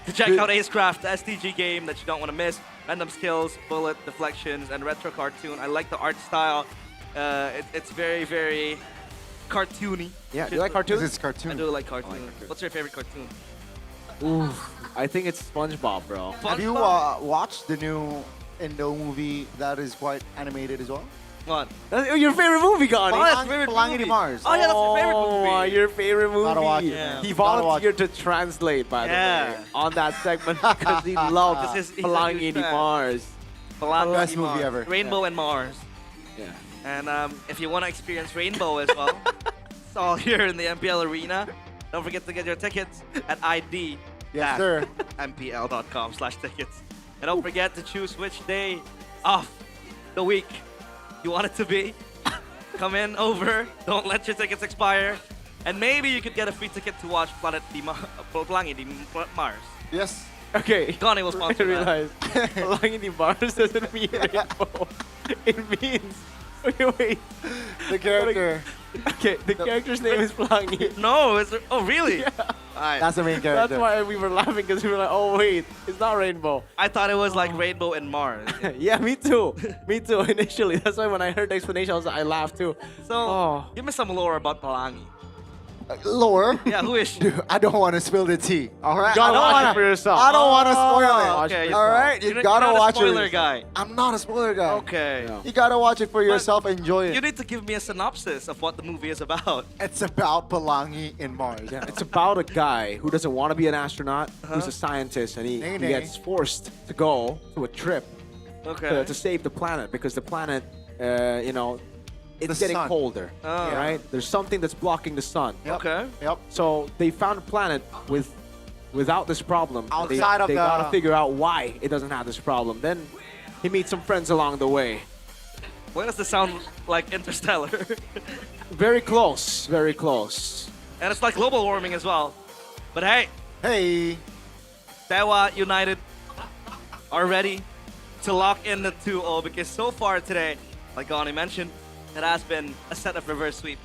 to check out Acecraft, the STG game that you don't want to miss. Random skills, bullet, deflections, and retro cartoon. I like the art style. It's very, very cartoony. Yeah, do you like cartoons? It's cartoon. I do like cartoons. What's your favorite cartoon? Ooh, I think it's SpongeBob, bro. Have you watched the new Indo movie that is quite animated as well? What? That's your favorite movie, Gani. Oh, that's favorite Pelangi movie. di Mars. Oh yeah, that's your favorite movie. Oh, your favorite movie. Gotta watch it, Yeah. man. He Gotta watch volunteered to translate, by the Yeah. way, on that segment because he loves He's a Pelangi huge di fan. Mars. Pelangi Best di movie Mars. ever. Rainbow and Mars. Yeah. And if you want to experience Rainbow as well, it's all here in the MPL arena. Don't forget to get your tickets at ID. Yes, sir. MPL.com/tickets. And don't forget to choose which day of the week you want it to be. Come in over. Don't let your tickets expire. And maybe you could get a free ticket to watch Pelangi di Mars. Yes. Okay. Gani will I sponsor that. realized Pelangi di Mars doesn't mean rainbow. It means... Wait. The character. Okay, the character's name is Pelangi. No, oh really? Yeah. Alright. That's the main character. That's why we were laughing, because we were like, oh wait, it's not rainbow. I thought it was like Rainbow and Mars. Yeah, me too. Me too, initially. That's why when I heard the explanation, I laughed too. So, give me some lore about Pelangi. Lower. Yeah, who is she? Dude, I don't want to spill the tea. All right. You gotta I don't watch wanna- it for yourself. I don't want to spoil it. Okay, All right. You You're gotta not watch a spoiler it. guy. I'm not a spoiler guy. Okay. You gotta watch it for yourself. Enjoy it. You need to give me a synopsis of what the movie is about. It's about Pelangi in Mars. Yeah, it's about a guy who doesn't want to be an astronaut, who's a scientist, and he gets forced to go to a trip to save the planet because the planet, you know, it's The getting sun. colder, Oh. right? There's something that's blocking the sun. Okay. Yep. So they found a planet without this problem. Outside of they the- gotta figure out why it doesn't have this problem. Then he meets some friends along the way. Why does this sound like Interstellar? Very close, very close. And it's like global warming as well. But hey, Dewa United are ready to lock in the 2-0 because so far today, like Gani mentioned, it has been a set of reverse sweeps.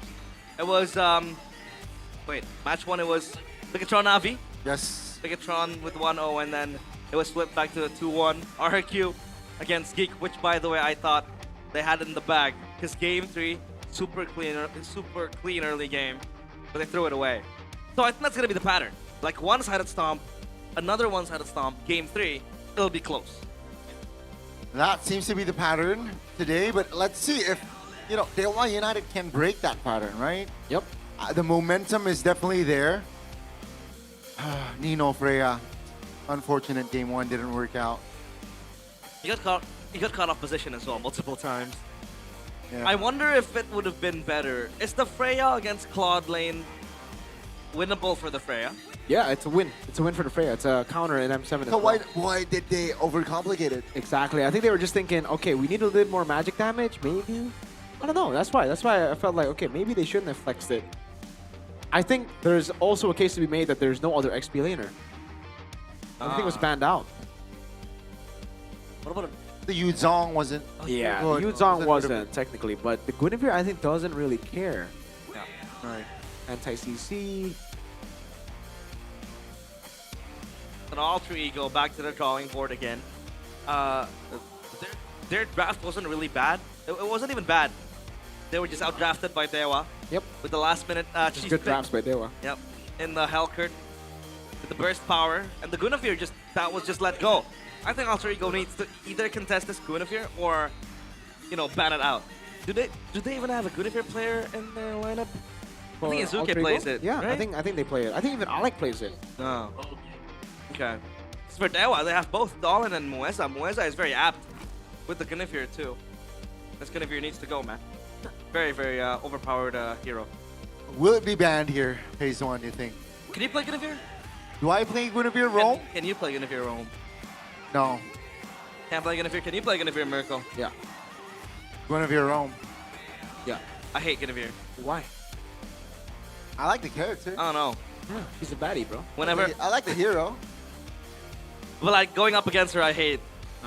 It was, match 1 it was Bigatron Navi. Yes. Bigatron with 1-0 and then it was flipped back to a 2-1. RQ against Geek, which by the way I thought they had it in the bag because game 3, super clean early game, but they threw it away. So I think that's gonna be the pattern. Like one-sided stomp, another one-sided stomp, game 3, it'll be close. That seems to be the pattern today, but let's see if, you know, Dewa United can break that pattern, right? Yep. The momentum is definitely there. Nino Freya, unfortunate game 1 didn't work out. He got caught off position as well multiple times. Yeah. I wonder if it would have been better. Is the Freya against Claude lane winnable for the Freya? Yeah, it's a win. It's a win for the Freya. It's a counter in M7 as So well. why did they overcomplicate it? Exactly. I think they were just thinking, okay, we need a little more magic damage, maybe. I don't know. That's why I felt like, okay, maybe they shouldn't have flexed it. I think there's also a case to be made that there's no other XP laner. Everything was banned out. What about the Yuzong wasn't? Yeah, good. Yuzong wasn't technically, but the Guinevere I think doesn't really care. Yeah. Right. Anti-CC. An alter ego back to the drawing board again. Their draft wasn't really bad. It wasn't even bad. They were just outdrafted by Dewa. Yep. With the last minute cheese Good pick. drafts by Dewa. Yep. In the Hellcurt. With the burst power. And the Guinevere that was just let go. I think Alter Ego needs to either contest this Guinevere or, you know, ban it out. Do they even have a Guinevere player in their lineup? I think Izuke Alter Ego? plays it. Yeah, right? I think they play it. I think even Alec plays it. Oh. Okay. As for Dewa, they have both Dolan and Mueza. Mueza is very apt with the Guinevere too. This Guinevere needs to go, man. Very, very overpowered hero. Will it be banned here, Phase 1, do you think? Can you play Guinevere? Do I play Guinevere Roam? Can you play Guinevere Roam? No. Can't play Guinevere. Can you play Guinevere Miracle? Yeah. Guinevere Roam. Yeah. I hate Guinevere. Why? I like the character. I don't know. Yeah, she's a baddie, bro. Whenever I like the hero. But like going up against her, I hate.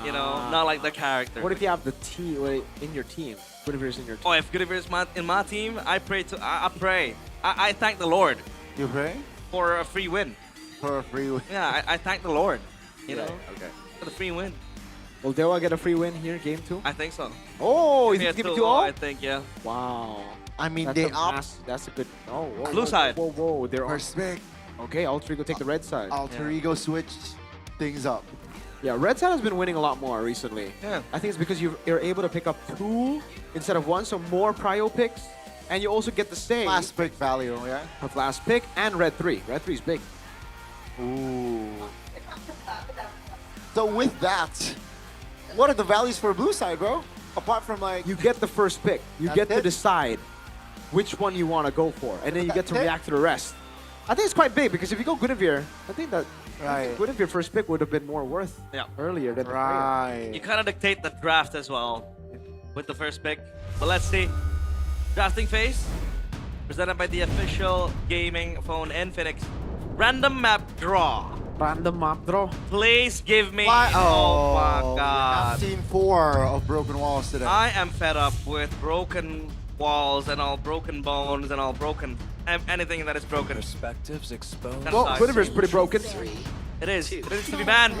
You know, not like the character. What if you have the team in your team? Guinevere's in your team. Oh, if Guinevere is in my team, I pray to. I pray. I thank the Lord. You pray? For a free win. For a free win. Yeah, I thank the Lord. You know. Okay. For the free win. Will Dewa get a free win here, game 2? I think so. Oh, Give he's me a giving 2-0, 2-0? I think, yeah. Wow. I mean, That's they a opt. That's a good. Oh, whoa, Blue whoa, side. Whoa, whoa, they're on. Respect. Okay, Alter Ego take the red side. Alter Ego switched things up. Yeah, red side has been winning a lot more recently. Yeah. I think it's because you're able to pick up 2 instead of 1, so more prio picks. And you also get the save Last pick value, yeah? of last pick and red 3. Red 3 is big. Ooh. So with that, what are the values for blue side, bro? Apart from like... You get the first pick. You That's get to it? decide which one you want to go for. And then you get to That's it? react to the rest. I think it's quite big because if you go Guinevere, I think that Guinevere first pick would have been more worth earlier than the Freya. You kind of dictate the draft as well with the first pick. But let's see. Drafting phase. Presented by the official gaming phone Infinix. Random map draw. Random map draw. Please give me. Why? Oh my I've god. seen 4 of broken walls today. I am fed up with broken walls and all broken bones and all broken anything that is broken. Perspectives exposed. Well, Guinevere's pretty broken. It is. It needs to be banned.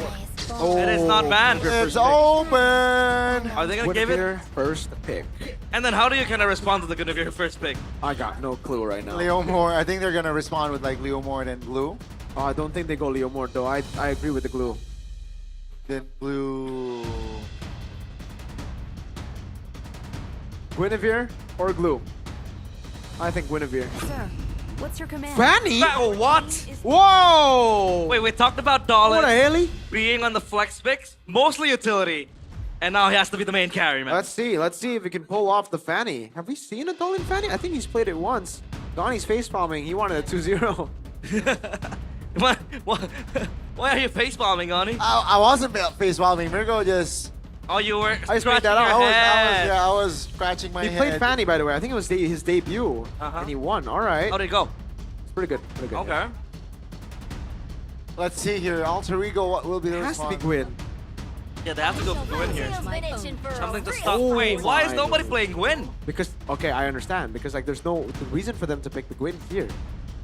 It is not banned. It's open. Are they gonna give it? First pick. And then how do you kind of respond to the Guinevere first pick? I got no clue right now. Leo Moore. I think they're gonna respond with like Leo Moore and Blue. I don't think they go Leo Moore though. I agree with the glue. Then Blue. Guinevere or glue? I think Guinevere. Sir, what's your command? Fanny? What? Whoa! Wait, we talked about Dolan What the hell? being on the flex picks, mostly utility, and now he has to be the main carry, man. Let's see if we can pull off the Fanny. Have we seen a Dolan Fanny? I think he's played it once. Donnie's face palming. He wanted a 2-0. Why are you face bombing, Gani? I wasn't face palming. Mirko just. Oh, you were I scratching that out. your head. I was scratching my He head. played Fanny, by the way. I think it was his debut, and he won. All right. How did it go? It's pretty good. Pretty good. Okay. Let's see here. Alter Ego, what will be the It has to be response? Gwyn. Yeah, they have to go Gwyn here. Something to stop. Oh Wait, why is my. nobody playing Gwyn? Because, okay, I understand. Because like, there's no reason for them to pick the Gwyn here.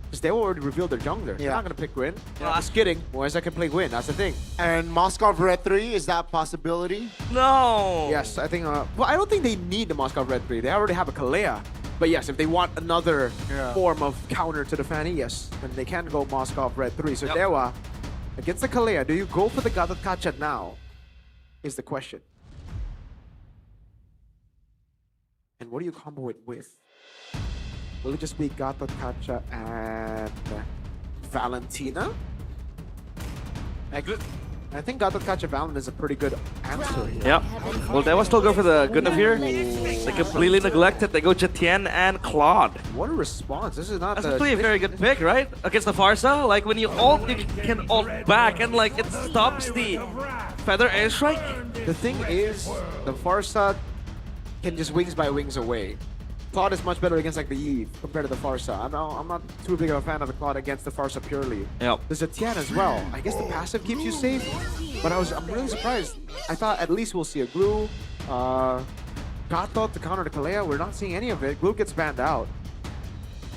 Because they already revealed their jungler. They're not gonna pick Gwyn. Just kidding. Boys, I can play Gwyn. That's the thing. And Moscow Red 3, is that a possibility? No. Yes, I think. Well, I don't think they need the Moscow Red 3. They already have a Kalea. But yes, if they want another form of counter to the Fanny, yes, then they can go Moscow Red 3. So Dewa, against the Kalea, do you go for the Gatot Kacha now? Is the question. And what do you combo it with? Will it just be Gatot Kacha and Valentina? I think Gatot Kacha Valen is a pretty good answer here. Yep. Well, they will still go for the Guinevere. They completely neglected. They go Jetian and Claude. What a response. This is not That's actually a very good pick, right? Against the Farsa, like when you ult, you can ult back and like it stops the feather airstrike. The thing is, the Farsa can just wings by wings away. Claude is much better against like the Eve compared to the Farsa. I'm not too big of a fan of the Claude against the Farsa purely. Yep. There's a Tian as well. I guess the passive keeps you safe, but I'm really surprised. I thought at least we'll see a Glue, Gatot to counter the Kalea. We're not seeing any of it. Glue gets banned out.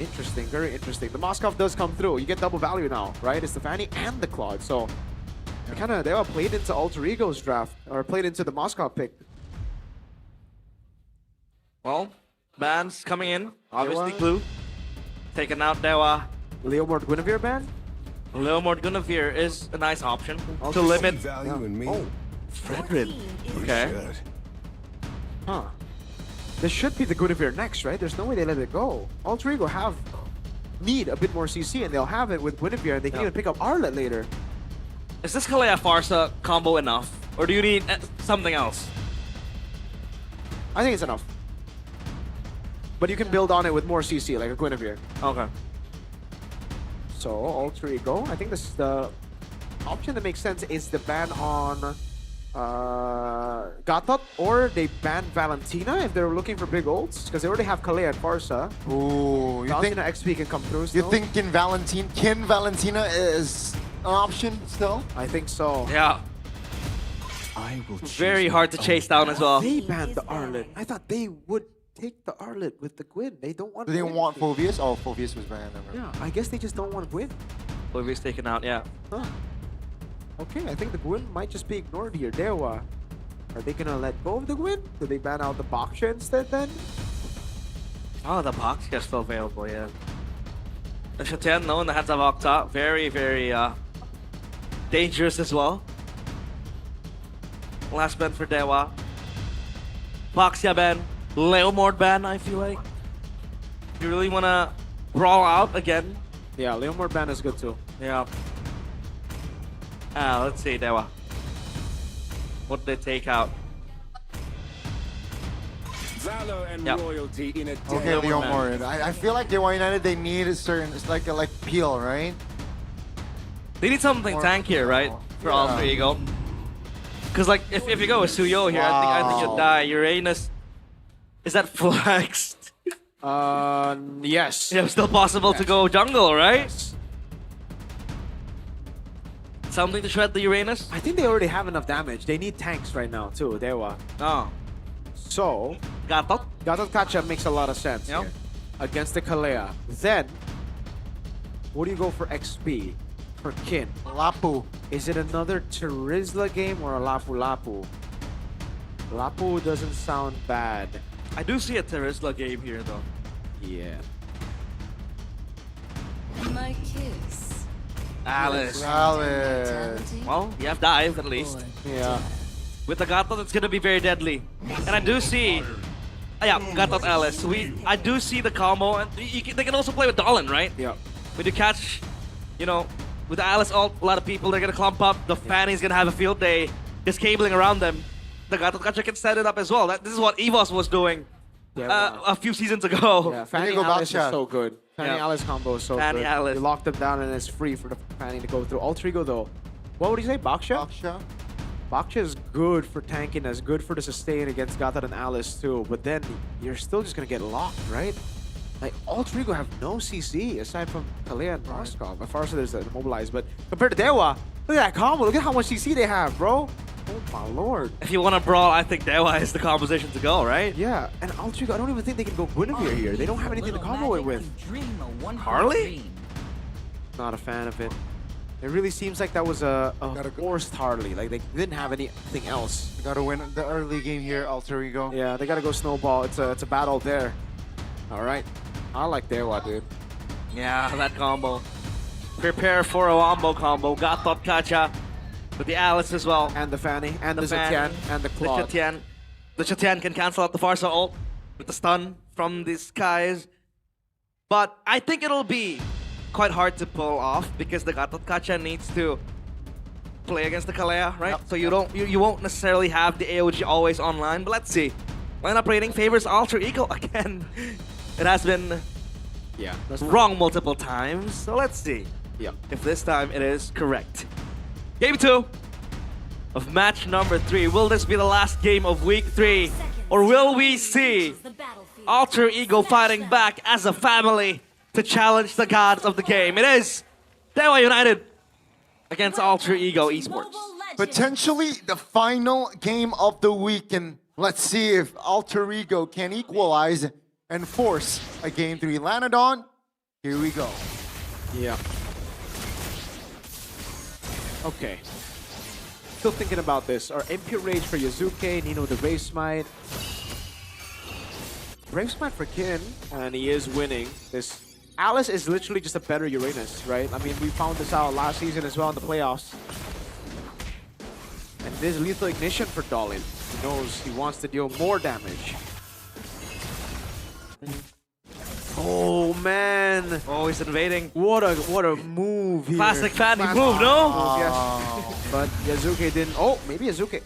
Interesting, very interesting. The Moskov does come through. You get double value now, right? It's the Fanny and the Claude. So they all played into Alter Ego's draft, or played into the Moskov pick. Well, bans coming in. Obviously, Glue. Taking out Dewa. Leomord Guinevere ban? Leomord Guinevere is a nice option to limit. Oh, Fredrid. Okay. Huh. This should be the Guinevere next, right? There's no way they let it go. Alter Ego need a bit more CC, and they'll have it with Guinevere, and they can even pick up Arlet later. Is this Kalea Farsa combo enough? Or do you need something else? I think it's enough. But you can build on it with more CC, like a Guinevere. Okay. So, Alter Ego, I think this is the option that makes sense is the ban on Gatot, or they ban Valentina if they're looking for big ults, because they already have Kalea and Farsa. Ooh, you think Valentina XP can come through You still? think Valentina is an option still? I think so. Yeah. I will Very hard to chase down as well. They banned the Arlet. I thought they would take the Arlet with the Gwyn. They don't want Do they Gwyn. want Phobius? Oh, Phobius was banned. Yeah, I guess they just don't want Gwyn. Phobius taken out, yeah. Huh. Okay, I think the Gwyn might just be ignored here. Dewa, are they gonna let go of the Gwyn? Do they ban out the Baksha instead then? Oh, the Baksha is still available, yeah. The Shatian, no, in the hands of Octa. Very, very dangerous as well. Last ban for Dewa. Baksha ban. Leomord ban, I feel like. You really wanna brawl out again? Yeah, Leomord ban is good too. Yeah. Let's see, Dewa. What did they take out? Valor and Yep. royalty in a Okay, Leomord. I feel like Dewa United, they need a certain, it's like Peel, right? They need something tankier, right? For Alter Ego. Because like if you go with Suyo here, I think you'll die. Uranus, is that flexed? Yes. Yeah, still possible to go jungle, right? Something to shred the Uranus? I think they already have enough damage. They need tanks right now too, Dewa. Oh. So, Gatot Kacha makes a lot of sense here. Against the Kalea. Then, what do you go for XP? for Kin. Lapu. Is it another Terizla game or a Lapu Lapu? Lapu doesn't sound bad. I do see a Terizla game here, though. Yeah. My kiss. Alice. Well, you have dive at least. Yeah. With the Gatot, it's gonna be very deadly. And I do see, yeah, Gatot Alice. I do see the combo, and they can also play with Dolan, right? Yeah. When you catch, you know, with the Alice ult, a lot of people they're gonna clump up. The Fanny's gonna have a field day, just cabling around them. The Gatot Kacha can set it up as well. This is what EVOS was doing a few seasons ago. Yeah, Fanny Alice is so good. Fanny Yeah. Alice combo is so Fanny good. Alice. You lock them down and it's free for the Fanny to go through. Alter Ego though. What would you say, Baksha? Baksha is good for tanking, as good for the sustain against Gatot and Alice too, but then you're still just gonna get locked, right? Like, Alter Ego have no CC aside from Kalea and Moskov. As far as there's the Mobilize, but compared to Dewa, look at that combo, look at how much CC they have, bro. Oh my lord. If you want to brawl, I think Dewa is the composition to go, right? Yeah, and Alter Ego, I don't even think they can go Guinevere here. They don't have anything to combo it with. Harley? Not a fan of it. It really seems like that was a forced Harley. Like, they didn't have anything else. They gotta win the early game here, Alter Ego. Yeah, they gotta go Snowball. It's a battle there. All right. I like Dewa, dude. Yeah, that combo. Prepare for a wombo combo. Gatot Kacha with the Alice as well. And the Fanny. And the Fanny, Zetian. And the Claude. The Zetian can cancel out the Farsa ult with the stun from the skies. But I think it'll be quite hard to pull off because the Gatot Kacha needs to play against the Kalea, right? So you won't necessarily have the AOG always online, but let's see. Lineup rating favors Alter Ego again. It has been wrong multiple times, so let's see if this time it is correct. Game 2 of match number 3. Will this be the last game of week 3? Or will we see Alter Ego fighting back as a family to challenge the gods of the game? It is Dewa United against Alter Ego Esports. Potentially the final game of the week, and let's see if Alter Ego can equalize and force a game 3. Lanadon, here we go. Yeah. Okay. Still thinking about this. Our MP Rage for Yazuke, Nino the Brave Smite. Brave Smite for Kin, and he is winning. This Alice is literally just a better Uranus, right? I mean, we found this out last season as well in the playoffs. And this Lethal Ignition for Dolan. He knows he wants to deal more damage. Oh man! Oh, he's invading. What a move here. Classic Fanny move, no? Yes. But Yazuke didn't. Oh, maybe Yazuke.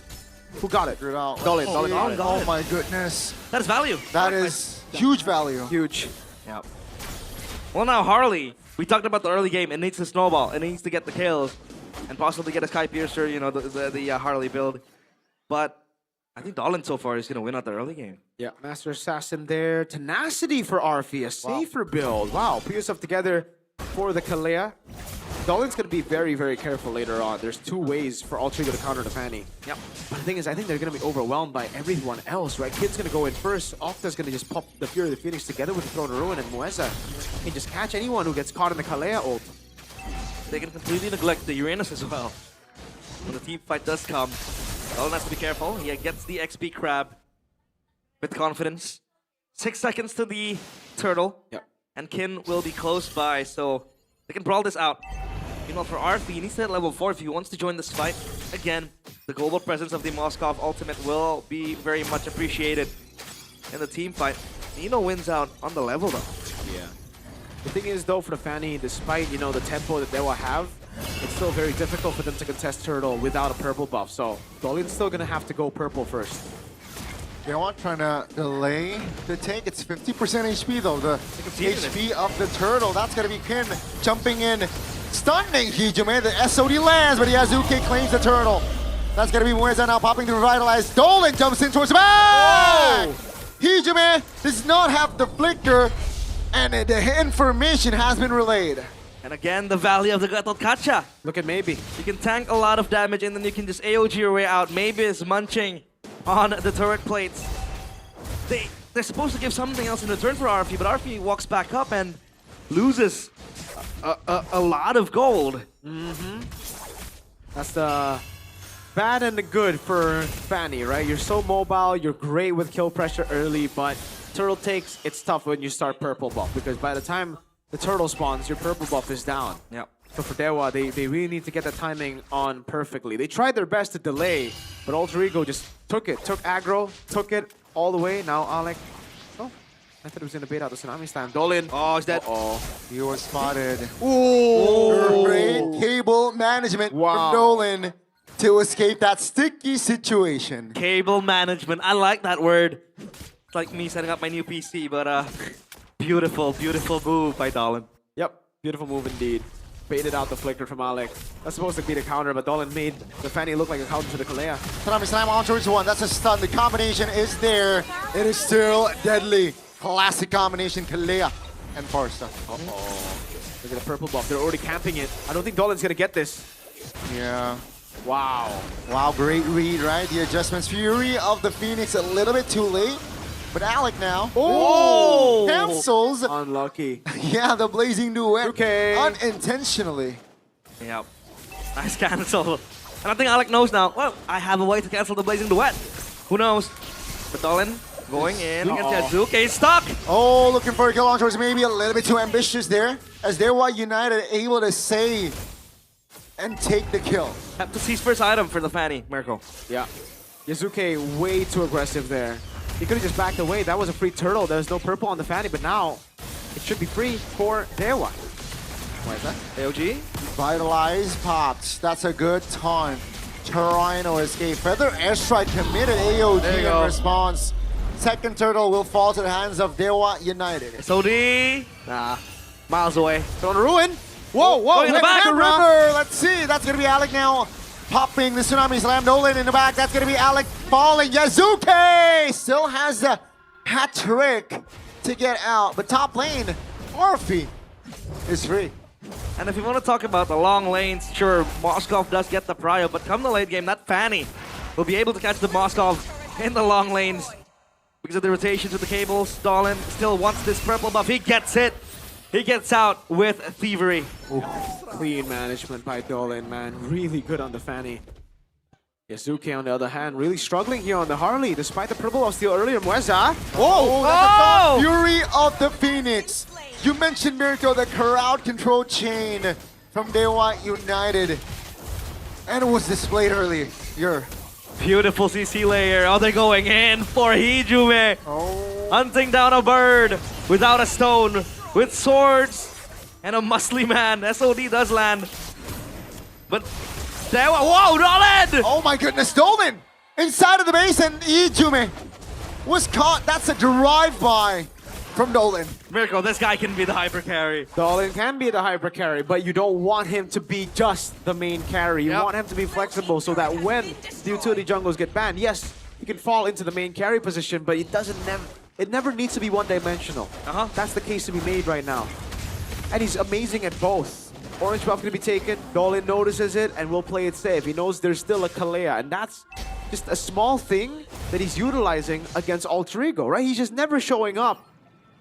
Who got it? Dolan. Oh my goodness. That is value. That is huge value. Huge. Yep. Well, now Harley. We talked about the early game. It needs to snowball. It needs to get the kills and possibly get a Sky Piercer. You know, the Harley build. But I think Dolan so far is gonna win out the early game. Yeah, Master Assassin there. Tenacity for Arfi, a safer build. Wow, put yourself together for the Kalea. Dolan's going to be very, very careful later on. There's 2 ways for Alter Ego to counter the Fanny. Yep. But the thing is, I think they're going to be overwhelmed by everyone else, right? Kid's going to go in first. Octa's going to just pop the Fury of the Phoenix together with the Throne of Ruin, and Mueza can just catch anyone who gets caught in the Kalea ult. They can completely neglect the Uranus as well. When the team fight does come, Dolan has to be careful. He gets the XP Crab with confidence. 6 seconds to the turtle. Yep. And Kin will be close by, so they can brawl this out. You know, for Arfi, he needs to hit level 4 if he wants to join this fight. Again, the global presence of the Moskov ultimate will be very much appreciated in the team fight. Nino wins out on the level though. Yeah. The thing is though, for the Fanny, despite, you know, the tempo that they will have, it's still very difficult for them to contest Turtle without a purple buff. So Dolan's still gonna have to go purple first. They are trying to delay the take. It's 50% HP though. The HP of the Turtle. That's gonna be Kin jumping in. Stunning Hijime. The SOD lands, but Yazuke claims the Turtle. That's gonna be Mueza now popping to revitalize. Dolan jumps in towards the back! Hijime does not have the flicker, and the information has been relayed. And again, the value of the Gatot Kacha. Look at Maybe. You can tank a lot of damage and then you can just AOG your way out. Maybe is munching on the turret plates. They're supposed to give something else in return for RP, but RP walks back up and loses a lot of gold. That's the bad and the good for Fanny, right? You're so mobile, you're great with kill pressure early, but turtle takes, it's tough when you start purple buff, because by the time the turtle spawns, your purple buff is down. Yep. So for Dewa, they really need to get the timing on perfectly. They tried their best to delay, but Alter Ego just took aggro, took it all the way. Now Alec, oh, I thought he was gonna bait out the Tsunami Slam. Dolan. Oh, is that? You were spotted. Ooh. Great cable management from Dolan to escape that sticky situation. Cable management. I like that word. It's like me setting up my new PC, but beautiful, beautiful move by Dolan. Yep, beautiful move indeed. Baited out the flicker from Alec. That's supposed to be the counter, but Dolan made the Fanny look like a counter to the Kalea. Tsunami Slam on towards one. That's a stun. The combination is there. It is still deadly. Classic combination, Kalea and Farsa. Look at the purple buff. They're already camping it. I don't think Dolan's gonna get this. Yeah. Wow. Wow, great read, right? The adjustments. Fury of the Phoenix a little bit too late. But Alec now. Oh! Cancels. Unlucky. Yeah, the blazing duet. Okay. Unintentionally. Yep. Nice cancel. And I think Alec knows now. Well, I have a way to cancel the blazing duet. Who knows? But Dolan going in against Yazuke. Stuck. Oh, looking for a kill on towards maybe a little bit too ambitious there. As Dewa United able to save and take the kill. Have to seize first item for the Fanny, Mirko. Yeah. Yazuke way too aggressive there. He could have just backed away. That was a free turtle. There's no purple on the Fanny, but now it should be free for Dewa. Why is that? AOG? Vitalize pops. That's a good taunt. Trying to escape. Feather airstrike committed AOG in response. Second turtle will fall to the hands of Dewa United. SOD. Nah. Miles away. Don't ruin. Whoa, Going in the back. River. Let's see. That's going to be Alec now. Popping the Tsunami Slam. Dolan in the back. That's going to be Alec falling. Yazuke still has the hat trick to get out. But top lane, Orphe is free. And if you want to talk about the long lanes, sure, Moskov does get the prio, but come the late game, that Fanny will be able to catch the Moskov in the long lanes because of the rotations with the cables. Dolan still wants this purple buff. He gets it. He gets out with thievery. Ooh, clean management by Dolan, man. Really good on the Fanny. Yazuke, on the other hand, really struggling here on the Harley, despite the purple of steel earlier. Mueza. Whoa, that's a Fury of the Phoenix. You mentioned, Mirko, the crowd control chain from Dewa United. And it was displayed earlier. Beautiful CC layer. Oh, they're going in for Hijume. Hunting down a bird without a stone. With swords and a muscly man. SOD does land. But Dewa, whoa, Dolan! Oh my goodness, Dolan! Inside of the base and Hijume was caught. That's a drive-by from Dolan. Mirko, this guy can be the hyper carry. Dolan can be the hyper carry, but you don't want him to be just the main carry. You want him to be flexible so that when the utility jungles get banned, yes, he can fall into the main carry position, but it never needs to be one-dimensional. That's the case to be made right now. And he's amazing at both. Orange buff gonna be taken, Dolan notices it, and will play it safe. He knows there's still a Kalea, and that's just a small thing that he's utilizing against Alter Ego, right? He's just never showing up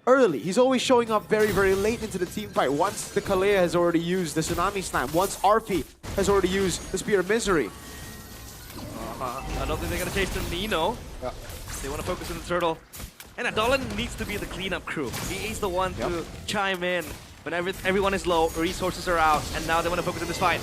early. He's always showing up very, very late into the team fight. Once the Kalea has already used the Tsunami Slam, once Arfi has already used the Spear of Misery. I don't think they're gonna chase the Nino. They want to focus on the turtle. And Dolan needs to be the cleanup crew. He's the one to chime in when everyone is low, resources are out, and now they want to focus on this fight.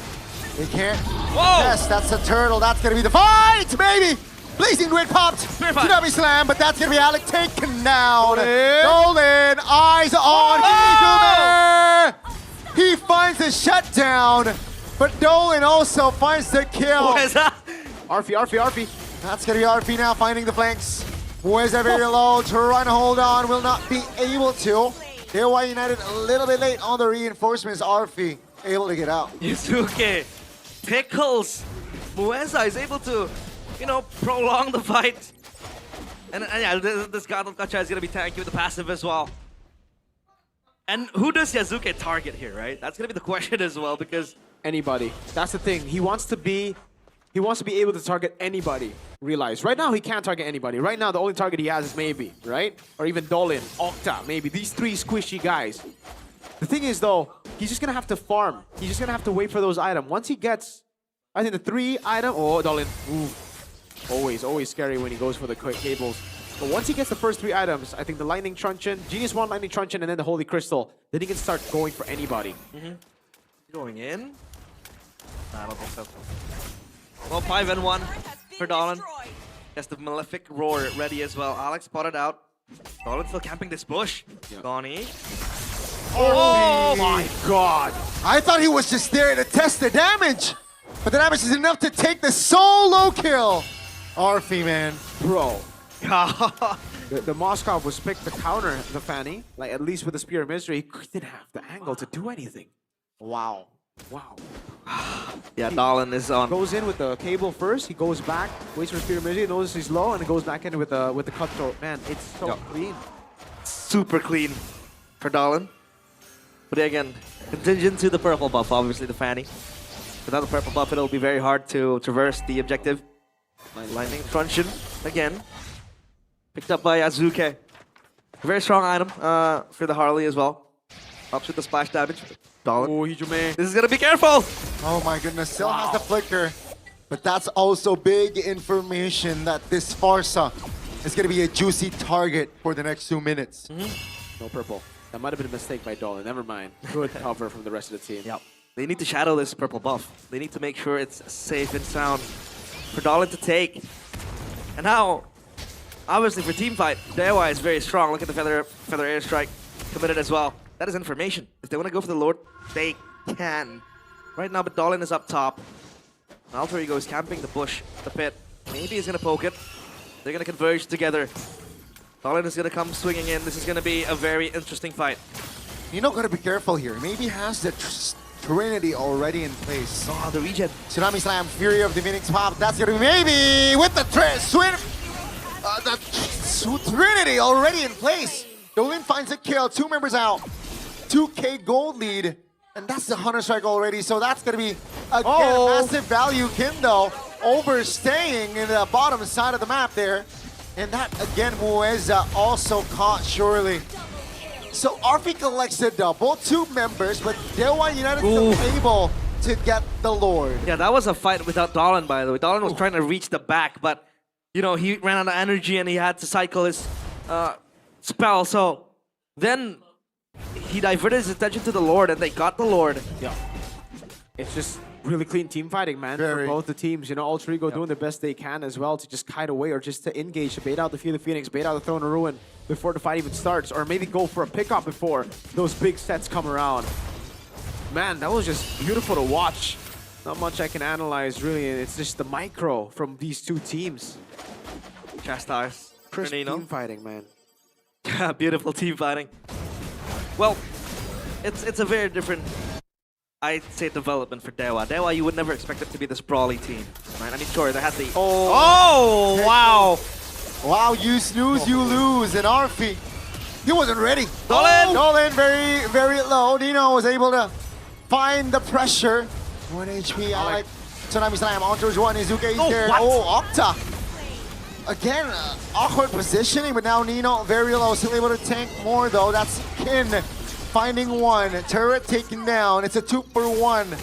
They can't. Whoa! Yes, that's the turtle. That's gonna be the fight, baby. Blazing Grid popped. Tsunami Slam, but that's gonna be Alec taken down. Dolan, eyes on Hijume. He finds the shutdown, but Dolan also finds the kill. Arfi. That's gonna be Arfi now finding the flanks. Mueza very low, trying to hold on, will not be able to. Dewa United a little bit late on the reinforcements. Arfi able to get out. Yusuke pickles. Mueza is able to, prolong the fight. And yeah, this God of Gacha is gonna be tanky with the passive as well. And who does Yazuke target here, right? That's gonna be the question as well, because anybody. That's the thing. He wants to be able to target anybody. Realize right now he can't target anybody. Right now the only target he has is maybe, right? Or even Dolan, Octa, maybe. These three squishy guys. The thing is, though, he's just going to have to farm. He's just going to have to wait for those items. Once he gets, I think, the 3 item... Oh, Dolan. Ooh. Always scary when he goes for the cables. But once he gets the first 3 items, I think the Lightning Truncheon, Genius 1 Lightning Truncheon, and then the Holy Crystal, then he can start going for anybody. Going in? Nah, I don't think so. Well, 5-1 for Dolan. Has the Malefic Roar ready as well. Alex spotted out. Dolan still camping this bush. Donnie. Oh my god! I thought he was just there to test the damage, but the damage is enough to take the solo kill. Arfi, man. Bro. the Moskov was picked to counter the Fanny, like at least with the Spear of Mystery. He didn't have the angle to do anything. Wow. Yeah, Dolan is on. Goes in with the cable first. He goes back, waits for Spear of Mystery, notices he's low, and then goes back in with the cutthroat. Man, it's so clean. Super clean for Dolan. But again, contingent to the purple buff, obviously the Fanny. Without the purple buff, it'll be very hard to traverse the objective. Lightning Truncheon again. Picked up by Azuke. Very strong item for the Harley as well. Ups with the splash damage. Dolan. Oh, Hijime. This is gonna be careful! Oh my goodness, still has the flicker. But that's also big information that this Farsa is gonna be a juicy target for the next 2 minutes. No purple. That might have been a mistake by Dolan. Never mind. Good cover from the rest of the team. Yep. They need to shadow this purple buff. They need to make sure it's safe and sound for Dolan to take. And now, obviously for teamfight, Dewa is very strong. Look at the feather airstrike committed as well. That is information. If they want to go for the Lord, they can. Right now, but Dolan is up top. Alter Ego is camping the bush, the pit. Maybe he's going to poke it. They're going to converge together. Dolan is going to come swinging in. This is going to be a very interesting fight. You know, gotta be careful here. Maybe he has the Trinity already in place. Oh, the regen. Tsunami Slam, Fury of the Phoenix Pop. That's gonna be maybe with the Trinity already in place. Dolan finds a kill, 2 members out. 2K gold lead. And that's the Hunter Strike already. So that's gonna be, again, massive value. Kindo overstaying in the bottom side of the map there. And that, again, Mueza also caught surely. So Arfi collects the double, 2 members, but Dewa United still able to get the Lord. Yeah, that was a fight without Dolan, by the way. Dolan was trying to reach the back, but, you know, he ran out of energy and he had to cycle his spell. So then he diverted his attention to the Lord and they got the Lord. Yeah. It's just really clean team fighting, man, for both the teams. You know, Alter Ego doing the best they can as well to just kite away or just to engage, to bait out the Fear of the Phoenix, bait out the Throne of Ruin before the fight even starts, or maybe go for a pickup before those big sets come around. Man, that was just beautiful to watch. Not much I can analyze, really. It's just the micro from these 2 teams. Chastise. Crisp team fighting, man. Beautiful team fighting. Well, it's a very different, I'd say, development for Dewa. Dewa, you would never expect it to be this brawly team, right? I mean, sure, they had the... Oh, wow! Wow, you snooze, you lose. And Arfi, he wasn't ready. Dolan! Dolan very, very low. Dino was able to find the pressure. 1 HP, I like Tsunami Slam. Onto 1, Izuke is there. What? Oh, Octa. Again, awkward positioning, but now Nino very low. Still able to tank more, though. That's Kin finding 1. Turret taken down. It's a 2 for 1.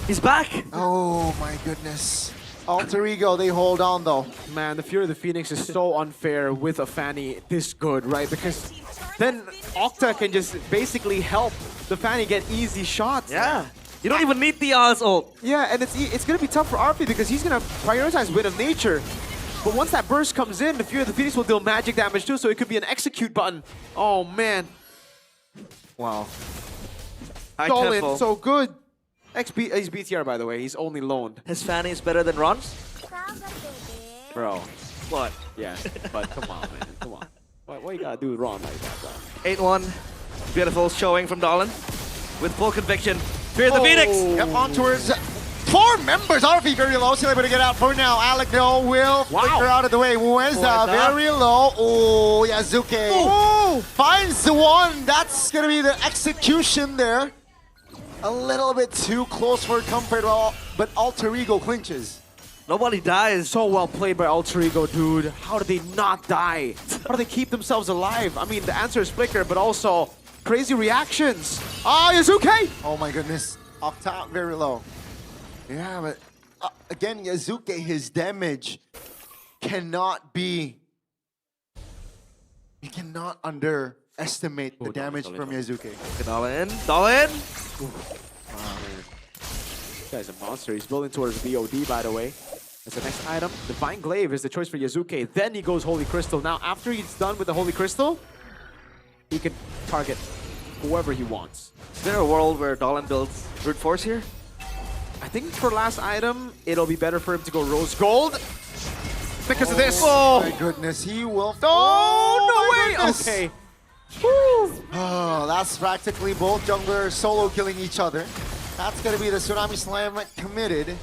He's back. Oh, my goodness. Alter Ego, they hold on, though. Man, the Fury of the Phoenix is so unfair with a Fanny this good, right? Because then Octa can just basically help the Fanny get easy shots. Yeah. You don't even need the Oz ult. Yeah, and it's going to be tough for Arfi because he's going to prioritize Wind of Nature. But once that burst comes in, the Fury of the Phoenix will deal magic damage too, so it could be an execute button. Oh, man. Wow. Dolan, so good. He's BTR, by the way. He's only loaned. His Fanny is better than Ron's? Bro. What? Yeah, but come on, man. Come on. Why you gotta do Ron like that, bro? 8-1. Beautiful showing from Dolan. With full conviction. Fear the Phoenix! Yep, on towards 4 members. Arfi very low. Still able to get out for now. Alec, though, will flicker out of the way. Mueza very low. Oh, Yazuke. Oh, finds the 1. That's gonna be the execution there. A little bit too close for comfort, but Alter Ego clinches. Nobody dies. So well played by Alter Ego, dude. How do they not die? How do they keep themselves alive? I mean, the answer is Flicker, but also crazy reactions. Ah, Yazuke! Oh my goodness. Octa very low. Yeah, but again, Yazuke, his damage cannot be... You cannot underestimate the damage from Yazuke. Dolan. Dolan! Wow, man. This guy's a monster. He's building towards VOD, by the way. As the next item, Divine Glaive is the choice for Yazuke. Then he goes Holy Crystal. Now, after he's done with the Holy Crystal, he can target whoever he wants. Is there a world where Dolan builds Brute Force here? I think for last item, it'll be better for him to go Rose Gold. Because of this. Oh my goodness, he will... Oh, no way! Goodness. Okay. Oh, that's practically both junglers solo killing each other. That's going to be the Tsunami Slam committed.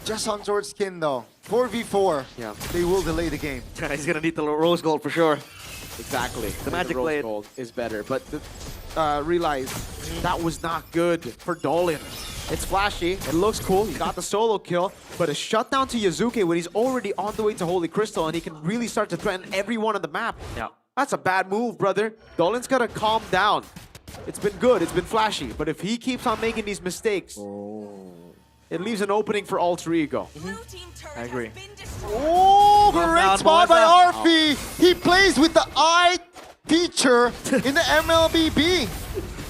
Just on towards Skin though. 4v4. Yeah. They will delay the game. He's gonna need the Rose Gold for sure. Exactly. The Magic Rose Blade Gold is better, but realize that was not good for Dolan. It's flashy, it looks cool, he got the solo kill, but a shutdown to Yazuke when he's already on the way to Holy Crystal and he can really start to threaten everyone on the map. Yeah. That's a bad move, brother. Dolan's gotta calm down. It's been good, it's been flashy, but if he keeps on making these mistakes, it leaves an opening for Alter Ego. I agree. Oh, great spot by Arfi. He plays with the eye feature in the MLBB.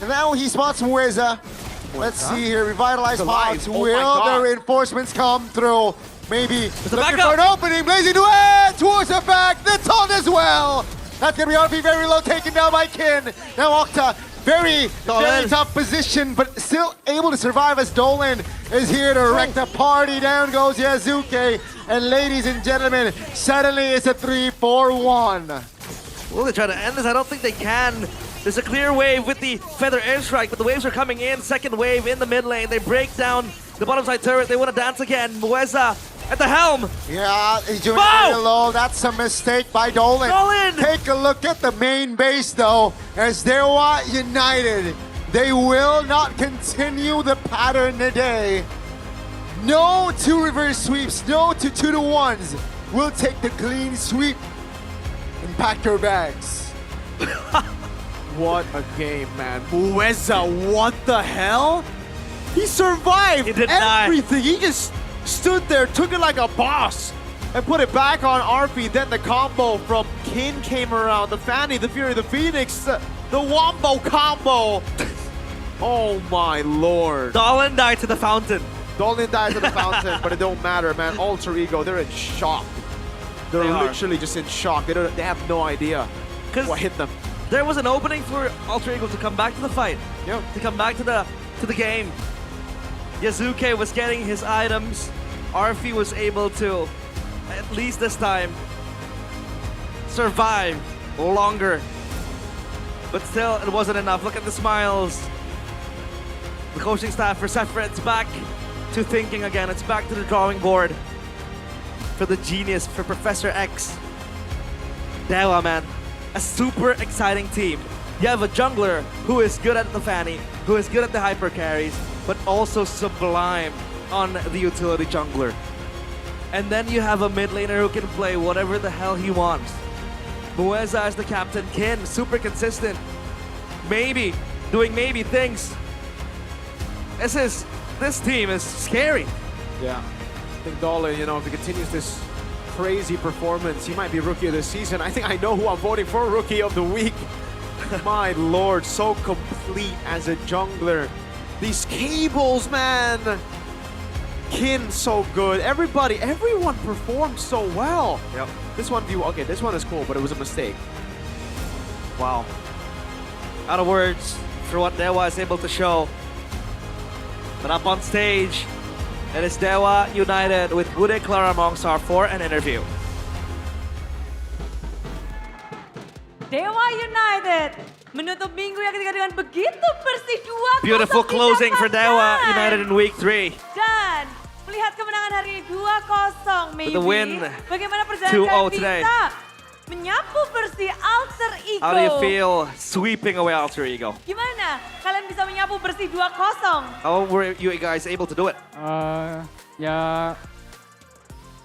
And now he spots Mueza. Let's see here, revitalized Fox. Will the reinforcements come through? Maybe looking for an opening, blazing to it towards the back. The taunt as well. That's gonna be Arfi very low, taken down by Kin. Now Octa, very tough position, but still able to survive as Dolan is here to wreck the party. Down goes Yazuke. And ladies and gentlemen, suddenly it's a 3-4-1. Will they try to end this? I don't think they can. There's a clear wave with the Feather Airstrike, but the waves are coming in. Second wave in the mid lane. They break down the bottom side turret. They want to dance again. Mueza at the helm. Yeah, he's doing it low. That's a mistake by Dolan. Take a look at the main base though, as Dewa United. They will not continue the pattern today. No 2 reverse sweeps, no 2-1s. We'll take the clean sweep and pack your bags. What a game, man. Mueza, what the hell? He survived everything. He just stood there, took it like a boss, and put it back on Arfi. Then the combo from Kin came around. The Fanny, the Fury, the Phoenix, the Wombo combo. Oh my lord. Dolan died to the fountain. Dolan died to the fountain, but it don't matter, man. Alter Ego, they're in shock. They're literally just in shock. They have no idea what hit them. There was an opening for Alter Ego to come back to the fight. Yep. To come back to the game. Yazuke was getting his items. Arfi was able to, at least this time, survive longer. But still, it wasn't enough. Look at the smiles. The coaching staff for Sephiroth, it's back to thinking again. It's back to the drawing board for the genius, for Professor X. Dewa, man. A super exciting team. You have a jungler who is good at the Fanny, who is good at the hyper carries, but also sublime on the utility jungler. And then you have a mid laner who can play whatever the hell he wants. Mueza as the captain, Kin, super consistent. Maybe, doing maybe things. This team is scary. Yeah, I think Dolan, you know, if he continues this crazy performance, he might be Rookie of the Season. I think I know who I'm voting for Rookie of the Week. My lord, so complete as a jungler. These cables, man. Kin, so good. Everyone performed so well. Yep. This one is cool, but it was a mistake. Wow. Out of words for what Dewa is able to show. But up on stage, it is Dewa United with Bude Clara Mongsar for an interview. Dewa United menutup minggu yang ketiga dengan begitu bersih 2-0. Beautiful closing for Dewa United in week 3. Dan melihat kemenangan hari ini 2-0, maybe. The win, Bagaimana perjalanan 2-0 today. bisa menyapu bersih Alter Ego? How do you feel sweeping away Alter Ego? Gimana kalian bisa menyapu bersih 2-0? How were you guys able to do it? Ya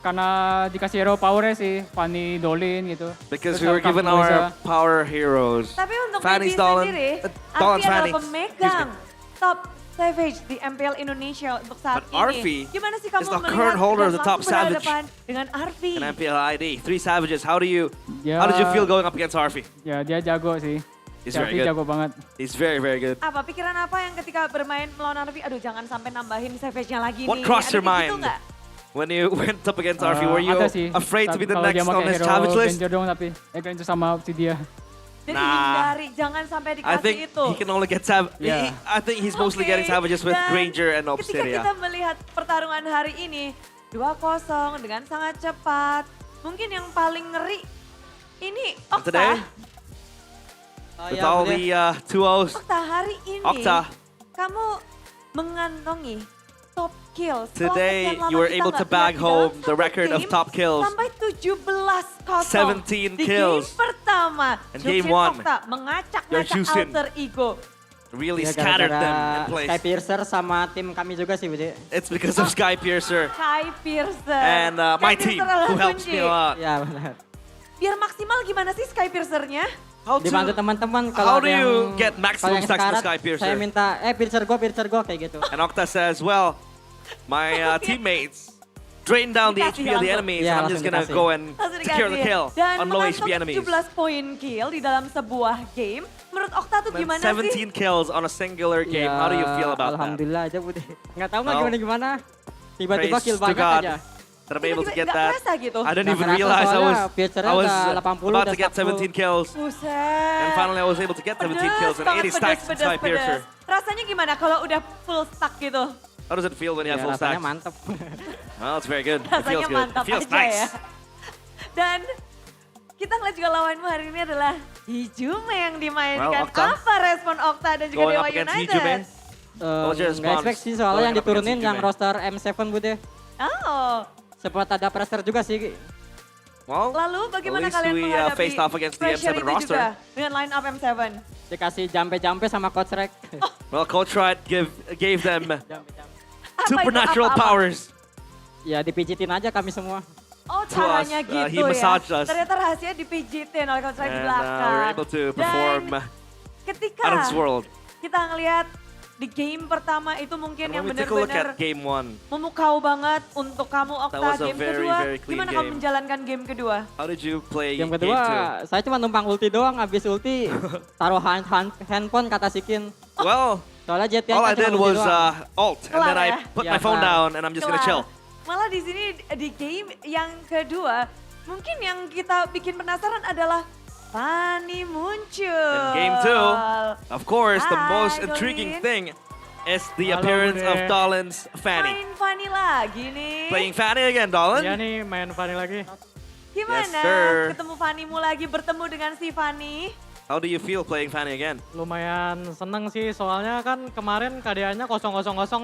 karena dikasih hero power-nya sih, Fanny, Dolin gitu. Because Terus we were Kampung given our Weza. power heroes. Tapi untuk Fanny's Medi sendiri, Dolan Arfi adalah Fanny. pemegang top Savage di MPL Indonesia untuk saat But ini. Arfi Gimana sih kamu is the melihat current holder of dan the top langsung Savage berhadapan dengan Arfi? in MPL ID. 3 Savages. How did you Ya. feel going up against Arfi? Ya dia jago sih. He's Si very Arfi good. jago banget. He's very, very good. Apa pikiran apa yang ketika bermain melawan Arfi? Aduh jangan sampai nambahin Savage-nya lagi What nih. crossed Ada your kayak gitu mind nggak? when you went up against Arfi? Were you Ada sih. afraid to be the Kalau next dia on pakai his hero Savage list? Granger doang tapi Granger sama si dia. Jadi Nah. hindari, jangan sampai I dikasih think itu. he can only get Yeah. I think he's mostly Oke, getting Savages with dan Granger and Ketika Obsidia. kita melihat pertarungan hari ini 2-0 dengan sangat cepat. Mungkin yang paling ngeri ini Today, Okta. with all the 2-0s, Okta hari ini Okta. kamu mengantongi top kills. Today, Setelah sekian lama you were kita able nggak to bag lihat di home dalam the satu record of game top kills. Sampai 17-0 17 di kills. game pertama. And game Jushin one, Okta you're mengacak-ngacak Jushin. alter ego. Really Ya, scattered them gara-gara in place. Skypiercer sama tim kami juga sih, Budi. It's because of Sky Piercer Kai Piercer. and my Sky team Piercer adalah who helps kunci. me a lot. Ya benar. Biar maksimal gimana sih Sky Piercer-nya? Dibantu teman-teman how kalau do ada you yang get maximum kalau yang stacks with sekarat, Sky Piercer? Saya minta piercer go kayak gitu. And Okta says, well, my teammates drain down the Dikasih HP of the langsung. enemies Yeah, and I'm just langsung gonna dikasih. go and Langsung secure the dikasih. kill Dan on low mengantongi HP enemies. 17 poin kill di dalam sebuah game. Menurut Okta tuh And gimana 17 sih? kills on a singular game. How do you feel about that? Alhamdulillah aja, Budi. Nggak tahu mah Well, gimana-gimana. Tiba-tiba praise kill to banyak God aja. that I'm able to get Tiba-tiba that. nggak kerasa gitu. I didn't Nggak even kerasa realize soalnya I Piercernya was udah 80, about udah to get 17 kills. Buset. And finally I was able to get 17 kills and 80 stacks with Sky Piercer. Rasanya gimana kalau udah full stack gitu? How does it feel when you have Ya, full rasanya stacks? mantep. Well, it's very good. It Rasanya feels good. mantap It feels aja nice. ya. Dan kita ngeliat juga lawanmu hari ini adalah Hijume yang dimainkan. Well, Okta. Apa respon Okta dan juga Going Dewa up against United? Hijume. What's your Nggak response? expect sih soalnya Going yang up against diturunin yang Hijume. roster M7 Budi. Oh. Sempat ada pressure juga sih. Well, Lalu bagaimana at least kalian we menghadapi faced off against the pressure M7 itu roster. juga dengan line up M7? Dikasih jampe-jampe sama Coach Rek. Well, Coach Wright gave them Apa supernatural itu, apa-apa? powers. Ya dipijitin aja kami semua. Oh To caranya us, gitu he massaged ya. us. Ternyata rahasia dipijitin oleh Coach Ray di And belakang. we're able to perform Ketika out of this world. kita ngelihat di game pertama itu mungkin And yang when we took a look benar-benar at game 1, memukau banget untuk kamu That Okta. was a Game very, kedua, very clean gimana kamu game. menjalankan game kedua? how did you play Game kedua, saya cuma numpang ulti doang. Abis ulti, taruh handphone kata Sikin. Well, Soalnya JT all I cuma did ulti was doang. alt, and Kelar then I ya? put Ya, my phone kelar. down and I'm just gonna Kelar. chill. Malah di sini di game yang kedua, mungkin yang kita bikin penasaran adalah Fanny muncul. In game 2, of course, the Hai, most intriguing Dolin. thing is the Halo, appearance of Bude. Dolan's Fanny. Main Fanny lagi nih. Playing Fanny again, Dolan? Iya nih main Fanny lagi. Gimana Yes, sir. ketemu Fannymu lagi, bertemu dengan si Fanny? How do you feel playing Fanny again? Lumayan seneng sih soalnya kan kemarin KDA-nya 0-0-0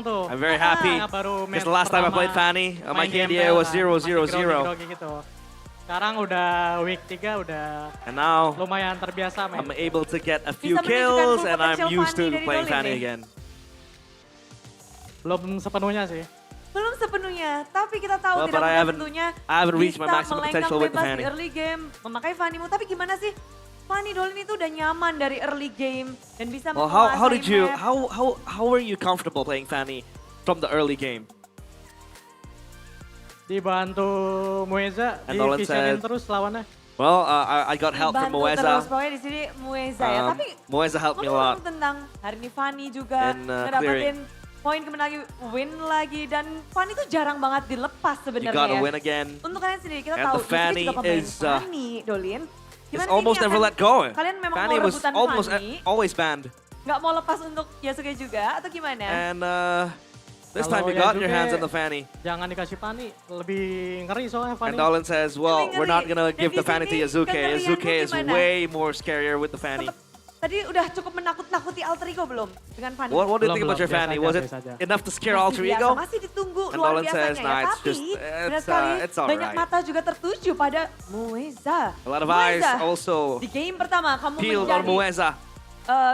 tuh. I'm very happy Karena baru because match the last time I pertama played Fanny, my main di KDA MPL was kan, 0-0-0. masih grogi-grogi gitu. Sekarang udah week 3 udah And now lumayan terbiasa main. I'm able to get a few Bisa menunjukkan kills full and I'm potential used to Fanny dari playing Dolin Fanny nih. again. Belum sepenuhnya sih. Belum sepenuhnya, tapi kita tahu Well, tidak but I mudah haven't- tentunya I haven't reached my bisa maximum melenggang potential with bebas Fanny. di early game, memakai Fannymu. Tapi gimana sih Fanny Dolin itu udah nyaman dari early game dan bisa Well, menguasai how did you map. how were you comfortable playing Fanny from the early game? Dibantu Mueza, And Nolan di-visionin said- terus lawannya. Well, I got help from Dibantu terus, Moeza. pokoknya di sini Mueza ya. Tapi Moeza helped me a lot. ngomong tentang hari ini Fanny juga In, ngedapetin poin kemenangan lagi, win lagi. Dan Fanny tuh jarang banget dilepas You sebenarnya gotta ya. win again. Untuk kalian sendiri, kita And tahu the Fanny Yusuke juga pemain is, Fanny, Dolin. It's Gimana sih almost ini never akan- let go. Kalian memang Fanny mau was rebutan almost Fanny, always banned. nggak mau lepas untuk Yasuke juga atau gimana? And this Kalau time you got your Yasuke, hands on the Fanny. Jangan dikasih Fanny, lebih ngeri soalnya Fanny. And Dolan says, well, we're not gonna give the Fanny to Yazuke. kengerianmu Yazuke is gimana? way more scarier with the Fanny. Tadi udah cukup menakut-nakuti alter ego belum dengan Fanny? What do you think Belum, about your biasa Fanny? aja, Was it biasa aja. enough to scare Masih alter biasa, ego? masih ditunggu And luar Dolan biasanya says, ya. nah, it's Tapi just, benar it's, sekali it's banyak alright. mata juga tertuju pada Mueza. A lot of eyes Mueza, also di game pertama kamu peeled on menjadi Moeza.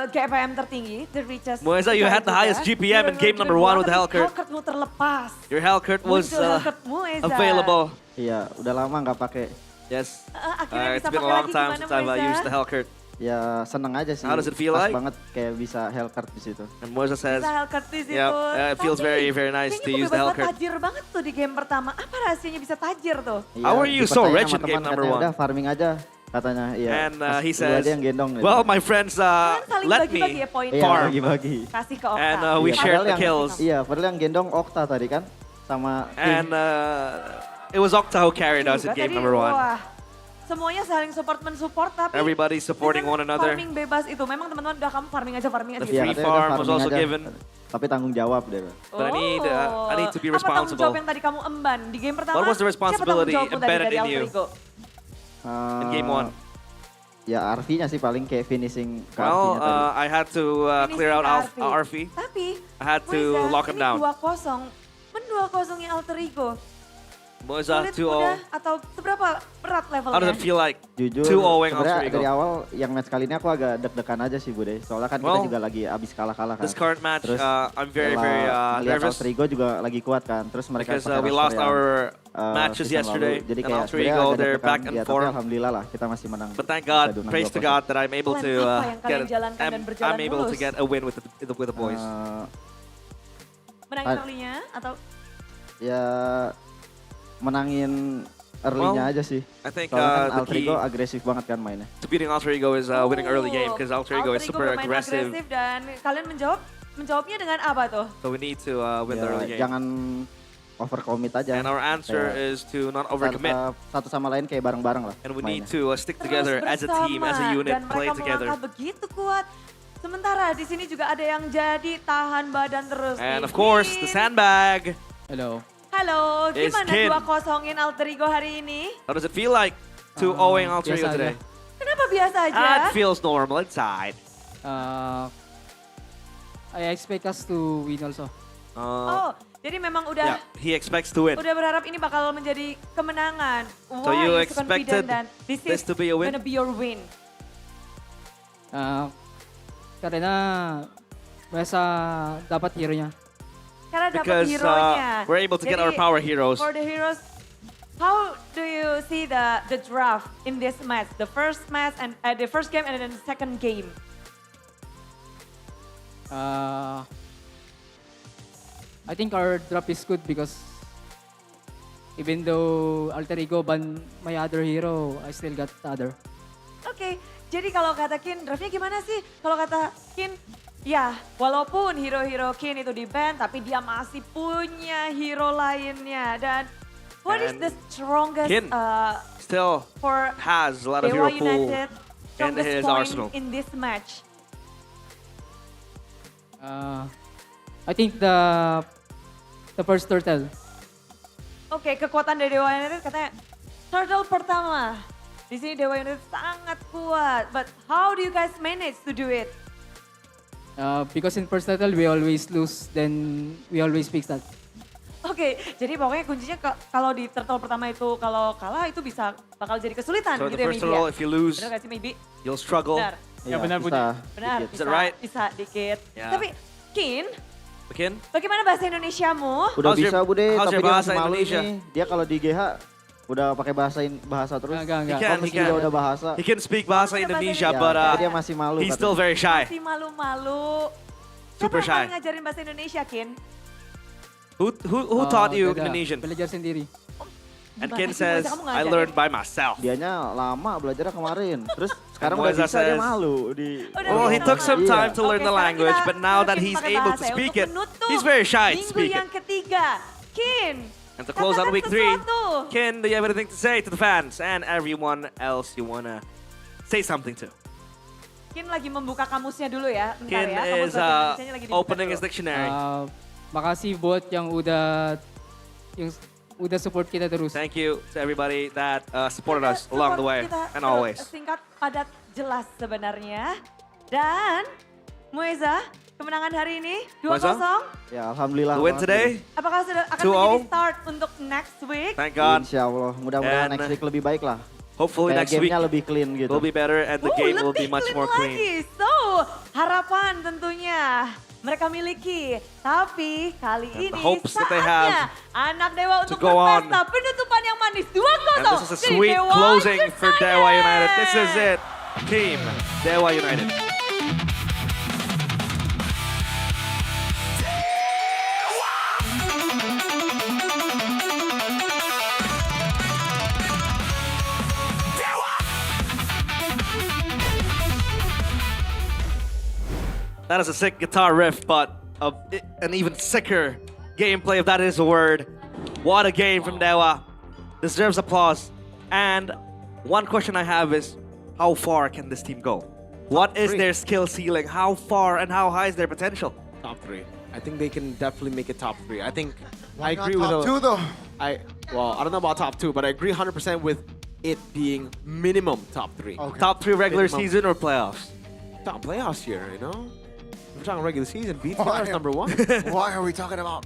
GPM tertinggi, the richest. Moeza, you had the highest GPM in game number 1 with Hellcurt. Hellcurtmu terlepas. Your Hellcurt was Muncul Hellcurt Mueza. available. Iya, udah lama nggak pakai. Yes. Akhirnya bisa It's been a pakai long lagi time gimana since I've Moisa? used the Hellcurt. Ya seneng aja sih. How does it feel Pas like? banget kayak bisa Hellcurt di situ. And Moisa says, Bisa Hellcurt di situ. yeah, it feels Tapi, very nice to kayaknya use the Bebas Hellcurt. tajir banget tuh di game pertama. Apa rahasianya bisa tajir tuh? How are you so dipercaya rich sama in game teman, number katanya, 1? Udah farming aja katanya. Iya. And Pas he lu says, aja yang gendong. well, my friends saling let bagi-bagi me ya poinnya. Iya, farm. bagi-bagi. Kasih ke Okta. And we Iya, shared padahal the yang- kills. Iya, padahal yang gendong Okta tadi kan sama And it was Okta who carried us in Juga game tadi, number 1. Wah, semuanya saling support-mensupport tapi Everybody supporting one another. farming bebas itu. Memang teman-teman udah kamu farming aja The gitu. free katanya udah farm was farming also aja. given. Tapi tanggung jawab deh. But I need to be Apa tanggung jawab responsible. yang tadi kamu emban di game pertama? What was the siapa responsibility tanggung jawabmu tadi embedded dari in you? Alter Ego? In game 1. Ya RV-nya sih paling kayak finishing ke Well, RV-nya tadi. I had to clear out RV. Tapi I had to Moisa, lock him ini down. 2-0. Men-2-0-nya Alter Ego. Moisa Sulit 2-0. mudah atau seberapa berat levelnya? How does it feel like? Jujur, 2-0 Alter sebenarnya Ego. dari awal yang match kali ini aku agak deg-degan aja sih Bude. Soalnya kan Well, kita juga lagi abis kalah-kalah kan. This current match, Terus I'm very lihat nervous. Alter Ego juga lagi kuat kan. Terus mereka Because pakai we roster lost yang, our matches season yesterday. lalu. Jadi And kayak Alter sebenarnya Ego, agak they're deg-degan, back in ya, tapi form. alhamdulillah lah kita masih menang. But thank Bisa God, 2-0 praise to 2-0. God that I'm able Plan to apa yang kalian get jalankan dan berjalan I'm able to mulus? get a win with the boys. Menangin early-nya atau Ya menangin early-nya Well, aja sih. I think, Soalnya kan the Alter key- Ego agresif banget kan mainnya. To beating Alter Ego is winning early game because Alter Ego is Alter Ego super bermain aggressive. agresif dan kalian menjawabnya dengan apa tuh? So we need to win the Ya, early game. jangan overcommit aja. And our answer Kayak is to not overcommit. Satu sama lain kayak bareng-bareng lah. And we mainnya. need to stick together as a team, as a unit, dan play mereka together. melangkah begitu kuat. Sementara di sini juga ada yang jadi tahan badan terus. And nih. of course, the sandbag. Hello. Halo, It's gimana Kin. 2-0-in Alter Ego hari ini? How does it feel like to owing Alter Ego biasa today? Kenapa biasa aja? It feels normal inside. I expect us to win also. Oh, jadi memang udah Yeah, he expects to win. udah berharap ini bakal menjadi kemenangan. So Why you so expected confident dan this this is to be a win? gonna be your win? Karena biasa dapat hero-nya. Karena dapat Because hero-nya. we're able to get Jadi, our power heroes. For the heroes, how do you see the draft in this match? The first match and the first game and then the second game. I think our drop is good because even though Alter Ego ban my other hero, I still got the other. Oke, jadi kalau kata Kin, draftnya gimana sih? Kalau kata Kin, ya walaupun hero-hero Kin itu di-ban, tapi dia masih punya hero lainnya. Dan what is And the strongest Kin still for has a lot of Dewa hero pool United, in strongest his point arsenal. in this match? I think the first turtle. Oke, kekuatan dari Dewa United katanya turtle pertama. Di sini Dewa United sangat kuat, but how do you guys manage to do it? Because in first turtle we always lose, then we always fix that. Oke, jadi pokoknya kuncinya kalau di turtle pertama itu kalau kalah itu bakal jadi kesulitan So gitu the ya first maybe turtle, ya. if you lose, Benar gak sih maybe? you'll struggle. Benar. Ya, benar, Budi. Benar, Is that right? bisa dikit. Ya. Tapi Kin, Kin? bagaimana bahasa Indonesiamu? Udah How's your- bisa Bude, how's tapi your dia bahasa masih malu Indonesia? ini. Dia kalau di GH udah pakai bahasa terus. Enggak. Fokus juga udah bahasa. He can speak bahasa Indonesia, Ya, but tapi dia masih malu. he's katanya. still very shy. Masih malu-malu. Super Siapa yang shy. ngajarin bahasa Indonesia, Kin? Who taught you Beda, Indonesian? Belajar sendiri. And Gimana Kin sih, says, Moisa, kamu I ngajarin? learned by myself. Dianya lama belajarnya kemarin. Terus sekarang udah Moisa bisa dia says- malu di. Well, he took some time to learn the Oke, language, sekarang but now that kita he's pakai able bahasa to ya speak untuk it, menutup he's very shy to minggu speak yang it. ketiga. Kin, And to close out katakan week 3, sesuatu. Kin, do you have anything to say to the fans and everyone else you wanna say something to? Kin lagi membuka kamusnya dulu ya. Bentar Kin ya, kamus is bahasa Indonesianya lagi dibuka opening his dulu. dictionary. Makasih buat yang udah support kita terus. Thank you to everybody that supported us Support along the way kita and always. Singkat, padat, jelas sebenarnya. Dan Moisa, kemenangan hari ini 2-0. Ya alhamdulillah. The win today. Apakah sudah akan 2-0. menjadi start untuk next week? Thank God. Insya Allah. Mudah-mudahan And next week lebih baik lah. Hopefully Kayak next week gamenya lebih clean gitu. will be better and the game will be much more clean. Lagi. So, harapan tentunya mereka miliki. Tapi kali And the ini hopes that they saatnya have anak Dewa untuk go on. berpesta penutupan yang manis 2-0. And this is a dari sweet Dewa closing for United. Dewa United. This is it. Team Dewa United. That is a sick guitar riff, but an even sicker gameplay, if that is a word. What a game from Dewa. Deserves applause. And one question I have is, how far can this team go? What is their skill ceiling? How far and how high is their potential? Top 3. I think they can definitely make it top 3. I think Why I not agree with top 2 though? I don't know about top 2, but I agree 100% with it being minimum top 3. Okay. Top 3 regular Minimum. season or playoffs? Top playoffs here, you know? We're talking regular season. BTR Why? is number 1. Why are we talking about?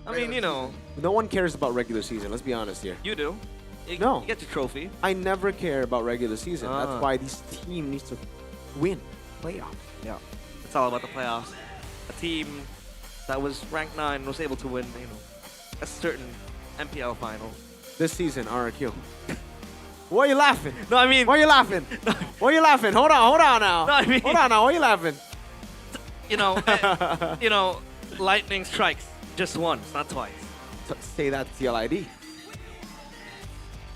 I mean, you know, No one cares about regular season. Let's be honest here. you do. You, No. You get your trophy. I never care about regular season. Ah. That's why this team needs to win playoffs. Yeah. It's all about the playoffs. A team that was ranked 9 was able to win, you know, a certain MPL final. This season, RRQ. Why are you laughing? No, I mean... Why are you laughing? Why are you laughing? Hold on now. No, I mean- Hold on now. Why are you laughing? You know, lightning strikes just once, not twice. Say that to TLID.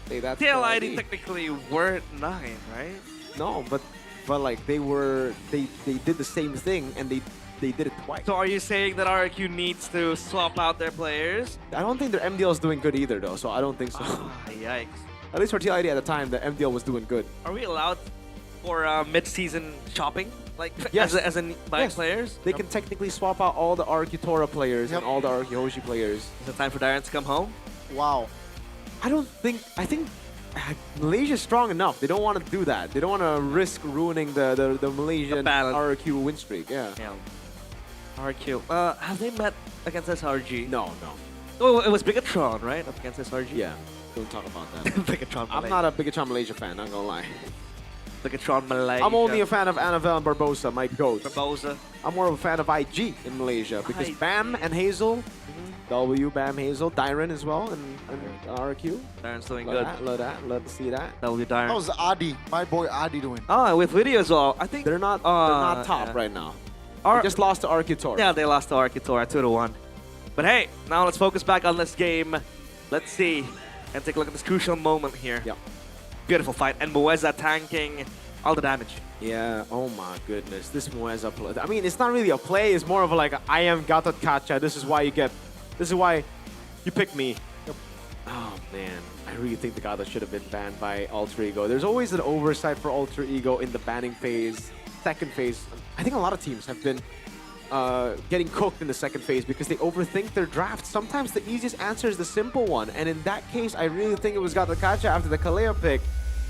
Say that to TLID technically weren't 9, right? No, but like they did the same thing and they did it twice. So are you saying that RRQ needs to swap out their players? I don't think their MDL is doing good either though, so I don't think so. Yikes. At least for TLID at the time, the MDL was doing good. Are we allowed for mid-season shopping? Like, Yes. as in buying Yes. players? They can technically swap out all the RRQ Tora players and all the RRQ Hoshi players. Is it time for Darren to come home? Wow. I think Malaysia's strong enough. They don't want to do that. They don't want to risk ruining the Malaysian balance. RRQ win streak. Yeah. RRQ. Have they met against SRG? No. Oh, it was Bigatron, right? Up against SRG? Yeah. Don't talk about that. Bigatron I'm Malaysia. not a Bigatron Malaysia fan, not gonna lie. Bigatron Malaysia. I'm only a fan of Annabelle and Barbosa, my goats. Barbosa. I'm more of a fan of IG in Malaysia because IG. Bam and Hazel, W, Bam, Hazel, Dyron as well, and RQ. Darren's doing Love good. that, love that, love to see that. That will be Darren. How's Adi, my boy Adi doing? Oh, with video as well. I think They're not top yeah. right now. Our- They just lost to RQ Tor. Yeah, they lost to Arkitora 2-1. But hey, now let's focus back on this game. Let's see and take a look at this crucial moment here. Yeah. Beautiful fight, and Mueza tanking all the damage. Yeah, oh my goodness. This Mueza play. I mean, it's not really a play. It's more of a like, I am Gatot Kacha. This is why you pick me. Oh man, I really think the Gatot should have been banned by Alter Ego. There's always an oversight for Alter Ego in the banning phase. Second phase, I think a lot of teams have been getting cooked in the second phase because they overthink their draft. Sometimes the easiest answer is the simple one. And in that case, I really think it was Gatot Kacha after the Kaleo pick.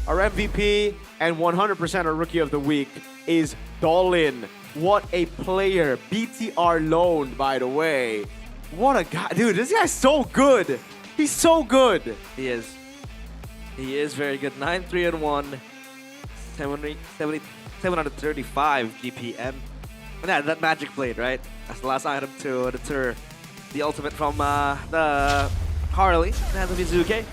Our MVP and 100% our Rookie of the Week is Dolin. What a player. BTR loaned, by the way. What a guy. Dude, this guy's so good. He's so good. He is. He is very good. 9-3-1, 735 GPM. And yeah, that Magic Blade, right? That's the last item to deter the ultimate from the Harley. And has the Mizuke.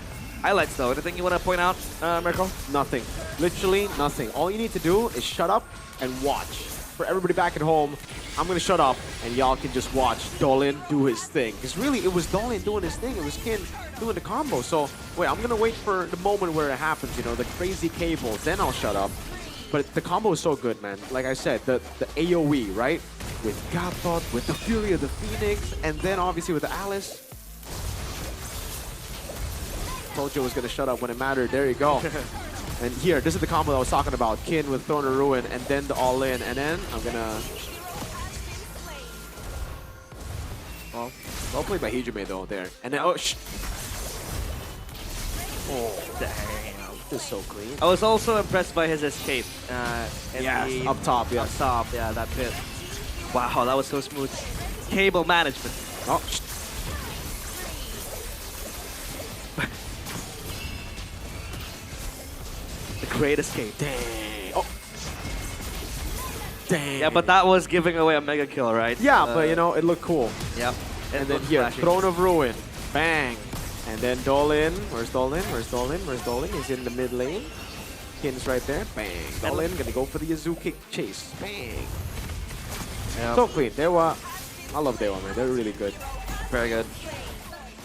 Highlights though. Anything you want to point out, Mirko? Nothing. Literally nothing. All you need to do is shut up and watch. For everybody back at home, I'm going to shut up and y'all can just watch Dolin do his thing. Because really, it was Dolin doing his thing. It was Kin doing the combo. So, wait, I'm going to wait for the moment where it happens, you know, the crazy cables. Then I'll shut up. But the combo is so good, man. Like I said, the AoE, right? With Gatot, with the Fury of the Phoenix, and then obviously with the Alice. Told you I was going to shut up when it mattered. There you go. And here, this is the combo I was talking about. Kin with Throne of Ruin, and then the all-in. And then I'm going to... Well played by Hijime, though, there. And then... Oh, Damn. This is so clean. I was also impressed by his escape. Yes, up top, yes. Up top, yeah, that bit. Wow, that was so smooth. Cable management. Oh, the great escape. Dang. Oh. Dang. Yeah, but that was giving away a mega kill, right? Yeah, but you know, it looked cool. Yep. And then here, Throne of Ruin. Bang. And then Dolan. Where's Dolan? Where's Dolan? Where's Dolan? He's in the mid lane. Kin's right there. Bang. Dolan gonna go for the Yazoo kick chase. Bang. Yep. So clean. Dewa. I love Dewa, man. They're really good. Very good.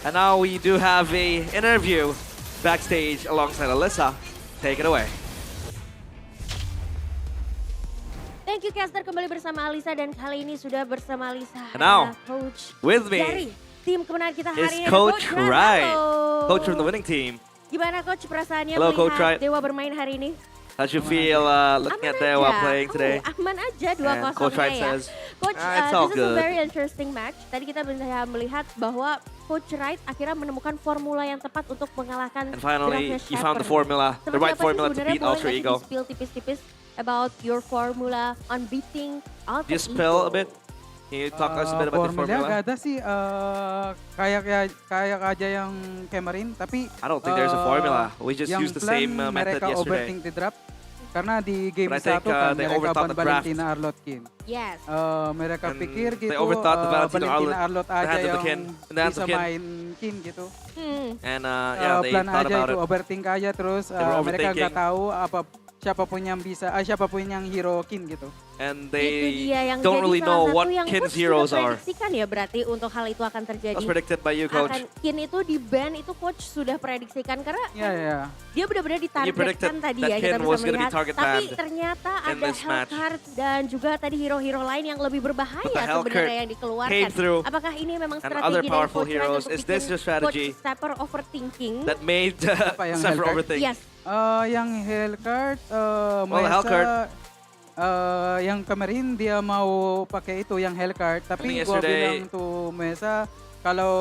And now we do have a interview backstage alongside Alyssa. Take it away. Thank you Caster, kembali bersama Alisa dan kali ini sudah bersama Alisa. And now, Coach with me dari tim kemenangan kita hari is ini. Coach Wright, Halo. coach from the winning team. Gimana Coach perasaannya Hello, Coach melihat Wright. Dewa bermain hari ini? How'd you feel looking at Dewa playing today? Aman aja And Coach 2-0 Wright ya. says, Coach, it's all this is a good. very interesting match. Tadi kita bisa melihat bahwa Coach Wright akhirnya menemukan formula yang tepat untuk mengalahkan And finally, draftnya you found the Shepard. formula, the Seperti right apa sih formula to sebenarnya? beat Boleh Ultra nggak sih Ego. di-spill tipis-tipis about your formula on beating Ultra Do you spill Ego? a bit? Can you talk us a bit about the Formula formula? gak ada sih, kayak aja yang kemarin, tapi I don't think there's a formula. We just yang used the plan same method mereka yesterday. overthink the draft. Karena di game But I think, 1 kan they mereka overthought the draft. Valentina Arlotkin. Yes. Mereka And pikir they gitu overthought the Valentina Valentina Arlot- Arlot the aja hands of the yang kin, the hands of bisa kin. main kin gitu. And yeah, they Plan thought aja about itu it. overthink aja terus They were mereka overthinking. nggak tahu siapapun yang bisa siapapun yang hero kin gitu. And Itu they dia yang don't jadi really salah know satu what yang Kin's Coach heroes sudah are. prediksikan ya berarti untuk hal itu akan terjadi. That was predicted by you, Coach. Kin itu di ban itu Coach sudah prediksikan karena Ya. dia benar-benar predicted ditargetkan tadi that ya kita Kin bisa was gonna be melihat. target Tapi banned ternyata in ada this match. Hellcard dan juga tadi hero-hero lain yang lebih But berbahaya the Hellcard sebenarnya yang came dikeluarkan. through Apakah ini memang and strategi other dari powerful Coach Wright heroes. untuk Is this bikin your strategy Coach Sapper overthinking? that made yang Zephyr Hellcard? overthink? Yes. Yang Hellcard, Well, Hellcard. Yang kemarin dia mau pakai itu yang Hellcard, I tapi think gua yesterday- bilang tuh Mesa kalau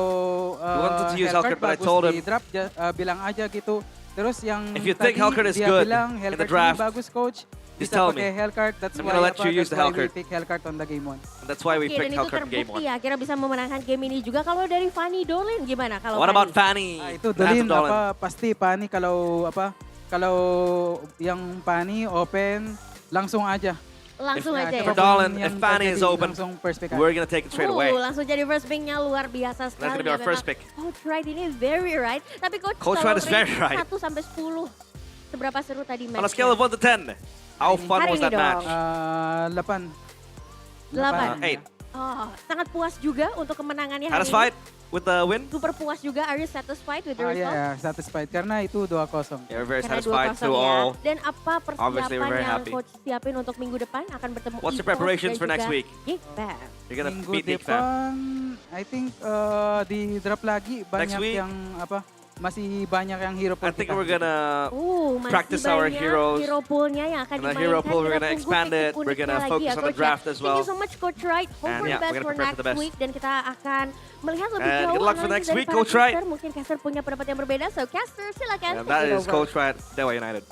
wanted to use Hellcard, but I bagus told di him- draft bilang aja gitu. Terus yang If you tadi think Hellcard is dia good bilang in the Hellcard draft, ini bagus coach, just bisa tell pakai me. Hellcard. That's I'm why gonna let you use that's the why we Hellcard. pick Hellcard on the game 1. And that's why we Oke, dan picked itu Hellcard in game terbukti 1. akhirnya bisa memenangkan game ini juga. Kalau dari Fanny Dolin gimana? Kalau What about Fanny? Fanny? Itu Dolin pasti Pani kalau yang Pani open langsung aja. Langsung aja ya? For Dolan, yang if Fanny is terjadi, open, langsung first pick aja. we're gonna take it straight away. Langsung jadi first pick-nya luar biasa sekali. That's gonna be our Dan first memang pick. Coach Wright ini very right. Tapi Coach Coach kalau Wright is very rate right. 1 sampai 10, seberapa seru tadi match? On a scale of 1 to 10, how fun Hari was ini that match? 8. 8. 8. Oh, sangat puas juga untuk kemenangannya hari Satisfied ini. with the win? Super puas juga. Are you satisfied with the result? Iya, satisfied karena itu 2-0. Yeah, we're very Karena satisfied 2-0 to ya. all. Dan apa Obviously, we're persiapan very yang happy. Coach siapin untuk minggu depan akan bertemu What's your Esports preparations dan for next juga week? Geekfam. You're gonna Minggu beat Nick Fam. depan, I think di draft lagi banyak week? yang masih banyak yang hero pool I think kita. we're gonna Masih practice our banyak heroes. hero poolnya yang akan And the dimainkan. hero pool, we're Kita gonna tunggu expand it. teknik We're gonna uniknya focus lagi ya, on the Coach, ya. draft as Thank you well. so much Coach Wright. Hope And for yeah, the best we're gonna for prepare for next the best. week. Dan kita akan melihat lebih And jauh good luck for analisis next dari week, para Coach Wright. caster. Mungkin caster punya pendapat yang berbeda. So caster silakan. And that take it is over. Coach Wright, Dewa United.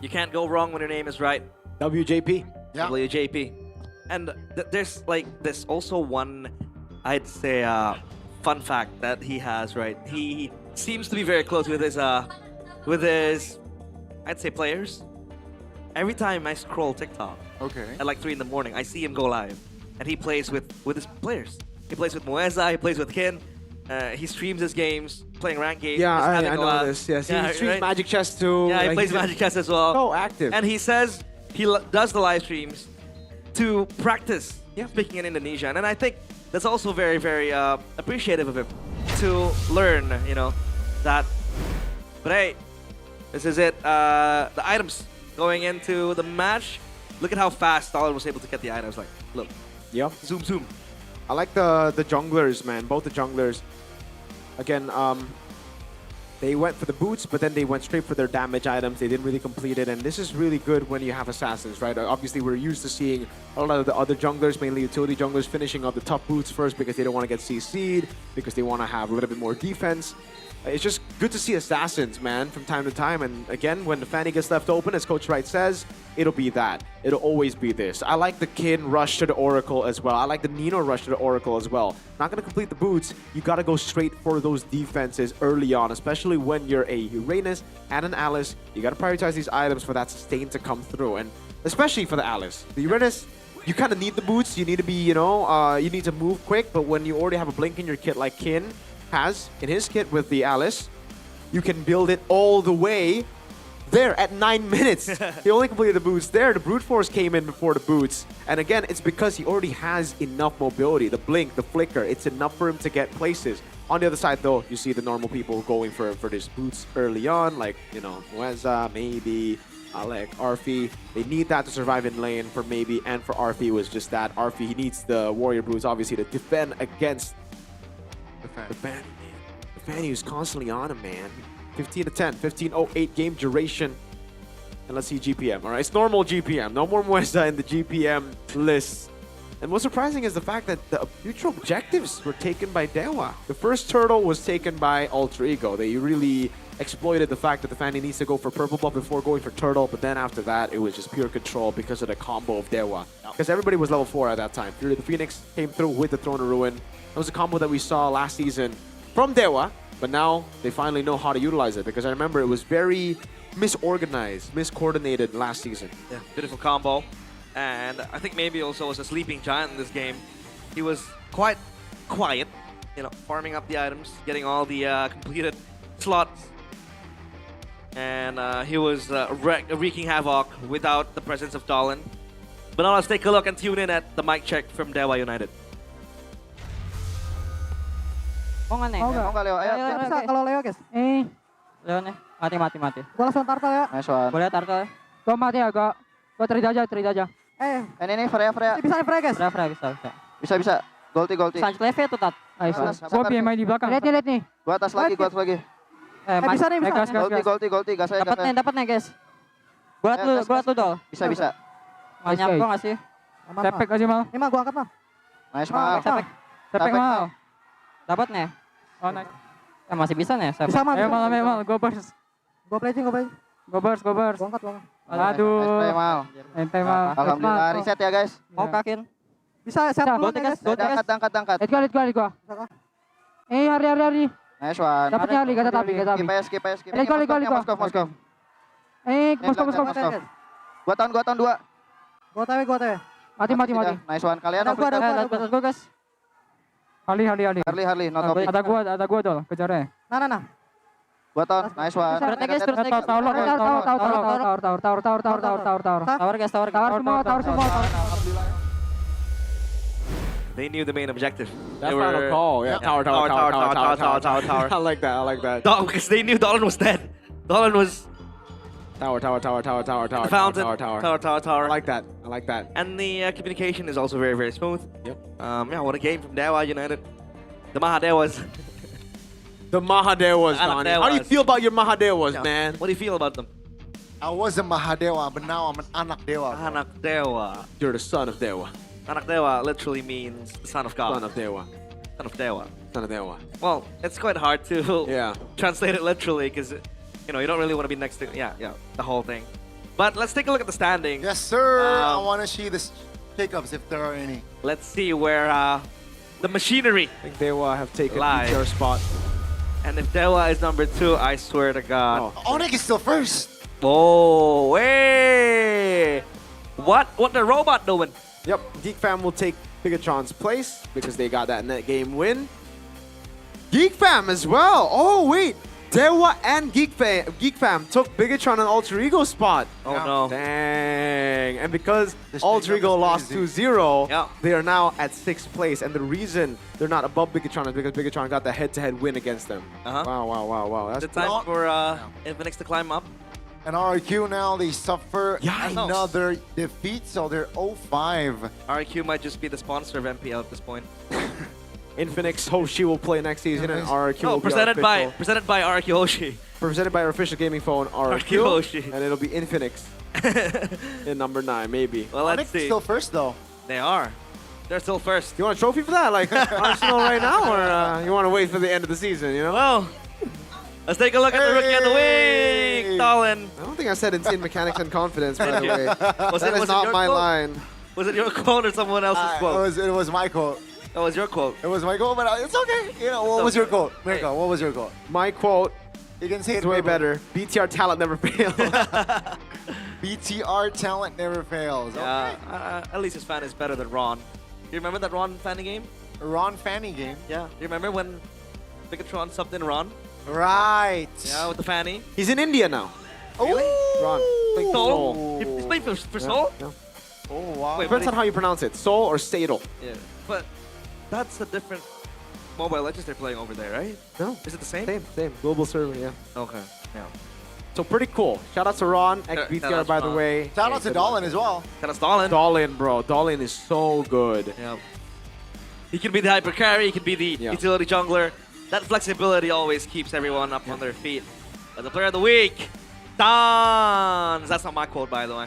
You can't go wrong when your name is right. WJP. Yeah. WJP. And there's also one, I'd say, fun fact that he has, right? He seems to be very close with his, I'd say, players. Every time I scroll TikTok, Okay. at like 3 in the morning, I see him go live, and he plays with his players. He plays with Moeza, he plays with Kin. He streams his games, playing ranked games. Yeah, he's having I a know lot. this. Yes, Yeah, he streams right? Magic Chess too. Yeah, he Like, plays he's Magic Chess as well. So active. And he says he does the live streams to practice speaking in Indonesian. And I think that's also very, very appreciative of him to learn, that. But hey, this is it. The items going into the match. Look at how fast Stalin was able to get the items. Like, look. Yep. Zoom, zoom. I like the junglers, man. Both the junglers. Again, they went for the boots, but then they went straight for their damage items. They didn't really complete it, and this is really good when you have assassins, right? Obviously, we're used to seeing a lot of the other junglers, mainly utility junglers, finishing up the top boots first because they don't want to get CC'd, because they want to have a little bit more defense. It's just good to see assassins, man, from time to time. And again, when the Fanny gets left open, as Coach Wright says, it'll be that. It'll always be this. I like the Kin rush to the Oracle as well. I like the Nino rush to the Oracle as well. Not going to complete the boots. You got to go straight for those defenses early on, especially when you're a Uranus and an Alice. You got to prioritize these items for that sustain to come through. And especially for the Alice. The Uranus, you kind of need the boots. You need to be, you need to move quick. But when you already have a blink in your kit like Kin has in his kit with the Alice, you can build it all the way there at 9 minutes. He only completed the boots there. The brute force came in before the boots. And again, it's because he already has enough mobility. The blink, the flicker, it's enough for him to get places. On the other side, though, you see the normal people going for these boots early on, like, Muezza, maybe, Alec, Arfi. They need that to survive in lane for maybe, and for Arfi was just that. Arfi, he needs the warrior boots, obviously, to defend against the Fanny. The Fanny is constantly on him, man. 15 to 10, 15:08 game duration. And let's see GPM. All right, it's normal GPM. No more Muezza in the GPM list. And what's surprising is the fact that the neutral objectives were taken by Dewa. The first turtle was taken by Alter Ego. They really exploited the fact that the Fanny needs to go for purple buff before going for turtle, but then after that, it was just pure control because of the combo of Dewa. Because everybody was level 4 at that time. Fury the Phoenix came through with the Throne of Ruin. That was a combo that we saw last season from Dewa, but now they finally know how to utilize it, because I remember it was very misorganized, miscoordinated last season. Yeah, beautiful combo. And I think maybe also was a sleeping giant in this game. He was quite quiet, farming up the items, getting all the completed slots. And he was wreaking havoc without the presence of Dolan. But now let's take a look and tune in at the mic check from Dewa United. Mau nggak nih? Mau nggak Leo? Ayo, bisa kalau Leo guys. Leo nih, mati. Gua langsung turtle ya. Nice one. Boleh turtle. Gua mati ya, gua trade aja. Ini Freya. Bisa nih Freya guys. Freya bisa. Bisa. Golti. Sanj leve tuh tat. Nice. Gua BMI di belakang. Lihat nih. Gua atas lagi. Bisa nih. Golti. Gas aja. Dapat nih guys. Gua liat lu dol. Bisa. Mau nyampe nggak sih? Sepek aja mal. Ini mah gua angkat mah. Nice mal. Sepek mal. Dapat nih. Oh nice. Masih bisa nih. Bisa mal. Ayo mal. Go burst. Go playing. Go burst. Gua angkat. Aduh. Ente mal. Alhamdulillah. Reset ya guys. Mau kakin. Bisa set dulu guys. Angkat. Let gua. Hari. Nice one. Dapatnya hari kata tapi. Skip. Let go. Moskov. Moskov. Gua tahun 2. Gua tahu. Mati. Nice one. Kalian Ada gua guys. Harley. Harley, no topic. Ada gua dol, kejarnya. Nah. Gua tahun, nice one. Tower semua. They knew the main objective. That's final call. Yeah, tower. I like that. Because they knew Dolan was dead. Dolan was tower. the fountain. Tower. I like that. And the communication is also very, very smooth. Yep. What a game from Dewa United. The Mahadewas. The Mahadewas, Donnie. How do you feel about your Mahadewas, man? What do you feel about them? I was a Mahadewa, but now I'm an Anak Dewa. Anak Dewa. You're the son of Dewa. Anak Dewa literally means the son of God. Son of Dewa. Son of Dewa. Son of Dewa. Well, it's quite hard to translate it literally because, you don't really want to be next to, the whole thing. But let's take a look at the standings. Yes, sir. I want to see the pickups if there are any. Let's see where the machinery. I think Dewa have taken their spot. And if Dewa is number 2, I swear to God. Onyx is still first. Oh, hey! What the robot doing? Yep, Geek Fam will take Bigatron's place because they got that net game win. Geek Fam as well. Oh wait, Dewa and Geek Fam took Bigatron and Alter Ego spot. Oh no. Dang. And because Alter Ego lost 2-0, they are now at 6th place. And the reason they're not above Bigatron is because Bigatron got the head-to-head win against them. Wow. That's the time for Infinix to climb up. And RQ now, they suffer another defeat, so they're 0-5. RQ might just be the sponsor of MPL at this point. Infinix Hoshi will play next season, and RQ will be presented by RQ Hoshi. Presented by our official gaming phone, RQ Hoshi. And it'll be Infinix in number 9, maybe. Well, let's see. Still first, though. They are. They're still first. You want a trophy for that? Like Arsenal right now? Or you want to wait for the end of the season, Well, Let's take a look at the rookie of the week, Dolan. I don't think I said insane mechanics and confidence, by the way. Was That is not your my quote? line. Was it your quote or someone else's quote? It was my quote. That was your quote. It was my quote, but it's okay. You know, what was your quote? Mirko, what was your quote? My quote, You can say it's it way verbally. better. BTR talent never fails. BTR talent never fails. Yeah, at least his fan is better than Ron. You remember that Ron Fanny game? Ron Fanny game? Yeah. You remember when Bigatron subbed in Ron? Right. Yeah, with the Fanny. He's in India now. Really? Ron. Playing Seoul? He's playing for Seoul? Yeah. Oh, wow. Wait, Depends on how you pronounce it. Seoul or Seattle. Yeah, but that's a different Mobile Legends they're playing over there, right? No. Is it the same? Same. Global server, yeah. Okay. Yeah. So pretty cool. Shout out to Ron, ex-BTR, shout out by to the Ron. way. Shout out to Dolan as well. Shout out to Dolan. Dolan, bro. Dolan is so good. Yeah. He can be the hyper carry, he can be the utility jungler. That flexibility always keeps everyone up on their feet. But the player of the week, Dans. That's not my quote, by the way.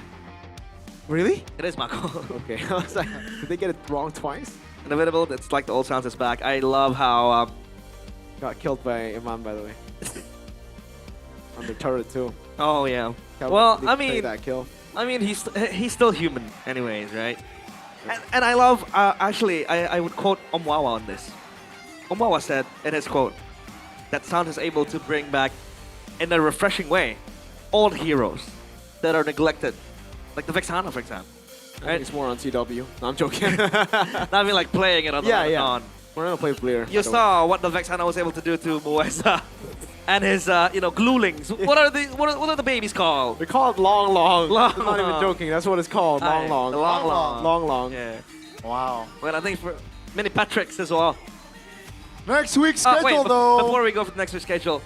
Really? It is my quote. Okay. I was like, did they get it wrong twice? Inevitable, it's like the old sounds is back. I love how... Got killed by Iman, by the way. On the turret, too. Oh, yeah. Well, I mean... that kill. I mean, he's still human anyways, right? And I love, actually, I would quote Omwawa on this. Omwawa said in his quote that Sound is able to bring back, in a refreshing way, old heroes that are neglected. Like the Vexana, for example. Right? It's more on CW. No, I'm joking. I mean, like playing it on the on. We're gonna play Bleer. You saw what the Vexana was able to do to Moesa and his, glulings. What are the babies called? They're called Long. Long. I'm not even joking. That's what it's called. Long. Long. Yeah. Wow. Well, I think for many Patricks as well. Next week's schedule, wait, though. Before we go for the next week's schedule,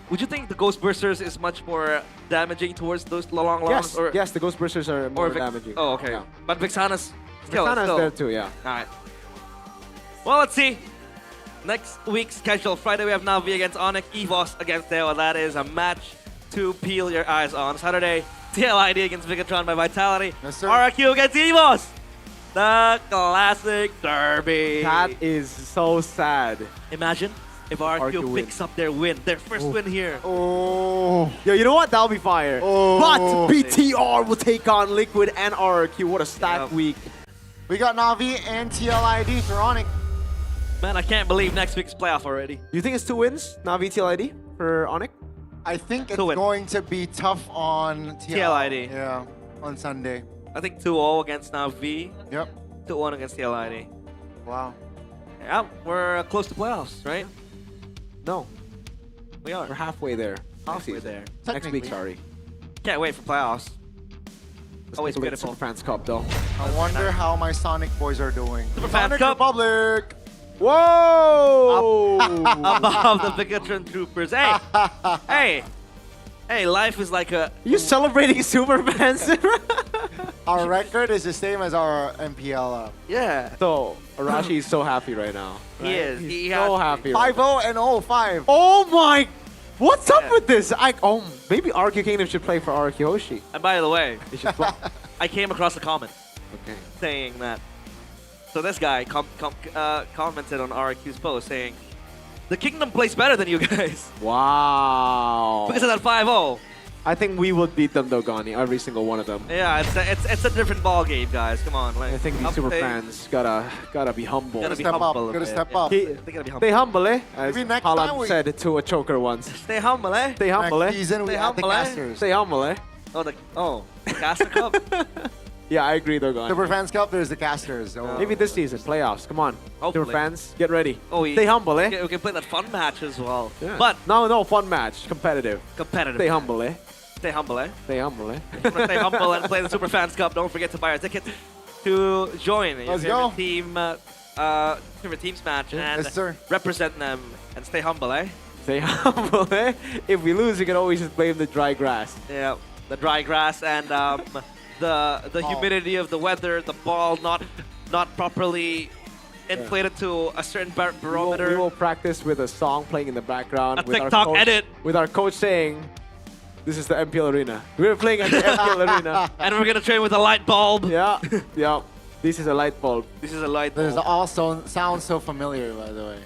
would you think the Ghost Bursters is much more damaging towards those long longs? Yes, yes, the Ghost Bursters are more damaging. Oh, okay. Yeah. But Vexana's still. Vexana's there too, yeah. Alright. Well, let's see. Next week's schedule. Friday we have Navi against Onyx, EVOS against Deo. That is a match to peel your eyes on. Saturday, TLID against Bigatron by Vitality. Yes, sir. RRQ against EVOS. The classic derby. That is so sad. Imagine if RRQ picks up their win, their first win here. Oh. Yo, you know what? That'll be fire. Oh. But BTR will take on Liquid and RRQ. What a stacked week. We got Navi and TLID for Onyx. Man, I can't believe next week's playoff already. Do you think it's 2 wins, Navi TLID for Onyx? I think it's going to be tough on TLID. Yeah, on Sunday. I think 2-0 against Navi. Yep. 2-1 against TLID. Wow. Yeah, we're close to playoffs, right? No. We are. We're halfway there. Halfway there. Next week, sorry. Can't wait for playoffs. Always Super beautiful. Fans Cup, though. I wonder how my Sonic boys are doing. Super Fans Sonic Cup. Republic. Whoa! Above the Bigatron Troopers. Hey! Hey, life is like a... You celebrating Super Fans? Our record is the same as our MPL. Yeah. So, Arashi is so happy right now. He is. He's He so has- happy. Right 5-0 and 0-5. Oh my! What's up with this? Maybe RQ Kingdom should play for RQ Hoshi. And by the way, They should play. I came across a comment Okay. saying that... So this guy commented on RQ's post saying, the Kingdom plays better than you guys. Wow. Because of that 5-0. I think we would beat them though, Gani. Every single one of them. Yeah, it's a different ball game, guys. Come on. Like, I think these super fans gotta be humble. Gotta be Step up. humble. Gotta step up. They gotta be humble. Stay humble, eh? As Maybe next time Haaland we- said to a choker once. Stay humble, eh? Stay humble, Next eh? season we Stay have the humble, eh? Casters. Stay humble, eh? The Caster Cup? Yeah, I agree though, Gani. Super Fans Cup, there's the Casters. Oh. Maybe this season, playoffs. Come on. Hopefully. Super fans, get ready. Oh, Stay humble, eh? We can play that fun match as well. Yeah. But No, fun match. Competitive. competitive. Stay humble, eh? Stay humble, eh? Stay humble, eh? Stay humble and play the Super Fans Cup. Don't forget to buy our ticket to join your Let's favorite go. team, favorite teams match and Yes, sir. represent them and stay humble, eh? Stay humble, eh? If we lose, you can always just blame the dry grass. Yeah, the dry grass and the humidity of the weather, the ball not properly inflated to a certain barometer. We will practice with a song playing in the background. A with our TikTok coach, edit. With our coach saying, this is the MPL arena. We're playing at the MPL arena. And we're gonna train with a light bulb. Yeah, yeah. This is a light bulb. This is a light bulb. There's also sounds so familiar, by the way.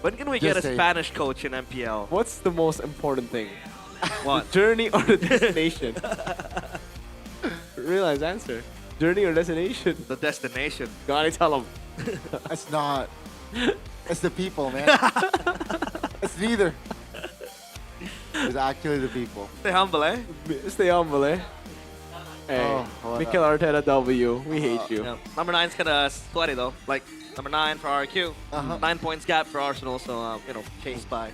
When can we get a Just say- Spanish coach in MPL? What's the most important thing? What? The journey or the destination? Realize answer. Journey or destination? The destination. Gotta tell him. It's not. It's the people, man. It's neither. It's actually the people. Stay humble, eh? Stay humble, eh? Hey, what Mikel Arteta W, we hate you. Yeah. Number 9's kind of sweaty though. Like number 9 for RQ. 9 points gap for Arsenal, so you know, chased by.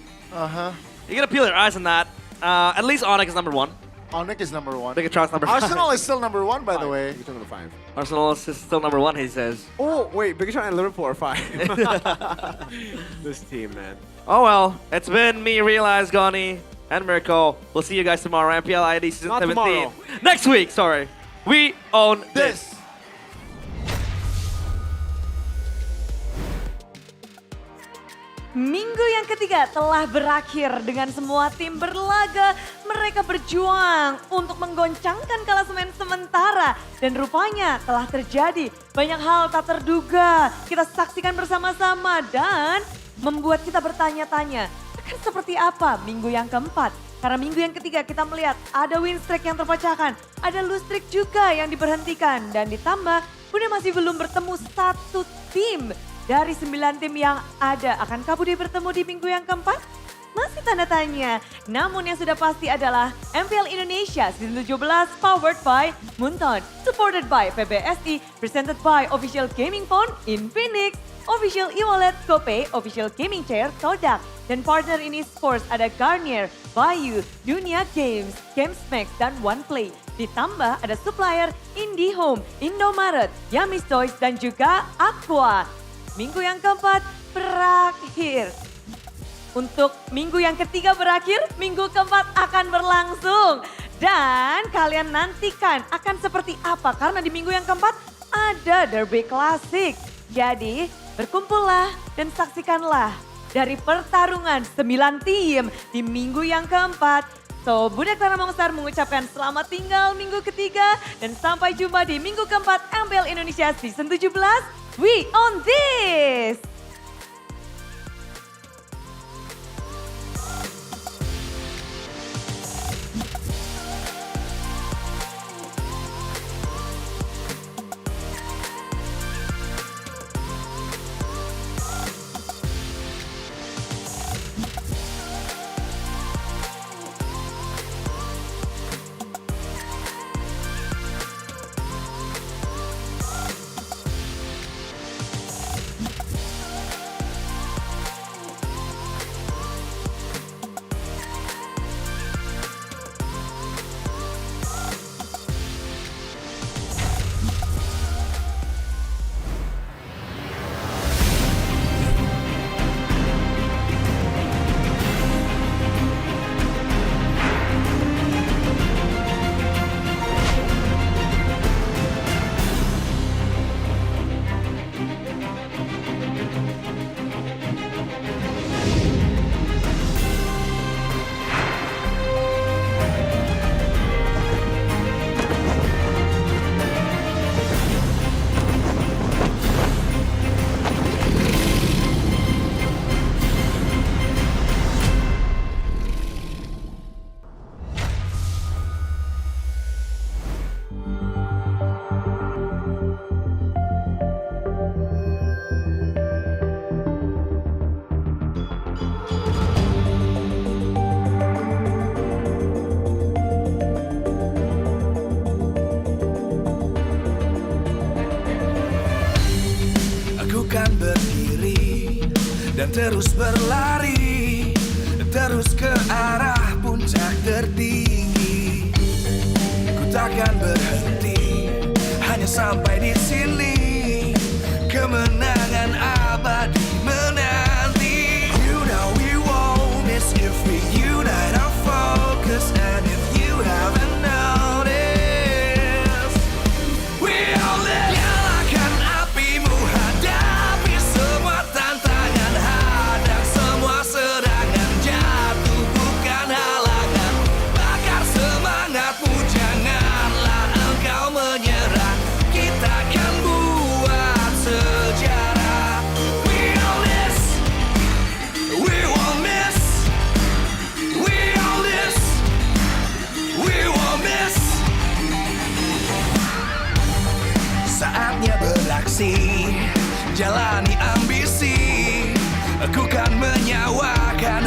You gotta peel your eyes on that. At least Onyx is number 1. Onyx is number 1. Megatron's number 5. Arsenal is still number 1, by the way. Bigatron number 5. Arsenal is still number 1, he says. Oh, wait, Bigatron and Liverpool are 5. This team, man. Oh well, it's been me, Realize, Goni, and Mirko. We'll see you guys tomorrow. MPL ID Season Not 17. tomorrow. Next week, sorry. We own this. Minggu yang ketiga telah berakhir dengan semua tim berlaga. Mereka berjuang untuk menggoncangkan klasemen sementara. Dan rupanya telah terjadi banyak hal tak terduga. Kita saksikan bersama-sama dan membuat kita bertanya-tanya. Akan seperti apa minggu yang keempat? Karena minggu yang ketiga kita melihat ada win streak yang terpecahkan. Ada lose streak juga yang diberhentikan. Dan ditambah Bunda masih belum bertemu satu tim. Dari 9 tim yang ada, akankah Budi bertemu di minggu yang keempat? Masih tanda tanya. Namun yang sudah pasti adalah MPL Indonesia Season 17 powered by Munton, supported by PBSI, presented by Official Gaming Phone, Infinix, Official e-wallet, GoPay, Official Gaming Chair, Kodak, dan partner in Esports ada Garnier, Bayu, Dunia Games, GamesMax, dan OnePlay. Ditambah ada supplier IndiHome, Indomaret, Yamis Toys, dan juga Aqua. Minggu yang keempat berakhir. Untuk minggu yang ketiga berakhir, minggu keempat akan berlangsung. Dan kalian nantikan akan seperti apa. Karena di minggu yang keempat ada derby klasik. Jadi berkumpullah dan saksikanlah dari pertarungan 9 tim di minggu yang keempat. So, Bunda Clara Mongstar mengucapkan selamat tinggal minggu ketiga. Dan sampai jumpa di minggu keempat MPL Indonesia Season 17. We own this! dan terus berlari, terus ke arah puncak tertinggi. Ku takkan berhenti, hanya sampai di sini. Kemenangan abadi menanti. You know we won't miss if we unite our focus. And if you haven't noticed, we all live. Nyalakan apimu, hadapi semua tantangan, hadang semua serangan, jatuh bukan halangan. Bakar semangatmu, janganlah engkau menyerah. Kita masih jalani ambisi. Aku kan menyawakan